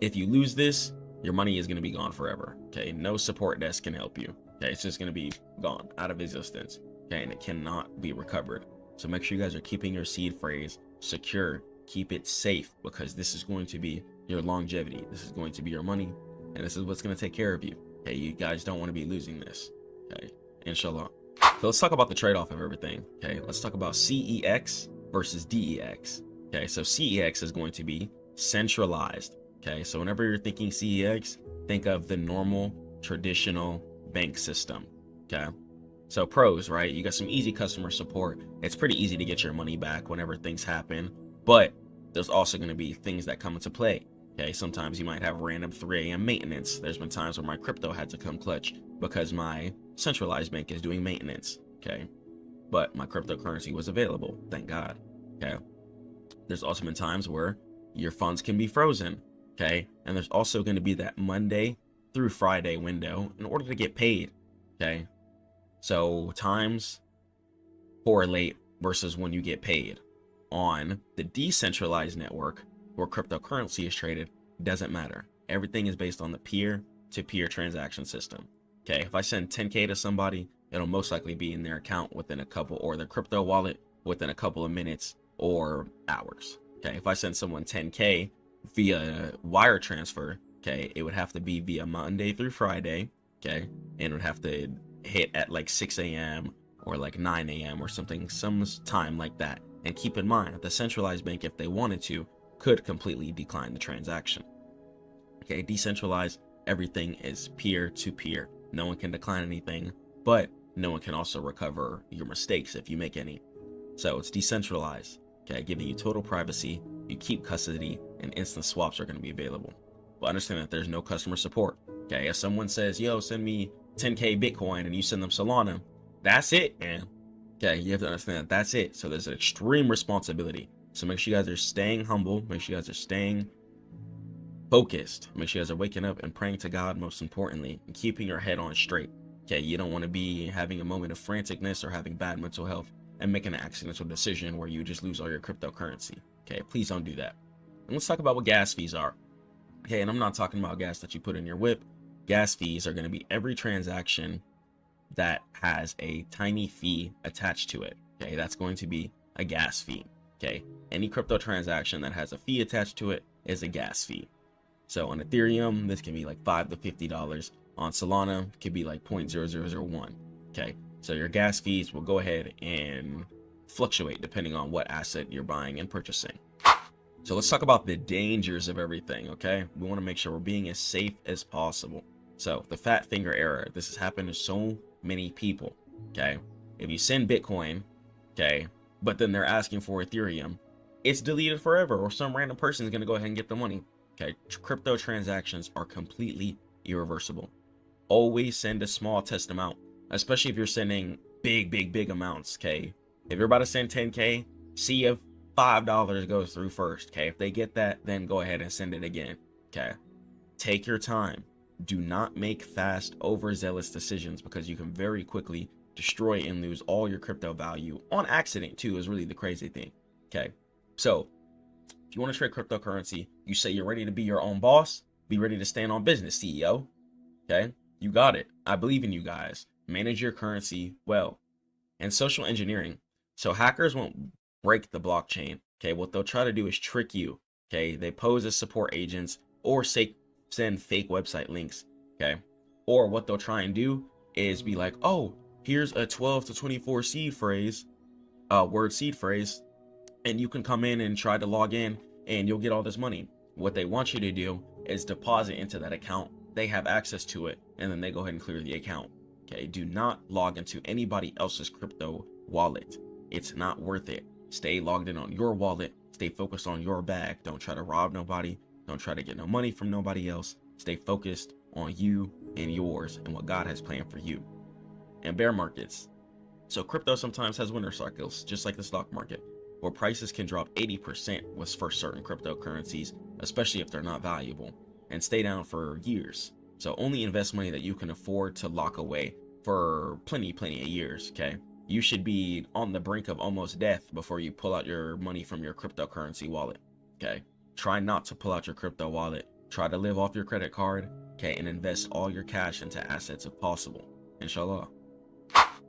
if you lose this, your money is going to be gone forever. Okay, no support desk can help you. Okay, it's just going to be gone, out of existence. Okay, and it cannot be recovered. So make sure you guys are keeping your seed phrase secure. Keep it safe, because this is going to be your longevity. This is going to be your money, and this is what's going to take care of you. Okay, you guys don't want to be losing this. Okay, inshallah. So let's talk about the trade-off of everything. Okay, let's talk about CEX versus DEX. Okay, so CEX is going to be centralized. Okay, so whenever you're thinking CEX, think of the normal traditional bank system. Okay, so pros, right? You got some easy customer support. It's pretty easy to get your money back whenever things happen, but there's also going to be things that come into play. Okay, sometimes you might have random 3 a.m. maintenance. There's been times where my crypto had to come clutch because my centralized bank is doing maintenance. Okay, but my cryptocurrency was available, thank God. Okay, there's also been times where your funds can be frozen. Okay, and there's also going to be that Monday through Friday window in order to get paid. Okay, so times correlate versus when you get paid. On the decentralized network where cryptocurrency is traded, doesn't matter. Everything is based on the peer-to-peer transaction system. Okay, if I send 10K to somebody, it'll most likely be in their account within a couple, or their crypto wallet within a couple of minutes or hours. Okay, if I send someone 10K via wire transfer, okay, it would have to be via Monday through Friday, okay, and it would have to hit at like 6 a.m. or like 9 a.m. or something, some time like that. And keep in mind, the centralized bank, if they wanted to, could completely decline the transaction. Okay, decentralized, everything is peer-to-peer. No one can decline anything, but no one can also recover your mistakes if you make any. So it's decentralized, okay, giving you total privacy. You keep custody, and instant swaps are going to be available. But understand that there's no customer support. Okay, if someone says, yo, send me 10K Bitcoin, and you send them Solana, that's it, man. Okay, you have to understand that that's it. So there's an extreme responsibility. So make sure you guys are staying humble. Make sure you guys are staying focused. Make sure you guys are waking up and praying to God, most importantly, and keeping your head on straight. Okay, you don't want to be having a moment of franticness or having bad mental health and making an accidental decision where you just lose all your cryptocurrency. Okay, please don't do that. And let's talk about what gas fees are. Okay, and I'm not talking about gas that you put in your whip. Gas fees are going to be every transaction that has a tiny fee attached to it. Okay, that's going to be a gas fee. Okay, any crypto transaction that has a fee attached to it is a gas fee. So on Ethereum, this can be like $5 to $50. On Solana, it could be like 0.0001. Okay, so your gas fees will go ahead and fluctuate depending on what asset you're buying and purchasing. So let's talk about the dangers of everything. Okay, we want to make sure we're being as safe as possible. So the fat finger error, this has happened to so many people. Okay, if you send Bitcoin, okay, but then they're asking for Ethereum, it's deleted forever, or some random person is going to go ahead and get the money. Okay, crypto transactions are completely irreversible. Always send a small test amount, especially if you're sending big amounts. Okay, if you're about to send 10K, see if $5 goes through first. Okay, if they get that, then go ahead and send it again. Okay, take your time. Do not make fast, overzealous decisions, because you can very quickly destroy and lose all your crypto value on accident too, is really the crazy thing. Okay, so if you want to trade cryptocurrency, you say you're ready to be your own boss, be ready to stand on business, CEO. Okay, you got it. I believe in you guys. Manage your currency well. And social engineering. So hackers won't break the blockchain. Okay, what they'll try to do is trick you. Okay, they pose as support agents or send fake website links. Okay, or what they'll try and do is be like, oh, here's a 12 to 24 seed phrase, word seed phrase, and you can come in and try to log in and you'll get all this money. What they want you to do is deposit into that account. They have access to it, and then they go ahead and clear the account. Okay, do not log into anybody else's crypto wallet. It's not worth it. Stay logged in on your wallet. Stay focused on your bag. Don't try to rob nobody. Don't try to get no money from nobody else. Stay focused on you and yours and what God has planned for you. And bear markets. So crypto sometimes has winter cycles, just like the stock market, where prices can drop 80% for certain cryptocurrencies, especially if they're not valuable, and stay down for years. So only invest money that you can afford to lock away for plenty of years, okay? You should be on the brink of almost death before you pull out your money from your cryptocurrency wallet, okay? Try not to pull out your crypto wallet. Try to live off your credit card, okay? And invest all your cash into assets if possible, inshallah.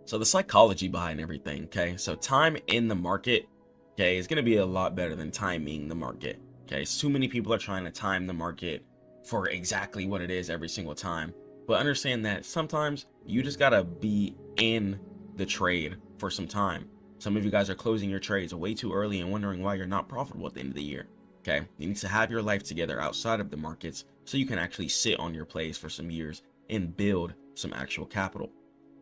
So the psychology behind everything, okay? So time in the market, okay, is going to be a lot better than timing the market, okay? So many people are trying to time the market for exactly what it is every single time. But understand that sometimes you just got to be in the trade for some time. Some of you guys are closing your trades way too early and wondering why you're not profitable at the end of the year, okay? You need to have your life together outside of the markets so you can actually sit on your plays for some years and build some actual capital.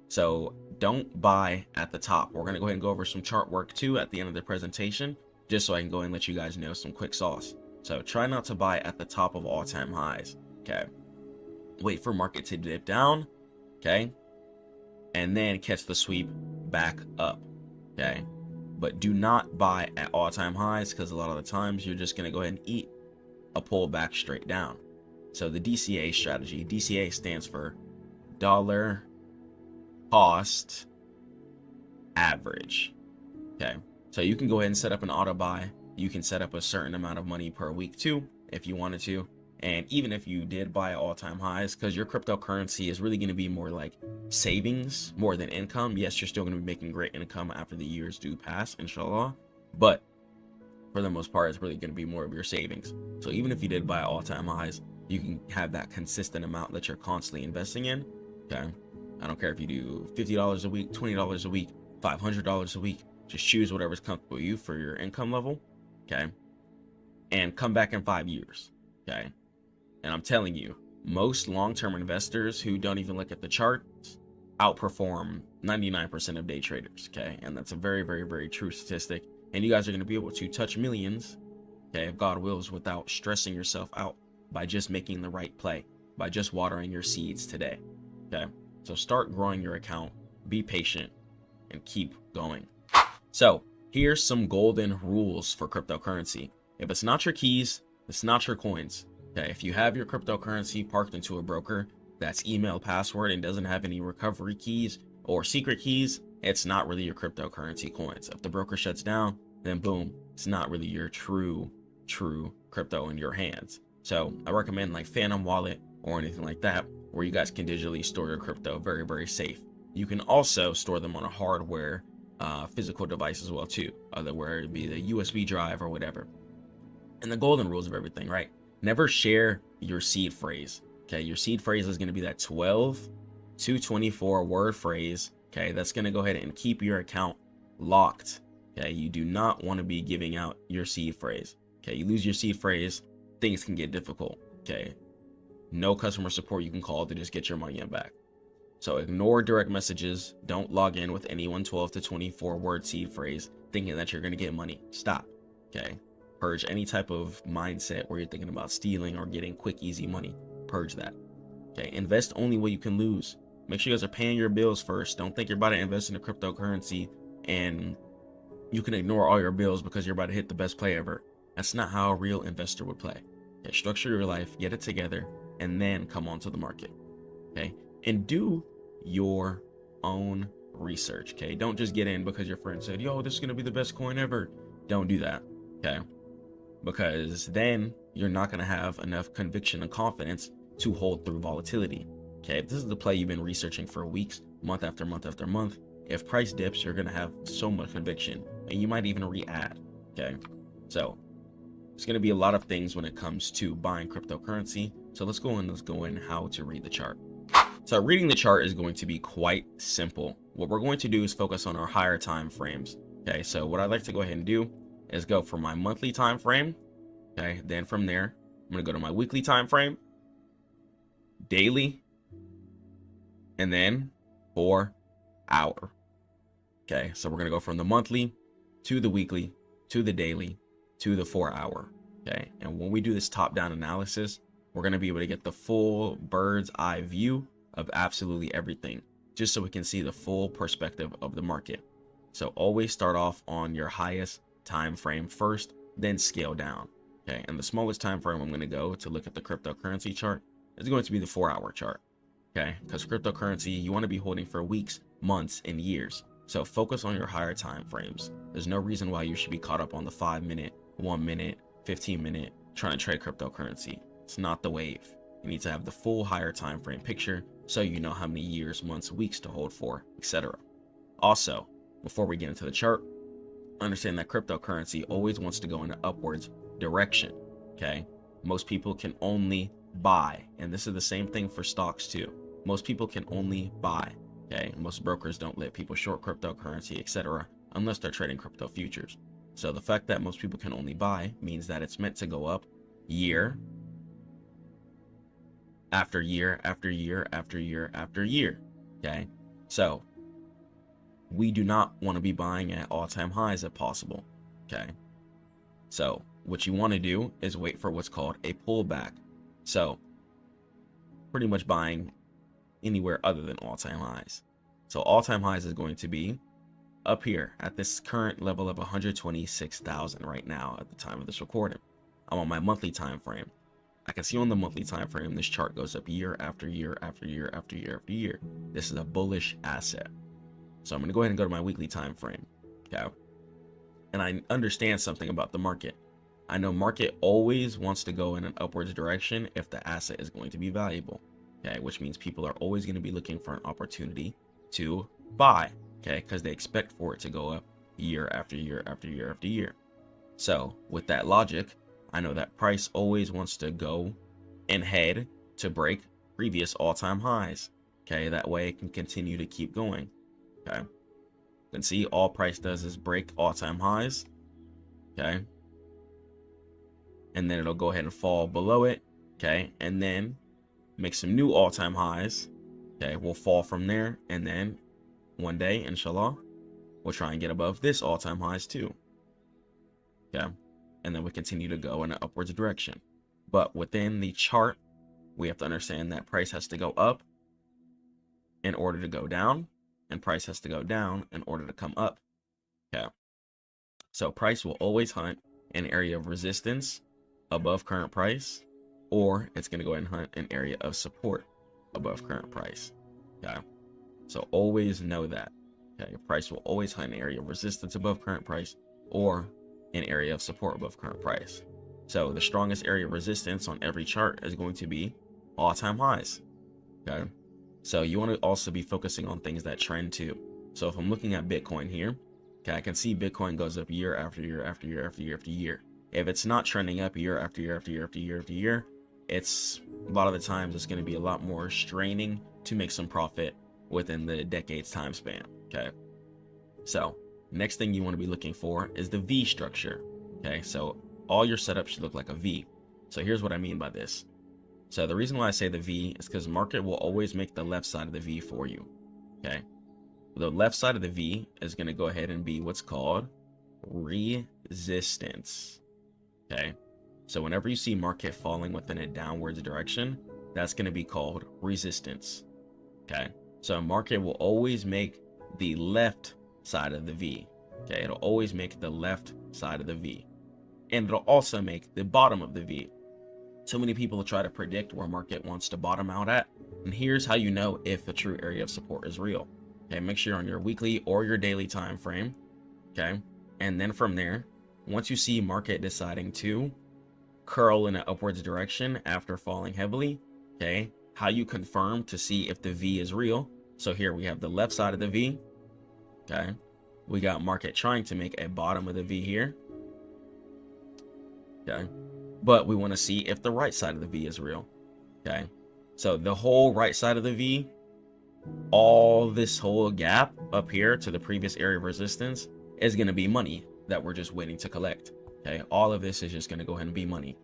So don't buy at the top. We're going to go ahead and go over some chart work too at the end of the presentation, just so I can go and let you guys know some quick sauce. So try not to buy at the top of all-time highs, okay? Wait for market to dip down, okay? And then catch the sweep back up, okay? But do not buy at all-time highs, because a lot of the times you're just going to go ahead and eat a pullback straight down. So the DCA strategy, DCA stands for dollar cost average, okay? So you can go ahead and set up an auto buy. You can set up a certain amount of money per week too if you wanted to. And even if you did buy all-time highs, because your cryptocurrency is really going to be more like savings more than income. Yes, you're still going to be making great income after the years do pass, inshallah, but for the most part it's really going to be more of your savings. So even if you did buy all-time highs, you can have that consistent amount that you're constantly investing in, okay? I don't care if you do $50 a week, $20 a week, $500 a week. Just choose whatever's comfortable with you for your income level, okay? And come back in 5 years, okay? And I'm telling you, most long-term investors who don't even look at the charts outperform 99% of day traders, okay? And that's a very, very, very true statistic. And you guys are going to be able to touch millions, okay, if God wills, without stressing yourself out by just making the right play, by just watering your seeds today, okay? So start growing your account, be patient, and keep going. So here's some golden rules for cryptocurrency. If it's not your keys, it's not your coins. Okay, if you have your cryptocurrency parked into a broker that's email password and doesn't have any recovery keys or secret keys, it's not really your cryptocurrency coins. If the broker shuts down, then boom, it's not really your true crypto in your hands. So I recommend like Phantom Wallet or anything like that, where you guys can digitally store your crypto very, very safe. You can also store them on a hardware physical device as well too, where it be the USB drive or whatever. And the golden rules of everything, right? Never share your seed phrase, okay? Your seed phrase is going to be that 12 to 24 word phrase, okay? That's going to go ahead and keep your account locked, okay? You do not want to be giving out your seed phrase, okay? You lose your seed phrase, things can get difficult, okay? No customer support you can call to just get your money back. So ignore direct messages. Don't log in with anyone 12 to 24 word seed phrase thinking that you're going to get money. Stop, okay? Purge any type of mindset where you're thinking about stealing or getting quick, easy money. Purge that, okay? Invest only what you can lose. Make sure you guys are paying your bills first. Don't think you're about to invest in a cryptocurrency and you can ignore all your bills because you're about to hit the best play ever. That's not how a real investor would play. Okay, structure your life, get it together, and then come onto the market, okay? And do your own research, okay? Don't just get in because your friend said, yo, this is going to be the best coin ever. Don't do that, okay? Because then you're not going to have enough conviction and confidence to hold through volatility, okay? If this is the play you've been researching for weeks, month after month after month, if price dips, you're going to have so much conviction and you might even re-add, okay? So there's going to be a lot of things when it comes to buying cryptocurrency. So let's go in how to read the chart. So reading the chart is going to be quite simple. What we're going to do is focus on our higher time frames. Okay, so what I'd like to go ahead and do is go for my monthly time frame. Okay, then from there,
I'm going to go to my weekly time frame, daily, and then 4 hour. Okay, so we're going to go from the monthly to the weekly to the daily to the 4 hour. Okay, and when we do this top-down analysis, we're going to be able to get the full bird's eye view of absolutely everything, just so we can see the full perspective of the market. So always start off on your highest time frame first, then scale down. Okay, and the smallest time frame I'm going to go to look at the cryptocurrency chart is going to be the 4 hour chart. Okay, because cryptocurrency, you want to be holding for weeks, months, and years. So focus on your higher time frames. There's no reason why you should be caught up on the 5 minute, 1 minute, 15 minute trying to trade cryptocurrency. It's not the wave. You need to have the full higher time frame picture so you know how many years, months, weeks to hold for, etc. Also, before we get into the chart, understand that cryptocurrency always wants to go in an upwards direction. Okay, most people can only buy, and this is the same thing for stocks too. Most people can only buy. Okay, most brokers don't let people short cryptocurrency, etc., unless they're trading crypto futures. So the fact that most people can only buy means that it's meant to go up year after year after year after year after year. Okay, so we do not want to be buying at all-time highs if possible. Okay, so what you want to do is wait for what's called a pullback. So pretty much buying anywhere other than all-time highs. So all-time highs is going to be up here at this current level of 126,000 right now at the time of this recording. I'm on my monthly time frame. I can see on the monthly time frame this chart goes up year after year after year after year after year. This is a bullish asset. So I'm going to go ahead and go to my weekly time frame. Okay, and I understand something about the market. I know market always wants to go in an upwards direction if the asset is going to be valuable. Okay, which means people are always going to be looking for an opportunity to buy. Okay, because they expect for it to go up year after year after year after year. So with that logic, I know that price always wants to go and head to break previous all-time highs. Okay, that way it can continue to keep going. Okay, you can see all price does is break all-time highs. Okay, and then it'll go ahead and fall below it. Okay, and then make some new all-time highs. Okay, we'll fall from there, and then one day, inshallah, we'll try and get above this all-time highs too. Okay, and then we continue to go in an upwards direction. But within the chart, we have to understand that price has to go up in order to go down, and price has to go down in order to come up. Okay, so price will always hunt an area of resistance above current price, or it's going to go ahead and hunt an area of support above current price. Okay, so always know that. Okay, price will always hunt an area of resistance above current price or an area of support above current price. So the strongest area of resistance on every chart is going to be all-time highs. Okay, so you want to also be focusing on things that trend too. So if I'm looking at Bitcoin here, okay, I can see Bitcoin goes up year after year after year after year after year. If it's not trending up year after year after year after year after year, it's a lot of the times it's going to be a lot more straining to make some profit within the decade's time span. Okay, so next thing you want to be looking for is the V structure. Okay, so all your setups should look like a V. So here's what I mean by this. So the reason why I say the V is because market will always make the left side of the V for you. Okay, the left side of the V is going to go ahead and be what's called resistance. Okay, so whenever you see market falling within a downwards direction, that's going to be called resistance. Okay, so market will always make the left side of the V. Okay, it'll always make the left side of the V, and it'll also make the bottom of the V. So many people try to predict where market wants to bottom out at, and here's how you know if the true area of support is real. Okay, make sure you're on your weekly or your daily time frame. Okay, and then from there, once you see market deciding to curl in an upwards direction after falling heavily, okay, how you confirm to see if the V is real. So here we have the left side of the V. Okay, we got market trying to make a bottom of the V here. Okay, but we want to see if the right side of the V is real. Okay, so the whole right side of the V, all this whole gap up here to the previous area of resistance is going to be money that we're just waiting to collect. Okay, all of this is just going to go ahead and be money.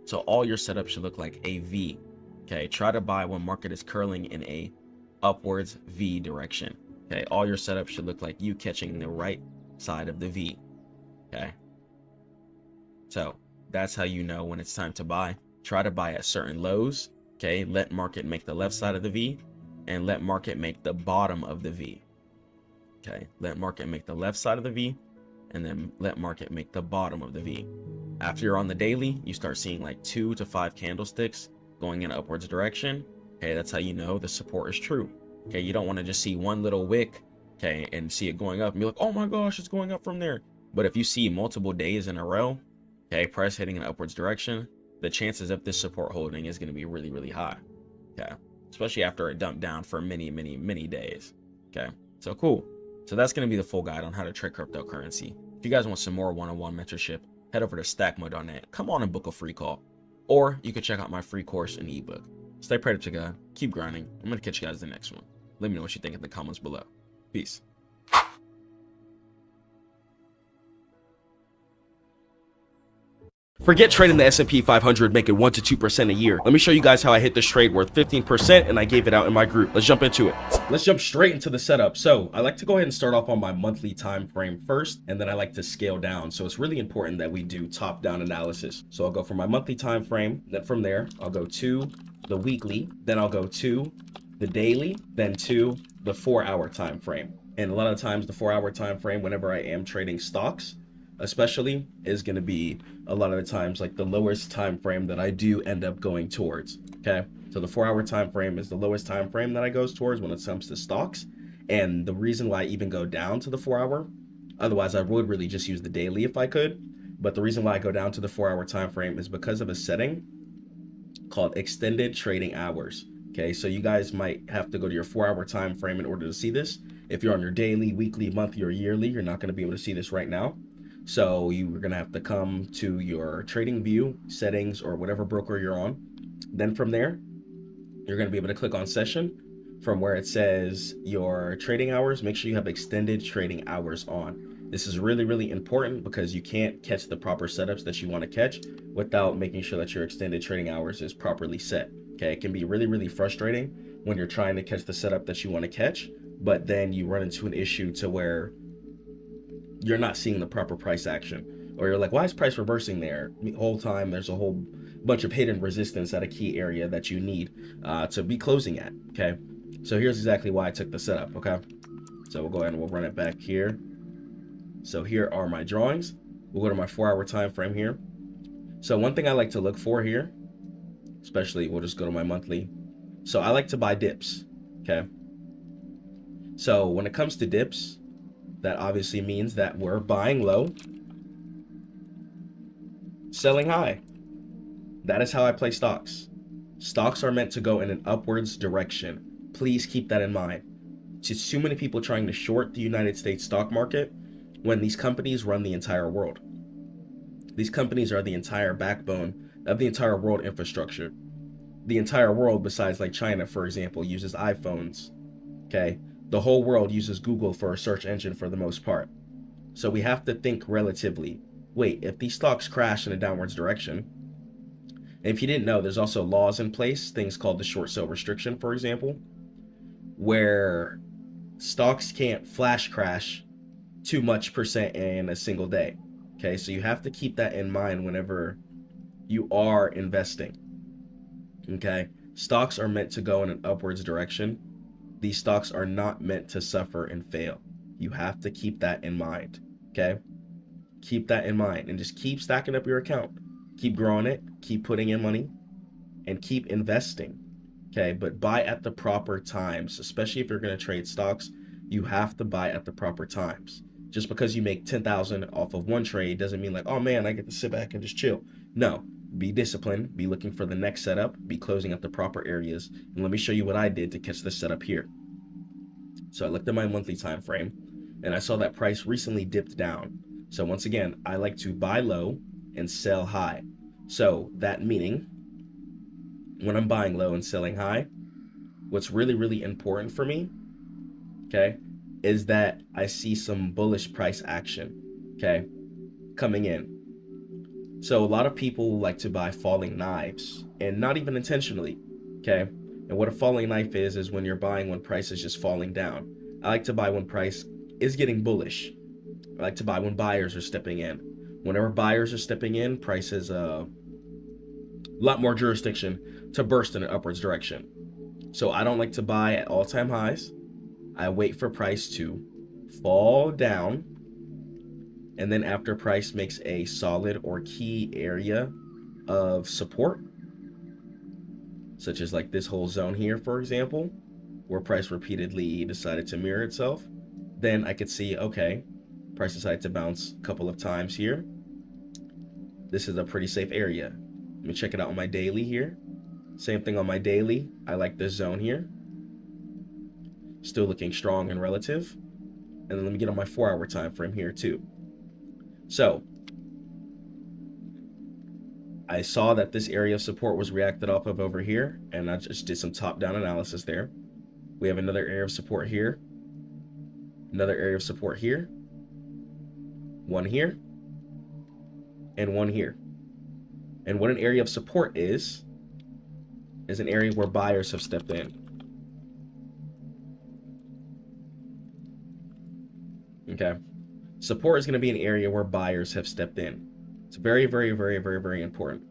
So all your setup should look like a V. Okay, try to buy when market is curling in a upwards V direction. Okay, all your setup should look like you catching the right side of the V. Okay, so that's how you know when it's time to buy. Try to buy at certain lows. Okay, let market make the left side of the V, and let market make the bottom of the V. Okay, let market make the left side of the V, and then let market make the bottom of the V. After you're on the daily, you start seeing like 2 to 5 candlesticks going in upwards direction. Okay, that's how you know the support is true. Okay, you don't want to just see one little wick, okay, and see it going up and be like, oh my gosh, it's going up from there. But if you see multiple days in a row, okay, price hitting in upwards direction, the chances of this support holding is going to be really, really high. Okay, especially after it dumped down for many, many, many days. Okay, so cool. So that's going to be the full guide on how to trade cryptocurrency. If you guys want some more one-on-one mentorship, head over to Stackmode.net. Come on and book a free call. Or you can check out my free course and ebook. Stay prayed up to God. Keep grinding. I'm going to catch you guys in the next one. Let me know what you think in the comments below. Peace. Forget trading the S&P 500 making 1 to 2% a year. Let me show you guys how I hit this trade worth 15% and I gave it out in my group. Let's jump into it. Let's jump straight into the setup. So I like to go ahead and start off on my monthly time frame first, and then I like to scale down. So it's really important that we do top-down analysis. So I'll go for my monthly time frame, then from there I'll go to the weekly, then I'll go to the daily, then to the 4-hour time frame. And a lot of times the 4-hour time frame, whenever I am trading stocks, especially, is going to be a lot of the times like the lowest time frame that I do end up going towards. Okay, so the 4-hour time frame is the lowest time frame that I goes towards when it comes to stocks. And the reason why I even go down to the 4-hour, otherwise I would really just use the daily if I could, but the reason why I go down to the 4-hour time frame is because of a setting called extended trading hours. Okay, so you guys might have to go to your 4-hour time frame in order to see this. If you're on your daily, weekly, monthly, or yearly, you're not going to be able to see this right now. So you're going to have to come to your trading view settings or whatever broker you're on. Then from there, you're going to be able to click on session. From where it says your trading hours, make sure you have extended trading hours on. This is really, really important because you can't catch the proper setups that you want to catch without making sure that your extended trading hours is properly set. Okay, it can be really, really frustrating when you're trying to catch the setup that you want to catch, but then you run into an issue to where you're not seeing the proper price action, or you're like, why is price reversing there? The whole time there's a whole bunch of hidden resistance at a key area that you need to be closing at. Okay, so here's exactly why I took the setup. Okay, so we'll go ahead and we'll run it back here. So here are my drawings. We'll go to my 4-hour time frame here. So one thing I like to look for here, especially, we'll just go to my monthly. So I like to buy dips. Okay, so when it comes to dips, that obviously means that we're buying low, selling high. That is how I play stocks. Stocks are meant to go in an upwards direction. Please keep that in mind. It's too many people trying to short the United States stock market when these companies run the entire world. These companies are the entire backbone of the entire world infrastructure. The entire world, besides like China, for example, uses iPhones. Okay, the whole world uses Google for a search engine for the most part. So we have to think relatively. Wait, if these stocks crash in a downwards direction, and if you didn't know, there's also laws in place, things called the short sale restriction, for example, where stocks can't flash crash too much percent in a single day. Okay, so you have to keep that in mind whenever you are investing. Okay, stocks are meant to go in an upwards direction. These stocks are not meant to suffer and fail. You have to keep that in mind. Okay, keep that in mind and just keep stacking up your account. Keep growing it, keep putting in money, and keep investing. Okay, but buy at the proper times, especially if you're going to trade stocks. You have to buy at the proper times. Just because you make 10,000 off of one trade doesn't mean like, oh man, I get to sit back and just chill. No, be disciplined, be looking for the next setup, be closing at the proper areas. And let me show you what I did to catch this setup here. So I looked at my monthly time frame and I saw that price recently dipped down. So once again, I like to buy low and sell high. So that meaning when I'm buying low and selling high, what's really, really important for me, okay, is that I see some bullish price action, okay, coming in. So a lot of people like to buy falling knives, and not even intentionally, okay? And what a falling knife is when you're buying when price is just falling down. I like to buy when price is getting bullish. I like to buy when buyers are stepping in. Whenever buyers are stepping in, price has a lot more jurisdiction to burst in an upwards direction. So I don't like to buy at all-time highs. I wait for price to fall down, and then after price makes a solid or key area of support, such as like this whole zone here, for example, where price repeatedly decided to mirror itself, then I could see, okay, price decided to bounce a couple of times here. This is a pretty safe area. Let me check it out on my daily here. Same thing on my daily. I like this zone here. Still looking strong and relative. And then let me get on my 4-hour time frame here too. So I saw that this area of support was reacted off of over here, and I just did some top-down analysis there. We have another area of support here, another area of support here, one here, and one here. And what an area of support is an area where buyers have stepped in. Okay. Support is going to be an area where buyers have stepped in. It's very, very, very, very, very important.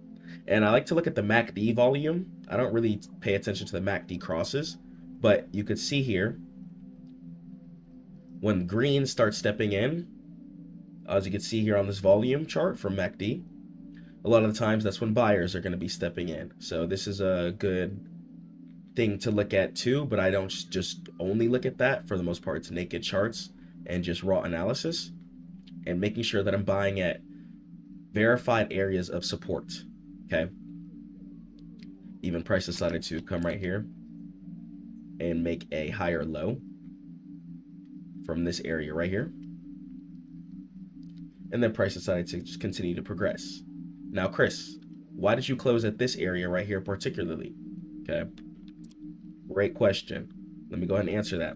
And I like to look at the MACD volume. I don't really pay attention to the MACD crosses, but you could see here when green starts stepping in, as you can see here on this volume chart from MACD, a lot of the times that's when buyers are going to be stepping in. So this is a good thing to look at too, but I don't just only look at that. For the most part, it's naked charts and just raw analysis, and making sure that I'm buying at verified areas of support. Okay. Even price decided to come right here and make a higher low from this area right here. And then price decided to just continue to progress. Now, Chris, why did you close at this area right here particularly? Okay. Great question. Let me go ahead and answer that.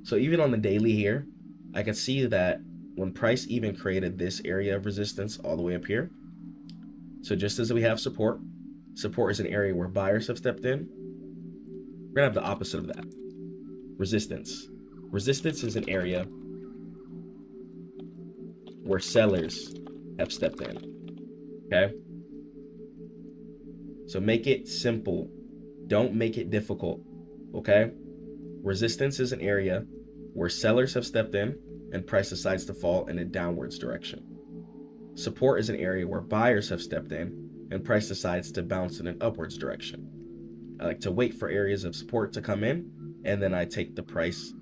So even on the daily here, I can see that when price even created this area of resistance all the way up here. So just as we have support, support is an area where buyers have stepped in. We're gonna have the opposite of that. Resistance. Resistance is an area where sellers have stepped in. Okay? So make it simple. Don't make it difficult. Okay? Resistance is an area where sellers have stepped in and price decides to fall in a downwards direction. Support is an area where buyers have stepped in and price decides to bounce in an upwards direction. I like to wait for areas of support to come in, and then I take the price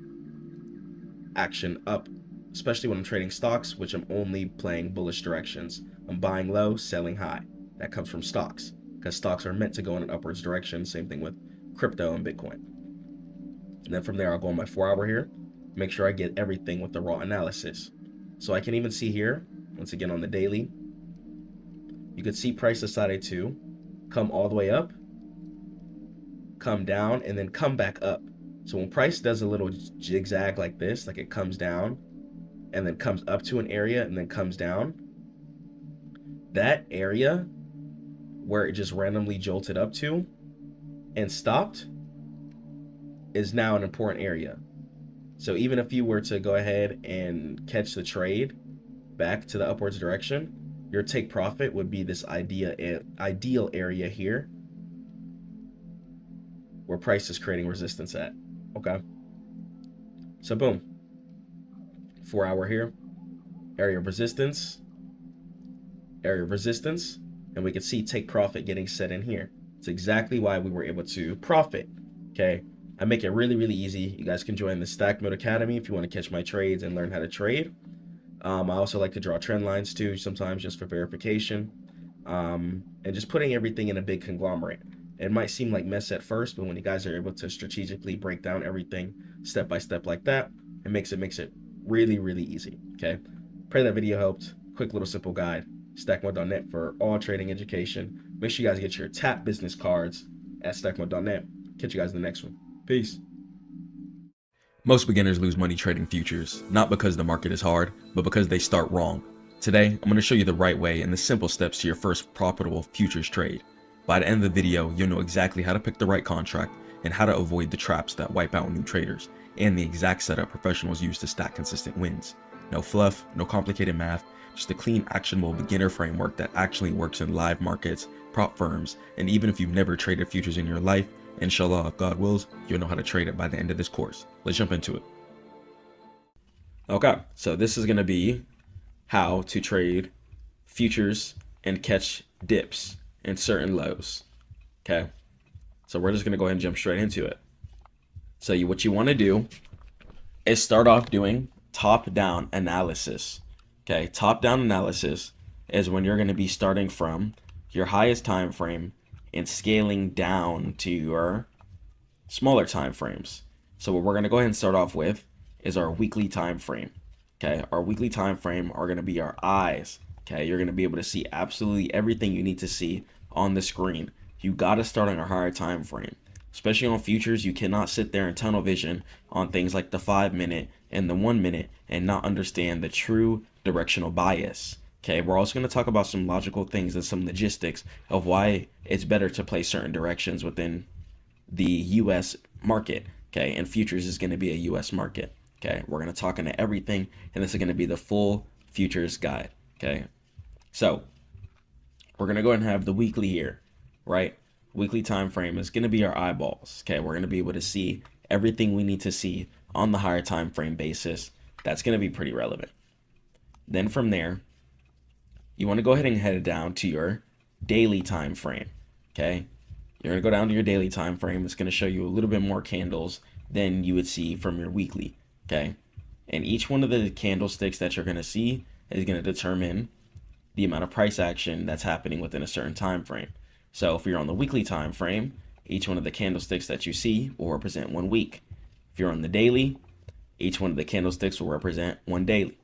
action up, especially when I'm trading stocks, which I'm only playing bullish directions. I'm buying low, selling high. That comes from stocks, because stocks are meant to go in an upwards direction. Same thing with crypto and Bitcoin. And then from there, I'll go on my 4-hour here, make sure I get everything with the raw analysis. So I can even see here, once again on the daily, you could see price decided to come all the way up, come down, and then come back up. So when price does a little zigzag like this, like it comes down and then comes up to an area and then comes down, that area where it just randomly jolted up to and stopped is now an important area. So even if you were to go ahead and catch the trade back to the upwards direction, your take profit would be this ideal area here where price is creating resistance at. Okay. So boom. 4-hour here. Area of resistance. Area of resistance. And we can see take profit getting set in here. It's exactly why we were able to profit. Okay. I make it really, really easy. You guys can join the Stackmode Academy if you want to catch my trades and learn how to trade. I also like to draw trend lines too, sometimes just for verification. And just putting everything in a big conglomerate. It might seem like mess at first, but when you guys are able to strategically break down everything step by step like that, it makes it really, really easy. Okay. Pray that video helped. Quick little simple guide. Stackmode.net for all trading education. Make sure you guys get your tap business cards at Stackmode.net. Catch you guys in the next one. Peace.
Most beginners lose money trading futures, not because the market is hard, but because they start wrong. Today, I'm going to show you the right way and the simple steps to your first profitable futures trade. By the end of the video, you'll know exactly how to pick the right contract and how to avoid the traps that wipe out new traders, and the exact setup professionals use to stack consistent wins. No fluff, no complicated math, just a clean, actionable beginner framework that actually works in live markets, prop firms, and even if you've never traded futures in your life, inshallah, if God wills, you'll know how to trade it by the end of this course. Let's jump into it. Okay, so this is going to be how to trade futures and catch dips and certain lows. Okay, so we're just going to go ahead and jump straight into it. So what you want to do is start off doing top-down analysis. Okay, top-down analysis is when you're going to be starting from your highest time frame and scaling down to your smaller time frames. So what we're going to go ahead and start off with is our weekly time frame. Okay, our weekly time frame are going to be our eyes. Okay, you're going to be able to see absolutely everything you need to see on the screen. You got to start on a higher time frame. Especially on futures, you cannot sit there in tunnel vision on things like the 5-minute and the 1-minute and not understand the true directional bias. Okay, we're also going to talk about some logical things and some logistics of why it's better to play certain directions within the US market. Okay, and futures is going to be a US market. Okay, we're going to talk into everything, and this is going to be the full futures guide. Okay, so we're going to go ahead and have the weekly here, right? Weekly time frame is going to be our eyeballs. Okay, we're going to be able to see everything we need to see on the higher time frame basis. That's going to be pretty relevant. Then from there, you want to go ahead and head down to your daily time frame. Okay, you're going to go down to your daily time frame. It's going to show you a little bit more candles than you would see from your weekly. Okay, and each one of the candlesticks that you're going to see is going to determine the amount of price action that's happening within a certain time frame. So if you're on the weekly time frame, each one of the candlesticks that you see will represent 1 week. If you're on the daily, each one of the candlesticks will represent 1 daily.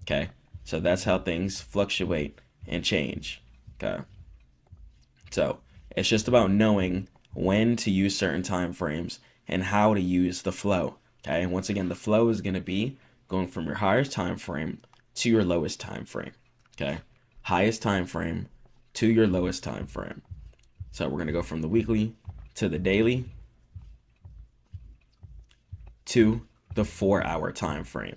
Okay, so that's how things fluctuate and change. Okay, so it's just about knowing when to use certain time frames and how to use the flow. Okay, and once again, the flow is going to be going from your highest time frame to your lowest time frame. Okay, highest time frame to your lowest time frame. So we're going to go from the weekly to the daily to the 4-hour time frame.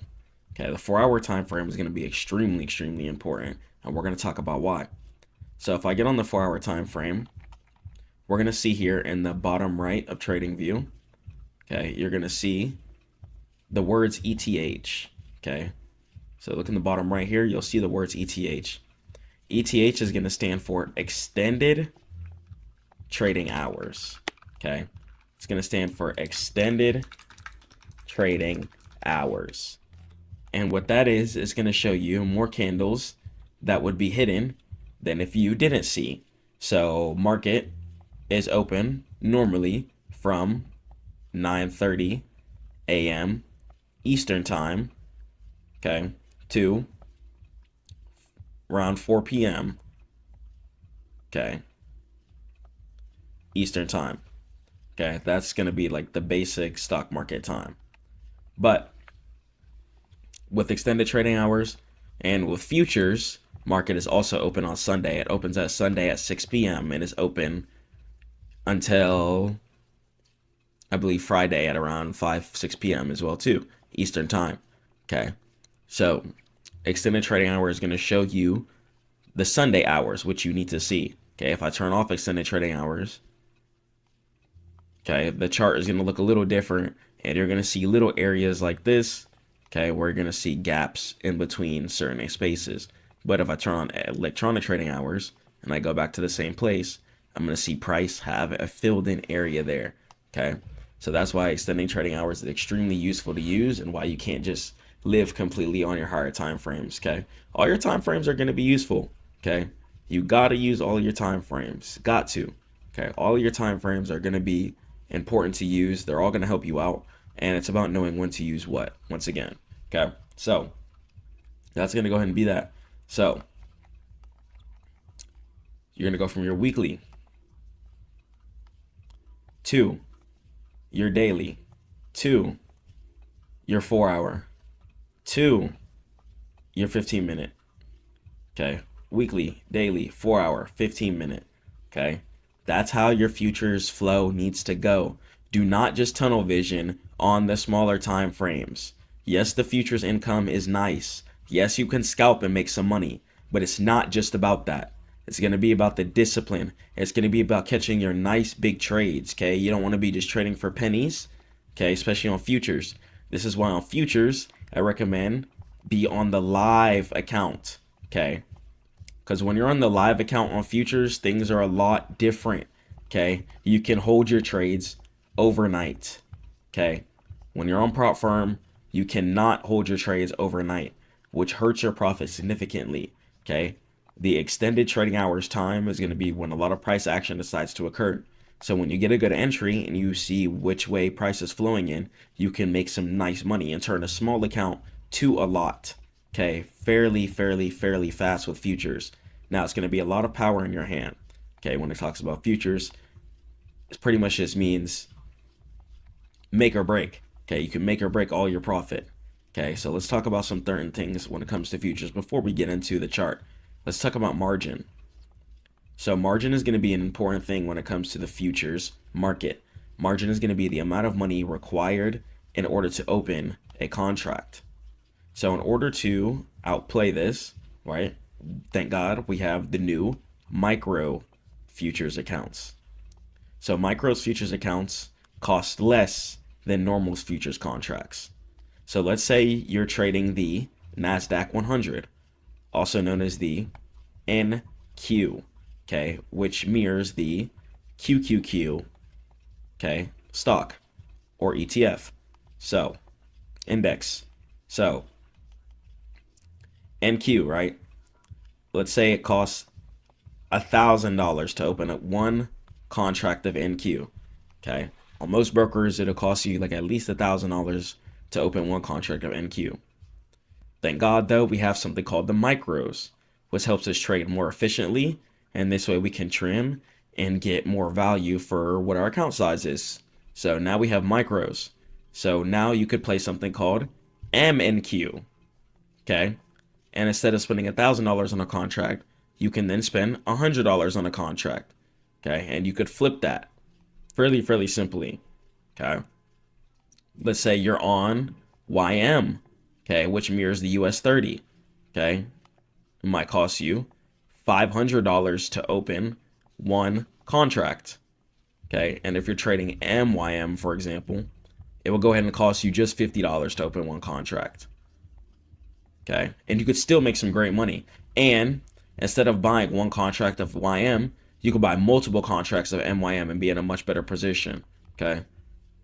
Okay, the 4-hour time frame is going to be extremely, extremely important, and we're going to talk about why. So if I get on the 4-hour time frame, we're going to see here in the bottom right of Trading View, okay, you're going to see the words ETH. Okay, so look in the bottom right here, you'll see the words ETH. ETH is going to stand for extended trading hours. Okay, it's going to stand for extended trading hours. And what that is going to show you more candles that would be hidden than if you didn't see. So market is open normally from 9:30 a.m. Eastern time, okay, to around 4 p.m. okay, Eastern time. Okay, that's going to be like the basic stock market time. But with extended trading hours and with futures, market is also open on Sunday. It opens at Sunday at 6 p.m. and is open until, I believe, Friday at around 6 p.m. as well too, Eastern time. Okay, so extended trading hour is going to show you the Sunday hours, which you need to see. Okay, if I turn off extended trading hours, okay, the chart is going to look a little different, and you're going to see little areas like this, okay, where you're going to see gaps in between certain spaces. But if I turn on electronic trading hours and I go back to the same place, I'm going to see price have a filled in area there. Okay, so that's why extending trading hours is extremely useful to use, and why you can't just live completely on your higher time frames. Okay, all your time frames are going to be useful. Okay, you got to use all your time frames. Got to. Okay, all your time frames are going to be important to use. They're all going to help you out, and it's about knowing when to use what, once again. Okay, so that's going to go ahead and be that. So you're going to go from your weekly to your daily to your 4-hour to your 15-minute Okay. Weekly, daily, 4 hour, 15 minute. Okay. That's how your futures flow needs to go. Do not just tunnel vision on the smaller time frames. Yes, the futures income is nice. Yes, you can scalp and make some money, but it's not just about that. It's going to be about the discipline. It's going to be about catching your nice big trades. Okay. You don't want to be just trading for pennies. Okay. Especially on futures. This is why on futures, I recommend be on the live account. Okay. Because when you're on the live account on futures, things are a lot different. Okay. You can hold your trades overnight. Okay. When you're on prop firm, you cannot hold your trades overnight, which hurts your profit significantly. Okay. The extended trading hours time is going to be when a lot of price action decides to occur. So when you get a good entry and you see which way price is flowing in, you can make some nice money and turn a small account to a lot. Okay, fairly fast with futures. Now it's going to be a lot of power in your hand. Okay, when it talks about futures, it pretty much just means make or break. Okay, you can make or break all your profit. Okay, so let's talk about some certain things when it comes to futures before we get into the chart. Let's talk about margin. So margin is going to be an important thing when it comes to the futures market. Margin is going to be the amount of money required in order to open a contract. So in order to outplay this, right, thank God we have the new micro futures accounts. So micro's futures accounts cost less than normal's futures contracts. So let's say you're trading the NASDAQ 100, also known as the NQ, okay, which mirrors the QQQ, okay, stock or ETF. So index. So NQ, right? Let's say it costs $1,000 to open up one contract of NQ. Okay. On most brokers, it'll cost you like at least $1,000 to open one contract of NQ. Thank God, though, we have something called the micros, which helps us trade more efficiently. And this way we can trim and get more value for what our account size is. So now we have micros. So now you could play something called MNQ. Okay. And instead of spending $1,000 on a contract, you can then spend $100 on a contract. Okay. And you could flip that fairly simply. Okay. Let's say you're on YM. Okay. Which mirrors the US 30. Okay. It might cost you $500 to open one contract. Okay. And if you're trading MYM, for example, it will go ahead and cost you just $50 to open one contract. Okay. And you could still make some great money. And instead of buying one contract of YM, you could buy multiple contracts of MYM and be in a much better position. Okay.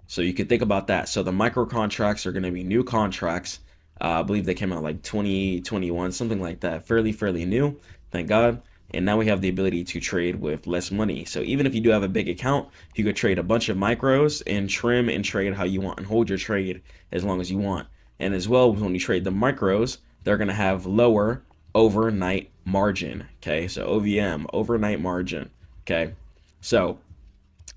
So you could think about that. So the micro contracts are going to be new contracts. I believe they came out like 2021, something like that. Fairly new. Thank God. And now we have the ability to trade with less money. So even if you do have a big account, you could trade a bunch of micros and trim and trade how you want and hold your trade as long as you want. And as well, when you trade the micros, they're going to have lower overnight margin. Okay. So OVM, overnight margin. Okay. So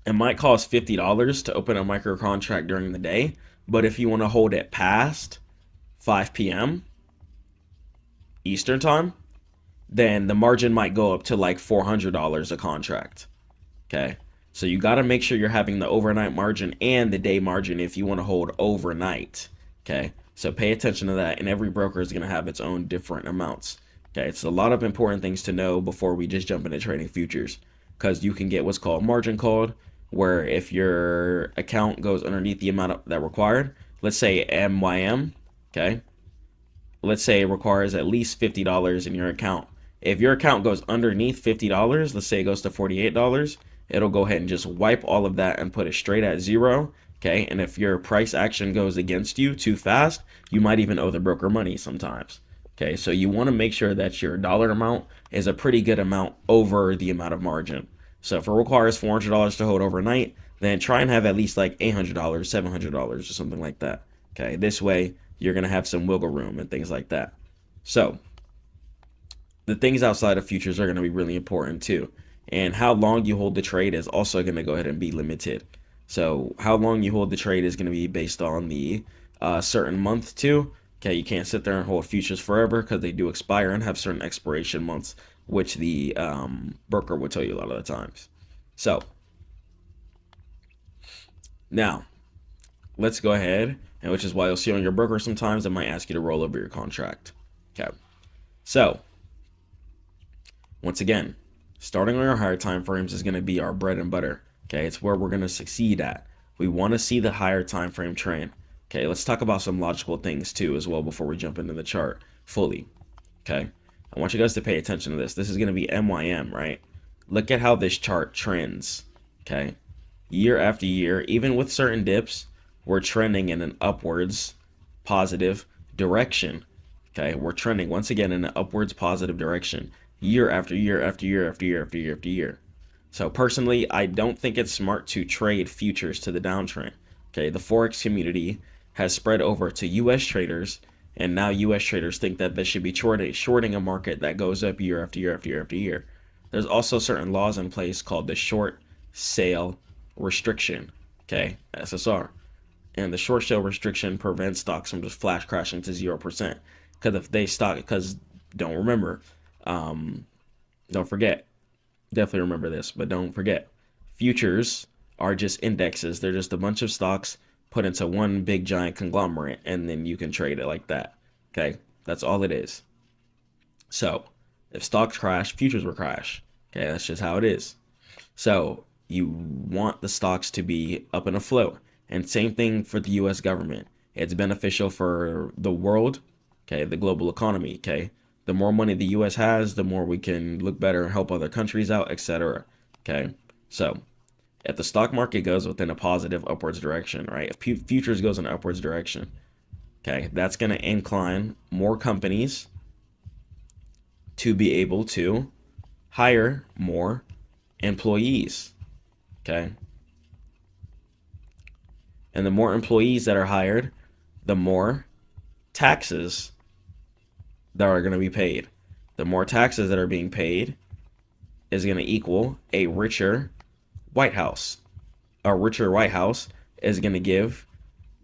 it might cost $50 to open a micro contract during the day. But if you want to hold it past 5 p.m. Eastern time, then the margin might go up to like $400 a contract. Okay. So you got to make sure you're having the overnight margin and the day margin if you want to hold overnight. Okay. So pay attention to that. And every broker is going to have its own different amounts. Okay. It's a lot of important things to know before we just jump into trading futures, because you can get what's called margin called, where if your account goes underneath the amount that required, let's say MYM. Okay. Let's say it requires at least $50 in your account. If your account goes underneath $50, let's say it goes to $48, it'll go ahead and just wipe all of that and put it straight at zero. Okay. And if your price action goes against you too fast, you might even owe the broker money sometimes. Okay. So you want to make sure that your dollar amount is a pretty good amount over the amount of margin. So if it requires $400 to hold overnight, then try and have at least like $800, $700 or something like that. Okay. This way you're going to have some wiggle room and things like that. So the things outside of futures are going to be really important too. And how long you hold the trade is also going to go ahead and be limited. So how long you hold the trade is going to be based on the certain month too. Okay, you can't sit there and hold futures forever because they do expire and have certain expiration months, which the broker will tell you a lot of the times. So now let's go ahead, and which is why you'll see on your broker sometimes it might ask you to roll over your contract. Okay, so once again, starting on our higher time frames is going to be our bread and butter. Okay, it's where we're going to succeed at. We want to see the higher time frame trend. Okay, let's talk about some logical things too as well before we jump into the chart fully. Okay, I want you guys to pay attention to this. This is going to be MYM, right? Look at how this chart trends. Okay, year after year, even with certain dips, we're trending in an upwards positive direction. Okay, we're trending once again in an upwards positive direction year after year after year after year after year after year. So personally, I don't think it's smart to trade futures to the downtrend. Okay, the Forex community has spread over to US traders, and now US traders think that they should be shorting a market that goes up year after year after year after year. There's also certain laws in place called the short sale restriction, okay, SSR. And the short sale restriction prevents stocks from just flash crashing to 0%. Because if they stock, because don't forget, definitely remember this, but don't forget, futures are just indexes. They're just a bunch of stocks put into one big giant conglomerate, and then you can trade it like that. Okay, that's all it is. So if stocks crash, futures will crash. Okay, that's just how it is. So you want the stocks to be up and afloat. And same thing for the US government. It's beneficial for the world, okay, the global economy, okay? The more money the US has, the more we can look better and help other countries out, etc. Okay? So, if the stock market goes within a positive upwards direction, right? If futures goes in an upwards direction, okay, that's going to incline more companies to be able to hire more employees, okay? And the more employees that are hired, the more taxes that are going to be paid. The more taxes that are being paid is going to equal a richer White House. A richer White House is going to give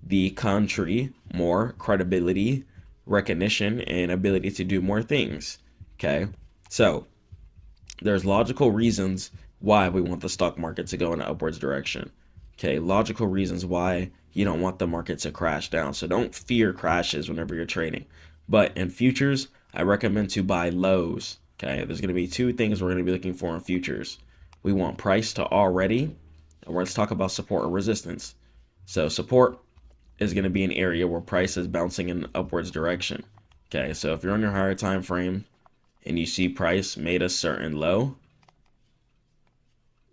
the country more credibility, recognition, and ability to do more things. Okay? So, there's logical reasons why we want the stock market to go in an upwards direction. Okay, logical reasons why you don't want the market to crash down. So don't fear crashes whenever you're trading. But in futures, I recommend to buy lows. Okay, there's going to be two things we're going to be looking for in futures. We want price to already, and let's talk about support or resistance. So support is going to be an area where price is bouncing in an upwards direction. Okay, so if you're on your higher time frame and you see price made a certain low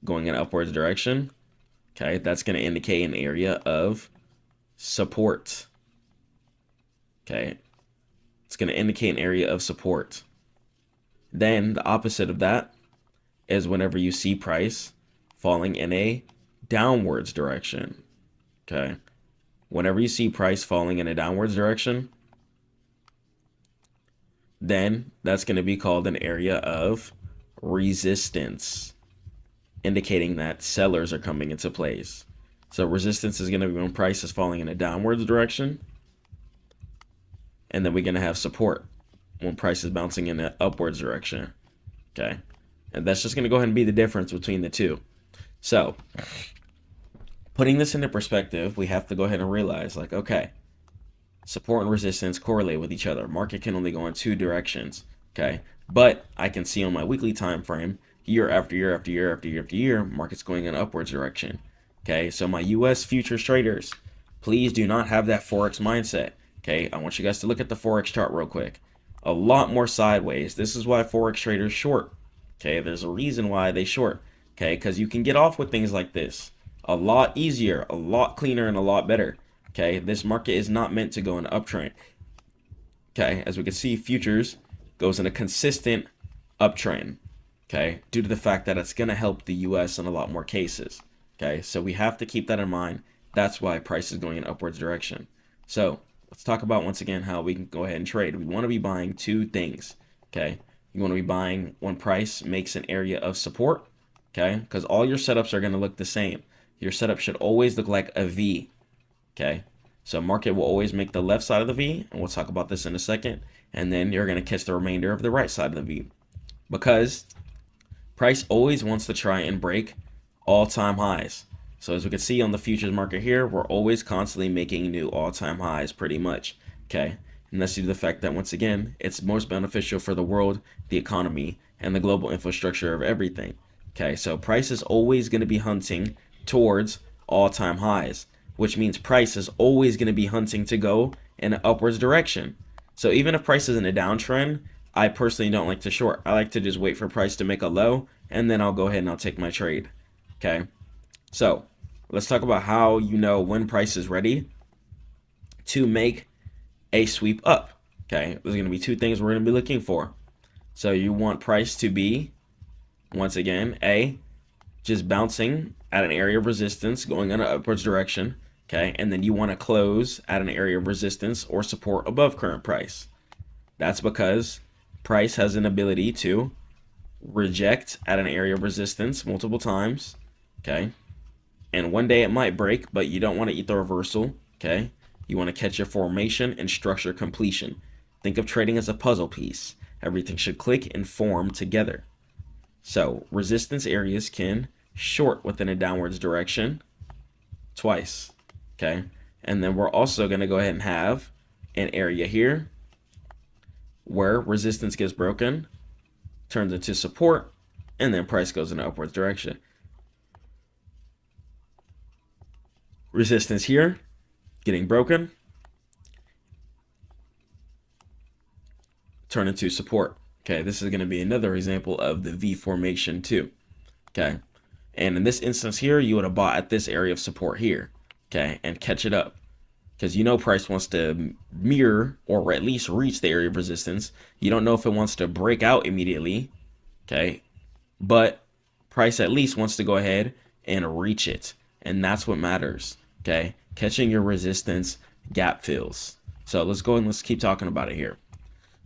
going in an upwards direction, okay, that's going to indicate an area of support. Okay, it's going to indicate an area of support. Then the opposite of that is whenever you see price falling in a downwards direction. Okay, whenever you see price falling in a downwards direction, then that's going to be called an area of resistance, indicating that sellers are coming into place. So resistance is going to be when price is falling in a downwards direction. And then we're going to have support when price is bouncing in an upwards direction. Okay. And that's just going to go ahead and be the difference between the two. So putting this into perspective, we have to go ahead and realize, like, okay, support and resistance correlate with each other. Market can only go in two directions. Okay. But I can see on my weekly time frame, year after year after year after year after year, market's going in an upwards direction. Okay, so my US futures traders, please do not have that Forex mindset. Okay, I want you guys to look at the Forex chart real quick. A lot more sideways. This is why Forex traders short. Okay, there's a reason why they short. Okay, because you can get off with things like this a lot easier, a lot cleaner, and a lot better. Okay, this market is not meant to go in an uptrend. Okay, as we can see, futures goes in a consistent uptrend. Okay, due to the fact that it's going to help the US in a lot more cases. Okay, so we have to keep that in mind. That's why price is going in upwards direction. So let's talk about once again how we can go ahead and trade. We want to be buying two things. Okay, you want to be buying when price makes an area of support. Okay, because all your setups are going to look the same. Your setup should always look like a V. Okay, So market will always make the left side of the V, and we'll talk about this in a second. And then you're going to catch the remainder of the right side of the V, because price always wants to try and break all-time highs. So as we can see on the futures market here, we're always constantly making new all-time highs pretty much, okay? And that's due to the fact that, once again, it's most beneficial for the world, the economy, and the global infrastructure of everything, okay? So price is always going to be hunting towards all-time highs, which means price is always going to be hunting to go in an upwards direction. So even if price is in a downtrend, I personally don't like to short. I like to just wait for price to make a low, and then I'll go ahead and I'll take my trade, okay? So let's talk about how you know when price is ready to make a sweep up, okay? There's going to be two things we're going to be looking for. So you want price to be, once again, just bouncing at an area of resistance going in an upwards direction, okay? And then you want to close at an area of resistance or support above current price. That's because price has an ability to reject at an area of resistance multiple times, okay? And one day it might break, but you don't want to eat the reversal, okay? You want to catch your formation and structure completion. Think of trading as a puzzle piece. Everything should click and form together. So resistance areas can short within a downwards direction twice, okay? And then we're also going to go ahead and have an area here where resistance gets broken, turns into support, and then price goes in an upwards direction. Resistance here, getting broken, turn into support. Okay, this is going to be another example of the V formation too. Okay, and in this instance here, you would have bought at this area of support here, okay, and catch it up, because you know price wants to mirror or at least reach the area of resistance. You don't know if it wants to break out immediately, okay, but price at least wants to go ahead and reach it, and that's what matters, okay? Catching your resistance gap fills. So let's go and let's keep talking about it here.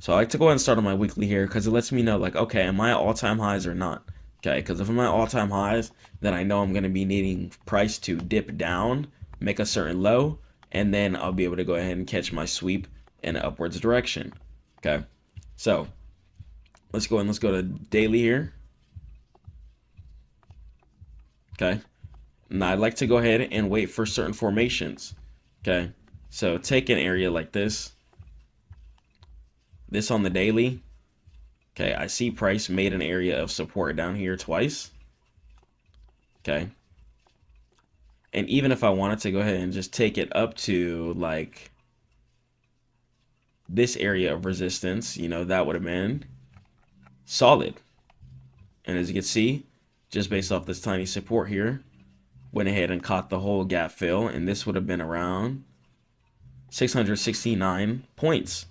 So I like to go ahead and start on my weekly here because it lets me know, like, okay, am I at all-time highs or not? Okay, because if I'm at all-time highs, then I know I'm going to be needing price to dip down, make a certain low, and then I'll be able to go ahead and catch my sweep in an upwards direction. Okay, so let's go and let's go to daily here. Okay, now I'd like to go ahead and wait for certain formations. Okay, so take an area like this on the daily. Okay, I see price made an area of support down here twice. Okay, and even if I wanted to go ahead and just take it up to like this area of resistance, you know, that would have been solid. And as you can see, just based off this tiny support here, went ahead and caught the whole gap fill, and this would have been around 669 points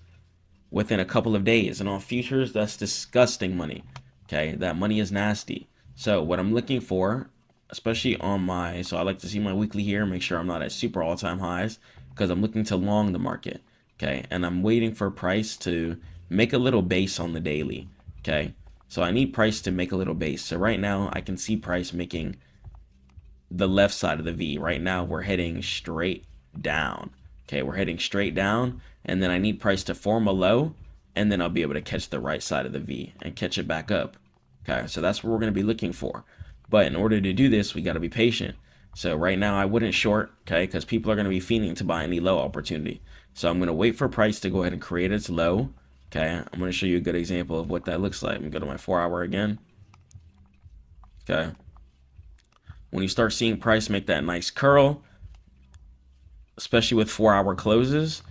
within a couple of days. And on futures, that's disgusting money. Okay, that money is nasty. So what I'm looking for, especially on my, so I like to see my weekly here, make sure I'm not at super all-time highs, because I'm looking to long the market. Okay, and I'm waiting for price to make a little base on the daily. Okay, so I need price to make a little base. So right now I can see price making the left side of the V. Right now we're heading straight down. Okay, we're heading straight down, and then I need price to form a low, and then I'll be able to catch the right side of the V and catch it back up. Okay, so that's what we're going to be looking for. But in order to do this, we got to be patient. So right now I wouldn't short, okay, because people are going to be fiending to buy any low opportunity. So I'm going to wait for price to go ahead and create its low. Okay, I'm going to show you a good example of what that looks like. I'm going to go to my 4-hour again. Okay. When you start seeing price make that nice curl, especially with 4-hour closes,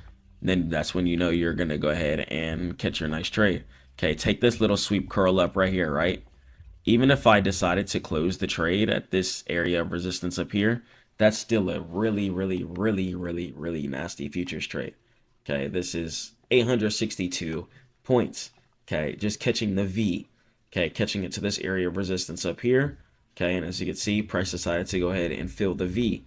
then that's when you know you're going to go ahead and catch your nice trade. Okay, take this little sweep curl up right here, right? Even if I decided to close the trade at this area of resistance up here, that's still a really, really, really, really, really nasty futures trade. Okay, this is 862 points. Okay, just catching the V. Okay, catching it to this area of resistance up here. Okay, and as you can see, price decided to go ahead and fill the V.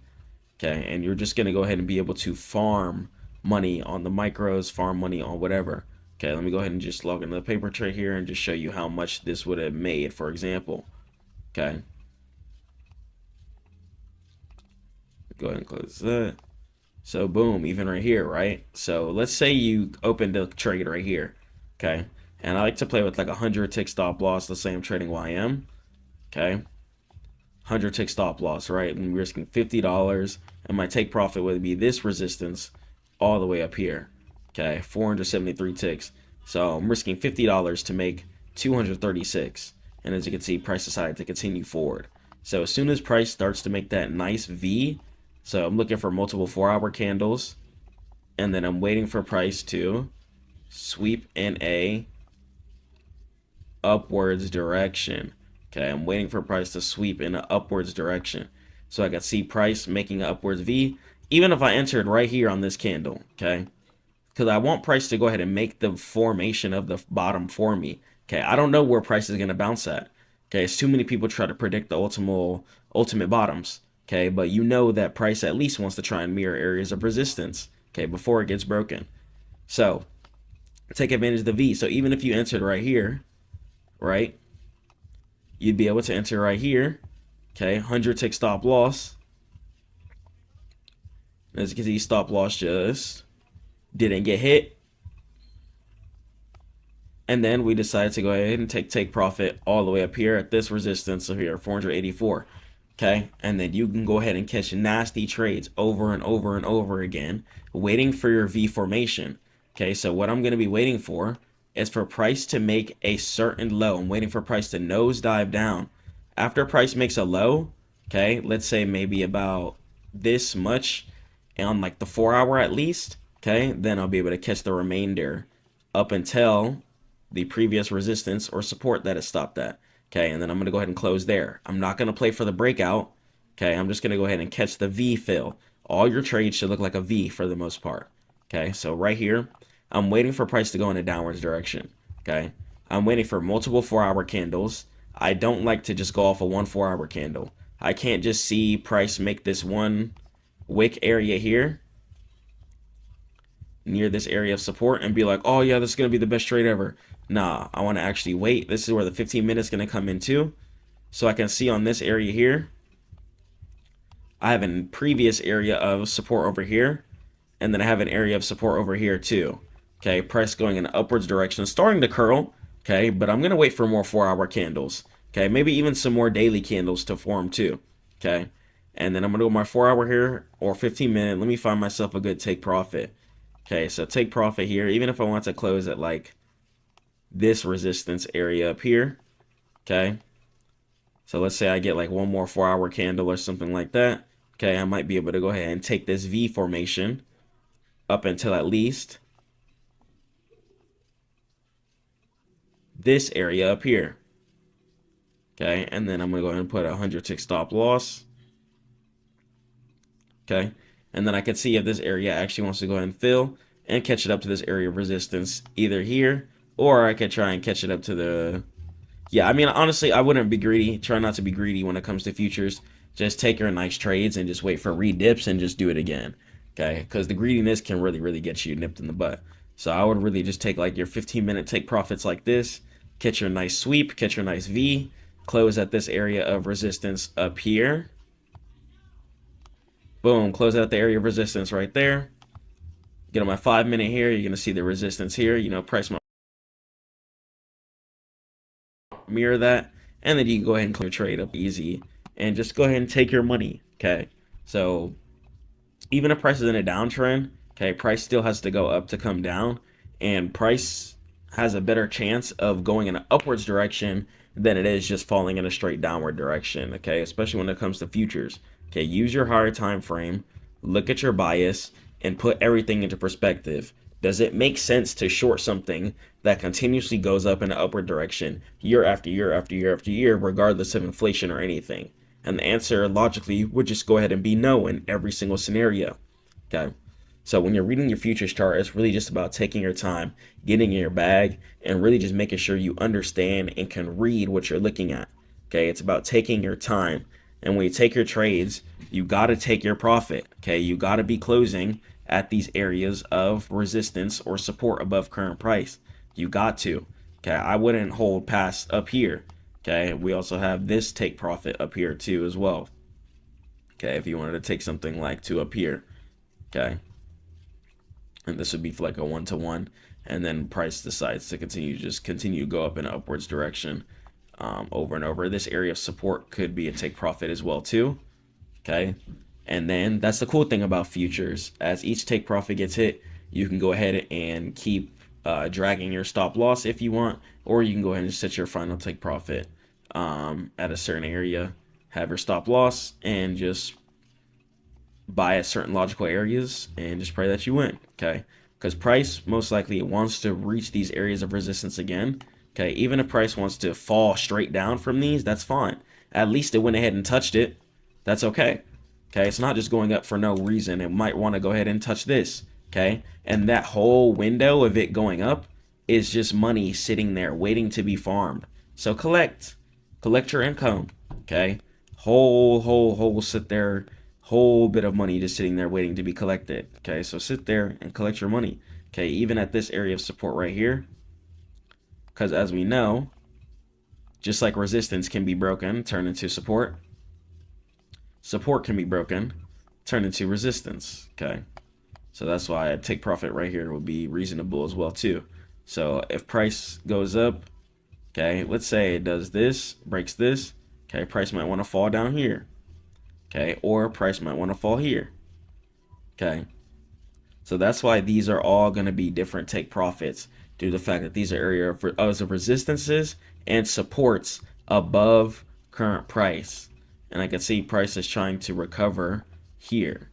Okay, and you're just going to go ahead and be able to farm money on the micros, farm money on whatever. Okay, let me go ahead and just log into the paper trade here and just show you how much this would have made, for example. Okay. Go ahead and close that. So boom, even right here, right? So let's say you opened a trade right here, okay? And I like to play with like 100 tick stop loss. Let's say I'm trading YM, okay? 100 tick stop loss, right? And I'm risking $50, and my take profit would be this resistance all the way up here, okay? 473 ticks. So I'm risking $50 to make 236. And as you can see, price decided to continue forward. So as soon as price starts to make that nice V, so I'm looking for multiple 4-hour candles, and then I'm waiting for price to sweep in a upwards direction. Okay, I'm waiting for price to sweep in an upwards direction. So I can see price making an upwards V, even if I entered right here on this candle, okay? Because I want price to go ahead and make the formation of the bottom for me. Okay, I don't know where price is going to bounce at. Okay, it's too many people try to predict the ultimate bottoms. Okay, but you know that price at least wants to try and mirror areas of resistance, okay, before it gets broken. So take advantage of the V. So even if you entered right here, right, you'd be able to enter right here, okay, 100 tick stop loss. As you can see, stop loss just didn't get hit. And then we decided to go ahead and take profit all the way up here at this resistance of here, 484. Okay, and then you can go ahead and catch nasty trades over and over and over again, waiting for your V formation. Okay, so what I'm going to be waiting for is for price to make a certain low. I'm waiting for price to nosedive down. After price makes a low, okay, let's say maybe about this much on like the 4-hour at least, okay, then I'll be able to catch the remainder up until the previous resistance or support that it stopped at. Okay, and then I'm going to go ahead and close there. I'm not going to play for the breakout. Okay, I'm just going to go ahead and catch the V fill. All your trades should look like a V for the most part. Okay, so right here, I'm waiting for price to go in a downwards direction. Okay, I'm waiting for multiple 4-hour candles. I don't like to just go off of one 4-hour candle. I can't just see price make this one wick area here near this area of support and be like, oh yeah, this is going to be the best trade ever. Nah, I want to actually wait. This is where the 15 minutes is going to come in too. So I can see on this area here, I have a previous area of support over here, and then I have an area of support over here too. Okay, price going in an upwards direction, starting to curl. Okay, but I'm going to wait for more 4-hour candles. Okay, maybe even some more daily candles to form too. Okay, and then I'm going to go my 4-hour here or 15-minute. Let me find myself a good take profit. Okay, so take profit here, even if I want to close at like this resistance area up here. Okay, so let's say I get like one more 4-hour candle or something like that. Okay, I might be able to go ahead and take this V formation up until at least this area up here. Okay, and then I'm going to go ahead and put a 100 tick stop loss. Okay, and then I can see if this area actually wants to go ahead and fill and catch it up to this area of resistance either here, or I could try and catch it up to the, yeah, I mean, honestly, I wouldn't be greedy. Try not to be greedy when it comes to futures. Just take your nice trades and just wait for redips and just do it again. Okay, because the greediness can really get you nipped in the butt. So I would really just take like your 15-minute take profits like this, catch your nice sweep, catch your nice V, close at this area of resistance up here. Boom, close out the area of resistance right there. Get on my 5-minute here, you're going to see the resistance here. You know, price mirror that, and then you can go ahead and clear trade up easy and just go ahead and take your money. Okay, so even if price is in a downtrend, okay, price still has to go up to come down, and price has a better chance of going in an upwards direction than it is just falling in a straight downward direction. Okay, especially when it comes to futures. Okay, use your higher time frame, look at your bias, and put everything into perspective. Does it make sense to short something that continuously goes up in an upward direction year after year after year after year, regardless of inflation or anything? And the answer logically would just go ahead and be no in every single scenario. Okay, so when you're reading your futures chart, it's really just about taking your time, getting in your bag, and really just making sure you understand and can read what you're looking at. Okay, it's about taking your time. And when you take your trades, you got to take your profit. Okay, you got to be closing at these areas of resistance or support above current price. You got to. Okay, I wouldn't hold past up here. Okay, we also have this take profit up here too as well. Okay, if you wanted to take something like to up here. Okay. And this would be for like a 1-to-1. And then price decides to continue to go up in an upwards direction over and over. This area of support could be a take profit as well too. Okay. And then that's the cool thing about futures. As each take profit gets hit, you can go ahead and keep dragging your stop loss if you want, or you can go ahead and set your final take profit at a certain area, have your stop loss, and just buy at certain logical areas and just pray that you win. Okay. Because price most likely wants to reach these areas of resistance again. Okay. Even if price wants to fall straight down from these, that's fine. At least it went ahead and touched it. That's okay. Okay. It's not just going up for no reason. It might want to go ahead and touch this. Okay. And that whole window of it going up is just money sitting there waiting to be farmed. So collect your income. Okay. Whole sit there. Whole bit of money just sitting there waiting to be collected. Okay, so sit there and collect your money. Okay, even at this area of support right here, because as we know, just like resistance can be broken, turn into support, support can be broken, turn into resistance. Okay, so that's why a take profit right here would be reasonable as well too. So if price goes up, okay, let's say it does this, breaks this, okay, price might want to fall down here. Okay, or price might want to fall here. Okay, so that's why these are all going to be different take profits due to the fact that these are areas of resistances and supports above current price. And I can see price is trying to recover here.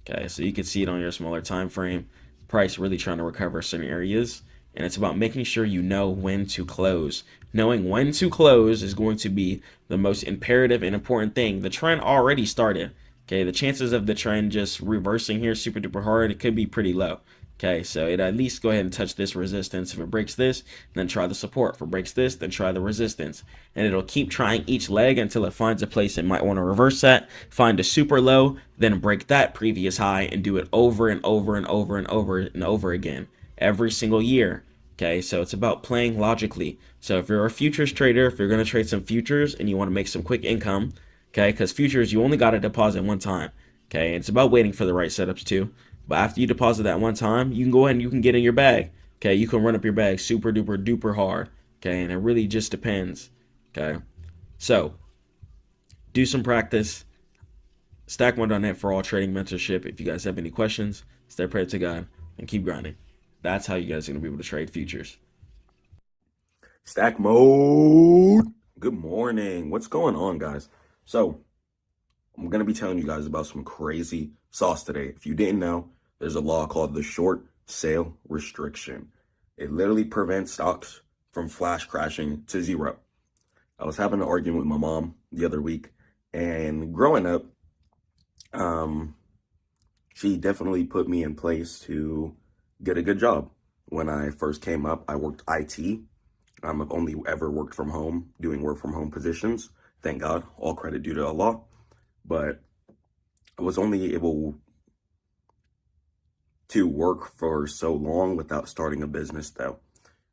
Okay, so you can see it on your smaller time frame. Price really trying to recover certain areas. And it's about making sure you know when to close. Knowing when to close is going to be the most imperative and important thing. The trend already started. Okay, the chances of the trend just reversing here super duper hard, it could be pretty low. Okay, so it at least go ahead and touch this resistance. If it breaks this, then try the support. If it breaks this, then try the resistance. And it'll keep trying each leg until it finds a place it might want to reverse at, find a super low, then break that previous high and do it over and over and over and over and over again every single year. Okay, so it's about playing logically. So if you're a futures trader, if you're going to trade some futures and you want to make some quick income, okay, because futures, you only got to deposit one time. Okay, it's about waiting for the right setups too. But after you deposit that one time, you can go ahead and you can get in your bag. Okay, you can run up your bag super duper duper hard. Okay, and it really just depends. Okay, so do some practice. Stackmode.net for all trading mentorship. If you guys have any questions, stay prayed to God and keep grinding. That's how you guys are going to be able to trade futures.
Stack mode. Good morning. What's going on, guys? So I'm going to be telling you guys about some crazy sauce today. If you didn't know, there's a law called the short sale restriction. It literally prevents stocks from flash crashing to zero. I was having an argument with my mom the other week, and growing up, she definitely put me in place to get a good job. When I first came up, I worked IT. I've only ever worked from home, doing work from home positions. Thank God, all credit due to Allah. But I was only able to work for so long without starting a business though.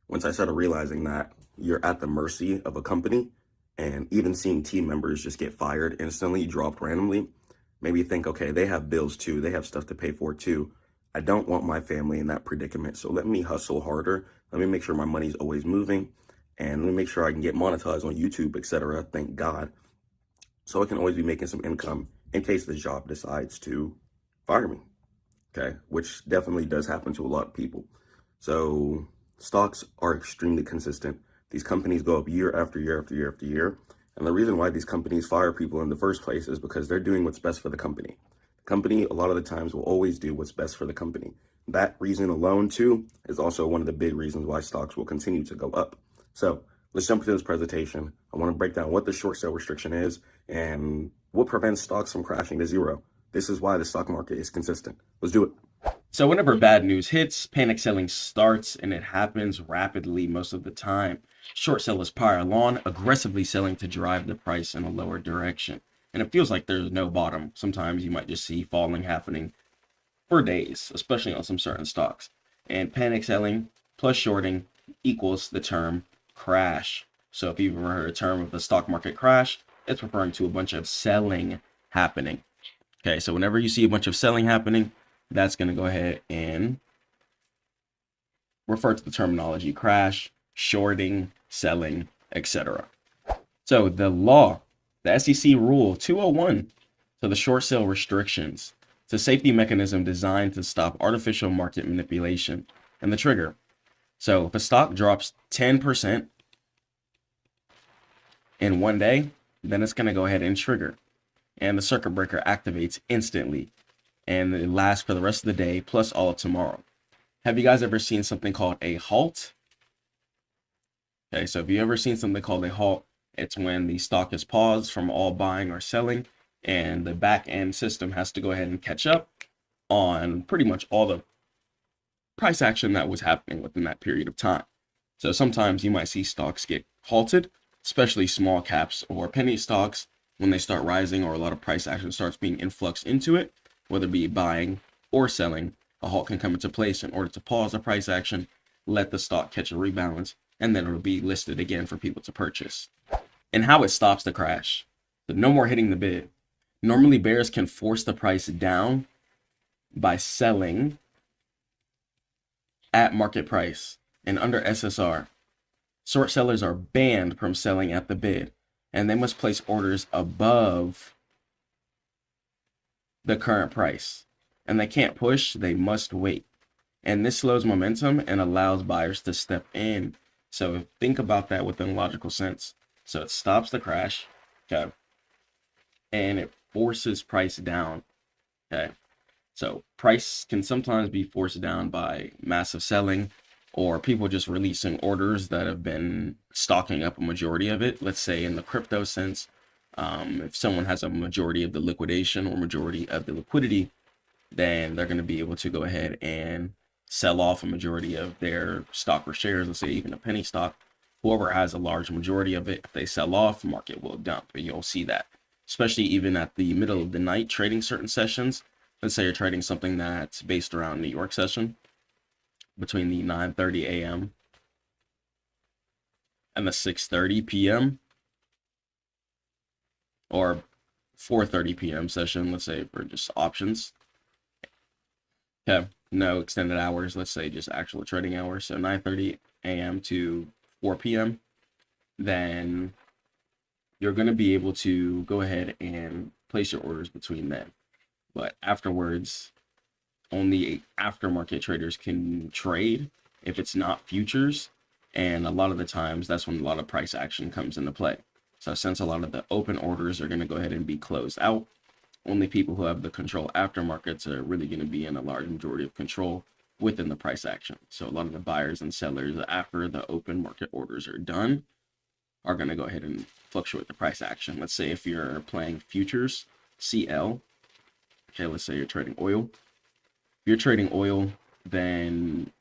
Once I started realizing that you're at the mercy of a company, and even seeing team members just get fired instantly, dropped randomly, made me think, okay, they have bills too. They have stuff to pay for too. I don't want my family in that predicament. So let me hustle harder. Let me make sure my money's always moving, and let me make sure I can get monetized on YouTube, etc. Thank God. So I can always be making some income in case the job decides to fire me. Okay, which definitely does happen to a lot of people. So stocks are extremely consistent. These companies go up year after year after year after year. And the reason why these companies fire people in the first place is because they're doing what's best for the company. Company, a lot of the times, will always do what's best for the company. That reason alone, too, is also one of the big reasons why stocks will continue to go up. So let's jump into this presentation. I want to break down what the short sale restriction is and what prevents stocks from crashing to zero. This is why the stock market is consistent. Let's do it.
So whenever bad news hits, panic selling starts, and it happens rapidly most of the time. Short sellers pile on, aggressively selling to drive the price in a lower direction. And it feels like there's no bottom. Sometimes you might just see falling happening for days, especially on some certain stocks. And panic selling plus shorting equals the term crash. So if you've ever heard a term of the stock market crash, it's referring to a bunch of selling happening. Okay, so whenever you see a bunch of selling happening,
that's going to go ahead and refer to the terminology crash, shorting, selling, etc. So the law, the SEC rule 201, so the short sale restrictions, it's a safety mechanism designed to stop artificial market manipulation. And the trigger, so if a stock drops 10% in one day, then it's going to go ahead and trigger. And the circuit breaker activates instantly. And it lasts for the rest of the day plus all of tomorrow. Have you guys ever seen something called a halt? Okay, so if you ever seen something called a halt, it's when the stock is paused from all buying or selling, and the back end system has to go ahead and catch up on pretty much all the price action that was happening within that period of time. So sometimes you might see stocks get halted, especially small caps or penny stocks, when they start rising or a lot of price action starts being influxed into it, whether it be buying or selling. A halt can come into place in order to pause the price action, let the stock catch a rebalance, and then it'll be listed again for people to purchase. And how it stops the crash. So no more hitting the bid. Normally bears can force the price down by selling at market price. And under SSR, short sellers are banned from selling at the bid, and they must place orders above the current price. And they can't push, they must wait. And this slows momentum and allows buyers to step in. So think about that within a logical sense. So it stops the crash, okay, and it forces price down, okay. So price can sometimes be forced down by massive selling or people just releasing orders that have been stocking up a majority of it. Let's say in the crypto sense, if someone has a majority of the liquidation or majority of the liquidity, then they're going to be able to go ahead and sell off a majority of their stock or shares. Let's say even a penny stock. Whoever has a large majority of it, if they sell off, market will dump. And you'll see that, especially even at the middle of the night trading certain sessions. Let's say you're trading something that's based around New York session between the 9:30 a.m. and the 6:30 p.m. or 4:30 p.m. session, let's say for just options. Okay, no extended hours, let's say just actual trading hours. So 9:30 a.m. to 4 p.m. Then you're going to be able to go ahead and place your orders between them. But afterwards, only aftermarket traders can trade if it's not futures. And a lot of the times, that's when a lot of price action comes into play. So since a lot of the open orders are going to go ahead and be closed out, only people who have the control aftermarkets are really going to be in a large majority of control within the price action. So a lot of the buyers and sellers, after the open market orders are done, are going to go ahead and fluctuate the price action. Let's say if you're playing futures, CL, okay, let's say you're trading oil. If you're trading oil, then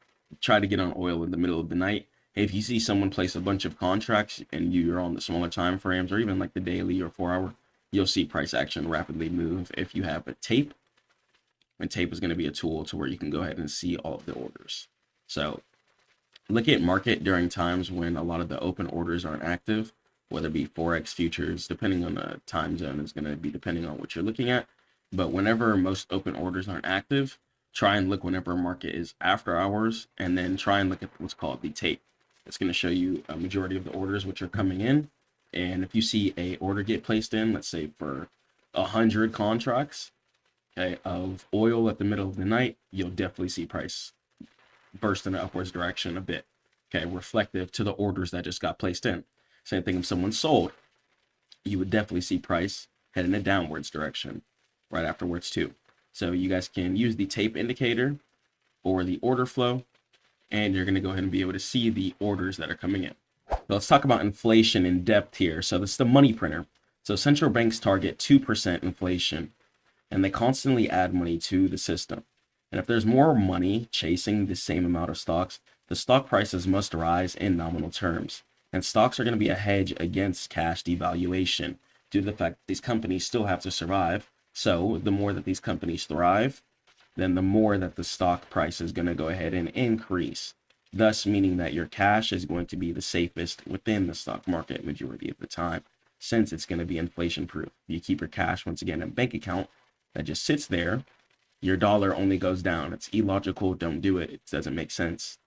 try to get on oil in the middle of the night. Hey, if you see someone place a bunch of contracts and you're on the smaller time frames or even like the daily or 4 hour, you'll see price action rapidly move if you have a tape. And tape is going to be a tool to where you can go ahead and see all of the orders. So look at market during times when a lot of the open orders aren't active, whether it be Forex futures, depending on the time zone is going to be depending on what you're looking at. But whenever most open orders aren't active, try and look whenever market is after hours, and then try and look at what's called the tape. It's going to show you a majority of the orders which are coming in. And if you see a order get placed in, let's say for 100 contracts, okay, of oil at the middle of the night, you'll definitely see price burst in the upwards direction a bit, okay, reflective to the orders that just got placed in. Same thing if someone sold, you would definitely see price head in a downwards direction right afterwards too. So you guys can use the tape indicator or the order flow, and you're going to go ahead and be able to see the orders that are coming in. So let's talk about inflation in depth here. So this is the money printer. So central banks target 2% inflation, and they constantly add money to the system. And if there's more money chasing the same amount of stocks, the stock prices must rise in nominal terms. And stocks are going to be a hedge against cash devaluation due to the fact that these companies still have to survive. So the more that these companies thrive, then the more that the stock price is going to go ahead and increase. Thus meaning that your cash is going to be the safest within the stock market majority of the time, since it's going to be inflation proof. You keep your cash, once again, in a bank account that just sits there, Your dollar only goes down. It's illogical. Don't do it. It doesn't make sense.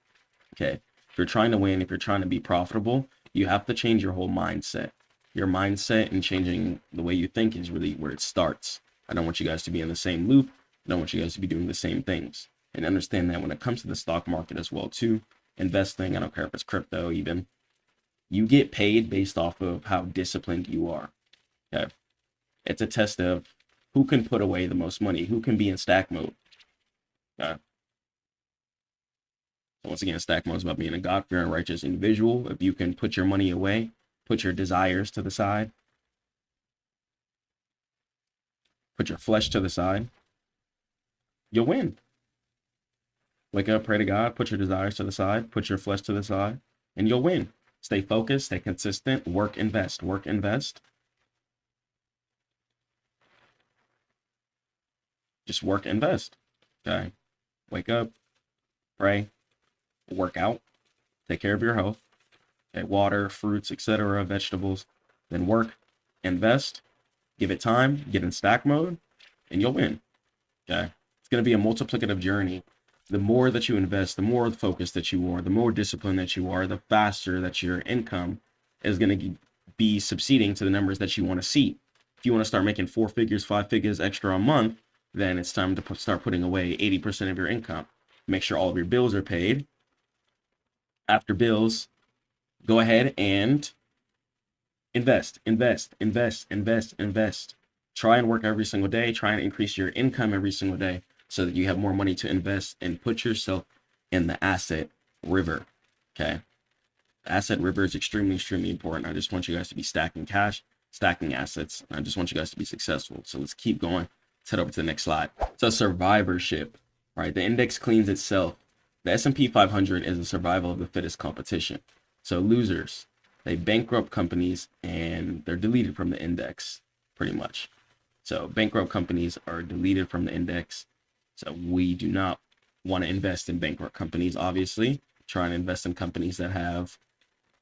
Okay. If you're trying to win, if you're trying to be profitable, you have to change your whole mindset. Your mindset and changing the way you think is really where it starts. I don't want you guys to be in the same loop. I don't want you guys to be doing the same things. And understand that when it comes to the stock market as well too, investing, I don't care if it's crypto even, you get paid based off of how disciplined you are. Okay. It's a test of who can put away the most money, who can be in stack mode. Okay. So once again, stack mode is about being a God-fearing, righteous individual. If you can put your money away, put your desires to the side, put your flesh to the side, you'll win. Wake up, pray to God, put your desires to the side, put your flesh to the side, and you'll win. Stay focused, stay consistent, work, invest, work, invest. Just work, invest. Okay. Wake up, pray, work out, take care of your health. Okay, water, fruits, etc., vegetables. Then work, invest, give it time, get in stack mode, and you'll win. Okay. It's going to be a multiplicative journey. The more that you invest, the more focused that you are, the more disciplined that you are, the faster that your income is going to be succeeding to the numbers that you want to see. If you want to start making 4 figures, 5 figures extra a month, then it's time to start putting away 80% of your income. Make sure all of your bills are paid. After bills, go ahead and invest. Try and work every single day. Try and increase your income every single day so that you have more money to invest and put yourself in the asset river. Okay. The asset river is extremely, extremely important. I just want you guys to be stacking cash, stacking assets. I just want you guys to be successful. So let's keep going. Let's head over to the next slide. So survivorship, right? The index cleans itself. The S&P 500 is a survival of the fittest competition. So losers, they bankrupt companies and they're deleted from the index pretty much. So bankrupt companies are deleted from the index. So we do not want to invest in bankrupt companies, obviously. Try and invest in companies that have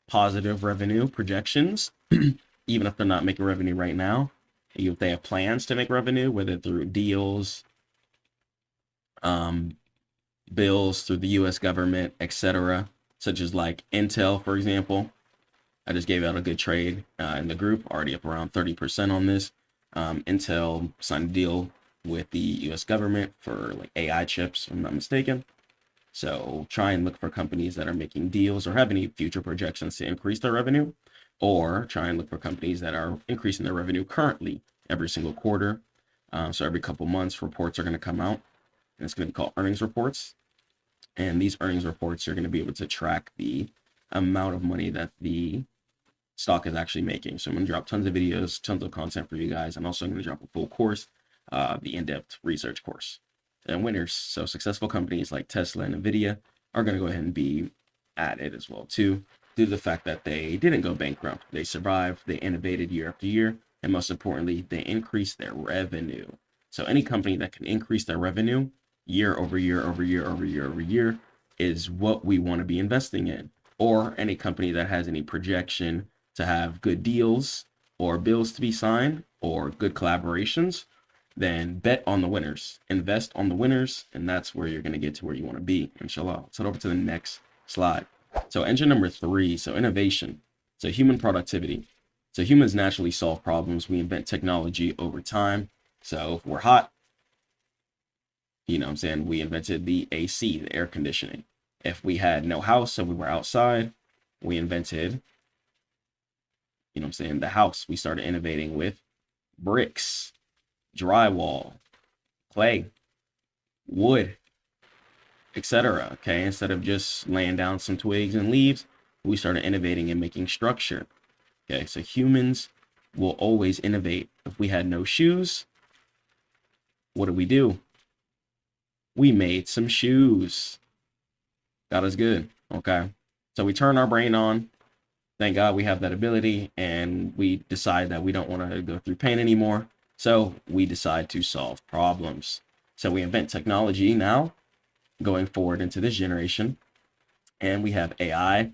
positive revenue projections, even if they're not making revenue right now. If they have plans to make revenue, whether through deals, bills through the US government, etc., such as like Intel, for example. I just gave out a good trade in the group, already up around 30% on this. Intel signed a deal with the US government for like AI chips, if I'm not mistaken. So try and look for companies that are making deals or have any future projections to increase their revenue, or try and look for companies that are increasing their revenue currently every single quarter. So every couple months, reports are going to come out, and it's going to be called earnings reports. And these earnings reports are going to be able to track the amount of money that the stock is actually making. So I'm going to drop tons of videos, tons of content for you guys. I'm also going to drop a full course, the in-depth research course. And winners, so successful companies like Tesla and Nvidia are going to go ahead and be at it as well too, due to the fact that they didn't go bankrupt. They survived, they innovated year after year, and most importantly, they increased their revenue. So any company that can increase their revenue year over year over year over year over year is what we want to be investing in. Or any company that has any projection to have good deals or bills to be signed or good collaborations, then bet on the winners, invest on the winners, and that's where you're going to get to where you want to be, inshallah. Let's head over to the next slide. So engine number 3, so innovation, so human productivity. So humans naturally solve problems. We invent technology over time. So if we're hot, you know what I'm saying, we invented the AC, the air conditioning. If we had no house, so we were outside, we invented, you know what I'm saying, the house. We started innovating with bricks, drywall, clay, wood, etc. Okay, instead of just laying down some twigs and leaves, we started innovating and making structure. Okay, so humans will always innovate. If we had no shoes, what do? We made some shoes. God is good. Okay, so we turn our brain on. Thank God we have that ability, and we decide that we don't want to go through pain anymore. So we decide to solve problems. So we invent technology now, going forward into this generation, and we have AI.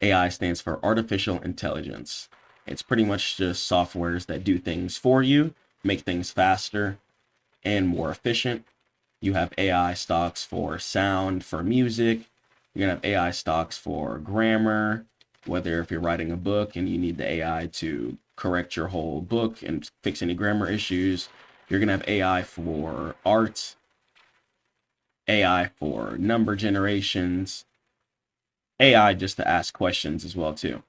AI stands for artificial intelligence. It's pretty much just softwares that do things for you, make things faster and more efficient.
You have AI stocks for sound, for music. You're gonna have AI stocks for grammar, whether if you're writing a book and you need the AI to correct your whole book and fix any grammar issues. You're gonna have AI for art, AI for number generations, AI just to ask questions as well too.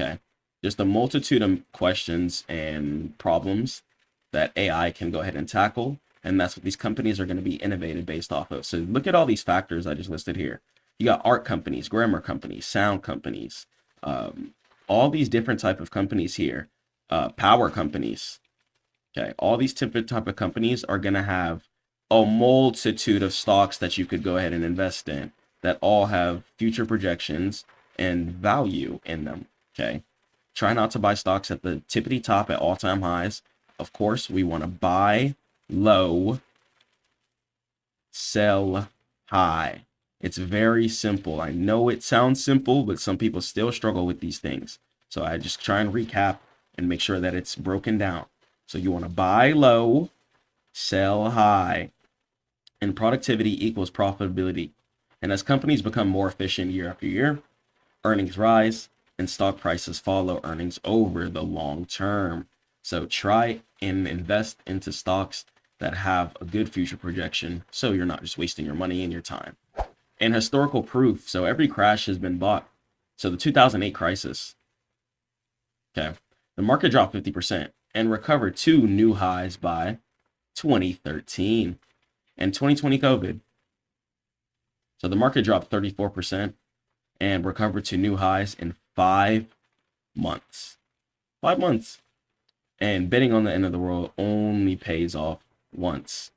Okay. Just a multitude of questions and problems that AI can go ahead and tackle. And that's what these companies are going to be innovated based off of. So look at all these factors I just listed here. You got art companies, grammar companies, sound companies, all these different type of companies here, power companies. Okay. All these different type of companies are going to have a multitude of stocks that you could go ahead and invest in that all have future projections and value in them. Okay. Try not to buy stocks at the tippity top at all-time highs. Of course, we want to buy low, sell high. It's very simple. I know it sounds simple, but some people still struggle with these things. So I just try and recap and make sure that it's broken down. So you want to buy low, sell high, and productivity equals profitability. And as companies become more efficient year after year, earnings rise and stock prices follow earnings over the long term. So try and invest into stocks that have a good future projection so you're not just wasting your money and your time. And historical proof. So every crash has been bought. So the 2008 crisis, okay, the market dropped 50% and recovered to new highs by 2013 and 2020 COVID. So the market dropped 34% and recovered to new highs in 5 months. 5 months. And betting on the end of the world only pays off once.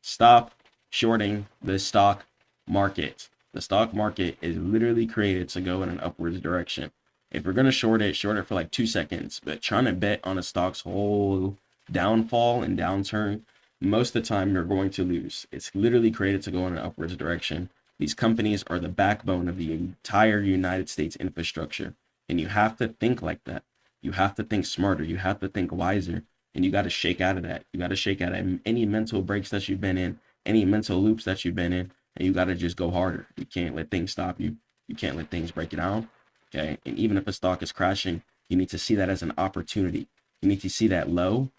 Stop shorting the stock market. The stock market is literally created to go in an upwards direction. If you're going to short it for like 2 seconds. But trying to bet on a stock's whole downfall and downturn, most of the time you're going to lose. It's literally created to go in an upwards direction. These companies are the backbone of the entire United States infrastructure. And you have to think like that. You have to think smarter. You have to think wiser. And you got to shake out of that. You got to shake out of any mental breaks that you've been in, any mental loops that you've been in. And you got to just go harder. You can't let things stop you. You can't let things break you down. Okay. And even if a stock is crashing, you need to see that as an opportunity. You need to see that low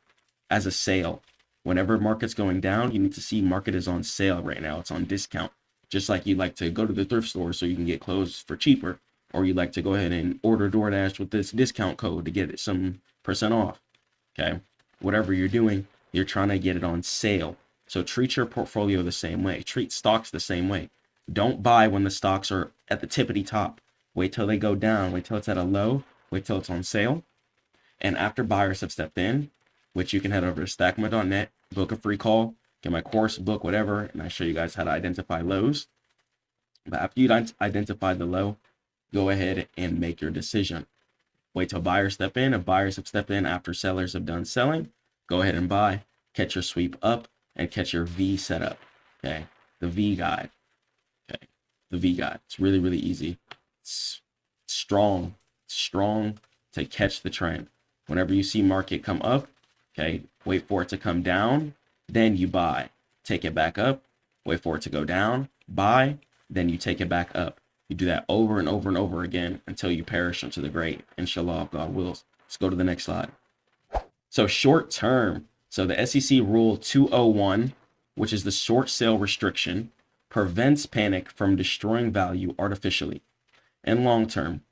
as a sale. Whenever market's going down, you need to see market is on sale right now. It's on discount. Just like you like to go to the thrift store so you can get clothes for cheaper, or you like to go ahead and order DoorDash with this discount code to get it some % off. Okay. Whatever you're doing, you're trying to get it on sale. So treat your portfolio the same way. Treat stocks the same way. Don't buy when the stocks are at the tippity top. Wait till they go down. Wait till it's at a low. Wait till it's on sale. And after buyers have stepped in, which you can head over to Stackmode.net, book a free call, get my course, book, whatever, and I show you guys how to identify lows. But after you identify the low, go ahead and make your decision. Wait till buyers step in. If buyers have stepped in after sellers have done selling, go ahead and buy. Catch your sweep up and catch your V setup. Okay, the V guide. Okay, the V guide. It's really, really easy. It's strong to catch the trend. Whenever you see market come up, okay, wait for it to come down, then you buy. Take it back up, wait for it to go down, buy, then you take it back up. You do that over and over and over again until you perish unto the great. Inshallah, if God wills. Let's go to the next slide. So short term. So the SEC Rule 201, which is the short sale restriction, prevents panic from destroying value artificially. And long term,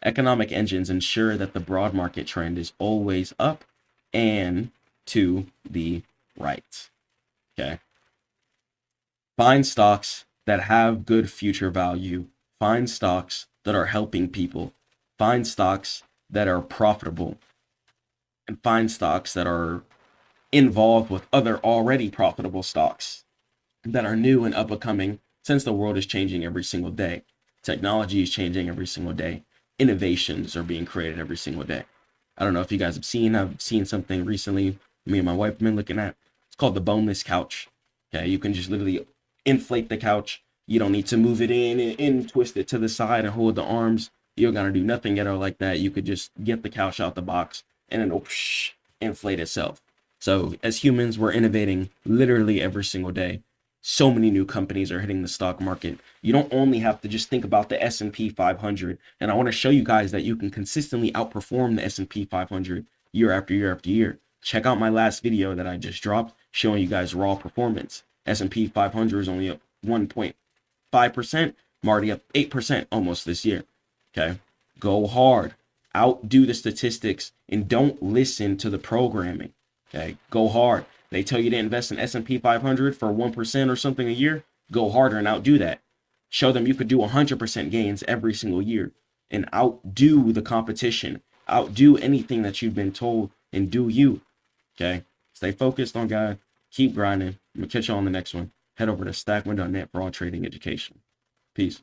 economic engines ensure that the broad market trend is always up and to the right. Okay. Find stocks that have good future value. Find stocks that are helping people. Find stocks that are profitable. And find stocks that are involved with other already profitable stocks that are new and up and coming, since the world is changing every single day. Technology is changing every single day. Innovations are being created every single day. I don't know if you guys have seen, I've seen something recently me and my wife have been looking at. It's called the boneless couch. Okay, you can just literally inflate the couch. You don't need to move it in and twist it to the side and hold the arms. You're gonna do nothing at all like that. You could just get the couch out the box and it'll inflate itself. So as humans, we're innovating literally every single day.
So many new companies are hitting the stock market. You don't only have to just think about the S&P 500. And I want to show you guys that you can consistently outperform the S&P 500 year after year after year. Check out my last video that I just dropped showing you guys raw performance. S&P 500 is only up 1.5%. I'm already up 8% almost this year. Okay, go hard, outdo the statistics, and don't listen to the programming. Okay, go hard. They tell you to invest in S&P 500 for 1% or something a year. Go harder and outdo that. Show them you could do 100% gains every single year and outdo the competition. Outdo anything that you've been told and do you. Okay, stay focused on God. Keep grinding. I'm going to catch you on the next one. Head over to Stackmode.net for all trading education. Peace.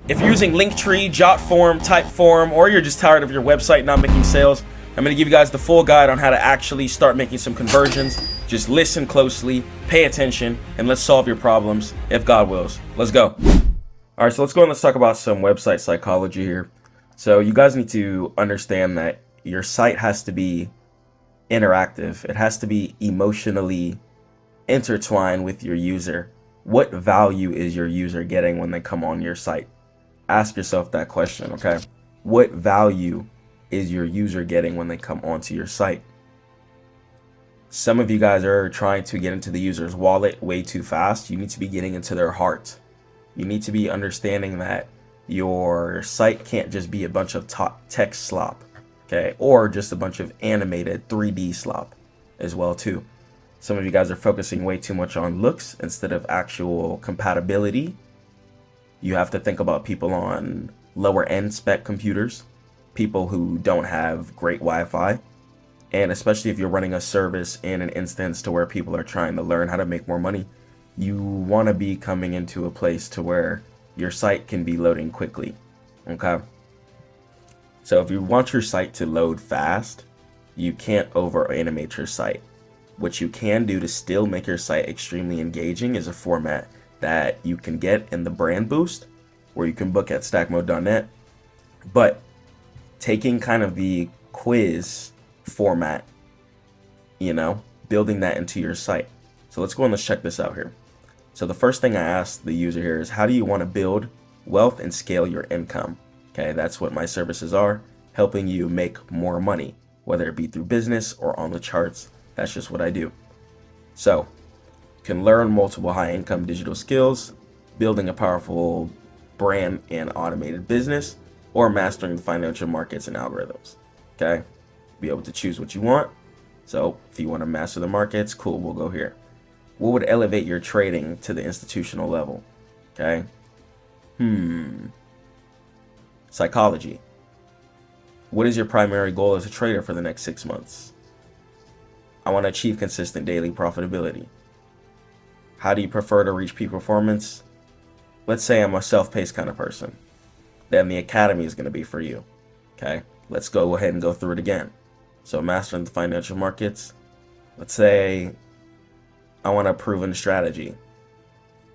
If you're using Linktree, Jotform, Typeform, or you're just tired of your website not making sales, I'm going to give you guys the full guide on how to actually start making some conversions. Just listen closely, pay attention, and let's solve your problems if God wills. Let's go. All right, so let's go and let's talk about some website psychology here. So you guys need to understand that your site has to be interactive. It has to be emotionally intertwined with your user. What value is your user getting when they come on your site? Ask yourself that question, okay? What value is your user getting when they come onto your site? Some of you guys are trying to get into the user's wallet way too fast. You need to be getting into their heart. You need to be understanding that your site can't just be a bunch of text slop, okay? Or just a bunch of animated 3D slop as well too. Some of you guys are focusing way too much on looks instead of actual compatibility. You have to think about people on lower end spec computers, people who don't have great Wi-Fi, and especially if you're running a service in an instance to where people are trying to learn how to make more money, you want to be coming into a place to where your site can be loading quickly, okay? So if you want your site to load fast, you can't over animate your site. What you can do to still make your site extremely engaging is a format that you can get in the brand boost, where you can book at stackmode.net. But taking kind of the quiz format, you know, building that into your site. So let's go and let's check this out here. So the first thing I asked the user here is, how do you want to build wealth and scale your income? Okay, that's what my services are, helping you make more money, whether it be through business or on the charts. That's just what I do. So you can learn multiple high income digital skills, building a powerful brand and automated business, or mastering the financial markets and algorithms. Okay, be able to choose what you want. So if you want to master the markets, cool, we'll go here. What would elevate your trading to the institutional level? Okay. Psychology. What is your primary goal as a trader for the next 6 months? I want to achieve consistent daily profitability. How do you prefer to reach peak performance? Let's say I'm a self-paced kind of person. Then the academy is going to be for you. Okay, let's go ahead and go through it again. So mastering the financial markets. Let's say I want a proven strategy.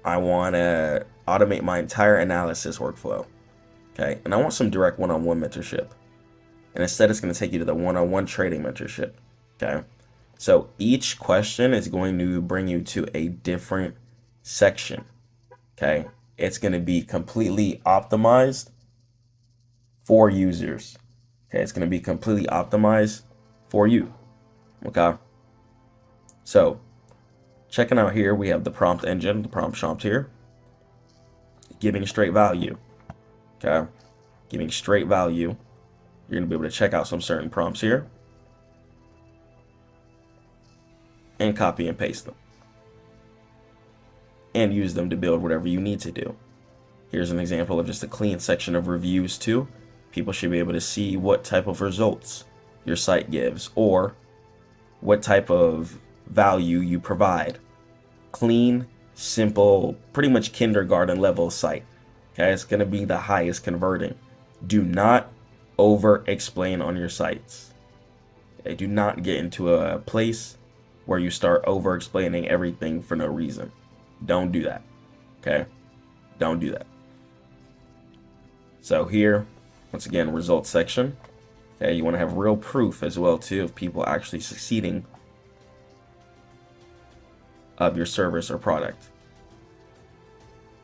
I want to automate my entire analysis workflow. Okay, and I want some direct one-on-one mentorship. And instead it's going to take you to the one-on-one trading mentorship. Okay, so each question is going to bring you to a different section. Okay, it's going to be completely optimized for users. Okay, it's going to be completely optimized for you. Okay, so checking out here, we have the prompt engine, the prompt prompt here, giving straight value. Okay, giving straight value. You're going to be able to check out some certain prompts here and copy and paste them and use them to build whatever you need to do. Here's an example of just a clean section of reviews too. People should be able to see what type of results your site gives or what type of value you provide. Clean, simple, pretty much kindergarten level site. Okay, it's going to be the highest converting. Do not over explain on your sites. Okay, do not get into a place where you start over explaining everything for no reason. Don't do that. Okay, don't do that. So here, once again, results section. Okay, you want to have real proof as well too of people actually succeeding of your service or product.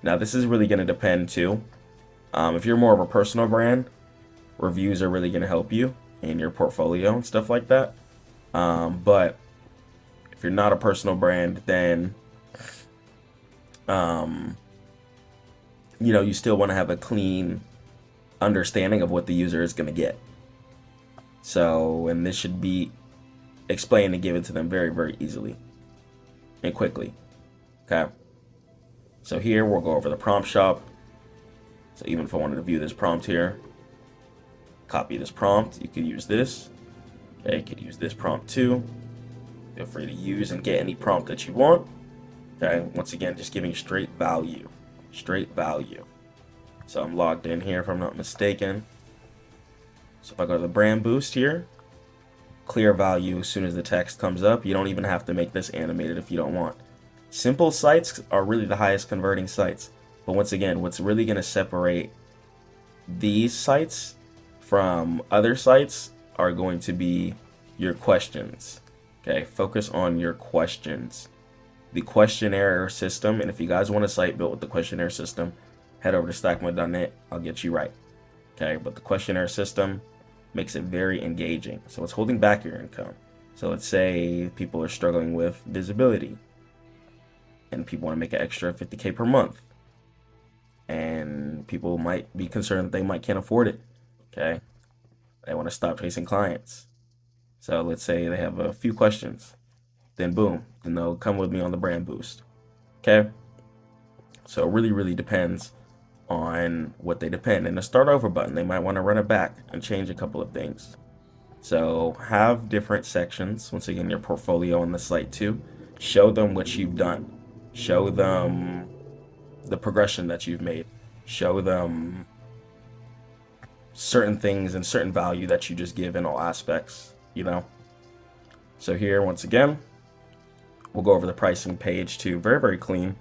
Now, this is really going to depend too. If you're more of a personal brand, reviews are really going to help you in your portfolio and stuff like that. But if you're not a personal brand, then you still want to have a clean understanding of what the user is going to get. So, and this should be explained and given to them very, very easily and quickly. Okay. So here we'll go over the prompt shop. So even if I wanted to view this prompt here, copy this prompt, you could use this. Okay, you could use this prompt too. Feel free to use and get any prompt that you want. Okay, once again, just giving straight value. Straight value. So I'm logged in here if I'm not mistaken. So if I go to the brand boost here, clear value as soon as the text comes up. You don't even have to make this animated if you don't want. Simple sites are really the highest converting sites. But once again, what's really going to separate these sites from other sites are going to be your questions. Okay, focus on your questions. The questionnaire system, and if you guys want a site built with the questionnaire system, head over to stackmode.net. I'll get you right. Okay, but the questionnaire system makes it very engaging. So it's holding back your income. So let's say people are struggling with visibility and people want to make an extra 50K per month. And people might be concerned that they can't afford it. Okay, they want to stop chasing clients. So let's say they have a few questions. Then boom, then they'll come with me on the brand boost. Okay, so it really, really depends on what they depend. And the start over button, they might want to run it back and change a couple of things. So have different sections. Once again, your portfolio on the site too. Show them what you've done. Show them the progression that you've made. Show them certain things and certain value that you just give in all aspects, So here, once again, we'll go over the pricing page too. Very, very clean.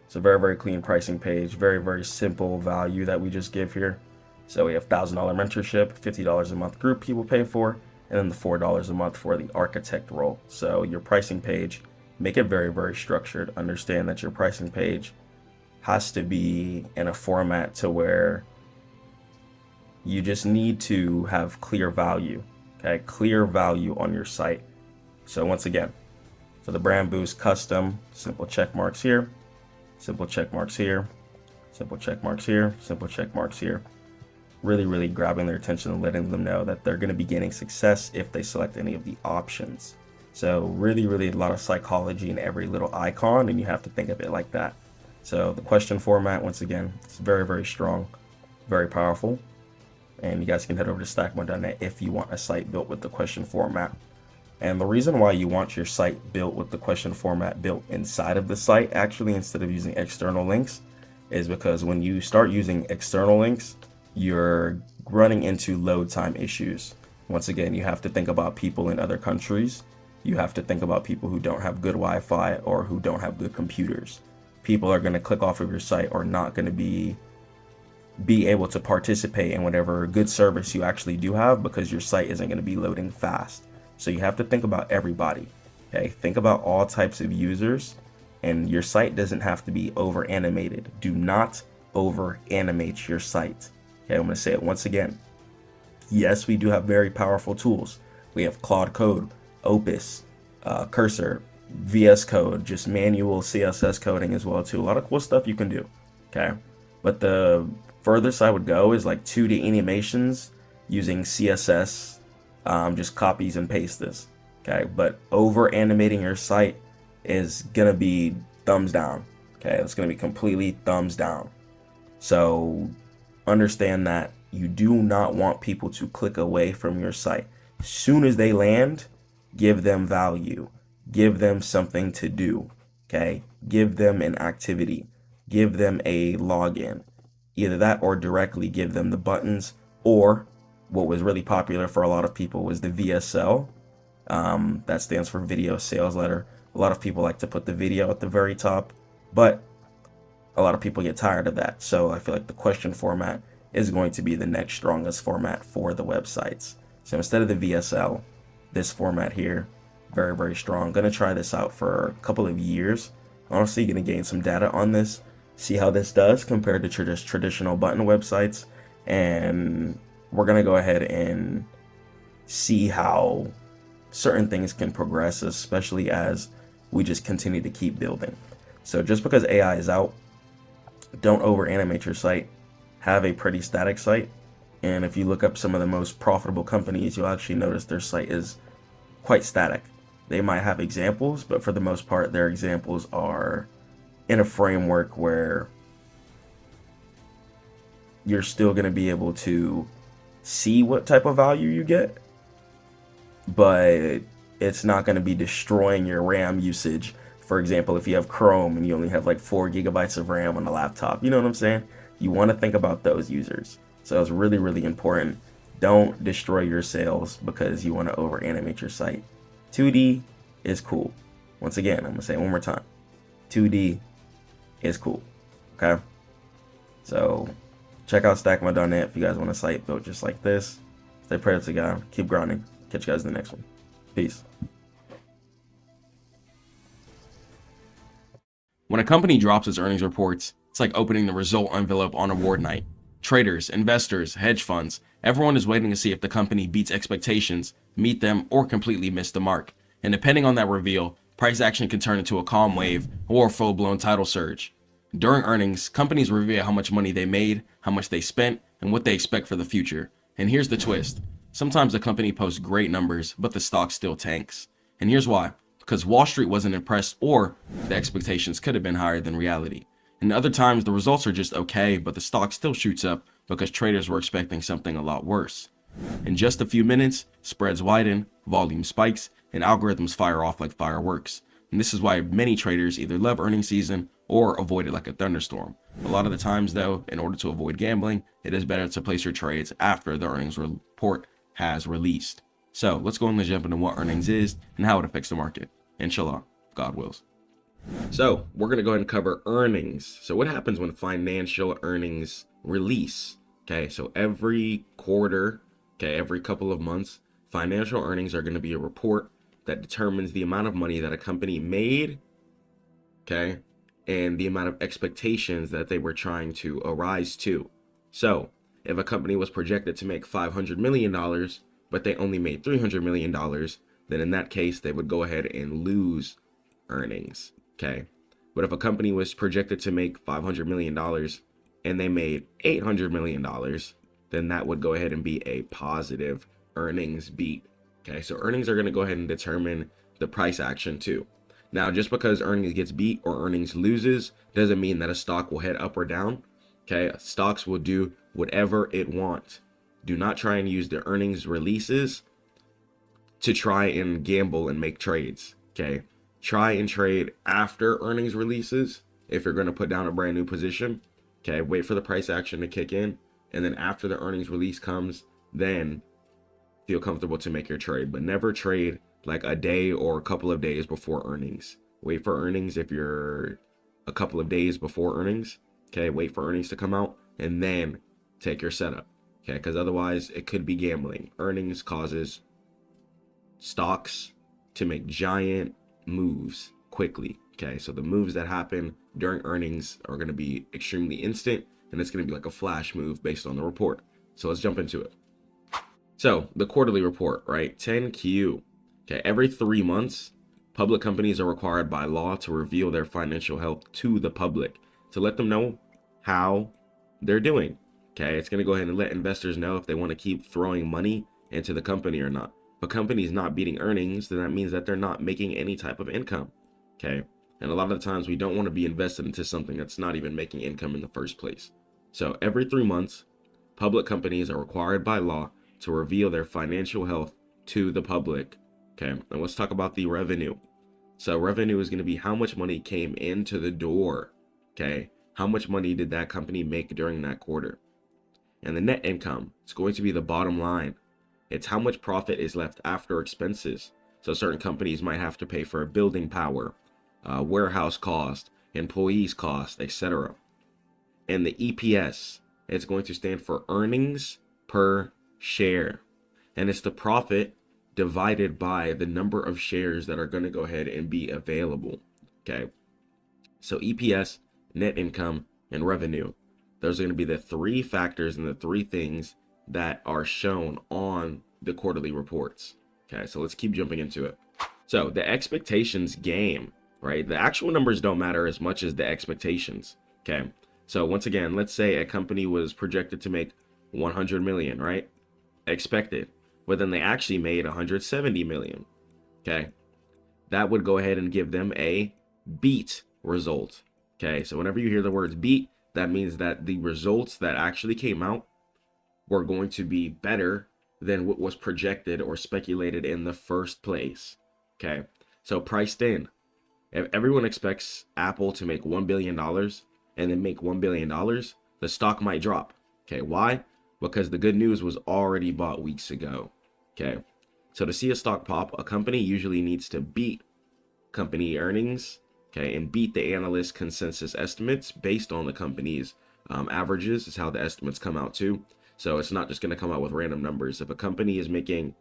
It's a very, very clean pricing page. Very, very simple value that we just give here. So we have $1,000 mentorship, $50 a month group people pay for, and then the $4 a month for the architect role. So your pricing page, make it very, very structured. Understand that your pricing page has to be in a format to where you just need to have clear value. Okay, clear value on your site. So once again, for the brand boost custom, simple check marks here, simple check marks here, simple check marks here, simple check marks here. Really, really grabbing their attention and letting them know that they're going to be gaining success if they select any of the options. So really, really a lot of psychology in every little icon, and you have to think of it like that. So the question format, once again, it's very, very strong, very powerful. And you guys can head over to stackmode.net if you want a site built with the question format. And the reason why you want your site built with the question format built inside of the site, actually, instead of using external links, is because when you start using external links, you're running into load time issues. Once again, you have to think about people in other countries. You have to think about people who don't have good Wi-Fi or who don't have good computers. People are going to click off of your site or not going to be able to participate in whatever good service you actually do have because your site isn't going to be loading fast. So you have to think about everybody. Okay, think about all types of users, and your site doesn't have to be over animated. Do not over animate your site. Okay, I'm going to say it once again. Yes, we do have very powerful tools. We have Claude Code, Opus, Cursor, VS Code, just manual CSS coding as well too. A lot of cool stuff you can do. Okay, but the furthest I would go is like 2D animations using CSS. Just copies and paste this. Okay, but over animating your site is gonna be thumbs down. Okay, it's gonna be completely thumbs down. So understand that you do not want people to click away from your site. As soon as they land, give them value, give them something to do. Okay, give them an activity, give them a login. Either that or directly give them the buttons, or what was really popular for a lot of people was the VSL. That stands for video sales letter. A lot of people like to put the video at the very top, but a lot of people get tired of that. So I feel like the question format is going to be the next strongest format for the websites. So instead of the VSL, this format here, very, very strong. Gonna try this out for a couple of years. Honestly, gonna gain some data on this.
see how this does compared to just traditional button websites. And we're going to go ahead and see how certain things can progress, especially as we just continue to keep building. So just because AI is out, don't over animate your site. Have a pretty static site. And if you look up some of the most profitable companies, you'll actually notice their site is quite static. They might have examples, but for the most part, their examples are in a framework where you're still going to be able to see what type of value you get, but it's not going to be destroying your RAM usage. For example, if you have Chrome and you only have like 4 gigabytes of RAM on a laptop, you know what I'm saying? You want to think about those users. So it's really, really important. Don't destroy your sales because you want to over animate your site. 2D is cool. Once again, I'm going to say it one more time. 2D is cool. Okay? So check out Stackmode.net if you guys want a site built just like this. Stay prayed to God. Keep grinding. Catch you guys in the next one. Peace.
When a company drops its earnings reports, it's like opening the result envelope on award night. Traders, investors, hedge funds, everyone is waiting to see if the company beats expectations, meet them, or completely miss the mark. And depending on that reveal, price action can turn into a calm wave or a full-blown tidal surge. During earnings, companies reveal how much money they made, how much they spent, and what they expect for the future. And here's the twist. Sometimes a company posts great numbers, but the stock still tanks. And here's why. Because Wall Street wasn't impressed, or the expectations could have been higher than reality. And other times the results are just okay, but the stock still shoots up because traders were expecting something a lot worse. In just a few minutes, spreads widen, volume spikes, and algorithms fire off like fireworks. And this is why many traders either love earnings season or avoid it like a thunderstorm. A lot of the times though, in order to avoid gambling, it is better to place your trades after the earnings report has released. So let's go and jump into what earnings is and how it affects the market. Inshallah, God wills. So we're going to go ahead and cover earnings. So what happens when financial earnings release? Okay, so every quarter, okay, every couple of months, financial earnings are going to be a report that determines the amount of money that a company made, okay, and the amount of expectations that they were trying to arise to. So if a company was projected to make $500 million, but they only made $300 million, then in that case, they would go ahead and lose earnings. Okay. But if a company was projected to make $500 million and they made $800 million, then that would go ahead and be a positive earnings beat. Okay. So earnings are going to go ahead and determine the price action too. Now, just because earnings gets beat or earnings loses doesn't mean that a stock will head up or down. Okay. Stocks will do whatever it wants. Do not try and use the earnings releases to try and gamble and make trades. Okay. Try and trade after earnings releases if you're going to put down a brand new position. Okay, wait for the price action to kick in, and then after the earnings release comes, then feel comfortable to make your trade. But never trade like a day or a couple of days before earnings. Wait for earnings if you're a couple of days before earnings. Okay, wait for earnings to come out and then take your setup. Okay, because otherwise it could be gambling. Earnings causes stocks to make giant moves quickly. Okay, so the moves that happen during earnings are going to be extremely instant, and it's going to be like a flash move based on the report. So let's jump into it. So the quarterly report, right? 10Q. Okay, every 3 months, public companies are required by law to reveal their financial health to the public to let them know how they're doing. Okay, it's going to go ahead and let investors know if they want to keep throwing money into the company or not. If a company is not beating earnings, then that means that they're not making any type of income. Okay, and a lot of the times we don't want to be invested into something that's not even making income in the first place. So every 3 months, public companies are required by law to reveal their financial health to the public. Okay, and let's talk about the revenue. So revenue is going to be how much money came into the door. Okay, how much money did that company make during that quarter? And the net income, it's going to be the bottom line. It's how much profit is left after expenses. So certain companies might have to pay for building power, warehouse cost, employees cost, etc. And the EPS, it's going to stand for earnings per share. And it's the profit divided by the number of shares that are going to go ahead and be available. Okay. So EPS net income, and revenue. Those are going to be the three factors and the three things that are shown on the quarterly reports. Okay, so let's keep jumping into it. So the expectations game, right? The actual numbers don't matter as much as the expectations. Okay, so once again, let's say a company was projected to make 100 million, right? Expected, but then they actually made 170 million. Okay, that would go ahead and give them a beat result. Okay, so whenever you hear the words beat, that means that the results that actually came out were going to be better than what was projected or speculated in the first place. Okay, so priced in. If everyone expects Apple to make $1 billion and then make $1 billion, the stock might drop. Okay, why? Because the good news was already bought weeks ago. Okay, so to see a stock pop, a company usually needs to beat company earnings, okay, and beat the analyst consensus estimates based on the company's averages is how the estimates come out too. So it's not just going to come out with random numbers. If a company is making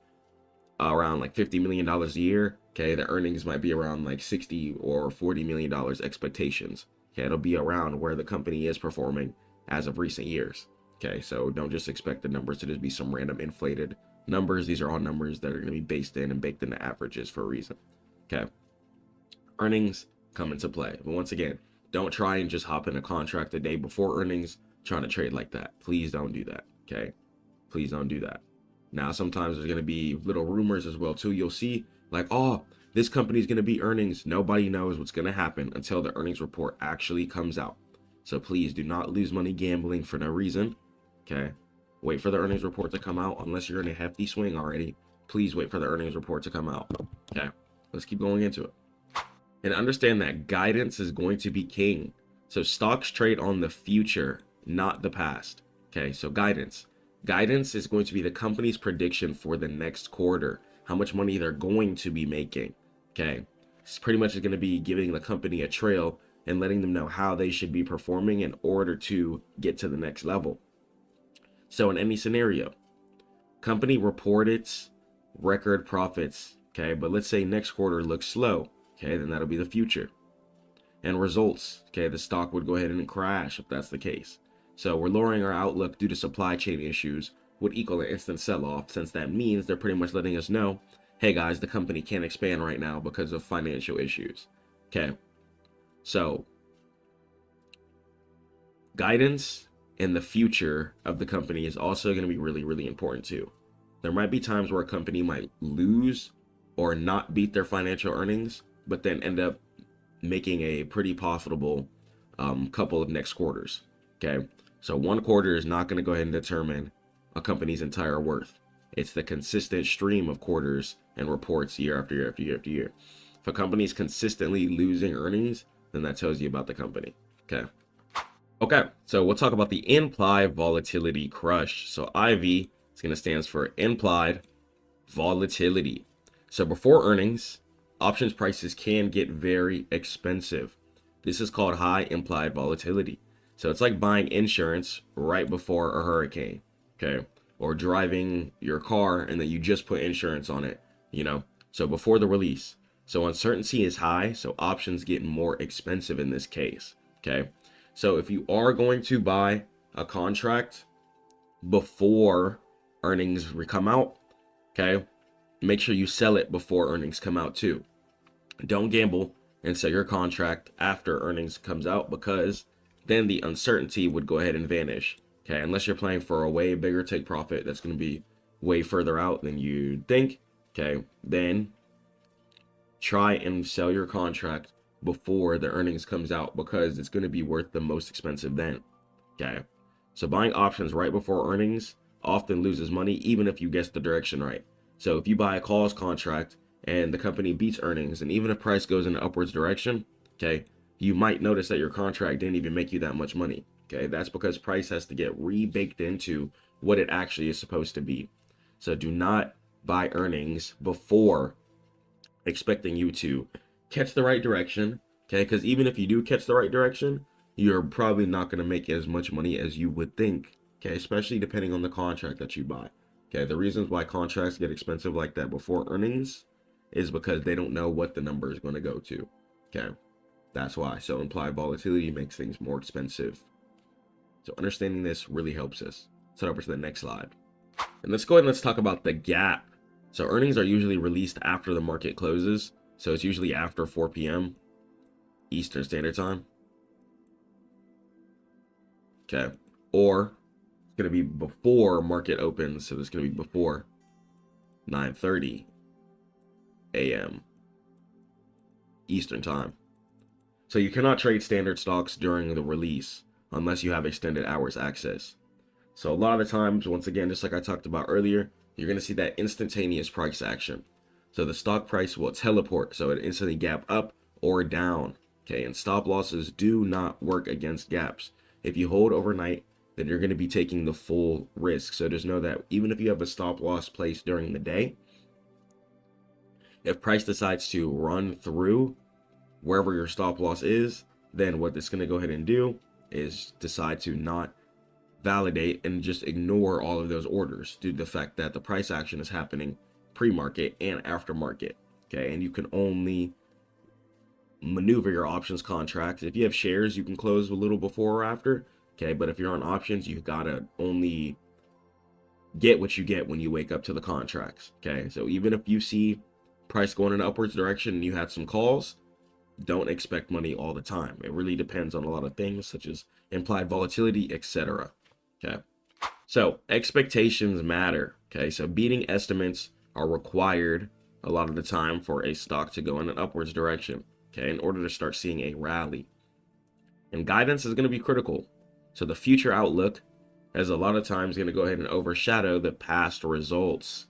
around like $50 million a year, okay, the earnings might be around like $60 or $40 million expectations. Okay, it'll be around where the company is performing as of recent years. Okay, so don't just expect the numbers to just be some random inflated numbers. These are all numbers that are going to be based in and baked into averages for a reason. Okay, earnings come into play. But once again, don't try and just hop in a contract the day before earnings trying to trade like that. Please don't do that. Okay, please don't do that. Now, sometimes there's going to be little rumors as well too. You'll see like, oh, this company is going to be earnings. Nobody knows what's going to happen until the earnings report actually comes out. So please do not lose money gambling for no reason. Okay, wait for the earnings report to come out. Unless you're in a hefty swing already, please wait for the earnings report to come out. Okay, let's keep going into it. And understand that guidance is going to be king. So stocks trade on the future, not the past. Okay, so guidance. Guidance is going to be the company's prediction for the next quarter, how much money they're going to be making. Okay, it's pretty much going to be giving the company a trail and letting them know how they should be performing in order to get to the next level. So in any scenario, company reported its record profits, okay, but let's say next quarter looks slow, okay, then that'll be the future. And results, okay, the stock would go ahead and crash if that's the case. So we're lowering our outlook due to supply chain issues would equal an instant sell-off, since that means they're pretty much letting us know, hey guys, the company can't expand right now because of financial issues. Okay, so guidance in the future of the company is also going to be really, really important too. There might be times where a company might lose or not beat their financial earnings, but then end up making a pretty profitable couple of next quarters. Okay, so one quarter is not going to go ahead and determine a company's entire worth. It's the consistent stream of quarters and reports year after year after year after year. If a company is consistently losing earnings, then that tells you about the company. Okay, so we'll talk about the implied volatility crush. So IV is going to stand for implied volatility. So before earnings, options prices can get very expensive. This is called high implied volatility. So it's like buying insurance right before a hurricane, okay? Or driving your car and then you just put insurance on it, you know? So before the release. So uncertainty is high, so options get more expensive in this case, okay? So if you are going to buy a contract before earnings come out, okay, make sure you sell it before earnings come out too. Don't gamble and sell your contract after earnings comes out, because then the uncertainty would go ahead and vanish. Okay, unless you're playing for a way bigger take profit that's going to be way further out than you think. Okay, then try and sell your contract before the earnings comes out, because it's going to be worth the most expensive then. Okay, so buying options right before earnings often loses money, even if you guess the direction right. So if you buy a calls contract and the company beats earnings, and even if price goes in an upwards direction, okay, you might notice that your contract didn't even make you that much money. Okay, that's because price has to get rebaked into what it actually is supposed to be. So do not buy earnings before expecting you to catch the right direction. Okay, because even if you do catch the right direction, you're probably not going to make as much money as you would think. Okay, especially depending on the contract that you buy. Okay, the reasons why contracts get expensive like that before earnings is because they don't know what the number is going to go to. Okay,
That's why. So implied volatility makes things more expensive. So understanding this really helps us. Let's head over to the next slide. And let's go ahead and let's talk about the gap. So earnings are usually released after the market closes. So it's usually after 4 p.m. Eastern Standard Time. Okay. Or it's going to be before market opens. So it's going to be before 9:30 a.m. Eastern Time. So you cannot trade standard stocks during the release unless you have extended hours access. So a lot of the times, once again, just like I talked about earlier, you're going to see that instantaneous price action. So the stock price will teleport, so it instantly gap up or down. Okay, and stop losses do not work against gaps. If you hold overnight, then you're going to be taking the full risk. So just know that even if you have a stop loss placed during the day, if price decides to run through wherever your stop loss is, then what it's going to go ahead and do is decide to not validate and just ignore all of those orders due to the fact that the price action is happening pre-market and after market. Okay, and you can only maneuver your options contracts. If you have shares, you can close a little before or after. Okay, but if you're on options, you've got to only get what you get when you wake up to the contracts. Okay, so even if you see price going in an upwards direction and you had some calls, don't expect money all the time. It really depends on a lot of things such as implied volatility, etc. Okay, so expectations matter. Okay, so beating estimates are required a lot of the time for a stock to go in an upwards direction, okay, in order to start seeing a rally. And guidance is going to be critical. So the future outlook is a lot of times going to go ahead and overshadow the past results.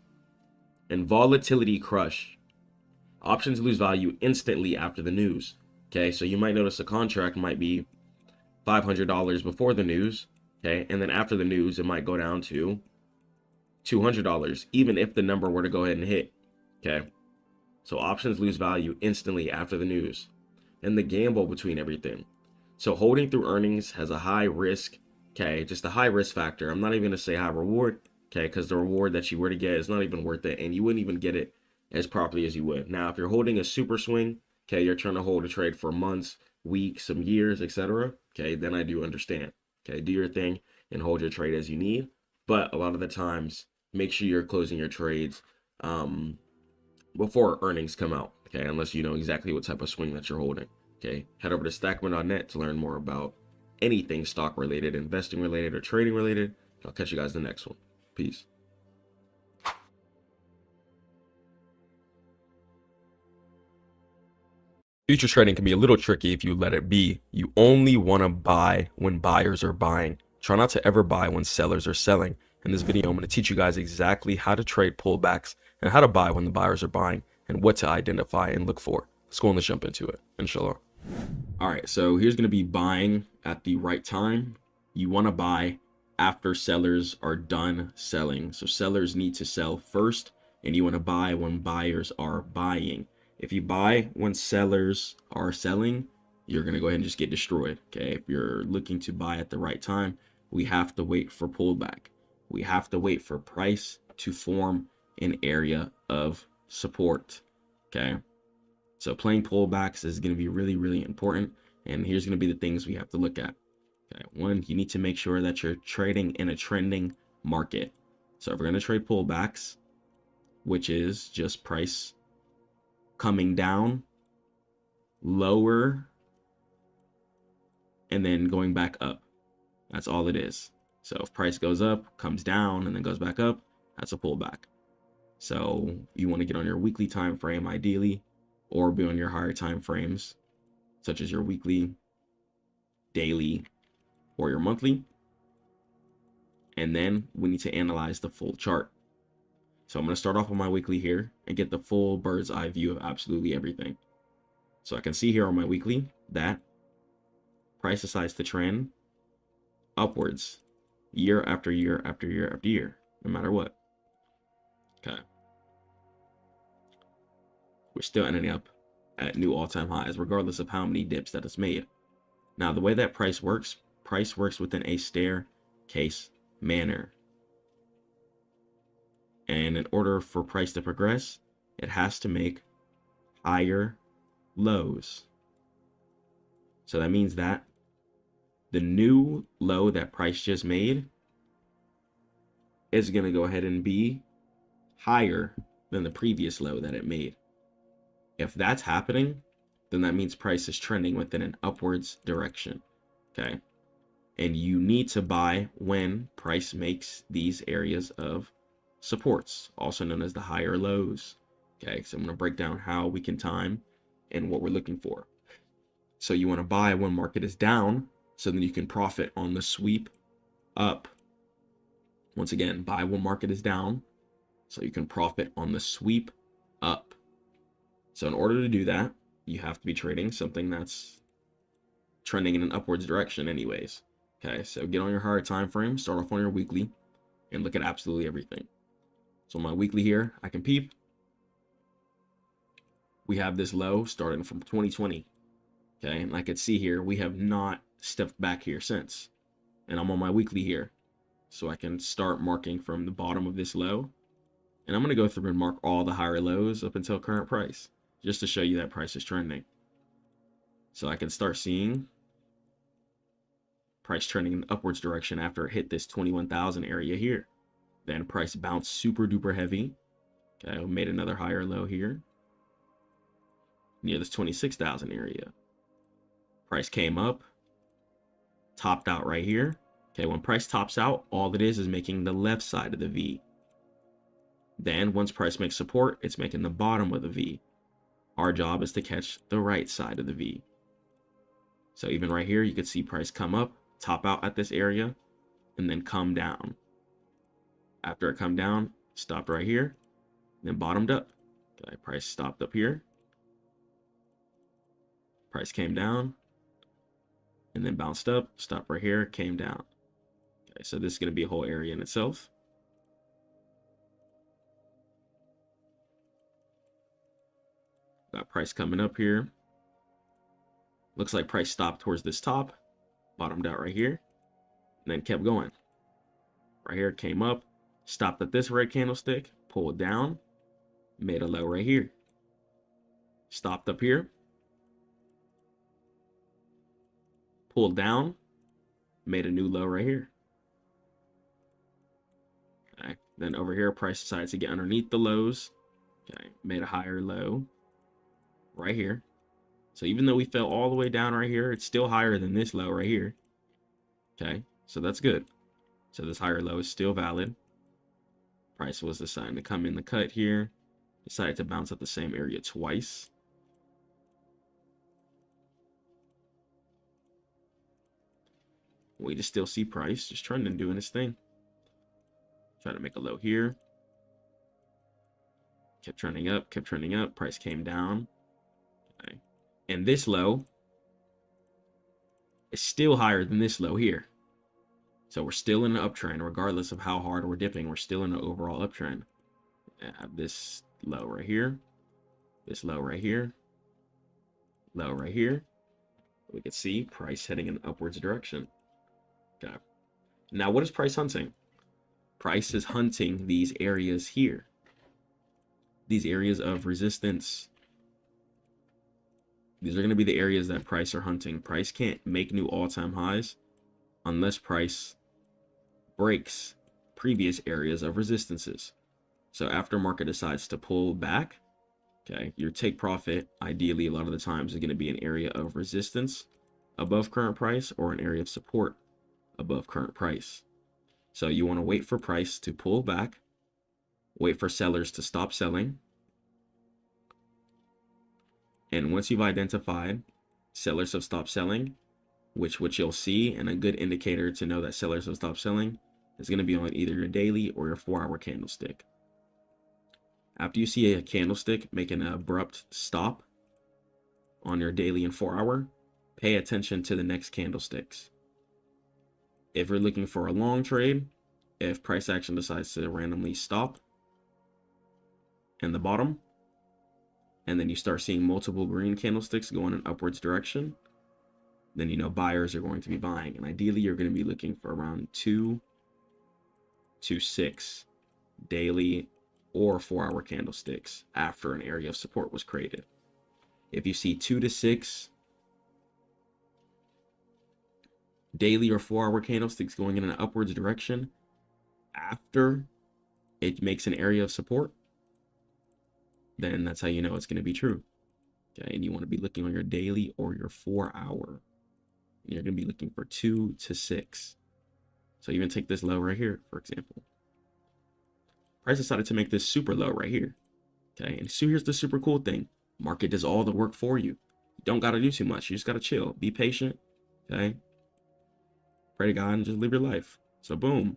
And volatility crush. Options lose value instantly after the news. Okay, so you might notice a contract might be $500 before the news. Okay, and then after the news, it might go down to $200, even if the number were to go ahead and hit. Okay, so options lose value instantly after the news. And the gamble between everything. So holding through earnings has a high risk. Okay, just a high risk factor. I'm not even going to say high reward. Okay, because the reward that you were to get is not even worth it, and you wouldn't even get it as properly as you would. Now, if you're holding a super swing, okay, you're trying to hold a trade for months, weeks, some years, etc. Okay, then I do understand. Okay, do your thing and hold your trade as you need. But a lot of the times, make sure you're closing your trades before earnings come out. Okay, unless you know exactly what type of swing that you're holding. Okay, head over to Stackmode.net to learn more about anything stock related, investing related, or trading related. I'll catch you guys in the next one. Peace.
Future trading can be a little tricky if you let it be. You only want to buy when buyers are buying. Try not to ever buy when sellers are selling. In this video, I'm going to teach you guys exactly how to trade pullbacks and how to buy when the buyers are buying and what to identify and look for. Let's go and let's jump into it, inshallah.
All right, so here's going to be buying at the right time. You want to buy after sellers are done selling. So sellers need to sell first, and you want to buy when buyers are buying. If you buy when sellers are selling, you're going to go ahead and just get destroyed. Okay, if you're looking to buy at the right time, we have to wait for pullback. We have to wait for price to form an area of support. Okay, so playing pullbacks is going to be really, really important. And here's going to be the things we have to look at. Okay, one, you need to make sure that you're trading in a trending market. So if we're going to trade pullbacks, which is just price coming down, lower, and then going back up. That's all it is. So if price goes up, comes down, and then goes back up, that's a pullback. So you want to get on your weekly time frame ideally, or be on your higher time frames, such as your weekly, daily, or your monthly. And then we need to analyze the full chart. So I'm going to start off with my weekly here and get the full bird's eye view of absolutely everything. So I can see here on my weekly that price decides to trend upwards year after year after year after year, no matter what. Okay. We're still ending up at new all-time highs, regardless of how many dips that it's made. Now, the way that price works within a staircase manner. And in order for price to progress, it has to make higher lows. So that means that the new low that price just made is going to go ahead and be higher than the previous low that it made. If that's happening, then that means price is trending within an upwards direction. Okay. And you need to buy when price makes these areas of supports, also known as the higher lows. Okay. So I'm going to break down how we can time and what we're looking for. So you want to buy when market is down, so then you can profit on the sweep up. Once again, buy when market is down, so you can profit on the sweep up. So in order to do that, you have to be trading something that's trending in an upwards direction anyways. Okay, so get on your higher time frame, start off on your weekly, and look at absolutely everything. So my weekly here, I can peep. We have this low starting from 2020. Okay, and I could see here, we have not stepped back here since. And I'm on my weekly here. So I can start marking from the bottom of this low. And I'm going to go through and mark all the higher lows up until current price, just to show you that price is trending. So I can start seeing price trending in upwards direction after it hit this 21,000 area here. Then price bounced super duper heavy. Okay, made another higher low here near this 26,000 area. Price came up, topped out right here. Okay, when price tops out, all it is making the left side of the V. Then once price makes support, it's making the bottom of the V. Our job is to catch the right side of the V. So even right here, you could see price come up, top out at this area, and then come down. After it come down, stopped right here, then bottomed up. Okay, price stopped up here. Price came down, and then bounced up, stopped right here, came down. Okay, so this is going to be a whole area in itself. Got price coming up here. Looks like price stopped towards this top, bottomed out right here, and then kept going. Right here, came up, stopped at this red candlestick, pulled down, made a low right here. Stopped up here, pulled down, made a new low right here. Okay. Then over here, price decides to get underneath the lows. Okay, made a higher low right here. So even though we fell all the way down right here, it's still higher than this low right here. Okay, so that's good. So this higher low is still valid. Price was deciding to come in the cut here. Decided to bounce up the same area twice. We just still see price just trending, doing its thing. Try to make a low here. Kept trending up, kept trending up. Price came down. Okay. And this low is still higher than this low here. So we're still in an uptrend, regardless of how hard we're dipping. We're still in an overall uptrend. This low right here. This low right here. Low right here. We can see price heading in upwards direction. Okay. Now, what is price hunting? Price is hunting these areas here. These areas of resistance. These are going to be the areas that price are hunting. Price can't make new all-time highs unless price breaks previous areas of resistances. So after market decides to pull back, okay, your take profit, ideally, a lot of the times is going to be an area of resistance above current price or an area of support above current price. So you want to wait for price to pull back, wait for sellers to stop selling. And once you've identified sellers have stopped selling, which you'll see, and a good indicator to know that sellers have stopped selling is going to be on either your daily or your 4-hour candlestick. After you see a candlestick make an abrupt stop on your daily and 4-hour, pay attention to the next candlesticks. If you're looking for a long trade, if price action decides to randomly stop in the bottom, and then you start seeing multiple green candlesticks going in upwards direction, then you know buyers are going to be buying. And ideally, you're going to be looking for around 2 to 6 daily or 4-hour candlesticks after an area of support was created. If you see 2 to 6 daily or 4-hour candlesticks going in an upwards direction after it makes an area of support, then that's how you know it's going to be true. Okay, and you want to be looking on your daily or your 4-hour. You're going to be looking for 2 to 6. So even take this low right here, for example. Price decided to make this super low right here. Okay, and so here's the super cool thing. Market does all the work for you. You don't got to do too much. You just got to chill. Be patient. Okay. Pray to God and just live your life. So boom.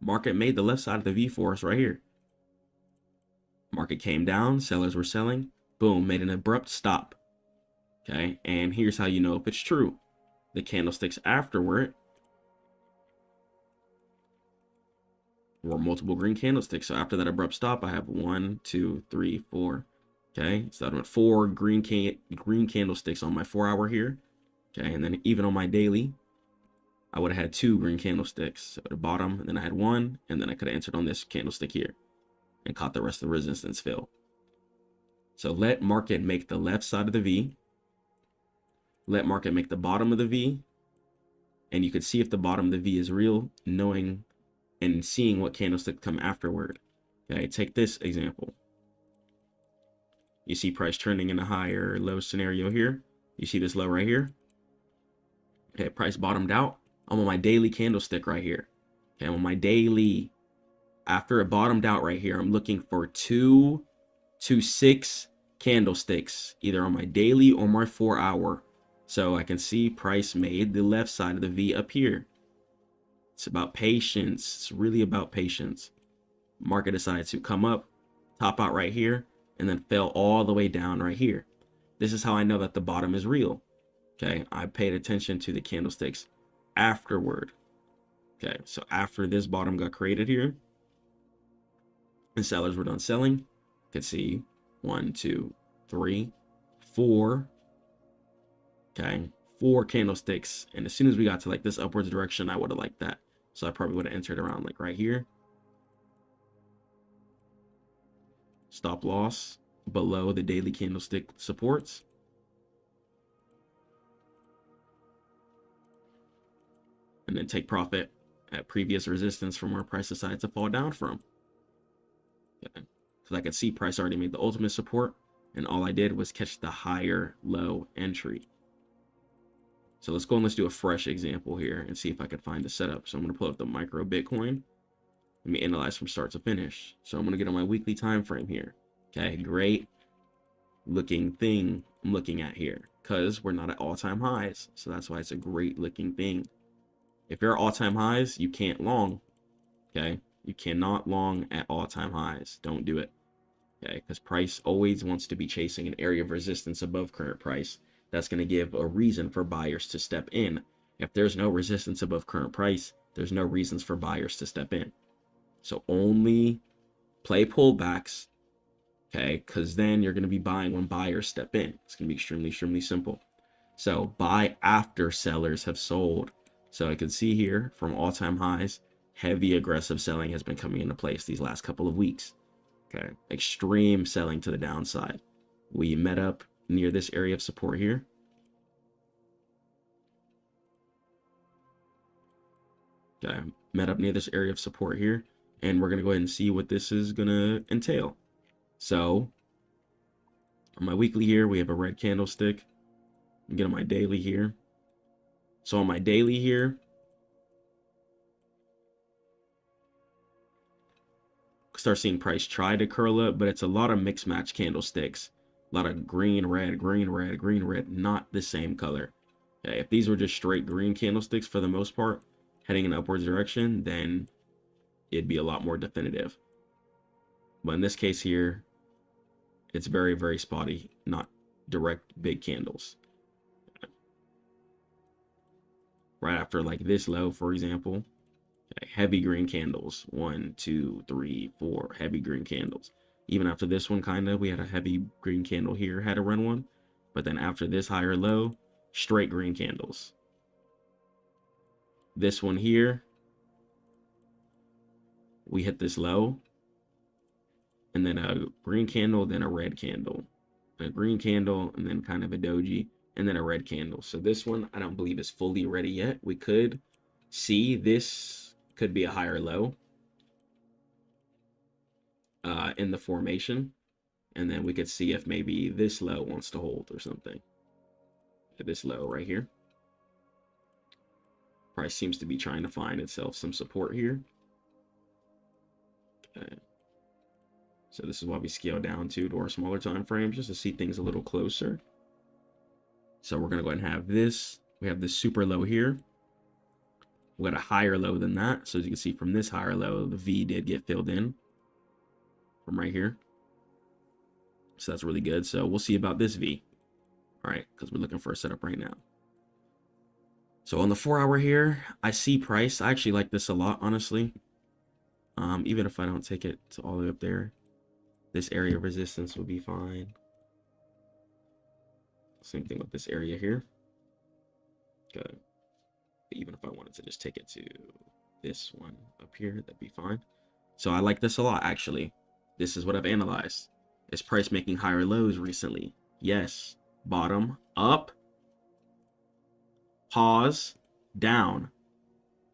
Market made the left side of the V for us right here. Market came down. Sellers were selling. Boom. Made an abrupt stop. Okay. And here's how you know if it's true. The candlesticks afterward were multiple green candlesticks. So after that abrupt stop, I have 1, 2, 3, 4. Okay. So I went 4 green candlesticks on my 4-hour here. Okay. And then even on my daily, I would have had 2 green candlesticks. So at the bottom, and then I had 1, and then I could have entered on this candlestick here and caught the rest of the resistance fill. So let market make the left side of the V. Let market make the bottom of the V. And you could see if the bottom of the V is real, knowing and seeing what candlestick come afterward. Okay, take this example. You see price trending in a higher low scenario here. You see this low right here. Okay, price bottomed out. I'm on my daily candlestick right here. Okay, I'm on my daily. After it bottomed out right here, I'm looking for 2 to 6 candlesticks, either on my daily or my 4-hour. So I can see price made the left side of the V up here. It's about patience. It's really about patience. Market decided to come up, top out right here, and then fell all the way down right here. This is how I know that the bottom is real. Okay, I paid attention to the candlesticks afterward. Okay, so after this bottom got created here, and sellers were done selling, you could see 1, 2, 3, 4. Okay, 4 candlesticks. And as soon as we got to like this upwards direction, I would have liked that. So I probably would have entered around like right here. Stop loss below the daily candlestick supports. And then take profit at previous resistance from where price decided to fall down from. Okay. Because I could see price already made the ultimate support, and all I did was catch the higher low entry. So let's go and let's do a fresh example here and see if I could find the setup. So I'm going to pull up the micro Bitcoin. Let me analyze from start to finish. So I'm going to get on my weekly time frame here. Okay, great looking thing I'm looking at here, because we're not at all-time highs. So that's why it's a great looking thing. If you're at all-time highs, you can't long. Okay, you cannot long at all-time highs. Don't do it. Okay, because price always wants to be chasing an area of resistance above current price. That's going to give a reason for buyers to step in. If there's no resistance above current price, there's no reasons for buyers to step in. So only play pullbacks, okay? Because then you're going to be buying when buyers step in. It's going to be extremely, extremely simple. So buy after sellers have sold. So I can see here from all-time highs, heavy aggressive selling has been coming into place these last couple of weeks. Okay, extreme selling to the downside. We met up near this area of support here. Okay, met up near this area of support here, and we're gonna go ahead and see what this is gonna entail. So on my weekly here, we have a red candlestick. Get on my daily here. So on my daily here, start seeing price try to curl up, but it's a lot of mixed match candlesticks. A lot of green, red, green, red, green, red, not the same color. Okay, if these were just straight green candlesticks for the most part, heading in upwards direction, then it'd be a lot more definitive. But in this case here, it's very, very spotty, not direct big candles. Right after like this low, for example, okay, heavy green candles, 1, 2, 3, 4 heavy green candles. Even after this one, kind of, we had a heavy green candle here, had to run one. But then after this higher low, straight green candles. This one here, we hit this low, and then a green candle, then a red candle, a green candle, and then kind of a doji, and then a red candle. So this one, I don't believe is fully ready yet. We could see this could be a higher low in the formation. And then we could see if maybe this low wants to hold or something. This low right here. Price seems to be trying to find itself some support here. Okay. So this is why we scale down to our smaller time frames, just to see things a little closer. So we're going to go ahead and have this. We have this super low here. We got a higher low than that. So as you can see from this higher low, the V did get filled in from right here. So that's really good. So we'll see about this V. All right, because we're looking for a setup right now. So on the 4 hour here, I see price. I actually like this a lot, honestly. Even if I don't take it to all the way up there, this area of resistance will be fine. Same thing with this area here. Okay. Even if I wanted to just take it to this one up here, that'd be fine. So I like this a lot, actually. This is what I've analyzed. Is price making higher lows recently? Yes. Bottom, up, pause, down.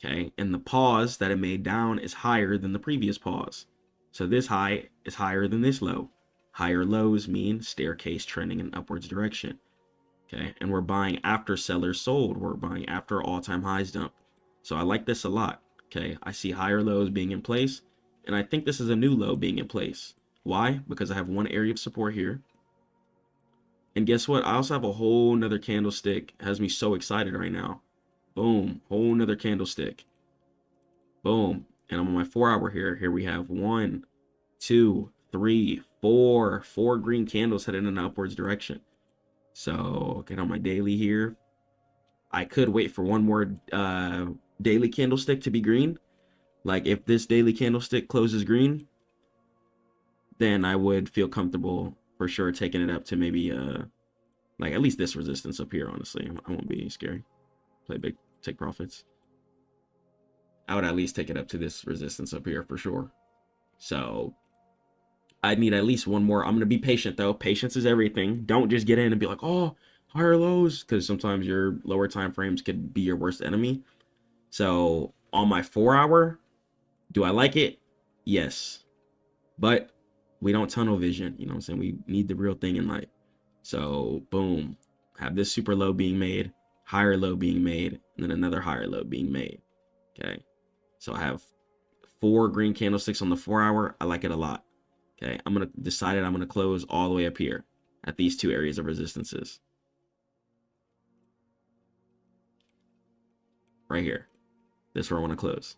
Okay, and the pause that it made down is higher than the previous pause. So this high is higher than this low. Higher lows mean staircase trending in upwards direction. Okay, and we're buying after sellers sold. We're buying after all-time highs dump. So I like this a lot. Okay, I see higher lows being in place, and I think this is a new low being in place. Why? Because I have one area of support here. And guess what? I also have a whole nother candlestick. It has me so excited right now. Boom. Whole nother candlestick. Boom. And I'm on my 4 hour here. Here we have 1, 2, 3, 4. 4 green candles headed in an upwards direction. So get on my daily here. I could wait for one more daily candlestick to be green. Like if this daily candlestick closes green, then I would feel comfortable for sure taking it up to maybe like at least this resistance up here. Honestly, I won't be scary. Play big, take profits. I would at least take it up to this resistance up here for sure. So I need at least one more. I'm going to be patient though. Patience is everything. Don't just get in and be like, oh, higher lows, because sometimes your lower time frames could be your worst enemy. So on my 4 hour, do I like it? Yes. But we don't tunnel vision. You know what I'm saying? We need the real thing in life. So boom, have this super low being made, higher low being made, and then another higher low being made. Okay. So I have 4 green candlesticks on the 4 hour. I like it a lot. Okay, I'm going to decide I'm going to close all the way up here at these 2 areas of resistances. Right here. This is where I want to close.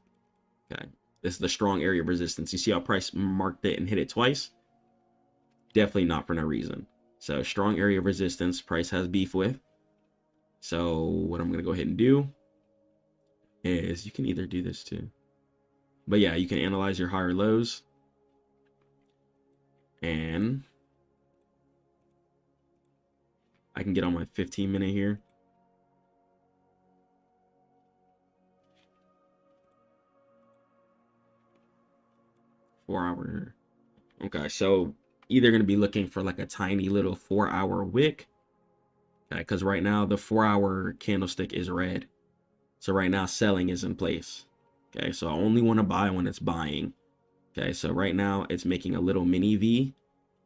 Okay, this is the strong area of resistance. You see how price marked it and hit it twice? Definitely not for no reason. So strong area of resistance, price has beef with. So what I'm going to go ahead and do is you can either do this too. But yeah, you can analyze your higher lows. And I can get on my 15-minute here. Four hour. Okay, so either going to be looking for like a tiny little 4 hour wick. Okay, because right now the 4 hour candlestick is red. So right now selling is in place. Okay, so I only want to buy when it's buying. Okay, so right now it's making a little mini V.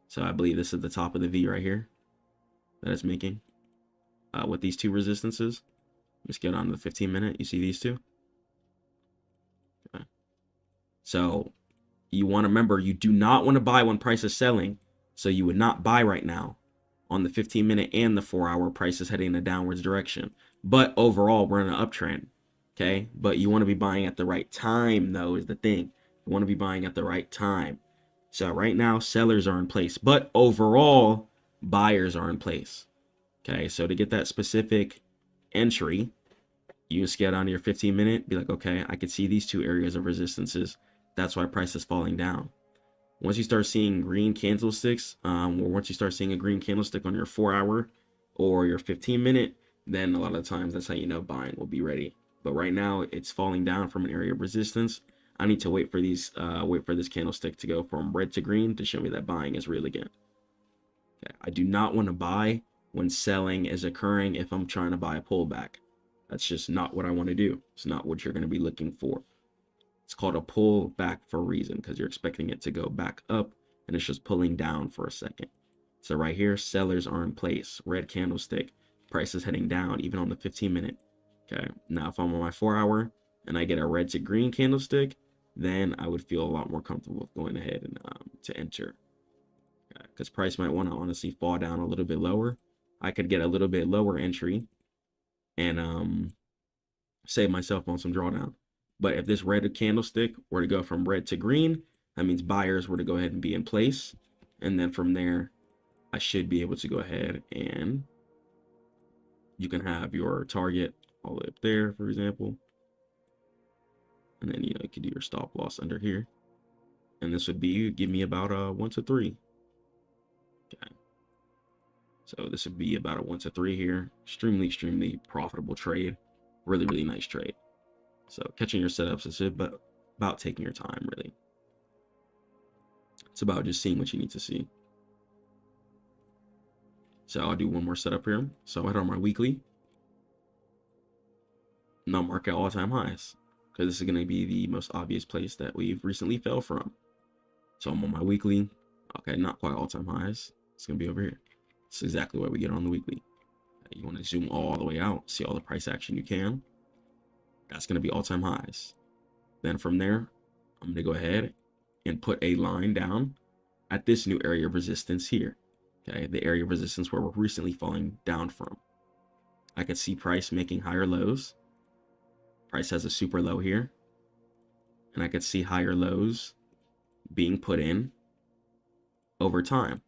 So I believe this is the top of the V right here that it's making with these 2 resistances. Let's get on to the 15-minute. You see these 2? Okay. So you want to remember, you do not want to buy when price is selling. So you would not buy right now on the 15-minute and the 4 hour. Price is heading in a downwards direction. But overall, we're in an uptrend. Okay, but you want to be buying at the right time, though, is the thing. You want to be buying at the right time. So right now, sellers are in place, but overall, buyers are in place. Okay, so to get that specific entry, you can scale down to your 15-minute, be like, okay, I could see these 2 areas of resistances. That's why price is falling down. Once you start seeing green candlesticks, or once you start seeing a green candlestick on your 4 hour or your 15-minute, then a lot of times that's how you know buying will be ready. But right now it's falling down from an area of resistance. I need to wait for these, this candlestick to go from red to green to show me that buying is real again. Okay, I do not want to buy when selling is occurring if I'm trying to buy a pullback. That's just not what I want to do. It's not what you're going to be looking for. It's called a pullback for a reason, because you're expecting it to go back up and it's just pulling down for a second. So right here, sellers are in place. Red candlestick. Price is heading down even on the 15-minute. Okay. Now, if I'm on my 4-hour and I get a red to green candlestick, then I would feel a lot more comfortable with going ahead and to enter. Because price might want to honestly fall down a little bit lower. I could get a little bit lower entry and save myself on some drawdown. But if this red candlestick were to go from red to green, that means buyers were to go ahead and be in place. And then from there, I should be able to go ahead and you can have your target all the way up there, for example. And then, you could do your stop loss under here. And this would be, give me about a 1 to 3. Okay. So this would be about a 1 to 3 here. Extremely profitable trade. Really nice trade. So catching your setups is about taking your time, really. It's about just seeing what you need to see. So I'll do one more setup here. So I hit on my weekly. And I'll mark out all-time highs, because this is going to be the most obvious place that we've recently fell from. So I'm on my weekly. Okay, not quite all-time highs. It's going to be over here. It's exactly what we get on the weekly. You want to zoom all the way out, see all the price action you can. That's going to be all-time highs. Then from there, I'm going to go ahead and put a line down at this new area of resistance here. Okay, the area of resistance where we're recently falling down from. I could see price making higher lows. Price has a super low here. And I could see higher lows being put in over time,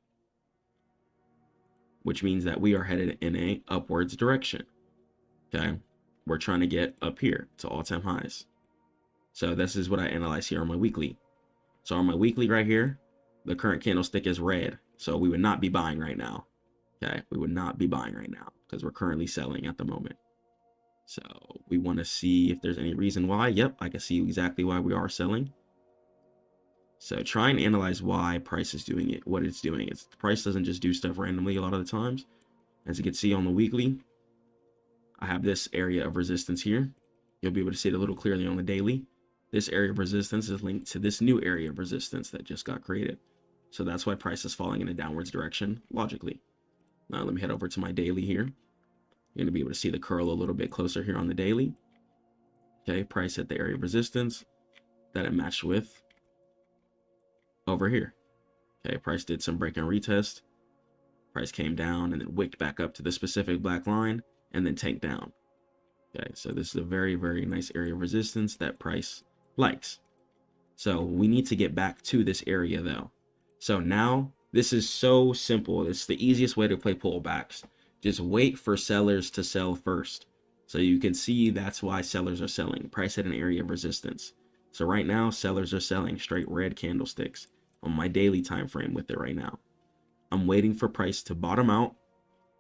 which means that we are headed in a upwards direction. Okay, we're trying to get up here to all-time highs. So this is what I analyze here on my weekly. So on my weekly right here, the current candlestick is red. So we would not be buying right now. Okay, we would not be buying right now because we're currently selling at the moment. So we want to see if there's any reason why. Yep, I can see exactly why we are selling. So try and analyze why price is doing it, what it's doing. It's price doesn't just do stuff randomly a lot of the times. As you can see on the weekly, I have this area of resistance here. You'll be able to see it a little clearly on the daily. This area of resistance is linked to this new area of resistance that just got created. So that's why price is falling in a downwards direction, logically. Now let me head over to my daily here. You're going to be able to see the curl a little bit closer here on the daily. Okay, price at the area of resistance that it matched with over here. Okay, price did some break and retest. Price came down and then wicked back up to the specific black line and then tanked down. Okay, so this is a very nice area of resistance that price likes. So we need to get back to this area though. So now this is so simple. It's the easiest way to play pullbacks. Just wait for sellers to sell first. So you can see that's why sellers are selling. Price at an area of resistance. So right now sellers are selling straight red candlesticks on my daily time frame with it right now. I'm waiting for price to bottom out.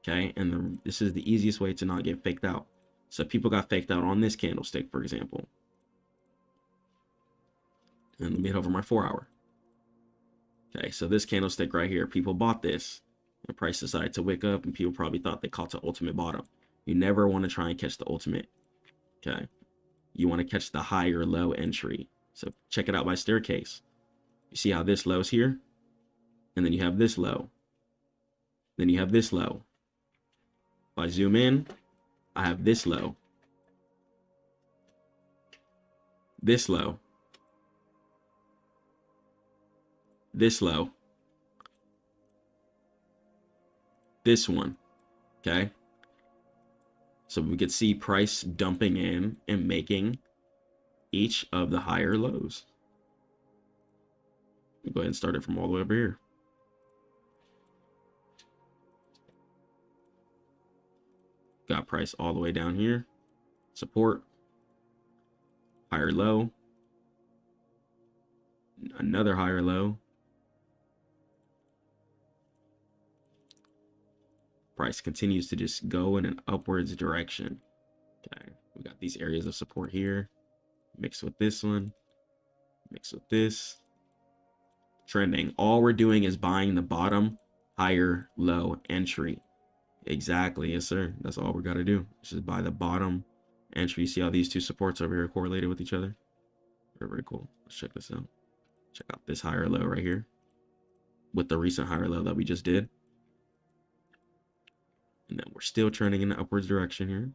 Okay, and this is the easiest way to not get faked out. So people got faked out on this candlestick, for example. And let me head over my 4-hour. Okay, so this candlestick right here, people bought this. The price decided to wick up and people probably thought they caught the ultimate bottom. You never want to try and catch the ultimate. Okay, you want to catch the higher low entry. So check it out by staircase. You see how this low's here? And then you have this low. Then you have this low. If I zoom in, I have this low. This low. This low. This one. Okay. So we could see price dumping in and making each of the higher lows. We'll go ahead and start it from all the way over here. Got price all the way down here. Support. Higher low. Another higher low. Price continues to just go in an upwards direction. Okay, we got these areas of support here. Mixed with this one. Mixed with this. Trending. All we're doing is buying the bottom higher low entry. Exactly. Yes, sir. That's all we got to do. Just buy the bottom entry. See how these two supports over here are correlated with each other? Very, very cool. Let's check this out. Check out this higher low right here with the recent higher low that we just did. And then we're still trending in the upwards direction here.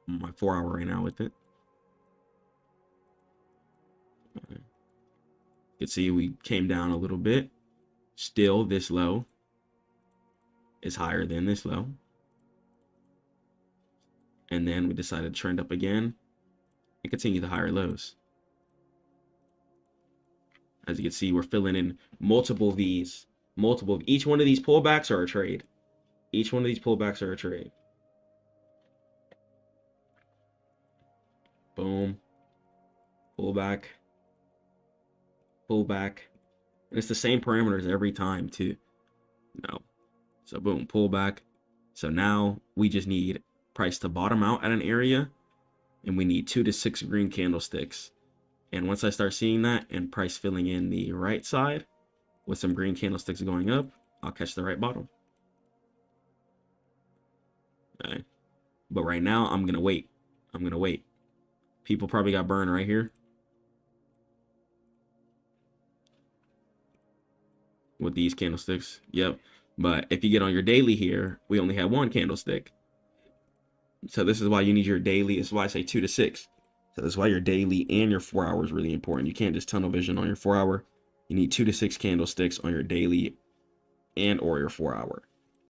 I'm on my 4 hour right now with it. You can see we came down a little bit. Still, this low is higher than this low. And then we decided to trend up again and continue the higher lows. As you can see, we're filling in multiple V's. Each one of these pullbacks are a trade. Each one of these pullbacks are a trade. Boom. Pullback. Pullback. And it's the same parameters every time too. No. So boom, pullback. So now we just need price to bottom out at an area, and we need 2 to 6 green candlesticks. And once I start seeing that and price filling in the right side with some green candlesticks going up, I'll catch the right bottom. Okay. But right now, I'm going to wait. I'm going to wait. People probably got burned right here with these candlesticks. Yep. But if you get on your daily here, we only have 1 candlestick. So this is why you need your daily. This is why I say 2 to 6. So that's why your daily and your 4 hour is really important. You can't just tunnel vision on your 4 hour. You need 2 to 6 candlesticks on your daily and or your 4 hour.